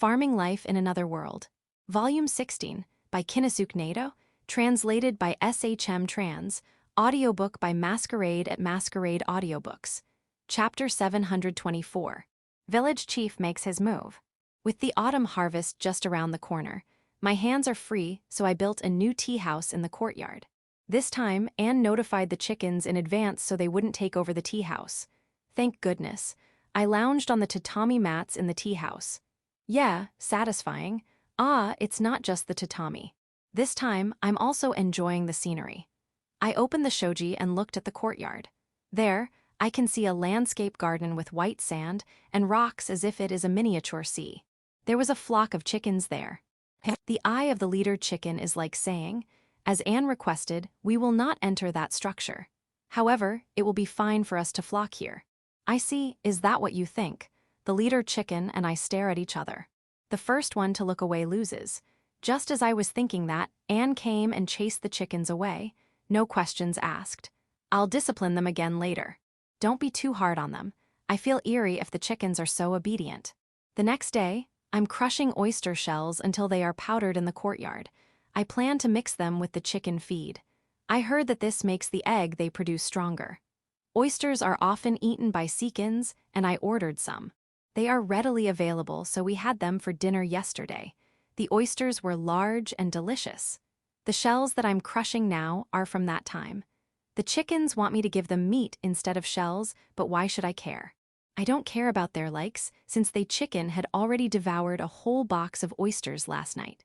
Farming Life in Another World. Volume 16, by Kinosuke Nato, translated by SHM Trans, audiobook by Masquerade at Masquerade Audiobooks. Chapter 724. Village Chief makes his move. With the autumn harvest just around the corner, my hands are free, so I built a new tea house in the courtyard. This time, Anne notified the chickens in advance so they wouldn't take over the tea house. Thank goodness. I lounged on the tatami mats in the tea house. Yeah, satisfying. It's not just the tatami. This time, I'm also enjoying the scenery. I opened the shoji and looked at the courtyard. There, I can see a landscape garden with white sand and rocks as if it is a miniature sea. There was a flock of chickens there. The eye of the leader chicken is like saying, as Anne requested, we will not enter that structure. However, it will be fine for us to flock here. I see, is that what you think? The leader chicken and I stare at each other. The first one to look away loses. Just as I was thinking that, Anne came and chased the chickens away. No questions asked. I'll discipline them again later. Don't be too hard on them. I feel eerie if the chickens are so obedient. The next day, I'm crushing oyster shells until they are powdered in the courtyard. I plan to mix them with the chicken feed. I heard that this makes the egg they produce stronger. Oysters are often eaten by seekins, and I ordered some. They are readily available, so we had them for dinner yesterday. The oysters were large and delicious. The shells that I'm crushing now are from that time. The chickens want me to give them meat instead of shells, but why should I care? I don't care about their likes, since they chicken had already devoured a whole box of oysters last night.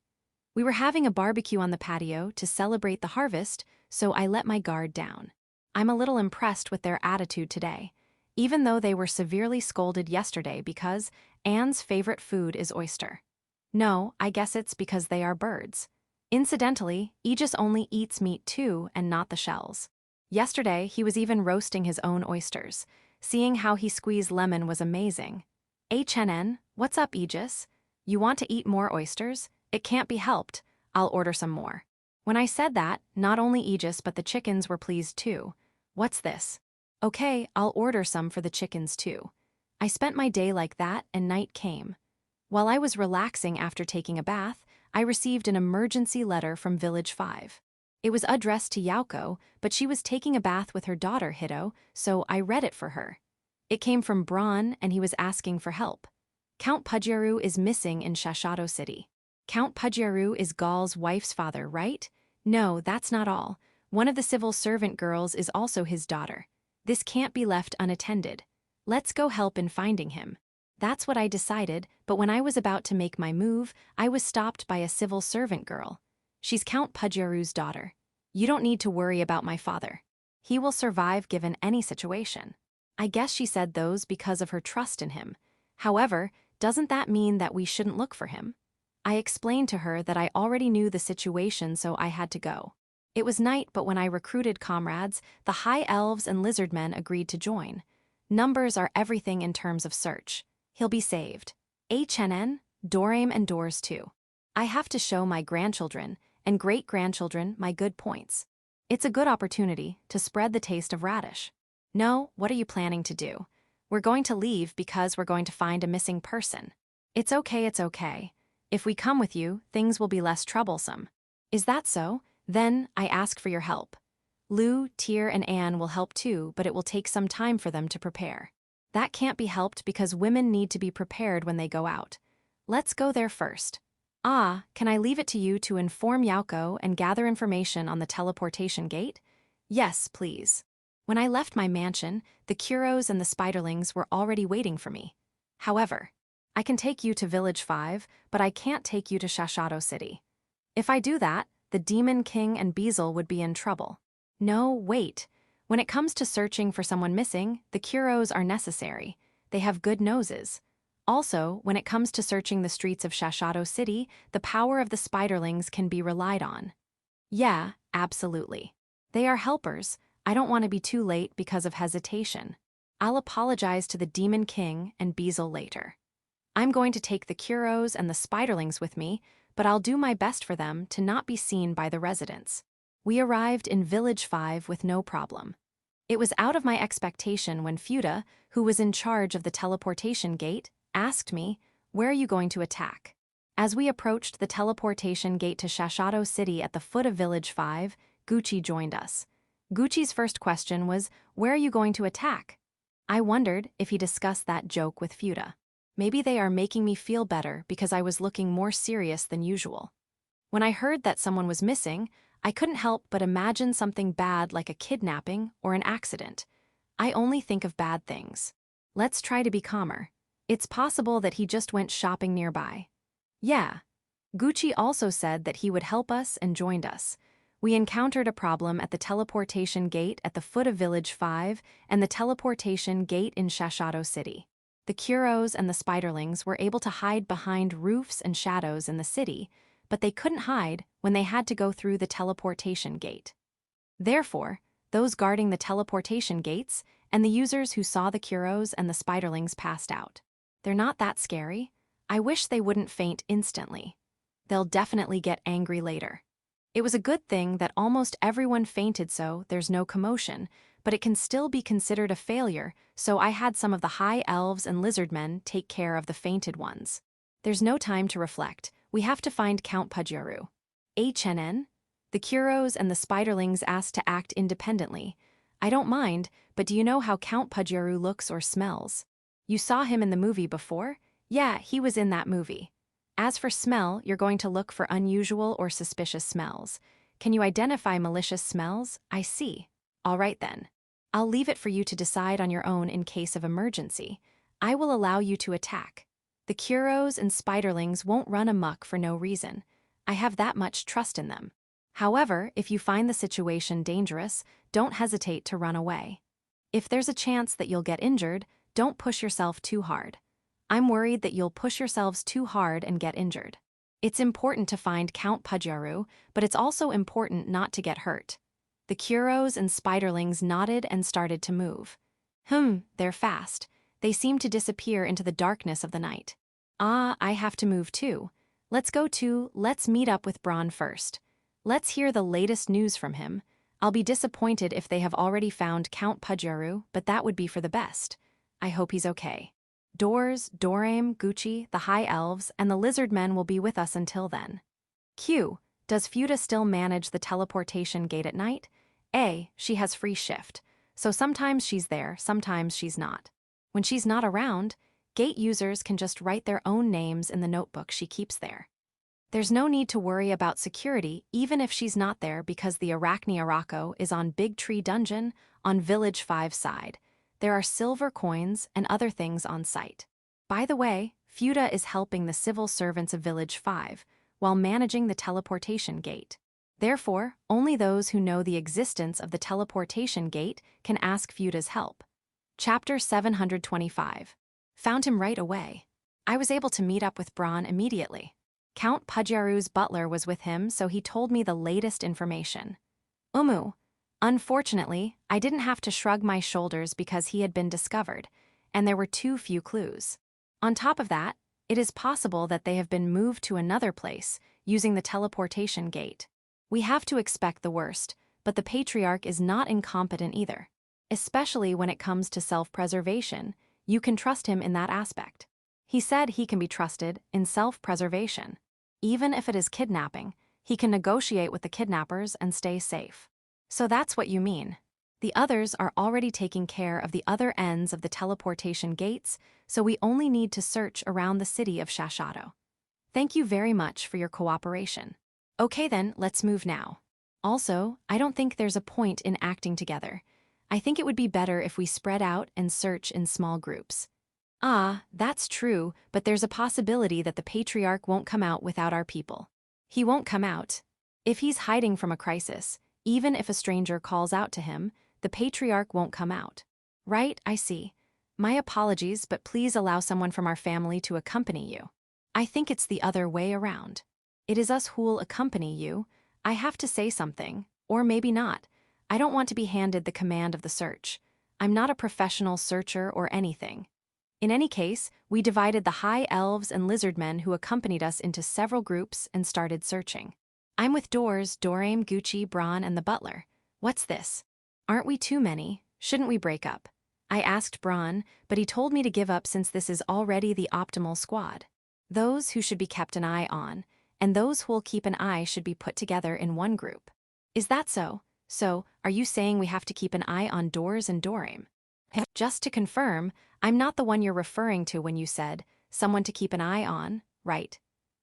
We were having a barbecue on the patio to celebrate the harvest, so I let my guard down. I'm a little impressed with their attitude today, even though they were severely scolded yesterday because Anne's favorite food is oyster. No, I guess it's because they are birds. Incidentally, Aegis only eats meat too and not the shells. Yesterday, he was even roasting his own oysters. Seeing how he squeezed lemon was amazing. HNN, what's up, Aegis? You want to eat more oysters? It can't be helped. I'll order some more. When I said that, not only Aegis but the chickens were pleased too. What's this? Okay, I'll order some for the chickens too. I spent my day like that and night came. While I was relaxing after taking a bath, I received an emergency letter from Village 5. It was addressed to Yauko, but she was taking a bath with her daughter Hito, so I read it for her. It came from Braun and he was asking for help. Count Pudjaru is missing in Shashato City. Count Pudjaru is Gal's wife's father, right? No, that's not all. One of the civil servant girls is also his daughter. This can't be left unattended. Let's go help in finding him. That's what I decided, but when I was about to make my move, I was stopped by a civil servant girl. She's Count Pudjaru's daughter. You don't need to worry about my father. He will survive given any situation. I guess she said those because of her trust in him. However, doesn't that mean that we shouldn't look for him? I explained to her that I already knew the situation, so I had to go. It was night, but when I recruited comrades, the high elves and lizardmen agreed to join. Numbers are everything in terms of search. He'll be saved. HNN, Dorame and Doors too. I have to show my grandchildren and great-grandchildren my good points. It's a good opportunity to spread the taste of radish. No, what are you planning to do? We're going to leave because we're going to find a missing person. It's okay. If we come with you, things will be less troublesome. Is that so? Then, I ask for your help. Lou, Tyr, and Anne will help too, but it will take some time for them to prepare. That can't be helped because women need to be prepared when they go out. Let's go there first. Can I leave it to you to inform Yauko and gather information on the teleportation gate? Yes, please. When I left my mansion, the Kuros and the Spiderlings were already waiting for me. However, I can take you to Village 5, but I can't take you to Shashato City. If I do that, the Demon King and Beezle would be in trouble. No, wait. When it comes to searching for someone missing, the Kuros are necessary. They have good noses. Also, when it comes to searching the streets of Shashato City, the power of the Spiderlings can be relied on. Yeah, absolutely. They are helpers. I don't want to be too late because of hesitation. I'll apologize to the Demon King and Beezle later. I'm going to take the Kuros and the Spiderlings with me, but I'll do my best for them to not be seen by the residents. We arrived in Village 5 with no problem. It was out of my expectation when Fuda, who was in charge of the teleportation gate, asked me, where are you going to attack? As we approached the teleportation gate to Shashato City at the foot of Village 5, Gucci joined us. Gucci's first question was, where are you going to attack? I wondered if he discussed that joke with Fuda. Maybe they are making me feel better because I was looking more serious than usual. When I heard that someone was missing, I couldn't help but imagine something bad like a kidnapping or an accident. I only think of bad things. Let's try to be calmer. It's possible that he just went shopping nearby. Yeah. Gucci also said that he would help us and joined us. We encountered a problem at the teleportation gate at the foot of Village 5 and the teleportation gate in Shashato City. The Kuros and the Spiderlings were able to hide behind roofs and shadows in the city, but they couldn't hide when they had to go through the teleportation gate. Therefore, those guarding the teleportation gates and the users who saw the Kuros and the Spiderlings passed out. They're not that scary. I wish they wouldn't faint instantly. They'll definitely get angry later. It was a good thing that almost everyone fainted so there's no commotion, but it can still be considered a failure, so I had some of the high elves and lizardmen take care of the fainted ones. There's no time to reflect. We have to find Count Pudyaru. HNN? The Kuros and the Spiderlings asked to act independently. I don't mind, but do you know how Count Pudyaru looks or smells? You saw him in the movie before? Yeah, he was in that movie. As for smell, you're going to look for unusual or suspicious smells. Can you identify malicious smells? I see. All right then. I'll leave it for you to decide on your own in case of emergency. I will allow you to attack. The Kuros and Spiderlings won't run amok for no reason. I have that much trust in them. However, if you find the situation dangerous, don't hesitate to run away. If there's a chance that you'll get injured, don't push yourself too hard. I'm worried that you'll push yourselves too hard and get injured. It's important to find Count Pudyaru, but it's also important not to get hurt. The Kuros and Spiderlings nodded and started to move. They're fast. They seem to disappear into the darkness of the night. Ah, I have to move too. Let's meet up with Braun first. Let's hear the latest news from him. I'll be disappointed if they have already found Count Pudyaru, but that would be for the best. I hope he's okay. Dorame, Gucci, the High Elves, and the Lizard Men will be with us until then. Q. Does Fuda still manage the teleportation gate at night? A. She has free shift, so sometimes she's there, sometimes she's not. When she's not around, gate users can just write their own names in the notebook she keeps there. There's no need to worry about security even if she's not there because the Arachne Arako is on Big Tree Dungeon on Village 5 side. There are silver coins and other things on site. By the way, Fuda is helping the civil servants of Village 5 while managing the teleportation gate. Therefore, only those who know the existence of the teleportation gate can ask Fuda's help. Chapter 725. Found him right away. I was able to meet up with Braun immediately. Count Pudyaru's butler was with him, so he told me the latest information. Unfortunately, I didn't have to shrug my shoulders because he had been discovered, and there were too few clues. On top of that, it is possible that they have been moved to another place, using the teleportation gate. We have to expect the worst, but the Patriarch is not incompetent either. Especially when it comes to self-preservation, you can trust him in that aspect. He said he can be trusted in self-preservation. Even if it is kidnapping, he can negotiate with the kidnappers and stay safe. So that's what you mean. The others are already taking care of the other ends of the teleportation gates, so we only need to search around the city of Shashato. Thank you very much for your cooperation. Okay then, let's move now. Also, I don't think there's a point in acting together. I think it would be better if we spread out and search in small groups. Ah, that's true, but there's a possibility that the Patriarch won't come out without our people. He won't come out. If he's hiding from a crisis, even if a stranger calls out to him, the Patriarch won't come out. Right, I see. My apologies, but please allow someone from our family to accompany you. I think it's the other way around. It is us who'll accompany you. I have to say something, or maybe not. I don't want to be handed the command of the search. I'm not a professional searcher or anything. In any case, we divided the High Elves and Lizardmen who accompanied us into several groups and started searching. I'm with Dorame, Gucci, Braun, and the butler. What's this? Aren't we too many? Shouldn't we break up? I asked Braun, but he told me to give up since this is already the optimal squad. Those who should be kept an eye on, and those who will keep an eye should be put together in one group. Is that so? So, are you saying we have to keep an eye on doors and Dorem? Just to confirm, I'm not the one you're referring to when you said, someone to keep an eye on, right?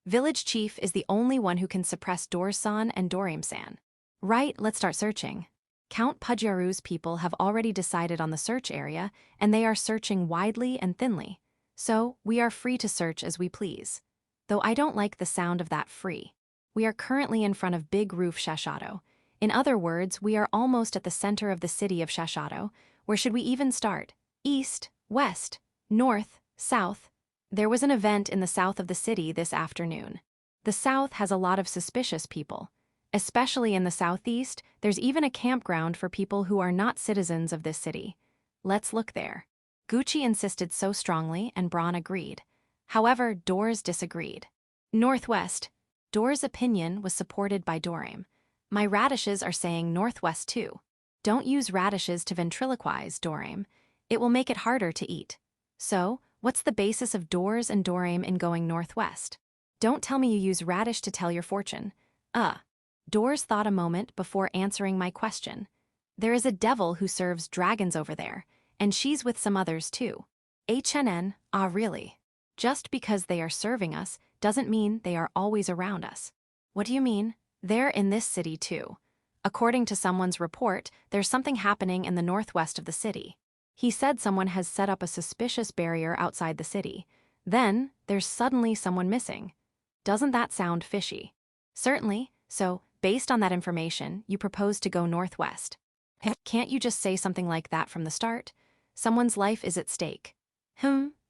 Village Chief is the only one who can suppress Dorsan and Dorem-san. Right, let's start searching. Count Pudjaru's people have already decided on the search area, and they are searching widely and thinly. So, we are free to search as we please. Though I don't like the sound of that free. We are currently in front of Big Roof Shashado. In other words, we are almost at the center of the city of Shashado. Where should we even start? East, west, north, south? There was an event in the south of the city this afternoon. The south has a lot of suspicious people. Especially in the southeast, there's even a campground for people who are not citizens of this city. Let's look there. Gucci insisted so strongly, and Braun agreed. However, Doors disagreed. Northwest. Doors' opinion was supported by Dorem. My radishes are saying northwest too. Don't use radishes to ventriloquize, Dorem. It will make it harder to eat. So, what's the basis of Doors and Dorem in going northwest? Don't tell me you use radish to tell your fortune. Doors thought a moment before answering my question. There is a devil who serves dragons over there, and she's with some others too. Really? Just because they are serving us doesn't mean they are always around us. What do you mean? They're in this city too. According to someone's report, there's something happening in the northwest of the city. He said someone has set up a suspicious barrier outside the city. Then, there's suddenly someone missing. Doesn't that sound fishy? Certainly, so, based on that information, you propose to go northwest. Can't you just say something like that from the start? Someone's life is at stake.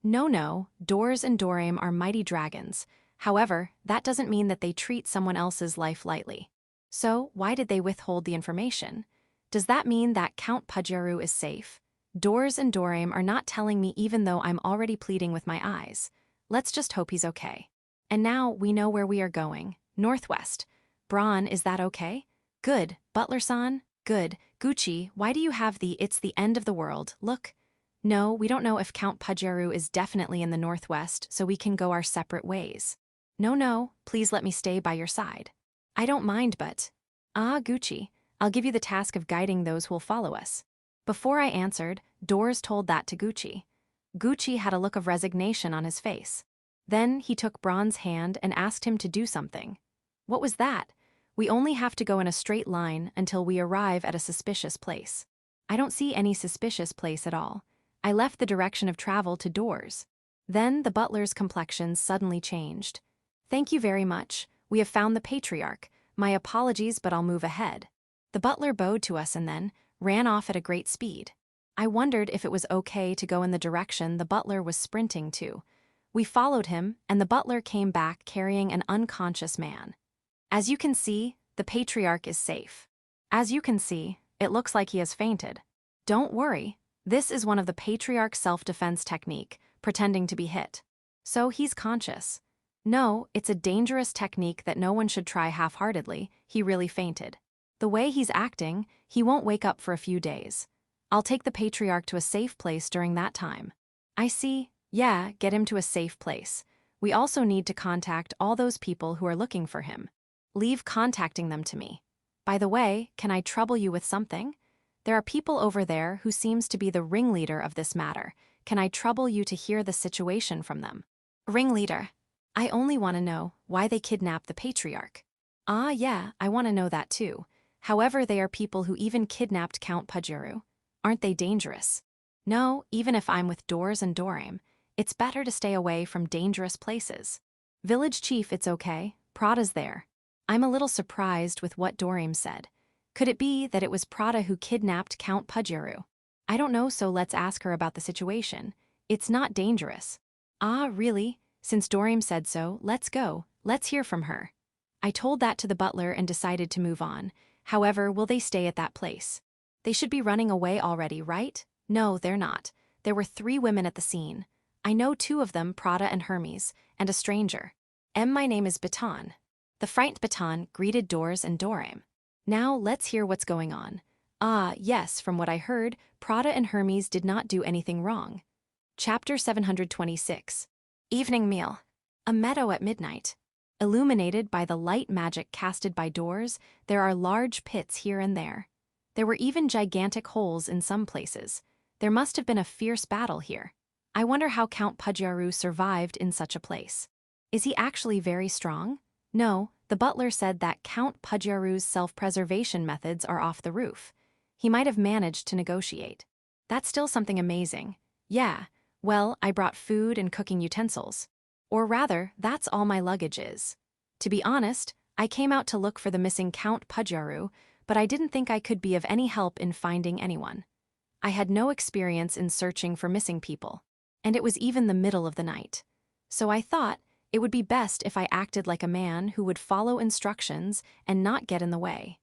No, Doors and Dorem are mighty dragons. However, that doesn't mean that they treat someone else's life lightly. So, why did they withhold the information? Does that mean that Count Pudjaru is safe? Doors and Dorem are not telling me even though I'm already pleading with my eyes. Let's just hope he's okay. And now we know where we are going. Northwest. Braun, is that okay? Good. Butler-san? Good. Gucci, why do you have the "it's the end of the world" look? No, we don't know if Count Pudjaru is definitely in the northwest, so we can go our separate ways. No, please let me stay by your side. I don't mind, but... Gucci, I'll give you the task of guiding those who will follow us. Before I answered, Doors told that to Gucci. Gucci had a look of resignation on his face. Then he took Braun's hand and asked him to do something. What was that? We only have to go in a straight line until we arrive at a suspicious place. I don't see any suspicious place at all. I left the direction of travel to Doors. Then the butler's complexion suddenly changed. Thank you very much. We have found the patriarch. My apologies, but I'll move ahead. The butler bowed to us and then ran off at a great speed. I wondered if it was okay to go in the direction the butler was sprinting to. We followed him, and the butler came back carrying an unconscious man. As you can see, the patriarch is safe. As you can see, it looks like he has fainted. Don't worry, this is one of the patriarch's self-defense technique, pretending to be hit. So he's conscious. No, it's a dangerous technique that no one should try half-heartedly. He really fainted. The way he's acting, he won't wake up for a few days. I'll take the patriarch to a safe place during that time. I see. Yeah, get him to a safe place. We also need to contact all those people who are looking for him. Leave contacting them to me. By the way, can I trouble you with something? There are people over there who seems to be the ringleader of this matter. Can I trouble you to hear the situation from them? Ringleader. I only want to know why they kidnapped the patriarch. Yeah, I want to know that too. However, they are people who even kidnapped Count Pudjaru. Aren't they dangerous? No, even if I'm with Doors and Dorem, it's better to stay away from dangerous places. Village Chief, it's okay. Prada's there. I'm a little surprised with what Dorem said. Could it be that it was Prada who kidnapped Count Pudjaru? I don't know, so let's ask her about the situation. It's not dangerous. Really? Since Dorem said so, let's go. Let's hear from her. I told that to the butler and decided to move on. However, will they stay at that place? They should be running away already, right? No, they're not. There were 3 women at the scene. I know 2 of them, Prada and Hermes, and a stranger. My name is Baton. The frightened Baton greeted Doors and Dorem. Now let's hear what's going on. Yes, from what I heard, Prada and Hermes did not do anything wrong. Chapter 726. Evening meal. A meadow at midnight. Illuminated by the light magic casted by doors, there are large pits here and there. There were even gigantic holes in some places. There must have been a fierce battle here. I wonder how Count Pudjaru survived in such a place. Is he actually very strong? No, the butler said that Count Pudjaru's self-preservation methods are off the roof. He might have managed to negotiate. That's still something amazing. Yeah, well, I brought food and cooking utensils. Or rather, that's all my luggage is. To be honest, I came out to look for the missing Count Pudjaru, but I didn't think I could be of any help in finding anyone. I had no experience in searching for missing people, and it was even the middle of the night. So I thought it would be best if I acted like a man who would follow instructions and not get in the way.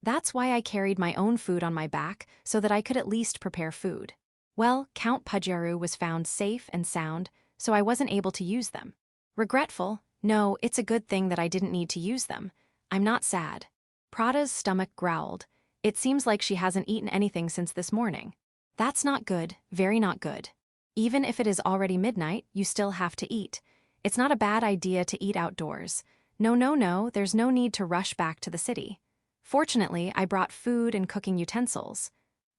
That's why I carried my own food on my back so that I could at least prepare food. Well, Count Pudjaru was found safe and sound, so I wasn't able to use them. Regretful? No, it's a good thing that I didn't need to use them. I'm not sad. Prada's stomach growled. It seems like she hasn't eaten anything since this morning. That's not good, very not good. Even if it is already midnight, you still have to eat. It's not a bad idea to eat outdoors. No, there's no need to rush back to the city. Fortunately, I brought food and cooking utensils.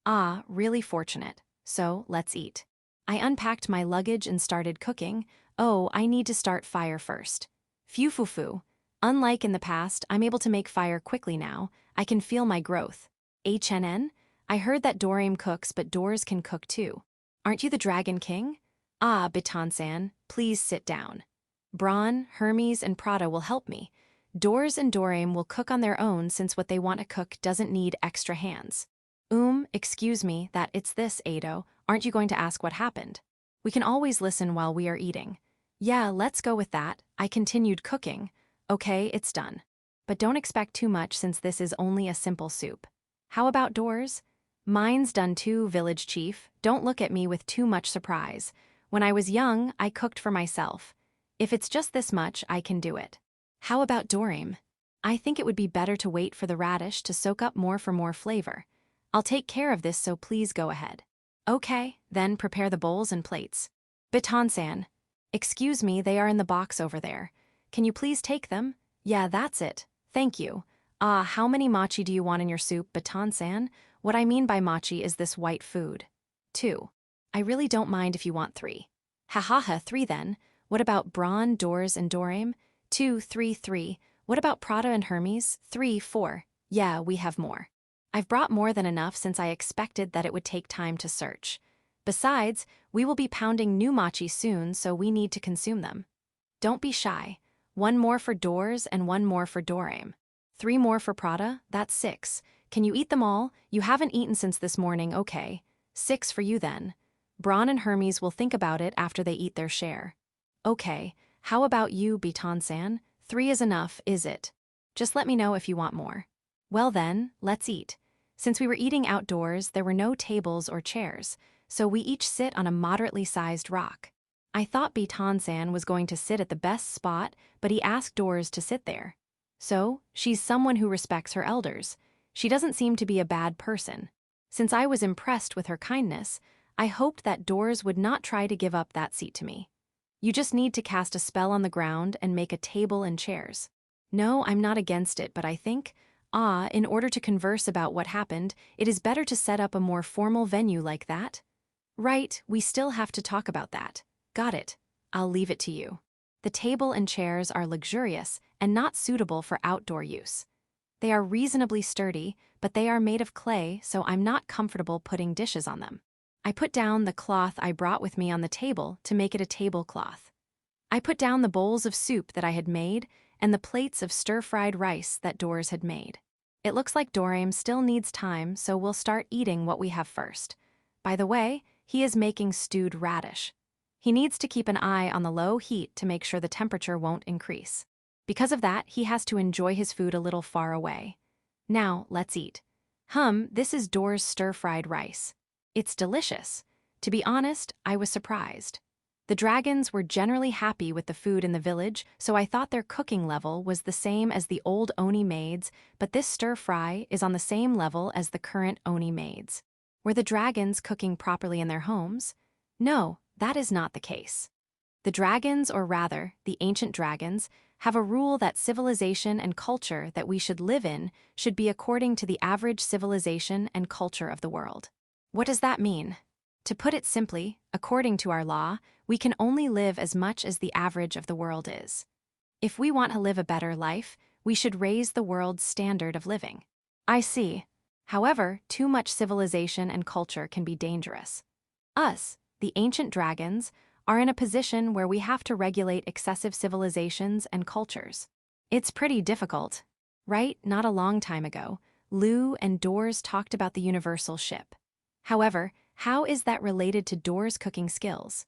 Ah, really fortunate. So, let's eat. I unpacked my luggage and started cooking. Oh, I need to start fire first. Phew. Unlike in the past, I'm able to make fire quickly now. I can feel my growth. HNN? I heard that Dorame cooks, but doors can cook too. Aren't you the Dragon King? Ah, Bitan-san, please sit down. Braun, Hermes, and Prada will help me. Doors and Dorame will cook on their own since what they want to cook doesn't need extra hands. Excuse me, it's this, Ado. Aren't you going to ask what happened? We can always listen while we are eating. Yeah, let's go with that. I continued cooking. Okay, it's done. But don't expect too much since this is only a simple soup. How about doors? Mine's done too, village chief. Don't look at me with too much surprise. When I was young, I cooked for myself. If it's just this much, I can do it. How about Dorame? I think it would be better to wait for the radish to soak up more for more flavor. I'll take care of this, so please go ahead. Okay, then prepare the bowls and plates. Bitan-san. Excuse me, they are in the box over there. Can you please take them? Yeah, that's it. Thank you. Ah, how many mochi do you want in your soup, Bitan-san? What I mean by mochi is this white food. 2. I really don't mind if you want 3. Ha, 3 then. What about Braun, Doors, and Dorame? 2, 3. What about Prada and Hermes? 3, 4. Yeah, we have more. I've brought more than enough since I expected that it would take time to search. Besides, we will be pounding new mochi soon, so we need to consume them. Don't be shy. 1 more for Doors and 1 more for Dorame. 3 more for Prada, that's 6. Can you eat them all? You haven't eaten since this morning, okay. 6 for you then. Braun and Hermes will think about it after they eat their share. Okay, how about you, Bitan-san? 3 is enough, is it? Just let me know if you want more. Well then, let's eat. Since we were eating outdoors, there were no tables or chairs, so we each sit on a moderately sized rock. I thought Bitan-san was going to sit at the best spot, but he asked Doors to sit there. So, she's someone who respects her elders. She doesn't seem to be a bad person. Since I was impressed with her kindness, I hoped that Doors would not try to give up that seat to me. You just need to cast a spell on the ground and make a table and chairs. No, I'm not against it, but I think, in order to converse about what happened, it is better to set up a more formal venue like that. Right, we still have to talk about that. Got it. I'll leave it to you. The table and chairs are luxurious and not suitable for outdoor use. They are reasonably sturdy, but they are made of clay, so I'm not comfortable putting dishes on them. I put down the cloth I brought with me on the table to make it a tablecloth. I put down the bowls of soup that I had made and the plates of stir-fried rice that Doors had made. It looks like Dorame still needs time, so we'll start eating what we have first. By the way, he is making stewed radish. He needs to keep an eye on the low heat to make sure the temperature won't increase. Because of that, he has to enjoy his food a little far away. Now, let's eat. This is Doors' stir-fried rice. It's delicious. To be honest, I was surprised. The dragons were generally happy with the food in the village, so I thought their cooking level was the same as the old Oni maids, but this stir-fry is on the same level as the current Oni maids. Were the dragons cooking properly in their homes? No, that is not the case. The dragons, or rather, the ancient dragons, have a rule that civilization and culture that we should live in should be according to the average civilization and culture of the world. What does that mean? To put it simply, according to our law, we can only live as much as the average of the world is. If we want to live a better life, we should raise the world's standard of living. I see. However, too much civilization and culture can be dangerous. Us, the ancient dragons, are in a position where we have to regulate excessive civilizations and cultures. It's pretty difficult, right? Not a long time ago, Lu and Doors talked about the universal ship. However, how is that related to Doors' cooking skills?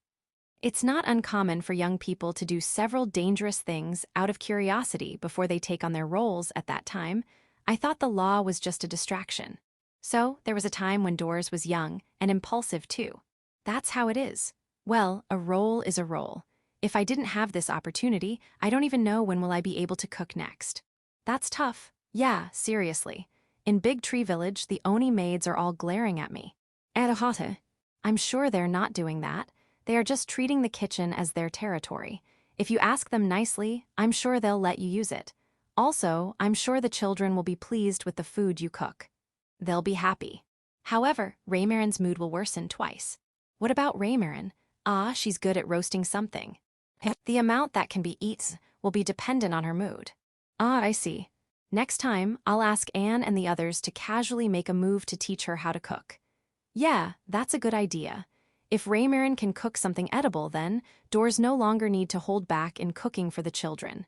It's not uncommon for young people to do several dangerous things out of curiosity before they take on their roles at that time. I thought the law was just a distraction. So, there was a time when Doors was young and impulsive too. That's how it is. Well, a role is a role. If I didn't have this opportunity, I don't even know when will I be able to cook next. That's tough. Yeah, seriously. In Big Tree Village, the Oni maids are all glaring at me. Erohata. I'm sure they're not doing that. They are just treating the kitchen as their territory. If you ask them nicely, I'm sure they'll let you use it. Also, I'm sure the children will be pleased with the food you cook. They'll be happy. However, Raymarin's mood will worsen twice. What about Raymarin? She's good at roasting something. The amount that can be eaten will be dependent on her mood. I see. Next time, I'll ask Anne and the others to casually make a move to teach her how to cook. Yeah, that's a good idea. If Raymarin can cook something edible, then Doors no longer need to hold back in cooking for the children.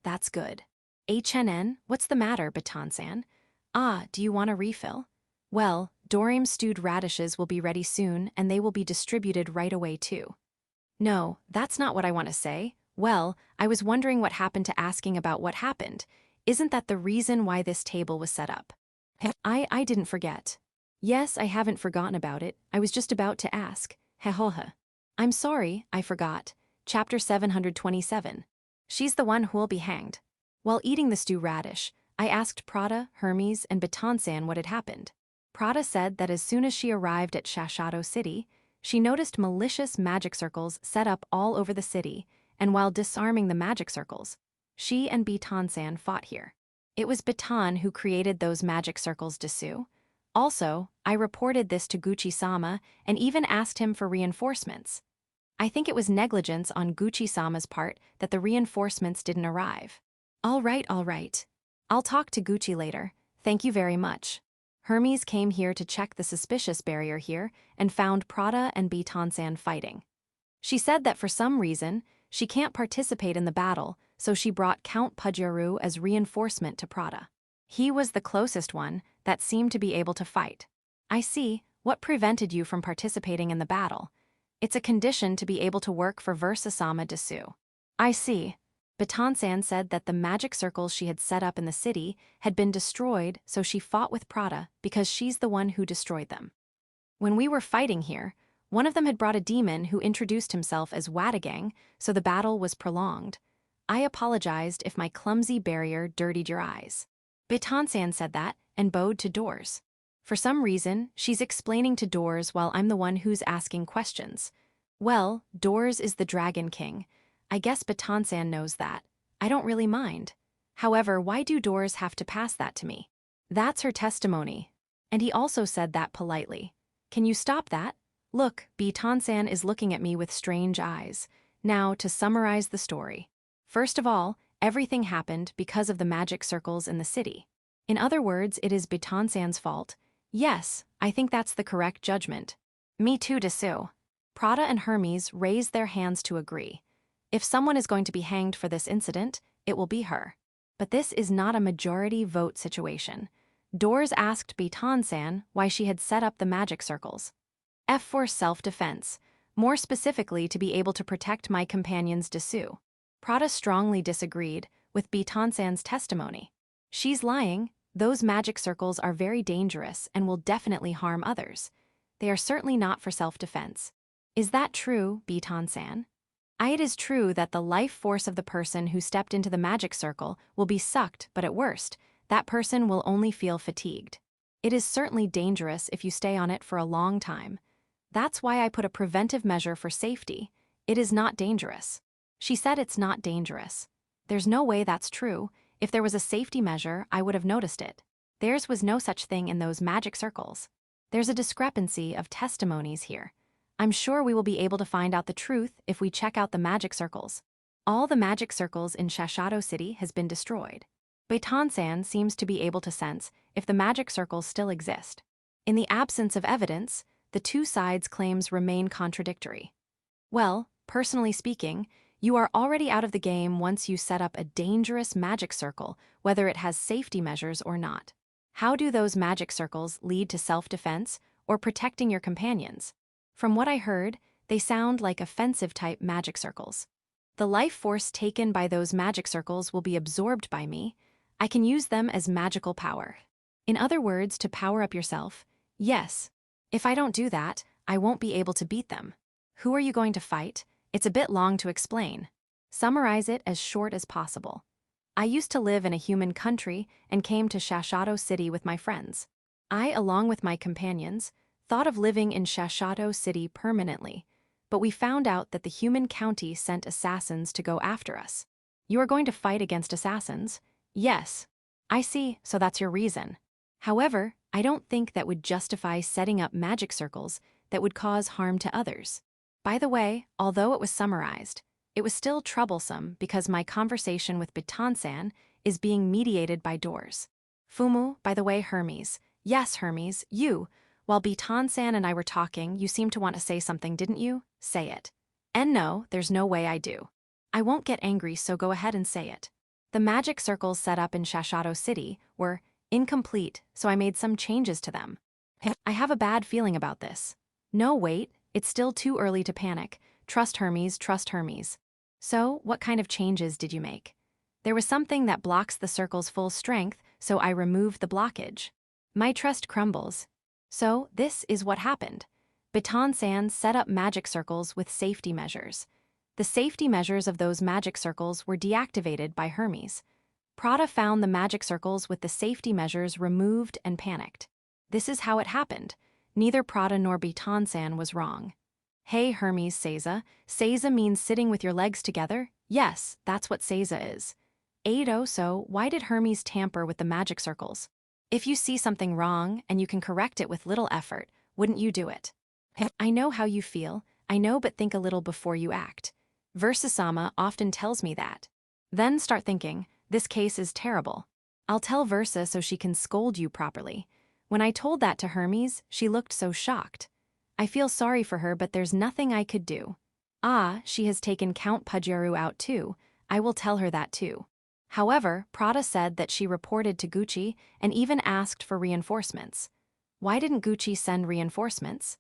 That's good. HNN, what's the matter, Baton-san? Do you want a refill? Well, Dorim's stewed radishes will be ready soon, and they will be distributed right away too. No, that's not what I want to say. Well, I was wondering what happened to asking about what happened. Isn't that the reason why this table was set up? I didn't forget. Yes, I haven't forgotten about it. I was just about to ask. Hehoha. I'm sorry, I forgot. Chapter 727. She's the one who'll be hanged. While eating the stew radish, I asked Prada, Hermes, and Baton-san what had happened. Prada said that as soon as she arrived at Shashato City, she noticed malicious magic circles set up all over the city, and while disarming the magic circles, she and Baton-san fought here. It was Baton who created those magic circles, Desu. Also, I reported this to Gucci-sama and even asked him for reinforcements. I think it was negligence on Gucci-sama's part that the reinforcements didn't arrive. All right. I'll talk to Gucci later. Thank you very much. Hermes came here to check the suspicious barrier here and found Prada and Baton-san fighting. She said that for some reason, she can't participate in the battle, so she brought Count Pudjaru as reinforcement to Prada. He was the closest one that seemed to be able to fight. I see. What prevented you from participating in the battle? It's a condition to be able to work for Versasama Desu. I see. Baton-san said that the magic circles she had set up in the city had been destroyed, so she fought with Prada because she's the one who destroyed them. When we were fighting here, one of them had brought a demon who introduced himself as Wadagang, so the battle was prolonged. I apologized if my clumsy barrier dirtied your eyes. Baton-san said that and bowed to Doors. For some reason, she's explaining to Doors while I'm the one who's asking questions. Well, Doors is the Dragon King. I guess Baton-san knows that. I don't really mind. However, why do Doors have to pass that to me? That's her testimony. And he also said that politely. Can you stop that? Look, Baton-san is looking at me with strange eyes. Now, to summarize the story. First of all, everything happened because of the magic circles in the city. In other words, it is Baton-san's fault. Yes, I think that's the correct judgment. Me too, Desu. Prada and Hermes raised their hands to agree. If someone is going to be hanged for this incident, it will be her. But this is not a majority vote situation. Doors asked Baton-san why she had set up the magic circles. For self-defense, more specifically to be able to protect my companions Desu. Prada strongly disagreed with Baton-san's testimony. She's lying. Those magic circles are very dangerous and will definitely harm others. They are certainly not for self-defense. Is that true, Baton-san? It is true that the life force of the person who stepped into the magic circle will be sucked, but at worst, that person will only feel fatigued. It is certainly dangerous if you stay on it for a long time. That's why I put a preventive measure for safety. It is not dangerous. She said it's not dangerous. There's no way that's true. If there was a safety measure, I would have noticed it. Theirs was no such thing in those magic circles. There's a discrepancy of testimonies here. I'm sure we will be able to find out the truth if we check out the magic circles. All the magic circles in Shashato City has been destroyed. Beitan-san seems to be able to sense if the magic circles still exist. In the absence of evidence, the two sides' claims remain contradictory. Well, personally speaking, you are already out of the game once you set up a dangerous magic circle, whether it has safety measures or not. How do those magic circles lead to self-defense or protecting your companions? From what I heard, they sound like offensive-type magic circles. The life force taken by those magic circles will be absorbed by me. I can use them as magical power. In other words, to power up yourself, yes. If I don't do that, I won't be able to beat them. Who are you going to fight? It's a bit long to explain. Summarize it as short as possible. I used to live in a human country and came to Shashato City with my friends. I, along with my companions, thought of living in Shashato City permanently, but we found out that the human county sent assassins to go after us. You are going to fight against assassins? Yes. I see, so that's your reason. However, I don't think that would justify setting up magic circles that would cause harm to others. By the way, although it was summarized, it was still troublesome because my conversation with Beitan-san is being mediated by doors. Fumu, by the way, Hermes. Yes, Hermes, you. While Beitan-san and I were talking, you seemed to want to say something, didn't you? Say it. And no, there's no way I do. I won't get angry, so go ahead and say it. The magic circles set up in Shashato City were incomplete, so I made some changes to them. I have a bad feeling about this. No, wait, it's still too early to panic. Trust Hermes, trust Hermes. So, what kind of changes did you make? There was something that blocks the circle's full strength, so I removed the blockage. My trust crumbles. So, this is what happened. Beitan-san set up magic circles with safety measures. The safety measures of those magic circles were deactivated by Hermes. Prada found the magic circles with the safety measures removed and panicked. This is how it happened. Neither Prada nor Beitan-san was wrong. Hey Hermes, Seiza. Seiza means sitting with your legs together? Yes, that's what Seiza is. Ado, so why did Hermes tamper with the magic circles? If you see something wrong and you can correct it with little effort, wouldn't you do it? I know how you feel, I know, but think a little before you act. Versa-sama often tells me that. Then start thinking, this case is terrible. I'll tell Versa so she can scold you properly. When I told that to Hermes, she looked so shocked. I feel sorry for her, but there's nothing I could do. Ah, she has taken Count Pajero out too. I will tell her that too. However, Prada said that she reported to Gucci and even asked for reinforcements. Why didn't Gucci send reinforcements?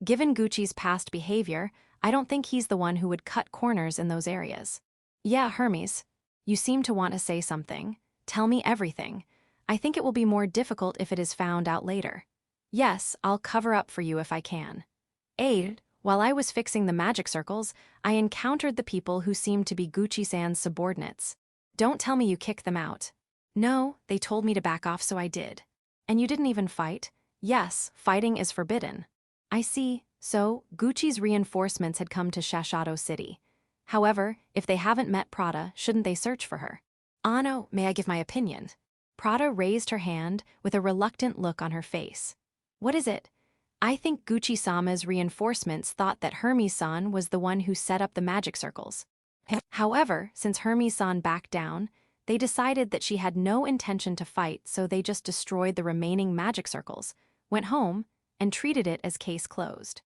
Given Gucci's past behavior, I don't think he's the one who would cut corners in those areas. Yeah, Hermes. You seem to want to say something. Tell me everything. I think it will be more difficult if it is found out later. Yes, I'll cover up for you if I can. Aid, while I was fixing the magic circles, I encountered the people who seemed to be Gucci-san's subordinates. Don't tell me you kicked them out. No, they told me to back off, so I did. And you didn't even fight? Yes, fighting is forbidden. I see, so Gucci's reinforcements had come to Shashato City. However, if they haven't met Prada, shouldn't they search for her? Ano, may I give my opinion? Prada raised her hand with a reluctant look on her face. What is it? I think Gucci-sama's reinforcements thought that Hermes-san was the one who set up the magic circles. However, since Hermes-san backed down, they decided that she had no intention to fight, so they just destroyed the remaining magic circles, went home, and treated it as case closed.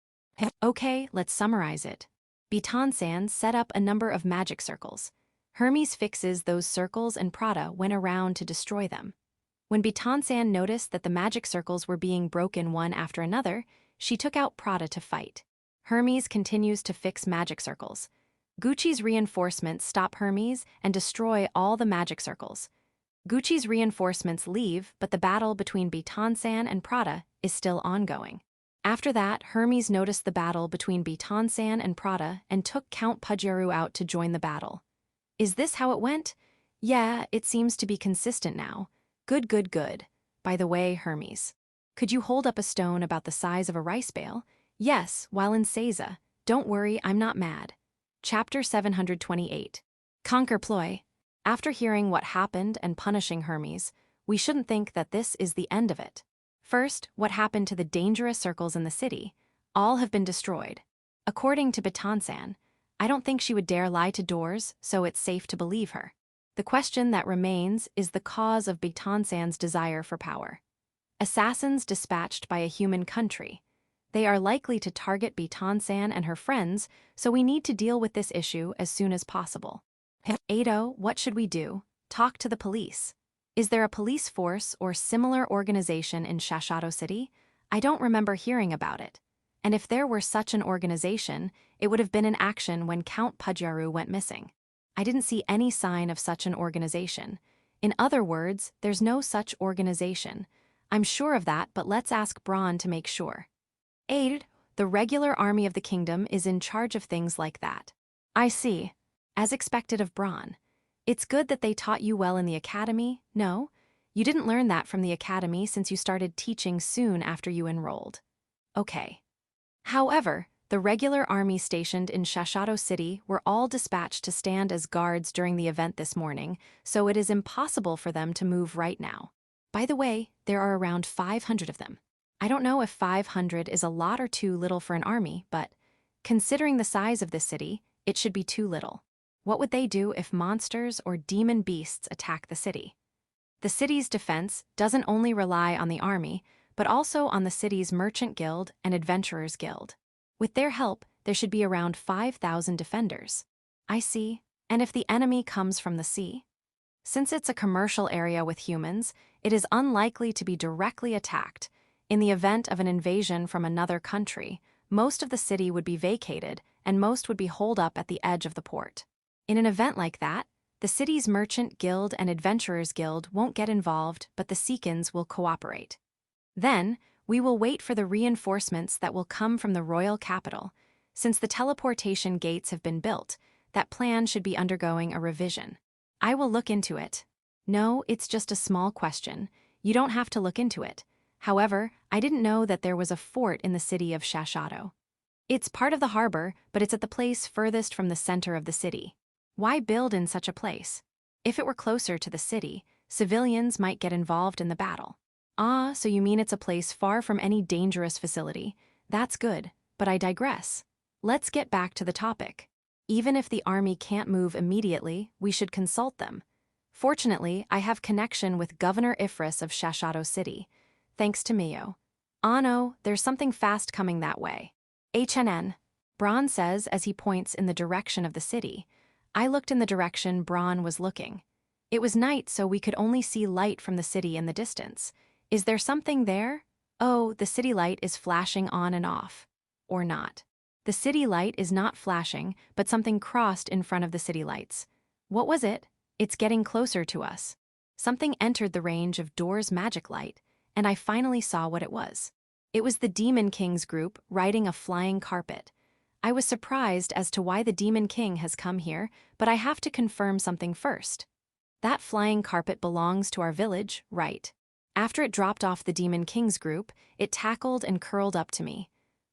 Okay, let's summarize it. Beitan-san set up a number of magic circles. Hermes fixes those circles and Prada went around to destroy them. When Beitan-san noticed that the magic circles were being broken one after another, she took out Prada to fight. Hermes continues to fix magic circles. Gucci's reinforcements stop Hermes and destroy all the magic circles. Gucci's reinforcements leave, but the battle between Beitan-san and Prada is still ongoing. After that, Hermes noticed the battle between Beitan-san and Prada and took Count Pajero out to join the battle. Is this how it went? Yeah, it seems to be consistent now. Good, good, good. By the way, Hermes, could you hold up a stone about the size of a rice bale? Yes, while in Seiza. Don't worry, I'm not mad. Chapter 728. Conquer Ploy. After hearing what happened and punishing Hermes, we shouldn't think that this is the end of it. First, what happened to the dangerous circles in the city? All have been destroyed. According to Batansan, I don't think she would dare lie to Doors, so it's safe to believe her. The question that remains is the cause of Batansan's desire for power. Assassins dispatched by a human country. They are likely to target Batansan and her friends, so we need to deal with this issue as soon as possible. Ado, what should we do? Talk to the police. Is there a police force or similar organization in Shashato City? I don't remember hearing about it. And if there were such an organization, it would have been in action when Count Pudjaru went missing. I didn't see any sign of such an organization. In other words, there's no such organization. I'm sure of that, but let's ask Braun to make sure. Aid, the regular army of the kingdom is in charge of things like that. I see. As expected of Braun. It's good that they taught you well in the academy, no? You didn't learn that from the academy since you started teaching soon after you enrolled. Okay. However, the regular army stationed in Shashato City were all dispatched to stand as guards during the event this morning, so it is impossible for them to move right now. By the way, there are around 500 of them. I don't know if 500 is a lot or too little for an army, but considering the size of this city, it should be too little. What would they do if monsters or demon beasts attack the city? The city's defense doesn't only rely on the army, but also on the city's merchant guild and adventurers guild. With their help, there should be around 5,000 defenders. I see. And if the enemy comes from the sea? Since it's a commercial area with humans, it is unlikely to be directly attacked. In the event of an invasion from another country, most of the city would be vacated and most would be holed up at the edge of the port. In an event like that, the city's merchant guild and adventurers guild won't get involved, but the Seekins will cooperate. Then, we will wait for the reinforcements that will come from the royal capital. Since the teleportation gates have been built, that plan should be undergoing a revision. I will look into it. No, it's just a small question. You don't have to look into it. However, I didn't know that there was a fort in the city of Shashato. It's part of the harbor, but it's at the place furthest from the center of the city. Why build in such a place? If it were closer to the city, civilians might get involved in the battle. Ah, so you mean it's a place far from any dangerous facility. That's good, but I digress. Let's get back to the topic. Even if the army can't move immediately, we should consult them. Fortunately, I have connection with Governor Ifris of Shashato City. Thanks to Mio. Ah no, there's something fast coming that way. HNN. Braun says as he points in the direction of the city. I looked in the direction Braun was looking. It was night, so we could only see light from the city in the distance. Is there something there? Oh, the city light is flashing on and off. Or not. The city light is not flashing, but something crossed in front of the city lights. What was it? It's getting closer to us. Something entered the range of Door's magic light, and I finally saw what it was. It was the Demon King's group riding a flying carpet. I was surprised as to why the Demon King has come here, but I have to confirm something first. That flying carpet belongs to our village, right? After it dropped off the Demon King's group, it tackled and curled up to me.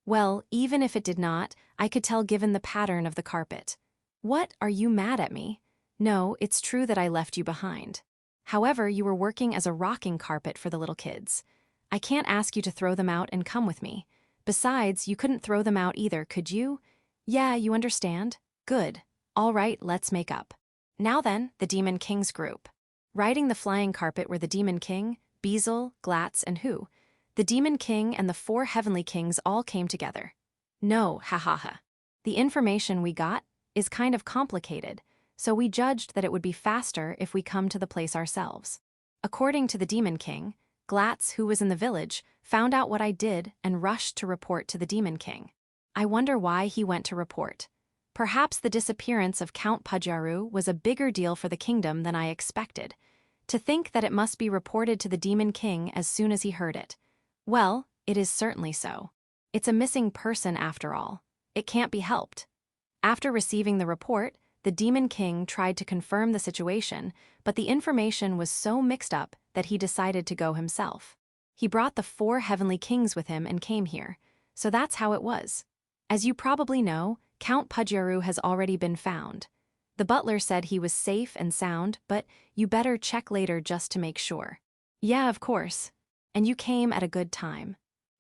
Well, even if it did not, I could tell given the pattern of the carpet. What, are you mad at me? No, it's true that I left you behind. However, you were working as a rocking carpet for the little kids. I can't ask you to throw them out and come with me. Besides, you couldn't throw them out either, could you? Yeah, you understand? Good. All right, let's make up. Now then, the Demon King's group. Riding the flying carpet were the Demon King, Beazle, Glatz, and who? The Demon King and the 4 Heavenly Kings all came together. No, ha. The information we got is kind of complicated, so we judged that it would be faster if we come to the place ourselves. According to the Demon King, Glatz, who was in the village, found out what I did and rushed to report to the Demon King. I wonder why he went to report. Perhaps the disappearance of Count Pudjaru was a bigger deal for the kingdom than I expected. To think that it must be reported to the Demon King as soon as he heard it. Well, it is certainly so. It's a missing person after all. It can't be helped. After receiving the report, the Demon King tried to confirm the situation, but the information was so mixed up that he decided to go himself. He brought the 4 Heavenly Kings with him and came here, so that's how it was. As you probably know, Count Pudyaru has already been found. The butler said he was safe and sound, but you better check later just to make sure. Yeah, of course. And you came at a good time.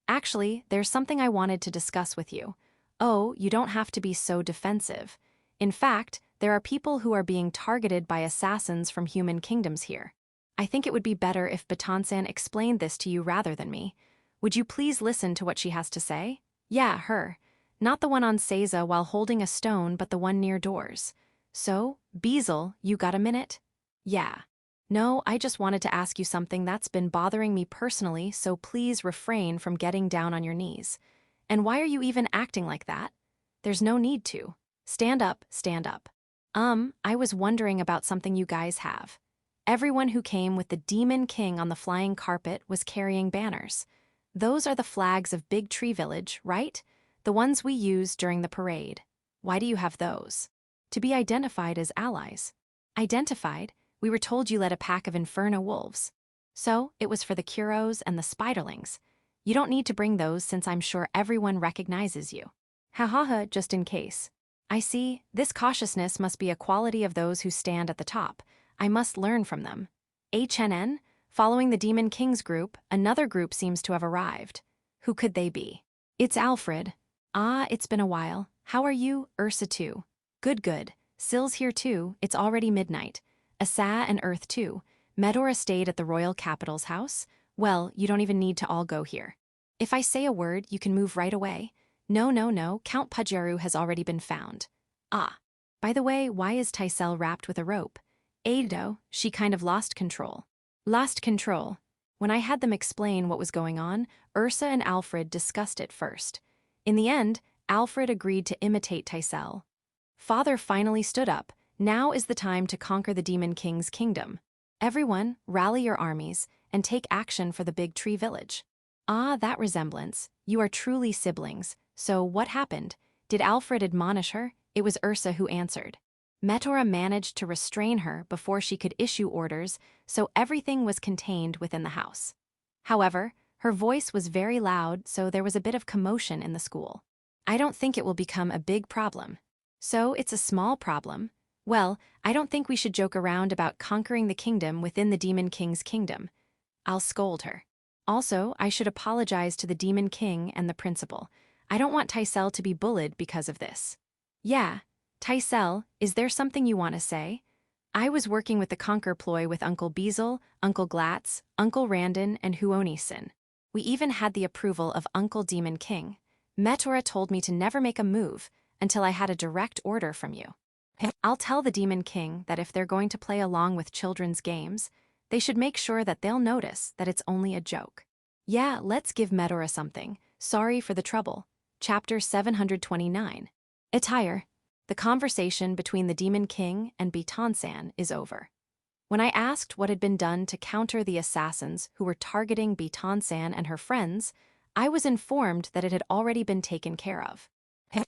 Actually, there's something I wanted to discuss with you. Oh, you don't have to be so defensive. In fact, there are people who are being targeted by assassins from human kingdoms here. I think it would be better if Baton-san explained this to you rather than me. Would you please listen to what she has to say? Yeah, her. Not the one on Seiza while holding a stone, but the one near doors. So, Beazle, you got a minute? Yeah. No, I just wanted to ask you something that's been bothering me personally, so please refrain from getting down on your knees. And why are you even acting like that? There's no need to. Stand up, stand up. I was wondering about something you guys have. Everyone who came with the Demon King on the flying carpet was carrying banners. Those are the flags of Big Tree Village, right? The ones we used during the parade. Why do you have those? To be identified as allies. Identified? We were told you led a pack of inferno wolves. So, it was for the Kuros and the Spiderlings. You don't need to bring those since I'm sure everyone recognizes you. Ha ha ha, just in case. I see, this cautiousness must be a quality of those who stand at the top. I must learn from them. HNN? Following the Demon King's group, another group seems to have arrived. Who could they be? It's Alfred. Ah, it's been a while. How are you, Ursa too? Good, good. Sill's here too, it's already midnight. Asa and Earth too. Medora stayed at the royal capital's house? Well, you don't even need to all go here. If I say a word, you can move right away. No, no, no, Count Pudyaru has already been found. Ah. By the way, why is Tysell wrapped with a rope? Ado, she kind of lost control. Lost control. When I had them explain what was going on, Ursa and Alfred discussed it first. In the end, Alfred agreed to imitate Tysell. Father finally stood up. Now is the time to conquer the Demon King's kingdom. Everyone, rally your armies, and take action for the Big Tree Village. Ah, that resemblance. You are truly siblings. So, what happened? Did Alfred admonish her? It was Ursa who answered. Metora managed to restrain her before she could issue orders, so everything was contained within the house. However, her voice was very loud, so there was a bit of commotion in the school. I don't think it will become a big problem. So, it's a small problem. Well, I don't think we should joke around about conquering the kingdom within the Demon King's kingdom. I'll scold her. Also, I should apologize to the Demon King and the principal. I don't want Tysell to be bullied because of this. Yeah, Tysell, is there something you want to say? I was working with the Conquer ploy with Uncle Beazle, Uncle Glatz, Uncle Randon, and Huonison. We even had the approval of Uncle Demon King. Metora told me to never make a move until I had a direct order from you. I'll tell the Demon King that if they're going to play along with children's games, they should make sure that they'll notice that it's only a joke. Yeah, let's give Metora something. Sorry for the trouble. Chapter 729. Attire. The conversation between the Demon King and Baton-san is over. When I asked what had been done to counter the assassins who were targeting Baton-san and her friends, I was informed that it had already been taken care of.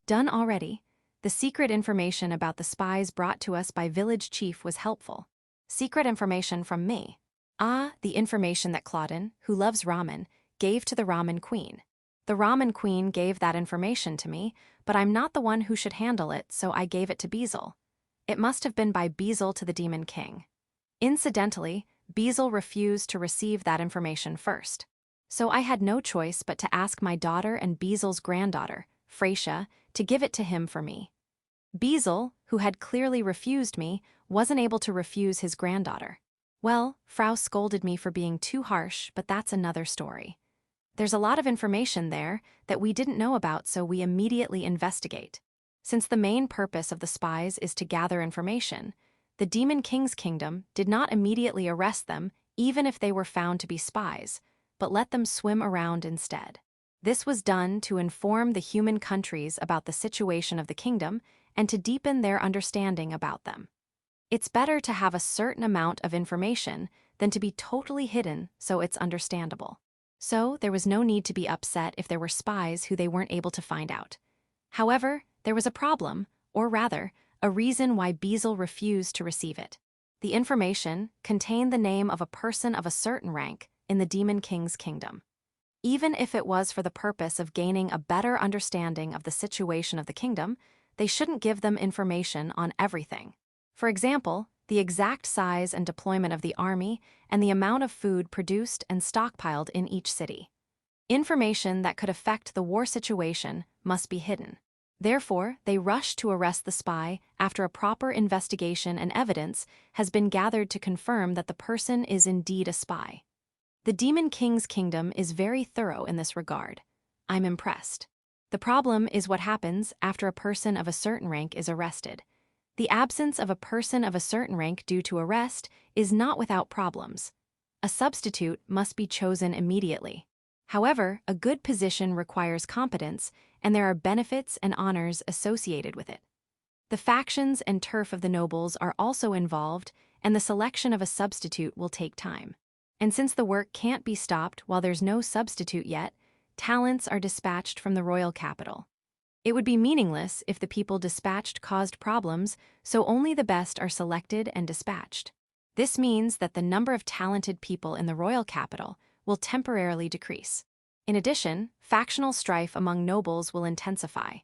Done already? The secret information about the spies brought to us by Village Chief was helpful. Secret information from me. Ah, the information that Claudine, who loves ramen, gave to the Ramen Queen. The Ramen Queen gave that information to me, but I'm not the one who should handle it, so I gave it to Beazle. It must have been by Beazle to the Demon King. Incidentally, Beazle refused to receive that information first. So I had no choice but to ask my daughter and Beazle's granddaughter, Freysia, to give it to him for me. Beazle, who had clearly refused me, wasn't able to refuse his granddaughter. Well, Frau scolded me for being too harsh, but that's another story. There's a lot of information there that we didn't know about, so we immediately investigate. Since the main purpose of the spies is to gather information, the Demon King's kingdom did not immediately arrest them even if they were found to be spies, but let them swim around instead. This was done to inform the human countries about the situation of the kingdom and to deepen their understanding about them. It's better to have a certain amount of information than to be totally hidden so it's understandable. So there was no need to be upset if there were spies who they weren't able to find out. However, there was a problem, or rather, a reason why Beazle refused to receive it. The information contained the name of a person of a certain rank in the Demon King's kingdom. Even if it was for the purpose of gaining a better understanding of the situation of the kingdom, they shouldn't give them information on everything. For example, the exact size and deployment of the army and the amount of food produced and stockpiled in each city. Information that could affect the war situation must be hidden. Therefore, they rush to arrest the spy after a proper investigation and evidence has been gathered to confirm that the person is indeed a spy. The Demon King's kingdom is very thorough in this regard. I'm impressed. The problem is what happens after a person of a certain rank is arrested. The absence of a person of a certain rank due to arrest is not without problems. A substitute must be chosen immediately. However, a good position requires competence, and there are benefits and honors associated with it. The factions and turf of the nobles are also involved, and the selection of a substitute will take time. And since the work can't be stopped while there's no substitute yet, talents are dispatched from the royal capital. It would be meaningless if the people dispatched caused problems, so only the best are selected and dispatched. This means that the number of talented people in the royal capital will temporarily decrease. In addition, factional strife among nobles will intensify.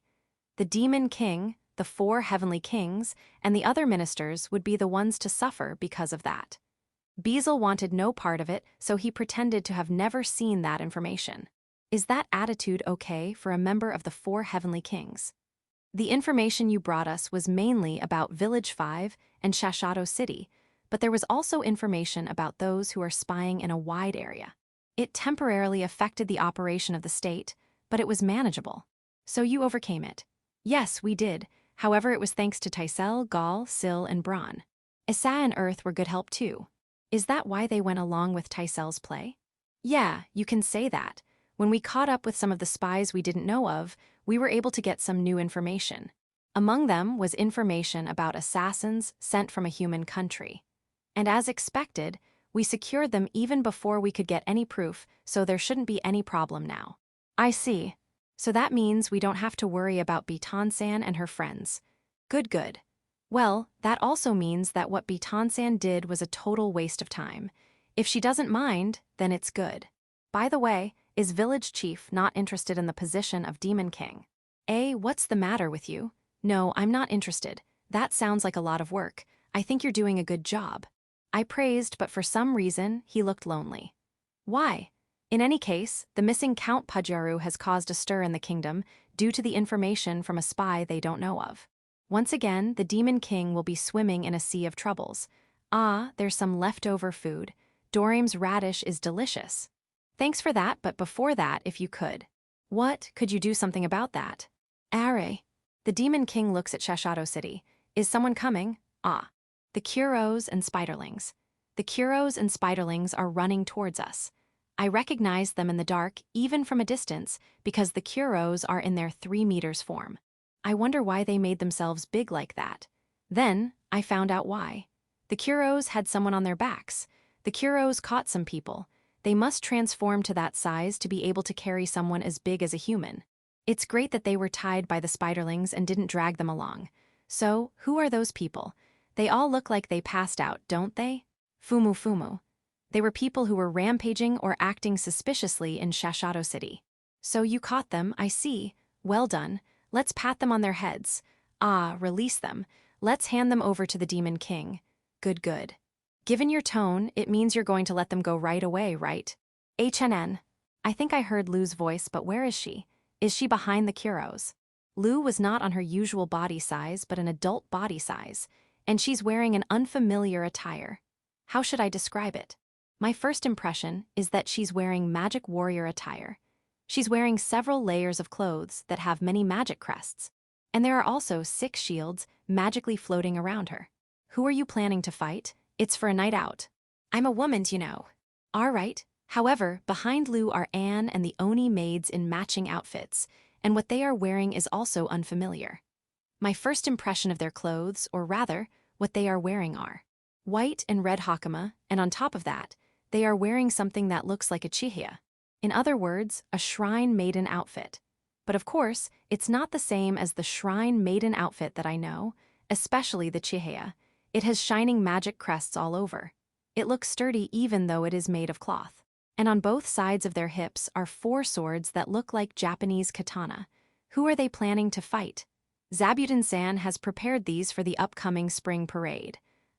The Demon King, the 4 heavenly kings, and the other ministers would be the ones to suffer because of that. Beazle wanted no part of it, so he pretended to have never seen that information. Is that attitude okay for a member of the 4 heavenly kings? The information you brought us was mainly about Village 5 and Shashado City, but there was also information about those who are spying in a wide area. It temporarily affected the operation of the state, but it was manageable. So you overcame it. Yes, we did. However, it was thanks to Tysel, Gaul, Syl, and Bron. Issa and Earth were good help too. Is that why they went along with Tysel's play? Yeah, you can say that. When we caught up with some of the spies we didn't know of, we were able to get some new information. Among them was information about assassins sent from a human country. And as expected, we secured them even before we could get any proof, so there shouldn't be any problem now. I see. So that means we don't have to worry about Bitan-san and her friends. Good. Well, that also means that what Bitan-san did was a total waste of time. If she doesn't mind, then it's good. By the way, is Village Chief not interested in the position of Demon King? What's the matter with you? No, I'm not interested. That sounds like a lot of work. I think you're doing a good job. I praised, but for some reason, he looked lonely. Why? In any case, the missing Count Pudjaru has caused a stir in the kingdom due to the information from a spy they don't know of. Once again, the Demon King will be swimming in a sea of troubles. There's some leftover food. Dorim's radish is delicious. Thanks for that, but before that, if you could. What? Could you do something about that? Are. The Demon King looks at Shashado City. Is someone coming? The Kuros and Spiderlings. The Kuros and Spiderlings are running towards us. I recognize them in the dark, even from a distance, because the Kuros are in their 3 meters form. I wonder why they made themselves big like that. Then, I found out why. The Kuros had someone on their backs. The Kuros caught some people. They must transform to that size to be able to carry someone as big as a human. It's great that they were tied by the Spiderlings and didn't drag them along. So, who are those people? They all look like they passed out, don't they? Fumu. They were people who were rampaging or acting suspiciously in Shashado City. So you caught them, I see. Well done. Let's pat them on their heads. Release them. Let's hand them over to the Demon King. Good. Given your tone, it means you're going to let them go right away, right? HNN. I think I heard Lu's voice, but where is she? Is she behind the Kuros? Lu was not on her usual body size, but an adult body size, and she's wearing an unfamiliar attire. How should I describe it? My first impression is that she's wearing magic warrior attire. She's wearing several layers of clothes that have many magic crests, and there are also 6 shields magically floating around her. Who are you planning to fight? It's for a night out. I'm a woman, you know. All right. However, behind Lu are Anne and the Oni maids in matching outfits, and what they are wearing is also unfamiliar. My first impression of their clothes, or rather, what they are wearing are white and red hakama, and on top of that, they are wearing something that looks like a chihia. In other words, a shrine maiden outfit. But of course, it's not the same as the shrine maiden outfit that I know, especially the chihia. It has shining magic crests all over. It looks sturdy even though it is made of cloth. And on both sides of their hips are 4 swords that look like Japanese katana. Who are they planning to fight? Zabuton-san has prepared these for the upcoming spring parade.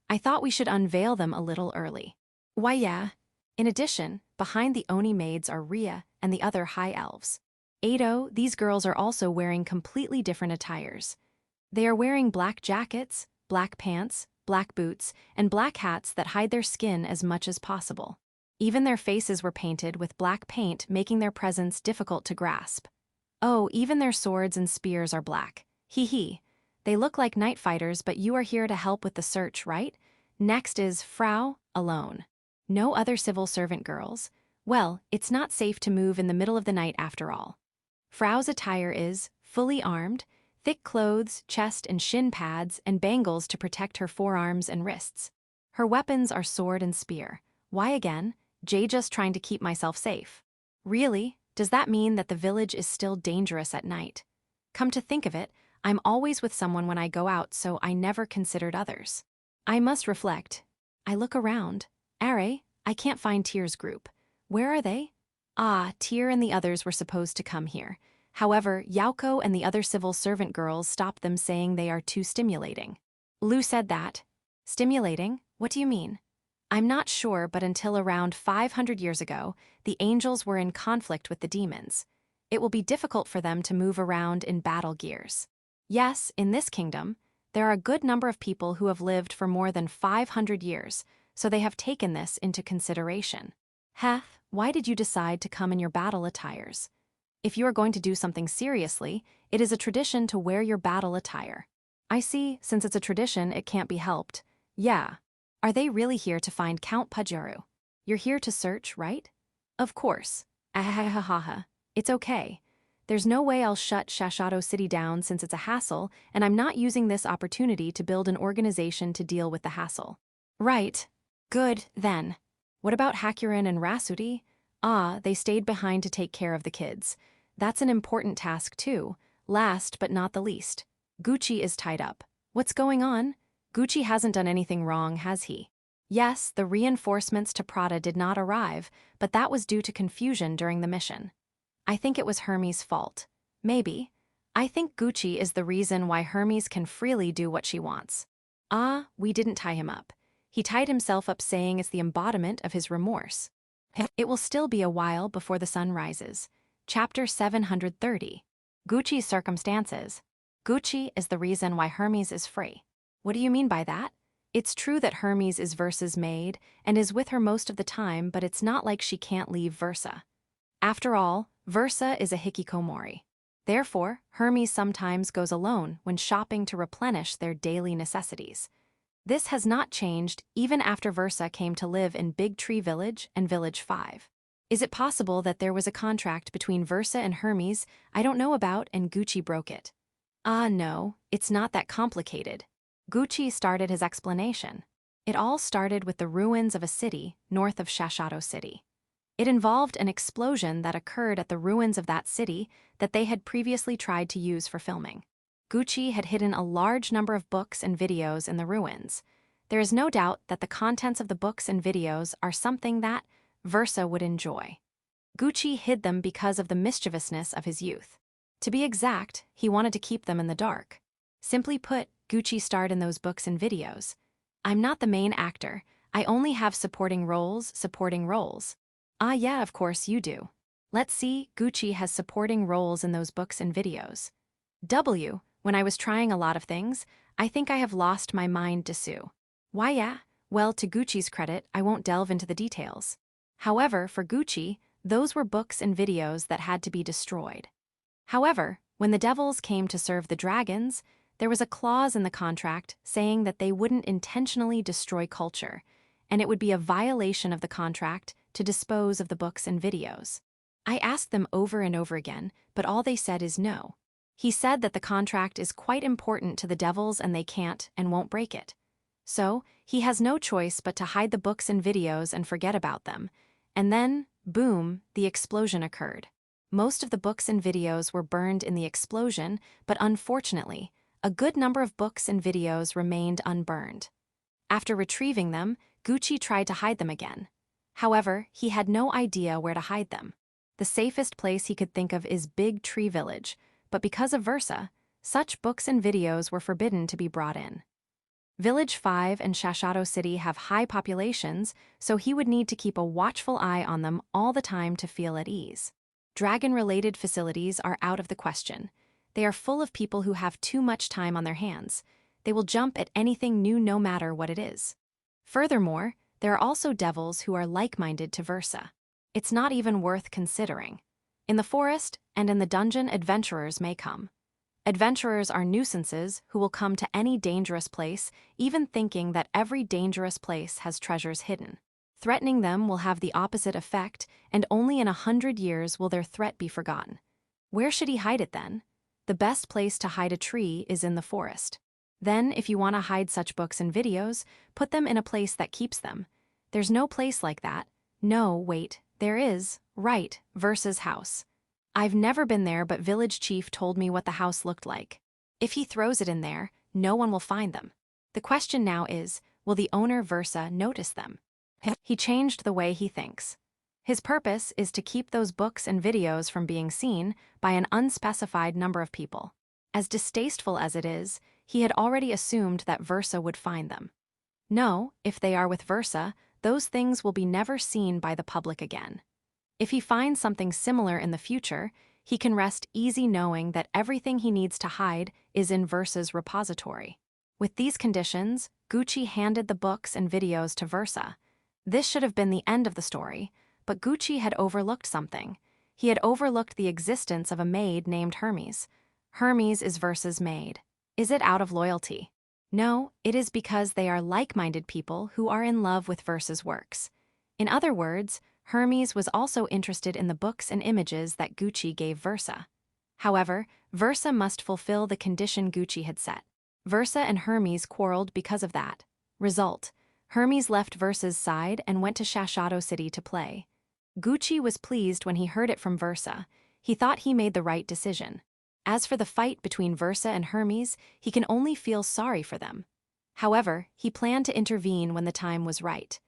I thought we should unveil them a little early. Why yeah. In addition, behind the Oni maids are Ria and the other high elves. Ado, these girls are also wearing completely different attires. They are wearing black jackets, black pants, black boots, and black hats that hide their skin as much as possible. Even their faces were painted with black paint, making their presence difficult to grasp. Oh, even their swords and spears are black. Hee hee. They look like night fighters, but you are here to help with the search, right? Next is Frau, alone. No other civil servant girls. Well, it's not safe to move in the middle of the night after all. Frau's attire is fully armed, thick clothes, chest and shin pads, and bangles to protect her forearms and wrists. Her weapons are sword and spear. Why again? Just trying to keep myself safe. Really? Does that mean that the village is still dangerous at night? Come to think of it, I'm always with someone when I go out, so I never considered others. I must reflect. I look around. Are, I can't find Tyr's group. Where are they? Ah, Tyr and the others were supposed to come here. However, Yauko and the other civil servant girls stopped them, saying they are too stimulating. Lu said that. Stimulating? What do you mean? I'm not sure, but until around 500 years ago, the angels were in conflict with the demons. It will be difficult for them to move around in battle gears. Yes, in this kingdom, there are a good number of people who have lived for more than 500 years, so they have taken this into consideration. Heth, why did you decide to come in your battle attires? If you are going to do something seriously, it is a tradition to wear your battle attire. I see, since it's a tradition, it can't be helped. Yeah. Are they really here to find Count Pajaro? You're here to search, right? Of course. Ahahaha. It's okay. There's no way I'll shut Shashato City down since it's a hassle, and I'm not using this opportunity to build an organization to deal with the hassle. Right. Good, then. What about Hakurin and Rasuti? Ah, they stayed behind to take care of the kids. That's an important task too. Last but not the least. Gucci is tied up. What's going on? Gucci hasn't done anything wrong, has he? Yes, the reinforcements to Prada did not arrive, but that was due to confusion during the mission. I think it was Hermes' fault. Maybe. I think Gucci is the reason why Hermes can freely do what she wants. Ah, we didn't tie him up. He tied himself up, saying it's the embodiment of his remorse. It will still be a while before the sun rises. Chapter 730. Gucci's circumstances. Gucci is the reason why Hermes is free. What do you mean by that? It's true that Hermes is Versa's maid and is with her most of the time, but it's not like she can't leave Versa. After all, Versa is a hikikomori. Therefore, Hermes sometimes goes alone when shopping to replenish their daily necessities. This has not changed even after Versa came to live in Big Tree Village and Village 5. Is it possible that there was a contract between Versa and Hermes I don't know about and Gucci broke it? Ah, no, it's not that complicated. Gucci started his explanation. It all started with the ruins of a city north of Shashato City. It involved an explosion that occurred at the ruins of that city that they had previously tried to use for filming. Gucci had hidden a large number of books and videos in the ruins. There is no doubt that the contents of the books and videos are something that Versa would enjoy. Gucci hid them because of the mischievousness of his youth. To be exact, he wanted to keep them in the dark. Simply put, Gucci starred in those books and videos. I'm not the main actor. I only have supporting roles. Ah yeah, of course you do. Let's see, Gucci has supporting roles in those books and videos. When I was trying a lot of things, I think I have lost my mind to sue. Why yeah? Well, to Gucci's credit, I won't delve into the details. However, for Gucci, those were books and videos that had to be destroyed. However, when the devils came to serve the dragons, there was a clause in the contract saying that they wouldn't intentionally destroy culture, and it would be a violation of the contract to dispose of the books and videos. I asked them over and over again, but all they said is no. He said that the contract is quite important to the devils and they can't and won't break it. So, he has no choice but to hide the books and videos and forget about them. And then, boom, the explosion occurred. Most of the books and videos were burned in the explosion, but unfortunately, a good number of books and videos remained unburned. After retrieving them, Gucci tried to hide them again. However, he had no idea where to hide them. The safest place he could think of is Big Tree Village, but because of Versa, Such books and videos were forbidden to be brought in. Village 5 and Shashado City have high populations, so he would need to keep a watchful eye on them all the time to feel at ease. Dragon-related facilities are out of the question. They are full of people who have too much time on their hands. They will jump at anything new no matter what it is. Furthermore, there are also devils who are like-minded to Versa. It's not even worth considering. In the forest and in the dungeon, adventurers may come. Adventurers are nuisances who will come to any dangerous place, even thinking that every dangerous place has treasures hidden. Threatening them will have the opposite effect, and only in 100 years will their threat be forgotten. Where should he hide it then? The best place to hide a tree is in the forest. Then, if you want to hide such books and videos, put them in a place that keeps them. There's no place like that. No, wait, there is, right, Versa's house. I've never been there, but village chief told me what the house looked like. If he throws it in there, no one will find them. The question now is, will the owner Versa notice them? He changed the way he thinks. His purpose is to keep those books and videos from being seen by an unspecified number of people. As distasteful as it is, he had already assumed that Versa would find them. No, if they are with Versa, those things will be never seen by the public again. If he finds something similar in the future, he can rest easy knowing that everything he needs to hide is in Versa's repository. With these conditions, Gucci handed the books and videos to Versa. This should have been the end of the story, but Gucci had overlooked something. He had overlooked the existence of a maid named Hermes. Hermes is Versa's maid. Is it out of loyalty? No, it is because they are like-minded people who are in love with Versa's works. In other words, Hermes was also interested in the books and images that Gucci gave Versa. However, Versa must fulfill the condition Gucci had set. Versa and Hermes quarreled because of that. Result: Hermes left Versa's side and went to Shashado City to play. Gucci was pleased when he heard it from Versa. He thought he made the right decision. As for the fight between Versa and Hermes, he can only feel sorry for them. However, he planned to intervene when the time was right.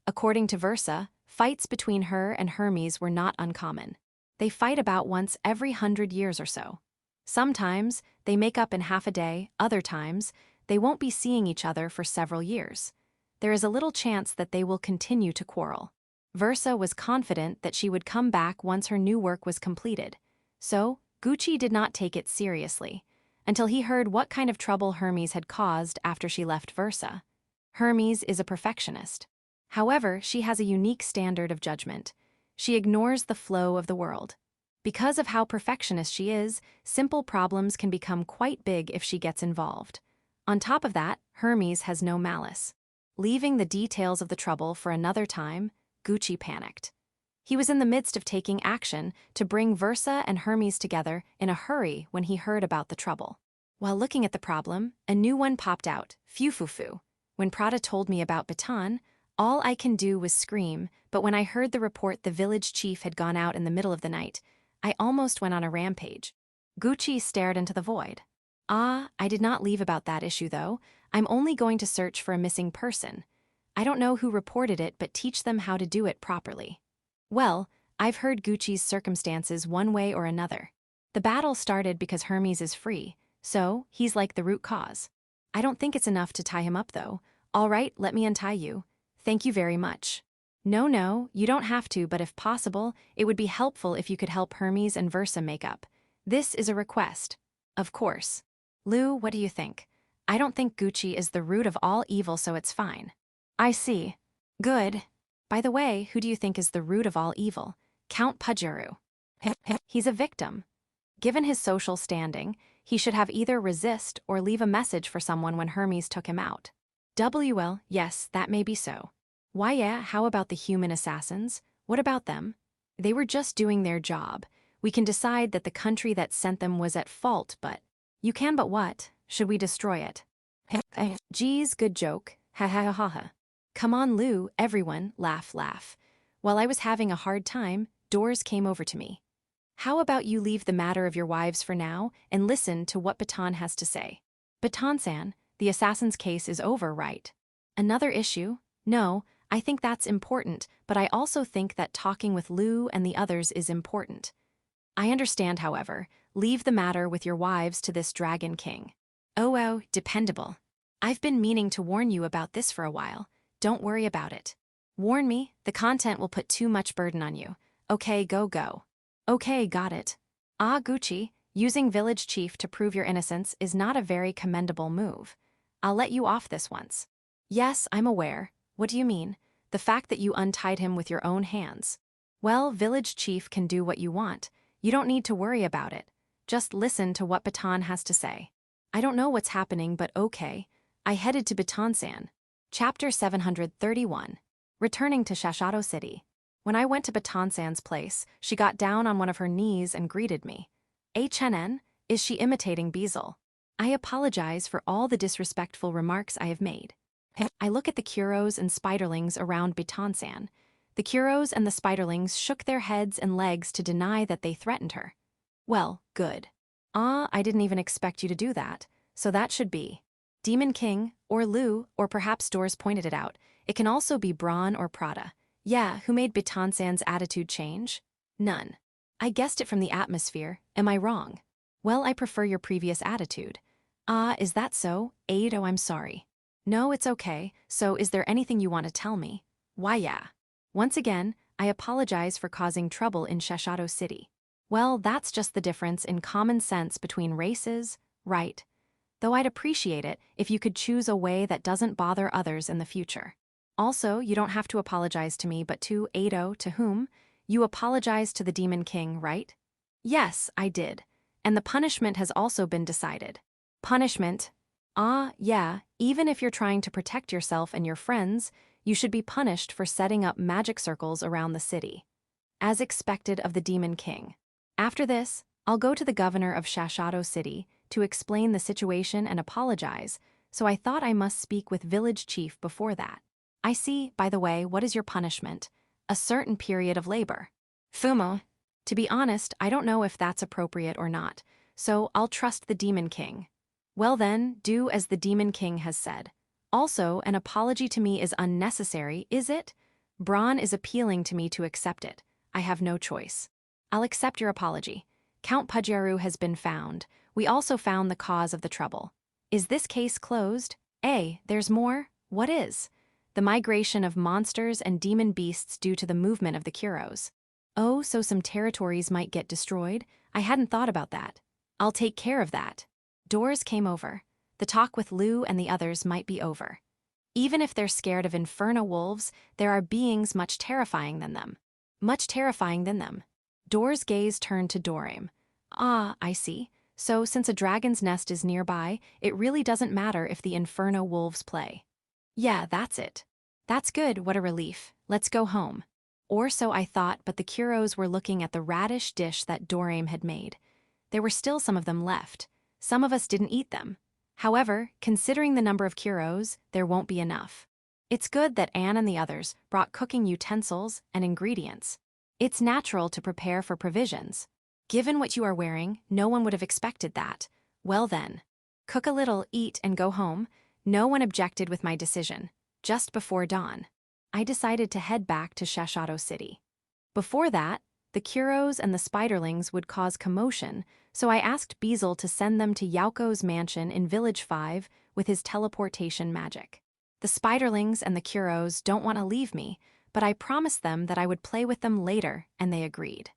According to Versa, fights between her and Hermes were not uncommon. They fight about once every 100 years or so. Sometimes, they make up in half a day, other times, they won't be seeing each other for several years. There is a little chance that they will continue to quarrel. Versa was confident that she would come back once her new work was completed. So, Gucci did not take it seriously, until he heard what kind of trouble Hermes had caused after she left Versa. Hermes is a perfectionist. However, she has a unique standard of judgment. She ignores the flow of the world. Because of how perfectionist she is, simple problems can become quite big if she gets involved. On top of that, Hermes has no malice. Leaving the details of the trouble for another time, Gucci panicked. He was in the midst of taking action to bring Versa and Hermes together in a hurry when he heard about the trouble. While looking at the problem, a new one popped out, Fufufu. When Prada told me about Baton, all I can do was scream, but when I heard the report the village chief had gone out in the middle of the night, I almost went on a rampage. Gucci stared into the void. I did not leave about that issue though. I'm only going to search for a missing person. I don't know who reported it, but teach them how to do it properly. Well, I've heard Gucci's circumstances one way or another. The battle started because Hermes is free, so he's like the root cause. I don't think it's enough to tie him up though. All right, let me untie you. Thank you very much. No, you don't have to, but if possible, it would be helpful if you could help Hermes and Versa make up. This is a request. Of course. Lou, what do you think? I don't think Gucci is the root of all evil, so it's fine. I see. Good. By the way, who do you think is the root of all evil? Count Pajero. He's a victim. Given his social standing, he should have either resist or leave a message for someone when Hermes took him out. WL, yes, that may be so. Why yeah, how about the human assassins? What about them? They were just doing their job. We can decide that the country that sent them was at fault, but... You can, but what? Should we destroy it? Geez, good joke. Ha ha ha ha ha. Come on, Lou, everyone, laugh. While I was having a hard time, doors came over to me. How about you leave the matter of your wives for now and listen to what Baton has to say? Baton-san, the assassin's case is over, right? Another issue? No, I think that's important, but I also think that talking with Lou and the others is important. I understand, however. Leave the matter with your wives to this Dragon King. Oh, dependable. I've been meaning to warn you about this for a while. Don't worry about it. Warn me, the content will put too much burden on you. Okay, go. Okay, got it. Ah, Gucci, using village chief to prove your innocence is not a very commendable move. I'll let you off this once. Yes, I'm aware. What do you mean? The fact that you untied him with your own hands. Well, village chief can do what you want. You don't need to worry about it. Just listen to what Baton has to say. I don't know what's happening, but okay. I headed to Baton-san. Chapter 731. Returning to Shashato City. When I went to Baton-san's place, she got down on one of her knees and greeted me. HNN, is she imitating Beazle? I apologize for all the disrespectful remarks I have made. I look at the Kuros and Spiderlings around Baton-san. The Kuros and the Spiderlings shook their heads and legs to deny that they threatened her. Well, good. I didn't even expect you to do that, so that should be Demon King, or Lu, or perhaps Doors pointed it out. It can also be Braun or Prada. Yeah, who made Baton-san's attitude change? None. I guessed it from the atmosphere. Am I wrong? Well, I prefer your previous attitude. Is that so? Ado, I'm sorry. No, it's okay. So is there anything you want to tell me? Why, yeah. Once again, I apologize for causing trouble in Shashato City. Well, that's just the difference in common sense between races, right? Though I'd appreciate it if you could choose a way that doesn't bother others in the future. Also, you don't have to apologize to me, but to Ado, to whom? You apologized to the Demon King, right? Yes, I did. And the punishment has also been decided. Punishment? Yeah, even if you're trying to protect yourself and your friends, you should be punished for setting up magic circles around the city. As expected of the Demon King. After this, I'll go to the governor of Shashato City to explain the situation and apologize, so I thought I must speak with village chief before that. I see, by the way, what is your punishment? A certain period of labor. Fumo. To be honest, I don't know if that's appropriate or not, so I'll trust the Demon King. Well then, do as the Demon King has said. Also, an apology to me is unnecessary, is it? Braun is appealing to me to accept it. I have no choice. I'll accept your apology. Count Pudjaru has been found. We also found the cause of the trouble. Is this case closed? There's more? What is? The migration of monsters and demon beasts due to the movement of the Kuros. Oh, so some territories might get destroyed? I hadn't thought about that. I'll take care of that. Doors came over. The talk with Lu and the others might be over. Even if they're scared of inferno wolves, there are beings much terrifying than them. Much terrifying than them. Door's gaze turned to Dorame. I see. So since a dragon's nest is nearby, it really doesn't matter if the inferno wolves play. Yeah, that's it. That's good, what a relief. Let's go home. Or so I thought, but the Kuros were looking at the radish dish that Dorame had made. There were still some of them left. Some of us didn't eat them. However, considering the number of Kuros, there won't be enough. It's good that Anne and the others brought cooking utensils and ingredients. It's natural to prepare for provisions. Given what you are wearing, no one would have expected that. Well then. Cook a little, eat, and go home. No one objected with my decision. Just before dawn, I decided to head back to Shashato City. Before that, the Kuros and the Spiderlings would cause commotion, so I asked Beazle to send them to Yaoko's mansion in Village 5 with his teleportation magic. The Spiderlings and the Kuros don't want to leave me, but I promised them that I would play with them later, and they agreed.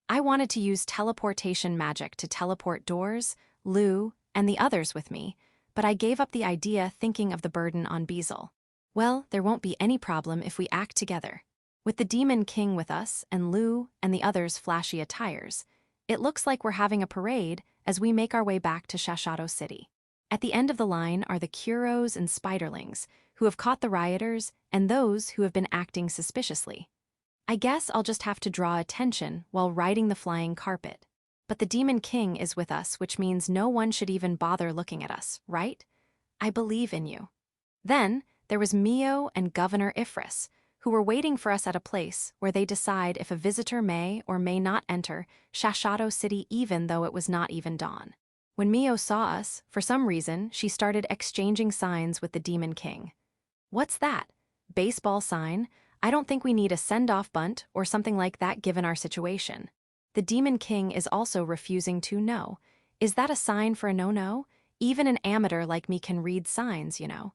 I wanted to use teleportation magic to teleport Doors, Lu, and the others with me, but I gave up the idea thinking of the burden on Beazle. Well, there won't be any problem if we act together. With the Demon King with us, and Lu, and the others' flashy attires, it looks like we're having a parade as we make our way back to Shashato City. At the end of the line are the Kuros and Spiderlings, who have caught the rioters, and those who have been acting suspiciously. I guess I'll just have to draw attention while riding the flying carpet. But the Demon King is with us, which means no one should even bother looking at us, right? I believe in you. Then, there was Mio and Governor Ifris, who were waiting for us at a place where they decide if a visitor may or may not enter Shashato City even though it was not even dawn. When Mio saw us, for some reason, she started exchanging signs with the Demon King. What's that? Baseball sign? I don't think we need a send-off bunt or something like that given our situation. the Demon King is also refusing to know. Is that a sign for a no-no? Even an amateur like me can read signs, you know.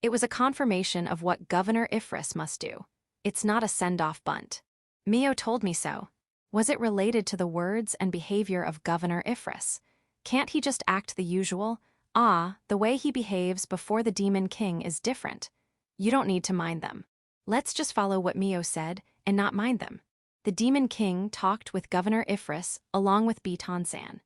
It was a confirmation of what Governor Ifris must do. It's not a send-off bunt. Mio told me so. Was it related to the words and behavior of Governor Ifris? Can't he just act the usual? Ah, the way he behaves before the Demon King is different. You don't need to mind them. Let's just follow what Mio said and not mind them. The Demon King talked with Governor Ifris along with Bitan-san.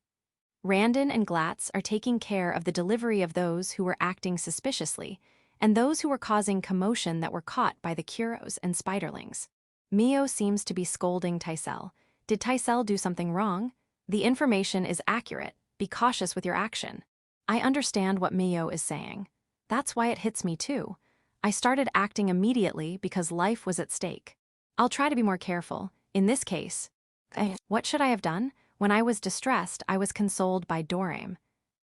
Randon and Glatz are taking care of the delivery of those who were acting suspiciously, and those who were causing commotion that were caught by the Kuros and Spiderlings. Mio seems to be scolding Taisel. Did Taisel do something wrong? The information is accurate. Be cautious with your action. I understand what Mio is saying. That's why it hits me too. I started acting immediately because life was at stake. I'll try to be more careful. In this case, what should I have done? When I was distressed, I was consoled by Dorame.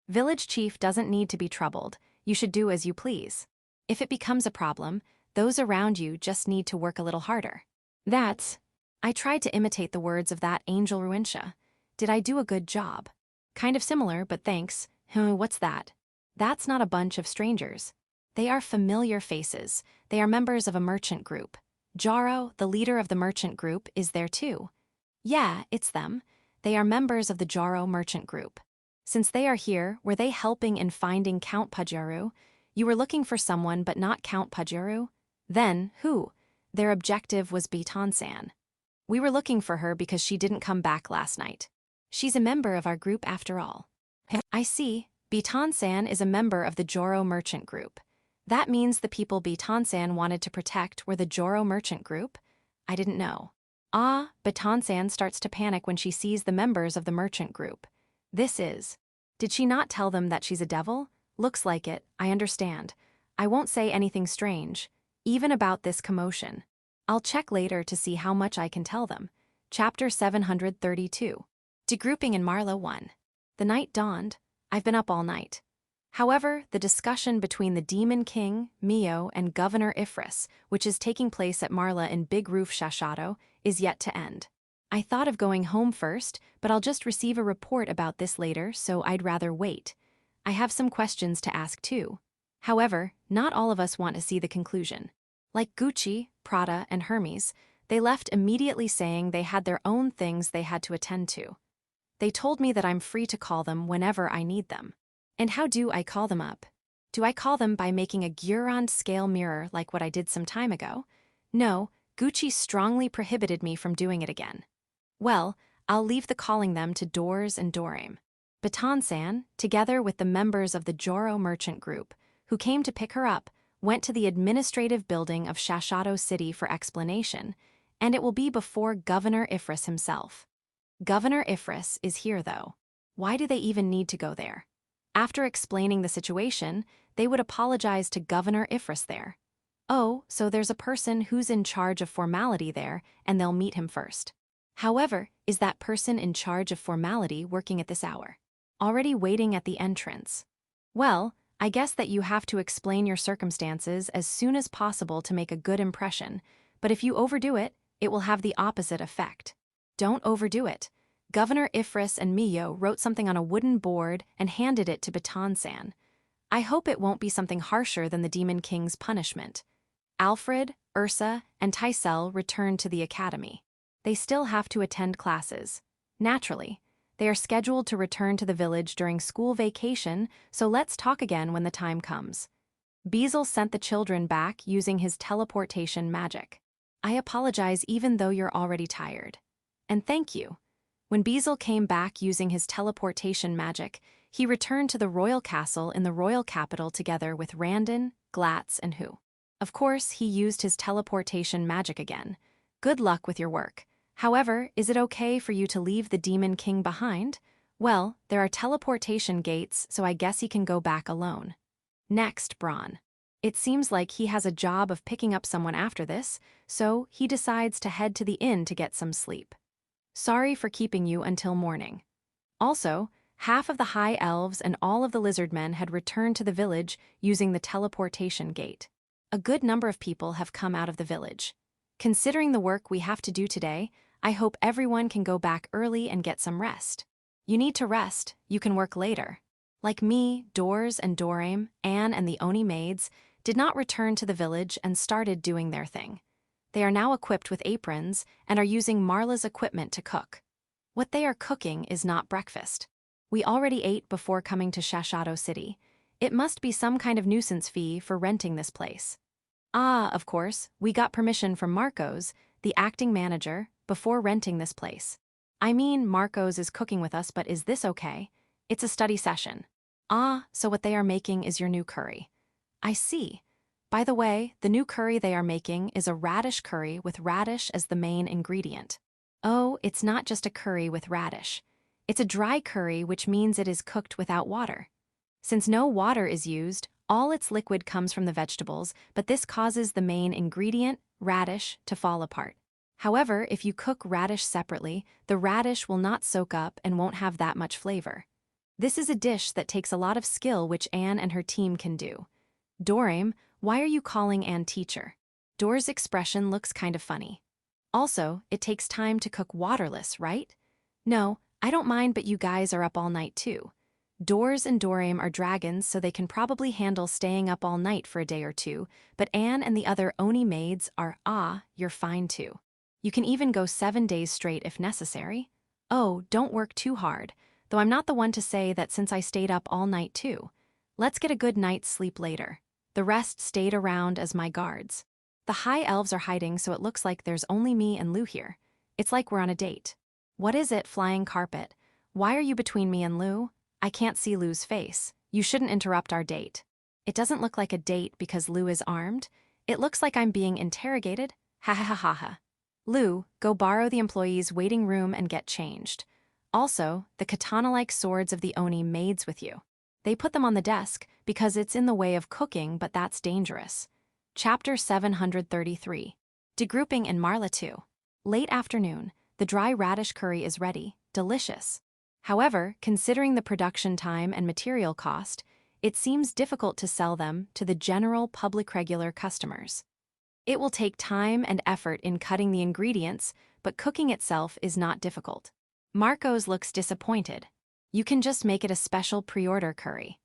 Village chief doesn't need to be troubled. You should do as you please. If it becomes a problem, those around you just need to work a little harder. I tried to imitate the words of that angel Ruintia. Did I do a good job? Kind of similar, but thanks. What's that? That's not a bunch of strangers. They are familiar faces. They are members of a merchant group. Jaro, the leader of the merchant group, is there too. Yeah, it's them. They are members of the Jaro merchant group. Since they are here, were they helping in finding Count Pajaro? You were looking for someone but not Count Pajaro? Then, who? Their objective was Bitan-san. We were looking for her because she didn't come back last night. She's a member of our group after all. I see. Bitan-san is a member of the Joro merchant group. That means the people Bitan-san wanted to protect were the Joro merchant group? I didn't know. Ah, Bitan-san starts to panic when she sees the members of the merchant group. Did she not tell them that she's a devil? Looks like it, I understand. I won't say anything strange, even about this commotion. I'll check later to see how much I can tell them. Chapter 732. Degrouping in Marla 1. The night dawned. I've been up all night. However, the discussion between the Demon King, Mio, and Governor Ifris, which is taking place at Marla in Big Roof Shashato, is yet to end. I thought of going home first, but I'll just receive a report about this later, so I'd rather wait. I have some questions to ask too. However, not all of us want to see the conclusion. Like Gucci, Prada, and Hermes, they left immediately saying they had their own things they had to attend to. They told me that I'm free to call them whenever I need them. And how do I call them up? Do I call them by making a Guerande scale mirror like what I did some time ago? No, Gucci strongly prohibited me from doing it again. Well, I'll leave the calling them to Doors and Dorame. Bitan-san, together with the members of the Joro merchant group, who came to pick her up, went to the administrative building of Shashato City for explanation, and it will be before Governor Ifris himself. Governor Ifris is here, though. Why do they even need to go there? After explaining the situation, they would apologize to Governor Ifris there. Oh, so there's a person who's in charge of formality there, and they'll meet him first. However, is that person in charge of formality working at this hour? Already waiting at the entrance. Well, I guess that you have to explain your circumstances as soon as possible to make a good impression, but if you overdo it, it will have the opposite effect. Don't overdo it. Governor Ifris and Mio wrote something on a wooden board and handed it to Bitan-san. I hope it won't be something harsher than the Demon King's punishment. Alfred, Ursa, and Taisel returned to the academy. They still have to attend classes. Naturally, they are scheduled to return to the village during school vacation, so let's talk again when the time comes. Beazle sent the children back using his teleportation magic. I apologize even though you're already tired. And thank you. When Beazle came back using his teleportation magic, he returned to the royal castle in the royal capital together with Randon, Glatz, and Hu. Of course, he used his teleportation magic again. Good luck with your work. However, is it okay for you to leave the Demon King behind? Well, there are teleportation gates, so I guess he can go back alone. Next, Braun. It seems like he has a job of picking up someone after this, so he decides to head to the inn to get some sleep. Sorry for keeping you until morning. Also, half of the high elves and all of the lizard men had returned to the village using the teleportation gate. A good number of people have come out of the village. Considering the work we have to do today, I hope everyone can go back early and get some rest. You need to rest, you can work later. Like me, Doors and Dorame, Anne and the Oni maids, did not return to the village and started doing their thing. They are now equipped with aprons and are using Marla's equipment to cook. What they are cooking is not breakfast. We already ate before coming to Shashado City. It must be some kind of nuisance fee for renting this place. Ah, of course, we got permission from Marcos, the acting manager, before renting this place. I mean, Marcos is cooking with us, but is this okay? It's a study session. Ah, so what they are making is your new curry. I see. By the way, the new curry they are making is a radish curry with radish as the main ingredient. Oh, it's not just a curry with radish. It's a dry curry, which means it is cooked without water. Since no water is used, all its liquid comes from the vegetables, but this causes the main ingredient, radish, to fall apart. However, if you cook radish separately, the radish will not soak up and won't have that much flavor. This is a dish that takes a lot of skill, which Anne and her team can do. Dorame, why are you calling Anne teacher? Door's expression looks kind of funny. Also, it takes time to cook waterless, right? No, I don't mind, but you guys are up all night too. Doors and Dorame are dragons, so they can probably handle staying up all night for a day or two, but Anne and the other Oni maids are, you're fine too. You can even go 7 days straight if necessary. Oh, don't work too hard, though I'm not the one to say that since I stayed up all night too. Let's get a good night's sleep later. The rest stayed around as my guards. The high elves are hiding, so it looks like there's only me and Lou here. It's like we're on a date. What is it, flying carpet? Why are you between me and Lou? I can't see Lou's face. You shouldn't interrupt our date. It doesn't look like a date because Lou is armed. It looks like I'm being interrogated. Ha ha ha ha ha. Lou, go borrow the employees' waiting room and get changed. Also, the katana-like swords of the Oni maids with you. They put them on the desk because it's in the way of cooking, but that's dangerous. Chapter 733. Degrouping in Marla 2. Late afternoon, the dry radish curry is ready, delicious. However, considering the production time and material cost, it seems difficult to sell them to the general public regular customers. It will take time and effort in cutting the ingredients, but cooking itself is not difficult. Marcos looks disappointed. You can just make it a special pre-order curry.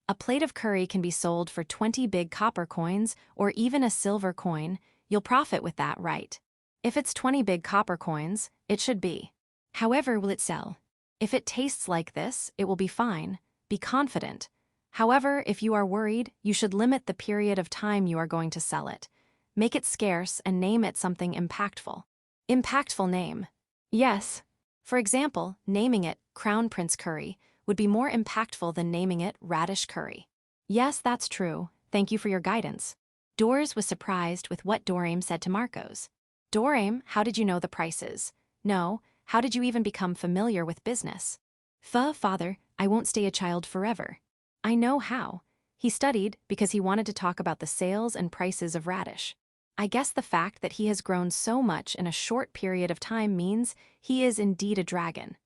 A plate of curry can be sold for 20 big copper coins or even a silver coin. You'll profit with that, right? If it's 20 big copper coins, it should be. However, will it sell? If it tastes like this, it will be fine. Be confident. However, if you are worried, you should limit the period of time you are going to sell it. Make it scarce and name it something impactful. Impactful name. Yes. For example, naming it Crown Prince Curry would be more impactful than naming it Radish Curry. Yes, that's true. Thank you for your guidance. Doors was surprised with what Dorame said to Marcos. Dorame, how did you know the prices? No, how did you even become familiar with business? Father, I won't stay a child forever. I know how. He studied because he wanted to talk about the sales and prices of radish. I guess the fact that he has grown so much in a short period of time means he is indeed a dragon.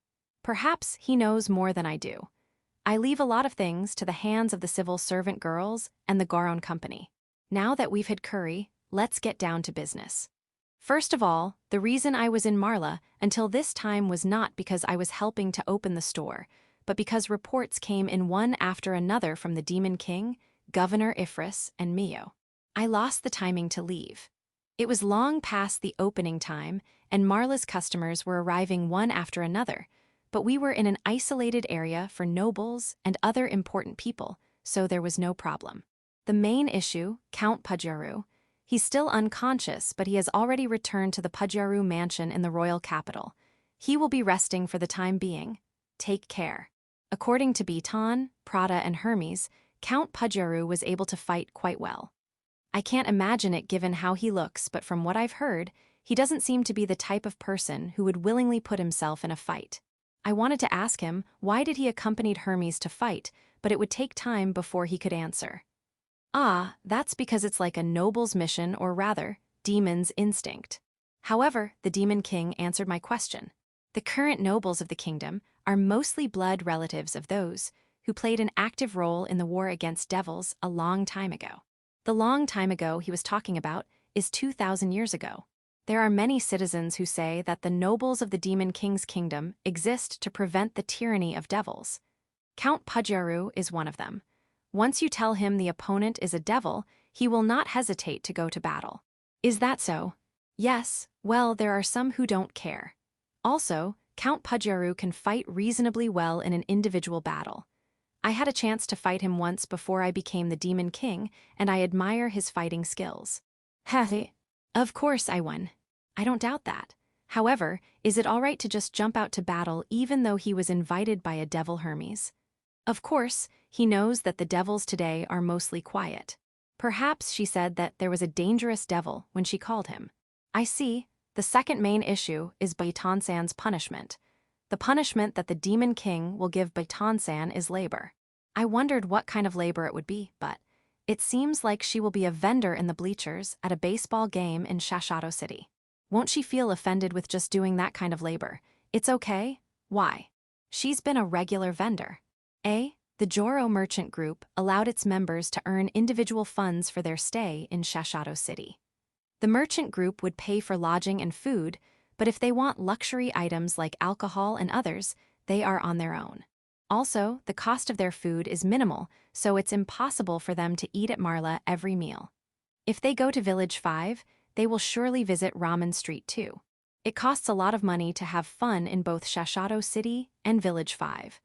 Perhaps he knows more than I do. I leave a lot of things to the hands of the civil servant girls and the Garon company. Now that we've had curry, let's get down to business. First of all, the reason I was in Marla until this time was not because I was helping to open the store, but because reports came in one after another from the Demon King, Governor Ifris, and Mio. I lost the timing to leave. It was long past the opening time, and Marla's customers were arriving one after another, but we were in an isolated area for nobles and other important people, so there was no problem. The main issue, Count Pudjaru, he's still unconscious, but he has already returned to the Pudjaru mansion in the royal capital. He will be resting for the time being. Take care. According to Beton, Prada, and Hermes, Count Pudjaru was able to fight quite well. I can't imagine it given how he looks, but from what I've heard, he doesn't seem to be the type of person who would willingly put himself in a fight. I wanted to ask him why did he accompanied Hermes to fight, but it would take time before he could answer. That's because it's like a noble's mission, or rather, demon's instinct. However, the Demon King answered my question. The current nobles of the kingdom are mostly blood relatives of those who played an active role in the war against devils a long time ago. The long time ago he was talking about is 2,000 years ago. There are many citizens who say that the nobles of the Demon King's kingdom exist to prevent the tyranny of devils. Count Pudjaru is one of them. Once you tell him the opponent is a devil, he will not hesitate to go to battle. Is that so? Yes, well, there are some who don't care. Also, Count Pudjaru can fight reasonably well in an individual battle. I had a chance to fight him once before I became the Demon King, and I admire his fighting skills. Hehe. Of course I won. I don't doubt that. However, is it all right to just jump out to battle even though he was invited by a devil Hermes? Of course, he knows that the devils today are mostly quiet. Perhaps she said that there was a dangerous devil when she called him. I see. The second main issue is Baitan-san's punishment. The punishment that the Demon King will give Baitan-san is labor. I wondered what kind of labor it would be, but it seems like she will be a vendor in the bleachers at a baseball game in Shashato City. Won't she feel offended with just doing that kind of labor? It's okay. Why? She's been a regular vendor. The Joro Merchant Group allowed its members to earn individual funds for their stay in Shashato City. The merchant group would pay for lodging and food, but if they want luxury items like alcohol and others, they are on their own. Also, the cost of their food is minimal, so it's impossible for them to eat at Marla every meal. If they go to Village 5, they will surely visit Ramen Street too. It costs a lot of money to have fun in both Shashato City and Village 5.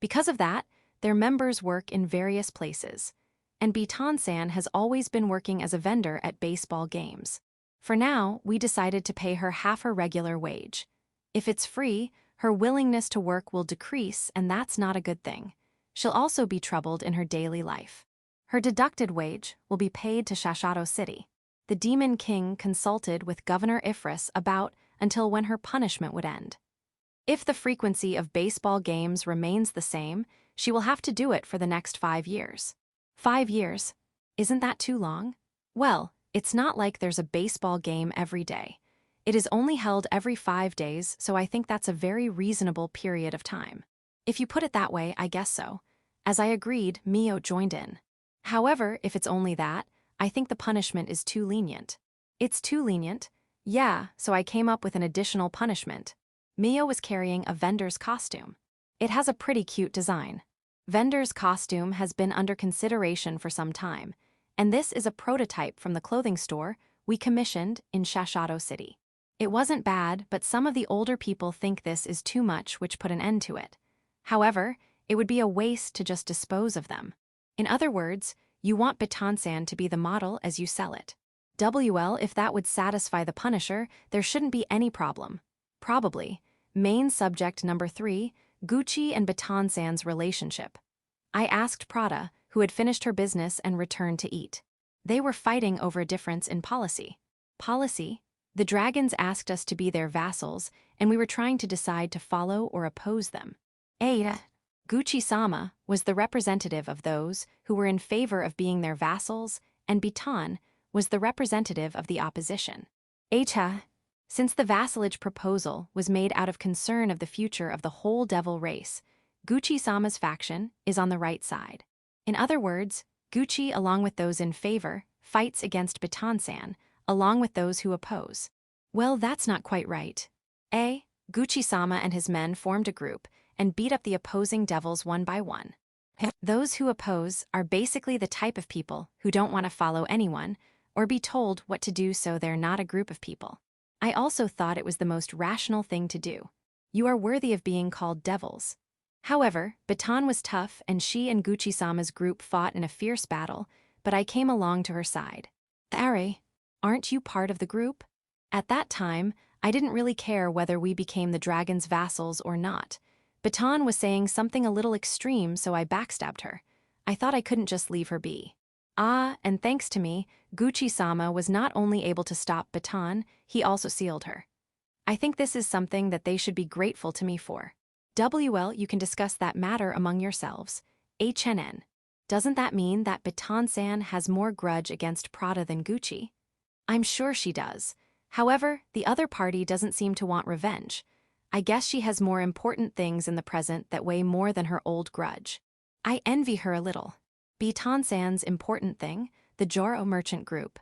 Because of that, their members work in various places, and Baitan-san has always been working as a vendor at baseball games. For now, we decided to pay her half her regular wage. If it's free, her willingness to work will decrease, and that's not a good thing. She'll also be troubled in her daily life. Her deducted wage will be paid to Shashato City. The Demon King consulted with Governor Ifris about until when her punishment would end. If the frequency of baseball games remains the same, she will have to do it for the next 5 years. 5 years? Isn't that too long? Well, it's not like there's a baseball game every day. It is only held every 5 days, so I think that's a very reasonable period of time. If you put it that way, I guess so. As I agreed, Mio joined in. However, if it's only that, I think the punishment is too lenient. It's too lenient? Yeah, so I came up with an additional punishment. Mio was carrying a vendor's costume. It has a pretty cute design. Vendor's costume has been under consideration for some time, and this is a prototype from the clothing store we commissioned in Shashato City. It wasn't bad, but some of the older people think this is too much, which put an end to it. However, it would be a waste to just dispose of them. In other words, you want Baitan-san to be the model as you sell it. If that would satisfy the Punisher, there shouldn't be any problem. Probably. Main subject number 3, Gucci and Baitan-san's relationship. I asked Prada, who had finished her business and returned to eat. They were fighting over a difference in policy. Policy? The dragons asked us to be their vassals, and we were trying to decide to follow or oppose them. Gucci-sama was the representative of those who were in favor of being their vassals, and Baitan was the representative of the opposition. Since the vassalage proposal was made out of concern of the future of the whole devil race, Gucci-sama's faction is on the right side. In other words, Gucci, along with those in favor, fights against Baitan-san, along with those who oppose. Well, that's not quite right. Gucci-sama and his men formed a group and beat up the opposing devils one by one. Those who oppose are basically the type of people who don't want to follow anyone or be told what to do, so they're not a group of people. I also thought it was the most rational thing to do. You are worthy of being called devils. However, Baitan was tough, and she and Gucci-sama's group fought in a fierce battle, but I came along to her side. Aren't you part of the group? At that time, I didn't really care whether we became the dragon's vassals or not. Baitan was saying something a little extreme, so I backstabbed her. I thought I couldn't just leave her be. And thanks to me, Gucci-sama was not only able to stop Baitan, he also sealed her. I think this is something that they should be grateful to me for. You can discuss that matter among yourselves. Doesn't that mean that Baitan-san has more grudge against Prada than Gucci? I'm sure she does. However, the other party doesn't seem to want revenge. I guess she has more important things in the present that weigh more than her old grudge. I envy her a little. Baitan-san's important thing, the Joro Merchant Group.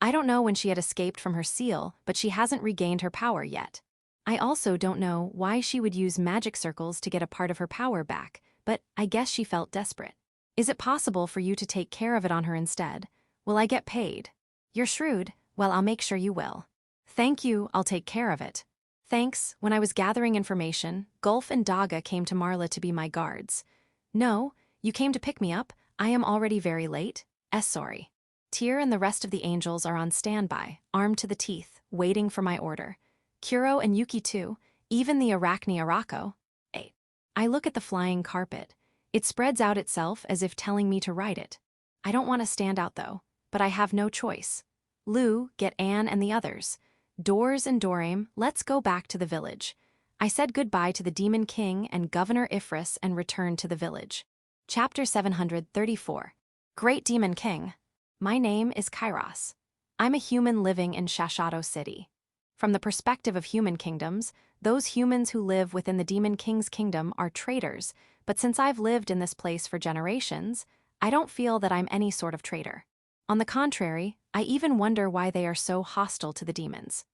I don't know when she had escaped from her seal, but she hasn't regained her power yet. I also don't know why she would use magic circles to get a part of her power back, but I guess she felt desperate. Is it possible for you to take care of it on her instead? Will I get paid? You're shrewd. Well, I'll make sure you will. Thank you, I'll take care of it. Thanks. When I was gathering information, Gulf and Daga came to Marla to be my guards. No, you came to pick me up. I am already very late. Sorry. Tyr and the rest of the angels are on standby, armed to the teeth, waiting for my order. Kuro and Yuki too, even the Arachne Arako. 8. I look at the flying carpet. It spreads out itself as if telling me to ride it. I don't want to stand out though, but I have no choice. Lou, get Anne and the others. Doors and Dorame, let's go back to the village. I said goodbye to the Demon King and Governor Ifris and returned to the village. Chapter 734. Great Demon King. My name is Kairos. I'm a human living in Shashato City. From the perspective of human kingdoms, those humans who live within the Demon King's kingdom are traitors, but since I've lived in this place for generations, I don't feel that I'm any sort of traitor. On the contrary, I even wonder why they are so hostile to the demons.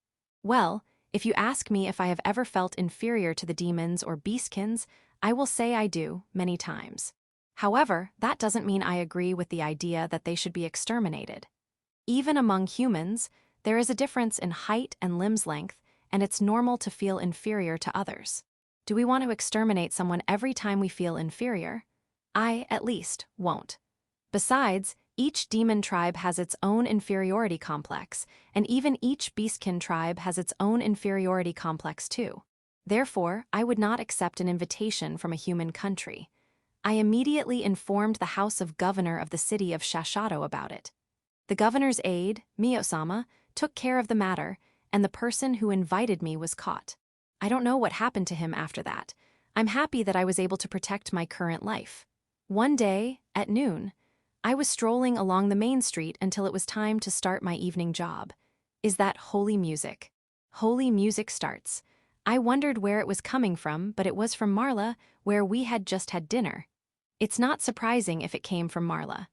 Well, if you ask me if I have ever felt inferior to the demons or beastkins, I will say I do, many times. However, that doesn't mean I agree with the idea that they should be exterminated. Even among humans, there is a difference in height and limbs length, and it's normal to feel inferior to others. Do we want to exterminate someone every time we feel inferior? I, at least, won't. Besides, each demon tribe has its own inferiority complex, and even each beastkin tribe has its own inferiority complex too. Therefore, I would not accept an invitation from a human country. I immediately informed the House of Governor of the city of Shashato about it. The governor's aide, Miyosama, took care of the matter, and the person who invited me was caught. I don't know what happened to him after that. I'm happy that I was able to protect my current life. One day, at noon, I was strolling along the main street until it was time to start my evening job. Is that holy music? Holy music starts. I wondered where it was coming from, but it was from Marla, where we had just had dinner. It's not surprising if it came from Marla.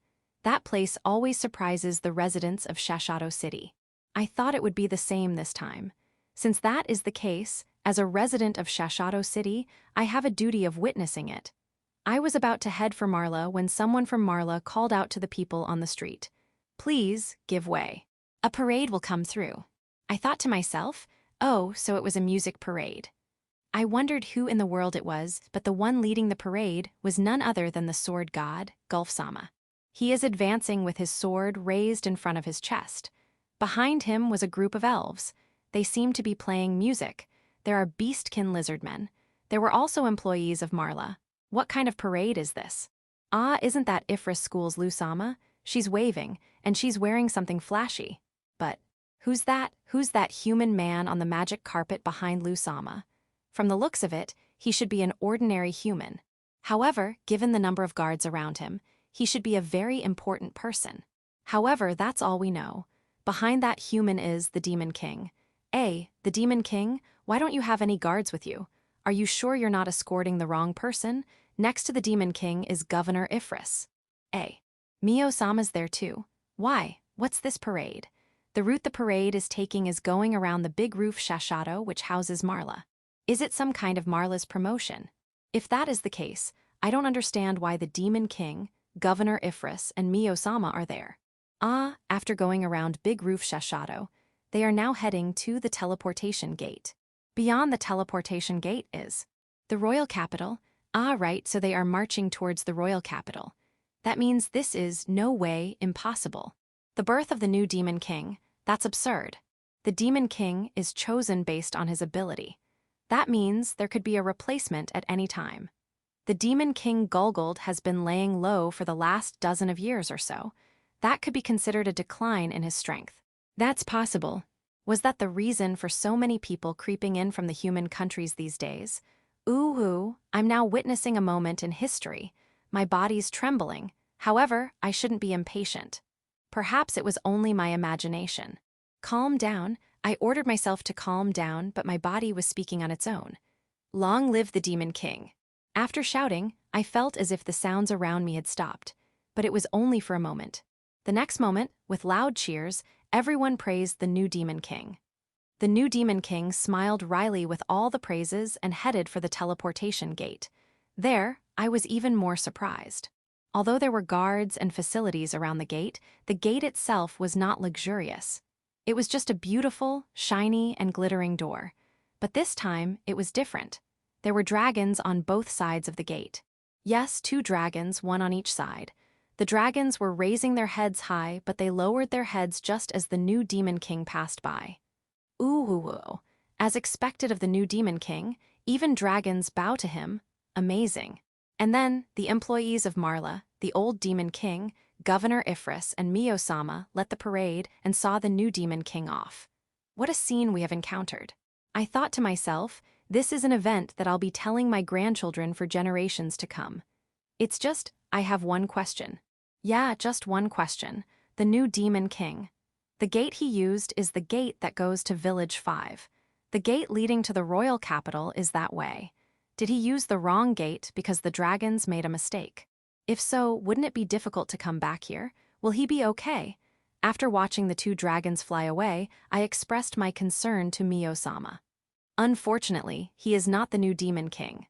That place always surprises the residents of Shashato City. I thought it would be the same this time. Since that is the case, as a resident of Shashato City, I have a duty of witnessing it. I was about to head for Marla when someone from Marla called out to the people on the street. Please, give way. A parade will come through. I thought to myself, oh, so it was a music parade. I wondered who in the world it was, but the one leading the parade was none other than the sword god, Gulf-sama. He is advancing with his sword raised in front of his chest. Behind him was a group of elves. They seemed to be playing music. There are beastkin lizardmen. There were also employees of Marla. What kind of parade is this? Ah, isn't that Ifris School's Lusama? She's waving, and she's wearing something flashy. But who's that? Who's that human man on the magic carpet behind Lusama? From the looks of it, he should be an ordinary human. However, given the number of guards around him, he should be a very important person. However, that's all we know. Behind that human is the Demon King. The Demon King? Why don't you have any guards with you? Are you sure you're not escorting the wrong person? Next to the Demon King is Governor Ifris. Mio-sama's there too. Why? What's this parade? The route the parade is taking is going around the big roof Shashato, which houses Marla. Is it some kind of Marla's promotion? If that is the case, I don't understand why the Demon King, Governor Ifris, and Mio-sama are there. After going around big roof Shashato, they are now heading to the teleportation gate. Beyond the teleportation gate is the royal capital. Right, so they are marching towards the royal capital. That means this is, no way, impossible. The birth of the new Demon King, that's absurd. The Demon King is chosen based on his ability. That means there could be a replacement at any time. The Demon King Gulguld has been laying low for the last dozen of years or so. That could be considered a decline in his strength. That's possible. Was that the reason for so many people creeping in from the human countries these days? I'm now witnessing a moment in history. My body's trembling. However, I shouldn't be impatient. Perhaps it was only my imagination. Calm down. I ordered myself to calm down, but my body was speaking on its own. Long live the Demon King. After shouting, I felt as if the sounds around me had stopped, but it was only for a moment. The next moment, with loud cheers, Everyone praised the new Demon King. The new Demon King smiled wryly with all the praises and headed for the teleportation gate. There, I was even more surprised. Although there were guards and facilities around the gate itself was not luxurious. It was just a beautiful, shiny, and glittering door. But this time, it was different. There were dragons on both sides of the gate. Yes, 2 dragons, one on each side. The dragons were raising their heads high, but they lowered their heads just as the new Demon King passed by. Ooh, as expected of the new Demon King, even dragons bow to him. Amazing. And then, the employees of Marla, the old Demon King, Governor Ifris, and Mio-sama led the parade and saw the new Demon King off. What a scene we have encountered. I thought to myself, this is an event that I'll be telling my grandchildren for generations to come. It's just, I have one question. Yeah, just one question. The new Demon King. The gate he used is the gate that goes to Village 5. The gate leading to the royal capital is that way. Did he use the wrong gate because the dragons made a mistake? If so, wouldn't it be difficult to come back here? Will he be okay? After watching the 2 dragons fly away, I expressed my concern to Mio-sama. Unfortunately, he is not the new Demon King.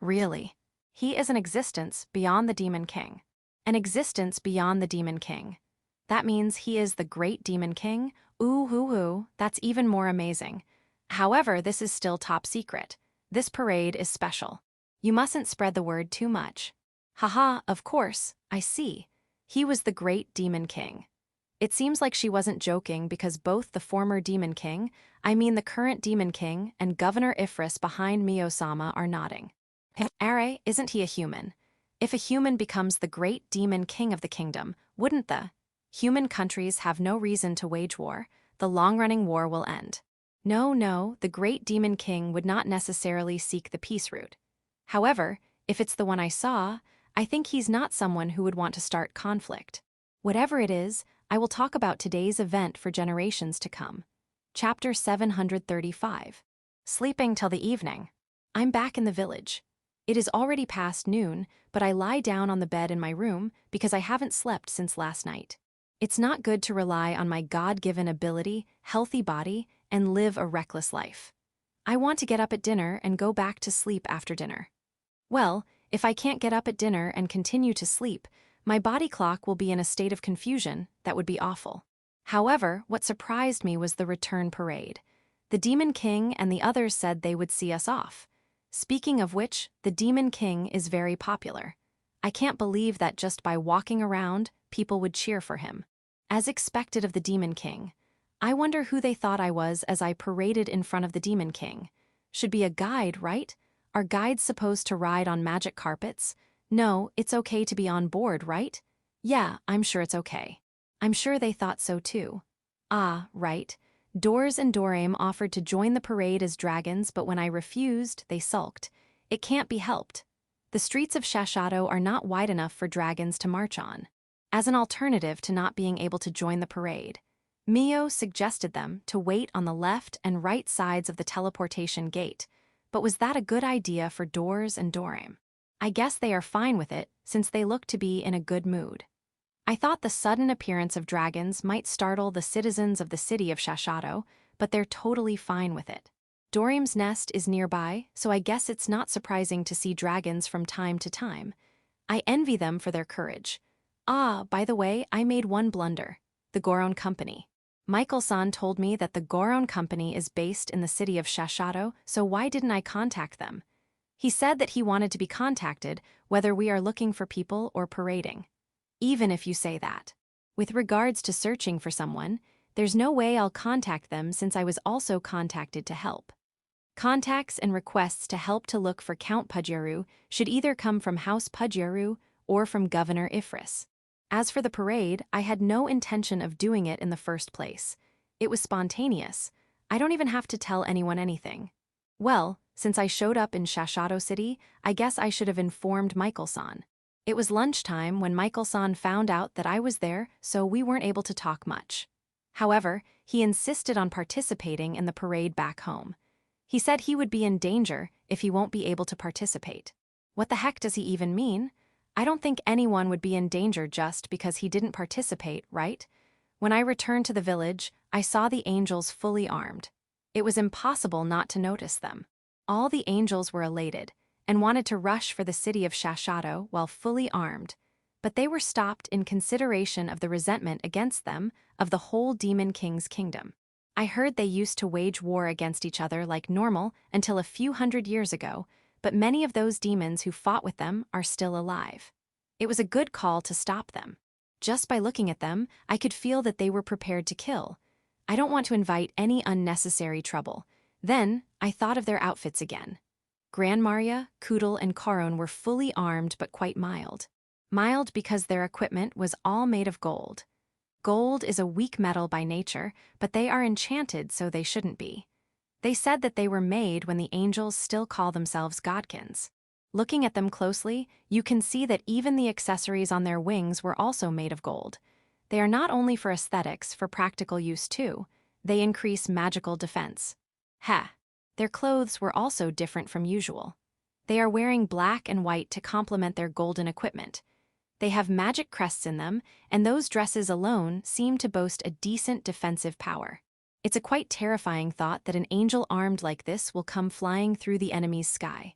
Really? He is an existence beyond the Demon King. An existence beyond the Demon King. That means he is the great Demon King? Ooh, that's even more amazing. However, this is still top secret. This parade is special. You mustn't spread the word too much. Haha, of course, I see. He was the great Demon King. It seems like she wasn't joking because both the former Demon King, the current Demon King, and Governor Ifris behind Mio-sama are nodding. Isn't he a human? If a human becomes the great Demon King of the kingdom, wouldn't the human countries have no reason to wage war? The long-running war will end. No, the great Demon King would not necessarily seek the peace route. However, if it's the one I saw, I think he's not someone who would want to start conflict. Whatever it is, I will talk about today's event for generations to come. Chapter 735. Sleeping till the evening. I'm back in the village. It is already past noon, but I lie down on the bed in my room because I haven't slept since last night. It's not good to rely on my God-given ability, healthy body, and live a reckless life. I want to get up at dinner and go back to sleep after dinner. Well, if I can't get up at dinner and continue to sleep, my body clock will be in a state of confusion that would be awful. However, what surprised me was the return parade. The Demon King and the others said they would see us off. Speaking of which, the Demon King is very popular. I can't believe that just by walking around, people would cheer for him. As expected of the Demon King. I wonder who they thought I was as I paraded in front of the Demon King. Should be a guide, right? Are guides supposed to ride on magic carpets? No, it's okay to be on board, right? Yeah, I'm sure it's okay. I'm sure they thought so too. Ah, right. Doors and Dorame offered to join the parade as dragons, but when I refused, they sulked. It can't be helped. The streets of Shashado are not wide enough for dragons to march on. As an alternative to not being able to join the parade, Mio suggested them to wait on the left and right sides of the teleportation gate. But was that a good idea for Doors and Dorame? I guess they are fine with it, since they look to be in a good mood. I thought the sudden appearance of dragons might startle the citizens of the city of Shashado, but they're totally fine with it. Dorame's nest is nearby, so I guess it's not surprising to see dragons from time to time. I envy them for their courage. Ah, by the way, I made one blunder. The Goron Company. Michael-san told me that the Goron Company is based in the city of Shashado, so why didn't I contact them? He said that he wanted to be contacted, whether we are looking for people or parading. Even if you say that. With regards to searching for someone, there's no way I'll contact them since I was also contacted to help. Contacts and requests to help to look for Count Pudjaru should either come from House Pudjaru or from Governor Ifris. As for the parade, I had no intention of doing it in the first place. It was spontaneous. I don't even have to tell anyone anything. Well, since I showed up in Shashado City, I guess I should have informed Michael-san. It was lunchtime when Michael-san found out that I was there, so we weren't able to talk much. However, he insisted on participating in the parade back home. He said he would be in danger if he won't be able to participate. What the heck does he even mean? I don't think anyone would be in danger just because he didn't participate, right? When I returned to the village, I saw the angels fully armed. It was impossible not to notice them. All the angels were elated and wanted to rush for the city of Shashato while fully armed, but they were stopped in consideration of the resentment against them of the whole Demon King's kingdom. I heard they used to wage war against each other like normal until a few hundred years ago, but many of those demons who fought with them are still alive. It was a good call to stop them. Just by looking at them, I could feel that they were prepared to kill. I don't want to invite any unnecessary trouble. Then, I thought of their outfits again. Grandmaria, Kudel, and Karon were fully armed but quite mild. Mild because their equipment was all made of gold. Gold is a weak metal by nature, but they are enchanted so they shouldn't be. They said that they were made when the angels still call themselves godkins. Looking at them closely, you can see that even the accessories on their wings were also made of gold. They are not only for aesthetics, for practical use too. They increase magical defense. Their clothes were also different from usual. They are wearing black and white to complement their golden equipment. They have magic crests in them, and those dresses alone seem to boast a decent defensive power. It's a quite terrifying thought that an angel armed like this will come flying through the enemy's sky.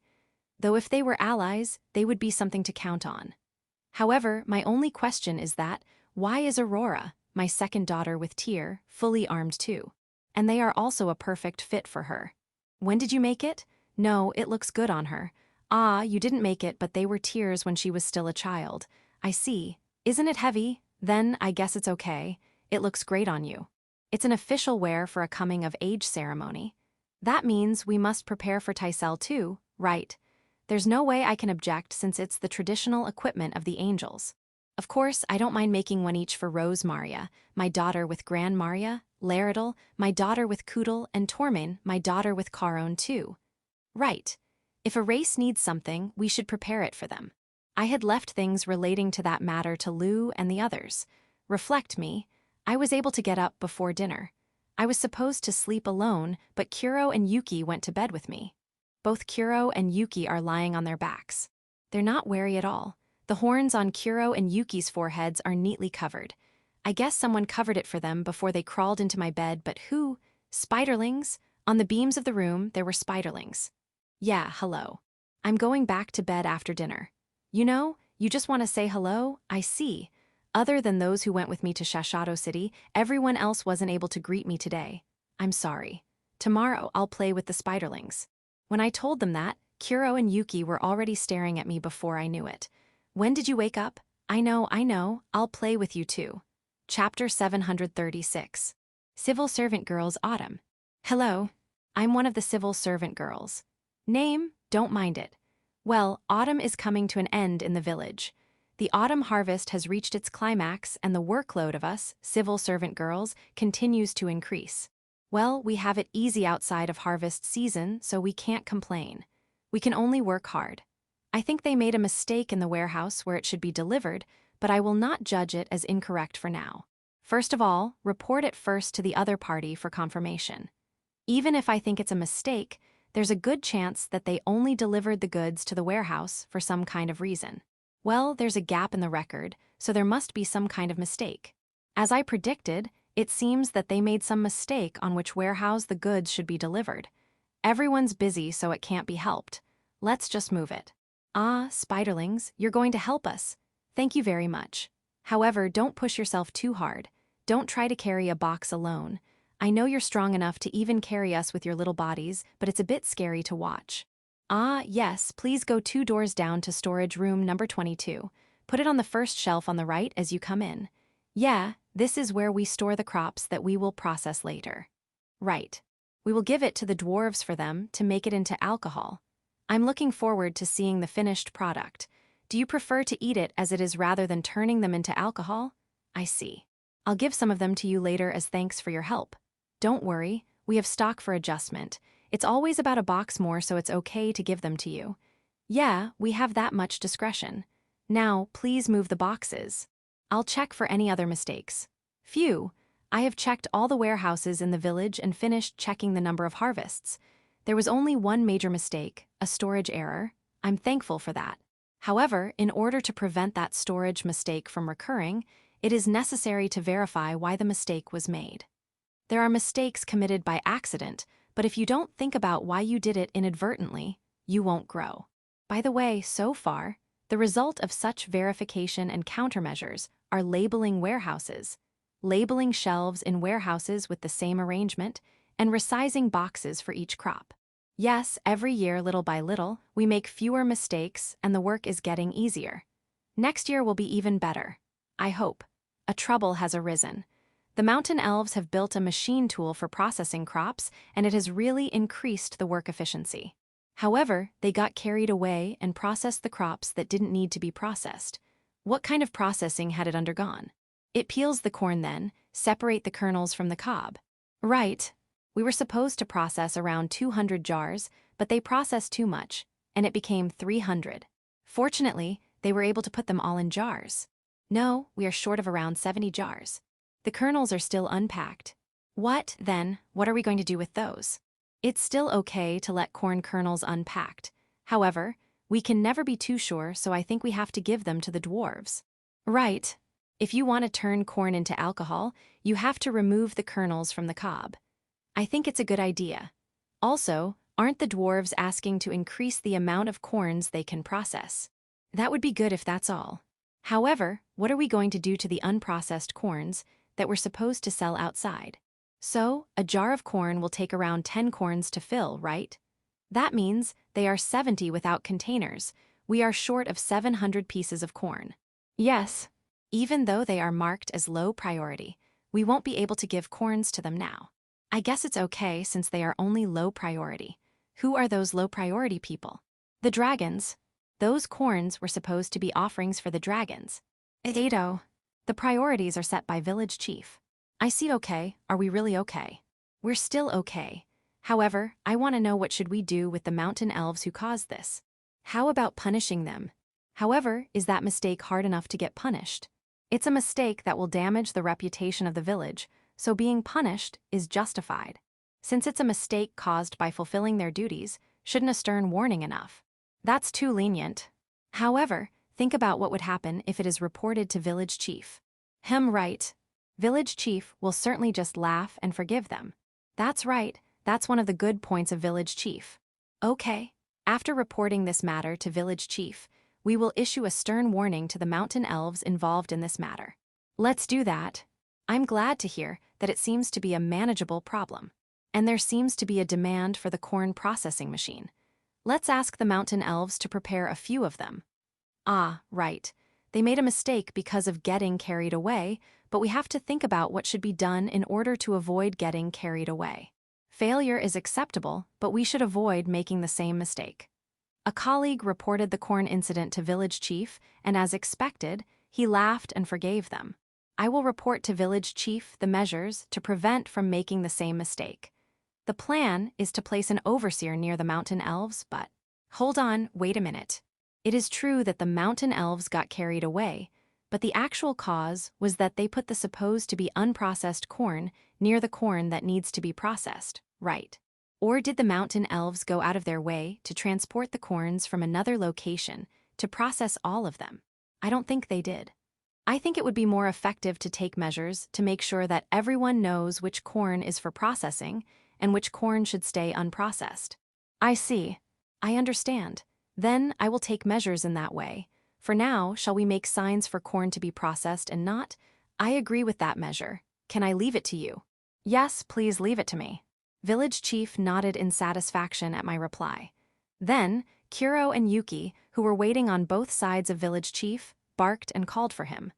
Though if they were allies, they would be something to count on. However, my only question is that, why is Aurora, my second daughter with Tyr, fully armed too? And they are also a perfect fit for her. When did you make it? No, it looks good on her. Ah, you didn't make it, but they were Tyr's when she was still a child. I see. Isn't it heavy? Then I guess it's okay. It looks great on you. It's an official wear for a coming-of-age ceremony. That means we must prepare for Tysel too, right? There's no way I can object since it's the traditional equipment of the angels. Of course, I don't mind making one each for Rose Maria, my daughter with Gran Maria, Laridal, my daughter with Kudel, and Tormin, my daughter with Karon too. Right. If a race needs something, we should prepare it for them. I had left things relating to that matter to Lou and the others. Reflect me. I was able to get up before dinner. I was supposed to sleep alone, but Kuro and Yuki went to bed with me. Both Kuro and Yuki are lying on their backs. They're not wary at all. The horns on Kuro and Yuki's foreheads are neatly covered. I guess someone covered it for them before they crawled into my bed, but who? Spiderlings? On the beams of the room, there were spiderlings. Yeah, hello. I'm going back to bed after dinner. You know, you just want to say hello? I see. Other than those who went with me to Shashato City, everyone else wasn't able to greet me today. I'm sorry. Tomorrow, I'll play with the spiderlings. When I told them that, Kuro and Yuki were already staring at me before I knew it. When did you wake up? I know, I'll play with you too. Chapter 736. Civil Servant Girls Autumn. Hello. I'm one of the civil servant girls. Name? Don't mind it. Well, autumn is coming to an end in the village. The autumn harvest has reached its climax and the workload of us, civil servant girls, continues to increase. Well, we have it easy outside of harvest season, so we can't complain. We can only work hard. I think they made a mistake in the warehouse where it should be delivered, but I will not judge it as incorrect for now. First of all, report it first to the other party for confirmation. Even if I think it's a mistake, there's a good chance that they only delivered the goods to the warehouse for some kind of reason. Well, there's a gap in the record, so there must be some kind of mistake. As I predicted, it seems that they made some mistake on which warehouse the goods should be delivered. Everyone's busy, so it can't be helped. Let's just move it. Ah, spiderlings, you're going to help us. Thank you very much. However, don't push yourself too hard. Don't try to carry a box alone. I know you're strong enough to even carry us with your little bodies, but it's a bit scary to watch. Ah, yes, please go 2 doors down to storage room number 22. Put it on the first shelf on the right as you come in. Yeah, this is where we store the crops that we will process later. Right. We will give it to the dwarves for them to make it into alcohol. I'm looking forward to seeing the finished product. Do you prefer to eat it as it is rather than turning them into alcohol? I see. I'll give some of them to you later as thanks for your help. Don't worry, we have stock for adjustment. It's always about a box more, so it's okay to give them to you. Yeah, we have that much discretion. Now, please move the boxes. I'll check for any other mistakes. Phew, I have checked all the warehouses in the village and finished checking the number of harvests. There was only one major mistake, a storage error. I'm thankful for that. However, in order to prevent that storage mistake from recurring, it is necessary to verify why the mistake was made. There are mistakes committed by accident, but if you don't think about why you did it inadvertently, you won't grow. By the way, so far, the result of such verification and countermeasures are labeling warehouses, labeling shelves in warehouses with the same arrangement, and resizing boxes for each crop. Yes, every year, little by little, we make fewer mistakes and the work is getting easier. Next year will be even better. I hope. A trouble has arisen. The mountain elves have built a machine tool for processing crops, and it has really increased the work efficiency. However, they got carried away and processed the crops that didn't need to be processed. What kind of processing had it undergone? It peels the corn then, separate the kernels from the cob. Right. We were supposed to process around 200 jars, but they processed too much, and it became 300. Fortunately, they were able to put them all in jars. No, we are short of around 70 jars. The kernels are still unpacked. What, then, what are we going to do with those? It's still okay to let corn kernels unpacked. However, we can never be too sure, so I think we have to give them to the dwarves. Right. If you want to turn corn into alcohol, you have to remove the kernels from the cob. I think it's a good idea. Also, aren't the dwarves asking to increase the amount of corns they can process? That would be good if that's all. However, what are we going to do to the unprocessed corns that we're supposed to sell outside? So, a jar of corn will take around 10 corns to fill, right? That means they are 70 without containers. We are short of 700 pieces of corn. Yes. Even though they are marked as low priority, we won't be able to give corns to them now. I guess it's okay since they are only low priority. Who are those low priority people? The dragons. Those corns were supposed to be offerings for the dragons. Ado. The priorities are set by village chief. I see. Okay. Are we really okay? We're still okay. However, I want to know what should we do with the mountain elves who caused this. How about punishing them? However, is that mistake hard enough to get punished? It's a mistake that will damage the reputation of the village, so being punished is justified. Since it's a mistake caused by fulfilling their duties, shouldn't a stern warning enough? That's too lenient. However, think about what would happen if it is reported to village chief. Right. Village chief will certainly just laugh and forgive them. That's right, that's one of the good points of village chief. Okay. After reporting this matter to village chief, we will issue a stern warning to the mountain elves involved in this matter. Let's do that. I'm glad to hear that it seems to be a manageable problem. And there seems to be a demand for the corn processing machine. Let's ask the mountain elves to prepare a few of them. Ah, right. They made a mistake because of getting carried away, but we have to think about what should be done in order to avoid getting carried away. Failure is acceptable, but we should avoid making the same mistake. A colleague reported the corn incident to village chief, and as expected, he laughed and forgave them. I will report to village chief the measures to prevent from making the same mistake. The plan is to place an overseer near the mountain elves, but... Hold on, wait a minute. It is true that the mountain elves got carried away, but the actual cause was that they put the supposed to be unprocessed corn near the corn that needs to be processed, right? Or did the mountain elves go out of their way to transport the corns from another location to process all of them? I don't think they did. I think it would be more effective to take measures to make sure that everyone knows which corn is for processing and which corn should stay unprocessed. I see. I understand. Then I will take measures in that way. For now, shall we make signs for corn to be processed and not? I agree with that measure. Can I leave it to you? Yes, please leave it to me. Village chief nodded in satisfaction at my reply. Then, Kuro and Yuki, who were waiting on both sides of village chief, barked and called for him.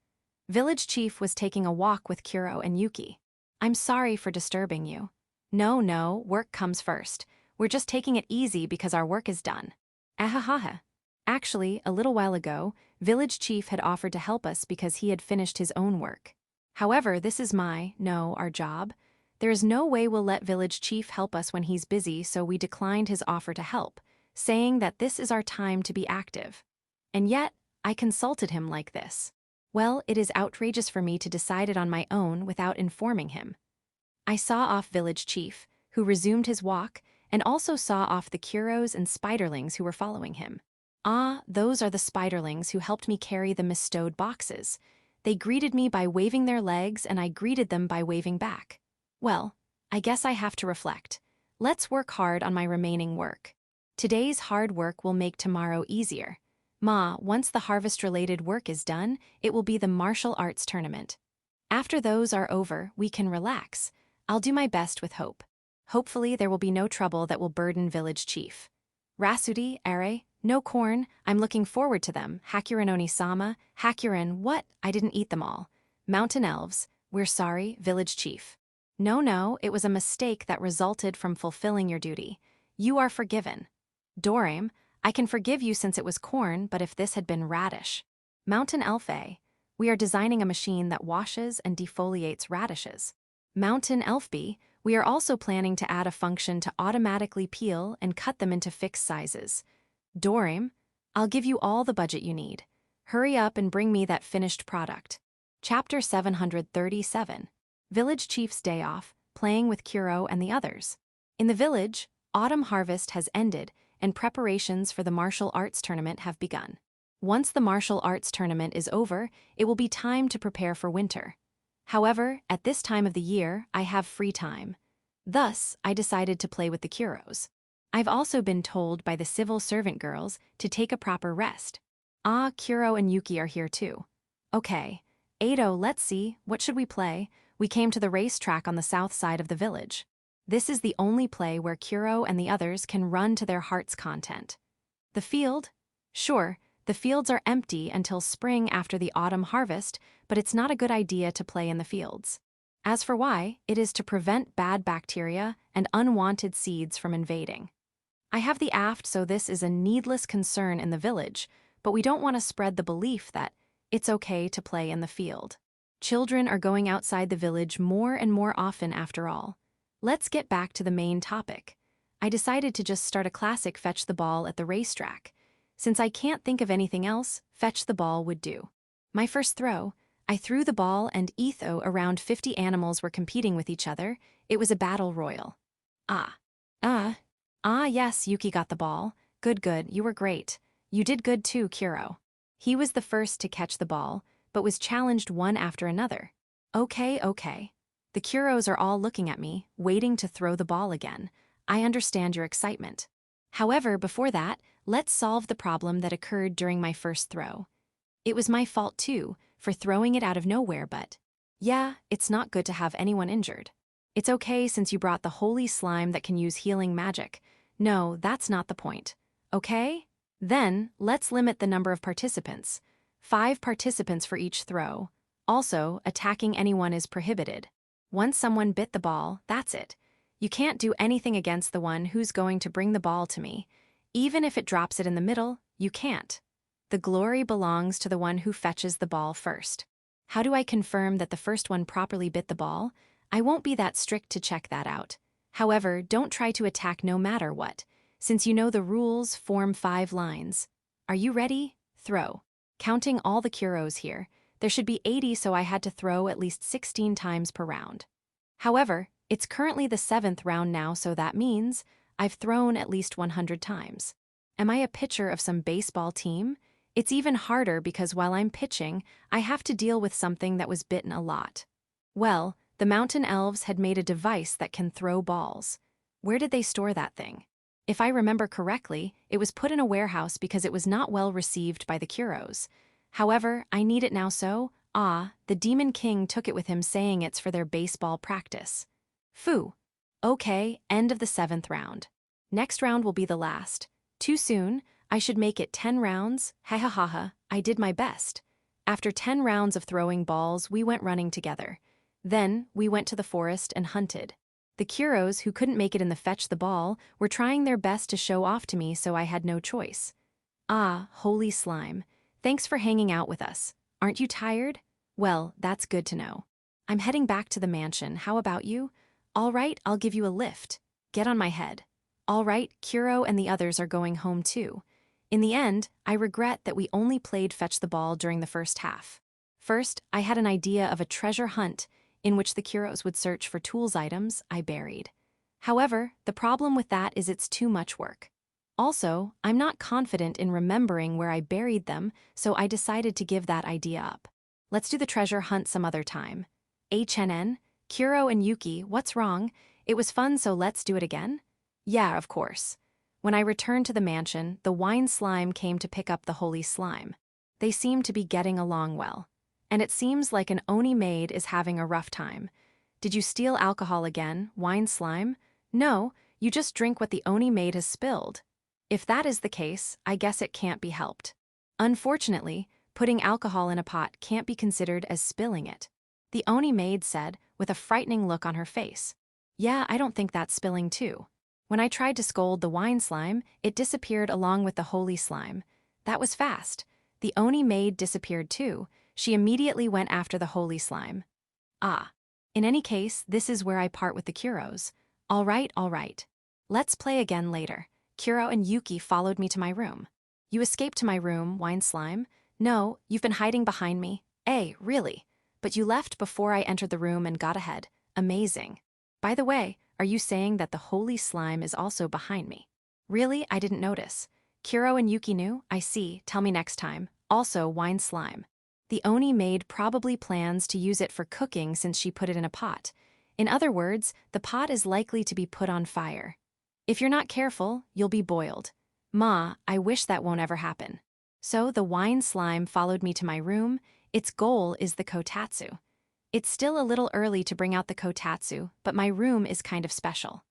Village chief was taking a walk with Kuro and Yuki. I'm sorry for disturbing you. No, work comes first. We're just taking it easy because our work is done. Ahahaha. Actually, a little while ago, village chief had offered to help us because he had finished his own work. However, this is our job. There is no way we'll let village chief help us when he's busy, so we declined his offer to help, saying that this is our time to be active. And yet, I consulted him like this. Well, it is outrageous for me to decide it on my own without informing him. I saw off village chief, who resumed his walk, and also saw off the Kuros and spiderlings who were following him. Ah, those are the spiderlings who helped me carry the misstowed boxes. They greeted me by waving their legs and I greeted them by waving back. Well, I guess I have to reflect. Let's work hard on my remaining work. Today's hard work will make tomorrow easier. Ma, once the harvest-related work is done, it will be the martial arts tournament. After those are over, we can relax. I'll do my best with hope. Hopefully there will be no trouble that will burden village chief. Rasudi, Are, no corn, I'm looking forward to them. Hakuren Oni-sama, Hakuren, what? I didn't eat them all. Mountain elves, we're sorry, village chief. No, it was a mistake that resulted from fulfilling your duty. You are forgiven. Dorame, I can forgive you since it was corn, but if this had been radish. Mountain elf A, we are designing a machine that washes and defoliates radishes. Mountain elf B, we are also planning to add a function to automatically peel and cut them into fixed sizes. Dorame, I'll give you all the budget you need. Hurry up and bring me that finished product. Chapter 737. Village Chief's Day Off, Playing with Kuro and the Others. In the village, autumn harvest has ended and preparations for the martial arts tournament have begun. Once the martial arts tournament is over, it will be time to prepare for winter. However, at this time of the year, I have free time. Thus, I decided to play with the Kuros. I've also been told by the civil servant girls to take a proper rest. Ah, Kuro and Yuki are here too. Okay. Ado, let's see, what should we play? We came to the racetrack on the south side of the village. This is the only play where Kuro and the others can run to their heart's content. The field? Sure, the fields are empty until spring after the autumn harvest, but it's not a good idea to play in the fields. As for why, it is to prevent bad bacteria and unwanted seeds from invading. I have the aft, so this is a needless concern in the village, but we don't want to spread the belief that it's okay to play in the field. Children are going outside the village more and more often after all. Let's get back to the main topic. I decided to just start a classic fetch the ball at the racetrack. Since I can't think of anything else, fetch the ball would do. My first throw, I threw the ball and though around 50 animals were competing with each other, it was a battle royal. Yes, Yuki got the ball. Good, you were great. You did good too, Kuro. He was the first to catch the ball, but was challenged one after another. Okay. The Kuros are all looking at me, waiting to throw the ball again. I understand your excitement. However, before that, let's solve the problem that occurred during my first throw. It was my fault too, for throwing it out of nowhere, but yeah, it's not good to have anyone injured. It's okay since you brought the holy slime that can use healing magic. No, that's not the point. Okay? Then, let's limit the number of participants. 5 participants for each throw. Also, attacking anyone is prohibited. Once someone bit the ball, that's it. You can't do anything against the one who's going to bring the ball to me. Even if it drops it in the middle, you can't. The glory belongs to the one who fetches the ball first. How do I confirm that the first one properly bit the ball? I won't be that strict to check that out. However, don't try to attack no matter what. Since you know the rules, form 5 lines. Are you ready? Throw. Counting all the Kuros here, there should be 80, so I had to throw at least 16 times per round. However, it's currently the 7th round now, so that means I've thrown at least 100 times. Am I a pitcher of some baseball team? It's even harder because while I'm pitching, I have to deal with something that was bitten a lot. Well, the mountain elves had made a device that can throw balls. Where did they store that thing? If I remember correctly, it was put in a warehouse because it was not well received by the Kuros. However, I need it now, so, the Demon King took it with him, saying it's for their baseball practice. Phew. Okay, end of the 7th round. Next round will be the last. Too soon? I should make it 10 rounds? Ha, I did my best. After 10 rounds of throwing balls, we went running together. Then, we went to the forest and hunted. The Kuros, who couldn't make it in the fetch the ball, were trying their best to show off to me, so I had no choice. Holy slime. Thanks for hanging out with us. Aren't you tired? Well, that's good to know. I'm heading back to the mansion. How about you? All right, I'll give you a lift. Get on my head. All right, Kuro and the others are going home too. In the end, I regret that we only played fetch the ball during the first half. First, I had an idea of a treasure hunt in which the Kuros would search for tools items I buried. However, the problem with that is it's too much work. Also, I'm not confident in remembering where I buried them, so I decided to give that idea up. Let's do the treasure hunt some other time. HNN, Kuro and Yuki, what's wrong? It was fun, so let's do it again? Yeah, of course. When I returned to the mansion, the wine slime came to pick up the holy slime. They seem to be getting along well. And it seems like an Oni maid is having a rough time. Did you steal alcohol again, wine slime? No, you just drink what the Oni maid has spilled. If that is the case, I guess it can't be helped. Unfortunately, putting alcohol in a pot can't be considered as spilling it. The Oni maid said, with a frightening look on her face. Yeah, I don't think that's spilling too. When I tried to scold the wine slime, it disappeared along with the holy slime. That was fast. The Oni maid disappeared too. She immediately went after the holy slime. Ah. In any case, this is where I part with the Kuros. All right, all right. Let's play again later. Kuro and Yuki followed me to my room. You escaped to my room, wine slime. No, you've been hiding behind me. Really? But you left before I entered the room and got ahead. Amazing. By the way, are you saying that the holy slime is also behind me? Really? I didn't notice. Kuro and Yuki knew? I see. Tell me next time. Also, wine slime. The Oni maid probably plans to use it for cooking since she put it in a pot. In other words, the pot is likely to be put on fire. If you're not careful, you'll be boiled. Ma, I wish that won't ever happen. So the wine slime followed me to my room. Its goal is the kotatsu. It's still a little early to bring out the kotatsu, but my room is kind of special.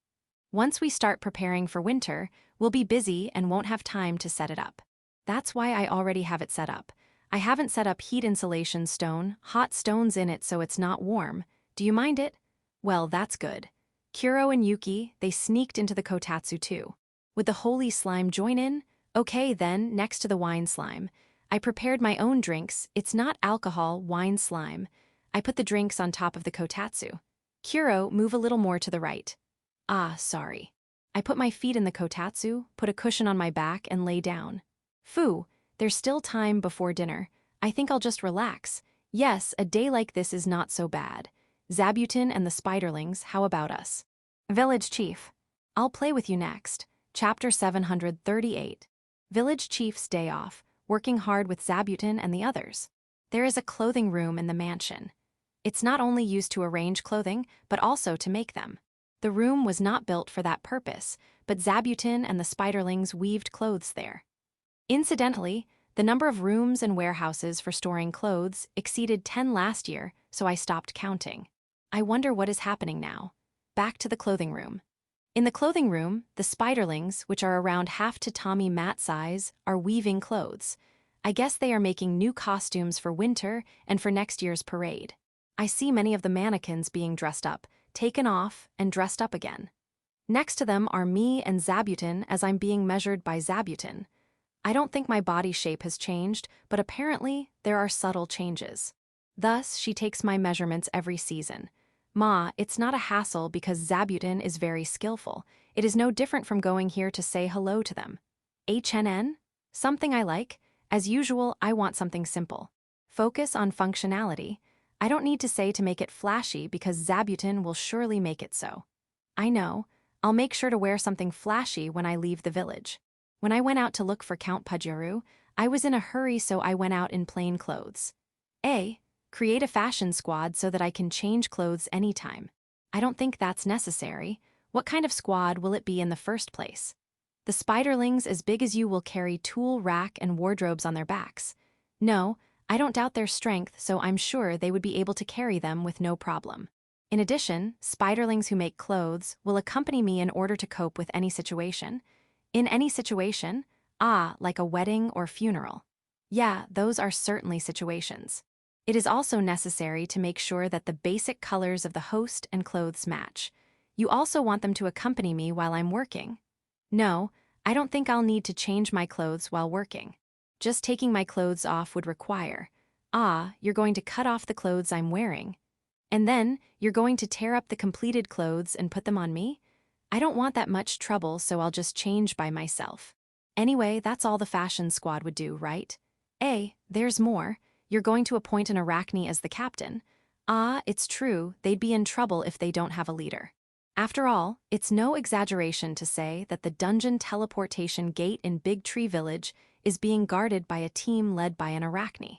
Once we start preparing for winter, we'll be busy and won't have time to set it up. That's why I already have it set up. I haven't set up heat insulation stone, hot stones in it so it's not warm. Do you mind it? Well, that's good. Kuro and Yuki, they sneaked into the kotatsu too. Would the holy slime join in? Okay then, next to the wine slime. I prepared my own drinks. It's not alcohol, wine slime. I put the drinks on top of the kotatsu. Kuro, move a little more to the right. Ah, sorry. I put my feet in the kotatsu, put a cushion on my back, and lay down. Phew, there's still time before dinner. I think I'll just relax. Yes, a day like this is not so bad. Zabuton and the Spiderlings, how about us? Village Chief. I'll play with you next. Chapter 738. Village Chief's Day Off, working hard with Zabuton and the others. There is a clothing room in the mansion. It's not only used to arrange clothing, but also to make them. The room was not built for that purpose, but Zabuton and the Spiderlings weaved clothes there. Incidentally, the number of rooms and warehouses for storing clothes exceeded 10 last year, so I stopped counting. I wonder what is happening now. Back to the clothing room. In the clothing room, the Spiderlings, which are around half tatami mat size, are weaving clothes. I guess they are making new costumes for winter and for next year's parade. I see many of the mannequins being dressed up, taken off, and dressed up again. Next to them are me and Zabuton as I'm being measured by Zabuton. I don't think my body shape has changed, but apparently there are subtle changes. Thus, she takes my measurements every season. Ma, it's not a hassle because Zabuton is very skillful. It is no different from going here to say hello to them. HNN? Something I like. As usual, I want something simple. Focus on functionality. I don't need to say to make it flashy because Zabuton will surely make it so. I know. I'll make sure to wear something flashy when I leave the village. When I went out to look for Count Pajuru, I was in a hurry so I went out in plain clothes. Create a fashion squad so that I can change clothes anytime. I don't think that's necessary. What kind of squad will it be in the first place? The Spiderlings as big as you will carry tool rack and wardrobes on their backs. No, I don't doubt their strength, so I'm sure they would be able to carry them with no problem. In addition, Spiderlings who make clothes will accompany me in order to cope with any situation. In any situation? Like a wedding or funeral. Yeah, those are certainly situations. It is also necessary to make sure that the basic colors of the host and clothes match. You also want them to accompany me while I'm working. No, I don't think I'll need to change my clothes while working. Just taking my clothes off would require. You're going to cut off the clothes I'm wearing. And then, you're going to tear up the completed clothes and put them on me? I don't want that much trouble, so I'll just change by myself. Anyway, that's all the fashion squad would do, right? There's more. You're going to appoint an Arachne as the captain. It's true, they'd be in trouble if they don't have a leader. After all, it's no exaggeration to say that the dungeon teleportation gate in Big Tree Village is being guarded by a team led by an Arachne.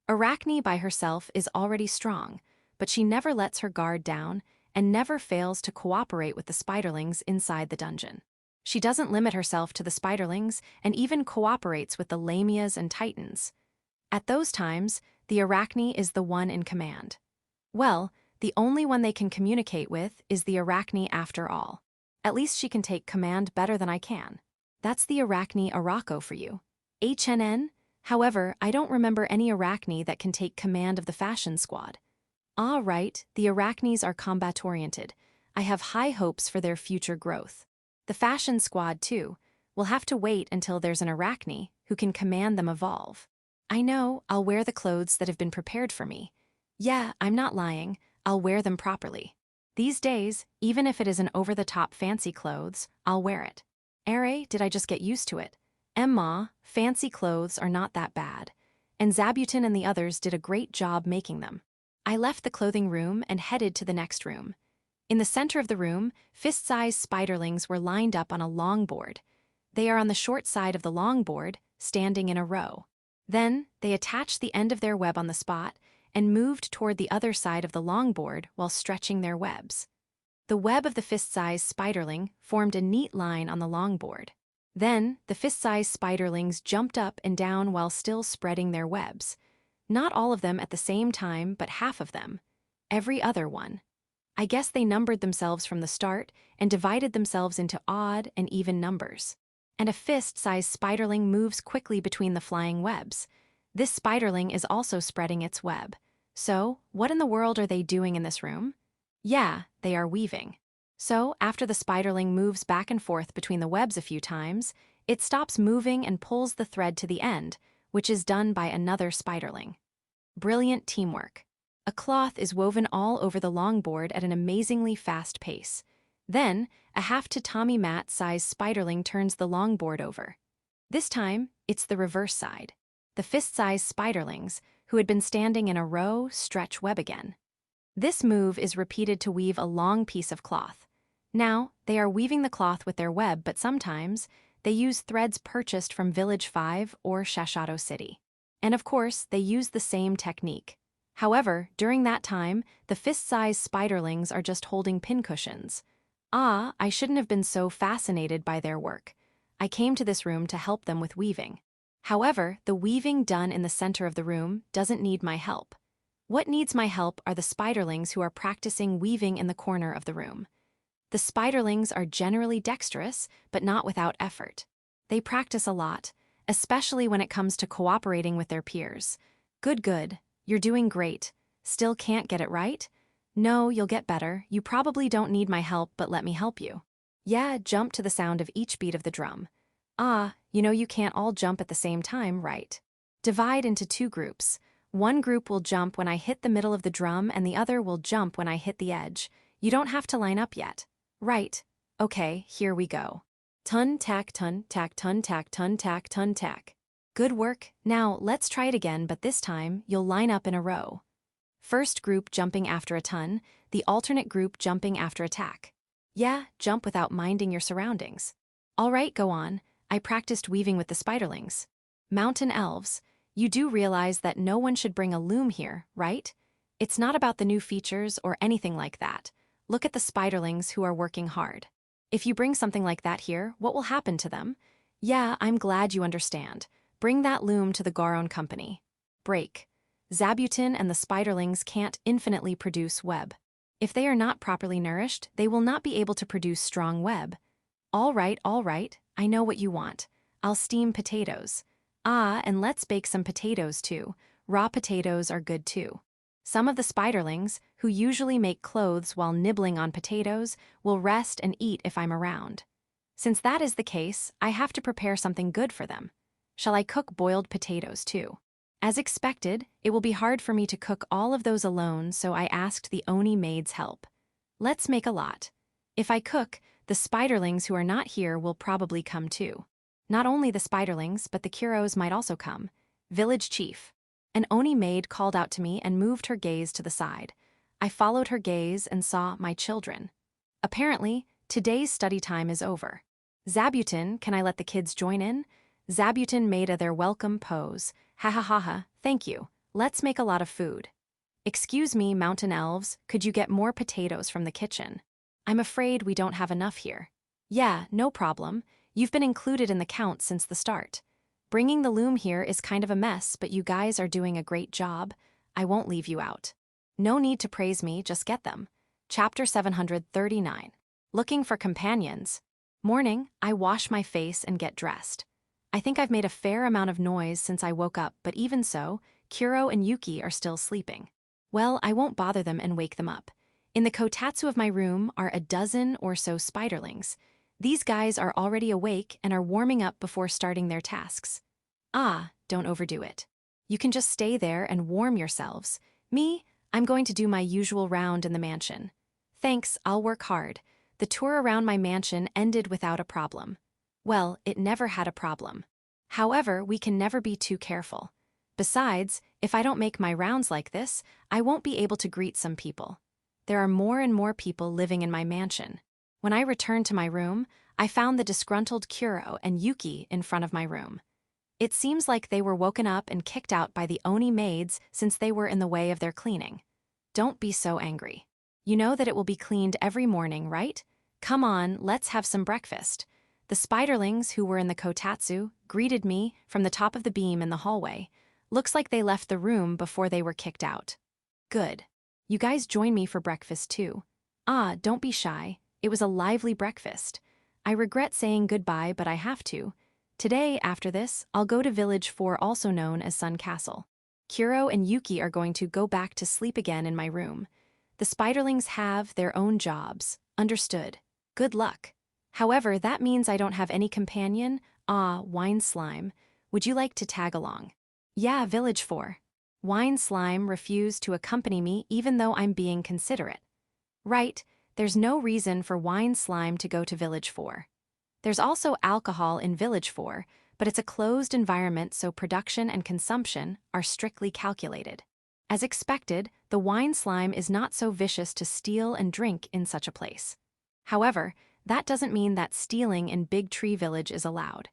Arachne by herself is already strong, but she never lets her guard down and never fails to cooperate with the spiderlings inside the dungeon. She doesn't limit herself to the spiderlings and even cooperates with the lamias and titans. At those times, the Arachne is the one in command. Well, the only one they can communicate with is the Arachne after all. At least she can take command better than I can. That's the Arachne Araco for you. HNN? However, I don't remember any Arachne that can take command of the fashion squad. Ah, right, the Arachnes are combat-oriented. I have high hopes for their future growth. The fashion squad, too. We'll have to wait until there's an Arachne who can command them evolve. I know, I'll wear the clothes that have been prepared for me. Yeah, I'm not lying, I'll wear them properly. These days, even if it is an over-the-top fancy clothes, I'll wear it. Did I just get used to it? Emma, fancy clothes are not that bad. And Zabutin and the others did a great job making them. I left the clothing room and headed to the next room. In the center of the room, fist-sized spiderlings were lined up on a long board. They are on the short side of the long board, standing in a row. Then, they attached the end of their web on the spot and moved toward the other side of the long board while stretching their webs. The web of the fist-sized spiderling formed a neat line on the long board. Then, the fist-sized spiderlings jumped up and down while still spreading their webs. Not all of them at the same time, but half of them. Every other one. I guess they numbered themselves from the start and divided themselves into odd and even numbers. And a fist-sized spiderling moves quickly between the flying webs. This spiderling is also spreading its web. So, what in the world are they doing in this room? Yeah, they are weaving. So, after the spiderling moves back and forth between the webs a few times, it stops moving and pulls the thread to the end, which is done by another spiderling. Brilliant teamwork. A cloth is woven all over the longboard at an amazingly fast pace. Then, a half-tatami mat-sized spiderling turns the longboard over. This time, it's the reverse side. The fist-sized spiderlings, who had been standing in a row, stretch web again. This move is repeated to weave a long piece of cloth. Now, they are weaving the cloth with their web, but sometimes they use threads purchased from Village 5 or Shashato City. And of course, they use the same technique. However, during that time, the fist-sized spiderlings are just holding pincushions. Ah, I shouldn't have been so fascinated by their work. I came to this room to help them with weaving. However, the weaving done in the center of the room doesn't need my help. What needs my help are the spiderlings who are practicing weaving in the corner of the room. The spiderlings are generally dexterous, but not without effort. They practice a lot, especially when it comes to cooperating with their peers. Good, you're doing great. Still can't get it right? No, you'll get better. You probably don't need my help, but let me help you. Yeah, jump to the sound of each beat of the drum. Ah, you know you can't all jump at the same time, right? Divide into two groups. One group will jump when I hit the middle of the drum and the other will jump when I hit the edge. You don't have to line up yet. Right. Okay, here we go. Tun tack tun tack tun tack tun tack tun tack. Good work. Now, let's try it again, but this time, you'll line up in a row. First group jumping after a tun, the alternate group jumping after a tack. Yeah, jump without minding your surroundings. All right, go on. I practiced weaving with the spiderlings. Mountain elves. You do realize that no one should bring a loom here, right? It's not about the new features or anything like that. Look at the spiderlings who are working hard. If you bring something like that here, what will happen to them? Yeah, I'm glad you understand. Bring that loom to the Garon company. Break. Zabutin and the spiderlings can't infinitely produce web. If they are not properly nourished, they will not be able to produce strong web. All right, I know what you want. I'll steam potatoes. Ah, and let's bake some potatoes too. Raw potatoes are good too. Some of the spiderlings, who usually make clothes while nibbling on potatoes, will rest and eat if I'm around. Since that is the case, I have to prepare something good for them. Shall I cook boiled potatoes too? As expected, it will be hard for me to cook all of those alone, so I asked the Oni maid's help. Let's make a lot. If I cook, the spiderlings who are not here will probably come too. Not only the spiderlings, but the Kuros might also come. Village chief. An Oni maid called out to me and moved her gaze to the side. I followed her gaze and saw my children. Apparently, today's study time is over. Zabutin, can I let the kids join in? Zabutin made a their welcome pose. Ha ha ha ha, thank you. Let's make a lot of food. Excuse me, mountain elves, could you get more potatoes from the kitchen? I'm afraid we don't have enough here. Yeah, no problem. You've been included in the count since the start. Bringing the loom here is kind of a mess, but you guys are doing a great job. I won't leave you out. No need to praise me, just get them. Chapter 739. Looking for companions. Morning, I wash my face and get dressed. I think I've made a fair amount of noise since I woke up, but even so, Kuro and Yuki are still sleeping. Well, I won't bother them and wake them up. In the kotatsu of my room are a dozen or so spiderlings. These guys are already awake and are warming up before starting their tasks. Ah, don't overdo it. You can just stay there and warm yourselves. Me, I'm going to do my usual round in the mansion. Thanks, I'll work hard. The tour around my mansion ended without a problem. Well, it never had a problem. However, we can never be too careful. Besides, if I don't make my rounds like this, I won't be able to greet some people. There are more and more people living in my mansion. When I returned to my room, I found the disgruntled Kuro and Yuki in front of my room. It seems like they were woken up and kicked out by the Oni maids since they were in the way of their cleaning. Don't be so angry. You know that it will be cleaned every morning, right? Come on, let's have some breakfast. The spiderlings who were in the kotatsu greeted me from the top of the beam in the hallway. Looks like they left the room before they were kicked out. Good. You guys join me for breakfast too. Ah, don't be shy. It was a lively breakfast. I regret saying goodbye, but I have to. Today, after this, I'll go to Village 4, also known as Sun Castle. Kuro and Yuki are going to go back to sleep again in my room. The spiderlings have their own jobs. Understood. Good luck. However, that means I don't have any companion. Ah, Wine Slime. Would you like to tag along? Yeah, Village 4. Wine Slime refused to accompany me even though I'm being considerate. Right, there's no reason for Wine Slime to go to Village 4. There's also alcohol in Village 4, but it's a closed environment, so production and consumption are strictly calculated. As expected, the Wine Slime is not so vicious to steal and drink in such a place. However, that doesn't mean that stealing in Big Tree Village is allowed.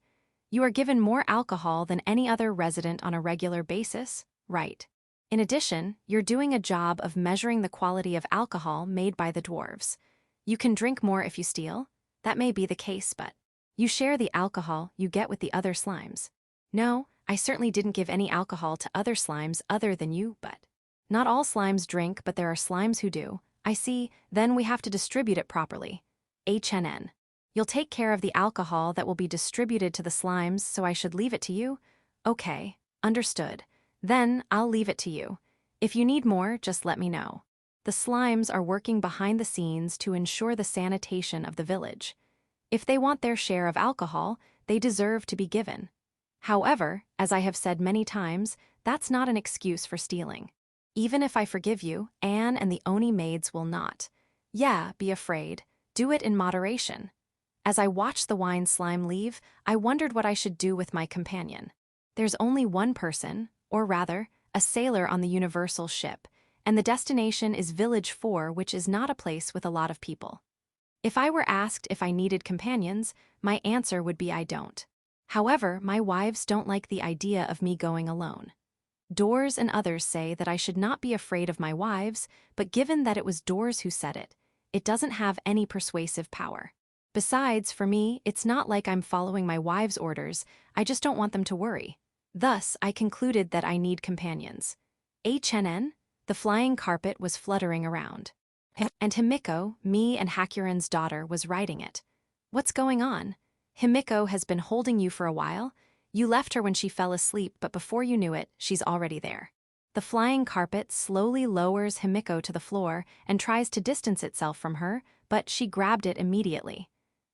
You are given more alcohol than any other resident on a regular basis, right? In addition, you're doing a job of measuring the quality of alcohol made by the dwarves. You can drink more if you steal. That may be the case, but you share the alcohol you get with the other slimes. No, I certainly didn't give any alcohol to other slimes other than you, but not all slimes drink, but there are slimes who do. I see, then we have to distribute it properly. HNN. You'll take care of the alcohol that will be distributed to the slimes, so I should leave it to you? Okay, understood. Then I'll leave it to you. If you need more, just let me know. The slimes are working behind the scenes to ensure the sanitation of the village. If they want their share of alcohol, they deserve to be given. However, as I have said many times, that's not an excuse for stealing. Even if I forgive you, Anne and the Oni maids will not. Yeah, be afraid. Do it in moderation. As I watched the Wine Slime leave, I wondered what I should do with my companion. There's only one person, or rather, a sailor on the Universal ship, and the destination is Village 4, which is not a place with a lot of people. If I were asked if I needed companions, my answer would be I don't. However, my wives don't like the idea of me going alone. Doors and others say that I should not be afraid of my wives, but given that it was Doors who said it, it doesn't have any persuasive power. Besides, for me, it's not like I'm following my wives' orders, I just don't want them to worry. Thus, I concluded that I need companions. HNN, the flying carpet was fluttering around. And Himiko, me and Hakuren's daughter, was riding it. What's going on? Himiko has been holding you for a while. You left her when she fell asleep, but before you knew it, she's already there. The flying carpet slowly lowers Himiko to the floor and tries to distance itself from her, but she grabbed it immediately.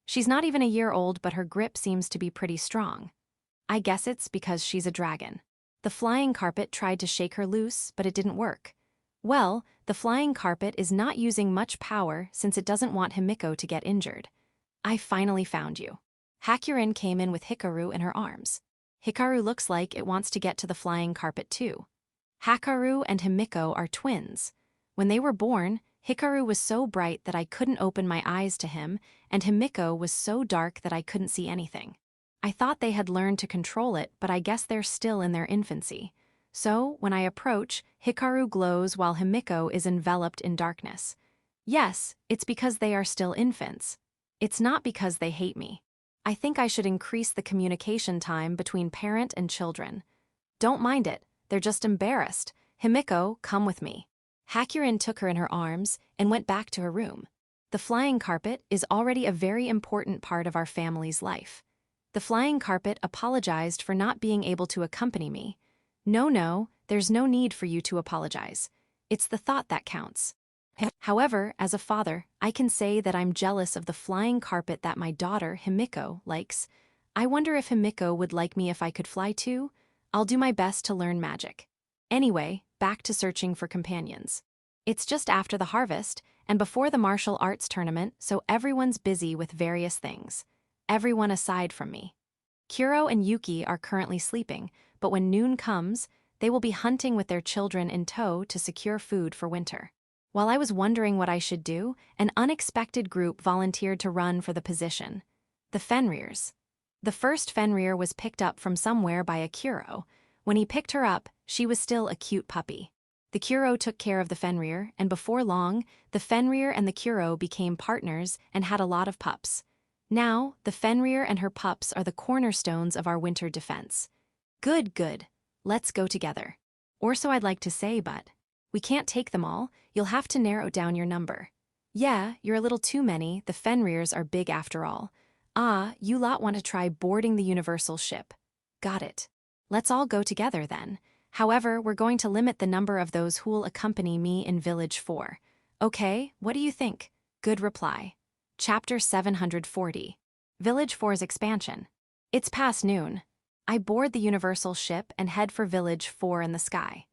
She's not even a year old, but her grip seems to be pretty strong. I guess it's because she's a dragon. The flying carpet tried to shake her loose, but it didn't work. Well, the flying carpet is not using much power since it doesn't want Himiko to get injured. I finally found you. Hakuren came in with Hikaru in her arms. Hikaru looks like it wants to get to the flying carpet too. Hikaru and Himiko are twins. When they were born, Hikaru was so bright that I couldn't open my eyes to him, and Himiko was so dark that I couldn't see anything. I thought they had learned to control it, but I guess they're still in their infancy. So, when I approach, Hikaru glows while Himiko is enveloped in darkness. Yes, it's because they are still infants. It's not because they hate me. I think I should increase the communication time between parent and children. Don't mind it, they're just embarrassed. Himiko, come with me. Hakurin took her in her arms and went back to her room. The flying carpet is already a very important part of our family's life. The flying carpet apologized for not being able to accompany me. No, there's no need for you to apologize. It's the thought that counts. However, as a father, I can say that I'm jealous of the flying carpet that my daughter, Himiko, likes. I wonder if Himiko would like me if I could fly too? I'll do my best to learn magic. Anyway, back to searching for companions. It's just after the harvest, and before the martial arts tournament, so everyone's busy with various things. Everyone aside from me. Kuro and Yuki are currently sleeping, but when noon comes, they will be hunting with their children in tow to secure food for winter. While I was wondering what I should do, an unexpected group volunteered to run for the position. The Fenriers. The first Fenrir was picked up from somewhere by a Kuro. When he picked her up, she was still a cute puppy. The Kuro took care of the Fenrir, and before long, the Fenrir and the Kuro became partners and had a lot of pups. Now, the Fenrir and her pups are the cornerstones of our winter defense. Good. Let's go together. Or so I'd like to say, but we can't take them all. You'll have to narrow down your number. Yeah, you're a little too many. The Fenriers are big after all. You lot want to try boarding the universal ship. Got it. Let's all go together then. However, we're going to limit the number of those who'll accompany me in Village 4. Okay, what do you think? Good reply. Chapter 740. Village 4's expansion. It's past noon. I board the universal ship and head for Village 4 in the sky.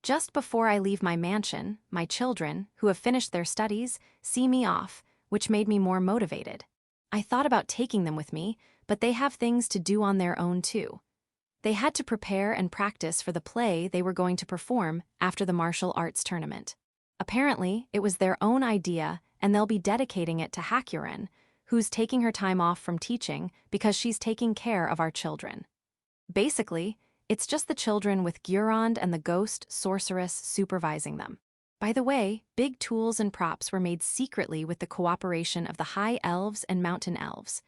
Just before I leave my mansion, my children, who have finished their studies, see me off, which made me more motivated. I thought about taking them with me, but they have things to do on their own too. They had to prepare and practice for the play they were going to perform after the martial arts tournament. Apparently, it was their own idea, and they'll be dedicating it to Hakurin, who's taking her time off from teaching because she's taking care of our children. Basically, it's just the children with Gurond and the ghost sorceress supervising them. By the way, big tools and props were made secretly with the cooperation of the High Elves and Mountain Elves.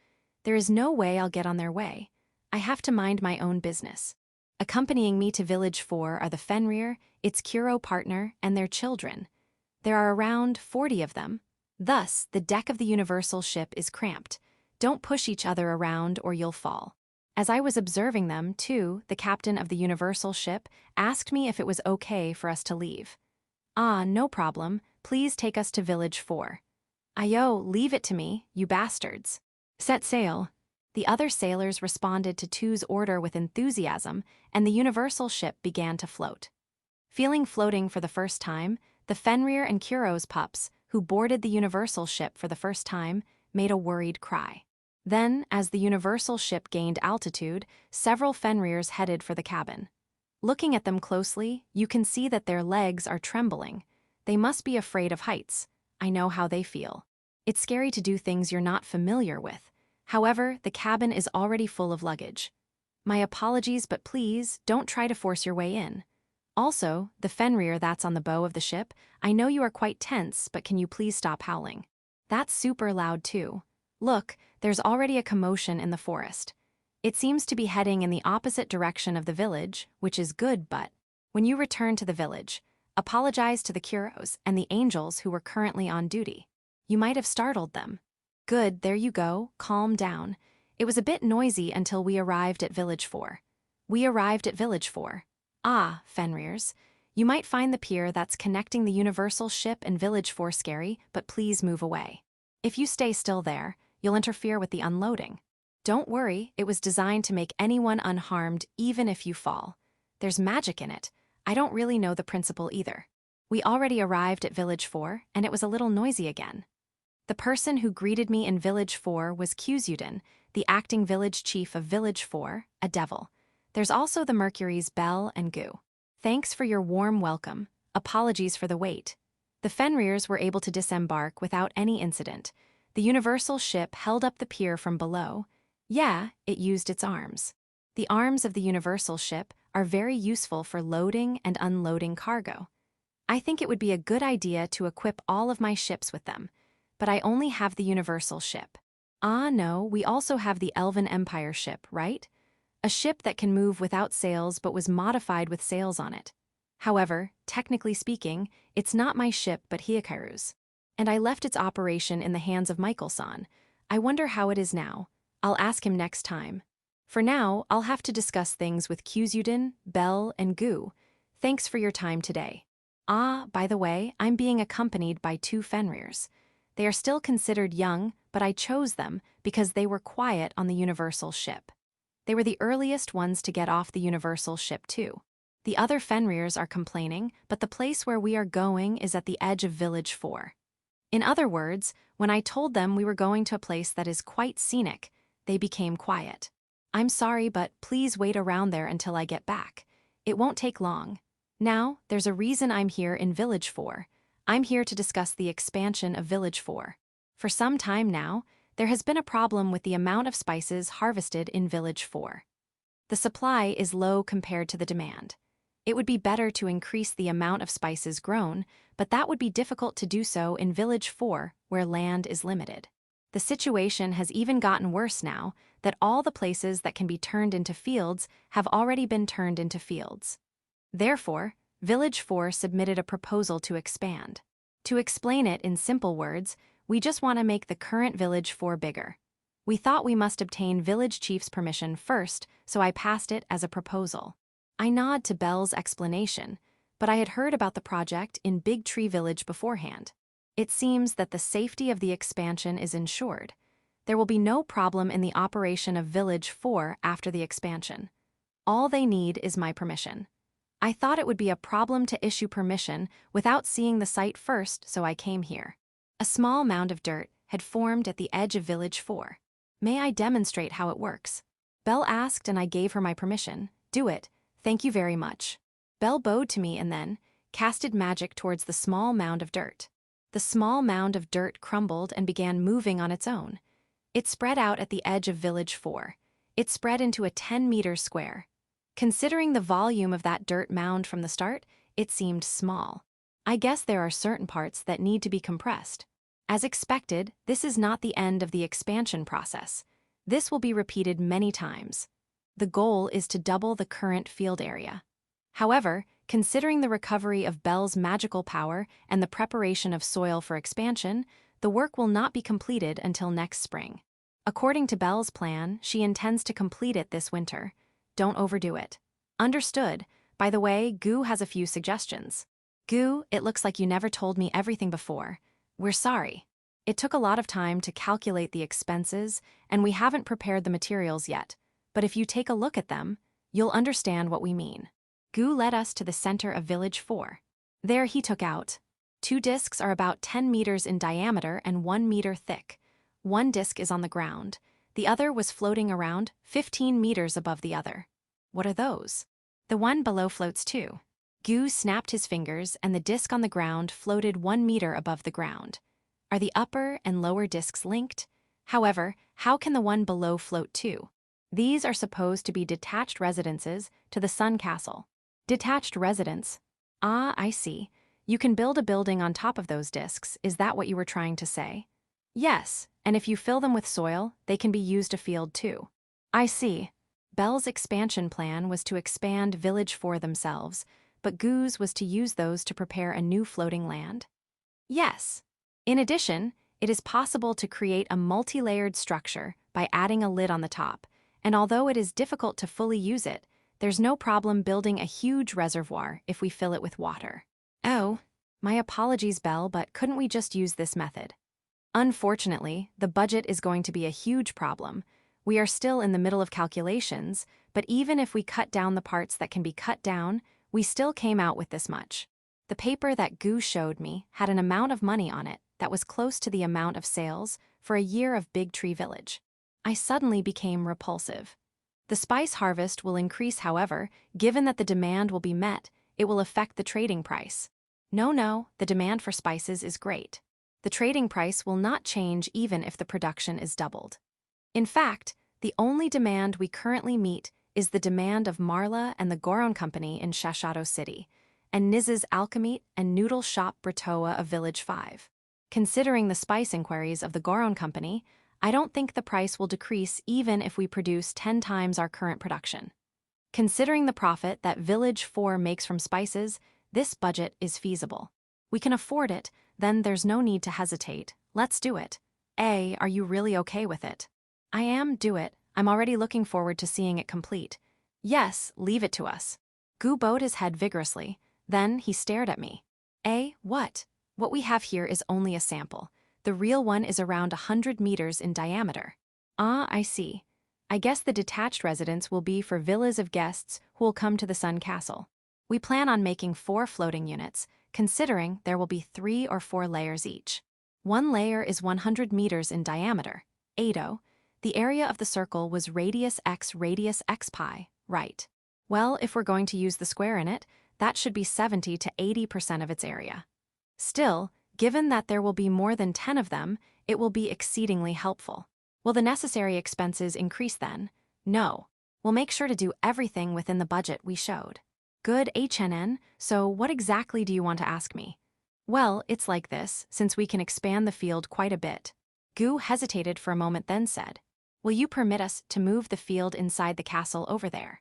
There is no way I'll get on their way. I have to mind my own business. Accompanying me to Village 4 are the Fenrir, its Kuro partner, and their children. There are around 40 of them. Thus, the deck of the universal ship is cramped. Don't push each other around or you'll fall. As I was observing them, too, the captain of the universal ship asked me if it was okay for us to leave. No problem. Please take us to Village 4. Ayo, leave it to me, you bastards. Set sail. The other sailors responded to Tu's order with enthusiasm, and the universal ship began to float. Feeling floating for the first time, the Fenrir and Kuro's pups, who boarded the universal ship for the first time, made a worried cry. Then, as the universal ship gained altitude, several Fenriers headed for the cabin. Looking at them closely, you can see that their legs are trembling. They must be afraid of heights. I know how they feel. It's scary to do things you're not familiar with. However, the cabin is already full of luggage. My apologies, but please, don't try to force your way in. Also, the Fenrir that's on the bow of the ship, I know you are quite tense, but can you please stop howling? That's super loud too. Look, there's already a commotion in the forest. It seems to be heading in the opposite direction of the village, which is good, but when you return to the village, apologize to the Kuros and the angels who were currently on duty. You might have startled them. Good, there you go, calm down. It was a bit noisy until we arrived at Village 4. We arrived at Village 4. Fenriers. You might find the pier that's connecting the universal ship and Village 4 scary, but please move away. If you stay still there, you'll interfere with the unloading. Don't worry, it was designed to make anyone unharmed even if you fall. There's magic in it. I don't really know the principle either. We already arrived at Village 4, and it was a little noisy again. The person who greeted me in Village 4 was Kyuzuden, the acting village chief of Village 4, a devil. There's also the Mercury's Bell and Goo. Thanks for your warm welcome. Apologies for the wait. The Fenriers were able to disembark without any incident. The universal ship held up the pier from below. Yeah, it used its arms. The arms of the universal ship are very useful for loading and unloading cargo. I think it would be a good idea to equip all of my ships with them, but I only have the universal ship. Ah, no, we also have the Elven Empire ship, right? A ship that can move without sails but was modified with sails on it. However, technically speaking, it's not my ship but Hyakaru's. And I left its operation in the hands of Michael-san. I wonder how it is now. I'll ask him next time. For now, I'll have to discuss things with Kyuzuden, Bell, and Gu. Thanks for your time today. Ah, by the way, I'm being accompanied by 2 Fenrirs. They are still considered young, but I chose them because they were quiet on the Universal ship. They were the earliest ones to get off the Universal ship too. The other Fenrirs are complaining, but the place where we are going is at the edge of Village 4. In other words, when I told them we were going to a place that is quite scenic, they became quiet. I'm sorry, but please wait around there until I get back. It won't take long. Now, there's a reason I'm here in Village 4. I'm here to discuss the expansion of Village 4. For some time now, there has been a problem with the amount of spices harvested in Village 4. The supply is low compared to the demand. It would be better to increase the amount of spices grown, but that would be difficult to do so in Village 4, where land is limited. The situation has even gotten worse now that all the places that can be turned into fields have already been turned into fields. Therefore, Village 4 submitted a proposal to expand. To explain it in simple words, we just want to make the current Village 4 bigger. We thought we must obtain Village Chief's permission first, so I passed it as a proposal. I nod to Bell's explanation, but I had heard about the project in Big Tree Village beforehand. It seems that the safety of the expansion is ensured. There will be no problem in the operation of Village 4 after the expansion. All they need is my permission. I thought it would be a problem to issue permission without seeing the site first, so I came here. A small mound of dirt had formed at the edge of Village 4. May I demonstrate how it works? Belle asked and I gave her my permission. Do it. Thank you very much. Belle bowed to me and then casted magic towards the small mound of dirt. The small mound of dirt crumbled and began moving on its own. It spread out at the edge of Village 4. It spread into a 10-meter square. Considering the volume of that dirt mound from the start, it seemed small. I guess there are certain parts that need to be compressed. As expected, this is not the end of the expansion process. This will be repeated many times. The goal is to double the current field area. However, considering the recovery of Belle's magical power and the preparation of soil for expansion, the work will not be completed until next spring. According to Belle's plan, she intends to complete it this winter. Don't overdo it. Understood. By the way, Gu has a few suggestions. Gu, it looks like you never told me everything before. We're sorry. It took a lot of time to calculate the expenses, and we haven't prepared the materials yet. But if you take a look at them, you'll understand what we mean. Gu led us to the center of Village 4. There he took out. 2 discs are about 10 meters in diameter and 1 meter thick. One disc is on the ground. The other was floating around 15 meters above the other. What are those? The one below floats too. Gu snapped his fingers and the disc on the ground floated 1 meter above the ground. Are the upper and lower discs linked? However, how can the one below float too? These are supposed to be detached residences to the Sun Castle. Detached residence? Ah, I see. You can build a building on top of those discs, is that what you were trying to say? Yes, and if you fill them with soil, they can be used a field too. I see. Belle's expansion plan was to expand Village 4 themselves, but Gu's was to use those to prepare a new floating land? Yes. In addition, it is possible to create a multi-layered structure by adding a lid on the top, and although it is difficult to fully use it, there's no problem building a huge reservoir if we fill it with water. Oh, my apologies, Belle, but couldn't we just use this method? Unfortunately, the budget is going to be a huge problem. We are still in the middle of calculations, but even if we cut down the parts that can be cut down, we still came out with this much. The paper that Gu showed me had an amount of money on it that was close to the amount of sales for a year of Big Tree Village. I suddenly became repulsive. The spice harvest will increase, however, given that the demand will be met, it will affect the trading price. No, the demand for spices is great. The trading price will not change even if the production is doubled. In fact, the only demand we currently meet is the demand of Marla and the Goron Company in Shashato City, and Niz's Alchemy and Noodle Shop Bratoa of Village 5. Considering the spice inquiries of the Goron Company, I don't think the price will decrease even if we produce 10 times our current production. Considering the profit that Village 4 makes from spices, this budget is feasible. We can afford it, then there's no need to hesitate. Let's do it. Are you really okay with it? I am, do it. I'm already looking forward to seeing it complete. Yes, leave it to us. Gu bowed his head vigorously. Then he stared at me. What? What we have here is only a sample. The real one is around 100 meters in diameter. Ah, I see. I guess the detached residence will be for villas of guests who will come to the Sun Castle. We plan on making 4 floating units, considering there will be 3 or 4 layers each. One layer is 100 meters in diameter. Ado, the area of the circle was radius x pi, right? Well, if we're going to use the square in it, that should be 70 to 80% of its area. Still, given that there will be more than 10 of them, it will be exceedingly helpful. Will the necessary expenses increase then? No. We'll make sure to do everything within the budget we showed. Good HNN, so what exactly do you want to ask me? Well, it's like this, since we can expand the field quite a bit. Gu hesitated for a moment then said, will you permit us to move the field inside the castle over there?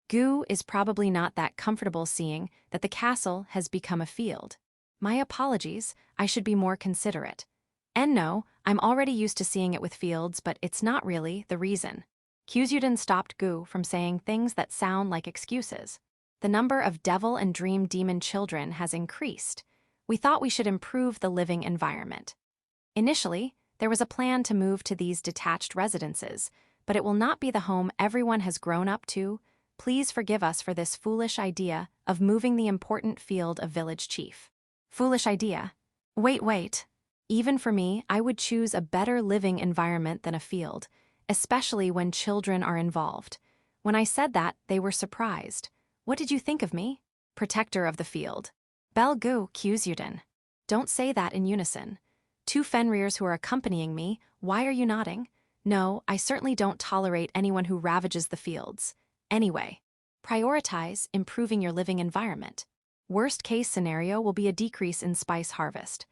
Gu is probably not that comfortable seeing that the castle has become a field. My apologies, I should be more considerate. And no, I'm already used to seeing it with fields, but it's not really the reason. Kyuzuden stopped Gu from saying things that sound like excuses. The number of devil and dream demon children has increased. We thought we should improve the living environment. Initially, there was a plan to move to these detached residences, but it will not be the home everyone has grown up to. Please forgive us for this foolish idea of moving the important field of village chief. Foolish idea? Wait. Even for me, I would choose a better living environment than a field, especially when children are involved. When I said that, they were surprised. What did you think of me? Protector of the field. Belgu Kyuzuden. Don't say that in unison. 2 Fenriers who are accompanying me, why are you nodding? No, I certainly don't tolerate anyone who ravages the fields. Anyway, prioritize improving your living environment. Worst case scenario will be a decrease in spice harvest.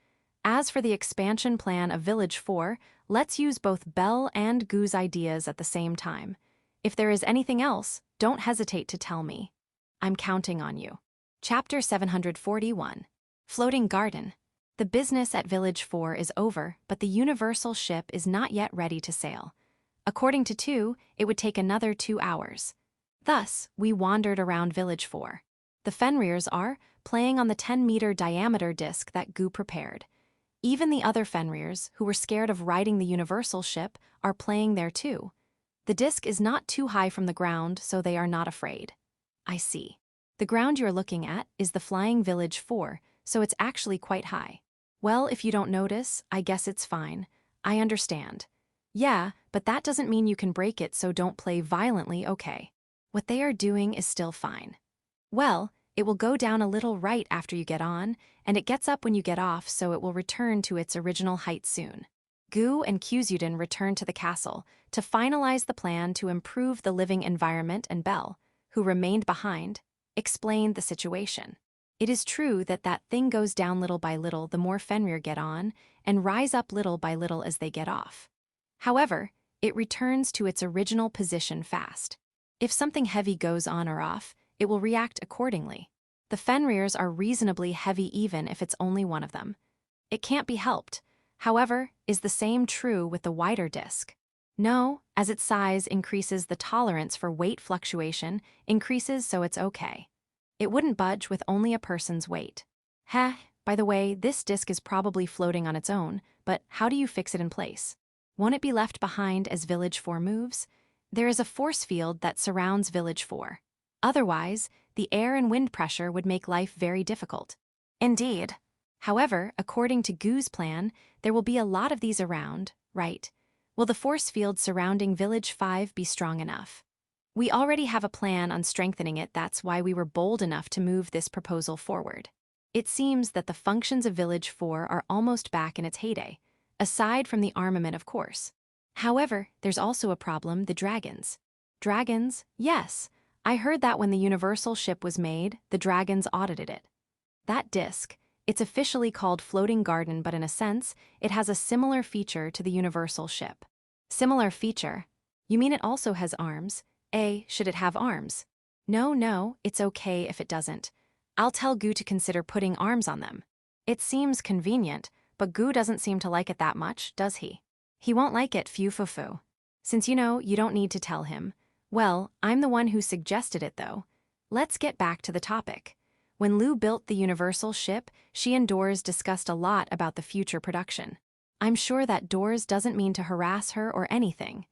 As for the expansion plan of Village 4, let's use both Bell and Gu's ideas at the same time. If there is anything else, don't hesitate to tell me. I'm counting on you. Chapter 741. Floating Garden. The business at Village 4 is over, but the universal ship is not yet ready to sail. According to 2, it would take another 2 hours. Thus, we wandered around Village 4. The Fenriers are playing on the 10-meter diameter disc that Gu prepared. Even the other Fenriers, who were scared of riding the universal ship, are playing there too. The disc is not too high from the ground, so they are not afraid. I see. The ground you're looking at is the Flying Village 4, so it's actually quite high. Well, if you don't notice, I guess it's fine. I understand. Yeah, but that doesn't mean you can break it, so don't play violently, okay? What they are doing is still fine. Well, it will go down a little right after you get on, and it gets up when you get off, so it will return to its original height soon. Gu and Kyuzuden returned to the castle to finalize the plan to improve the living environment, and Bell, who remained behind, explained the situation. It is true that that thing goes down little by little the more Fenrir get on, and rise up little by little as they get off. However, it returns to its original position fast. If something heavy goes on or off, it will react accordingly. The Fenriers are reasonably heavy even if it's only one of them. It can't be helped. However, is the same true with the wider disc? No, as its size increases, the tolerance for weight fluctuation increases, so it's okay. It wouldn't budge with only a person's weight. By the way, this disc is probably floating on its own, but how do you fix it in place? Won't it be left behind as Village 4 moves? There is a force field that surrounds Village 4. Otherwise, the air and wind pressure would make life very difficult. Indeed. However, according to Gu's plan, there will be a lot of these around, right? Will the force field surrounding Village 5 be strong enough? We already have a plan on strengthening it, that's why we were bold enough to move this proposal forward. It seems that the functions of Village 4 are almost back in its heyday, aside from the armament, of course. However, there's also a problem: the dragons. Dragons? Yes. I heard that when the Universal ship was made, the dragons audited it. That disc, it's officially called Floating Garden, but in a sense, it has a similar feature to the Universal ship. Similar feature? You mean it also has arms? Should it have arms? No, it's okay if it doesn't. I'll tell Gu to consider putting arms on them. It seems convenient, but Gu doesn't seem to like it that much, does he? He won't like it, phew. Since you know you don't need to tell him. Well, I'm the one who suggested it though. Let's get back to the topic. When Lu built the Universal ship, she and Doors discussed a lot about the future production. I'm sure that Doors doesn't mean to harass her or anything.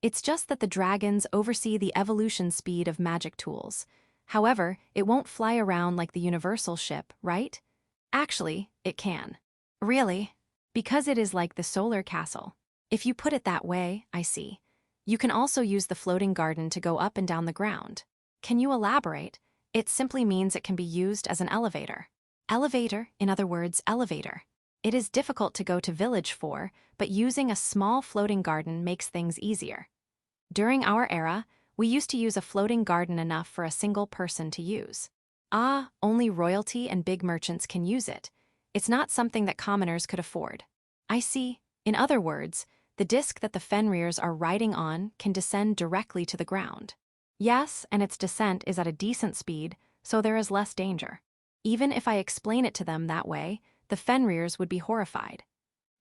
It's just that the dragons oversee the evolution speed of magic tools. However, it won't fly around like the Universal ship, right? Actually, it can. Really? Because it is like the solar castle. If you put it that way, I see. You can also use the floating garden to go up and down the ground. Can you elaborate? It simply means it can be used as an elevator. Elevator, in other words, elevator. It is difficult to go to Village 4, but using a small floating garden makes things easier. During our era, we used to use a floating garden enough for a single person to use. Only royalty and big merchants can use it. It's not something that commoners could afford. I see. In other words, the disc that the Fenrirs are riding on can descend directly to the ground. Yes, and its descent is at a decent speed, so there is less danger. Even if I explain it to them that way, the Fenrirs would be horrified.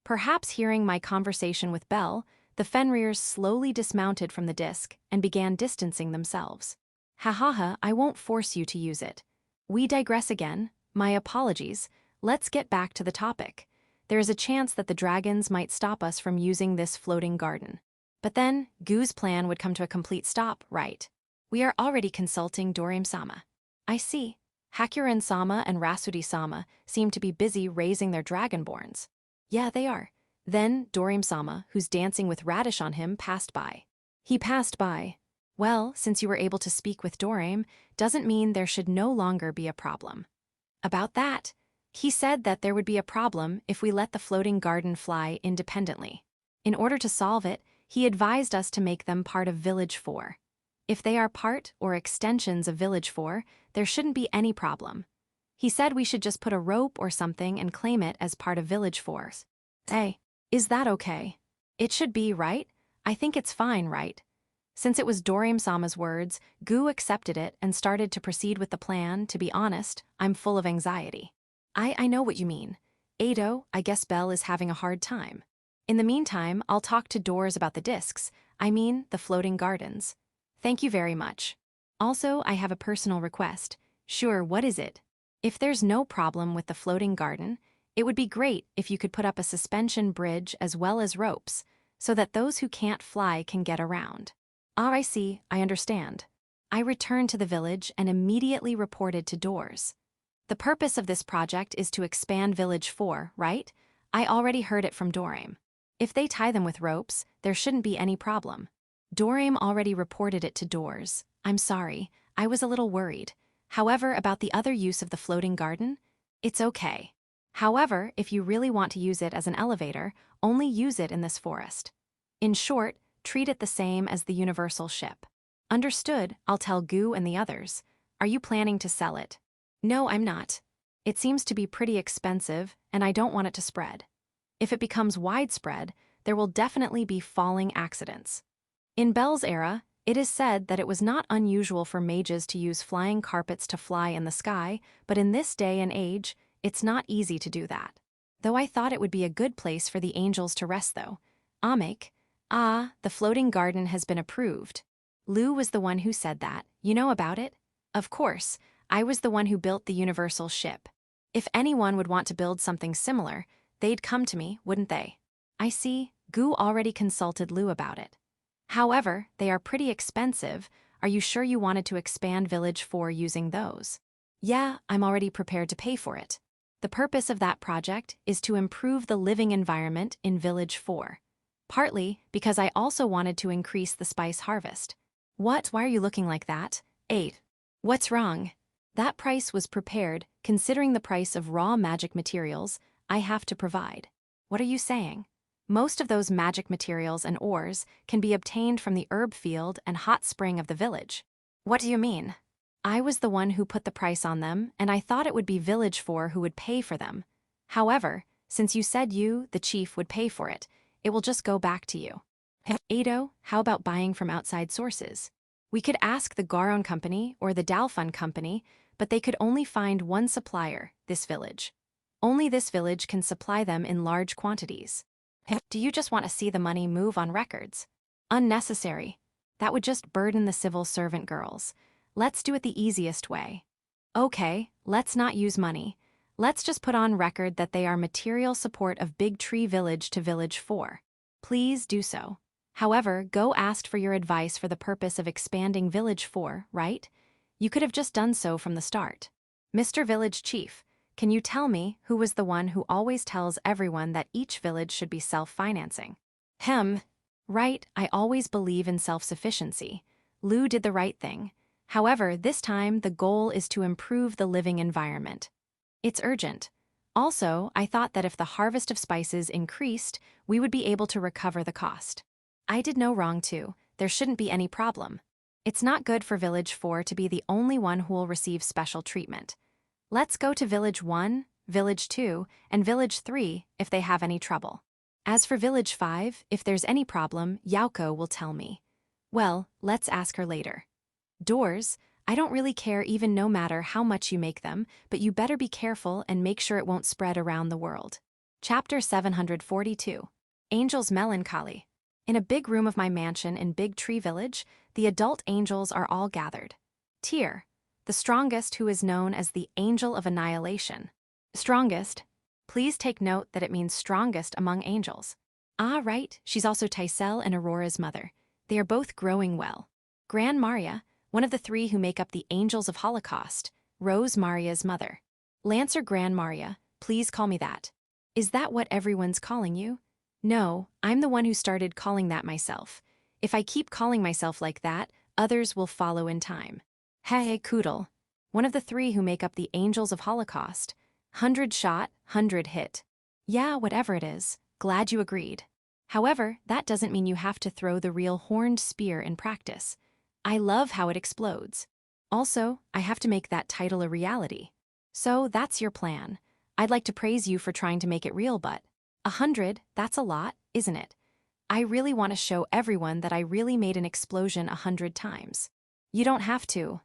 Perhaps hearing my conversation with Belle, the Fenrirs slowly dismounted from the disc and began distancing themselves. I won't force you to use it. We digress again. My apologies. Let's get back to the topic. There is a chance that the dragons might stop us from using this floating garden. But then, Gu's plan would come to a complete stop, right? We are already consulting Dorim-sama. I see. Hakuren-sama and Rasudi-sama seem to be busy raising their dragonborns. Yeah, they are. Then, Dorim-sama, who's dancing with Radish on him, passed by. He passed by. Well, since you were able to speak with Dorim, doesn't mean there should no longer be a problem. About that, he said that there would be a problem if we let the floating garden fly independently. In order to solve it, he advised us to make them part of Village 4. If they are part or extensions of Village 4, there shouldn't be any problem. He said we should just put a rope or something and claim it as part of Village 4. Hey, is that okay? It should be, right? I think it's fine, right? Since it was Dorim-sama's words, Gu accepted it and started to proceed with the plan. To be honest, I'm full of anxiety. I know what you mean. Ado, I guess Belle is having a hard time. In the meantime, I'll talk to Doors about the discs, the floating gardens. Thank you very much. Also, I have a personal request. Sure, what is it? If there's no problem with the floating garden, it would be great if you could put up a suspension bridge as well as ropes, so that those who can't fly can get around. I see, I understand. I returned to the village and immediately reported to Doors. The purpose of this project is to expand Village 4, right? I already heard it from Dorim. If they tie them with ropes, there shouldn't be any problem. Dorim already reported it to Doors. I'm sorry, I was a little worried. However, about the other use of the floating garden, it's okay. However, if you really want to use it as an elevator, only use it in this forest. In short, treat it the same as the Universal ship. Understood, I'll tell Gu and the others. Are you planning to sell it? No, I'm not. It seems to be pretty expensive, and I don't want it to spread. If it becomes widespread, there will definitely be falling accidents. In Belle's era, it is said that it was not unusual for mages to use flying carpets to fly in the sky, but in this day and age, it's not easy to do that. Though I thought it would be a good place for the angels to rest though. The floating garden has been approved. Lu was the one who said that. You know about it? Of course, I was the one who built the Universal ship. If anyone would want to build something similar, they'd come to me, wouldn't they? I see, Gu already consulted Lu about it. However, they are pretty expensive. Are you sure you wanted to expand Village 4 using those? Yeah, I'm already prepared to pay for it. The purpose of that project is to improve the living environment in Village 4. Partly because I also wanted to increase the spice harvest. What? Why are you looking like that? 8. What's wrong? That price was prepared, considering the price of raw magic materials I have to provide. What are you saying? Most of those magic materials and ores can be obtained from the herb field and hot spring of the village. What do you mean? I was the one who put the price on them, and I thought it would be Village 4 who would pay for them. However, since you said you, the chief, would pay for it, it will just go back to you. Ado, how about buying from outside sources? We could ask the Garon Company or the Dalfun Company, but they could only find one supplier, this village. Only this village can supply them in large quantities. Do you just want to see the money move on records? Unnecessary. That would just burden the civil servant girls. Let's do it the easiest way. Okay, let's not use money. Let's just put on record that they are material support of Big Tree Village to Village 4. Please do so. However, Go asked for your advice for the purpose of expanding Village 4, right? You could have just done so from the start. Mr. Village Chief, can you tell me who was the one who always tells everyone that each village should be self-financing? Right, I always believe in self-sufficiency. Lou did the right thing. However, this time the goal is to improve the living environment. It's urgent. Also, I thought that if the harvest of spices increased, we would be able to recover the cost. I did no wrong too. There shouldn't be any problem. It's not good for Village 4 to be the only one who will receive special treatment. Let's go to Village 1, Village 2, and Village 3 if they have any trouble. As for Village 5, if there's any problem, Yauko will tell me. Well, let's ask her later. Doors, I don't really care even no matter how much you make them, but you better be careful and make sure it won't spread around the world. Chapter 742. Angel's Melancholy. In a big room of my mansion in Big Tree Village, the adult angels are all gathered. Tyr, the strongest, who is known as the Angel of Annihilation. Strongest. Please take note that it means strongest among angels. Ah, right, she's also Tysel and Aurora's mother. They are both growing well. Gran Maria, one of the three who make up the Angels of Holocaust, Rose Maria's mother. Lancer Gran Maria, please call me that. Is that what everyone's calling you? No, I'm the one who started calling that myself. If I keep calling myself like that, others will follow in time. Hey, Koodle, one of the three who make up the Angels of Holocaust. 100 shot, 100 hit. Yeah, whatever it is, glad you agreed. However, that doesn't mean you have to throw the real horned spear in practice. I love how it explodes. Also, I have to make that title a reality. So that's your plan. I'd like to praise you for trying to make it real, but 100, that's a lot, isn't it? I really want to show everyone that I really made an explosion 100 times. You don't have to.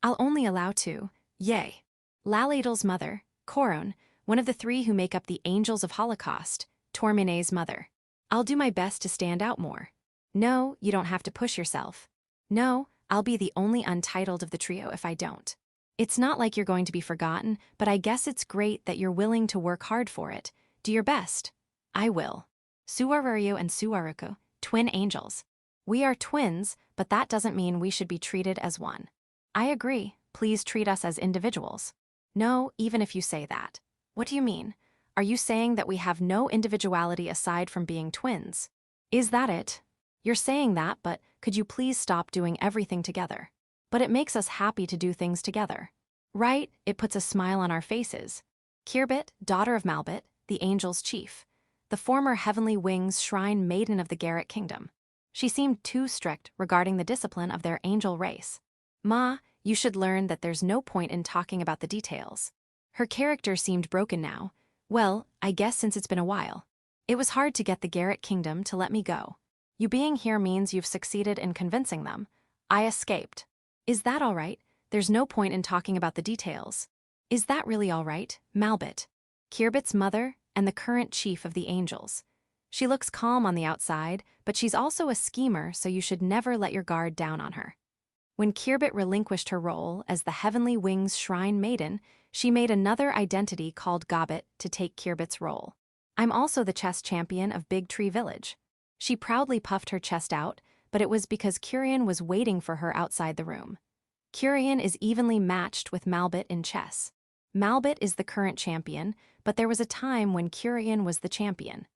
I'll only allow 2. Yay. Laladel's mother, Coron, one of the three who make up the Angels of Holocaust, Tormine's mother. I'll do my best to stand out more. No, you don't have to push yourself. No, I'll be the only untitled of the trio if I don't. It's not like you're going to be forgotten, but I guess it's great that you're willing to work hard for it. Do your best. I will. Suarurio and Suaruko, twin angels. We are twins, but that doesn't mean we should be treated as one. I agree, please treat us as individuals. No, even if you say that. What do you mean? Are you saying that we have no individuality aside from being twins? Is that it? You're saying that, but could you please stop doing everything together? But it makes us happy to do things together. Right, it puts a smile on our faces. Kirbit, daughter of Malbit, the angel's chief. The former Heavenly Wings Shrine Maiden of the Garrett Kingdom. She seemed too strict regarding the discipline of their angel race. Ma, you should learn that there's no point in talking about the details. Her character seemed broken now. Well, I guess since it's been a while. It was hard to get the Garrett Kingdom to let me go. You being here means you've succeeded in convincing them. I escaped. Is that all right? There's no point in talking about the details. Is that really all right, Malbit? Kirbit's mother and the current chief of the angels. She looks calm on the outside, but she's also a schemer, so you should never let your guard down on her. When Kirbit relinquished her role as the Heavenly Wings Shrine Maiden, she made another identity called Gobbit to take Kirbit's role. I'm also the chess champion of Big Tree Village. She proudly puffed her chest out, but it was because Curian was waiting for her outside the room. Curian is evenly matched with Malbit in chess. Malbit is the current champion, but there was a time when Curian was the champion.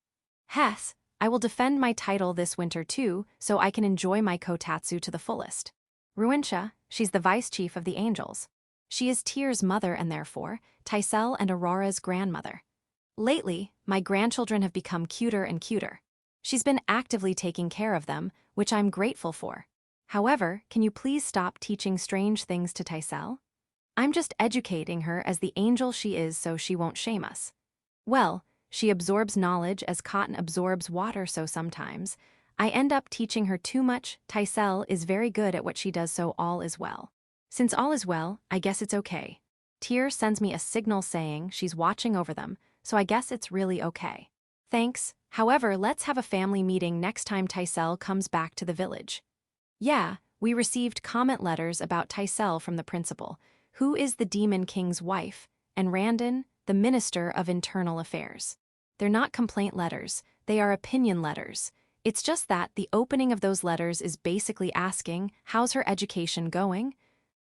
Hess, I will defend my title this winter too, so I can enjoy my kotatsu to the fullest. Ruincha, she's the vice chief of the angels. She is Tyr's mother and therefore, Tysel and Aurora's grandmother. Lately, my grandchildren have become cuter and cuter. She's been actively taking care of them, which I'm grateful for. However, can you please stop teaching strange things to Taisel? I'm just educating her as the angel she is so she won't shame us. Well, she absorbs knowledge as cotton absorbs water, so sometimes I end up teaching her too much. Taisel is very good at what she does, so all is well. Since all is well, I guess it's okay. Tyr sends me a signal saying she's watching over them, so I guess it's really okay. Thanks. However, let's have a family meeting next time Taisel comes back to the village. Yeah, we received comment letters about Taisel from the principal, who is the Demon King's wife, and Randon, the Minister of Internal Affairs. They're not complaint letters, they are opinion letters. It's just that the opening of those letters is basically asking, how's her education going?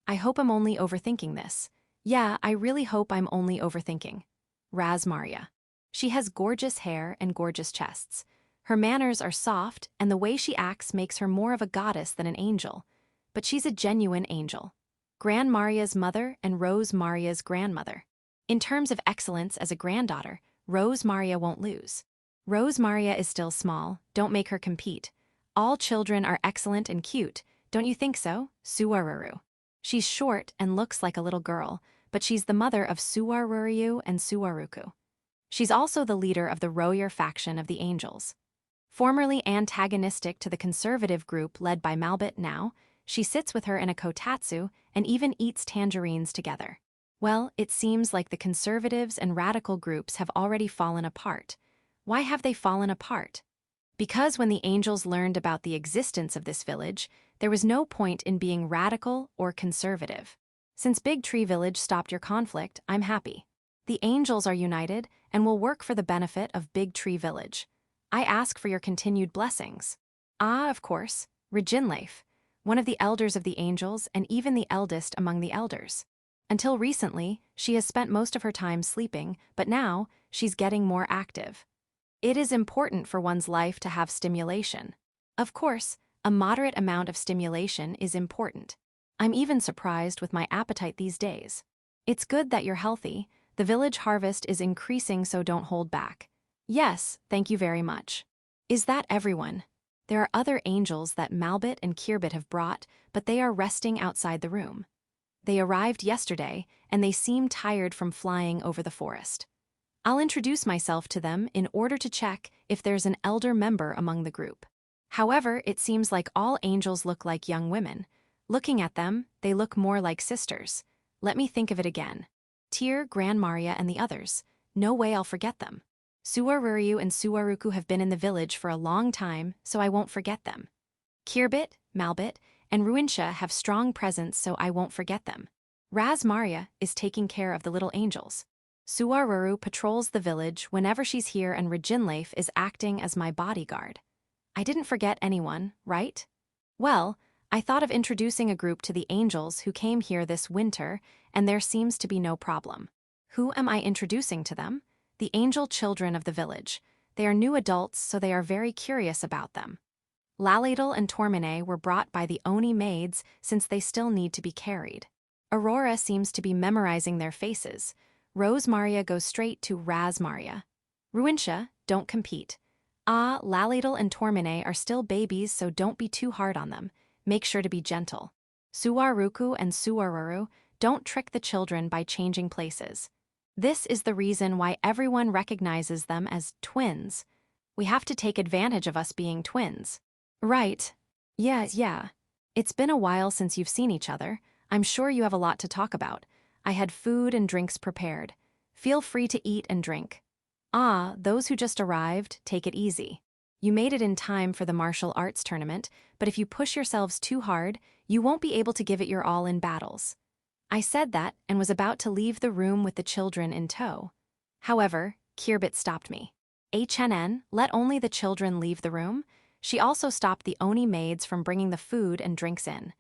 I hope I'm only overthinking this. Yeah, I really hope I'm only overthinking. Raz Maria. She has gorgeous hair and gorgeous chests. Her manners are soft, and the way she acts makes her more of a goddess than an angel. But she's a genuine angel. Gran Maria's mother and Rose Maria's grandmother. In terms of excellence as a granddaughter, Rose Maria won't lose. Rose Maria is still small, don't make her compete. All children are excellent and cute, don't you think so, Suaruru? She's short and looks like a little girl, but she's the mother of Suaruryu and Suaruku. She's also the leader of the Royer faction of the Angels. Formerly antagonistic to the conservative group led by Malbit now, she sits with her in a kotatsu and even eats tangerines together. Well, it seems like the conservatives and radical groups have already fallen apart. Why have they fallen apart? Because when the Angels learned about the existence of this village, there was no point in being radical or conservative. Since Big Tree Village stopped your conflict, I'm happy. The Angels are united and will work for the benefit of Big Tree Village. I ask for your continued blessings. Ah, of course, Reginleif, one of the elders of the Angels and even the eldest among the elders. Until recently, she has spent most of her time sleeping, but now, she's getting more active. It is important for one's life to have stimulation. Of course, a moderate amount of stimulation is important. I'm even surprised with my appetite these days. It's good that you're healthy. The village harvest is increasing, so don't hold back. Yes, thank you very much. Is that everyone? There are other angels that Malbit and Kirbit have brought, but they are resting outside the room. They arrived yesterday, and they seem tired from flying over the forest. I'll introduce myself to them in order to check if there's an elder member among the group. However, it seems like all angels look like young women. Looking at them, they look more like sisters. Let me think of it again. Tyr, Gran Maria, and the others. No way I'll forget them. Suaruryu and Suaruku have been in the village for a long time, so I won't forget them. Kirbit, Malbit, and Ruinsha have strong presence, so I won't forget them. Raz Maria is taking care of the little angels. Suaruru patrols the village whenever she's here, and Reginleif is acting as my bodyguard. I didn't forget anyone, right? Well, I thought of introducing a group to the angels who came here this winter, and there seems to be no problem. Who am I introducing to them? The angel children of the village. They are new adults, so they are very curious about them. Laladel and Tormine were brought by the Oni maids since they still need to be carried. Aurora seems to be memorizing their faces. Rose Maria goes straight to Raz Maria. Ruinsha, don't compete. Ah, Laladel and Tormine are still babies, so don't be too hard on them. Make sure to be gentle. Suaruku and Suaruru, don't trick the children by changing places. This is the reason why everyone recognizes them as twins. We have to take advantage of us being twins. Right. Yeah. It's been a while since you've seen each other. I'm sure you have a lot to talk about. I had food and drinks prepared. Feel free to eat and drink. Ah, those who just arrived, take it easy. You made it in time for the martial arts tournament, but if you push yourselves too hard, you won't be able to give it your all in battles. I said that and was about to leave the room with the children in tow. However, Kirbit stopped me. HNN, let only the children leave the room. She also stopped the Oni maids from bringing the food and drinks in.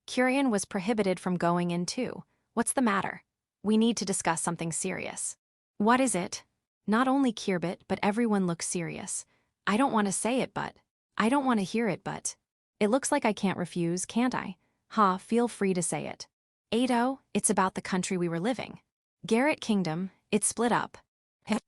Kurian was prohibited from going in too. What's the matter? We need to discuss something serious. What is it? Not only Kirbit, but everyone looks serious. I don't want to say it, but I don't want to hear it, but it looks like I can't refuse, can't I? Ha, feel free to say it. Ado, it's about the country we were living. Garrett Kingdom, it's split up.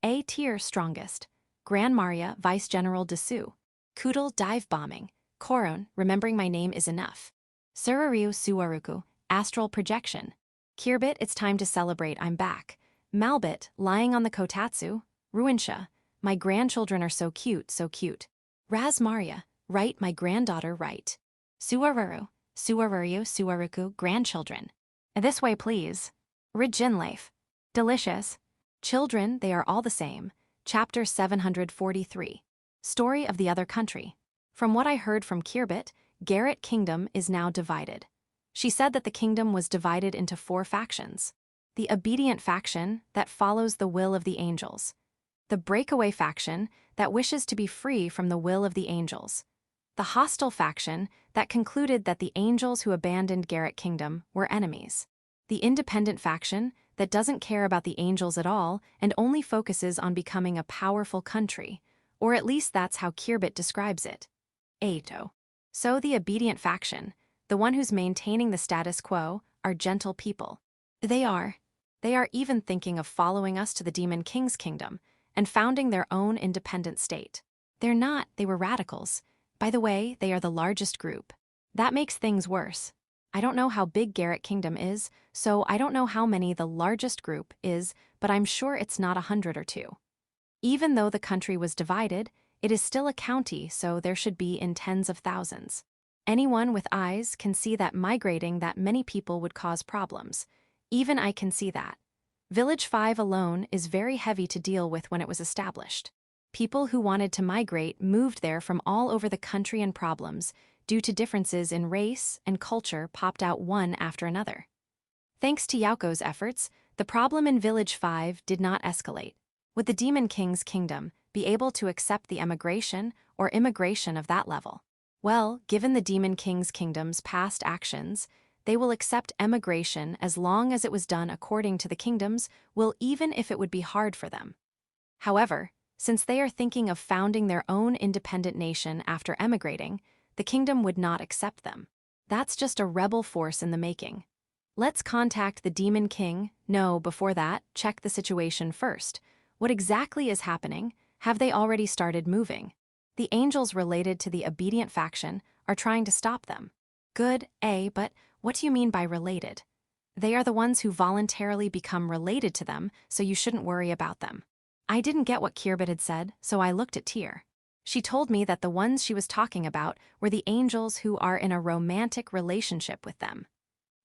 A tier strongest. Gran Maria Vice General Dessous. Kudal dive bombing. Koron, remembering my name is enough. Suraryu Suwaruku, astral projection. Kirbit, it's time to celebrate, I'm back. Malbit, lying on the kotatsu. Ruinsha, my grandchildren are so cute, so cute. Raz Maria, right, my granddaughter, right. Suwaruru, Suwaruku, grandchildren. This way, please. Rijinleif. Delicious. Children, they are all the same. Chapter 743. Story of the Other Country. From what I heard from Kirbit, Garrett Kingdom is now divided. She said that the kingdom was divided into 4 factions. The obedient faction, that follows the will of the angels. The breakaway faction, that wishes to be free from the will of the angels. The hostile faction, that concluded that the angels who abandoned Garrett Kingdom were enemies. The independent faction, that doesn't care about the angels at all and only focuses on becoming a powerful country, or at least that's how Kirbit describes it. Aito. So the obedient faction, the one who's maintaining the status quo, are gentle people. They are even thinking of following us to the Demon King's kingdom and founding their own independent state. They're not, they were radicals. By the way, they are the largest group. That makes things worse. I don't know how big Garrett Kingdom is, so I don't know how many the largest group is, but I'm sure it's not 100 or 2. Even though the country was divided, it is still a county, so there should be in tens of thousands. Anyone with eyes can see that migrating that many people would cause problems. Even I can see that. Village 5 alone is very heavy to deal with when it was established. People who wanted to migrate moved there from all over the country, and problems, due to differences in race and culture, popped out one after another. Thanks to Yaoko's efforts, the problem in Village 5 did not escalate. Would the Demon King's kingdom be able to accept the emigration or immigration of that level? Well, given the Demon King's kingdom's past actions, they will accept emigration as long as it was done according to the kingdom's will, even if it would be hard for them. However, since they are thinking of founding their own independent nation after emigrating, the kingdom would not accept them. That's just a rebel force in the making. Let's contact the Demon King. No, before that, check the situation first. What exactly is happening? Have they already started moving? The angels related to the obedient faction are trying to stop them. Good, but what do you mean by related? They are the ones who voluntarily become related to them, so you shouldn't worry about them. I didn't get what Kirbit had said, so I looked at Tyr. She told me that the ones she was talking about were the angels who are in a romantic relationship with them.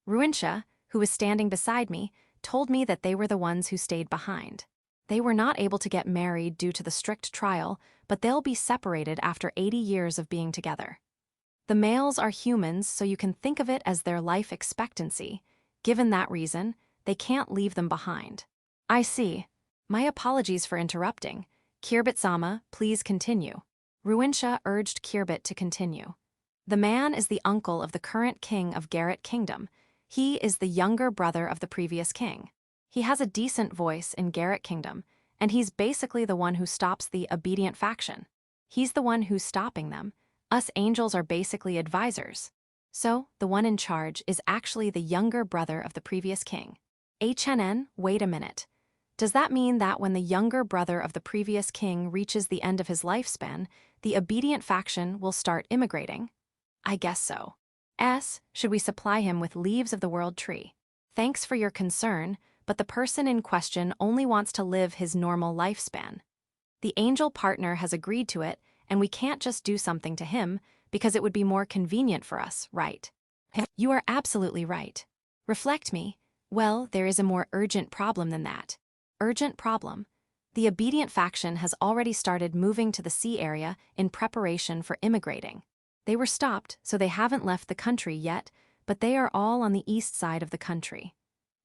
Ruinsha, who was standing beside me, told me that they were the ones who stayed behind. They were not able to get married due to the strict trial, but they'll be separated after 80 years of being together. The males are humans, so you can think of it as their life expectancy. Given that reason, they can't leave them behind. I see. My apologies for interrupting. Kirbit-sama, please continue. Ruinsha urged Kirbit to continue. The man is the uncle of the current king of Garrett Kingdom. He is the younger brother of the previous king. He has a decent voice in Garrett Kingdom, and he's basically the one who stops the obedient faction. He's the one who's stopping them. Us angels are basically advisors. So, the one in charge is actually the younger brother of the previous king. HNN, wait a minute. Does that mean that when the younger brother of the previous king reaches the end of his lifespan, the obedient faction will start immigrating? I guess so. Should we supply him with leaves of the world tree? Thanks for your concern, but the person in question only wants to live his normal lifespan. The angel partner has agreed to it, and we can't just do something to him because it would be more convenient for us, right? You are absolutely right. Reflect me. Well, there is a more urgent problem than that. Urgent problem? The obedient faction has already started moving to the sea area in preparation for immigrating. They were stopped, so they haven't left the country yet, but they are all on the east side of the country.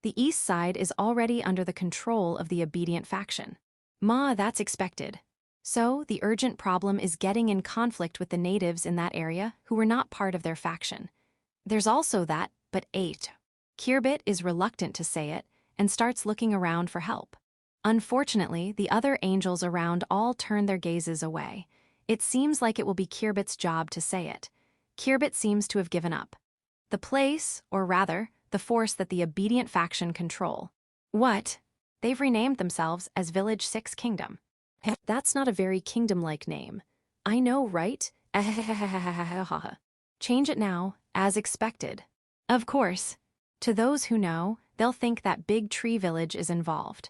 The east side is already under the control of the obedient faction. That's expected. So, the urgent problem is getting in conflict with the natives in that area who were not part of their faction. There's also that, but 8. Kirbit is reluctant to say it and starts looking around for help. Unfortunately, the other angels around all turn their gazes away. It seems like it will be Kirbit's job to say it. Kirbit seems to have given up. The place, or rather, the force that the obedient faction control. What? they've renamed themselves as Village 6 Kingdom. That's not a very kingdom-like name. I know, right? Change it now, as expected. Of course. To those who know, they'll think that Big Tree Village is involved.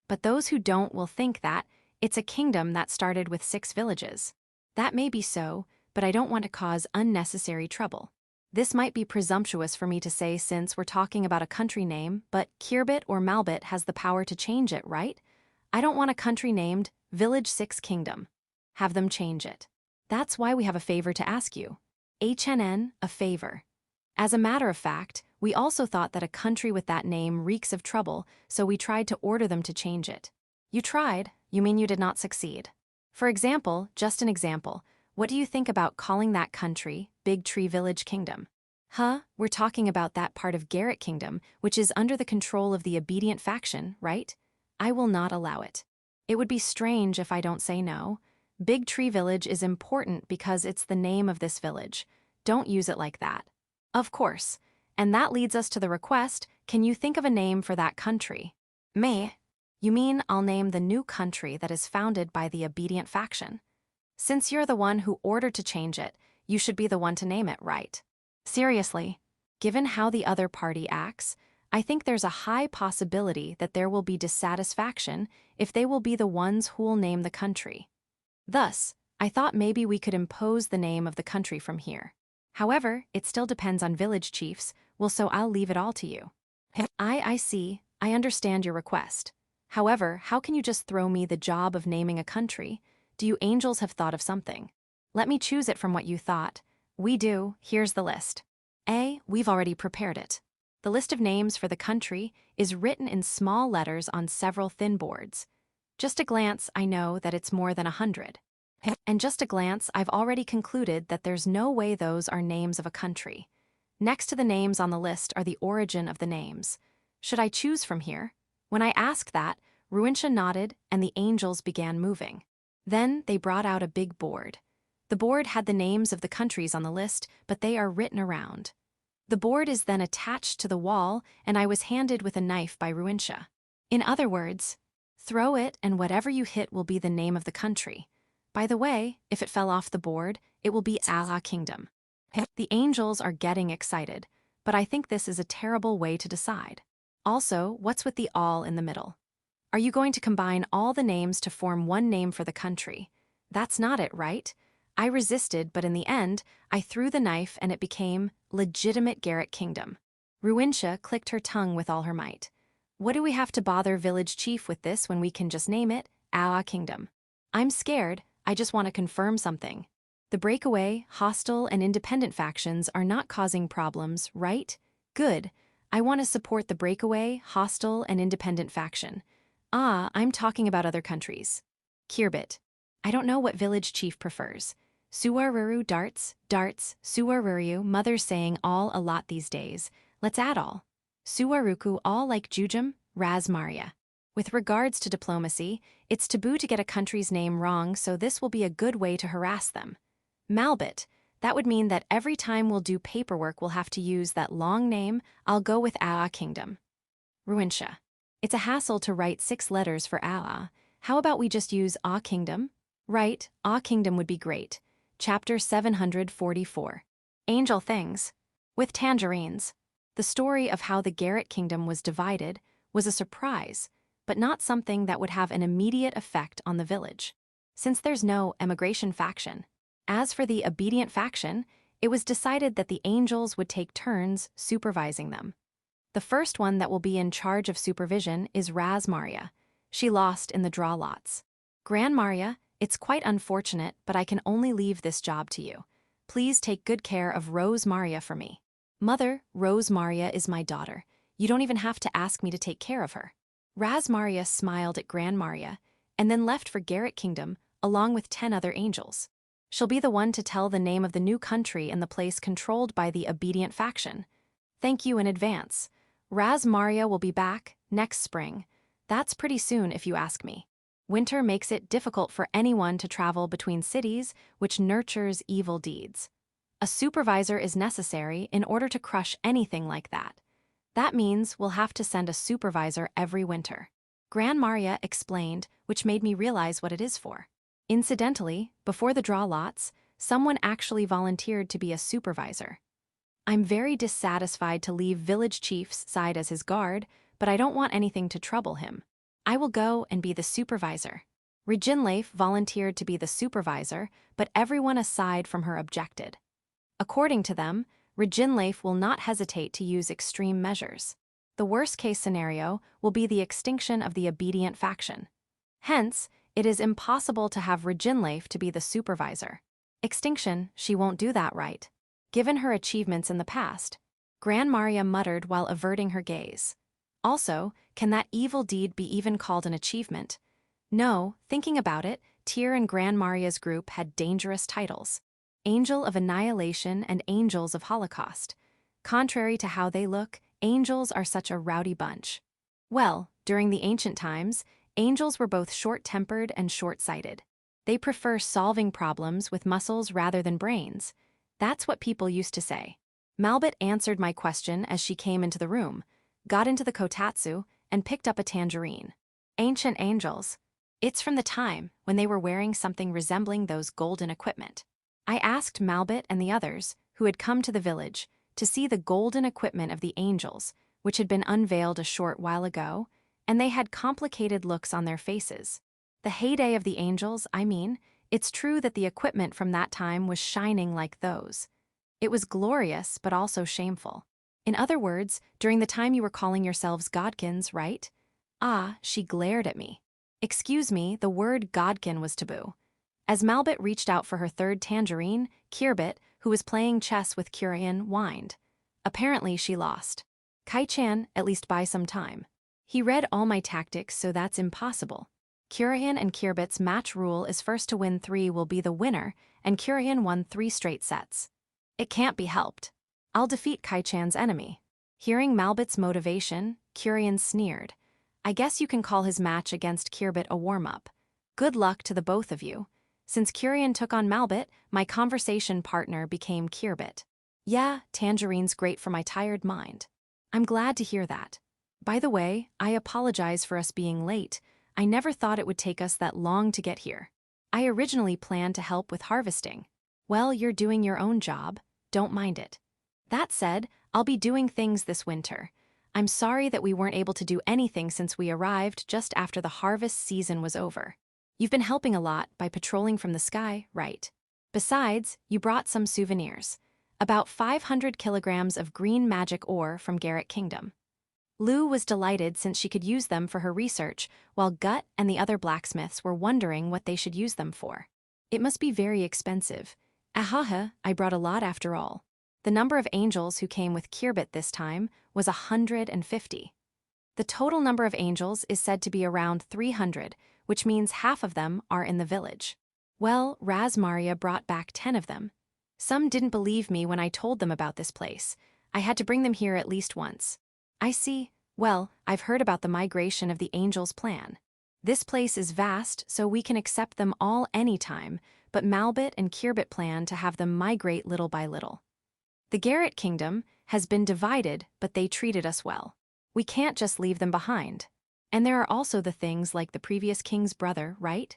But those who don't will think that it's a kingdom that started with 6 villages. That may be so, but I don't want to cause unnecessary trouble. This might be presumptuous for me to say since we're talking about a country name, but Kirbit or Malbit has the power to change it, right? I don't want a country named Village 6 Kingdom. Have them change it. That's why we have a favor to ask you. HNN, a favor. As a matter of fact, we also thought that a country with that name reeks of trouble, so we tried to order them to change it. You tried, you mean you did not succeed. For example, just an example, what do you think about calling that country Big Tree Village Kingdom? We're talking about that part of Garrett Kingdom, which is under the control of the obedient faction, right? I will not allow it. It would be strange if I don't say no. Big Tree Village is important because it's the name of this village. Don't use it like that. Of course. And that leads us to the request, can you think of a name for that country? Me? You mean I'll name the new country that is founded by the obedient faction? Since you're the one who ordered to change it, you should be the one to name it, right? Seriously, given how the other party acts, I think there's a high possibility that there will be dissatisfaction if they will be the ones who'll name the country. Thus, I thought maybe we could impose the name of the country from here. However, it still depends on village chiefs, so I'll leave it all to you. I see, I understand your request. However, how can you just throw me the job of naming a country? Do you angels have thought of something? Let me choose it from what you thought. We do, here's the list. A, we've already prepared it. The list of names for the country is written in small letters on several thin boards. Just a glance, I know that it's more than 100. And just a glance, I've already concluded that there's no way those are names of a country. Next to the names on the list are the origin of the names. Should I choose from here? When I asked that, Ruinsha nodded and the angels began moving. Then they brought out a big board. The board had the names of the countries on the list, but they are written around. The board is then attached to the wall, and I was handed with a knife by Ruinsha. In other words, throw it and whatever you hit will be the name of the country. By the way, if it fell off the board, it will be Allah Kingdom. The angels are getting excited, but I think this is a terrible way to decide. Also, what's with the all in the middle? Are you going to combine all the names to form one name for the country? That's not it, right? I resisted, but in the end, I threw the knife and it became Legitimate Garrett Kingdom. Ruinsha clicked her tongue with all her might. What do we have to bother village chief with this when we can just name it Allah Kingdom? I'm scared, I just want to confirm something. The breakaway, hostile, and independent factions are not causing problems, right? Good. I want to support the breakaway, hostile, and independent faction. I'm talking about other countries. Kirbit. I don't know what village chief prefers. Suwaruru darts, Suwaruru, mother's saying all a lot these days. Let's add all. Suwaruku all like Jujum, Razmaria. With regards to diplomacy, it's taboo to get a country's name wrong, so this will be a good way to harass them. Malbit. That would mean that every time we'll do paperwork we'll have to use that long name. I'll go with Allah Kingdom. Ruinsha. It's a hassle to write 6 letters for Allah. How about we just use Ah Kingdom? Right, Ah Kingdom would be great. Chapter 744. Angel Things. With tangerines. The story of how the Garrett Kingdom was divided was a surprise, but not something that would have an immediate effect on the village, since there's no emigration faction. As for the obedient faction, it was decided that the angels would take turns supervising them. The first one that will be in charge of supervision is Razmaria. She lost in the draw lots. Gran Maria, it's quite unfortunate, but I can only leave this job to you. Please take good care of Rose Maria for me. Mother, Rose Maria is my daughter. You don't even have to ask me to take care of her. Razmaria smiled at Gran Maria, and then left for Garrett Kingdom, along with 10 other angels. She'll be the one to tell the name of the new country and the place controlled by the obedient faction. Thank you in advance. Razmaria will be back next spring. That's pretty soon if you ask me. Winter makes it difficult for anyone to travel between cities, which nurtures evil deeds. A supervisor is necessary in order to crush anything like that. That means we'll have to send a supervisor every winter. Gran Maria explained, which made me realize what it is for. Incidentally, before the draw lots, someone actually volunteered to be a supervisor. I'm very dissatisfied to leave village chief's side as his guard, but I don't want anything to trouble him. I will go and be the supervisor. Reginleif volunteered to be the supervisor, but everyone aside from her objected. According to them, Reginleif will not hesitate to use extreme measures. The worst-case scenario will be the extinction of the obedient faction. Hence, it is impossible to have Reginleif to be the supervisor. Extinction, she won't do that right. Given her achievements in the past, Gran Maria muttered while averting her gaze. Also, can that evil deed be even called an achievement? No, thinking about it, Tyr and Gran Maria's group had dangerous titles. Angel of Annihilation and Angels of Holocaust. Contrary to how they look, angels are such a rowdy bunch. Well, during the ancient times, angels were both short-tempered and short-sighted. They prefer solving problems with muscles rather than brains. That's what people used to say. Malbit answered my question as she came into the room, got into the kotatsu, and picked up a tangerine. Ancient angels. It's from the time when they were wearing something resembling those golden equipment. I asked Malbit and the others, who had come to the village, to see the golden equipment of the angels, which had been unveiled a short while ago, and they had complicated looks on their faces. The heyday of the angels, I mean, it's true that the equipment from that time was shining like those. It was glorious, but also shameful. In other words, during the time you were calling yourselves godkins, right? Ah, she glared at me. Excuse me, the word godkin was taboo. As Malbit reached out for her third tangerine, Kirbit, who was playing chess with Kurian, whined. Apparently she lost. Kai-chan, at least buy some time. He read all my tactics, so that's impossible. Kurian and Kirbit's match rule is first to win 3 will be the winner, and Kurian won 3 straight sets. It can't be helped. I'll defeat Kai-chan's enemy. Hearing Malbit's motivation, Kurian sneered. I guess you can call his match against Kirbit a warm-up. Good luck to the both of you. Since Kurian took on Malbit, my conversation partner became Kirbit. Yeah, tangerine's great for my tired mind. I'm glad to hear that. By the way, I apologize for us being late. I never thought it would take us that long to get here. I originally planned to help with harvesting. Well, you're doing your own job. Don't mind it. That said, I'll be doing things this winter. I'm sorry that we weren't able to do anything since we arrived just after the harvest season was over. You've been helping a lot by patrolling from the sky, right? Besides, you brought some souvenirs. About 500 kilograms of green magic ore from Garrett Kingdom. Lou was delighted since she could use them for her research, while Gut and the other blacksmiths were wondering what they should use them for. It must be very expensive. Ahaha, I brought a lot after all. The number of angels who came with Kirbit this time was 150. The total number of angels is said to be around 300, which means half of them are in the village. Well, Razmaria brought back 10 of them. Some didn't believe me when I told them about this place. I had to bring them here at least once. I see. Well, I've heard about the migration of the angels' plan. This place is vast, so we can accept them all anytime, but Malbit and Kirbit plan to have them migrate little by little. The Garrett Kingdom has been divided, but they treated us well. We can't just leave them behind. And there are also the things like the previous king's brother, right?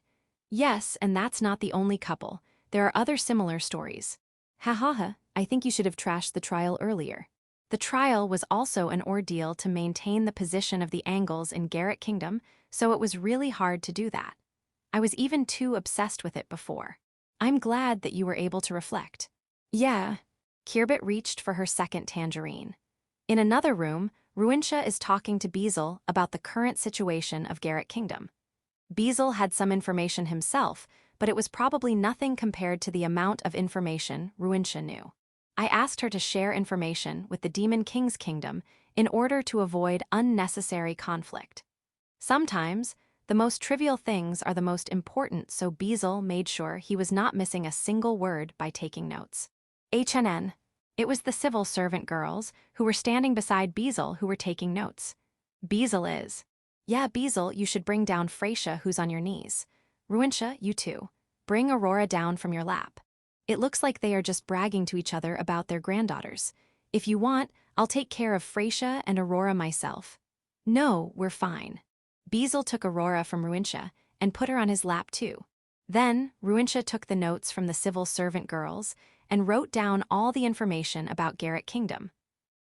Yes, and that's not the only couple. There are other similar stories. Ha, I think you should have trashed the trial earlier. The trial was also an ordeal to maintain the position of the angles in Garrett Kingdom, so it was really hard to do that. I was even too obsessed with it before. I'm glad that you were able to reflect. Yeah. Kirbit reached for her second tangerine. In another room, Ruintia is talking to Beazle about the current situation of Garrett Kingdom. Beazle had some information himself, but it was probably nothing compared to the amount of information Ruintia knew. I asked her to share information with the Demon King's kingdom in order to avoid unnecessary conflict. Sometimes, the most trivial things are the most important, so Beazle made sure he was not missing a single word by taking notes. HNN. It was the civil servant girls who were standing beside Beazle who were taking notes. Beazle is. Yeah, Beazle, you should bring down Freysia who's on your knees. Ruintia, you too. Bring Aurora down from your lap. It looks like they are just bragging to each other about their granddaughters. If you want, I'll take care of Freysia and Aurora myself. No, we're fine. Bezel took Aurora from Ruintia and put her on his lap too. Then, Ruintia took the notes from the civil servant girls and wrote down all the information about Garrett Kingdom.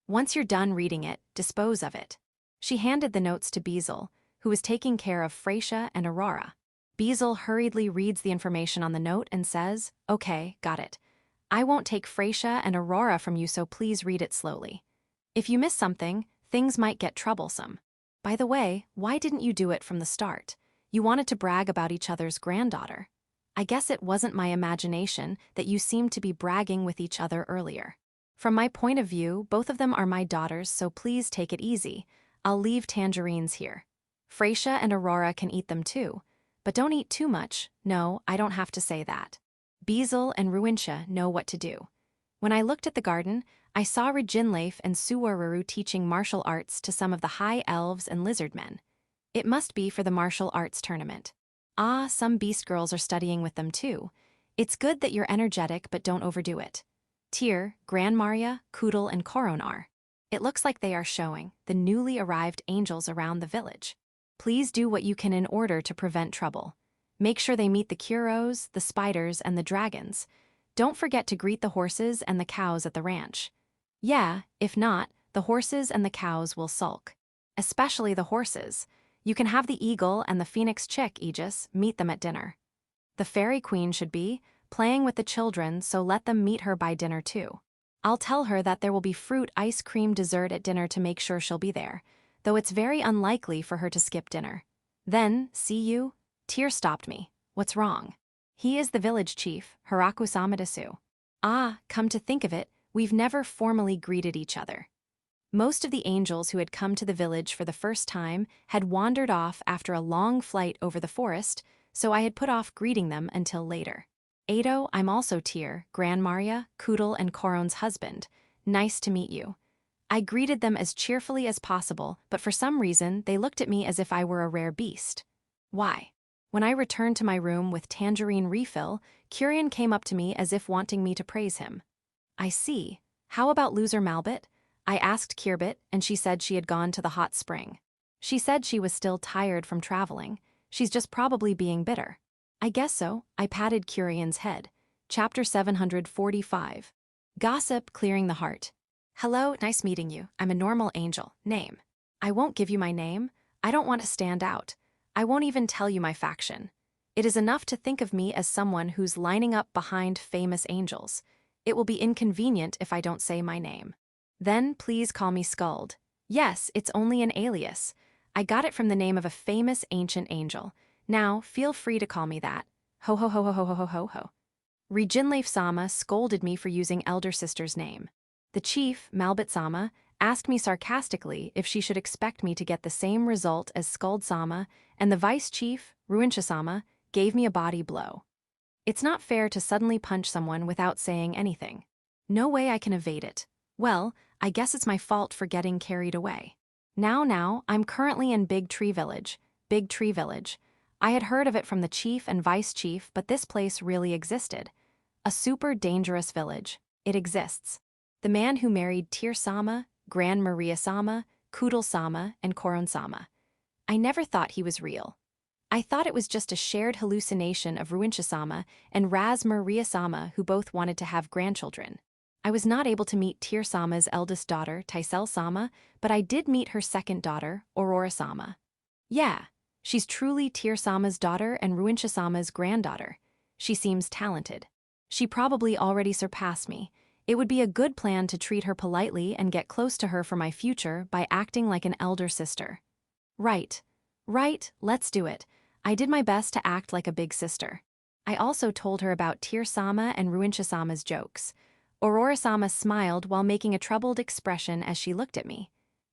Once you're done reading it, dispose of it. She handed the notes to Bezel, who was taking care of Freysia and Aurora. Bezel hurriedly reads the information on the note and says, "Okay, got it. I won't take Freysia and Aurora from you, so please read it slowly. If you miss something, things might get troublesome. By the way, why didn't you do it from the start? You wanted to brag about each other's granddaughter. I guess it wasn't my imagination that you seemed to be bragging with each other earlier. From my point of view, both of them are my daughters, so please take it easy. I'll leave tangerines here. Freysia and Aurora can eat them too. But don't eat too much. No, I don't have to say that. Bezel and Ruintia know what to do. When I looked at the garden, I saw Rejinleif and Suwaruru teaching martial arts to some of the high elves and lizard men. It must be for the martial arts tournament. Ah, some beast girls are studying with them too. It's good that you're energetic, but don't overdo it. Tyr, Gran Maria, Kudel, and Koron are. It looks like they are showing the newly arrived angels around the village. Please do what you can in order to prevent trouble. Make sure they meet the Kuros, the spiders, and the dragons. Don't forget to greet the horses and the cows at the ranch. Yeah, if not, the horses and the cows will sulk. Especially the horses. You can have the eagle and the phoenix chick, Aegis, meet them at dinner. The fairy queen should be playing with the children, so let them meet her by dinner too. I'll tell her that there will be fruit ice cream dessert at dinner to make sure she'll be there, though it's very unlikely for her to skip dinner. Then, see you? Tyr stopped me. What's wrong? He is the village chief, Hiraku Samadasu. Ah, come to think of it, we've never formally greeted each other. Most of the angels who had come to the village for the first time had wandered off after a long flight over the forest, so I had put off greeting them until later. Ado, I'm also Tyr, Gran Maria, Kudel, and Koron's husband. Nice to meet you. I greeted them as cheerfully as possible, but for some reason they looked at me as if I were a rare beast. Why? When I returned to my room with tangerine refill, Curian came up to me as if wanting me to praise him. I see. How about loser Malbit? I asked Kirbit, and she said she had gone to the hot spring. She said she was still tired from traveling. She's just probably being bitter. I guess so. I patted Curian's head. Chapter 745. Gossip clearing the heart. Hello, nice meeting you. I'm a normal angel. Name. I won't give you my name. I don't want to stand out. I won't even tell you my faction. It is enough to think of me as someone who's lining up behind famous angels. It will be inconvenient if I don't say my name. Then please call me Skuld. Yes, it's only an alias. I got it from the name of a famous ancient angel. Now, feel free to call me that. Ho ho ho ho ho ho ho ho ho. Rejinleif Sama scolded me for using elder sister's name. The chief, Malbit Sama, asked me sarcastically if she should expect me to get the same result as Skuld Sama, and the vice chief, Ruintia Sama, gave me a body blow. It's not fair to suddenly punch someone without saying anything. No way I can evade it. Well, I guess it's my fault for getting carried away. Now, I'm currently in Big Tree Village. Big Tree Village. I had heard of it from the chief and vice chief, but this place really existed. A super dangerous village. It exists. The man who married Tyr Sama, Gran Maria Sama, Kudel Sama, and Koron Sama. I never thought he was real. I thought it was just a shared hallucination of Ruintia Sama and Raz Maria Sama, who both wanted to have grandchildren. I was not able to meet Tyr Sama's eldest daughter, Tysel Sama, but I did meet her second daughter, Aurora Sama. Yeah, she's truly Tyr Sama's daughter and Ruintia Sama's granddaughter. She seems talented. She probably already surpassed me. It would be a good plan to treat her politely and get close to her for my future by acting like an elder sister. Right, let's do it. I did my best to act like a big sister. I also told her about Tyr Sama and Ruintia Sama's jokes. Aurora Sama smiled while making a troubled expression as she looked at me.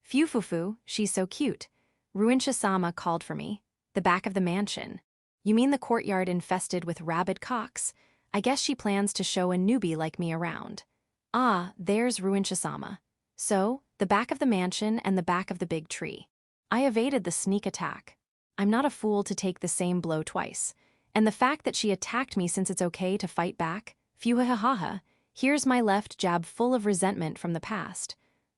Fufufu, she's so cute. Ruintia Sama called for me. The back of the mansion. You mean the courtyard infested with rabid cocks? I guess she plans to show a newbie like me around. Ah, there's Ruintia Sama. So, the back of the mansion and the back of the big tree. I evaded the sneak attack. I'm not a fool to take the same blow twice. And the fact that she attacked me since it's okay to fight back, phew-ha-ha-ha, here's my left jab full of resentment from the past.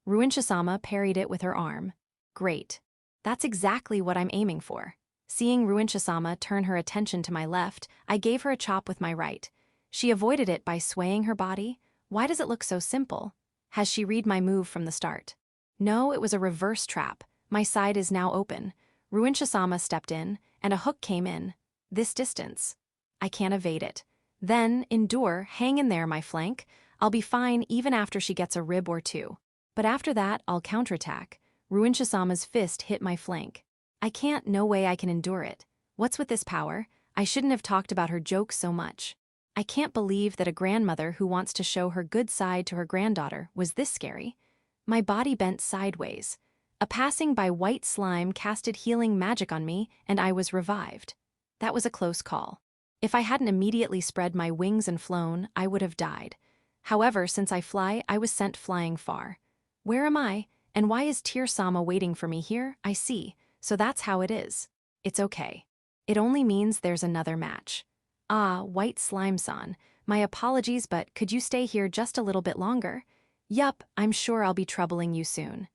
Ruintia Sama parried it with her arm. Great. That's exactly what I'm aiming for. Seeing Ruincha-sama turn her attention to my left, I gave her a chop with my right. She avoided it by swaying her body. Why does it look so simple? Has she read my move from the start? No, it was a reverse trap. My side is now open. Ruincha-sama stepped in, and a hook came in. This distance. I can't evade it. Then, endure, hang in there, my flank. I'll be fine even after she gets a rib or two. But after that, I'll counterattack. Ruincha-sama's fist hit my flank. I can't, no way I can endure it. What's with this power? I shouldn't have talked about her jokes so much. I can't believe that a grandmother who wants to show her good side to her granddaughter was this scary. My body bent sideways. A passing by white slime casted healing magic on me, and I was revived. That was a close call. If I hadn't immediately spread my wings and flown, I would have died. However, since I fly, I was sent flying far. Where am I? And why is Tear-sama waiting for me here? I see. So that's how it is. It's okay. It only means there's another match. Ah, White Slime-san, my apologies, but could you stay here just a little bit longer? Yup, I'm sure I'll be troubling you soon.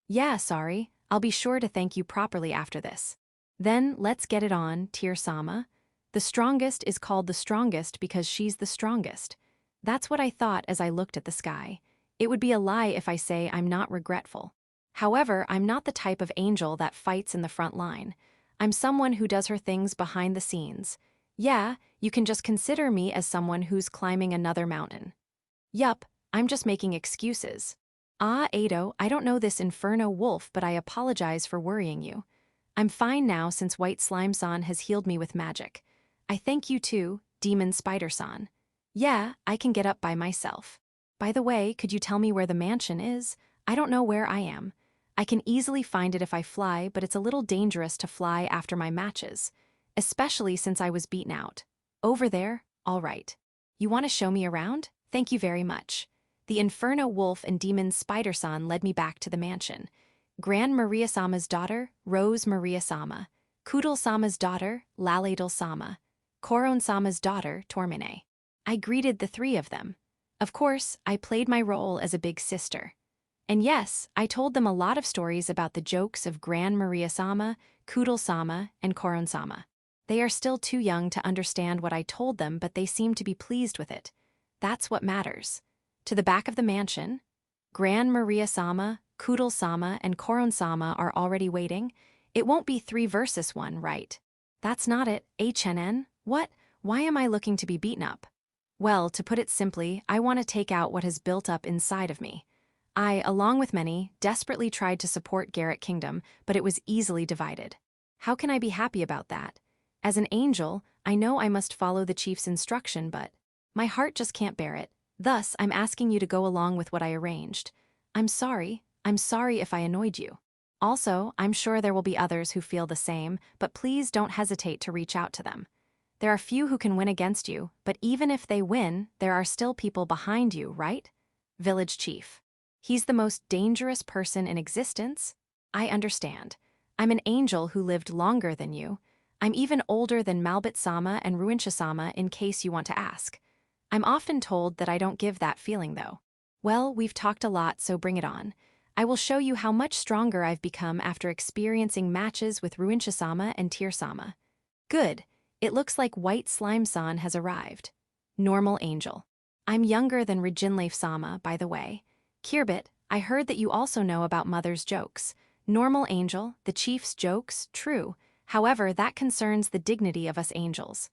Yeah, sorry. I'll be sure to thank you properly after this. Then, let's get it on, Tear-sama. The strongest is called the strongest because she's the strongest. That's what I thought as I looked at the sky. It would be a lie if I say I'm not regretful. However, I'm not the type of angel that fights in the front line. I'm someone who does her things behind the scenes. Yeah, you can just consider me as someone who's climbing another mountain. Yup, I'm just making excuses. Ah, Ado, I don't know this Inferno Wolf, but I apologize for worrying you. I'm fine now since White Slime-san has healed me with magic. I thank you too, Demon Spider-san. Yeah, I can get up by myself. By the way, could you tell me where the mansion is? I don't know where I am. I can easily find it if I fly, but it's a little dangerous to fly after my matches, especially since I was beaten out. Over there? All right. You want to show me around? Thank you very much. The Inferno Wolf and Demon Spider-san led me back to the mansion. Gran Maria-sama's daughter, Rose Maria-sama. Kudal-sama's daughter, Laladal-sama. Koron-sama's daughter, Tormine. I greeted the three of them. Of course, I played my role as a big sister. And yes, I told them a lot of stories about the jokes of Gran Maria-sama, Kudal-sama, and Koron-sama. They are still too young to understand what I told them, but they seem to be pleased with it. That's what matters. To the back of the mansion, Gran Maria-sama, Kudal-sama, and Koron-sama are already waiting. It won't be 3 versus 1, right? That's not it, HNN. What? Why am I looking to be beaten up? Well, to put it simply, I want to take out what has built up inside of me. I, along with many, desperately tried to support Garrett Kingdom, but it was easily divided. How can I be happy about that? As an angel, I know I must follow the chief's instruction, but my heart just can't bear it. Thus, I'm asking you to go along with what I arranged. I'm sorry if I annoyed you. Also, I'm sure there will be others who feel the same, but please don't hesitate to reach out to them. There are few who can win against you, but even if they win, there are still people behind you, right? Village Chief. He's the most dangerous person in existence? I understand. I'm an angel who lived longer than you. I'm even older than Malbit-sama and Ruincha-sama in case you want to ask. I'm often told that I don't give that feeling though. Well, we've talked a lot, so bring it on. I will show you how much stronger I've become after experiencing matches with Ruincha-sama and Tear-sama. Good. It looks like White Slime-san has arrived. Normal angel. I'm younger than Rijinleif-sama, by the way. Kirbit, I heard that you also know about Mother's jokes. Normal angel, the chief's jokes, true. However, that concerns the dignity of us angels.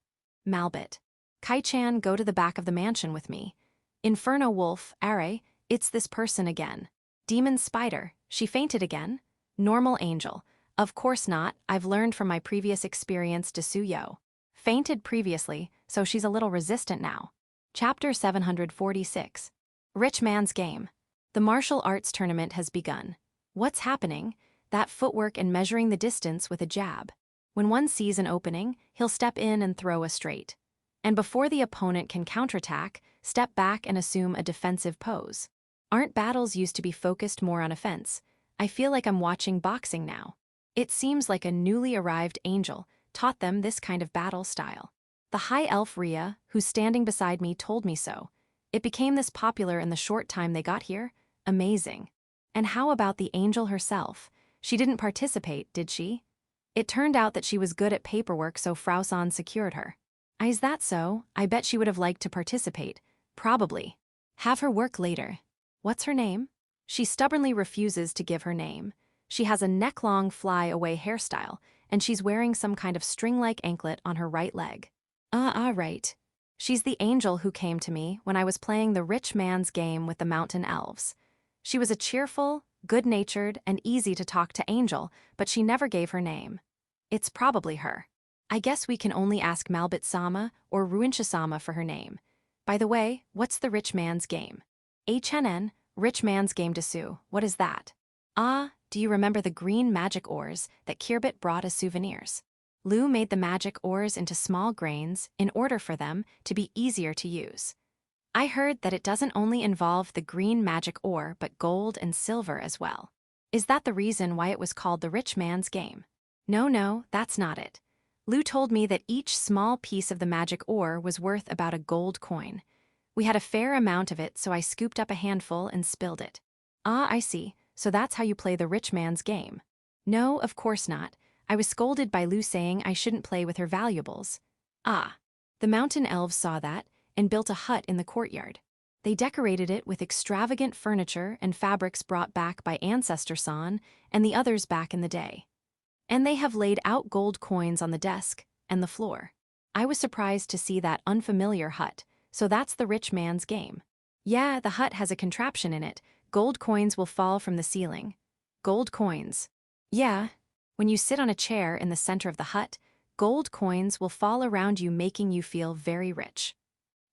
Malbit. Kai-chan, go to the back of the mansion with me. Inferno Wolf, Are, it's this person again. Demon Spider, she fainted again? Normal angel. Of course not, I've learned from my previous experience Desuyo. Fainted previously, so she's a little resistant now. Chapter 746. Rich Man's Game. The martial arts tournament has begun. What's happening? That footwork and measuring the distance with a jab. When one sees an opening, he'll step in and throw a straight. And before the opponent can counterattack, step back and assume a defensive pose. Aren't battles used to be focused more on offense? I feel like I'm watching boxing now. It seems like a newly arrived angel taught them this kind of battle style. The high elf Rhea, who's standing beside me, told me so. It became this popular in the short time they got here? Amazing. And how about the angel herself? She didn't participate, did she? It turned out that she was good at paperwork, so Frau San secured her. Is that so? I bet she would have liked to participate. Probably. Have her work later. What's her name? She stubbornly refuses to give her name. She has a neck-long fly-away hairstyle, and she's wearing some kind of string-like anklet on her right leg. Right. She's the angel who came to me when I was playing the rich man's game with the mountain elves. She was a cheerful, good-natured, and easy-to-talk-to angel, but she never gave her name. It's probably her. I guess we can only ask Malbit-sama or Ruincha-sama for her name. By the way, what's the rich man's game? HNN, rich man's game desu, what is that? Do you remember the green magic ores that Kirbit brought as souvenirs? Lu made the magic ores into small grains in order for them to be easier to use. I heard that it doesn't only involve the green magic ore but gold and silver as well. Is that the reason why it was called the rich man's game? No, that's not it. Lu told me that each small piece of the magic ore was worth about a gold coin. We had a fair amount of it, so I scooped up a handful and spilled it. I see, so that's how you play the rich man's game. No, of course not. I was scolded by Lu saying I shouldn't play with her valuables. The mountain elves saw that and built a hut in the courtyard. They decorated it with extravagant furniture and fabrics brought back by Ancestor San and the others back in the day. And they have laid out gold coins on the desk and the floor. I was surprised to see that unfamiliar hut, so that's the rich man's game. Yeah, the hut has a contraption in it. Gold coins will fall from the ceiling. Gold coins. Yeah. When you sit on a chair in the center of the hut, gold coins will fall around you, making you feel very rich.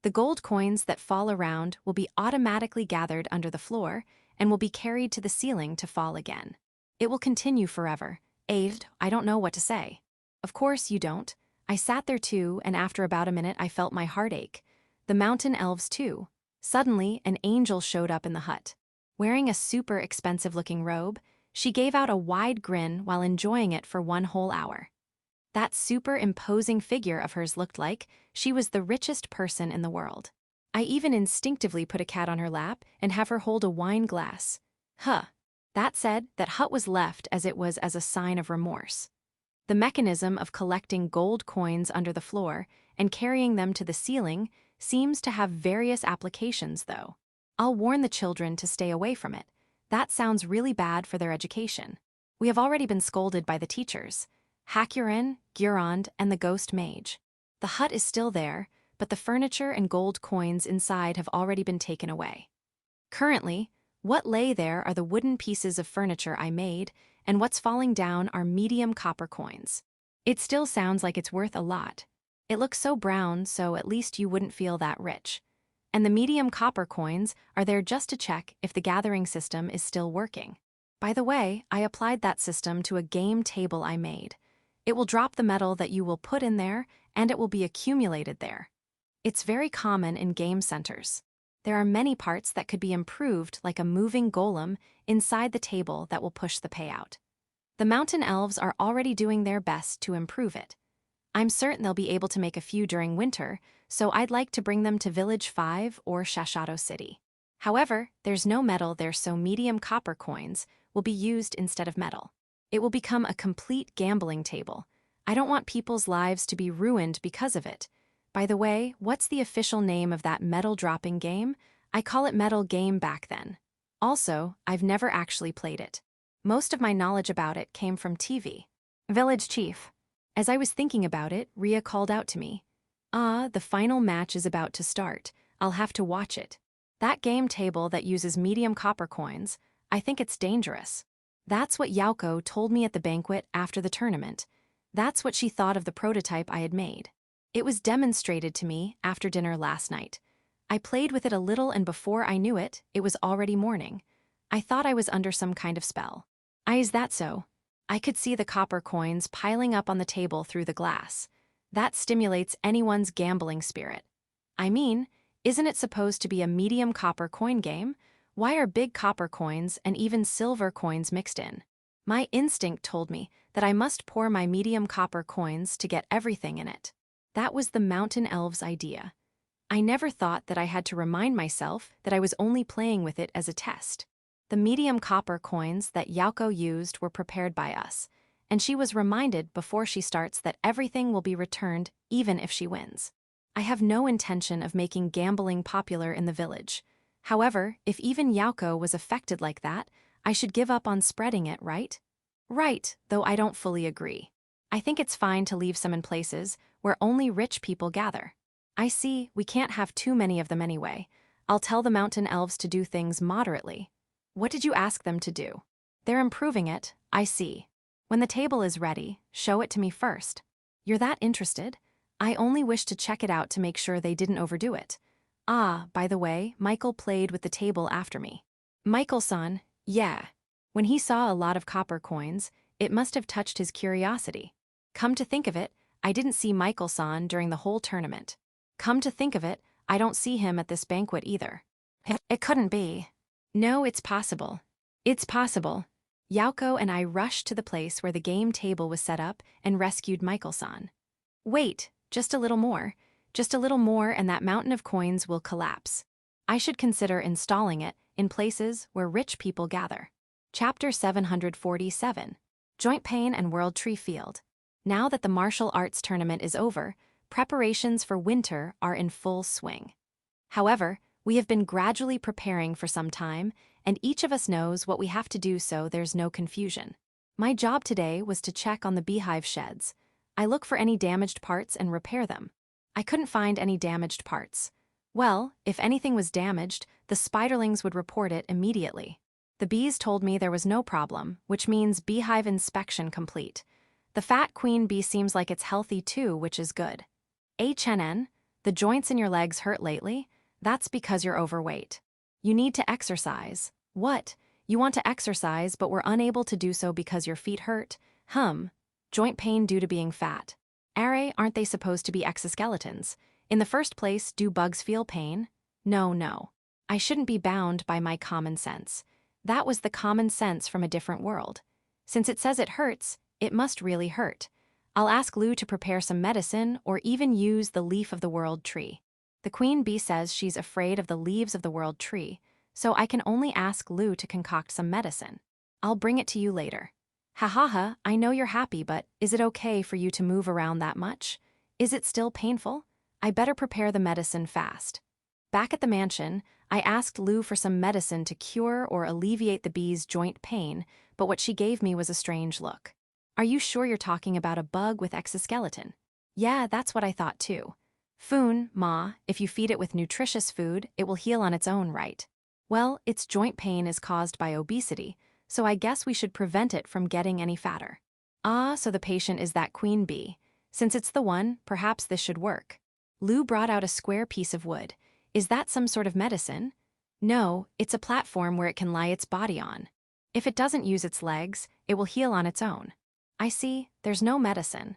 The gold coins that fall around will be automatically gathered under the floor and will be carried to the ceiling to fall again. It will continue forever. I don't know what to say. Of course you don't. I sat there too, and after about a minute I felt my heart ache. The mountain elves too. Suddenly, an angel showed up in the hut. Wearing a super expensive-looking robe, she gave out a wide grin while enjoying it for 1 whole hour. That super imposing figure of hers looked like she was the richest person in the world. I even instinctively put a cat on her lap and have her hold a wine glass. That said, that hut was left as it was as a sign of remorse. The mechanism of collecting gold coins under the floor and carrying them to the ceiling seems to have various applications, though. I'll warn the children to stay away from it. That sounds really bad for their education. We have already been scolded by the teachers, Hakuren, Gurand, and the ghost mage. The hut is still there, but the furniture and gold coins inside have already been taken away. Currently, what lay there are the wooden pieces of furniture I made, and what's falling down are medium copper coins. It still sounds like it's worth a lot. It looks so brown, so at least you wouldn't feel that rich. And the medium copper coins are there just to check if the gathering system is still working. By the way, I applied that system to a game table I made. It will drop the metal that you will put in there, and it will be accumulated there. It's very common in game centers. There are many parts that could be improved, like a moving golem inside the table that will push the payout. The mountain elves are already doing their best to improve it. I'm certain they'll be able to make a few during winter, so I'd like to bring them to Village 5 or Shashato City. However, there's no metal there, so medium copper coins will be used instead of metal. It will become a complete gambling table. I don't want people's lives to be ruined because of it. By the way, what's the official name of that metal-dropping game? I call it Metal Game back then. Also, I've never actually played it. Most of my knowledge about it came from TV. Village Chief. As I was thinking about it, Ria called out to me. The final match is about to start. I'll have to watch it. That game table that uses medium copper coins, I think it's dangerous. That's what Yauko told me at the banquet after the tournament. That's what she thought of the prototype I had made. It was demonstrated to me after dinner last night. I played with it a little, and before I knew it, it was already morning. I thought I was under some kind of spell. Is that so? I could see the copper coins piling up on the table through the glass. That stimulates anyone's gambling spirit. I mean, isn't it supposed to be a medium copper coin game? Why are big copper coins and even silver coins mixed in? My instinct told me that I must pour my medium copper coins to get everything in it. That was the mountain elves' idea. I never thought that I had to remind myself that I was only playing with it as a test. The The medium copper coins that Yauko used were prepared by us, and she was reminded before she starts that everything will be returned even if she wins. I have no intention of making gambling popular in the village. However, if even Yauko was affected like that, I should give up on spreading it, right? Right, though I don't fully agree. I think it's fine to leave some in places where only rich people gather. I see, we can't have too many of them anyway. I'll tell the mountain elves to do things moderately. What did you ask them to do? They're improving it, I see. When the table is ready, show it to me first. You're that interested? I only wish to check it out to make sure they didn't overdo it. Ah, by the way, Michael played with the table after me. Michael-san, yeah. When he saw a lot of copper coins, it must have touched his curiosity. Come to think of it, I didn't see Michael-san during the whole tournament. Come to think of it, I don't see him at this banquet either. It couldn't be. No, it's possible. It's possible. Yauko and I rushed to the place where the game table was set up and rescued Michael-san. Wait, just a little more. Just a little more and that mountain of coins will collapse. I should consider installing it in places where rich people gather. Chapter 747. Joint Pain and World Tree Field. Now that the martial arts tournament is over, preparations for winter are in full swing. However, we have been gradually preparing for some time, and each of us knows what we have to do so there's no confusion. My job today was to check on the beehive sheds. I look for any damaged parts and repair them. I couldn't find any damaged parts. Well, if anything was damaged, the spiderlings would report it immediately. The bees told me there was no problem, which means beehive inspection complete. The fat queen bee seems like it's healthy too, which is good. HNN, the joints in your legs hurt lately? That's because you're overweight. You need to exercise. What? You want to exercise but were unable to do so because your feet hurt? Joint pain due to being fat. Aren't they supposed to be exoskeletons? In the first place, do bugs feel pain? No. I shouldn't be bound by my common sense. That was the common sense from a different world. Since it says it hurts, it must really hurt. I'll ask Lou to prepare some medicine or even use the leaf of the world tree. The queen bee says she's afraid of the leaves of the world tree, so I can only ask Lou to concoct some medicine. I'll bring it to you later. Ha, I know you're happy, but is it okay for you to move around that much? Is it still painful? I better prepare the medicine fast. Back at the mansion, I asked Lou for some medicine to cure or alleviate the bee's joint pain, but what she gave me was a strange look. Are you sure you're talking about a bug with exoskeleton? Yeah, that's what I thought too. Foon, Ma, if you feed it with nutritious food, it will heal on its own, right? Well, its joint pain is caused by obesity, so I guess we should prevent it from getting any fatter. Ah, so the patient is that queen bee. Since it's the one, perhaps this should work. Lou brought out a square piece of wood. Is that some sort of medicine? No, it's a platform where it can lie its body on. If it doesn't use its legs, it will heal on its own. I see, there's no medicine.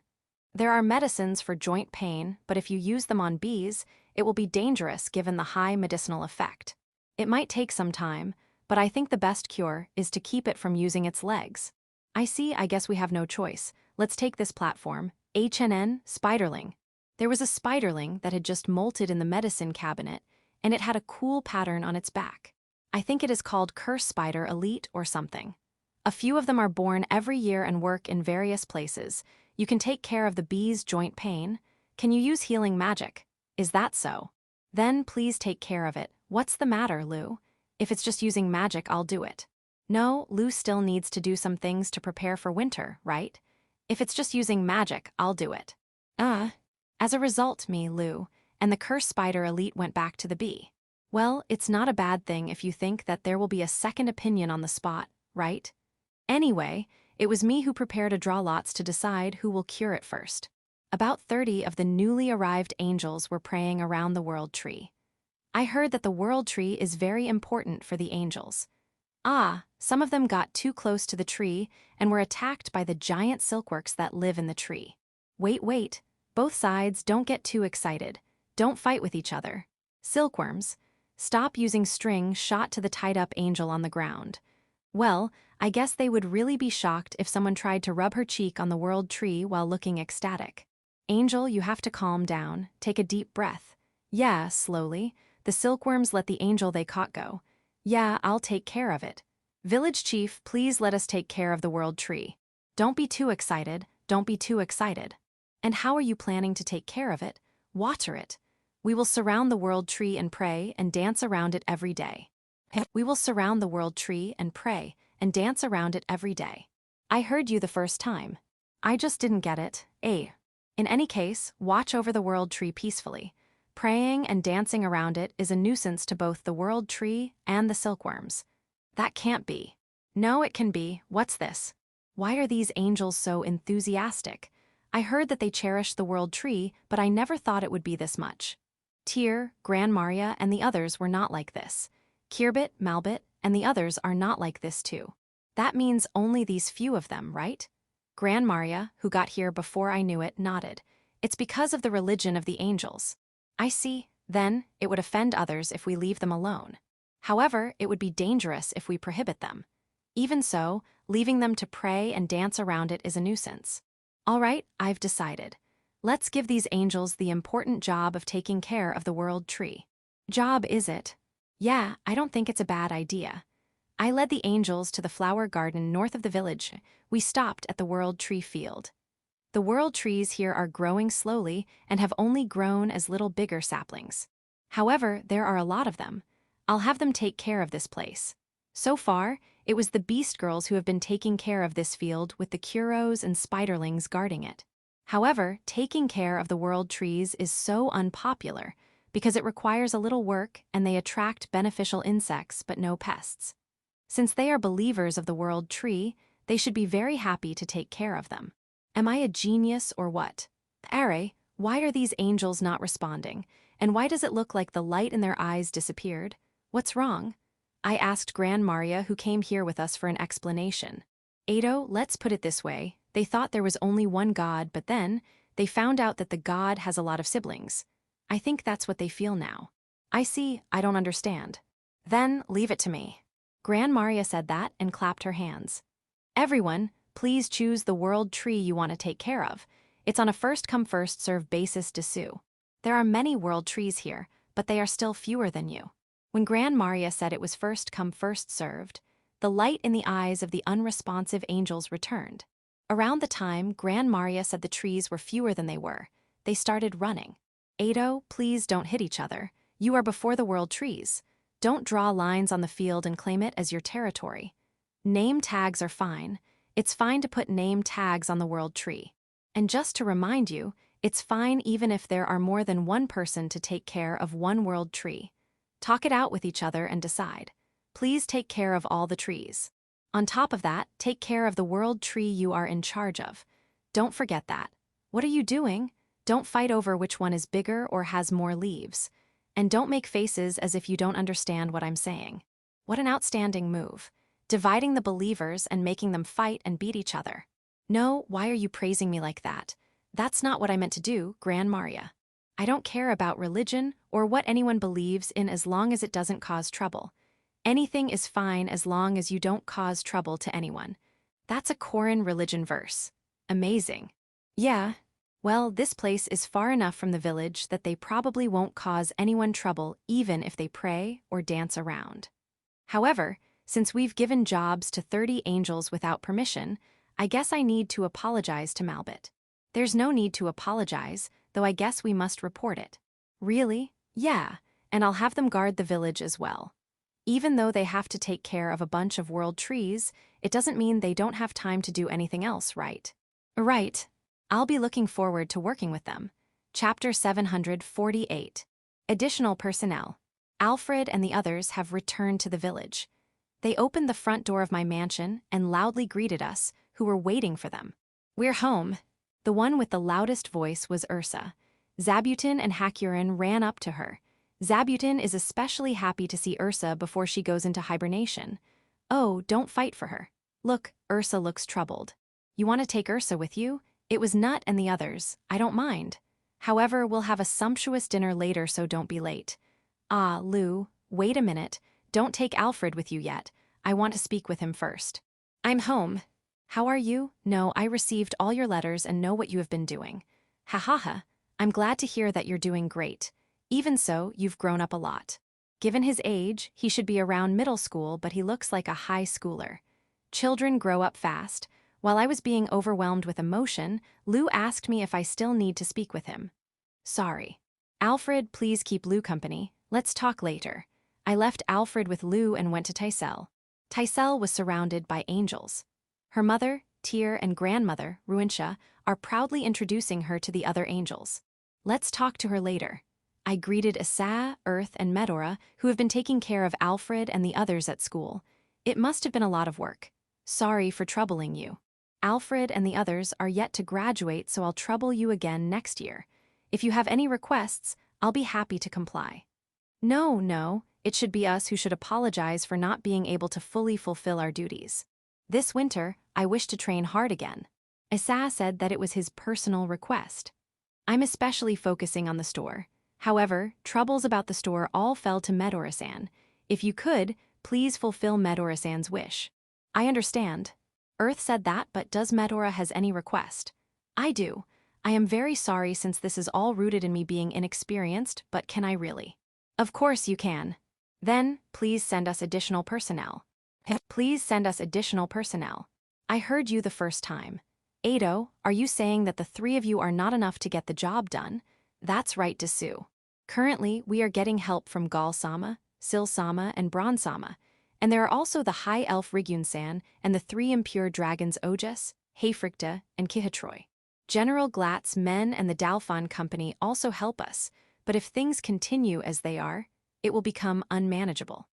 There are medicines for joint pain, but if you use them on bees, it will be dangerous given the high medicinal effect. It might take some time, but I think the best cure is to keep it from using its legs. I see, I guess we have no choice. Let's take this platform. HNN, spiderling. There was a spiderling that had just molted in the medicine cabinet, and it had a cool pattern on its back. I think it is called Curse Spider Elite or something. A few of them are born every year and work in various places. You can take care of the bee's joint pain. Can you use healing magic? Is that so? Then please take care of it. What's the matter, Lou? If it's just using magic, I'll do it. No, Lou still needs to do some things to prepare for winter, right? If it's just using magic, I'll do it. As a result, Lou, and the Curse Spider Elite went back to the bee. Well, it's not a bad thing if you think that there will be a second opinion on the spot, right? Anyway, it was me who prepared a draw lots to decide who will cure it first. About 30 of the newly arrived angels were praying around the world tree. I heard that the world tree is very important for the angels. Some of them got too close to the tree and were attacked by the giant silkworms that live in the tree. Wait, both sides, don't get too excited. Don't fight with each other. Silkworms, stop using string shot to the tied-up angel on the ground. Well, I guess they would really be shocked if someone tried to rub her cheek on the world tree while looking ecstatic. Angel, you have to calm down. Take a deep breath. Yeah, slowly. The silkworms let the angel they caught go. Yeah, I'll take care of it. Village chief, please let us take care of the world tree. Don't be too excited, don't be too excited. And how are you planning to take care of it? Water it. We will surround the world tree and pray and dance around it every day. We will surround the world tree and pray and dance around it every day. I heard you the first time. I just didn't get it, eh? In any case, watch over the world tree peacefully. Praying and dancing around it is a nuisance to both the world tree and the silkworms. That can't be. No, it can be. What's this? Why are these angels so enthusiastic? I heard that they cherish the world tree, but I never thought it would be this much. Tyr, Gran Maria, and the others were not like this. Kirbit, Malbit, and the others are not like this too. That means only these few of them, right? Gran Maria, who got here before I knew it, nodded. It's because of the religion of the angels. I see. Then, it would offend others if we leave them alone. However, it would be dangerous if we prohibit them. Even so, leaving them to pray and dance around it is a nuisance. All right, I've decided. Let's give these angels the important job of taking care of the world tree. Job, is it? Yeah, I don't think it's a bad idea. I led the angels to the flower garden north of the village. We stopped at the world tree field. The world trees here are growing slowly and have only grown as little bigger saplings. However, there are a lot of them. I'll have them take care of this place. So far, it was the beast girls who have been taking care of this field with the curos and spiderlings guarding it. However, taking care of the world trees is so unpopular because it requires a little work and they attract beneficial insects but no pests. Since they are believers of the world tree, they should be very happy to take care of them. Am I a genius or what? Are, why are these angels not responding? And why does it look like the light in their eyes disappeared? What's wrong? I asked Gran Maria, who came here with us for an explanation. Ado, let's put it this way. They thought there was only one god, but then they found out that the god has a lot of siblings. I think that's what they feel now. I see, I don't understand. Then leave it to me. Gran Maria said that and clapped her hands. Everyone, please choose the world tree you want to take care of. It's on a first-come first-served basis dessous. There are many world trees here, but they are still fewer than you. When Gran Maria said it was first-come first-served, the light in the eyes of the unresponsive angels returned. Around the time Gran Maria said the trees were fewer than they were, they started running. Ado, please don't hit each other. You are before the world trees. Don't draw lines on the field and claim it as your territory. Name tags are fine. It's fine to put name tags on the world tree. And just to remind you, it's fine even if there are more than one person to take care of one world tree. Talk it out with each other and decide. Please take care of all the trees. On top of that, take care of the world tree you are in charge of. Don't forget that. What are you doing? Don't fight over which one is bigger or has more leaves. And don't make faces as if you don't understand what I'm saying. What an outstanding move. Dividing the believers and making them fight and beat each other. No, why are you praising me like that? That's not what I meant to do, Gran Maria. I don't care about religion or what anyone believes in as long as it doesn't cause trouble. Anything is fine as long as you don't cause trouble to anyone. That's a Koran religion verse. Amazing. Yeah. Well, this place is far enough from the village that they probably won't cause anyone trouble even if they pray or dance around. However, since we've given jobs to 30 angels without permission, I guess I need to apologize to Malbit. There's no need to apologize, though I guess we must report it. Really? Yeah, and I'll have them guard the village as well. Even though they have to take care of a bunch of world trees, it doesn't mean they don't have time to do anything else, right? Right. I'll be looking forward to working with them. Chapter 748. Additional personnel. Alfred and the others have returned to the village. They opened the front door of my mansion and loudly greeted us, who were waiting for them. We're home. The one with the loudest voice was Ursa. Zabutin and Hakurin ran up to her. Zabutin is especially happy to see Ursa before she goes into hibernation. Oh, don't fight for her. Look, Ursa looks troubled. You want to take Ursa with you? It was Nut and the others. I don't mind. However, we'll have a sumptuous dinner later, so don't be late. Ah, Lou, wait a minute. Don't take Alfred with you yet. I want to speak with him first. I'm home. How are you? No, I received all your letters and know what you have been doing. Ha ha ha. I'm glad to hear that you're doing great. Even so, you've grown up a lot. Given his age, he should be around middle school, but he looks like a high schooler. Children grow up fast. While I was being overwhelmed with emotion, Lou asked me if I still need to speak with him. Sorry. Alfred, please keep Lou company. Let's talk later. I left Alfred with Lou and went to Tysel. Tysel was surrounded by angels. Her mother, Tyr, and grandmother, Ruinsha, are proudly introducing her to the other angels. Let's talk to her later. I greeted Issa, Earth, and Medora, who have been taking care of Alfred and the others at school. It must have been a lot of work. Sorry for troubling you. Alfred and the others are yet to graduate, so I'll trouble you again next year. If you have any requests, I'll be happy to comply. No, it should be us who should apologize for not being able to fully fulfill our duties. This winter, I wish to train hard again. Issa said that it was his personal request. I'm especially focusing on the store. However, troubles about the store all fell to Medora-san. If you could, please fulfill Medora-san's wish. I understand. Earth said that, but does Medora has any request? I do. I am very sorry since this is all rooted in me being inexperienced, but can I really? Of course you can. Then, please send us additional personnel. Please send us additional personnel. I heard you the first time. Ado, are you saying that the three of you are not enough to get the job done? That's right, Desu. Currently, we are getting help from Gal-sama, Sil-sama, and Bron-sama, and there are also the High Elf Rigyun-san and the three impure dragons Ojas, Hayfricta, and Kihatroy. General Glatt's men and the Dalfon Company also help us, but if things continue as they are, it will become unmanageable.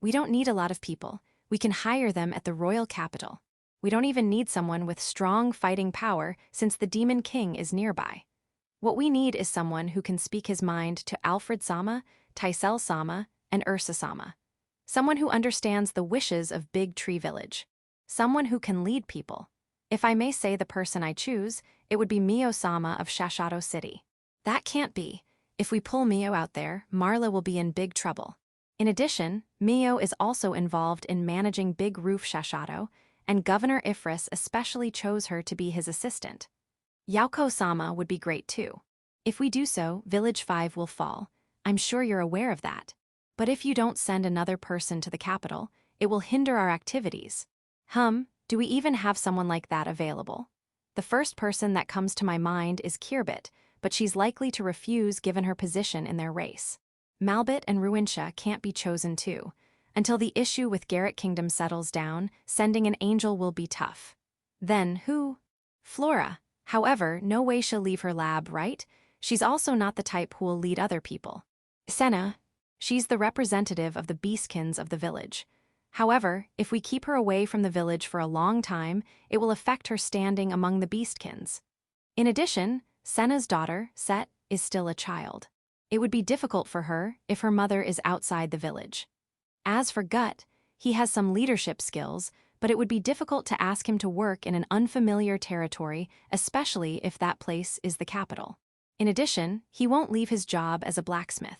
We don't need a lot of people. We can hire them at the royal capital. We don't even need someone with strong fighting power since the Demon King is nearby. What we need is someone who can speak his mind to Alfred-sama, Tysel-sama, and Ursa-sama. Someone who understands the wishes of Big Tree Village. Someone who can lead people. If I may say the person I choose, it would be Mio-sama of Shashato City. That can't be. If we pull Mio out there, Marla will be in big trouble. In addition, Mio is also involved in managing Big Roof Shashato, and Governor Ifris especially chose her to be his assistant. Yauko-sama would be great too. If we do so, Village 5 will fall. I'm sure you're aware of that. But if you don't send another person to the capital, it will hinder our activities. Do we even have someone like that available? The first person that comes to my mind is Kirbit, but she's likely to refuse given her position in their race. Malbit and Ruinsha can't be chosen too. Until the issue with Garrett Kingdom settles down, sending an angel will be tough. Then who? Flora. However, no way she'll leave her lab, right? She's also not the type who will lead other people. Senna. She's the representative of the Beastkins of the village. However, if we keep her away from the village for a long time, it will affect her standing among the Beastkins. In addition, Senna's daughter, Set, is still a child. It would be difficult for her if her mother is outside the village. As for Gut, he has some leadership skills, but it would be difficult to ask him to work in an unfamiliar territory, especially if that place is the capital. In addition, he won't leave his job as a blacksmith.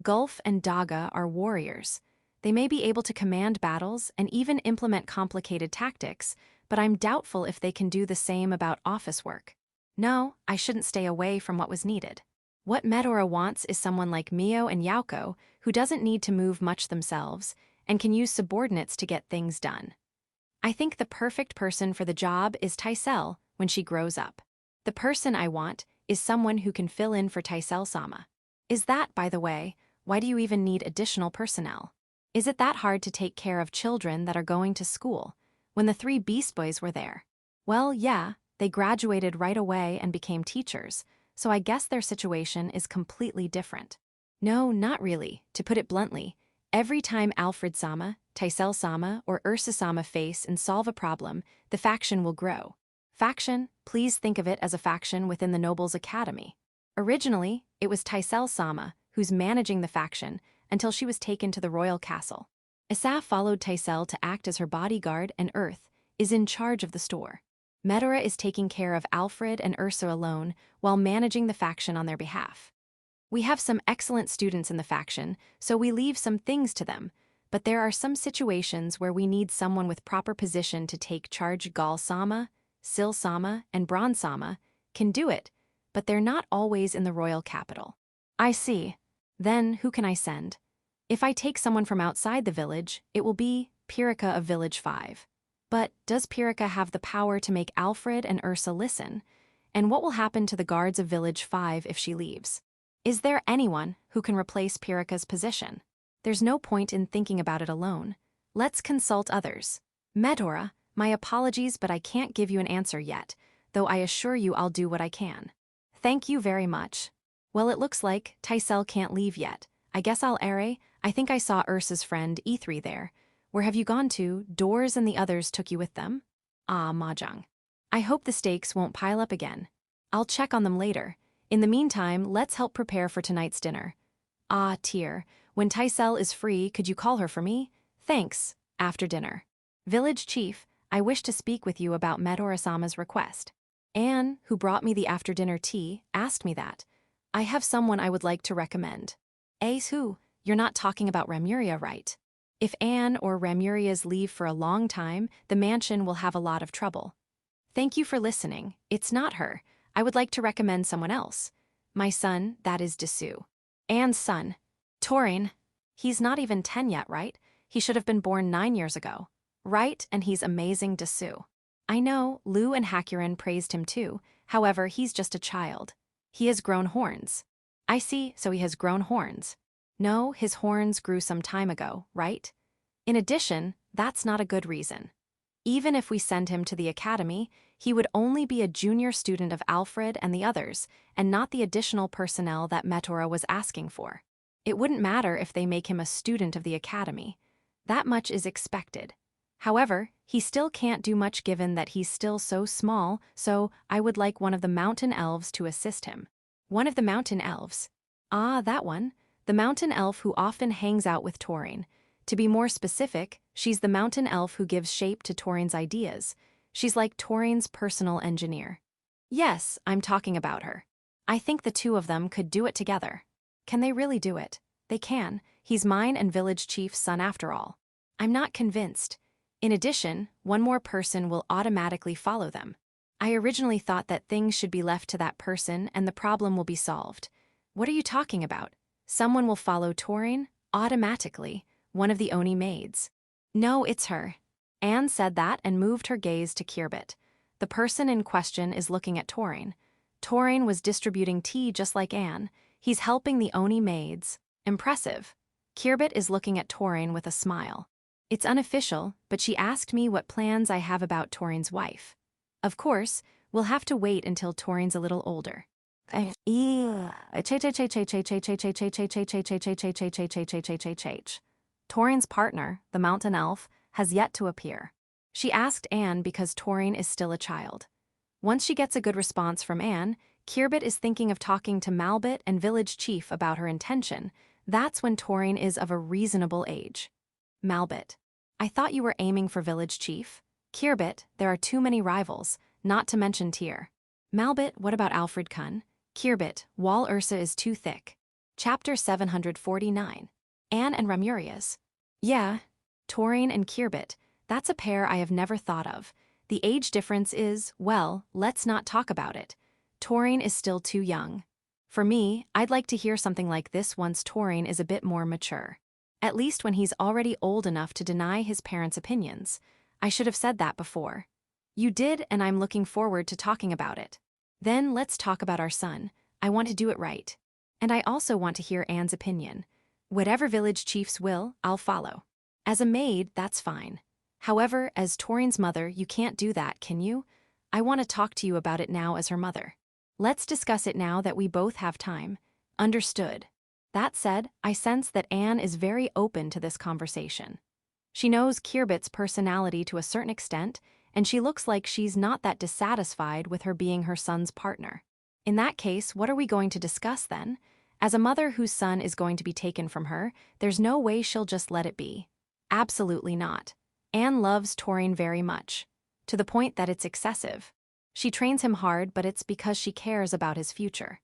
Gulf and Daga are warriors. They may be able to command battles and even implement complicated tactics, but I'm doubtful if they can do the same about office work. No, I shouldn't stay away from what was needed. What Medora wants is someone like Mio and Yauko, who doesn't need to move much themselves and can use subordinates to get things done. I think the perfect person for the job is Tysel when she grows up. The person I want is someone who can fill in for Tysel-sama. Is that, by the way, why do you even need additional personnel? Is it that hard to take care of children that are going to school? When the three Beast Boys were there? Well, yeah, they graduated right away and became teachers, so I guess their situation is completely different. No, not really. To put it bluntly, every time Alfred-sama, Tysel-sama, or Ursa-sama face and solve a problem, the faction will grow. Faction, please think of it as a faction within the Nobles Academy. Originally, it was Tysel-sama, who's managing the faction, until she was taken to the royal castle. Issa followed Tysel to act as her bodyguard, and Earth is in charge of the store. Medora is taking care of Alfred and Ursa alone while managing the faction on their behalf. We have some excellent students in the faction, so we leave some things to them, but there are some situations where we need someone with proper position to take charge. Gal-sama, Sil-sama, and Bron-sama can do it, but they're not always in the royal capital. I see. Then who can I send? If I take someone from outside the village, it will be Pirika of Village 5. But does Pirika have the power to make Alfred and Ursa listen? And what will happen to the guards of Village 5 if she leaves? Is there anyone who can replace Pirika's position? There's no point in thinking about it alone. Let's consult others. Medora, my apologies, but I can't give you an answer yet, though I assure you I'll do what I can. Thank you very much. Well, it looks like Tysel can't leave yet. I guess I'll array. I think I saw Ursa's friend E3 there. Where have you gone to? Doors and the others took you with them? Ah, Mahjong. I hope the stakes won't pile up again. I'll check on them later. In the meantime, let's help prepare for tonight's dinner. Ah, Tyr, when Tysel is free, could you call her for me? Thanks. After dinner. Village Chief, I wish to speak with you about Medora-sama's request. Anne, who brought me the after-dinner tea, asked me that. I have someone I would like to recommend. Ace who? You're not talking about Remuria, right? If Anne or Remuria's leave for a long time, the mansion will have a lot of trouble. Thank you for listening. It's not her. I would like to recommend someone else. My son, that is Dessou. Anne's son. Torin. He's not even 10 yet, right? He should have been born 9 years ago. Right, and he's amazing, Dessou. I know, Lou and Hakurin praised him too. However, he's just a child. He has grown horns. I see, so he has grown horns. No, his horns grew some time ago, right? In addition, that's not a good reason. Even if we send him to the academy, he would only be a junior student of Alfred and the others, and not the additional personnel that Metora was asking for. It wouldn't matter if they make him a student of the academy. That much is expected. However, he still can't do much given that he's still so small, so I would like one of the mountain elves to assist him. One of the mountain elves? Ah, that one. The mountain elf who often hangs out with Torin. To be more specific, she's the mountain elf who gives shape to Torin's ideas. She's like Torin's personal engineer. Yes, I'm talking about her. I think the two of them could do it together. Can they really do it? They can. He's mine and village chief's son after all. I'm not convinced. In addition, one more person will automatically follow them. I originally thought that things should be left to that person and the problem will be solved. What are you talking about? Someone will follow Torin? Automatically. One of the Oni maids. No, it's her. Anne said that and moved her gaze to Kirbit. The person in question is looking at Torin. Torin was distributing tea just like Anne. He's helping the Oni maids. Impressive. Kirbit is looking at Torin with a smile. It's unofficial, but she asked me what plans I have about Torin's wife. Of course, we'll have to wait until Torin's a little older. Torin's partner, the mountain elf, has yet to appear. She asked Anne because Torin is still a child. Once she gets a good response from Anne, Kirbit is thinking of talking to Malbit and village chief about her intention. That's when Torin is of a reasonable age. Malbit. I thought you were aiming for village chief. Kirbit, there are too many rivals, not to mention Tyr. Malbit, what about Alfred Kun? Kirbit, Wall Ursa is too thick. Chapter 749. Anne and Remurias. Yeah, Torin and Kirbit, that's a pair I have never thought of. The age difference is, well, let's not talk about it. Torin is still too young. For me, I'd like to hear something like this once Torin is a bit more mature. At least when he's already old enough to deny his parents' opinions. I should have said that before. You did, and I'm looking forward to talking about it. Then let's talk about our son. I want to do it right. And I also want to hear Anne's opinion. Whatever village chief's will, I'll follow. As a maid, that's fine. However, as Torin's mother, you can't do that, can you? I want to talk to you about it now as her mother. Let's discuss it now that we both have time. Understood. That said, I sense that Anne is very open to this conversation. She knows Kirbit's personality to a certain extent, and she looks like she's not that dissatisfied with her being her son's partner. In that case, what are we going to discuss then? As a mother whose son is going to be taken from her, there's no way she'll just let it be. Absolutely not. Anne loves Torin very much, to the point that it's excessive. She trains him hard, but it's because she cares about his future.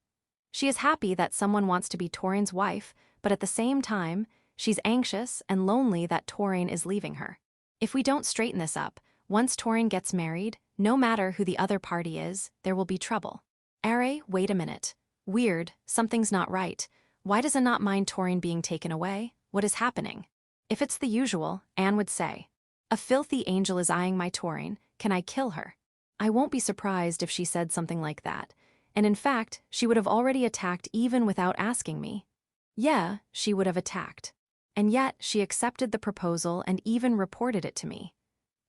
She is happy that someone wants to be Torin's wife, but at the same time, she's anxious and lonely that Torin is leaving her. If we don't straighten this up, once Torin gets married, no matter who the other party is, there will be trouble. Are, wait a minute. Weird, something's not right. Why does A not mind Torin being taken away? What is happening? If it's the usual, Anne would say, a filthy angel is eyeing my taurine, can I kill her? I won't be surprised if she said something like that, and in fact, she would have already attacked even without asking me. Yeah, she would have attacked. And yet, she accepted the proposal and even reported it to me.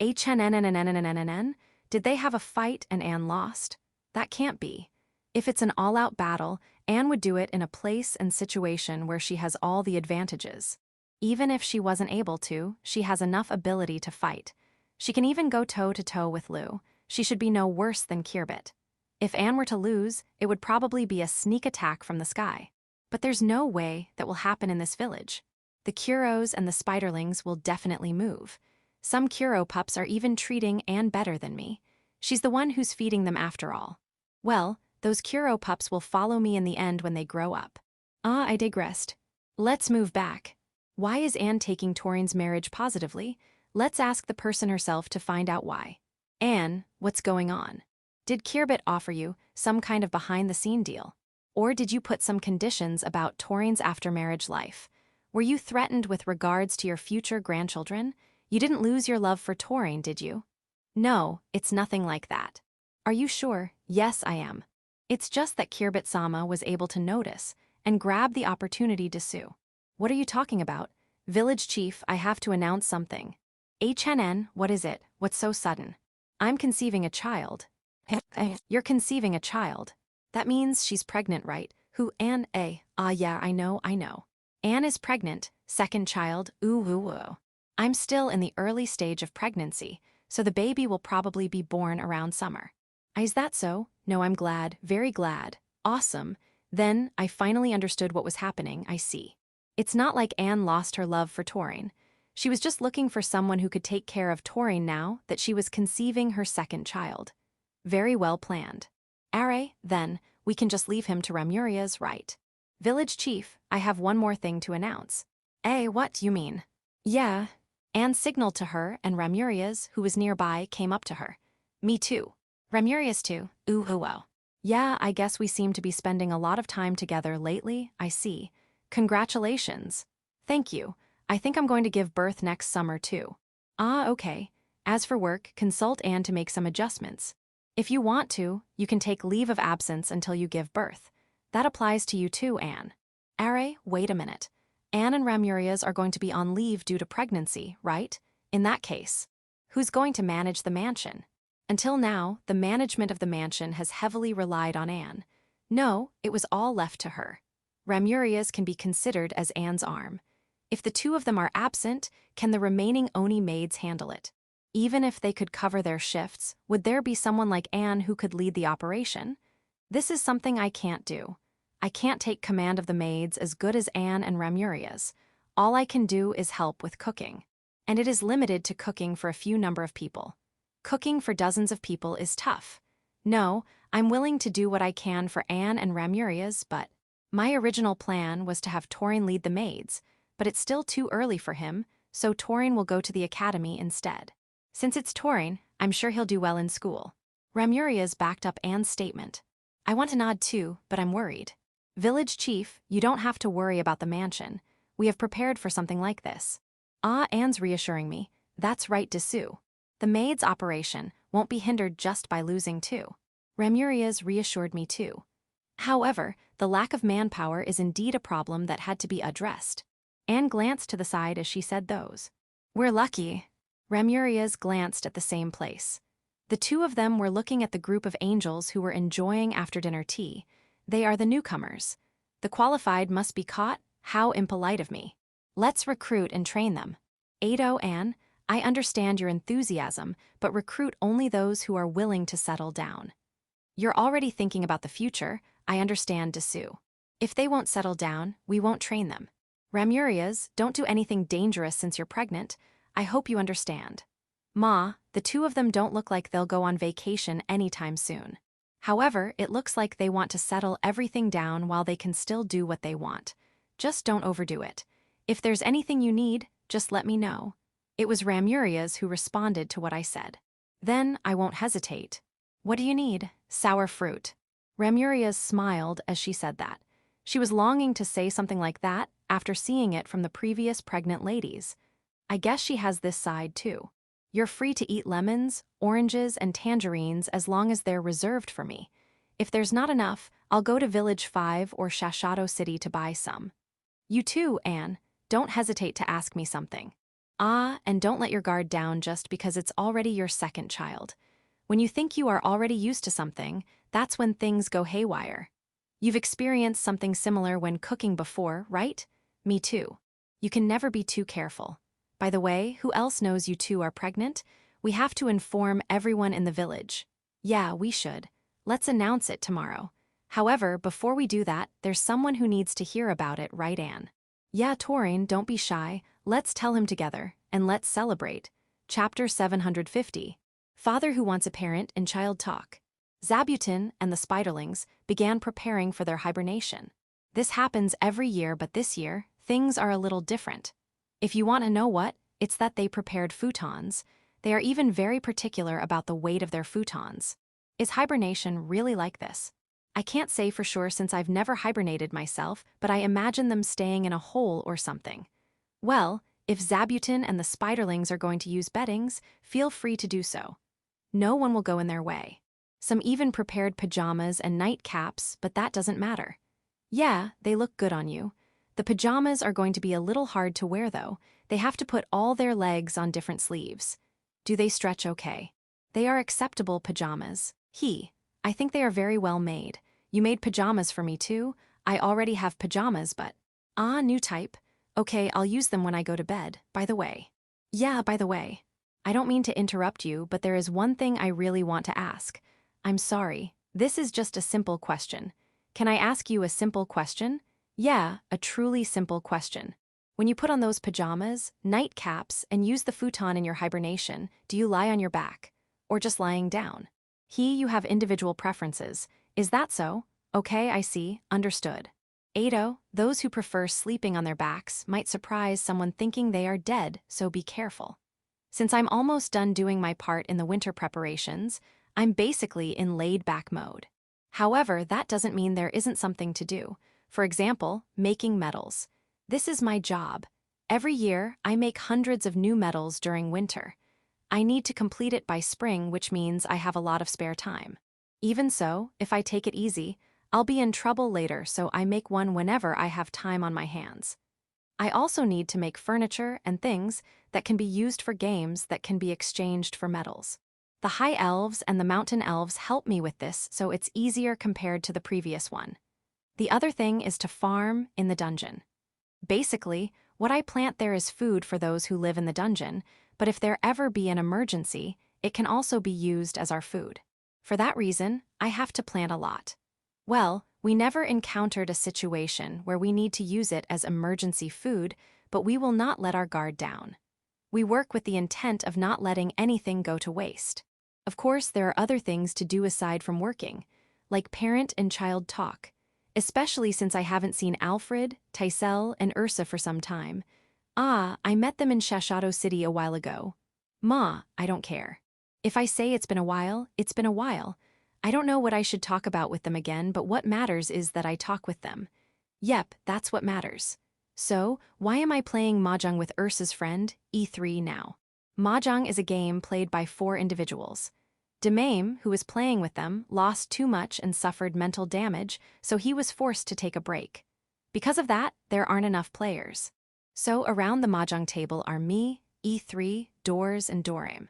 HNNNNNNNN? Did they have a fight and Anne lost? That can't be. If it's an all-out battle, Anne would do it in a place and situation where she has all the advantages. Even if she wasn't able to, she has enough ability to fight. She can even go toe-to-toe with Lou. She should be no worse than Kirbit. If Anne were to lose, it would probably be a sneak attack from the sky. But there's no way that will happen in this village. The Kuros and the Spiderlings will definitely move. Some Kuro pups are even treating Anne better than me. She's the one who's feeding them after all. Well, those Kuro pups will follow me in the end when they grow up. I digressed. Let's move back. Why is Anne taking Taurine's marriage positively? Let's ask the person herself to find out why. Anne, what's going on? Did Kirbit offer you some kind of behind-the-scene deal? Or did you put some conditions about Taurine's after-marriage life? Were you threatened with regards to your future grandchildren? You didn't lose your love for Taurine, did you? No, it's nothing like that. Are you sure? Yes, I am. It's just that Kirbit-sama was able to notice and grab the opportunity to sue. What are you talking about? Village chief, I have to announce something. HNN, what is it? What's so sudden? I'm conceiving a child. You're conceiving a child. That means she's pregnant, right? Who, Anne? Yeah, I know. Anne is pregnant, second child, ooh. I'm still in the early stage of pregnancy, so the baby will probably be born around summer. Is that so? No, I'm glad, very glad. Awesome. Then, I finally understood what was happening, I see. It's not like Anne lost her love for Taurine. She was just looking for someone who could take care of Taurine now that she was conceiving her second child. Very well planned. Are, then, we can just leave him to Ramuria's, right? Village chief, I have one more thing to announce. What you mean? Yeah. Anne signaled to her and Ramuria's, who was nearby, came up to her. Me too. Ramuria's too. Ooh. Yeah, I guess we seem to be spending a lot of time together lately, I see. Congratulations. Thank you. I think I'm going to give birth next summer too. Okay. As for work, consult Anne to make some adjustments. If you want to, you can take leave of absence until you give birth. That applies to you too, Anne. Are, wait a minute. Anne and Ramuria's are going to be on leave due to pregnancy, right? In that case, who's going to manage the mansion? Until now, the management of the mansion has heavily relied on Anne. No, it was all left to her. Ramuria's can be considered as Anne's arm. If the two of them are absent, can the remaining Oni maids handle it? Even if they could cover their shifts, would there be someone like Anne who could lead the operation? This is something I can't do. I can't take command of the maids as good as Anne and Ramuria's. All I can do is help with cooking. And it is limited to cooking for a few number of people. Cooking for dozens of people is tough. No, I'm willing to do what I can for Anne and Ramuria's, but my original plan was to have Taurine lead the maids, but it's still too early for him, so Taurine will go to the academy instead. Since it's Taurine, I'm sure he'll do well in school. Ramuria's backed up Anne's statement. I want to nod too, but I'm worried. Village chief, you don't have to worry about the mansion. We have prepared for something like this. Anne's reassuring me. That's right, Dessou. The maid's operation won't be hindered just by losing too. Ramuria's reassured me too. However, the lack of manpower is indeed a problem that had to be addressed. Anne glanced to the side as she said those. We're lucky. Ramuria's glanced at the same place. The two of them were looking at the group of angels who were enjoying after-dinner tea. They are the newcomers. The qualified must be caught. How impolite of me. Let's recruit and train them. Anne, I understand your enthusiasm, but recruit only those who are willing to settle down. You're already thinking about the future, I understand, Dessou. If they won't settle down, we won't train them. Ramuria's, don't do anything dangerous since you're pregnant. I hope you understand. Ma, the two of them don't look like they'll go on vacation anytime soon. However, it looks like they want to settle everything down while they can still do what they want. Just don't overdo it. If there's anything you need, just let me know. It was Ramuria's who responded to what I said. Then I won't hesitate. What do you need? Sour fruit. Ramuria's smiled as she said that. She was longing to say something like that after seeing it from the previous pregnant ladies. I guess she has this side too. You're free to eat lemons, oranges, and tangerines as long as they're reserved for me. If there's not enough, I'll go to Village 5 or Shashato City to buy some. You too, Anne. Don't hesitate to ask me something. And don't let your guard down just because it's already your second child. When you think you are already used to something, that's when things go haywire. You've experienced something similar when cooking before, right? Me too. You can never be too careful. By the way, who else knows you two are pregnant? We have to inform everyone in the village. Yeah, we should. Let's announce it tomorrow. However, before we do that, there's someone who needs to hear about it, right, Anne? Yeah, Taurine, don't be shy. Let's tell him together, and let's celebrate. Chapter 750. Father Who Wants a Parent and Child Talk. Zabuton and the Spiderlings began preparing for their hibernation. This happens every year, but this year, things are a little different. If you want to know what, it's that they prepared futons. They are even very particular about the weight of their futons. Is hibernation really like this? I can't say for sure since I've never hibernated myself, but I imagine them staying in a hole or something. Well, if Zabuton and the Spiderlings are going to use beddings, feel free to do so. No one will go in their way. Some even prepared pajamas and nightcaps, but that doesn't matter. Yeah, they look good on you. The pajamas are going to be a little hard to wear though. They have to put all their legs on different sleeves. Do they stretch okay? They are acceptable pajamas. I think they are very well made. You made pajamas for me too? I already have pajamas, but... new type. Okay, I'll use them when I go to bed, by the way. Yeah, by the way. I don't mean to interrupt you, but there is one thing I really want to ask. I'm sorry. This is just a simple question. Can I ask you a simple question? Yeah, a truly simple question. When you put on those pajamas, nightcaps, and use the futon in your hibernation, do you lie on your back? Or just lying down? You have individual preferences. Is that so? Okay, I see. Understood. Ado, those who prefer sleeping on their backs might surprise someone thinking they are dead, so be careful. Since I'm almost done doing my part in the winter preparations, I'm basically in laid-back mode. However, that doesn't mean there isn't something to do. For example, making medals. This is my job. Every year, I make hundreds of new medals during winter. I need to complete it by spring, which means I have a lot of spare time. Even so, if I take it easy, I'll be in trouble later, so I make one whenever I have time on my hands. I also need to make furniture and things that can be used for games that can be exchanged for medals. The High Elves and the Mountain Elves help me with this, so it's easier compared to the previous one. The other thing is to farm in the dungeon. Basically, what I plant there is food for those who live in the dungeon, but if there ever be an emergency, it can also be used as our food. For that reason, I have to plant a lot. Well, we never encountered a situation where we need to use it as emergency food, but we will not let our guard down. We work with the intent of not letting anything go to waste. Of course, there are other things to do aside from working, like parent and child talk, especially since I haven't seen Alfred, Tysel, and Ursa for some time. I met them in Shashato City a while ago. Ma, I don't care. If I say it's been a while, it's been a while. I don't know what I should talk about with them again, but what matters is that I talk with them. Yep, that's what matters. So, why am I playing Mahjong with Ursa's friend, E3, now? Mahjong is a game played by 4 individuals. Demame, who was playing with them, lost too much and suffered mental damage, so he was forced to take a break. Because of that, there aren't enough players. So around the Mahjong table are me, E3, Doors, and Dorame.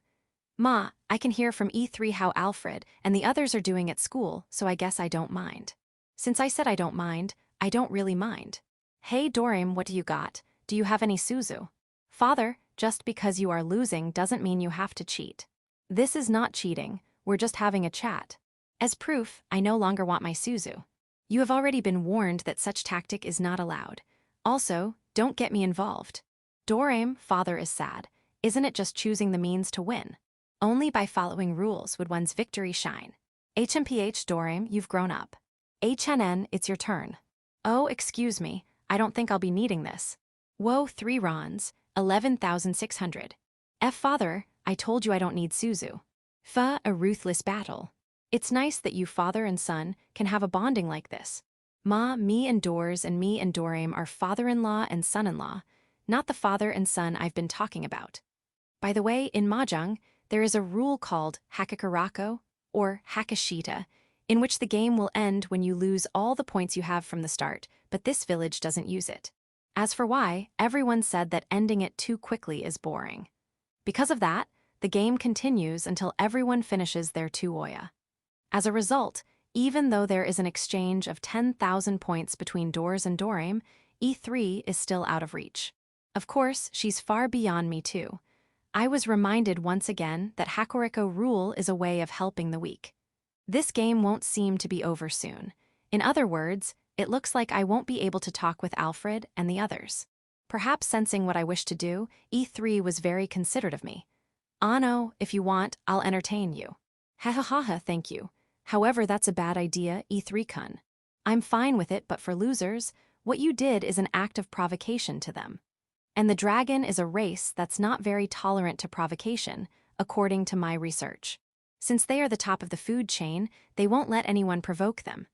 Ma, I can hear from E3 how Alfred and the others are doing at school, so I guess I don't mind. Since I said I don't mind, I don't really mind. Hey Dorame, what do you got? Do you have any Suzu? Father, just because you are losing doesn't mean you have to cheat. This is not cheating, we're just having a chat. As proof, I no longer want my Suzu. You have already been warned that such tactic is not allowed. Also, don't get me involved. Dorame, father is sad. Isn't it just choosing the means to win? Only by following rules would one's victory shine. HMPH Dorame, you've grown up. HNN, it's your turn. Oh, excuse me, I don't think I'll be needing this. Whoa, 3 rons, 11,600. Father, I told you I don't need Suzu. A ruthless battle. It's nice that you father and son can have a bonding like this. Me and Doors and me and Dorame are father-in-law and son-in-law, not the father and son I've been talking about. By the way, in Mahjong, there is a rule called Hakakarako, or Hakashita, in which the game will end when you lose all the points you have from the start, but this village doesn't use it. As for why, everyone said that ending it too quickly is boring. Because of that, the game continues until everyone finishes their 2 Oya. As a result, even though there is an exchange of 10,000 points between Doors and Dorame, E3 is still out of reach. Of course, she's far beyond me too. I was reminded once again that Hakoriko rule is a way of helping the weak. This game won't seem to be over soon. In other words, it looks like I won't be able to talk with Alfred and the others. Perhaps sensing what I wish to do, E3 was very considerate of me. "Ano, if you want, I'll entertain you." "Ha ha ha ha, thank you. However, that's a bad idea, E3-kun. I'm fine with it, but for losers, what you did is an act of provocation to them. And the dragon is a race that's not very tolerant to provocation, according to my research. Since they are the top of the food chain, they won't let anyone provoke them.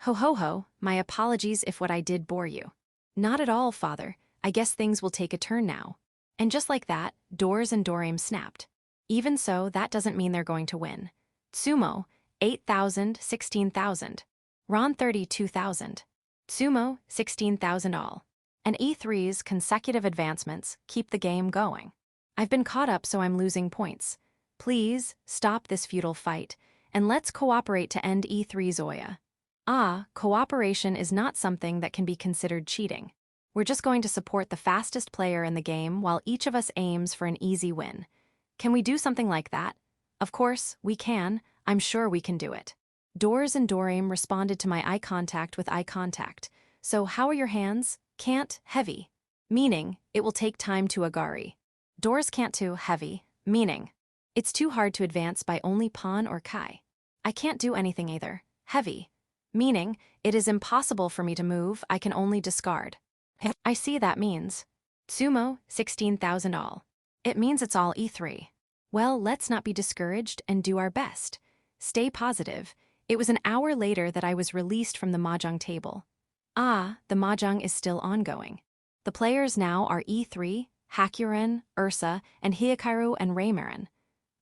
Ho ho ho, my apologies if what I did bore you." "Not at all, father. I guess things will take a turn now." And just like that, Doors and Dorame snapped. Even so, that doesn't mean they're going to win. Tsumo, 8,000, 16,000. Ron, 32,000. Tsumo, 16,000 all. And E3's consecutive advancements keep the game going. I've been caught up, so I'm losing points. Please, stop this futile fight, and let's cooperate to end E3's Oya. Cooperation is not something that can be considered cheating. We're just going to support the fastest player in the game while each of us aims for an easy win. Can we do something like that? Of course, we can. I'm sure we can do it. Doors and Dorame responded to my eye contact with eye contact. "So how are your hands?" "Can't, heavy." Meaning, it will take time to agari. Doors can't to heavy, meaning, it's too hard to advance by only pawn or kai. I can't do anything either, heavy. Meaning, it is impossible for me to move, I can only discard. I see that means. Tsumo, 16,000 all. It means it's all E3. Well, let's not be discouraged and do our best. Stay positive. It was an hour later that I was released from the Mahjong table. The Mahjong is still ongoing. The players now are E3, Hakuren, Ursa, and Hikaru and Raymarin.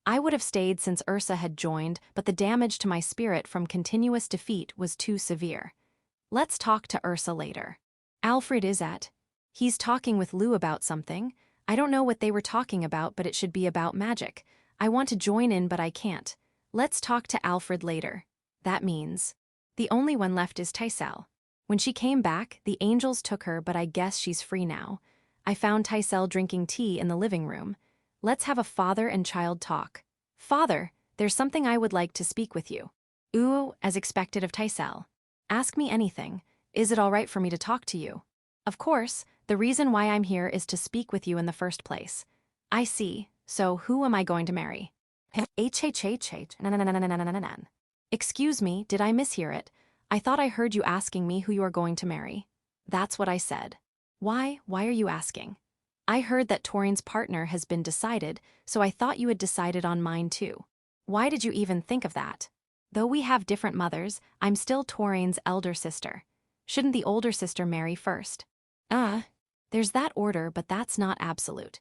I would have stayed since Ursa had joined, but the damage to my spirit from continuous defeat was too severe. Let's talk to Ursa later. Alfred is at. He's talking with Lou about something. I don't know what they were talking about, but it should be about magic. I want to join in, but I can't. Let's talk to Alfred later. That means the only one left is Taisel. When she came back, the angels took her, but I guess she's free now. I found Taisel drinking tea in the living room. Let's have a father and child talk. "Father, there's something I would like to speak with you." "Ooh," as expected of Taisel. "Ask me anything. Is it all right for me to talk to you?" "Of course, the reason why I'm here is to speak with you in the first place." "I see. So who am I going to marry?" H. "Excuse me, did I mishear it? I thought I heard you asking me who you are going to marry." "That's what I said." Why are you asking?" "I heard that Torine's partner has been decided, so I thought you had decided on mine too." "Why did you even think of that?" "Though we have different mothers, I'm still Torine's elder sister. Shouldn't the older sister marry first?" There's that order, but that's not absolute.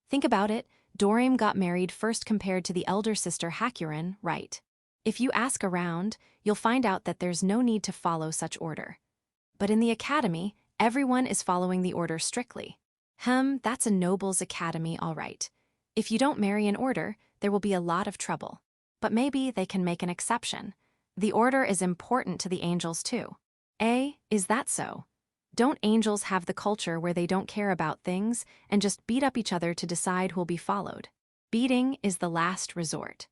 Think about it, Dorame got married first compared to the elder sister Hakuren, right? If you ask around, you'll find out that there's no need to follow such order. But in the academy, everyone is following the order strictly. That's a noble's academy, all right. If you don't marry in order, there will be a lot of trouble. But maybe they can make an exception. The order is important to the angels too. Is that so? Don't angels have the culture where they don't care about things and just beat up each other to decide who'll be followed? Beating is the last resort.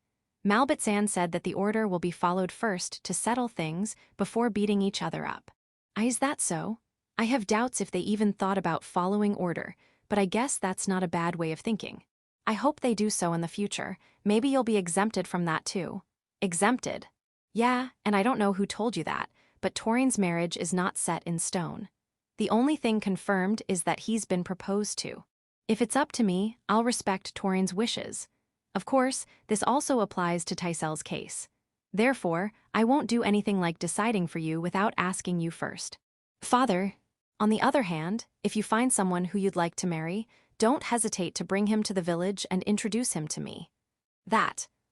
Malbitsan said that the order will be followed first to settle things before beating each other up. Is that so? I have doubts if they even thought about following order, but I guess that's not a bad way of thinking. I hope they do so in the future. Maybe you'll be exempted from that too. Exempted? Yeah, and I don't know who told you that, but Torine's marriage is not set in stone. The only thing confirmed is that he's been proposed to. If it's up to me, I'll respect Torine's wishes. Of course, this also applies to Taisel's case. Therefore, I won't do anything like deciding for you without asking you first. Father, on the other hand, if you find someone who you'd like to marry, don't hesitate to bring him to the village and introduce him to me.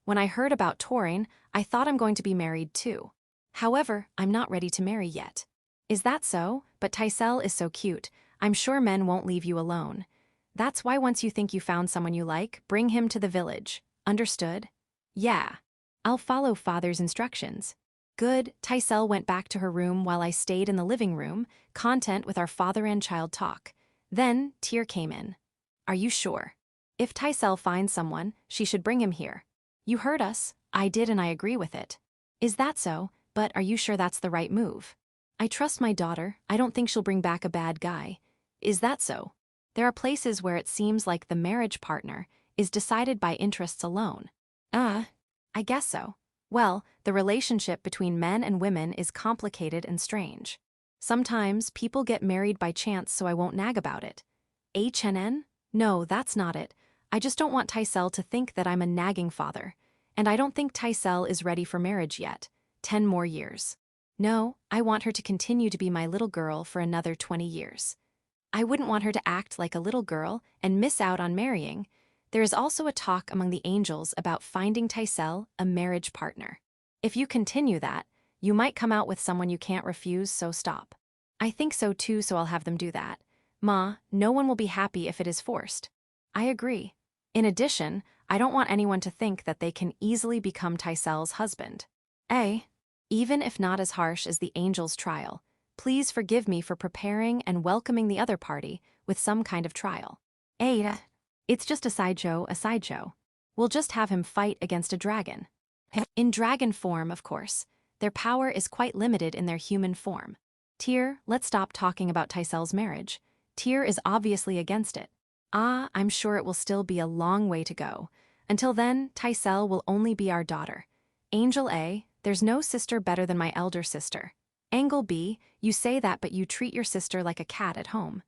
When I heard about touring, I thought I'm going to be married too. However, I'm not ready to marry yet. Is that so? But Taisel is so cute, I'm sure men won't leave you alone. That's why once you think you found someone you like, bring him to the village. Understood? Yeah. I'll follow father's instructions. Good. Taisel went back to her room while I stayed in the living room, content with our father and child talk. Then, Tyr came in. Are you sure? If Taisel finds someone, she should bring him here. You heard us. I did and I agree with it. Is that so? But are you sure that's the right move? I trust my daughter. I don't think she'll bring back a bad guy. Is that so? There are places where it seems like the marriage partner is decided by interests alone. I guess so. Well, the relationship between men and women is complicated and strange. Sometimes people get married by chance, so I won't nag about it. HNN? No, that's not it. I just don't want Taisel to think that I'm a nagging father. And I don't think Taisel is ready for marriage yet. 10 more years. No, I want her to continue to be my little girl for another 20 years. I wouldn't want her to act like a little girl and miss out on marrying. There is also a talk among the angels about finding Taisel a marriage partner. If you continue that, you might come out with someone you can't refuse, so stop. I think so too, so I'll have them do that. Ma, no one will be happy if it is forced. I agree. In addition, I don't want anyone to think that they can easily become Taisel's husband. Even if not as harsh as the angel's trial, please forgive me for preparing and welcoming the other party with some kind of trial. It's just a sideshow. We'll just have him fight against a dragon. In dragon form, of course. Their power is quite limited in their human form. Tyr, let's stop talking about Taisel's marriage. Tyr is obviously against it. I'm sure it will still be a long way to go. Until then, Taisel will only be our daughter. Angel A, there's no sister better than my elder sister. Angle B, you say that but you treat your sister like a cat at home.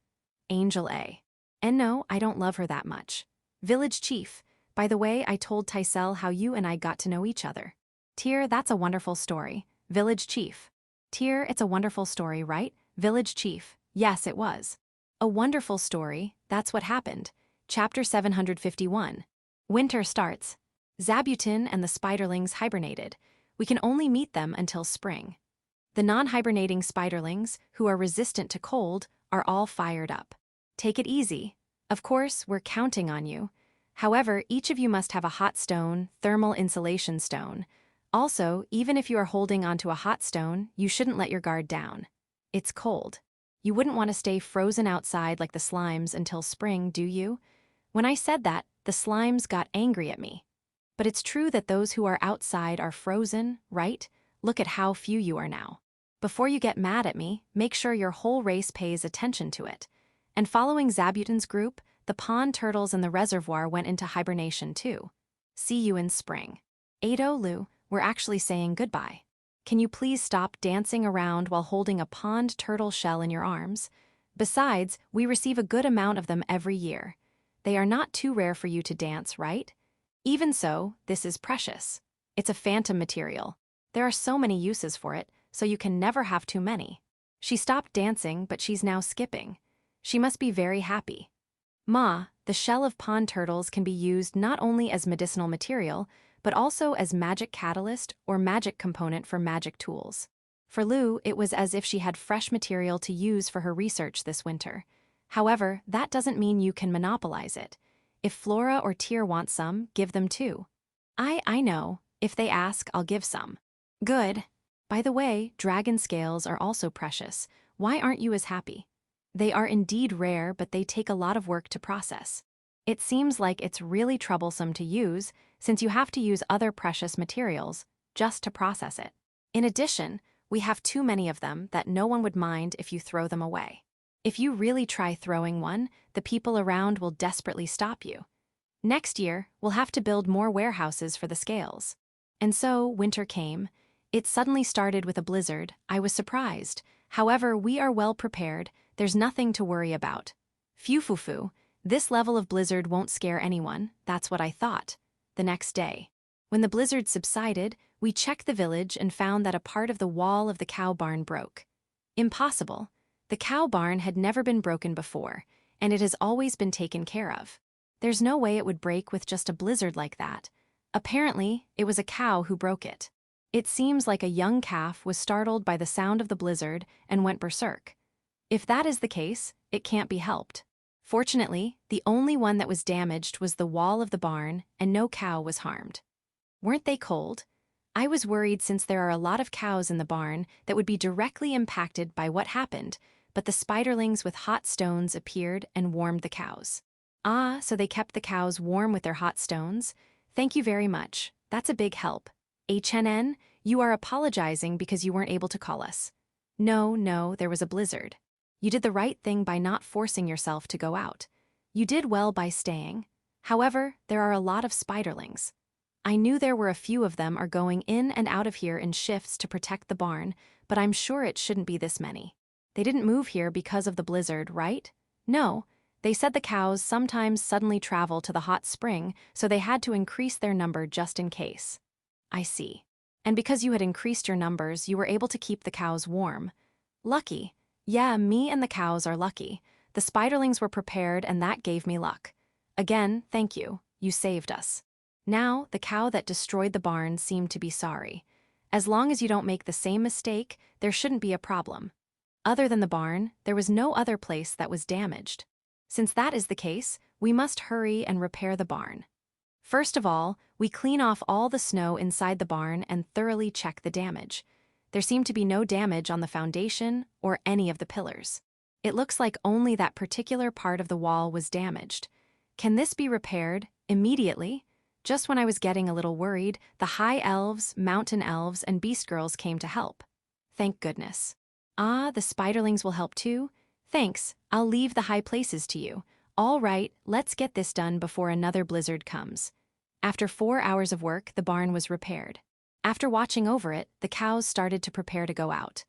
Angel A. And no, I don't love her that much. Village Chief, by the way, I told Taisel how you and I got to know each other. Tyr, that's a wonderful story. Village Chief. Tyr, it's a wonderful story, right? Village Chief. Yes, it was. A wonderful story, that's what happened. Chapter 751. Winter starts. Zabutin and the spiderlings hibernated. We can only meet them until spring. The non-hibernating spiderlings, who are resistant to cold, are all fired up. Take it easy. Of course, we're counting on you. However, each of you must have a hot stone, thermal insulation stone. Also, even if you are holding onto a hot stone, you shouldn't let your guard down. It's cold. You wouldn't want to stay frozen outside like the slimes until spring, do you? When I said that, the slimes got angry at me. But it's true that those who are outside are frozen, right? Look at how few you are now. Before you get mad at me, make sure your whole race pays attention to it. And following Zabutin's group, the pond turtles in the reservoir went into hibernation too. See you in spring. Lu, we're actually saying goodbye. Can you please stop dancing around while holding a pond turtle shell in your arms? Besides, we receive a good amount of them every year. They are not too rare for you to dance, right? Even so, this is precious. It's a phantom material. There are so many uses for it, so you can never have too many. She stopped dancing, but she's now skipping. She must be very happy. Ma, the shell of pond turtles can be used not only as medicinal material, but also as magic catalyst or magic component for magic tools. For Lu, it was as if she had fresh material to use for her research this winter. However, that doesn't mean you can monopolize it. If Flora or Tyr want some, give them too. I know. If they ask, I'll give some. Good. By the way, dragon scales are also precious. Why aren't you as happy? They are indeed rare, but they take a lot of work to process. It seems like it's really troublesome to use, since you have to use other precious materials just to process it. In addition, we have too many of them that no one would mind if you throw them away. If you really try throwing one, the people around will desperately stop you. Next year, we'll have to build more warehouses for the scales. And so, winter came. It suddenly started with a blizzard. I was surprised. However, we are well prepared. There's nothing to worry about. Phew. This level of blizzard won't scare anyone. That's what I thought. The next day, when the blizzard subsided, We checked the village and found that a part of the wall of the cow barn broke. Impossible. The cow barn had never been broken before, and it has always been taken care of. There's no way it would break with just a blizzard like that. Apparently, it was a cow who broke it. It seems like a young calf was startled by the sound of the blizzard and went berserk. If that is the case, it can't be helped. Fortunately, the only one that was damaged was the wall of the barn, and no cow was harmed. Weren't they cold? I was worried since there are a lot of cows in the barn that would be directly impacted by what happened, but the spiderlings with hot stones appeared and warmed the cows. Ah, so they kept the cows warm with their hot stones? Thank you very much. That's a big help. HNN, you are apologizing because you weren't able to call us. No, there was a blizzard. You did the right thing by not forcing yourself to go out. You did well by staying. However, there are a lot of spiderlings. I knew there were a few of them are going in and out of here in shifts to protect the barn, but I'm sure it shouldn't be this many. They didn't move here because of the blizzard, right? No, they said the cows sometimes suddenly travel to the hot spring, so they had to increase their number just in case. I see. And because you had increased your numbers, you were able to keep the cows warm. Lucky. Yeah, me and the cows are lucky. The spiderlings were prepared and that gave me luck. Again, thank you. You saved us. Now, the cow that destroyed the barn seemed to be sorry. As long as you don't make the same mistake, there shouldn't be a problem. Other than the barn, there was no other place that was damaged. Since that is the case, we must hurry and repair the barn. First of all, we clean off all the snow inside the barn and thoroughly check the damage. There seemed to be no damage on the foundation or any of the pillars. It looks like only that particular part of the wall was damaged. Can this be repaired immediately? Just when I was getting a little worried, the high elves, mountain elves, and beast girls came to help. Thank goodness. Ah, the spiderlings will help too? Thanks, I'll leave the high places to you. All right, let's get this done before another blizzard comes. After 4 hours of work, the barn was repaired. After watching over it, the cows started to prepare to go out.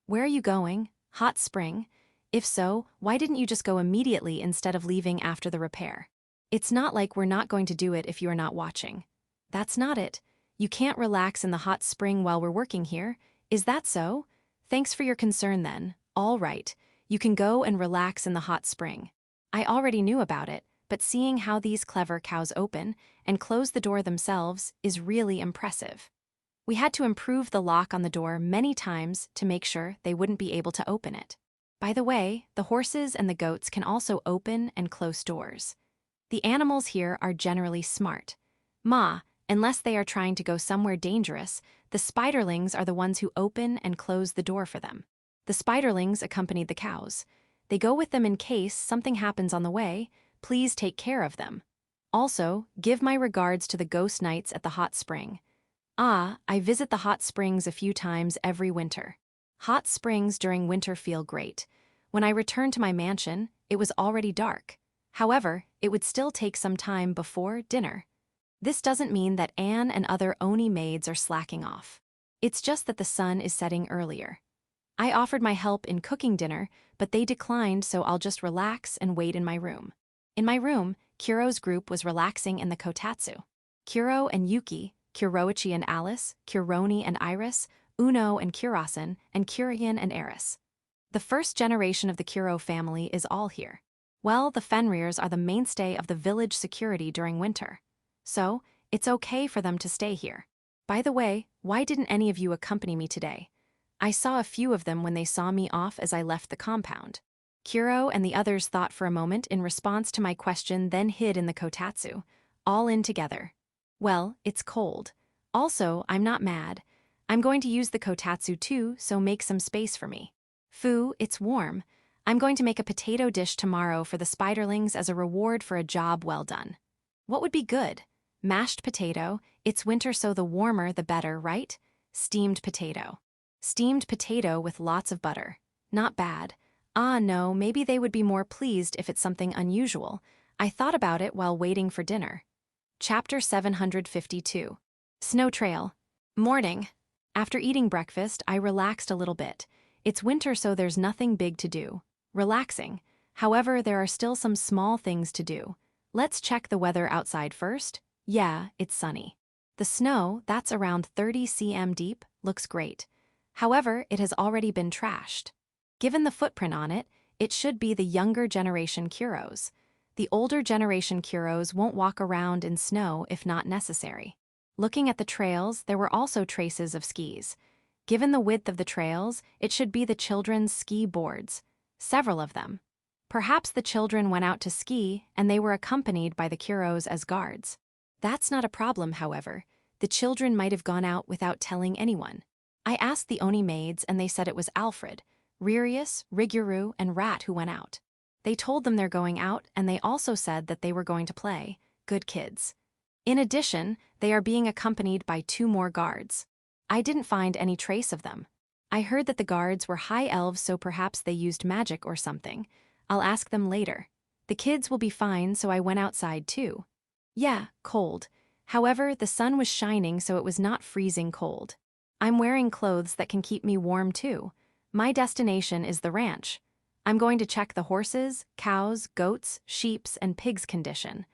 Where are you going? Hot spring? If so, why didn't you just go immediately instead of leaving after the repair? It's not like we're not going to do it if you are not watching. That's not it. You can't relax in the hot spring while we're working here. Is that so? Thanks for your concern then. All right. You can go and relax in the hot spring. I already knew about it, but seeing how these clever cows open and close the door themselves is really impressive. We had to improve the lock on the door many times to make sure they wouldn't be able to open it. By the way, the horses and the goats can also open and close doors. The animals here are generally smart. Unless they are trying to go somewhere dangerous, the spiderlings are the ones who open and close the door for them. The spiderlings accompanied the cows. They go with them in case something happens on the way. Please take care of them. Also, give my regards to the ghost knights at the hot spring. I visit the hot springs a few times every winter. Hot springs during winter feel great. When I returned to my mansion, it was already dark. However, it would still take some time before dinner. This doesn't mean that Anne and other Oni maids are slacking off. It's just that the sun is setting earlier. I offered my help in cooking dinner, but they declined, so I'll just relax and wait in my room. In my room, Kuro's group was relaxing in the kotatsu. Kuro and Yuki, Kuroichi and Alice, Kuroni and Iris, Uno and Kurasan, and Kurian and Eris. The first generation of the Kuro family is all here. Well, the Fenrirs are the mainstay of the village security during winter. So, it's okay for them to stay here. By the way, why didn't any of you accompany me today? I saw a few of them when they saw me off as I left the compound. Kuro and the others thought for a moment in response to my question, then hid in the kotatsu, all in together. Well, it's cold. Also, I'm not mad. I'm going to use the kotatsu too, so make some space for me. Fu, it's warm. I'm going to make a potato dish tomorrow for the spiderlings as a reward for a job well done. What would be good? Mashed potato. It's winter, so the warmer the better, right? Steamed potato. Steamed potato with lots of butter. Not bad. No, maybe they would be more pleased if it's something unusual. I thought about it while waiting for dinner. Chapter 752. Snow Trail. Morning. After eating breakfast, I relaxed a little bit. It's winter, so there's nothing big to do. Relaxing. However, there are still some small things to do. Let's check the weather outside first. Yeah, it's sunny. The snow, that's around 30 cm deep, looks great. However, it has already been trashed. Given the footprint on it, it should be the younger generation Kuros. The older generation Kuros won't walk around in snow if not necessary. Looking at the trails, there were also traces of skis. Given the width of the trails, it should be the children's ski boards. Several of them. Perhaps the children went out to ski and they were accompanied by the Kuros as guards. That's not a problem, however. The children might have gone out without telling anyone. I asked the Oni maids and they said it was Alfred, Ririus, Riguru, and Rat who went out. They told them they're going out and they also said that they were going to play. Good kids. In addition, they are being accompanied by 2 more guards. I didn't find any trace of them. I heard that the guards were high elves, so perhaps they used magic or something. I'll ask them later. The kids will be fine, so I went outside too. Yeah, cold. However, the sun was shining, so it was not freezing cold. I'm wearing clothes that can keep me warm too. My destination is the ranch. I'm going to check the horses, cows, goats, sheeps, and pigs' condition.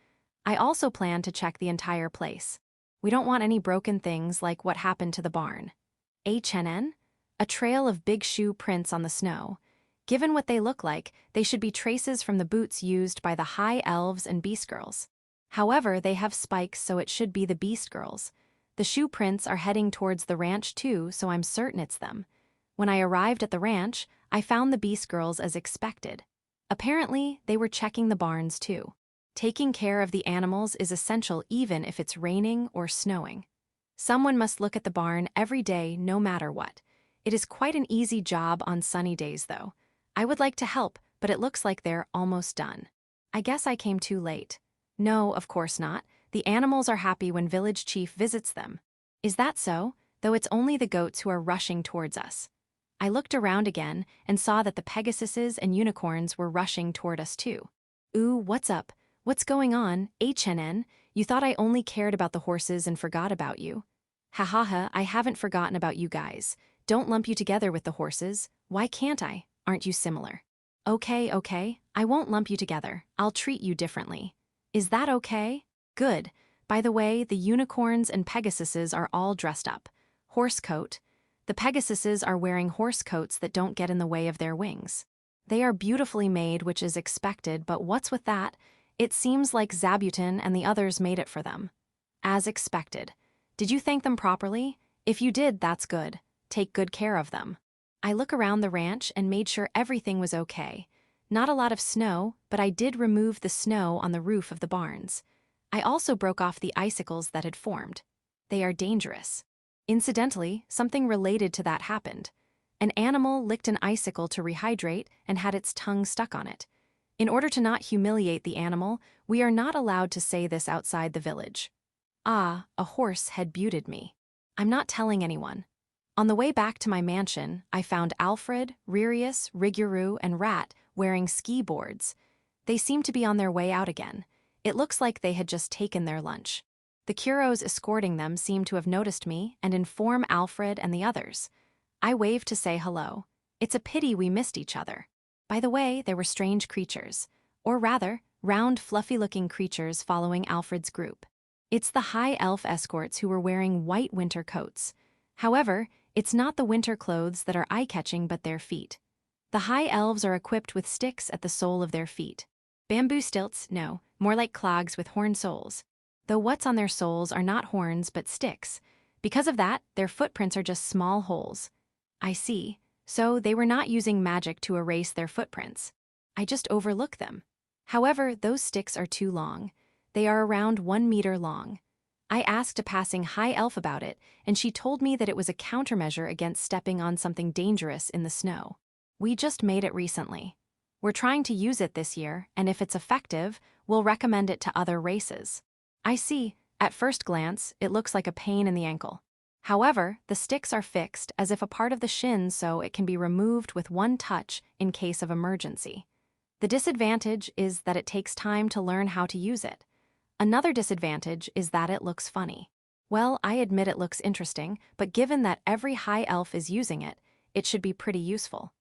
I also plan to check the entire place. We don't want any broken things like what happened to the barn. HNN? A trail of big shoe prints on the snow. Given what they look like, they should be traces from the boots used by the high elves and beast girls. However, they have spikes, so it should be the beast girls. The shoe prints are heading towards the ranch too, so I'm certain it's them. When I arrived at the ranch, I found the beast girls as expected. Apparently, they were checking the barns too. Taking care of the animals is essential even if it's raining or snowing. Someone must look at the barn every day no matter what. It is quite an easy job on sunny days though. I would like to help, but it looks like they're almost done. I guess I came too late. No, of course not. The animals are happy when village chief visits them. Is that so? Though it's only the goats who are rushing towards us. I looked around again and saw that the Pegasuses and unicorns were rushing toward us too. Ooh, what's up? What's going on, HNN? You thought I only cared about the horses and forgot about you. Hahaha, I haven't forgotten about you guys. Don't lump you together with the horses. Why can't I? Aren't you similar? Okay, I won't lump you together. I'll treat you differently. Is that okay? Good. By the way, the unicorns and Pegasuses are all dressed up. Horse coat. The Pegasuses are wearing horse coats that don't get in the way of their wings. They are beautifully made, which is expected, but what's with that? It seems like Zabuton and the others made it for them. As expected. Did you thank them properly? If you did, that's good. Take good care of them. I look around the ranch and made sure everything was okay. Not a lot of snow, but I did remove the snow on the roof of the barns. I also broke off the icicles that had formed. They are dangerous. Incidentally, something related to that happened. An animal licked an icicle to rehydrate and had its tongue stuck on it. In order to not humiliate the animal, we are not allowed to say this outside the village. Ah, a horse had buted me. I'm not telling anyone. On the way back to my mansion, I found Alfred, Ririus, Riguru, and Rat wearing ski boards. They seemed to be on their way out again. It looks like they had just taken their lunch. The Kuros escorting them seemed to have noticed me and inform Alfred and the others. I waved to say hello. It's a pity we missed each other. By the way, there were strange creatures. Or rather, round, fluffy-looking creatures following Alfred's group. It's the high elf escorts who were wearing white winter coats. However, it's not the winter clothes that are eye-catching but their feet. The high elves are equipped with sticks at the sole of their feet. Bamboo stilts, no, more like clogs with horn soles. Though what's on their soles are not horns but sticks. Because of that, their footprints are just small holes. I see. So they were not using magic to erase their footprints. I just overlooked them. However, those sticks are too long. They are around 1 meter long. I asked a passing high elf about it, and she told me that it was a countermeasure against stepping on something dangerous in the snow. We just made it recently. We're trying to use it this year, and if it's effective, we'll recommend it to other races. I see. At first glance, it looks like a pain in the ankle. However, the sticks are fixed as if a part of the shin, so it can be removed with one touch in case of emergency. The disadvantage is that it takes time to learn how to use it. Another disadvantage is that it looks funny. Well, I admit it looks interesting, but given that every high elf is using it, it should be pretty useful.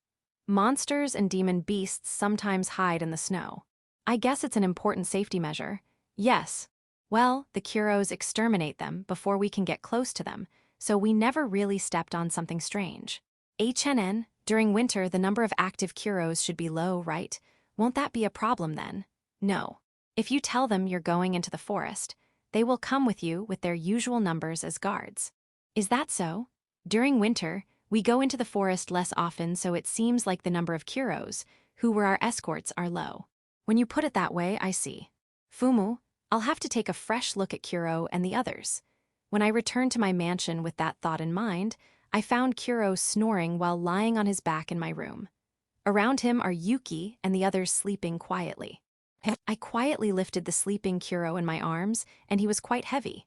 Monsters and demon beasts sometimes hide in the snow. I guess it's an important safety measure. Yes. Well, the Kuros exterminate them before we can get close to them, so we never really stepped on something strange. HNN, during winter the number of active Kuros should be low, right? Won't that be a problem then? No. If you tell them you're going into the forest, they will come with you with their usual numbers as guards. Is that so? During winter, we go into the forest less often, so it seems like the number of Kuros, who were our escorts, are low. When you put it that way, I see. Fumu, I'll have to take a fresh look at Kuro and the others. When I returned to my mansion with that thought in mind, I found Kuro snoring while lying on his back in my room. Around him are Yuki and the others sleeping quietly. I quietly lifted the sleeping Kuro in my arms, and he was quite heavy.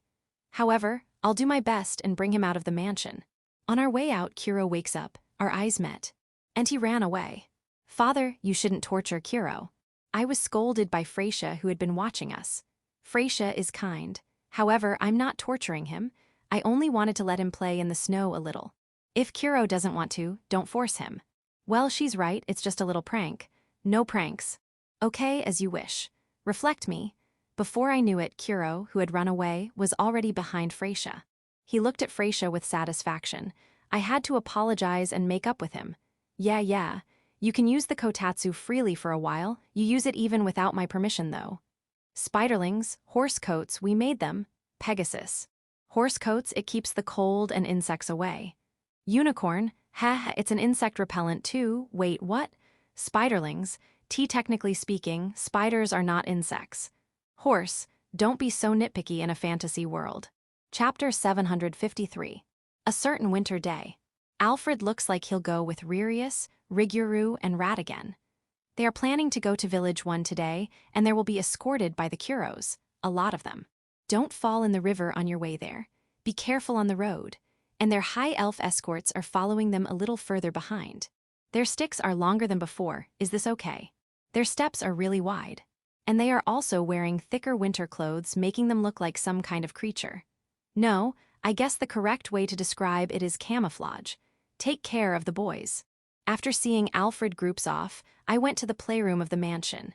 However, I'll do my best and bring him out of the mansion. On our way out, Kuro wakes up, our eyes met. And he ran away. Father, you shouldn't torture Kuro. I was scolded by Freysha, who had been watching us. Freysha is kind. However, I'm not torturing him. I only wanted to let him play in the snow a little. If Kuro doesn't want to, don't force him. Well, she's right, it's just a little prank. No pranks. Okay, as you wish. Reflect me. Before I knew it, Kuro, who had run away, was already behind Freysha. He looked at Freysha with satisfaction. I had to apologize and make up with him. Yeah. You can use the kotatsu freely for a while. You use it even without my permission, though. Spiderlings, horse coats, we made them. Pegasus. Horse coats, it keeps the cold and insects away. Unicorn, it's an insect repellent too. Wait, what? Spiderlings, technically speaking, spiders are not insects. Horse, don't be so nitpicky in a fantasy world. Chapter 753. A certain winter day. Alfred looks like he'll go with Ririus, Riguru, and Ratigan. They are planning to go to Village 1 today, and there will be escorted by the Kuros, a lot of them. Don't fall in the river on your way there. Be careful on the road. And their high elf escorts are following them a little further behind. Their sticks are longer than before, is this okay? Their steps are really wide. And they are also wearing thicker winter clothes, making them look like some kind of creature. No, I guess the correct way to describe it is camouflage. Take care of the boys. After seeing Alfred groups off, I went to the playroom of the mansion.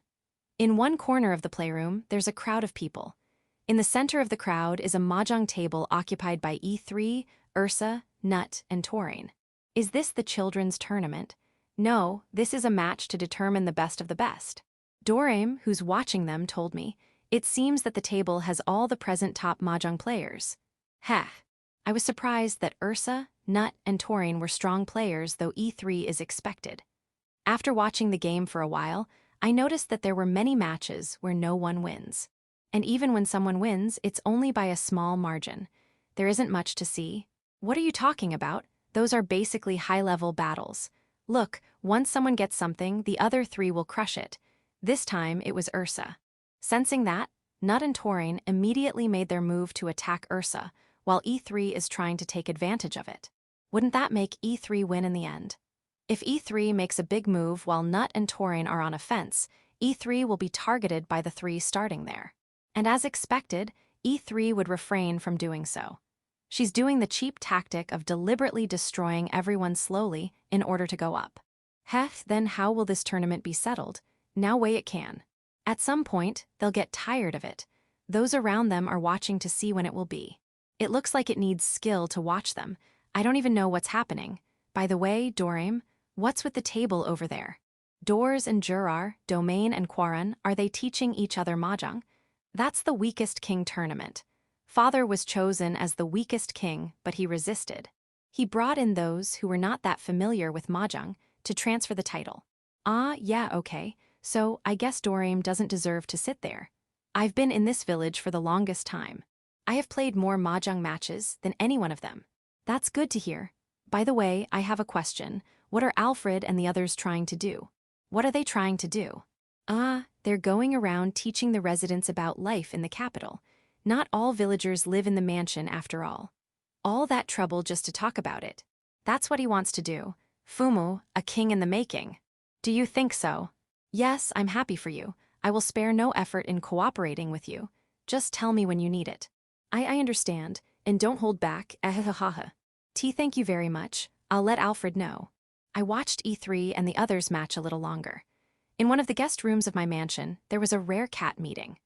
In one corner of the playroom, there's a crowd of people. In the center of the crowd is a mahjong table occupied by E3, Ursa, Nut, and Taurine. Is this the children's tournament? No, this is a match to determine the best of the best. Dorame, who's watching them, told me, it seems that the table has all the present top mahjong players. Heh. I was surprised that Ursa, Nut, and Taurine were strong players, though E3 is expected. After watching the game for a while, I noticed that there were many matches where no one wins. And even when someone wins, it's only by a small margin. There isn't much to see. What are you talking about? Those are basically high-level battles. Look, once someone gets something, the other three will crush it. This time, it was Ursa. Sensing that, Nut and Taurine immediately made their move to attack Ursa, while E3 is trying to take advantage of it. Wouldn't that make E3 win in the end? If E3 makes a big move while Nut and Taurine are on a fence, E3 will be targeted by the three starting there. And as expected, E3 would refrain from doing so. She's doing the cheap tactic of deliberately destroying everyone slowly in order to go up. Then how will this tournament be settled? Now way it can. At some point, they'll get tired of it. Those around them are watching to see when it will be. It looks like it needs skill to watch them. I don't even know what's happening. By the way, Dorame, what's with the table over there? Doors and Jurar, Domain and Quaran, are they teaching each other mahjong? That's the weakest king tournament. Father was chosen as the weakest king, but he resisted. He brought in those who were not that familiar with mahjong to transfer the title. Yeah, okay, so I guess Dorame doesn't deserve to sit there. I've been in this village for the longest time. I have played more mahjong matches than any one of them. That's good to hear. By the way, I have a question. What are Alfred and the others trying to do? What are they trying to do? They're going around teaching the residents about life in the capital. Not all villagers live in the mansion after all. All that trouble just to talk about it. That's what he wants to do. Fumu, a king in the making. Do you think so? Yes, I'm happy for you. I will spare no effort in cooperating with you. Just tell me when you need it. I understand, and don't hold back, Thank you very much. I'll let Alfred know. I watched E3 and the others match a little longer. In one of the guest rooms of my mansion, there was a rare cat meeting.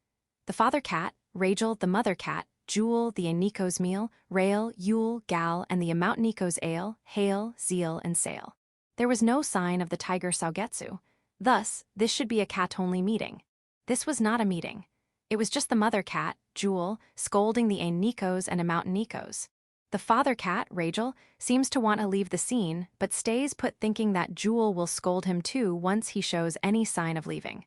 The father cat, Rachel, the mother cat, Jewel, the Nico's meal, Rail, Yule, Gal, and the amount Nico's ale, Hail, Zeal, and Sail. There was no sign of the tiger Saugetsu. Thus, this should be a cat-only meeting. This was not a meeting. It was just the mother cat, Jewel, scolding the Nikos and amount Nikos. The father cat, Rachel, seems to want to leave the scene, but stays put thinking that Jewel will scold him too once he shows any sign of leaving.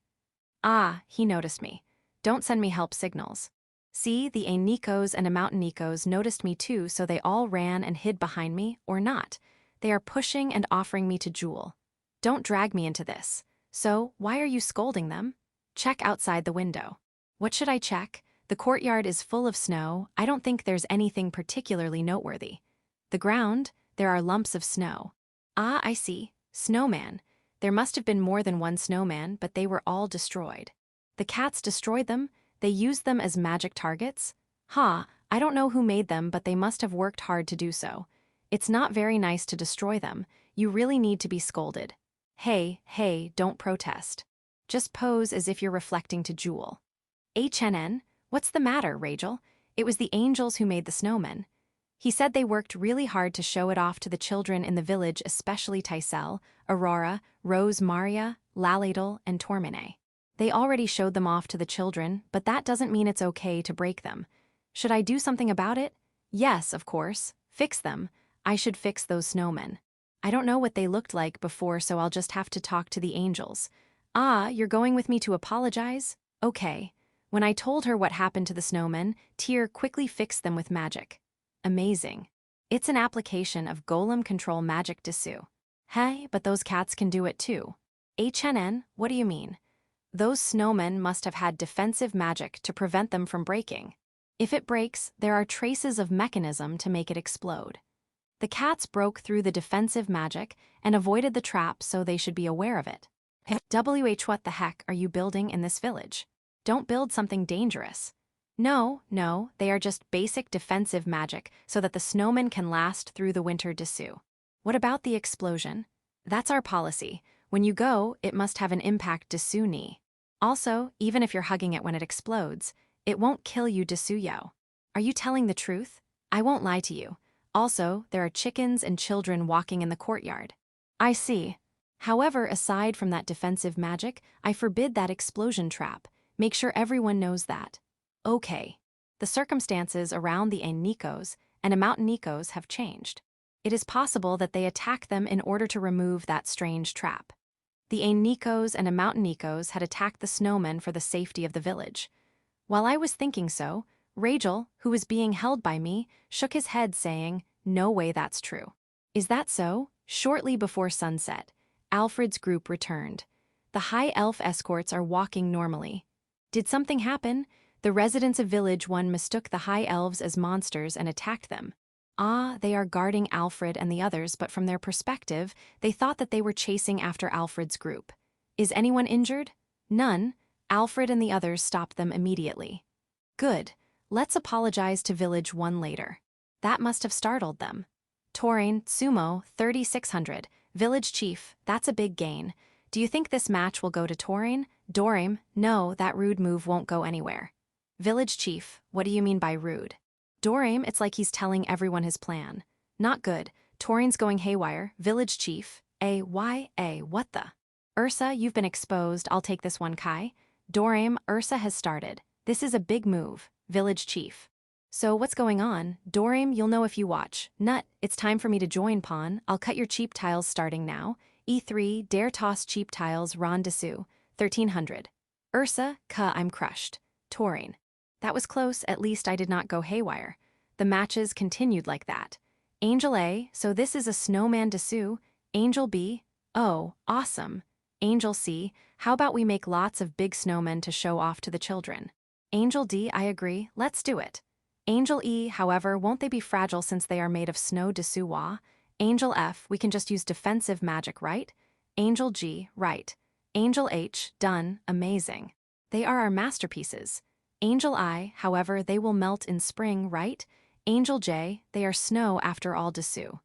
Ah, he noticed me. Don't send me help signals. See, the Nikos and amount Nikos noticed me too, so they all ran and hid behind me, or not. They are pushing and offering me to Jewel. Don't drag me into this. So, why are you scolding them? Check outside the window. What should I check? The courtyard is full of snow. I don't think there's anything particularly noteworthy. The ground, there are lumps of snow. Ah, I see. Snowman. There must have been more than one snowman, but they were all destroyed. The cats destroyed them? They used them as magic targets? I don't know who made them, but they must have worked hard to do so. It's not very nice to destroy them. You really need to be scolded. Hey, don't protest. Just pose as if you're reflecting to Jewel. What's the matter, Rachel? It was the angels who made the snowmen. He said they worked really hard to show it off to the children in the village, especially Tysel, Aurora, Rose Maria, Laladel, and Tormine. They already showed them off to the children, but that doesn't mean it's okay to break them. Should I do something about it? Yes, of course. Fix them. I should fix those snowmen. I don't know what they looked like before, so I'll just have to talk to the angels. Ah, you're going with me to apologize? Okay. When I told her what happened to the snowmen, Tyr quickly fixed them with magic. Amazing. It's an application of golem control magic Dessous. Hey, but those cats can do it too. What do you mean? Those snowmen must have had defensive magic to prevent them from breaking. If it breaks, there are traces of mechanism to make it explode. The cats broke through the defensive magic and avoided the trap, so they should be aware of it. What the heck are you building in this village? Don't build something dangerous. No, they are just basic defensive magic so that the snowmen can last through the winter Dessous. What about the explosion? That's our policy. When you go, it must have an impact Dessous ni. Also, even if you're hugging it when it explodes, it won't kill you Dessous. Are you telling the truth? I won't lie to you. Also, there are chickens and children walking in the courtyard. I see. However, aside from that defensive magic, I forbid that explosion trap. Make sure everyone knows that. Okay. The circumstances around the Nikos and amount Nikos have changed. It is possible that they attack them in order to remove that strange trap. The Nikos and amount Nikos had attacked the snowmen for the safety of the village. While I was thinking so, Rachel, who was being held by me, shook his head saying, "No way that's true." Is that so? Shortly before sunset, Alfred's group returned. The high elf escorts are walking normally. Did something happen? The residents of Village 1 mistook the high elves as monsters and attacked them. Ah, they are guarding Alfred and the others, but from their perspective, they thought that they were chasing after Alfred's group. Is anyone injured? None. Alfred and the others stopped them immediately. Good. Let's apologize to Village 1 later. That must have startled them. Taurine, Sumo, 3600. Village Chief, that's a big gain. Do you think this match will go to Taurine? Dorim, no, that rude move won't go anywhere. Village Chief, what do you mean by rude? Dorim, it's like he's telling everyone his plan. Not good. Taurine's going haywire. Village Chief, what the? Ursa, you've been exposed. I'll take this one, Kai. Dorim, Ursa has started. This is a big move. Village Chief. So what's going on? Dorim, you'll know if you watch. Nut, it's time for me to join Pawn. I'll cut your cheap tiles starting now. E3, dare toss cheap tiles, Ron Dessous, 1300. Ursa, I'm crushed. Taurine. That was close, at least I did not go haywire. The matches continued like that. Angel A, so this is a snowman Dessous. Angel B, oh, awesome. Angel C, how about we make lots of big snowmen to show off to the children? Angel D, I agree, let's do it. Angel E, however, won't they be fragile since they are made of snow Dessous? Angel F, we can just use defensive magic, right? Angel G, right. Angel H, done, amazing. They are our masterpieces. Angel I, however, they will melt in spring, right? Angel J, they are snow after all Dessous.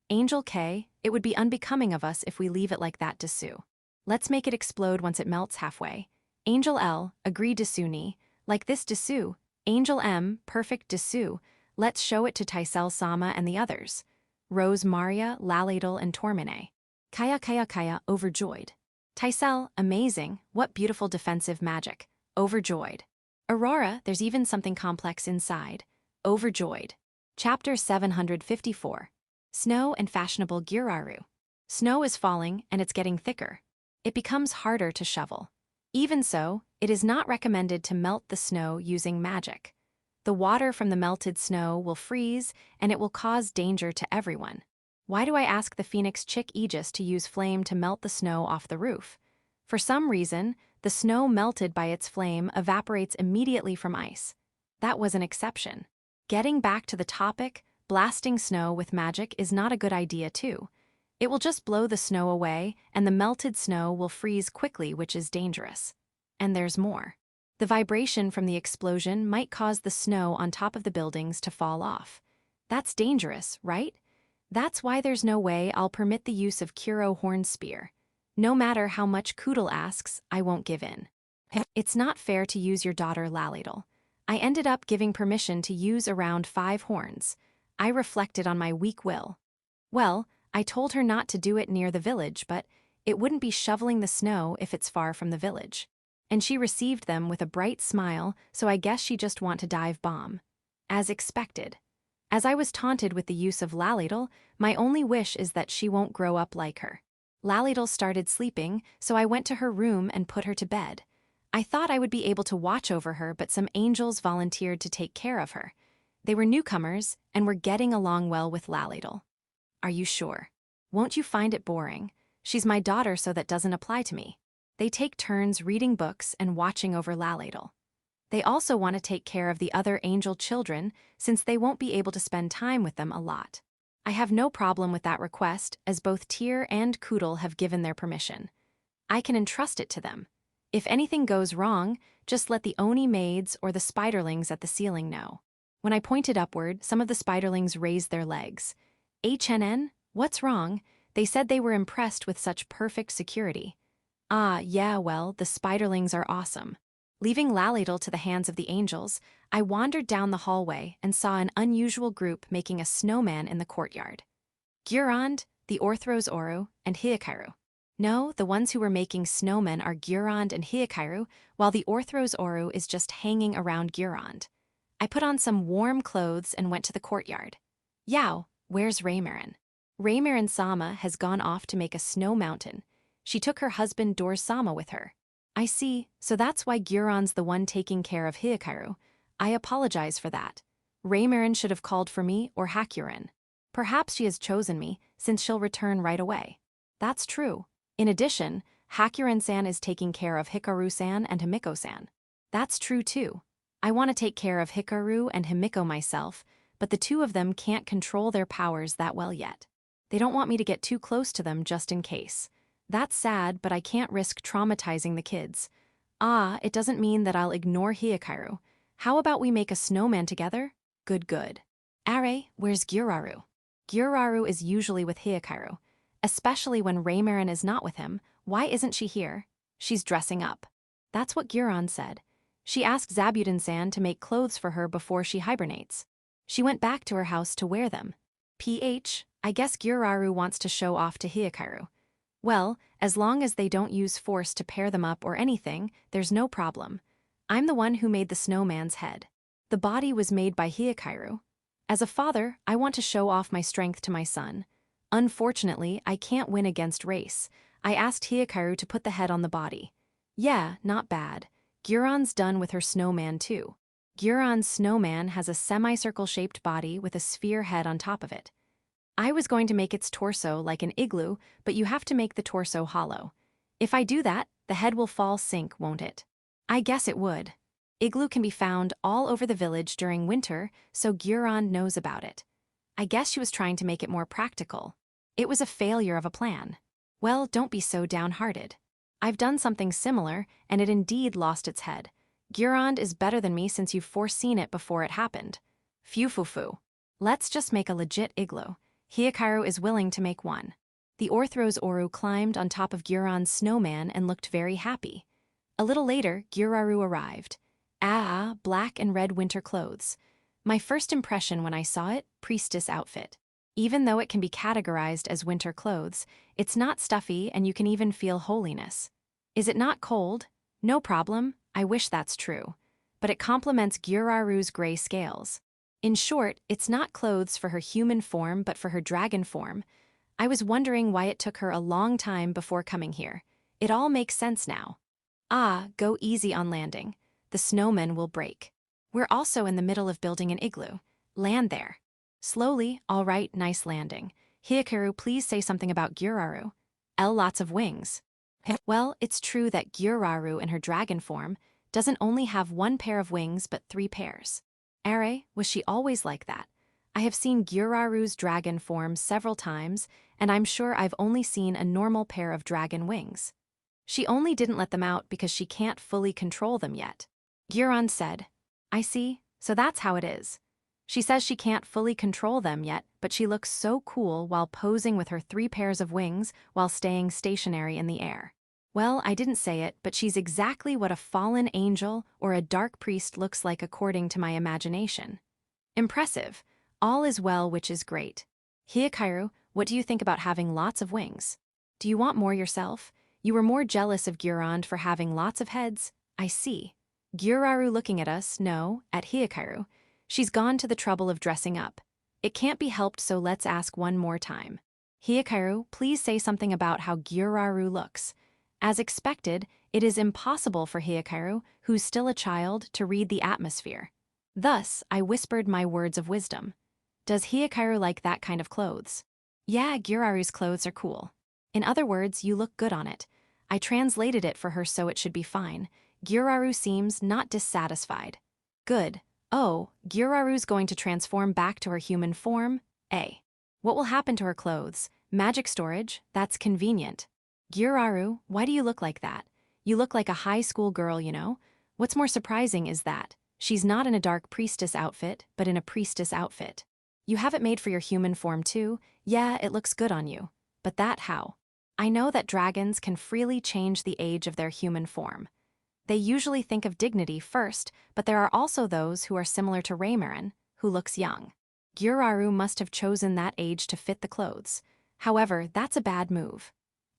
Angel K, it would be unbecoming of us if we leave it like that Dessous. Let's make it explode once it melts halfway. Angel L, agree Dessous ni, like this Dessous. Angel M, perfect dessous. Let's show it to Taisel-sama and the others. Rose Maria, Laladel, and Tormine. Kaya, overjoyed. Taisel, amazing, what beautiful defensive magic. Overjoyed. Aurora, there's even something complex inside. Overjoyed. Chapter 754. Snow and Fashionable Gyuraru. Snow is falling, and it's getting thicker. It becomes harder to shovel. Even so, it is not recommended to melt the snow using magic. The water from the melted snow will freeze, and it will cause danger to everyone. Why do I ask the Phoenix Chick Aegis to use flame to melt the snow off the roof? For some reason, the snow melted by its flame evaporates immediately from ice. That was an exception. Getting back to the topic, blasting snow with magic is not a good idea too. It will just blow the snow away, and the melted snow will freeze quickly, which is dangerous. And there's more. The vibration from the explosion might cause the snow on top of the buildings to fall off. That's dangerous, right? That's why there's no way I'll permit the use of Kuro Horn Spear. No matter how much Koodle asks, I won't give in. It's not fair to use your daughter Laladel. I ended up giving permission to use around 5 horns. I reflected on my weak will. Well, I told her not to do it near the village, but it wouldn't be shoveling the snow if it's far from the village. And she received them with a bright smile, so I guess she just want to dive bomb. As expected. As I was taunted with the use of Laladel, my only wish is that she won't grow up like her. Laladel started sleeping, so I went to her room and put her to bed. I thought I would be able to watch over her, but some angels volunteered to take care of her. They were newcomers and were getting along well with Laladel. Are you sure? Won't you find it boring? She's my daughter, so that doesn't apply to me. They take turns reading books and watching over Laladel. They also want to take care of the other angel children, since they won't be able to spend time with them a lot. I have no problem with that request, as both Tyr and Koodle have given their permission. I can entrust it to them. If anything goes wrong, just let the Oni maids or the spiderlings at the ceiling know. When I pointed upward, some of the spiderlings raised their legs. HNN? What's wrong? They said they were impressed with such perfect security. Ah, yeah, well, the spiderlings are awesome. Leaving Laladel to the hands of the angels, I wandered down the hallway and saw an unusual group making a snowman in the courtyard. Gyurond, the Orthros Oru, and Hyakairu. No, the ones who were making snowmen are Gyurond and Hyakairu, while the Orthros Oru is just hanging around Gyurond. I put on some warm clothes and went to the courtyard. Yow, where's Raymarin? Raymarin-sama has gone off to make a snow mountain. She took her husband Dor-sama with her. I see, so that's why Gyurond's the one taking care of Hyakairu. I apologize for that. Raymarin should have called for me or Hakurin. Perhaps she has chosen me, since she'll return right away. That's true. In addition, Hakurin-san is taking care of Hikaru-san and Himiko-san. That's true too. I want to take care of Hikaru and Himiko myself, but the two of them can't control their powers that well yet. They don't want me to get too close to them just in case. That's sad, but I can't risk traumatizing the kids. Ah, it doesn't mean that I'll ignore Hyakairu. How about we make a snowman together? Good. Are, where's Gyuraru? Gyuraru is usually with Hyakairu. Especially when Raymarin is not with him. Why isn't she here? She's dressing up. That's what Gyurond said. She asked Zabuton-san to make clothes for her before she hibernates. She went back to her house to wear them. I guess Gyuraru wants to show off to Hyakairu. Well, as long as they don't use force to pair them up or anything, there's no problem. I'm the one who made the snowman's head. The body was made by Hyakairu. As a father, I want to show off my strength to my son. Unfortunately, I can't win against race. I asked Hyakairu to put the head on the body. Yeah, not bad. Gyurond's done with her snowman too. Gyurond's snowman has a semicircle-shaped body with a sphere head on top of it. I was going to make its torso like an igloo, but you have to make the torso hollow. If I do that, the head will fall sink, won't it? I guess it would. Igloo can be found all over the village during winter, so Gyurond knows about it. I guess she was trying to make it more practical. It was a failure of a plan. Well, don't be so downhearted. I've done something similar, and it indeed lost its head. Gyurond is better than me since you've foreseen it before it happened. Phew. Let's just make a legit igloo. Hyakairu is willing to make one. The Orthros Oru climbed on top of Gyurond's snowman and looked very happy. A little later, Gyuraru arrived. Ah, black and red winter clothes. My first impression when I saw it, priestess outfit. Even though it can be categorized as winter clothes, it's not stuffy and you can even feel holiness. Is it not cold? No problem, I wish that's true. But it complements Gyuraru's gray scales. In short, it's not clothes for her human form but for her dragon form. I was wondering why it took her a long time before coming here. It all makes sense now. Ah, go easy on landing. The snowmen will break. We're also in the middle of building an igloo. Land there. Slowly, all right, nice landing. Hikaru, please say something about Gyuraru. Lots of wings. Well, it's true that Gyuraru in her dragon form doesn't only have one pair of wings but 3 pairs. Was she always like that? I have seen Gyuraru's dragon form several times, and I'm sure I've only seen a normal pair of dragon wings. She only didn't let them out because she can't fully control them yet. Gyuran said, I see, so that's how it is. She says she can't fully control them yet, but she looks so cool while posing with her 3 pairs of wings while staying stationary in the air. Well, I didn't say it, but she's exactly what a fallen angel or a dark priest looks like according to my imagination. Impressive. All is well, which is great. Hikaru, what do you think about having lots of wings? Do you want more yourself? You were more jealous of Gyurand for having lots of heads. I see. Gyuraru looking at us, no, at Hikaru. She's gone to the trouble of dressing up. It can't be helped, so let's ask one more time. Hikaru, please say something about how Gyuraru looks. As expected, it is impossible for Hikaru, who's still a child, to read the atmosphere. Thus, I whispered my words of wisdom. Does Hikaru like that kind of clothes? Yeah, Gyuraru's clothes are cool. In other words, you look good on it. I translated it for her so it should be fine. Gyuraru seems not dissatisfied. Good. Oh, Gyuraru's going to transform back to her human form? What will happen to her clothes? Magic storage? That's convenient. Gyuraru, why do you look like that? You look like a high school girl, you know? What's more surprising is that she's not in a dark priestess outfit, but in a priestess outfit. You have it made for your human form too? Yeah, it looks good on you. But that how? I know that dragons can freely change the age of their human form. They usually think of dignity first, but there are also those who are similar to Reincarnation, who looks young. Gyuraru must have chosen that age to fit the clothes. However, that's a bad move.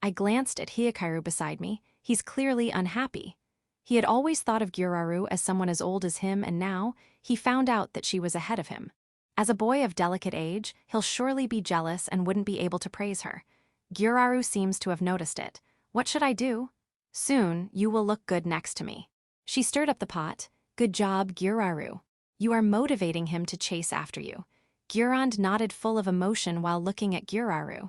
I glanced at Hikaru beside me. He's clearly unhappy. He had always thought of Gyuraru as someone as old as him, and now he found out that she was ahead of him. As a boy of delicate age, he'll surely be jealous and wouldn't be able to praise her. Gyuraru seems to have noticed it. What should I do? Soon, you will look good next to me. She stirred up the pot. Good job, Gyuraru. You are motivating him to chase after you. Gyurand nodded full of emotion while looking at Gyuraru.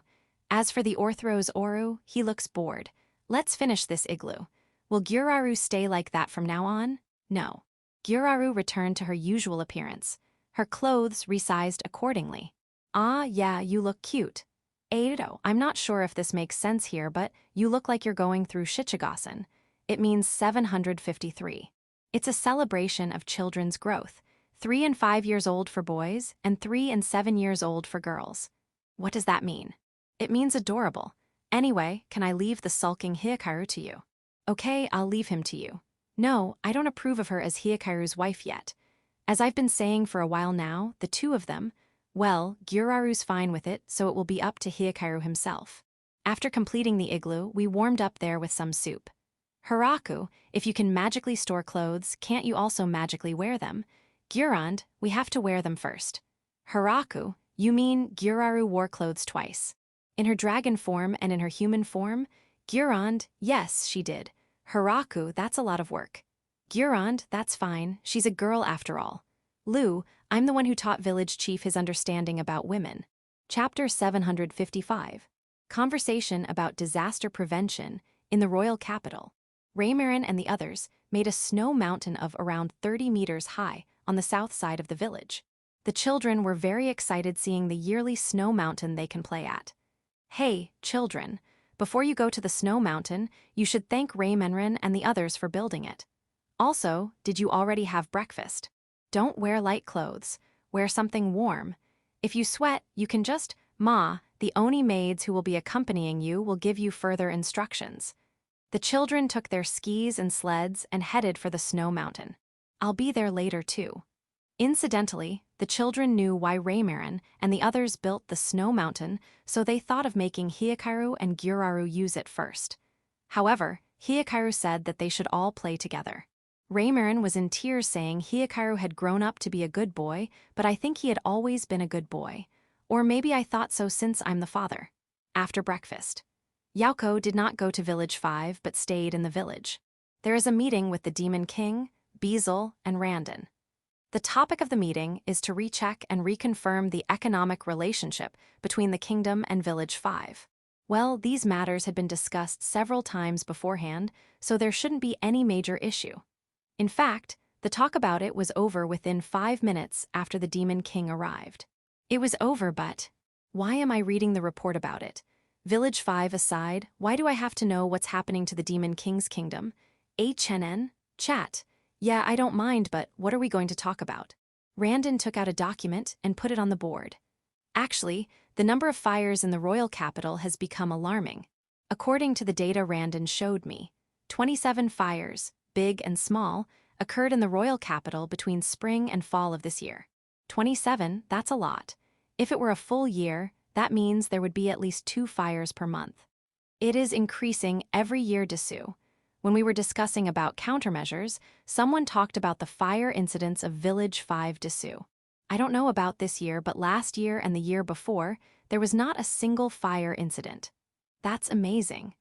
As for the Orthros Oru, he looks bored. Let's finish this igloo. Will Gyuraru stay like that from now on? No. Gyuraru returned to her usual appearance. Her clothes resized accordingly. Ah, yeah, you look cute. Edo, I'm not sure if this makes sense here, but you look like you're going through Shichigasen. It means 753. It's a celebration of children's growth. 3 and 5 years old for boys, and 3 and 7 years old for girls. What does that mean? It means adorable. Anyway, can I leave the sulking Hikaru to you? Okay, I'll leave him to you. No, I don't approve of her as Hikaru's wife yet. As I've been saying for a while now, the two of them, well, Gyuraru's fine with it, so it will be up to Hikaru himself. After completing the igloo, we warmed up there with some soup. Hiraku, if you can magically store clothes, can't you also magically wear them? Gyurand, we have to wear them first. Hiraku, you mean Gyuraru wore clothes twice. In her dragon form and in her human form? Gyurand, yes, she did. Hiraku, that's a lot of work. Gyurand, that's fine, she's a girl after all. Lu, I'm the one who taught Village Chief his understanding about women. Chapter 755. Conversation about disaster prevention in the royal capital. Raymarin and the others made a snow mountain of around 30 meters high on the south side of the village. The children were very excited seeing the yearly snow mountain they can play at. Hey, children, before you go to the snow mountain, you should thank Raymarin and the others for building it. Also, did you already have breakfast? Don't wear light clothes. Wear something warm. If you sweat, you can just, the Oni maids who will be accompanying you will give you further instructions. The children took their skis and sleds and headed for the snow mountain. I'll be there later too. Incidentally, the children knew why Raymarin and the others built the snow mountain, so they thought of making Hyakaru and Gyuraru use it first. However, Hyakaru said that they should all play together. Raymarin was in tears saying Hyakaru had grown up to be a good boy, but I think he had always been a good boy. Or maybe I thought so since I'm the father. After breakfast, Yauko did not go to Village 5 but stayed in the village. There is a meeting with the Demon King, Beezle, and Randon. The topic of the meeting is to recheck and reconfirm the economic relationship between the kingdom and Village 5. Well, these matters had been discussed several times beforehand, so there shouldn't be any major issue. In fact, the talk about it was over within 5 minutes after the Demon King arrived. It was over, but why am I reading the report about it? Village 5 aside, why do I have to know what's happening to the Demon King's kingdom? HNN? Chat. Yeah, I don't mind, but what are we going to talk about? Randon took out a document and put it on the board. Actually, the number of fires in the royal capital has become alarming. According to the data Randon showed me, 27 fires, big and small, occurred in the royal capital between spring and fall of this year. 27, that's a lot. If it were a full year, that means there would be at least 2 fires per month. It is increasing every year, Dessous. When we were discussing about countermeasures, someone talked about the fire incidents of Village 5 Dessous. I don't know about this year, but last year and the year before, there was not a single fire incident. That's amazing.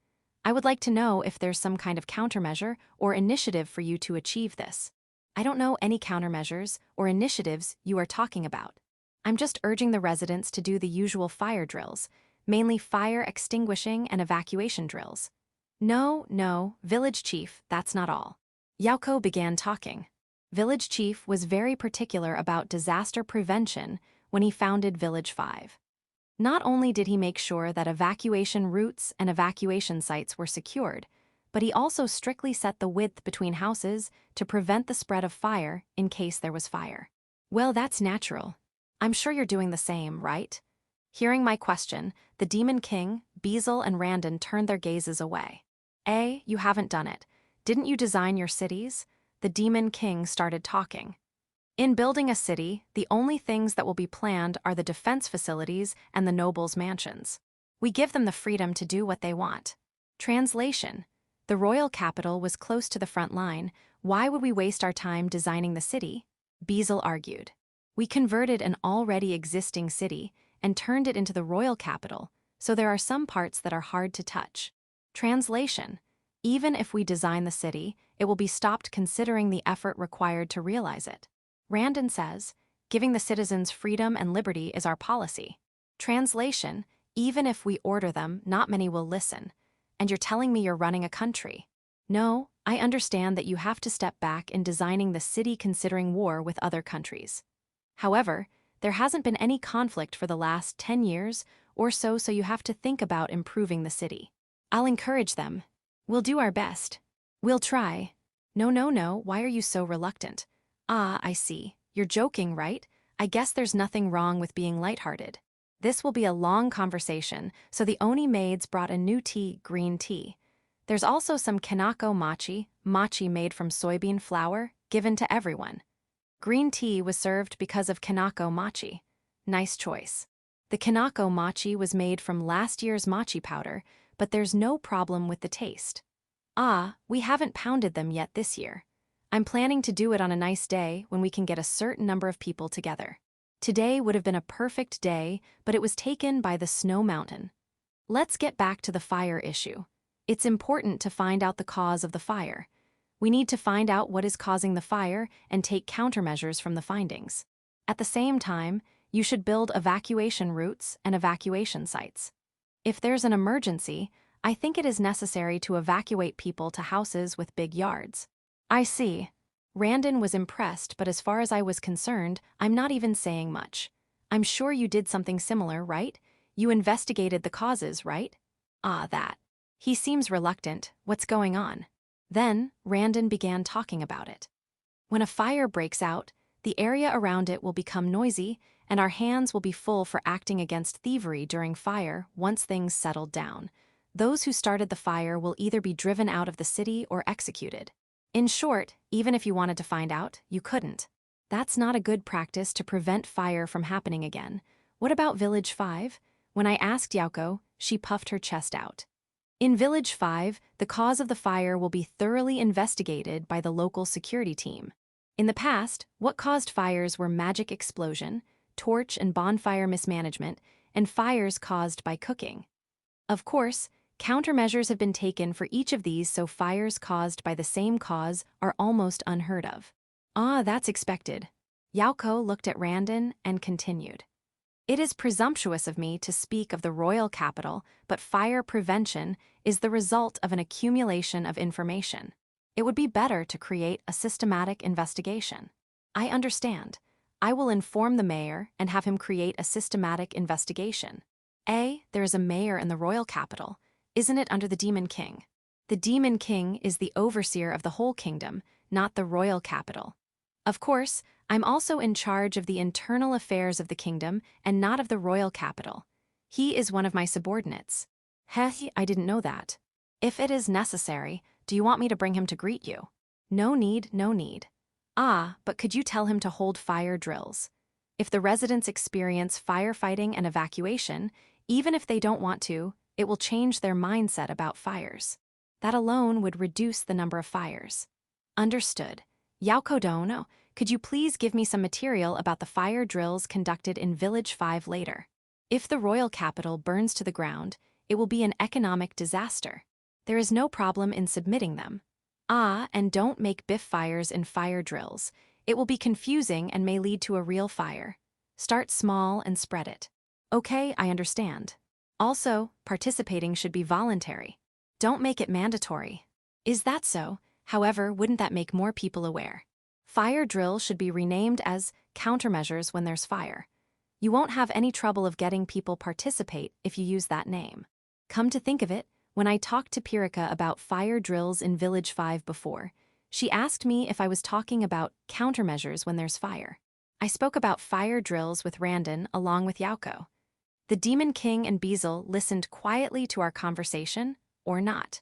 I would like to know if there's some kind of countermeasure or initiative for you to achieve this. I don't know any countermeasures or initiatives you are talking about. I'm just urging the residents to do the usual fire drills, mainly fire extinguishing and evacuation drills. No, Village Chief, that's not all. Yauko began talking. Village Chief was very particular about disaster prevention when he founded Village 5. Not only did he make sure that evacuation routes and evacuation sites were secured, but he also strictly set the width between houses to prevent the spread of fire in case there was fire. Well, that's natural. I'm sure you're doing the same, right? Hearing my question, the Demon King, Beezle, and Randon turned their gazes away. You haven't done it. Didn't you design your cities? The Demon King started talking. In building a city, the only things that will be planned are the defense facilities and the nobles' mansions. We give them the freedom to do what they want. Translation: the royal capital was close to the front line. Why would we waste our time designing the city? Beezle argued. We converted an already existing city and turned it into the royal capital, so there are some parts that are hard to touch. Translation: even if we design the city, it will be stopped considering the effort required to realize it. Randon says, giving the citizens freedom and liberty is our policy. Translation: even if we order them, not many will listen. And you're telling me you're running a country. No, I understand that you have to step back in designing the city considering war with other countries. However, there hasn't been any conflict for the last 10 years or so, so you have to think about improving the city. I'll encourage them. We'll do our best. We'll try. No, why are you so reluctant? I see. You're joking, right? I guess there's nothing wrong with being lighthearted. This will be a long conversation, so the Oni maids brought a new tea, green tea. There's also some kanako mochi made from soybean flour, given to everyone. Green tea was served because of kanako mochi. Nice choice. The kanako mochi was made from last year's mochi powder, but there's no problem with the taste. We haven't pounded them yet this year. I'm planning to do it on a nice day when we can get a certain number of people together. Today would have been a perfect day, but it was taken by the snow mountain. Let's get back to the fire issue. It's important to find out the cause of the fire. We need to find out what is causing the fire and take countermeasures from the findings. At the same time, you should build evacuation routes and evacuation sites. If there's an emergency, I think it is necessary to evacuate people to houses with big yards. I see. Randon was impressed, but as far as I was concerned, I'm not even saying much. I'm sure you did something similar, right? You investigated the causes, right? That. He seems reluctant. What's going on? Then, Randon began talking about it. When a fire breaks out, the area around it will become noisy, and our hands will be full for acting against thievery during fire once things settled down. Those who started the fire will either be driven out of the city or executed. In short, even if you wanted to find out, you couldn't. That's not a good practice to prevent fire from happening again. What about Village 5? When I asked Yauko, she puffed her chest out. In Village 5, the cause of the fire will be thoroughly investigated by the local security team. In the past, what caused fires were magic explosion, torch and bonfire mismanagement, and fires caused by cooking. Of course, countermeasures have been taken for each of these, so fires caused by the same cause are almost unheard of. Ah, that's expected. Yauko looked at Randon and continued. It is presumptuous of me to speak of the royal capital, but fire prevention is the result of an accumulation of information. It would be better to create a systematic investigation. I understand. I will inform the mayor and have him create a systematic investigation. There is a mayor in the royal capital. Isn't it under the Demon King? The Demon King is the overseer of the whole kingdom, not the royal capital. Of course, I'm also in charge of the internal affairs of the kingdom and not of the royal capital. He is one of my subordinates. Heh, I didn't know that. If it is necessary, do you want me to bring him to greet you? No need, no need. Ah, but could you tell him to hold fire drills? If the residents experience firefighting and evacuation, even if they don't want to, it will change their mindset about fires. That alone would reduce the number of fires. Understood. Yauko Dono, could you please give me some material about the fire drills conducted in Village 5 later? If the royal capital burns to the ground, it will be an economic disaster. There is no problem in submitting them. Ah, and don't make biff fires in fire drills. It will be confusing and may lead to a real fire. Start small and spread it. Okay, I understand. Also, participating should be voluntary. Don't make it mandatory. Is that so? However, wouldn't that make more people aware? Fire drill should be renamed as countermeasures when there's fire. You won't have any trouble of getting people participate if you use that name. Come to think of it, when I talked to Pirika about fire drills in Village 5 before, she asked me if I was talking about countermeasures when there's fire. I spoke about fire drills with Randon along with Yauko. The Demon King and Beezle listened quietly to our conversation, or not.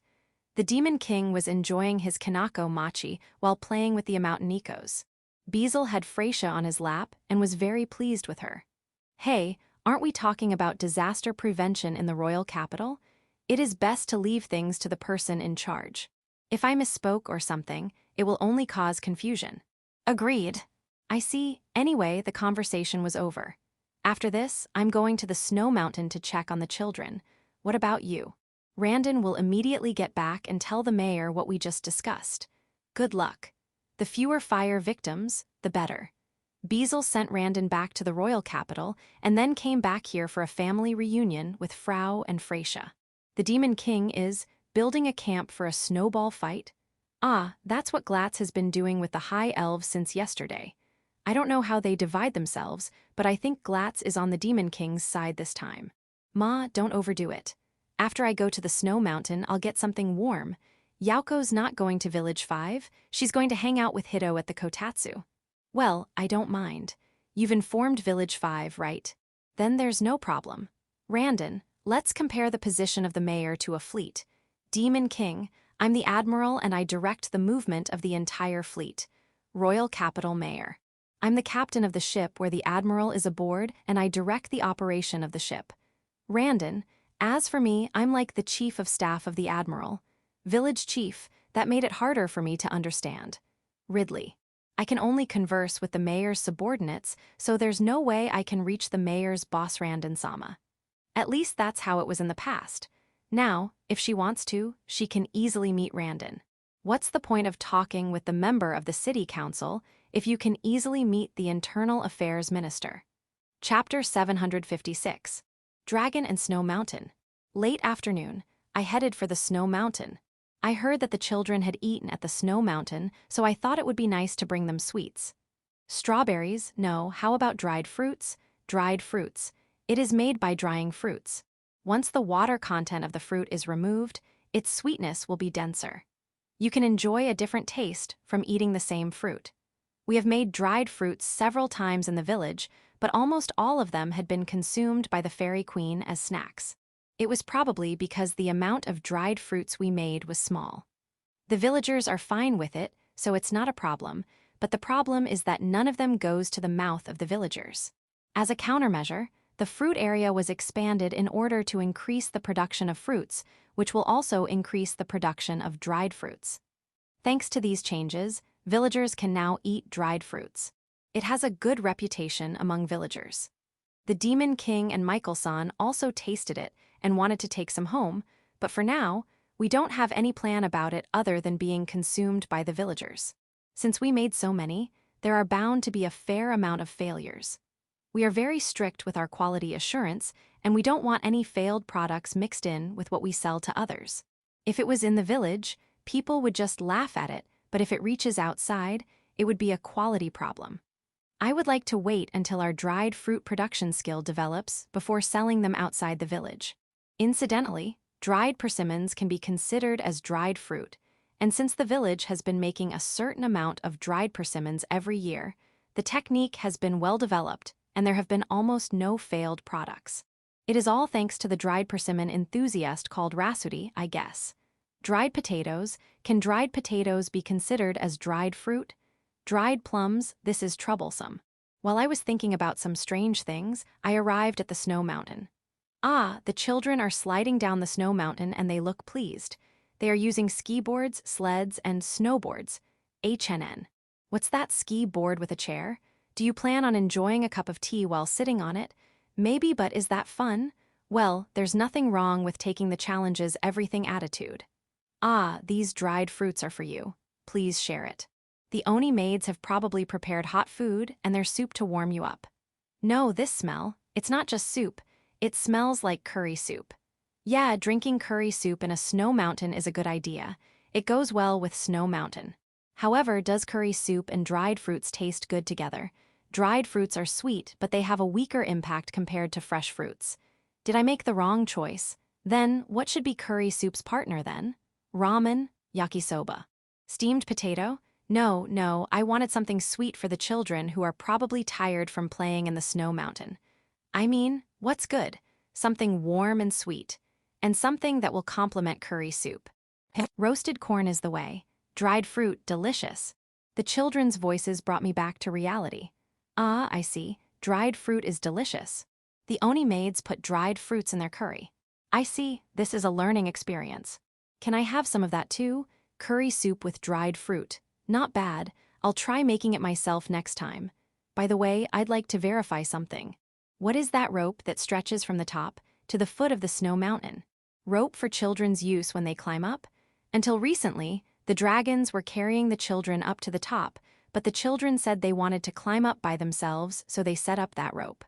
The Demon King was enjoying his Kanako machi while playing with the Amount-Nikos. Beezle had Freysha on his lap and was very pleased with her. Hey, aren't we talking about disaster prevention in the royal capital? It is best to leave things to the person in charge. If I misspoke or something, it will only cause confusion. Agreed. I see. Anyway, the conversation was over. After this, I'm going to the snow mountain to check on the children. What about you? Randon will immediately get back and tell the mayor what we just discussed. Good luck. The fewer fire victims, the better. Beezle sent Randon back to the royal capital and then came back here for a family reunion with Frau and Freysha. The Demon King is building a camp for a snowball fight. Ah, that's what Glatz has been doing with the High Elves since yesterday. I don't know how they divide themselves, but I think Glatz is on the Demon King's side this time. Ma, don't overdo it. After I go to the snow mountain, I'll get something warm. Yauko's not going to Village 5. She's going to hang out with Hito at the Kotatsu. Well, I don't mind. You've informed Village 5, right? Then there's no problem. Randon, let's compare the position of the mayor to a fleet. Demon King, I'm the admiral and I direct the movement of the entire fleet. Royal Capital Mayor. I'm the captain of the ship where the admiral is aboard and I direct the operation of the ship. Randon, as for me, I'm like the chief of staff of the admiral. Village chief, that made it harder for me to understand. Ridley. I can only converse with the mayor's subordinates, so there's no way I can reach the mayor's boss Randon-sama. At least that's how it was in the past. Now, if she wants to, she can easily meet Randon. What's the point of talking with the member of the city council if you can easily meet the internal affairs minister? Chapter 756. Dragon and Snow Mountain. Late afternoon, I headed for the Snow Mountain. I heard that the children had eaten at the Snow Mountain, so I thought it would be nice to bring them sweets. Strawberries? No, how about dried fruits? Dried fruits. It is made by drying fruits. Once the water content of the fruit is removed, its sweetness will be denser. You can enjoy a different taste from eating the same fruit. We have made dried fruits several times in the village, but almost all of them had been consumed by the Fairy Queen as snacks. It was probably because the amount of dried fruits we made was small. The villagers are fine with it, so it's not a problem, but the problem is that none of them goes to the mouth of the villagers. As a countermeasure, the fruit area was expanded in order to increase the production of fruits, which will also increase the production of dried fruits. Thanks to these changes, villagers can now eat dried fruits. It has a good reputation among villagers. The Demon King and Michael-san also tasted it and wanted to take some home, but for now, we don't have any plan about it other than being consumed by the villagers. Since we made so many, there are bound to be a fair amount of failures. We are very strict with our quality assurance, and we don't want any failed products mixed in with what we sell to others. If it was in the village, people would just laugh at it, but if it reaches outside, it would be a quality problem. I would like to wait until our dried fruit production skill develops before selling them outside the village. Incidentally, dried persimmons can be considered as dried fruit, and since the village has been making a certain amount of dried persimmons every year, the technique has been well developed, and there have been almost no failed products. It is all thanks to the dried persimmon enthusiast called Rasuri, I guess. Dried potatoes. Can dried potatoes be considered as dried fruit? Dried plums, this is troublesome. While I was thinking about some strange things, I arrived at the snow mountain. Ah, the children are sliding down the snow mountain and they look pleased. They are using ski boards, sleds, and snowboards. HNN. What's that ski board with a chair? Do you plan on enjoying a cup of tea while sitting on it? Maybe, but is that fun? Well, there's nothing wrong with taking the challenge's everything attitude. Ah, these dried fruits are for you. Please share it. The Oni maids have probably prepared hot food and their soup to warm you up. No, this smell, it's not just soup, it smells like curry soup. Yeah, drinking curry soup in a snow mountain is a good idea. It goes well with snow mountain. However, does curry soup and dried fruits taste good together? Dried fruits are sweet, but they have a weaker impact compared to fresh fruits. Did I make the wrong choice? Then, what should be curry soup's partner then? Ramen, yakisoba. Steamed potato? No, I wanted something sweet for the children who are probably tired from playing in the snow mountain. I mean, what's good? Something warm and sweet, and something that will complement curry soup. Roasted corn is the way. Dried fruit, delicious. The children's voices brought me back to reality. Ah, I see. Dried fruit is delicious. The Oni maids put dried fruits in their curry. I see. This is a learning experience. Can I have some of that too? Curry soup with dried fruit. Not bad. I'll try making it myself next time. By the way, I'd like to verify something. What is that rope that stretches from the top to the foot of the snow mountain? Rope for children's use when they climb up? Until recently, the dragons were carrying the children up to the top, but the children said they wanted to climb up by themselves, so they set up that rope.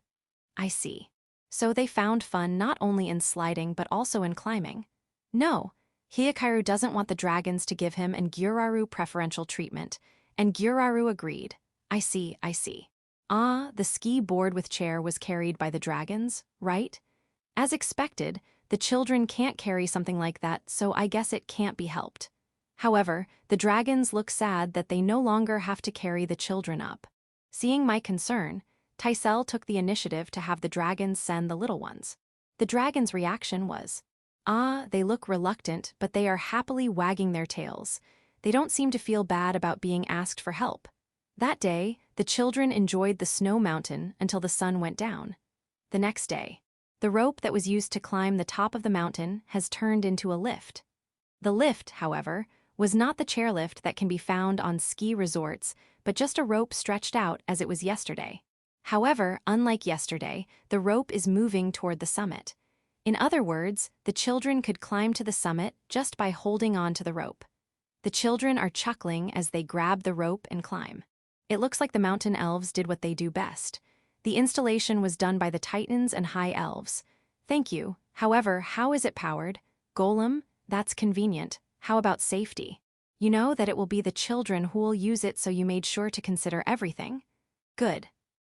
I see. So they found fun not only in sliding but also in climbing. No, Hikaru doesn't want the dragons to give him and Gyuraru preferential treatment, and Gyuraru agreed. I see. Ah, the ski board with chair was carried by the dragons, right? As expected, the children can't carry something like that, so I guess it can't be helped. However, the dragons look sad that they no longer have to carry the children up. Seeing my concern, Taisel took the initiative to have the dragons send the little ones. The dragons' reaction was, ah, they look reluctant, but they are happily wagging their tails. They don't seem to feel bad about being asked for help. That day, the children enjoyed the snow mountain until the sun went down. The next day, the rope that was used to climb the top of the mountain has turned into a lift. The lift, however, was not the chairlift that can be found on ski resorts, but just a rope stretched out as it was yesterday. However, unlike yesterday, the rope is moving toward the summit. In other words, the children could climb to the summit just by holding on to the rope. The children are chuckling as they grab the rope and climb. It looks like the mountain elves did what they do best. The installation was done by the Titans and High Elves. Thank you. However, how is it powered? Golem? That's convenient. How about safety? You know that it will be the children who will use it, so you made sure to consider everything? Good.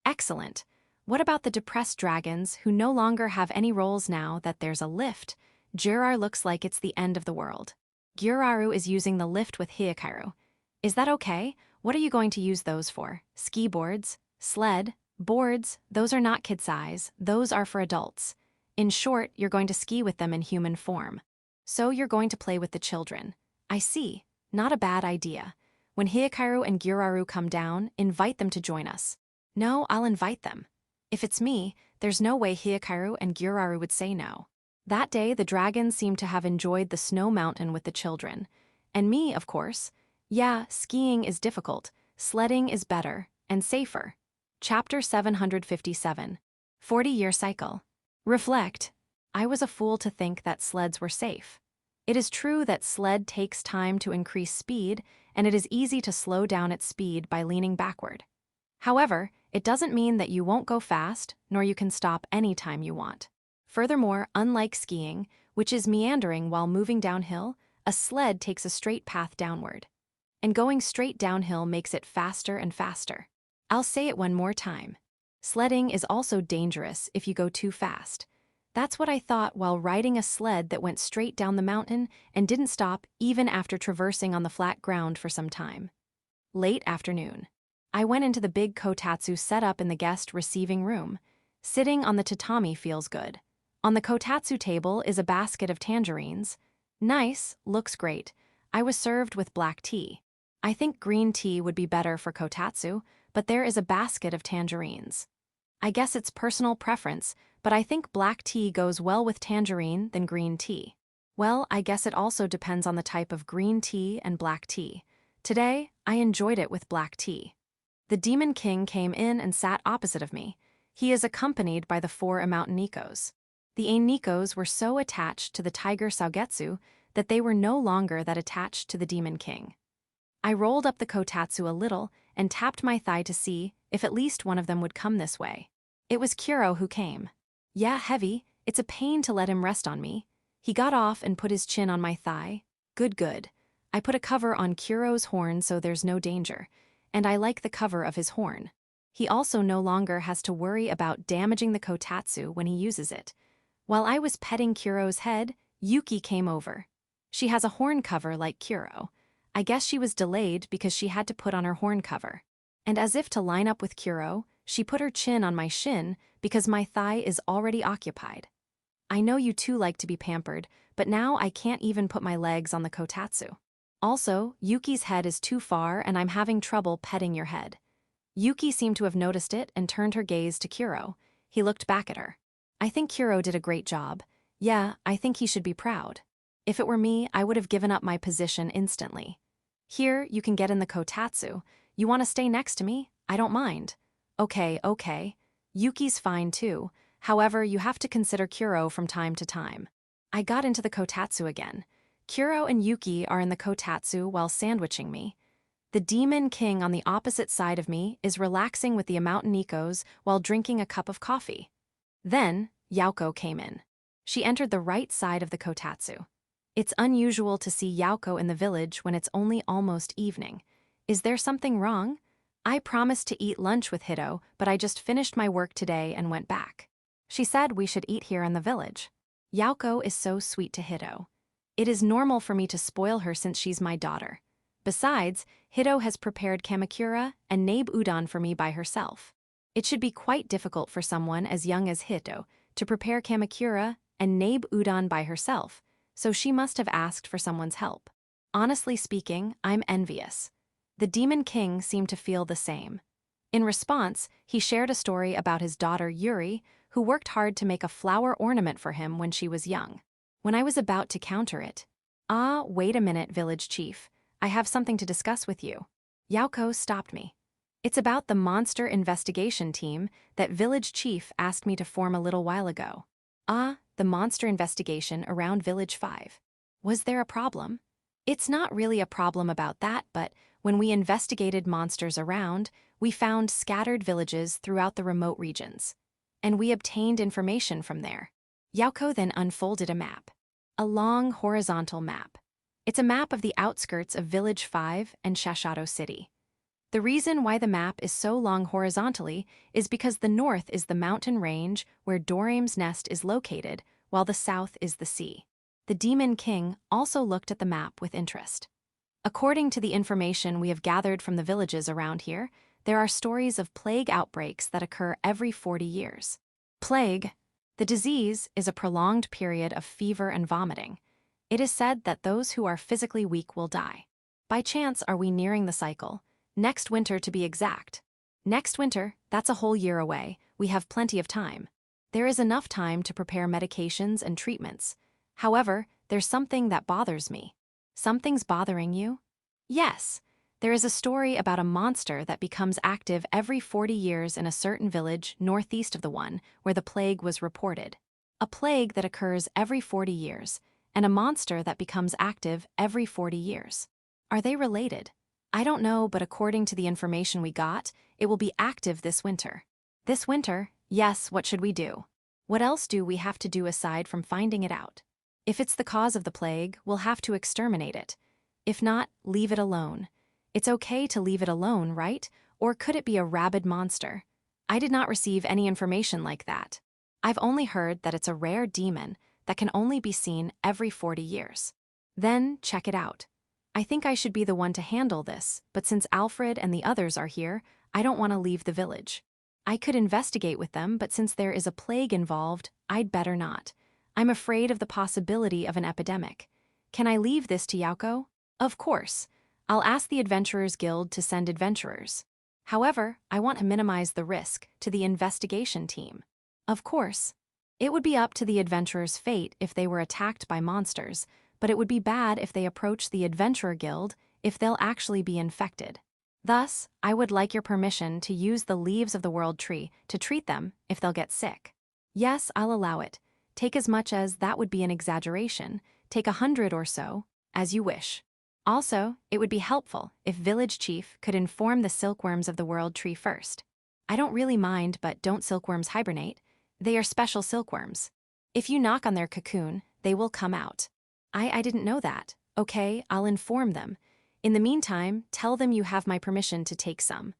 Excellent. What about the depressed dragons who no longer have any roles now that there's a lift? Jurar looks like it's the end of the world. Gyuraru is using the lift with Hikaru. Is that okay? What are you going to use those for? Ski boards? Sled? Boards? Those are not kid size, those are for adults. In short, you're going to ski with them in human form. So you're going to play with the children. I see. Not a bad idea. When Hikaru and Gyuraru come down, invite them to join us. No, I'll invite them. If it's me, there's no way Hikaru and Gyuraru would say no. That day, the dragons seemed to have enjoyed the snow mountain with the children. And me, of course. Yeah, skiing is difficult, sledding is better, and safer. Chapter 757. 40-year cycle. Reflect. I was a fool to think that sleds were safe. It is true that sled takes time to increase speed, and it is easy to slow down its speed by leaning backward. However, it doesn't mean that you won't go fast, nor you can stop anytime you want. Furthermore, unlike skiing, which is meandering while moving downhill, a sled takes a straight path downward. And going straight downhill makes it faster and faster. I'll say it one more time. Sledding is also dangerous if you go too fast. That's what I thought while riding a sled that went straight down the mountain and didn't stop even after traversing on the flat ground for some time. Late afternoon. I went into the big kotatsu set up in the guest receiving room. Sitting on the tatami feels good. On the kotatsu table is a basket of tangerines. Nice, looks great. I was served with black tea. I think green tea would be better for kotatsu, but there is a basket of tangerines. I guess it's personal preference, but I think black tea goes well with tangerine than green tea. Well, I guess it also depends on the type of green tea and black tea. Today, I enjoyed it with black tea. The Demon King came in and sat opposite of me. He is accompanied by the 4 Mountain Nikos. The Nikos were so attached to the tiger Saugetsu that they were no longer that attached to the Demon King. I rolled up the kotatsu a little and tapped my thigh to see if at least one of them would come this way. It was Kuro who came. Yeah, heavy, it's a pain to let him rest on me. He got off and put his chin on my thigh. Good. I put a cover on Kuro's horn so there's no danger, and I like the cover of his horn. He also no longer has to worry about damaging the kotatsu when he uses it. While I was petting Kuro's head, Yuki came over. She has a horn cover like Kuro. I guess she was delayed because she had to put on her horn cover. And as if to line up with Kuro, she put her chin on my shin because my thigh is already occupied. I know you too like to be pampered, but now I can't even put my legs on the kotatsu. Also, Yuki's head is too far and I'm having trouble petting your head. Yuki seemed to have noticed it and turned her gaze to Kuro. He looked back at her. I think Kuro did a great job. Yeah, I think he should be proud. If it were me, I would have given up my position instantly. Here, you can get in the kotatsu. You want to stay next to me? I don't mind. Okay. Yuki's fine too. However, you have to consider Kuro from time to time. I got into the kotatsu again. Kuro and Yuki are in the kotatsu while sandwiching me. The Demon King on the opposite side of me is relaxing with the Mountain Nikos while drinking a cup of coffee. Then, Yauko came in. She entered the right side of the kotatsu. It's unusual to see Yauko in the village when it's only almost evening. Is there something wrong? I promised to eat lunch with Hito, but I just finished my work today and went back. She said we should eat here in the village. Yauko is so sweet to Hito. It is normal for me to spoil her since she's my daughter. Besides, Hito has prepared kamakura and nabe udon for me by herself. It should be quite difficult for someone as young as Hito to prepare kamakura and nabe udon by herself, so she must have asked for someone's help. Honestly speaking, I'm envious. The Demon King seemed to feel the same. In response, he shared a story about his daughter Yuri, who worked hard to make a flower ornament for him when she was young. When I was about to counter it, wait a minute, village chief. I have something to discuss with you. Yauko stopped me. It's about the monster investigation team that village chief asked me to form a little while ago. The monster investigation around Village 5. Was there a problem? It's not really a problem about that, but when we investigated monsters around, we found scattered villages throughout the remote regions. And we obtained information from there. Yauko then unfolded a map. A long horizontal map. It's a map of the outskirts of Village 5 and Shashato City. The reason why the map is so long horizontally is because the north is the mountain range where Doraeme's nest is located, while the south is the sea. The Demon King also looked at the map with interest. According to the information we have gathered from the villages around here, there are stories of plague outbreaks that occur every 40 years. Plague, the disease, is a prolonged period of fever and vomiting. It is said that those who are physically weak will die. By chance are we nearing the cycle? Next winter to be exact. Next winter, that's a whole year away, we have plenty of time. There is enough time to prepare medications and treatments. However, there's something that bothers me. Something's bothering you? Yes. There is a story about a monster that becomes active every 40 years in a certain village northeast of the one where the plague was reported. A plague that occurs every 40 years, and a monster that becomes active every 40 years. Are they related? I don't know, but according to the information we got, it will be active this winter. This winter? Yes, what should we do? What else do we have to do aside from finding it out? If it's the cause of the plague, we'll have to exterminate it. If not, leave it alone. It's okay to leave it alone, right? Or could it be a rabid monster? I did not receive any information like that. I've only heard that it's a rare demon that can only be seen every 40 years. Then, check it out. I think I should be the one to handle this, but since Alfred and the others are here, I don't want to leave the village. I could investigate with them, but since there is a plague involved, I'd better not. I'm afraid of the possibility of an epidemic. Can I leave this to Yauko? Of course. I'll ask the Adventurers Guild to send adventurers. However, I want to minimize the risk to the investigation team. Of course. It would be up to the adventurers' fate if they were attacked by monsters, but it would be bad if they approach the Adventurer Guild if they'll actually be infected. Thus, I would like your permission to use the leaves of the World Tree to treat them if they'll get sick. Yes, I'll allow it. Take as much as that would be an exaggeration. Take 100 or so, as you wish. Also, it would be helpful if Village Chief could inform the silkworms of the World Tree first. I don't really mind, but don't silkworms hibernate? They are special silkworms. If you knock on their cocoon, they will come out. I didn't know that. Okay, I'll inform them. In the meantime, tell them you have my permission to take some.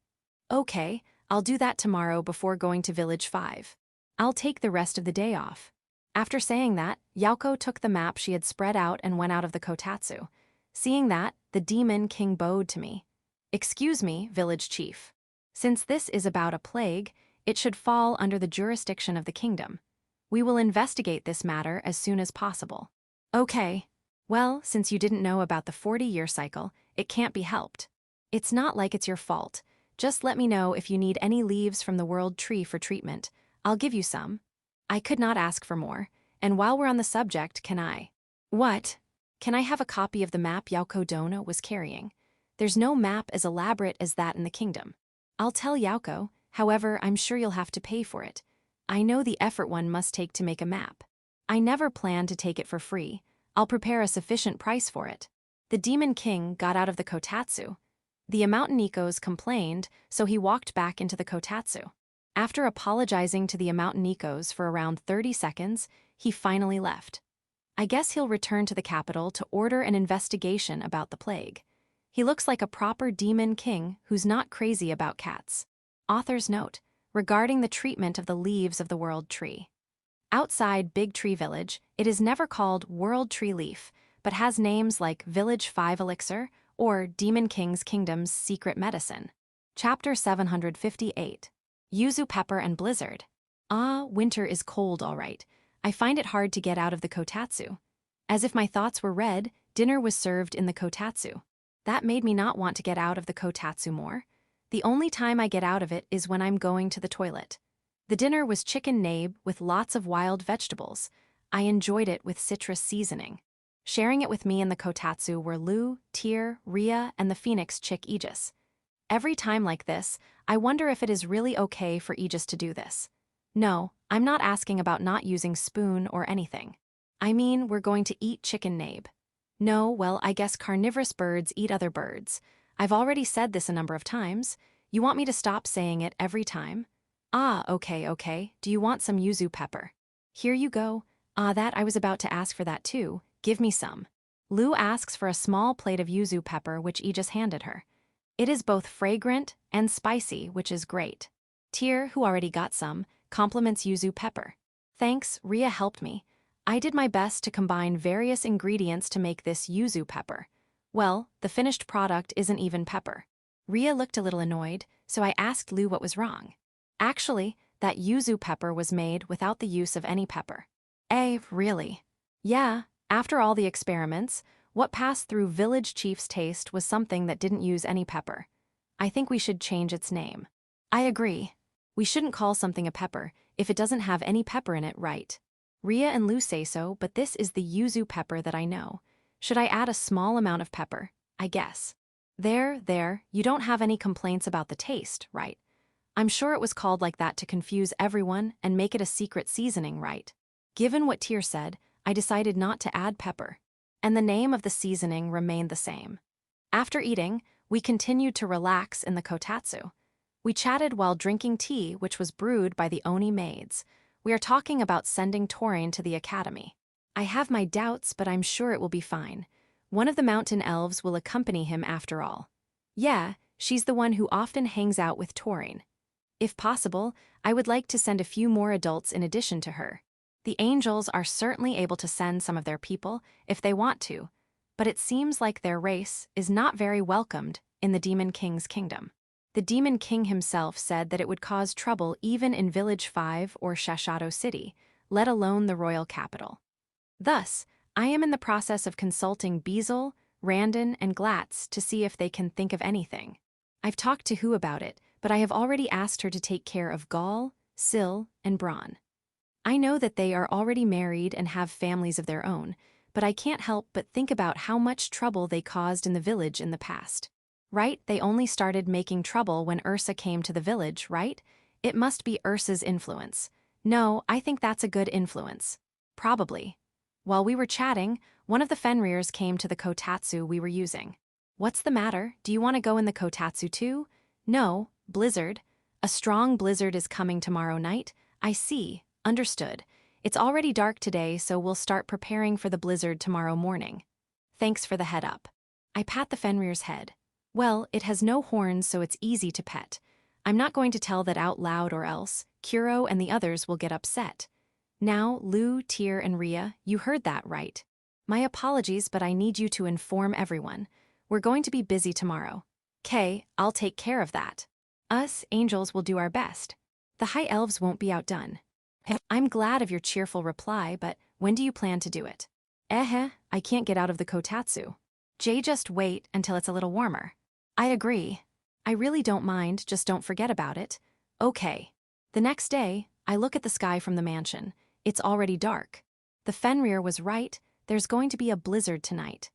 Okay, I'll do that tomorrow before going to Village 5. I'll take the rest of the day off. After saying that, Yauko took the map she had spread out and went out of the kotatsu. Seeing that, the demon king bowed to me. Excuse me, Village Chief. Since this is about a plague, it should fall under the jurisdiction of the kingdom. We will investigate this matter as soon as possible. Okay. Well, since you didn't know about the 40-year cycle, it can't be helped. It's not like it's your fault. Just let me know if you need any leaves from the World Tree for treatment. I'll give you some. I could not ask for more. And while we're on the subject, can I? What? Can I have a copy of the map Yauko Dono was carrying? There's no map as elaborate as that in the kingdom. I'll tell Yauko, however, I'm sure you'll have to pay for it. I know the effort one must take to make a map. I never plan to take it for free. I'll prepare a sufficient price for it. The Demon King got out of the kotatsu. The Amountainikos complained, so he walked back into the kotatsu. After apologizing to the Amountainikos for around 30 seconds, he finally left. I guess he'll return to the capital to order an investigation about the plague. He looks like a proper Demon King who's not crazy about cats. Author's note, regarding the treatment of the leaves of the World Tree. Outside Big Tree Village, it is never called World Tree Leaf, but has names like Village 5 Elixir or Demon King's Kingdom's Secret Medicine. Chapter 758. Yuzu Pepper and Blizzard. Ah, winter is cold, all right. I find it hard to get out of the kotatsu. As if my thoughts were read, dinner was served in the kotatsu. That made me not want to get out of the kotatsu more. The only time I get out of it is when I'm going to the toilet. The dinner was chicken nabe with lots of wild vegetables. I enjoyed it with citrus seasoning. Sharing it with me in the kotatsu were Lu, Tyr, Ria, and the phoenix chick Aegis. Every time like this, I wonder if it is really okay for Aegis to do this. No, I'm not asking about not using spoon or anything. I mean, we're going to eat chicken nabe. No, well, I guess carnivorous birds eat other birds. I've already said this a number of times. You want me to stop saying it every time? Ah, okay. Do you want some yuzu pepper? Here you go. Ah, that I was about to ask for that too. Give me some. Lu asks for a small plate of yuzu pepper, which Aegis handed her. It is both fragrant and spicy, which is great. Tyr, who already got some, compliments yuzu pepper. Thanks, Ria helped me. I did my best to combine various ingredients to make this yuzu pepper. Well, the finished product isn't even pepper. Ria looked a little annoyed, so I asked Lu what was wrong. Actually, that yuzu pepper was made without the use of any pepper. Really? Yeah, after all the experiments, What passed through Village Chief's taste was something that didn't use any pepper. I think we should change its name. I agree. We shouldn't call something a pepper if it doesn't have any pepper in it, right? Ria and Lou say so, but this is the yuzu pepper that I know. Should I add a small amount of pepper? I guess. There, you don't have any complaints about the taste, right? I'm sure it was called like that to confuse everyone and make it a secret seasoning, right? Given what Tyr said, I decided not to add pepper. And the name of the seasoning remained the same. After eating, we continued to relax in the kotatsu. We chatted while drinking tea, which was brewed by the Oni maids. We are talking about sending Torin to the academy. I have my doubts, but I'm sure it will be fine. One of the mountain elves will accompany him after all. Yeah, she's the one who often hangs out with Torin. If possible, I would like to send a few more adults in addition to her. The angels are certainly able to send some of their people if they want to, but it seems like their race is not very welcomed in the Demon King's kingdom. The Demon King himself said that it would cause trouble even in Village 5 or Shashato City, let alone the royal capital. Thus, I am in the process of consulting Beazle, Randon, and Glatz to see if they can think of anything. I've talked to Hu about it, but I have already asked her to take care of Gaul, Sil, and Braun. I know that they are already married and have families of their own, but I can't help but think about how much trouble they caused in the village in the past. Right? They only started making trouble when Ursa came to the village, right? It must be Ursa's influence. No, I think that's a good influence. Probably. While we were chatting, one of the Fenriers came to the kotatsu we were using. What's the matter? Do you want to go in the kotatsu too? No, blizzard. A strong blizzard is coming tomorrow night. I see. Understood. It's already dark today, so we'll start preparing for the blizzard tomorrow morning. Thanks for the head up. I pat the Fenrir's head. Well, it has no horns, so it's easy to pet. I'm not going to tell that out loud or else Kuro and the others will get upset. Now, Lou, Tyr, and Ria, you heard that right. My apologies, but I need you to inform everyone. We're going to be busy tomorrow. Kay, I'll take care of that. Us, angels, will do our best. The high elves won't be outdone. I'm glad of your cheerful reply, but when do you plan to do it? I can't get out of the kotatsu. Just wait until it's a little warmer. I agree. I really don't mind, just don't forget about it. Okay. The next day, I look at the sky from the mansion. It's already dark. The Fenrir was right, there's going to be a blizzard tonight.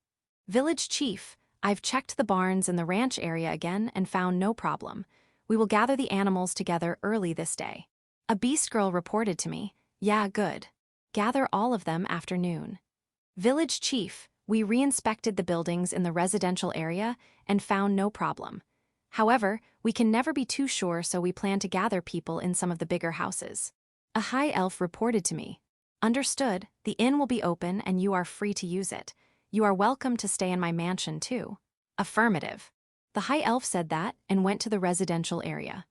Village Chief, I've checked the barns in the ranch area again and found no problem. We will gather the animals together early this day. A beast girl reported to me. Yeah, good. Gather all of them after noon. Village Chief, we re-inspected the buildings in the residential area and found no problem. However, we can never be too sure, so we plan to gather people in some of the bigger houses. A high elf reported to me. Understood, the inn will be open and you are free to use it. You are welcome to stay in my mansion too. Affirmative. The high elf said that and went to the residential area.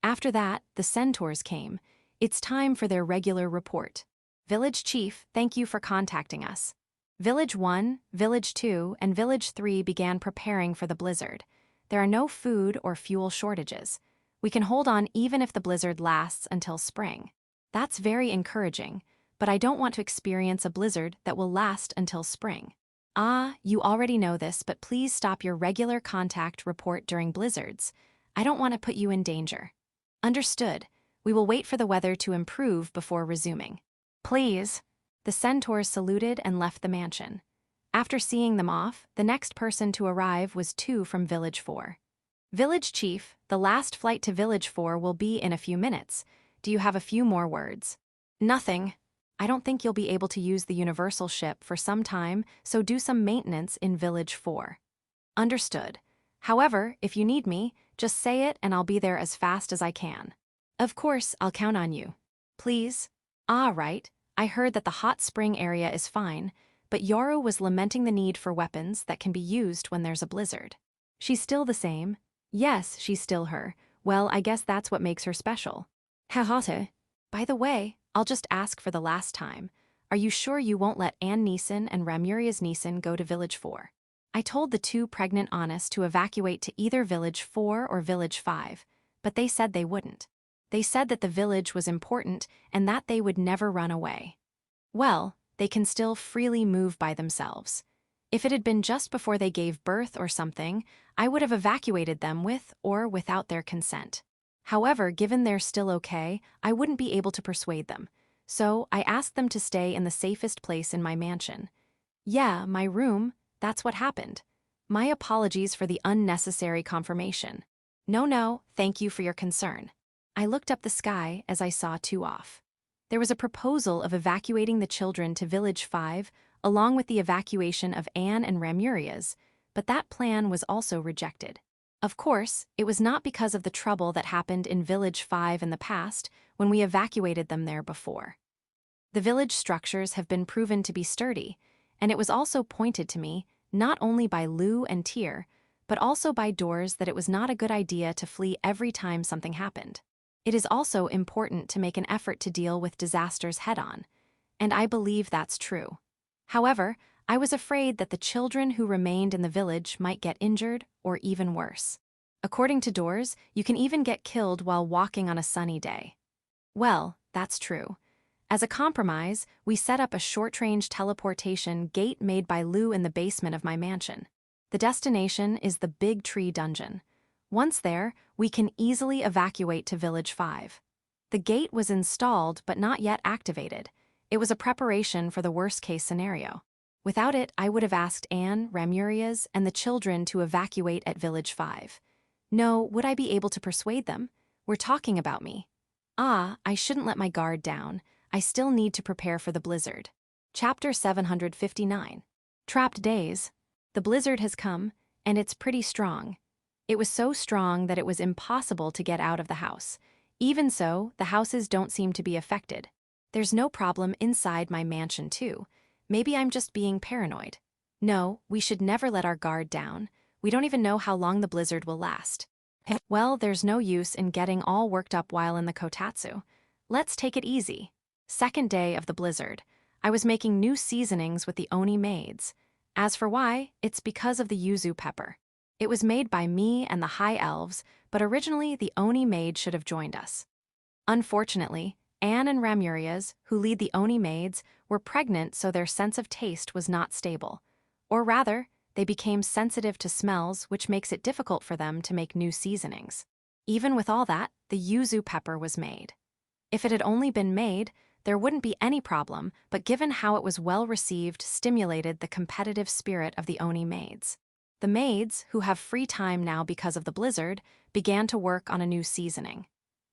After that, the centaurs came. It's time for their regular report. Village Chief, thank you for contacting us. Village 1, Village 2, and Village 3 began preparing for the blizzard. There are no food or fuel shortages. We can hold on even if the blizzard lasts until spring. That's very encouraging, but I don't want to experience a blizzard that will last until spring. You already know this, but please stop your regular contact report during blizzards. I don't want to put you in danger. Understood. We will wait for the weather to improve before resuming. Please. The centaurs saluted and left the mansion. After seeing them off, the next person to arrive was 2 from Village 4. Village Chief, the last flight to Village 4 will be in a few minutes. Do you have a few more words? Nothing. I don't think you'll be able to use the universal ship for some time, so do some maintenance in Village 4. Understood. However, if you need me, just say it and I'll be there as fast as I can. Of course, I'll count on you. Please? Right. I heard that the hot spring area is fine, but Yoru was lamenting the need for weapons that can be used when there's a blizzard. She's still the same? Yes, she's still her. Well, I guess that's what makes her special. Hahote. By the way, I'll just ask for the last time. Are you sure you won't let Anne Neeson and Ramuria's Neeson go to Village 4? I told the 2 pregnant Honest to evacuate to either Village 4 or Village 5, but they said they wouldn't. They said that the village was important and that they would never run away. Well, they can still freely move by themselves. If it had been just before they gave birth or something, I would have evacuated them with or without their consent. However, given they're still okay, I wouldn't be able to persuade them. So I asked them to stay in the safest place in my mansion. Yeah, my room, that's what happened. My apologies for the unnecessary confirmation. No, thank you for your concern. I looked up the sky as I saw 2 off. There was a proposal of evacuating the children to Village 5, along with the evacuation of Anne and Ramuria's, but that plan was also rejected. Of course, it was not because of the trouble that happened in Village 5 in the past when we evacuated them there before. The village structures have been proven to be sturdy, and it was also pointed to me, not only by Lou and Tyr, but also by Doors, that it was not a good idea to flee every time something happened. It is also important to make an effort to deal with disasters head-on, and I believe that's true. However, I was afraid that the children who remained in the village might get injured or even worse. According to Doors, you can even get killed while walking on a sunny day. Well, that's true. As a compromise, we set up a short-range teleportation gate made by Lou in the basement of my mansion. The destination is the Big Tree Dungeon. Once there, we can easily evacuate to Village 5. The gate was installed but not yet activated. It was a preparation for the worst-case scenario. Without it, I would have asked Anne, Ramuria's, and the children to evacuate at Village 5. No, would I be able to persuade them? We're talking about me. I shouldn't let my guard down. I still need to prepare for the blizzard. Chapter 759. Trapped Days. The blizzard has come, and it's pretty strong. It was so strong that it was impossible to get out of the house. Even so, the houses don't seem to be affected. There's no problem inside my mansion too. Maybe I'm just being paranoid. No, we should never let our guard down. We don't even know how long the blizzard will last. Well, there's no use in getting all worked up while in the kotatsu. Let's take it easy. Second day of the blizzard. I was making new seasonings with the Oni maids. As for why, it's because of the yuzu pepper. It was made by me and the High Elves, but originally the Oni maid should have joined us. Unfortunately, Anne and Ramuria's, who lead the Oni maids, were pregnant, so their sense of taste was not stable. Or rather, they became sensitive to smells, which makes it difficult for them to make new seasonings. Even with all that, the yuzu pepper was made. If it had only been made, there wouldn't be any problem, but given how it was well received, stimulated the competitive spirit of the Oni maids. The maids, who have free time now because of the blizzard, began to work on a new seasoning.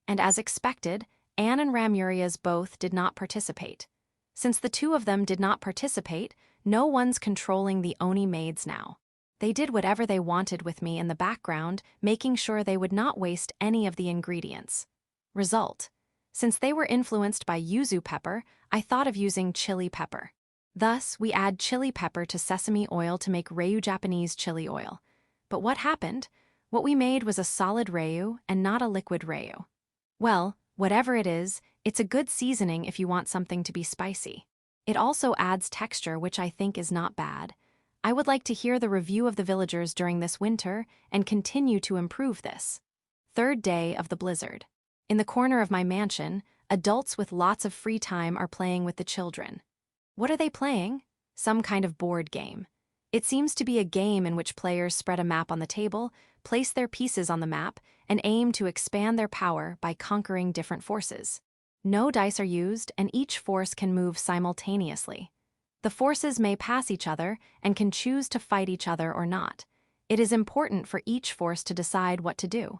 And as expected, Anne and Ramuria's both did not participate. Since the two of them did not participate, no one's controlling the Oni maids now. They did whatever they wanted with me in the background, making sure they would not waste any of the ingredients. Result: since they were influenced by yuzu pepper, I thought of using chili pepper. Thus, we add chili pepper to sesame oil to make Ryu Japanese chili oil. But what happened? What we made was a solid Ryu and not a liquid Ryu. Well, whatever it is, it's a good seasoning if you want something to be spicy. It also adds texture, which I think is not bad. I would like to hear the review of the villagers during this winter and continue to improve this. Third day of the blizzard. In the corner of my mansion, adults with lots of free time are playing with the children. What are they playing? Some kind of board game. It seems to be a game in which players spread a map on the table, place their pieces on the map, and aim to expand their power by conquering different forces. No dice are used, and each force can move simultaneously. The forces may pass each other and can choose to fight each other or not. It is important for each force to decide what to do.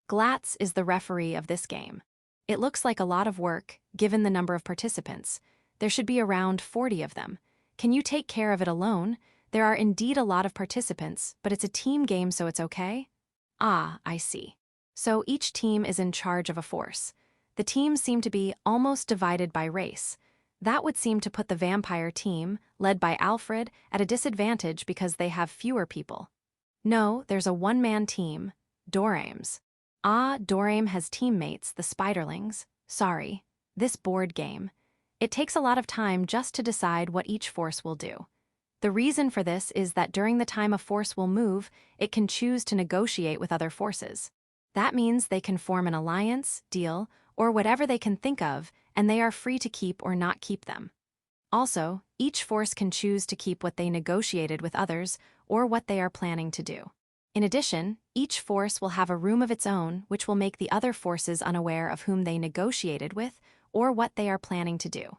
Glatz is the referee of this game. It looks like a lot of work, given the number of participants. There should be around 40 of them. Can you take care of it alone? There are indeed a lot of participants, but it's a team game, so it's okay? I see. So each team is in charge of a force. The teams seem to be almost divided by race. That would seem to put the vampire team, led by Alfred, at a disadvantage because they have fewer people. No, there's a one-man team, Dorame's. Dorame has teammates, the Spiderlings. Sorry, this board game. It takes a lot of time just to decide what each force will do. The reason for this is that during the time a force will move, it can choose to negotiate with other forces. That means they can form an alliance, deal, or whatever they can think of, and they are free to keep or not keep them. Also, Each force can choose to keep what they negotiated with others or what they are planning to do. In addition, each force will have a room of its own which will make the other forces unaware of whom they negotiated with or what they are planning to do.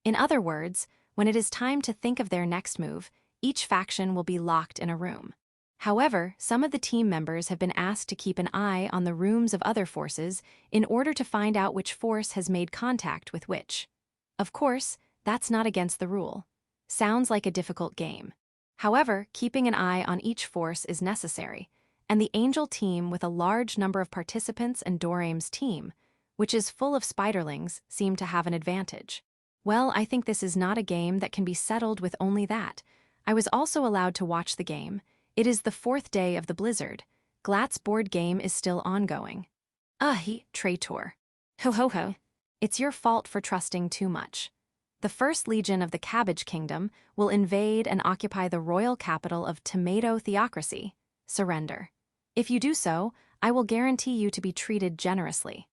In other words, when it is time to think of their next move, each faction will be locked in a room. However, some of the team members have been asked to keep an eye on the rooms of other forces in order to find out which force has made contact with which. Of course, that's not against the rule. Sounds like a difficult game. However, keeping an eye on each force is necessary, and the Angel team with a large number of participants and Doraem's team, which is full of spiderlings, seem to have an advantage. Well, I think this is not a game that can be settled with only that. I was also allowed to watch the game. It is the 4th day of the blizzard. Glatt's board game is still ongoing. He traitor. Ho ho ho. It's your fault for trusting too much. The First Legion of the Cabbage Kingdom will invade and occupy the royal capital of Tomato Theocracy. Surrender. If you do so, I will guarantee you to be treated generously.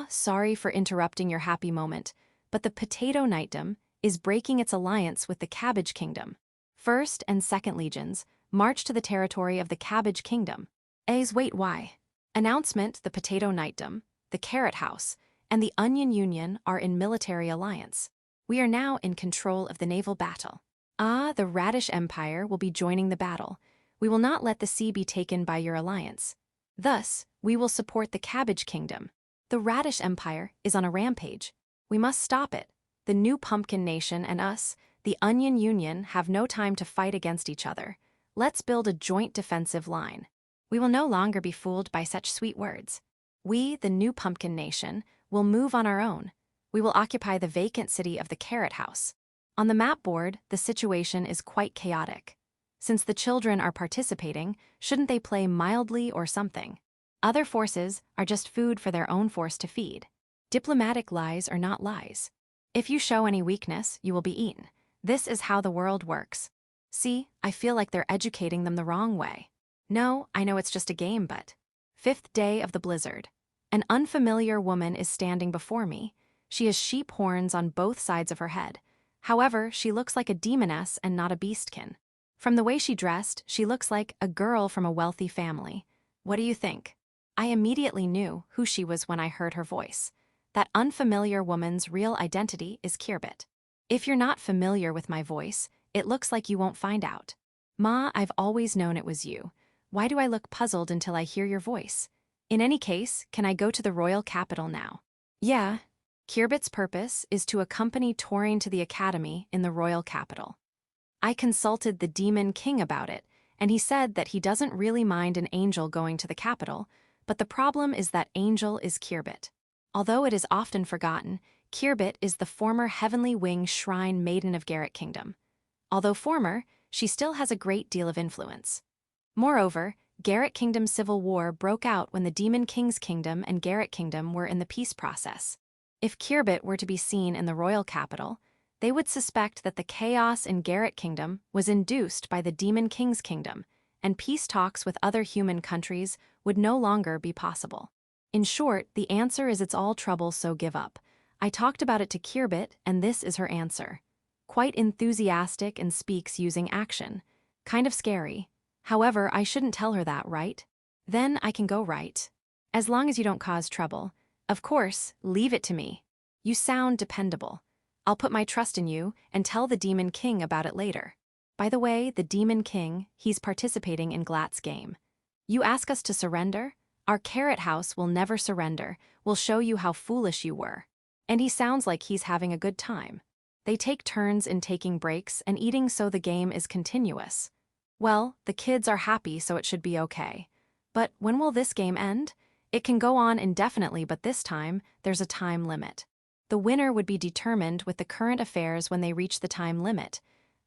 Sorry for interrupting your happy moment, but the Potato Knightdom is breaking its alliance with the Cabbage Kingdom. First and Second Legions march to the territory of the Cabbage Kingdom. Wait, why? Announcement: the Potato Knightdom, the Carrot House, and the Onion Union are in military alliance. We are now in control of the naval battle. The Radish Empire will be joining the battle. We will not let the sea be taken by your alliance. Thus, we will support the Cabbage Kingdom. The Radish Empire is on a rampage. We must stop it. The new Pumpkin Nation and us, the Onion Union, have no time to fight against each other. Let's build a joint defensive line. We will no longer be fooled by such sweet words. We, the new Pumpkin Nation, will move on our own. We will occupy the vacant city of the Carrot House. On the map board, the situation is quite chaotic. Since the children are participating, shouldn't they play mildly or something? Other forces are just food for their own force to feed. Diplomatic lies are not lies. If you show any weakness, you will be eaten. This is how the world works. See, I feel like they're educating them the wrong way. No, I know it's just a game, but... 5th day of the blizzard. An unfamiliar woman is standing before me. She has sheep horns on both sides of her head. However, she looks like a demoness and not a beastkin. From the way she dressed, she looks like a girl from a wealthy family. What do you think? I immediately knew who she was when I heard her voice. That unfamiliar woman's real identity is Kirbit. If you're not familiar with my voice, it looks like you won't find out. Ma, I've always known it was you. Why do I look puzzled until I hear your voice? In any case, can I go to the royal capital now? Yeah. Kirbit's purpose is to accompany Taurine to the academy in the royal capital. I consulted the Demon King about it, and he said that he doesn't really mind an angel going to the capital, but the problem is that angel is Kirbit. Although it is often forgotten, Kirbit is the former Heavenly Wing Shrine Maiden of Garrett Kingdom. Although former, she still has a great deal of influence. Moreover, Garrett Kingdom's civil war broke out when the Demon King's kingdom and Garrett Kingdom were in the peace process. If Kirbit were to be seen in the royal capital, they would suspect that the chaos in Garrett Kingdom was induced by the Demon King's kingdom, and peace talks with other human countries would no longer be possible. In short, the answer is it's all trouble, so give up. I talked about it to Kirbit, and this is her answer. Quite enthusiastic and speaks using action. Kind of scary. However, I shouldn't tell her that, right? Then I can go right. As long as you don't cause trouble. Of course, leave it to me. You sound dependable. I'll put my trust in you and tell the Demon King about it later. By the way, the Demon King, he's participating in Glatt's game. You ask us to surrender? Our Carrot House will never surrender. We'll show you how foolish you were. And he sounds like he's having a good time. They take turns in taking breaks and eating, so the game is continuous. Well, the kids are happy, so it should be okay. But when will this game end? It can go on indefinitely, but this time, there's a time limit. The winner would be determined with the current affairs when they reach the time limit.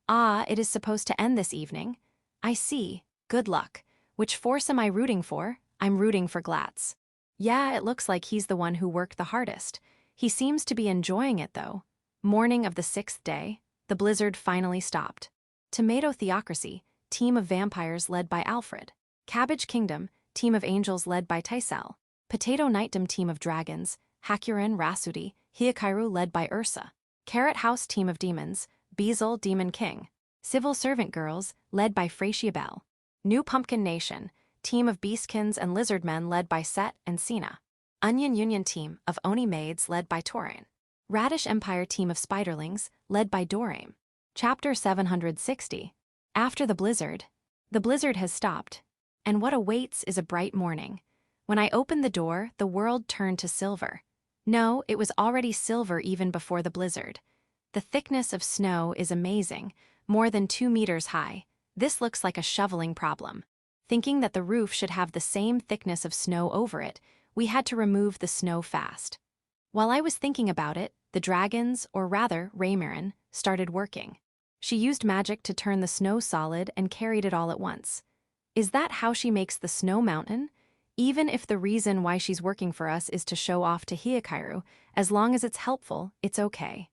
It is supposed to end this evening. I see. Good luck. Which force am I rooting for? I'm rooting for Glatz. Yeah, it looks like he's the one who worked the hardest. He seems to be enjoying it, though. Morning of the 6th day, the blizzard finally stopped. Tomato Theocracy, team of vampires led by Alfred. Cabbage Kingdom, team of angels led by Tysel. Potato Knightdom, team of dragons, Hakurin, Rasudi, Hyakairu led by Ursa. Carrot House team of demons, Beazle Demon King. Civil Servant Girls, led by Fratia Bell. New Pumpkin Nation, team of Beastkins and Lizardmen led by Set and Cena. Onion Union team of Oni Maids led by Torin. Radish Empire team of Spiderlings, led by Dorame. Chapter 760. After the blizzard. The blizzard has stopped, and what awaits is a bright morning. When I opened the door, the world turned to silver. No, it was already silver even before the blizzard. The thickness of snow is amazing, more than 2 meters high. This looks like a shoveling problem. Thinking that the roof should have the same thickness of snow over it, we had to remove the snow fast. While I was thinking about it, the dragons, or rather, Raymarin, started working. She used magic to turn the snow solid and carried it all at once. Is that how she makes the snow mountain? Even if the reason why she's working for us is to show off to Hyakairu, as long as it's helpful, it's okay.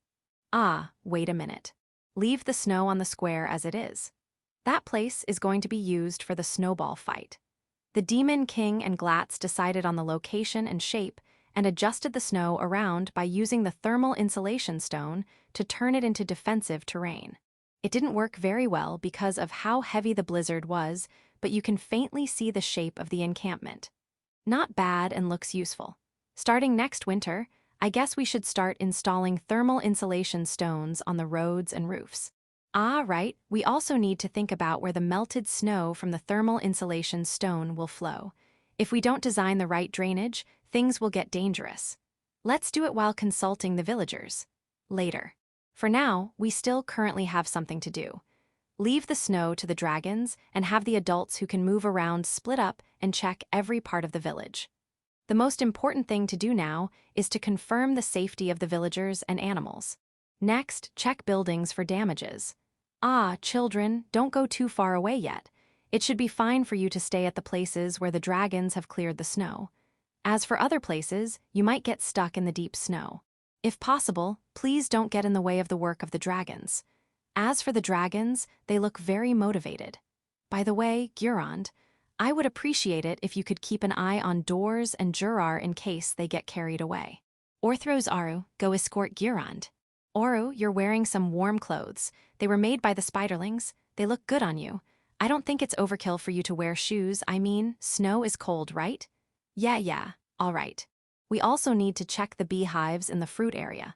Ah, wait a minute. Leave the snow on the square as it is. That place is going to be used for the snowball fight. The Demon King and Glatz decided on the location and shape and adjusted the snow around by using the thermal insulation stone to turn it into defensive terrain. It didn't work very well because of how heavy the blizzard was, but you can faintly see the shape of the encampment. Not bad and looks useful. Starting next winter, I guess we should start installing thermal insulation stones on the roads and roofs. Ah, right, we also need to think about where the melted snow from the thermal insulation stone will flow. If we don't design the right drainage, things will get dangerous. Let's do it while consulting the villagers. Later. For now, we still currently have something to do. Leave the snow to the dragons and have the adults who can move around split up and check every part of the village. The most important thing to do now is to confirm the safety of the villagers and animals. Next, check buildings for damages. Ah, children, don't go too far away yet. It should be fine for you to stay at the places where the dragons have cleared the snow. As for other places, you might get stuck in the deep snow. If possible, please don't get in the way of the work of the dragons. As for the dragons, they look very motivated. By the way, Gurand, I would appreciate it if you could keep an eye on Doors and Jurar in case they get carried away. Orthros Aru, go escort Gurand. Oru, you're wearing some warm clothes. They were made by the Spiderlings. They look good on you. I don't think it's overkill for you to wear shoes. I mean, snow is cold, right? Yeah, all right. We also need to check the beehives in the fruit area.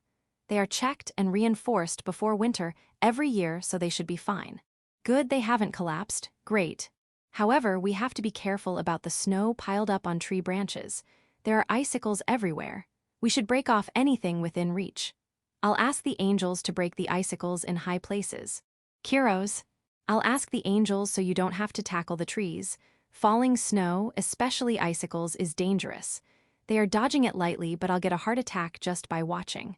They are checked and reinforced before winter every year, so they should be fine. Good, they haven't collapsed. Great. However, we have to be careful about the snow piled up on tree branches. There are icicles everywhere. We should break off anything within reach. I'll ask the angels to break the icicles in high places. Kuros, I'll ask the angels so you don't have to tackle the trees. Falling snow, especially icicles, is dangerous. They are dodging it lightly, but I'll get a heart attack just by watching.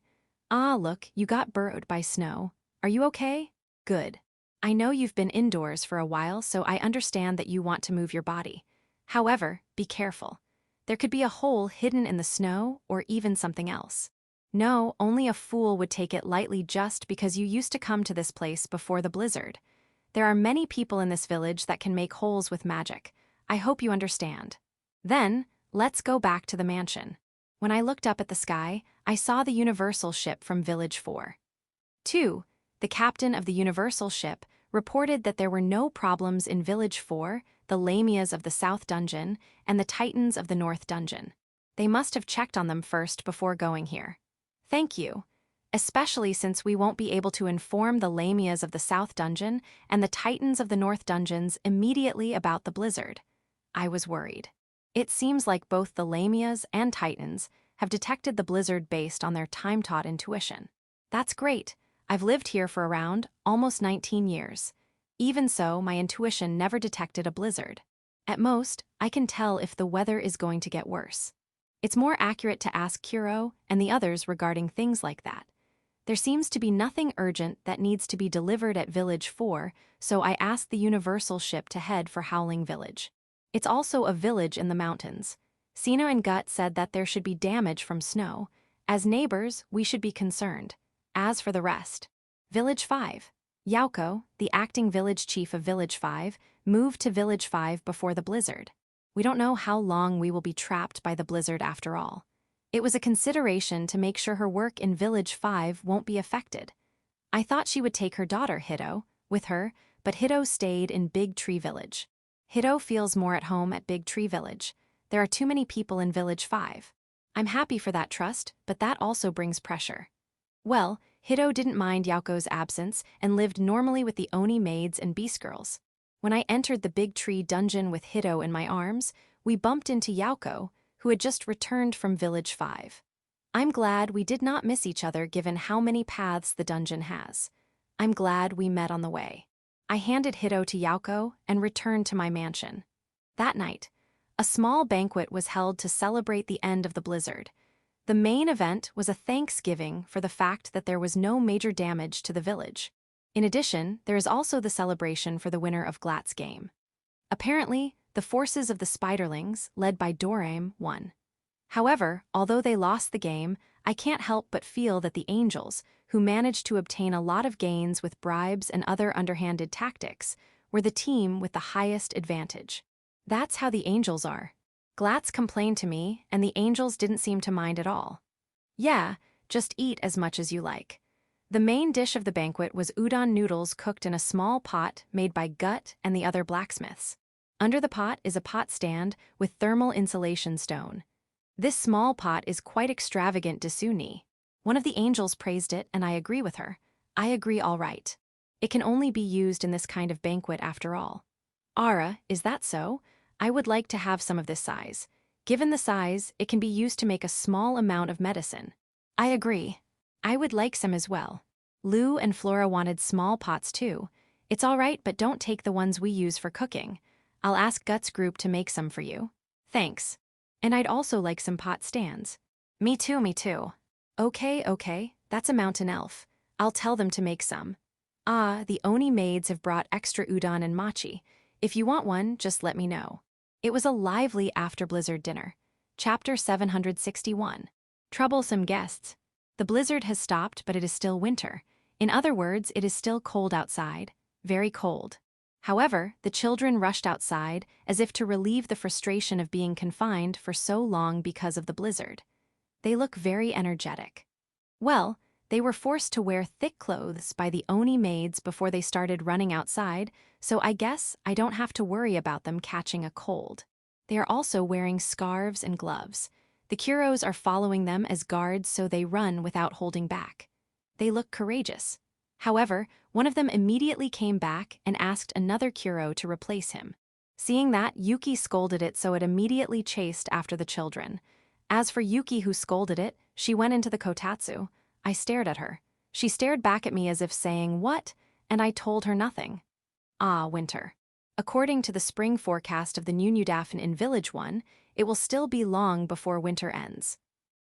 Ah, look, you got burrowed by snow. Are you okay? Good. I know you've been indoors for a while, so I understand that you want to move your body. However, be careful. There could be a hole hidden in the snow or even something else. No, only a fool would take it lightly just because you used to come to this place before the blizzard. There are many people in this village that can make holes with magic. I hope you understand. Then, let's go back to the mansion. When I looked up at the sky, I saw the Universal ship from Village 4. 2. The captain of the Universal ship reported that there were no problems in Village 4, the Lamias of the South Dungeon, and the Titans of the North Dungeon. They must have checked on them first before going here. Thank you. Especially since we won't be able to inform the Lamias of the South Dungeon and the Titans of the North Dungeons immediately about the blizzard. I was worried. It seems like both the Lamias and Titans have detected the blizzard based on their time-taught intuition. That's great. I've lived here for around almost 19 years. Even so, my intuition never detected a blizzard. At most, I can tell if the weather is going to get worse. It's more accurate to ask Kuro and the others regarding things like that. There seems to be nothing urgent that needs to be delivered at Village 4, so I asked the Universal ship to head for Howling Village. It's also a village in the mountains. Sina and Gut said that there should be damage from snow. As neighbors, we should be concerned. As for the rest, Village 5. Yauko, the acting village chief of Village 5, moved to Village 5 before the blizzard. We don't know how long we will be trapped by the blizzard after all. It was a consideration to make sure her work in Village 5 won't be affected. I thought she would take her daughter, Hito, with her, but Hito stayed in Big Tree Village. Hito feels more at home at Big Tree Village. There are too many people in Village 5. I'm happy for that trust, but that also brings pressure. Well, Hito didn't mind Yaoko's absence and lived normally with the Oni maids and beast girls. When I entered the Big Tree dungeon with Hito in my arms, we bumped into Yaoko, who had just returned from Village 5. I'm glad we did not miss each other given how many paths the dungeon has. I'm glad we met on the way. I handed Hito to Yaoko and returned to my mansion. That night, a small banquet was held to celebrate the end of the blizzard. The main event was a thanksgiving for the fact that there was no major damage to the village. In addition, there is also the celebration for the winner of Glatt's game. Apparently, the forces of the Spiderlings, led by Dorame, won. However, although they lost the game, I can't help but feel that the Angels, who managed to obtain a lot of gains with bribes and other underhanded tactics, were the team with the highest advantage. That's how the Angels are. Glatz complained to me, and the Angels didn't seem to mind at all. Yeah, just eat as much as you like. The main dish of the banquet was udon noodles cooked in a small pot made by Gut and the other blacksmiths. Under the pot is a pot stand with thermal insulation stone. This small pot is quite extravagant Desuni. One of the Angels praised it, and I agree with her. I agree all right. It can only be used in this kind of banquet after all. Ara, is that so? I would like to have some of this size. Given the size, it can be used to make a small amount of medicine. I agree. I would like some as well. Lou and Flora wanted small pots too. It's all right, but don't take the ones we use for cooking. I'll ask Guts Group to make some for you. Thanks. And I'd also like some pot stands. Me too, me too. Okay, that's a mountain elf. I'll tell them to make some. Ah, the Oni maids have brought extra udon and mochi. If you want one, just let me know. It was a lively after-blizzard dinner. Chapter 761. Troublesome guests. The blizzard has stopped, but it is still winter. In other words, it is still cold outside. Very cold. However, the children rushed outside as if to relieve the frustration of being confined for so long because of the blizzard. They look very energetic. Well, they were forced to wear thick clothes by the Oni maids before they started running outside, so I guess I don't have to worry about them catching a cold. They are also wearing scarves and gloves. The Kuros are following them as guards so they run without holding back. They look courageous. However, one of them immediately came back and asked another Kuro to replace him. Seeing that, Yuki scolded it so it immediately chased after the children. As for Yuki who scolded it, she went into the kotatsu. I stared at her. She stared back at me as if saying, "What?" and I told her nothing. Ah, winter. According to the spring forecast of the new Nudafn in Village 1, it will still be long before winter ends.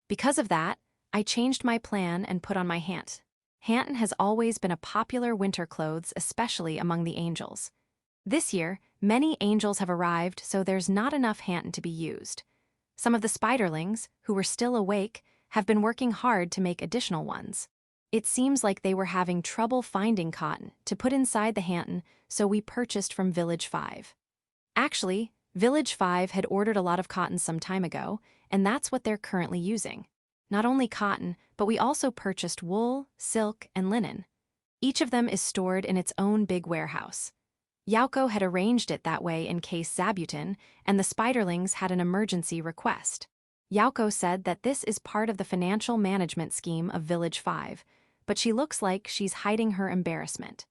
Because of that, I changed my plan and put on my Hant. Hanton has always been a popular winter clothes, especially among the Angels. This year, many Angels have arrived, so there's not enough Hanton to be used. Some of the Spiderlings, who were still awake, have been working hard to make additional ones. It seems like they were having trouble finding cotton to put inside the Hanton, so we purchased from Village 5. Actually, Village 5 had ordered a lot of cotton some time ago, and that's what they're currently using. Not only cotton, but we also purchased wool, silk, and linen. Each of them is stored in its own big warehouse. Yaoko had arranged it that way in case Zabuton and the Spiderlings had an emergency request. Yaoko said that this is part of the financial management scheme of Village 5, but she looks like she's hiding her embarrassment.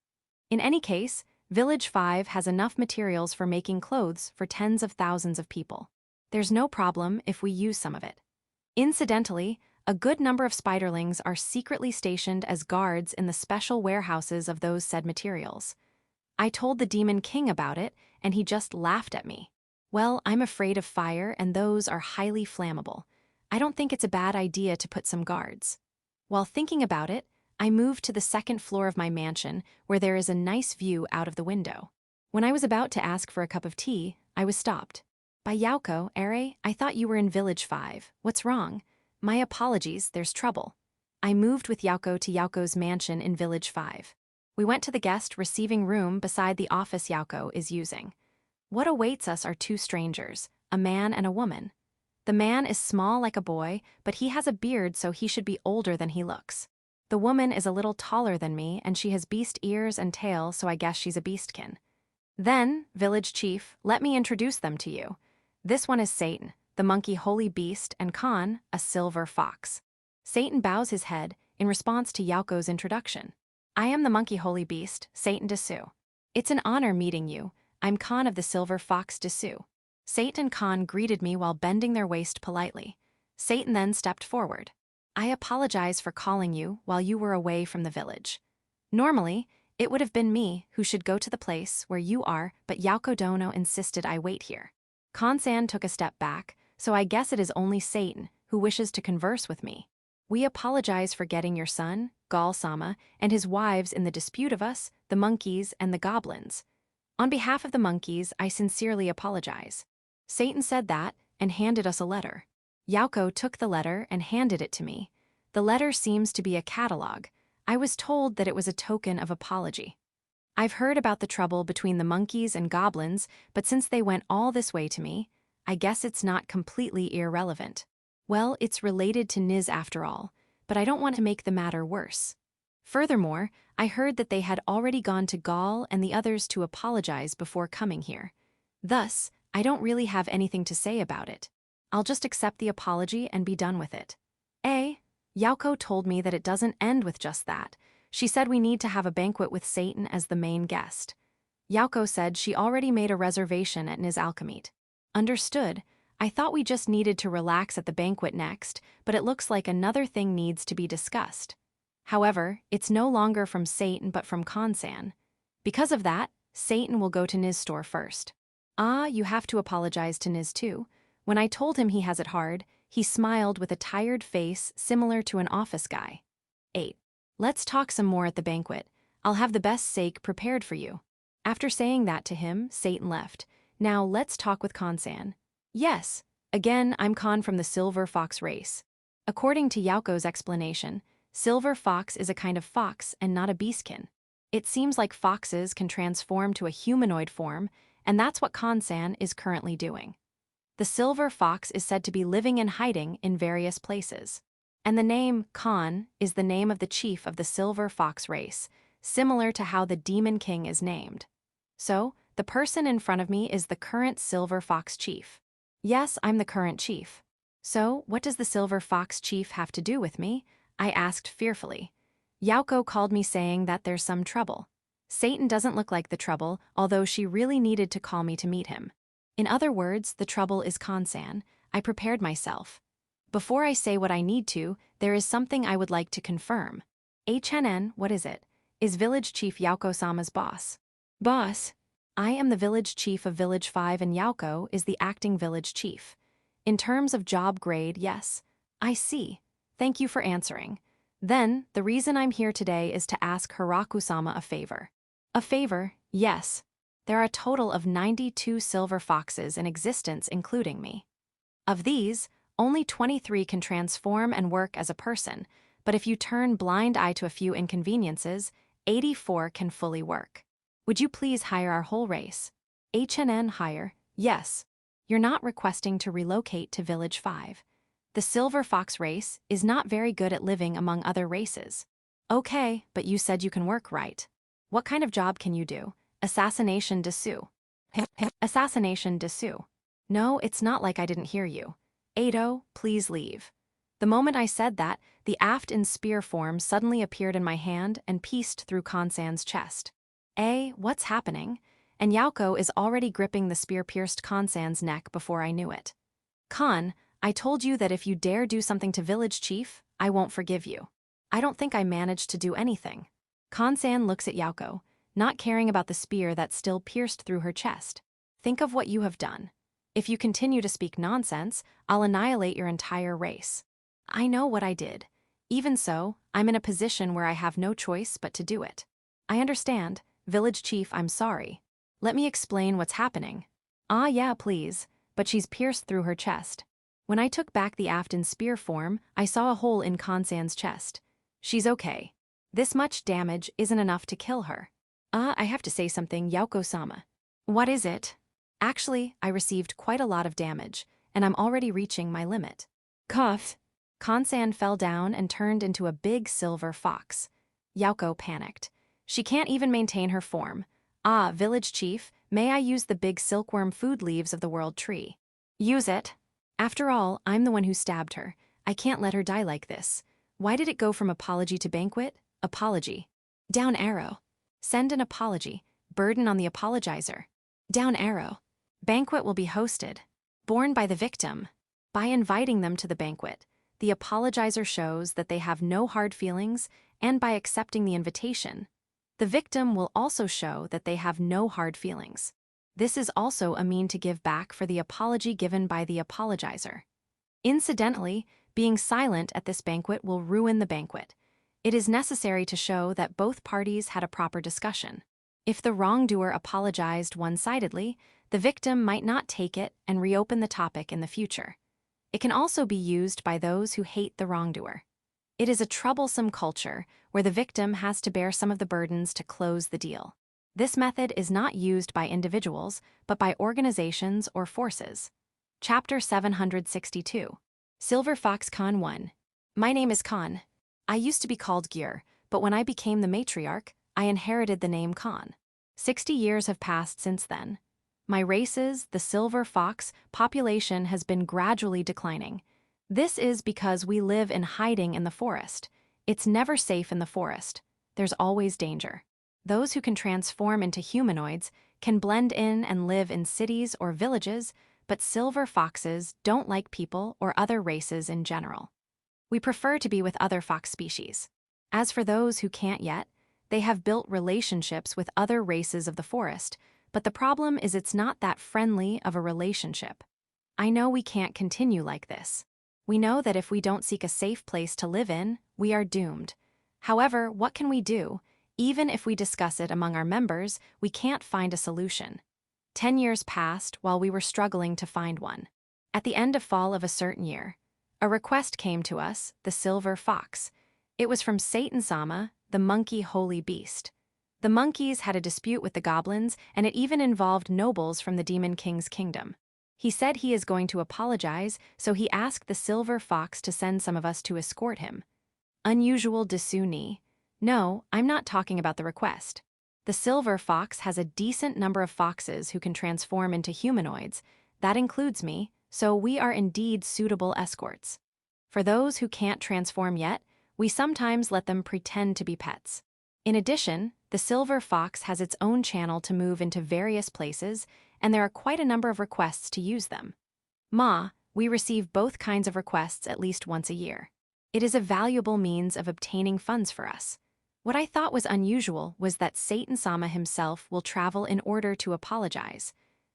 In any case, Village 5 has enough materials for making clothes for tens of thousands of people. There's no problem if we use some of it. Incidentally, a good number of Spiderlings are secretly stationed as guards in the special warehouses of those said materials. I told the Demon King about it, and he just laughed at me. Well, I'm afraid of fire, and those are highly flammable. I don't think it's a bad idea to put some guards. While thinking about it, I moved to the second floor of my mansion, where there is a nice view out of the window. When I was about to ask for a cup of tea, I was stopped. By Yaoko, Ere, I thought you were in Village 5. What's wrong? My apologies, there's trouble. I moved with Yaoko to Yaoko's mansion in Village 5. We went to the guest receiving room beside the office Yaoko is using. What awaits us are two strangers, a man and a woman. The man is small like a boy, but he has a beard, so he should be older than he looks. The woman is a little taller than me, and she has beast ears and tail, so I guess she's a beastkin. Then, village chief, let me introduce them to you. This one is Satan, the monkey holy beast, and Khan, a silver fox. Satan bows his head in response to Yaoko's introduction. I am the monkey holy beast, Satan Desu. It's an honor meeting you. I'm Khan of the silver fox Desu. Satan and Khan greeted me while bending their waist politely. Satan then stepped forward. I apologize for calling you while you were away from the village. Normally, it would have been me who should go to the place where you are, but Yaoko Dono insisted I wait here. Khan-san took a step back, so I guess it is only Satan who wishes to converse with me. We apologize for getting your son, Gal-sama, and his wives in the dispute of us, the monkeys, and the goblins. On behalf of the monkeys, I sincerely apologize. Satan said that and handed us a letter. Yaoko took the letter and handed it to me. The letter seems to be a catalogue. I was told that it was a token of apology. I've heard about the trouble between the monkeys and goblins, but since they went all this way to me, I guess it's not completely irrelevant. Well, it's related to Niz after all, but I don't want to make the matter worse. Furthermore, I heard that they had already gone to Gal and the others to apologize before coming here. Thus, I don't really have anything to say about it. I'll just accept the apology and be done with it. Yaoko told me that it doesn't end with just that. She said we need to have a banquet with Satan as the main guest. Yaoko said she already made a reservation at Niz Alchemite. Understood. I thought we just needed to relax at the banquet next, but it looks like another thing needs to be discussed. However, it's no longer from Satan but from Khan-san. Because of that, Satan will go to Niz store first. You have to apologize to Niz too. When I told him he has it hard, he smiled with a tired face similar to an office guy. 8. Let's talk some more at the banquet. I'll have the best steak prepared for you. After saying that to him, Satan left. Now let's talk with Khan-san. Yes. Again, I'm Khan from the Silver Fox race. According to Yaoko's explanation, Silver Fox is a kind of fox and not a beastkin. It seems like foxes can transform to a humanoid form, and that's what Khan-san is currently doing. The silver fox is said to be living and hiding in various places. And the name Khan is the name of the chief of the silver fox race, similar to how the Demon King is named. So, the person in front of me is the current silver fox chief. Yes, I'm the current chief. So, what does the silver fox chief have to do with me? I asked fearfully. Yaoko called me saying that there's some trouble. Satan doesn't look like the trouble, although she really needed to call me to meet him. In other words, the trouble is Khan-san. I prepared myself. Before I say what I need to, there is something I would like to confirm. HNN, what is it? Is Village Chief Yaoko-sama's boss? Boss? I am the Village Chief of Village 5 and Yaoko is the acting Village Chief. In terms of job grade, yes. I see. Thank you for answering. Then, the reason I'm here today is to ask Hiraku-sama a favor. A favor, yes. There are a total of 92 silver foxes in existence, including me. Of these, only 23 can transform and work as a person, but if you turn blind eye to a few inconveniences, 84 can fully work. Would you please hire our whole race? HNN hire, yes. You're not requesting to relocate to Village 5. The silver fox race is not very good at living among other races. Okay, but you said you can work, right? What kind of job can you do? Assassination Desu. Assassination Desu. No, it's not like I didn't hear you. Ado, please leave. The moment I said that, the aft in spear form suddenly appeared in my hand and pieced through Khan-san's chest. What's happening? And Yaoko is already gripping the spear-pierced Khan-san's neck before I knew it. Khan, I told you that if you dare do something to Village Chief, I won't forgive you. I don't think I managed to do anything. Khan-san looks at Yaoko, not caring about the spear that still pierced through her chest. Think of what you have done. If you continue to speak nonsense, I'll annihilate your entire race. I know what I did. Even so, I'm in a position where I have no choice but to do it. I understand. Village Chief, I'm sorry. Let me explain what's happening. Yeah, please. But she's pierced through her chest. When I took back the aft in spear form, I saw a hole in Khan-san's chest. She's okay. This much damage isn't enough to kill her. I have to say something, Yaoko-sama. What is it? Actually, I received quite a lot of damage, and I'm already reaching my limit. Cough! Kansan fell down and turned into a big silver fox. Yauko panicked. She can't even maintain her form. Ah, village chief, may I use the big silkworm food leaves of the world tree? Use it. After all, I'm the one who stabbed her. I can't let her die like this. Why did it go from apology to banquet? Apology. Down arrow. Send an apology. Burden on the apologizer. Down arrow. Banquet will be hosted. Born by the victim. By inviting them to the banquet, the apologizer shows that they have no hard feelings, and by accepting the invitation, the victim will also show that they have no hard feelings. This is also a mean to give back for the apology given by the apologizer. Incidentally, being silent at this banquet will ruin the banquet. It is necessary to show that both parties had a proper discussion. If the wrongdoer apologized one-sidedly, the victim might not take it and reopen the topic in the future. It can also be used by those who hate the wrongdoer. It is a troublesome culture where the victim has to bear some of the burdens to close the deal. This method is not used by individuals, but by organizations or forces. Chapter 762. Silver Fox Khan 1. My name is Khan. I used to be called Gyur, but when I became the matriarch, I inherited the name Khan. 60 years have passed since then. My race's, the silver fox, population has been gradually declining. This is because we live in hiding in the forest. It's never safe in the forest. There's always danger. Those who can transform into humanoids can blend in and live in cities or villages, but silver foxes don't like people or other races in general. We prefer to be with other fox species. As for those who can't yet, they have built relationships with other races of the forest, but the problem is it's not that friendly of a relationship. I know we can't continue like this. We know that if we don't seek a safe place to live in, we are doomed. However, what can we do? Even if we discuss it among our members, we can't find a solution. 10 years passed while we were struggling to find one. At the end of fall of a certain year, a request came to us, the silver fox. It was from Satan-sama, the monkey holy beast. The monkeys had a dispute with the goblins, and it even involved nobles from the Demon King's kingdom. He said he is going to apologize, so he asked the silver fox to send some of us to escort him. Unusual desu ni. No, I'm not talking about the request. The silver fox has a decent number of foxes who can transform into humanoids. That includes me, so we are indeed suitable escorts. For those who can't transform yet, we sometimes let them pretend to be pets. In addition, the silver fox has its own channel to move into various places, and there are quite a number of requests to use them. We receive both kinds of requests at least once a year. It is a valuable means of obtaining funds for us. What I thought was unusual was that Satan-sama himself will travel in order to apologize.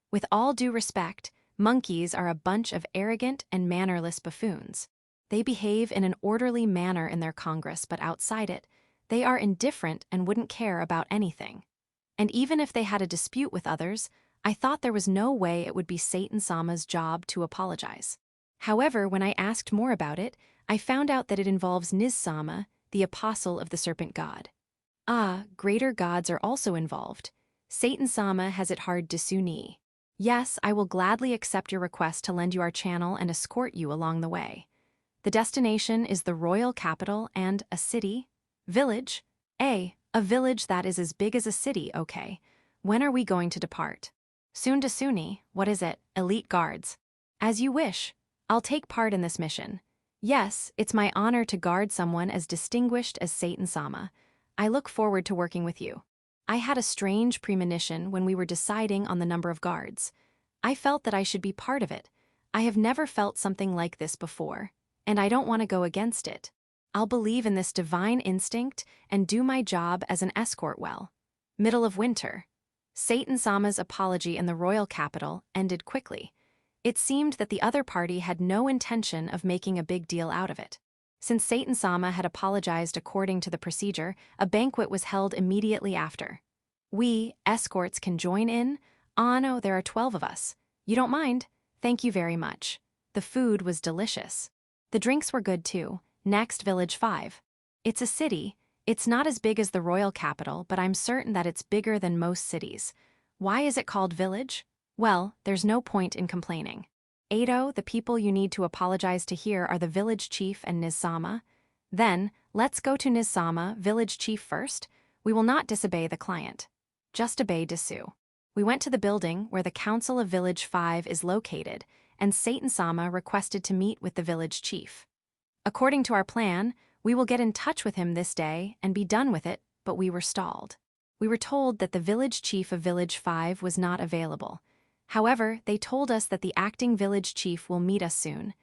With all due respect, monkeys are a bunch of arrogant and mannerless buffoons. They behave in an orderly manner in their congress, but outside it, they are indifferent and wouldn't care about anything. And even if they had a dispute with others, I thought there was no way it would be Satan-sama's job to apologize. However, when I asked more about it, I found out that it involves Niz-sama, the apostle of the serpent god. Greater gods are also involved. Satan-sama has it hard desu ni. Yes, I will gladly accept your request to lend you our channel and escort you along the way. The destination is the royal capital and a city. Village? A village that is as big as a city, okay. When are we going to depart? Soon desu ni. What is it? Elite guards. As you wish. I'll take part in this mission. Yes, it's my honor to guard someone as distinguished as Satan-sama. I look forward to working with you. I had a strange premonition when we were deciding on the number of guards. I felt that I should be part of it. I have never felt something like this before, and I don't want to go against it. I'll believe in this divine instinct and do my job as an escort well. Middle of winter. Satan-sama's apology in the royal capital ended quickly. It seemed that the other party had no intention of making a big deal out of it. Since Satan-sama had apologized according to the procedure, a banquet was held immediately after. We, escorts, can join in? No, there are 12 of us. You don't mind? Thank you very much. The food was delicious. The drinks were good too. Next, Village 5. It's a city. It's not as big as the royal capital, but I'm certain that it's bigger than most cities. Why is it called village? Well, there's no point in complaining. Ado, the people you need to apologize to here are the village chief and Niz-sama. Then, let's go to Niz-sama, village chief first. We will not disobey the client. Just obey Desu. We went to the building where the Council of Village 5 is located, and Satan-sama requested to meet with the village chief. According to our plan, we will get in touch with him this day and be done with it, but we were stalled. We were told that the village chief of Village 5 was not available. However, they told us that the acting village chief will meet us soon.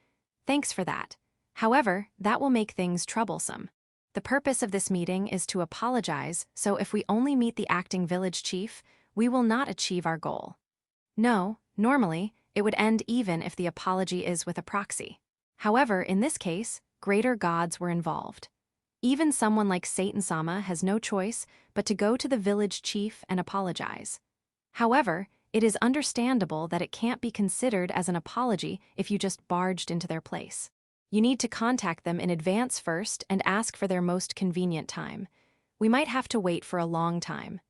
Thanks for that. However, that will make things troublesome. The purpose of this meeting is to apologize, so if we only meet the acting village chief, we will not achieve our goal. No, normally, it would end even if the apology is with a proxy. However, in this case, greater gods were involved. Even someone like Satan-sama has no choice but to go to the village chief and apologize. However, it is understandable that it can't be considered as an apology if you just barged into their place. You need to contact them in advance first and ask for their most convenient time. We might have to wait for a long time.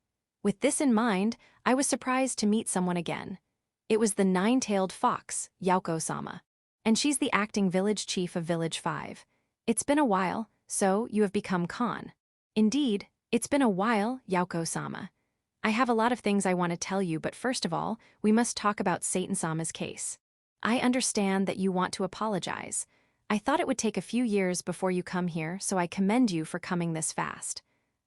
With this in mind, I was surprised to meet someone again. It was the nine-tailed fox, Yauko-sama. And she's the acting village chief of Village 5. It's been a while, so you have become Khan. Indeed, it's been a while, Yauko-sama. I have a lot of things I want to tell you, but first of all, we must talk about Satan-sama's case. I understand that you want to apologize. I thought it would take a few years before you come here, so I commend you for coming this fast.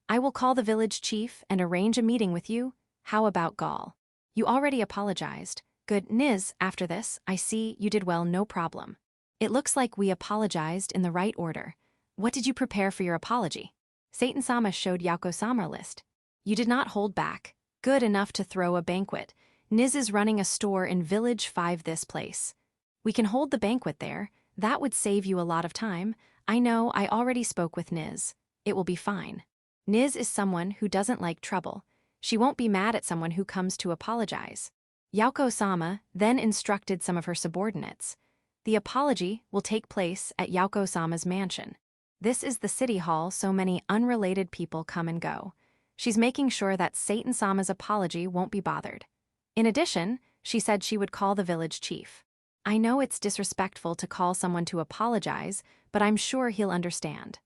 I will call the village chief and arrange a meeting with you. How about Gaul? You already apologized. Good. Niz, after this, I see you did well, no problem. It looks like we apologized in the right order. What did you prepare for your apology? Satan-sama showed Yauko-sama a list. You did not hold back. Good enough to throw a banquet. Niz is running a store in Village 5 this place. We can hold the banquet there. That would save you a lot of time. I know, I already spoke with Niz. It will be fine. Niz is someone who doesn't like trouble. She won't be mad at someone who comes to apologize. Yauko-sama then instructed some of her subordinates. The apology will take place at Yauko-sama's mansion. This is the city hall, so many unrelated people come and go. She's making sure that Satan-sama's apology won't be bothered. In addition, she said she would call the village chief. I know it's disrespectful to call someone to apologize, but I'm sure he'll understand.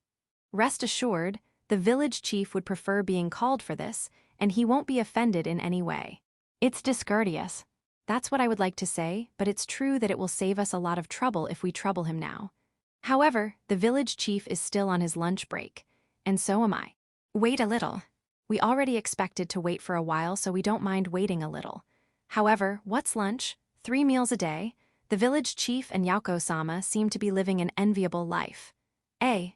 Rest assured, the village chief would prefer being called for this, and he won't be offended in any way. It's discourteous. That's what I would like to say, but it's true that it will save us a lot of trouble if we trouble him now. However, the village chief is still on his lunch break, and so am I. Wait a little. We already expected to wait for a while, so we don't mind waiting a little. However, what's lunch? 3 meals a day? The village chief and Yauko-sama seem to be living an enviable life.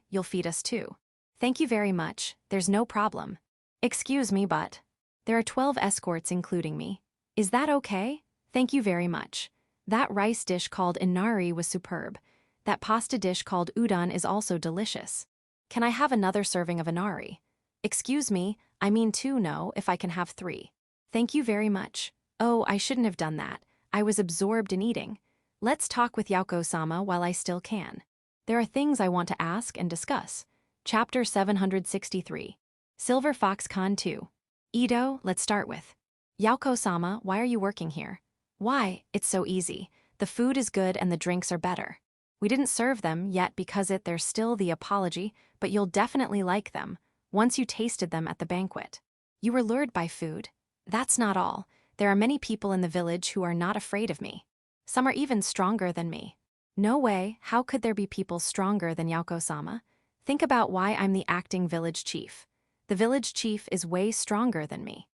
You'll feed us too. Thank you very much, there's no problem. Excuse me, but there are 12 escorts including me. Is that okay? Thank you very much. That rice dish called inari was superb. That pasta dish called udon is also delicious. Can I have another serving of inari? Excuse me, I mean 2, no, if I can have 3. Thank you very much. Oh, I shouldn't have done that. I was absorbed in eating. Let's talk with Yauko-sama while I still can. There are things I want to ask and discuss. Chapter 763. Silver Fox Con 2. Ito, let's start with. Yauko-sama, why are you working here? Why, it's so easy. The food is good and the drinks are better. We didn't serve them yet because there's still the apology, but you'll definitely like them once you tasted them at the banquet. You were lured by food. That's not all. There are many people in the village who are not afraid of me. Some are even stronger than me. No way, how could there be people stronger than Yauko-sama? Think about why I'm the acting village chief. The village chief is way stronger than me.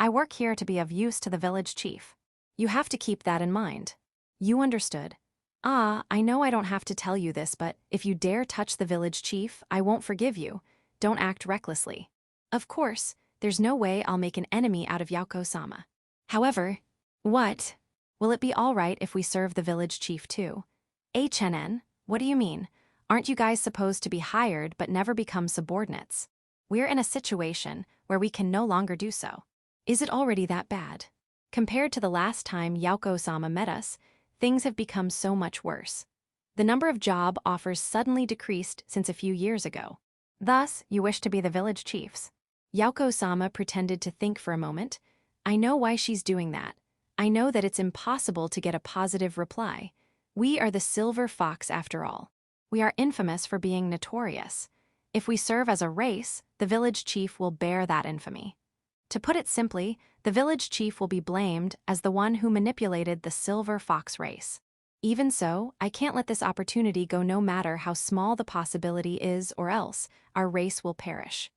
I work here to be of use to the village chief. You have to keep that in mind. You understood. I know I don't have to tell you this, but if you dare touch the village chief, I won't forgive you. Don't act recklessly. Of course, there's no way I'll make an enemy out of Yauko-sama. However, what? Will it be all right if we serve the village chief too? HNN, what do you mean? Aren't you guys supposed to be hired but never become subordinates? We're in a situation where we can no longer do so. Is it already that bad? Compared to the last time Yauko-sama met us, things have become so much worse. The number of job offers suddenly decreased since a few years ago. Thus, you wish to be the village chiefs. Yauko-sama pretended to think for a moment. I know why she's doing that. I know that it's impossible to get a positive reply. We are the Silver Fox after all. We are infamous for being notorious. If we serve as a race, the village chief will bear that infamy. To put it simply, the village chief will be blamed as the one who manipulated the Silver Fox race. Even so, I can't let this opportunity go no matter how small the possibility is, or else our race will perish.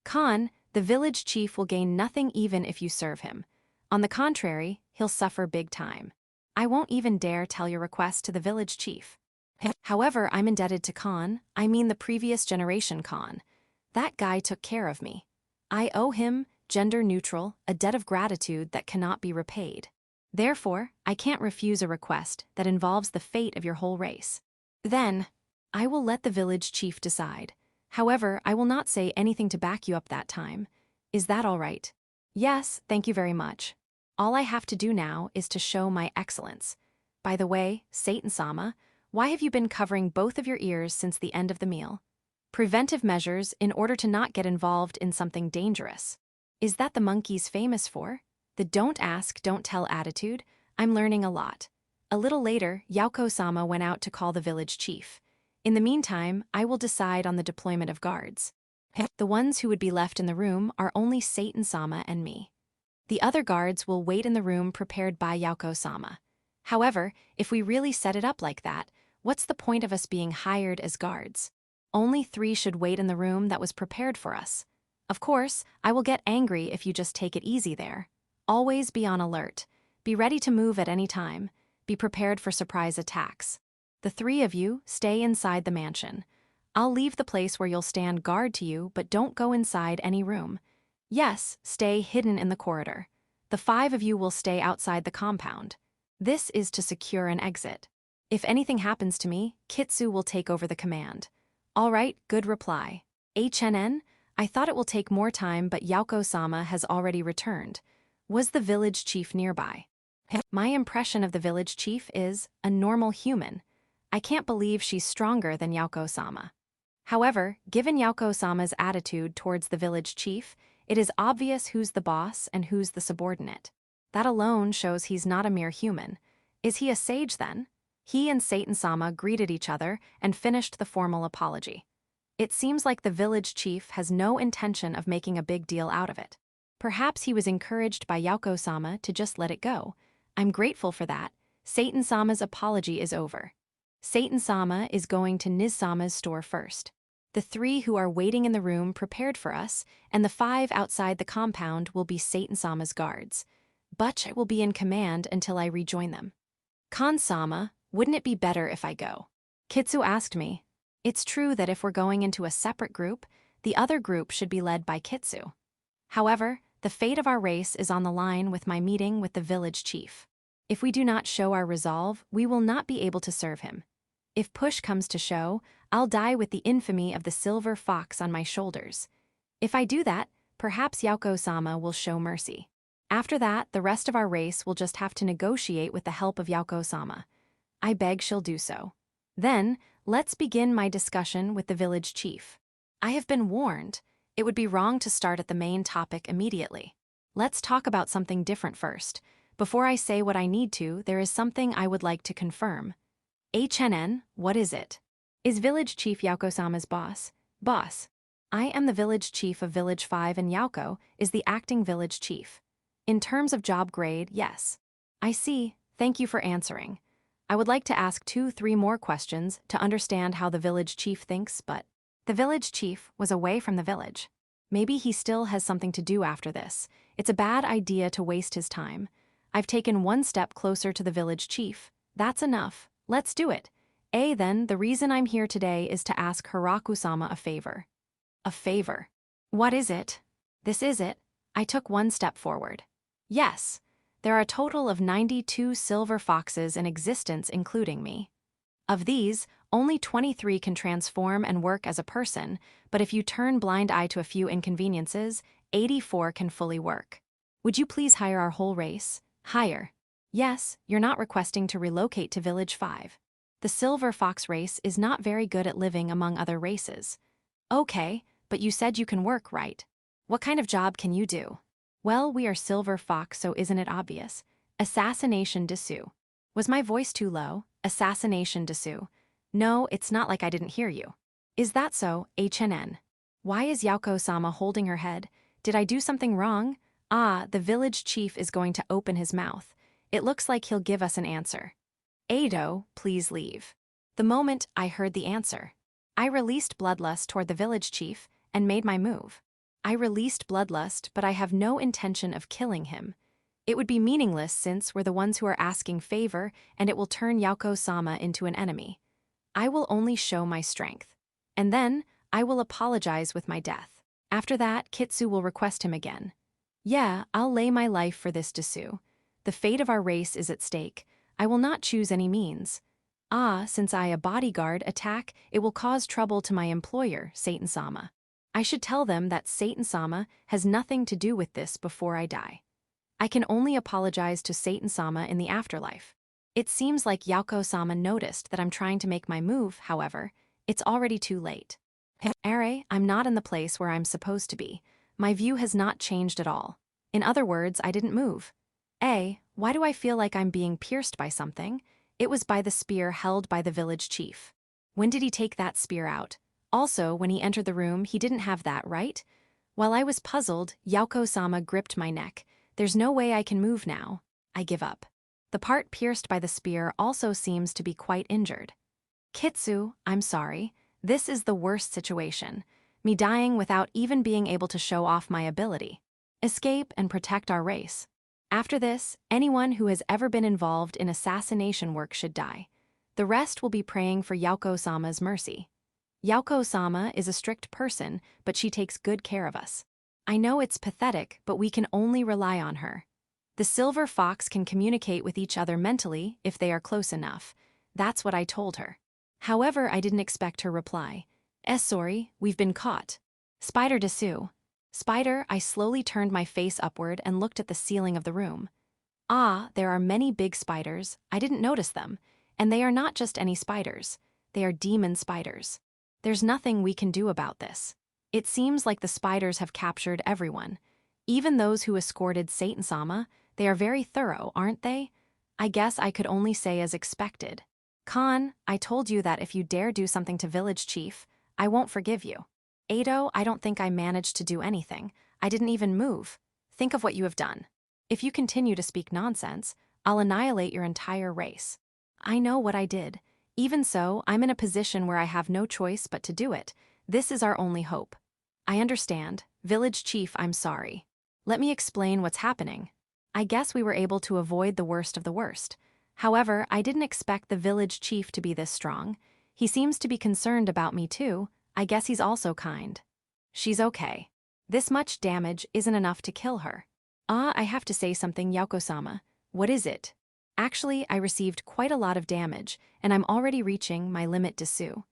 Con, the village chief will gain nothing even if you serve him. On the contrary, he'll suffer big time. I won't even dare tell your request to the village chief. However, I'm indebted to Con, I mean the previous generation Con. That guy took care of me. I owe him, gender neutral, a debt of gratitude that cannot be repaid. Therefore, I can't refuse a request that involves the fate of your whole race. Then, I will let the village chief decide. However, I will not say anything to back you up that time. Is that all right? Yes, thank you very much. All I have to do now is to show my excellence. By the way, Satan-sama, why have you been covering both of your ears since the end of the meal? Preventive measures in order to not get involved in something dangerous. Is that the monkeys famous for? The don't ask, don't tell attitude? I'm learning a lot. A little later, Yauko-sama went out to call the village chief. In the meantime, I will decide on the deployment of guards. The ones who would be left in the room are only Satan-sama and me. The other guards will wait in the room prepared by Yauko-sama. However, if we really set it up like that, what's the point of us being hired as guards? Only 3 should wait in the room that was prepared for us. Of course, I will get angry if you just take it easy there. Always be on alert. Be ready to move at any time. Be prepared for surprise attacks. The 3 of you stay inside the mansion. I'll leave the place where you'll stand guard to you, but don't go inside any room. Yes, stay hidden in the corridor. The 5 of you will stay outside the compound. This is to secure an exit. If anything happens to me, Kitsu will take over the command. All right, good reply. HNN, I thought it will take more time, but Yauko-sama has already returned. Was the village chief nearby? My impression of the village chief is a normal human. I can't believe she's stronger than Yauko-sama. However, given Yauko-sama's attitude towards the village chief, it is obvious who's the boss and who's the subordinate. That alone shows he's not a mere human. Is he a sage then? He and Satan-sama greeted each other and finished the formal apology. It seems like the village chief has no intention of making a big deal out of it. Perhaps he was encouraged by Yauko-sama to just let it go. I'm grateful for that. Satan-sama's apology is over. Satan-sama is going to Niz-sama's store first. The 3 who are waiting in the room prepared for us, and the 5 outside the compound will be Satan-sama's guards. Butch will be in command until I rejoin them. Kan-sama, wouldn't it be better if I go? Kitsu asked me. It's true that if we're going into a separate group, the other group should be led by Kitsu. However, the fate of our race is on the line with my meeting with the village chief. If we do not show our resolve, we will not be able to serve him. If push comes to shove, I'll die with the infamy of the Silver Fox on my shoulders. If I do that, perhaps Yauko-sama will show mercy. After that, the rest of our race will just have to negotiate with the help of Yauko-sama. I beg she'll do so. Then, let's begin my discussion with the village chief. I have been warned. It would be wrong to start at the main topic immediately. Let's talk about something different first. Before I say what I need to, there is something I would like to confirm. HNN, what is it? Is Village Chief Yauko-sama's boss? Boss. I am the Village Chief of Village 5 and Yauko is the acting Village Chief. In terms of job grade, yes. I see, thank you for answering. I would like to ask 2-3 more questions to understand how the Village Chief thinks, but the Village Chief was away from the village. Maybe he still has something to do after this. It's a bad idea to waste his time. I've taken 1 step closer to the Village Chief. That's enough. Let's do it. Then, the reason I'm here today is to ask Hiraku-sama a favor. A favor? What is it? This is it. I took 1 step forward. Yes, there are a total of 92 silver foxes in existence, including me. Of these, only 23 can transform and work as a person, but if you turn blind eye to a few inconveniences, 84 can fully work. Would you please hire our whole race? Hire. Yes, you're not requesting to relocate to Village 5. The Silver Fox race is not very good at living among other races. Okay, but you said you can work, right? What kind of job can you do? Well, we are Silver Fox, so isn't it obvious? Assassination dessous. Was my voice too low? Assassination Desu. No, it's not like I didn't hear you. Is that so, HNN? Why is Yauko-sama holding her head? Did I do something wrong? Ah, the village chief is going to open his mouth. It looks like he'll give us an answer. Ado, please leave. The moment I heard the answer, I released bloodlust toward the village chief and made my move. I released bloodlust, but I have no intention of killing him. It would be meaningless since we're the ones who are asking favor, and it will turn Yauko-sama into an enemy. I will only show my strength. And then, I will apologize with my death. After that, Kitsu will request him again. Yeah, I'll lay my life for this Desu. The fate of our race is at stake. I will not choose any means. Ah, since I a bodyguard attack, it will cause trouble to my employer, Satan-sama. I should tell them that Satan-sama has nothing to do with this before I die. I can only apologize to Satan-sama in the afterlife. It seems like Yauko-sama noticed that I'm trying to make my move, however. It's already too late. I'm not in the place where I'm supposed to be. My view has not changed at all. In other words, I didn't move. Why do I feel like I'm being pierced by something? It was by the spear held by the village chief. When did he take that spear out? Also, when he entered the room, he didn't have that, right? While I was puzzled, Yauko-sama gripped my neck. There's no way I can move now. I give up. The part pierced by the spear also seems to be quite injured. Kitsu, I'm sorry. This is the worst situation. Me dying without even being able to show off my ability. Escape and protect our race. After this, anyone who has ever been involved in assassination work should die. The rest will be praying for Yauko-sama's mercy. Yauko-sama is a strict person, but she takes good care of us. I know it's pathetic, but we can only rely on her. The silver fox can communicate with each other mentally if they are close enough. That's what I told her. However, I didn't expect her reply. Sorry, we've been caught. Spider Desu. Spider, I slowly turned my face upward and looked at the ceiling of the room. Ah, there are many big spiders. I didn't notice them. And they are not just any spiders. They are demon spiders. There's nothing we can do about this. It seems like the spiders have captured everyone. Even those who escorted Satan-sama, they are very thorough, aren't they? I guess I could only say as expected. Khan, I told you that if you dare do something to village chief, I won't forgive you. Ado, I don't think I managed to do anything. I didn't even move. Think of what you have done. If you continue to speak nonsense, I'll annihilate your entire race. I know what I did. Even so, I'm in a position where I have no choice but to do it. This is our only hope. I understand. Village chief, I'm sorry. Let me explain what's happening. I guess we were able to avoid the worst of the worst. However, I didn't expect the village chief to be this strong. He seems to be concerned about me too. I guess he's also kind. She's okay. This much damage isn't enough to kill her. I have to say something, Yauko-sama. What is it? Actually, I received quite a lot of damage, and I'm already reaching my limit Desu.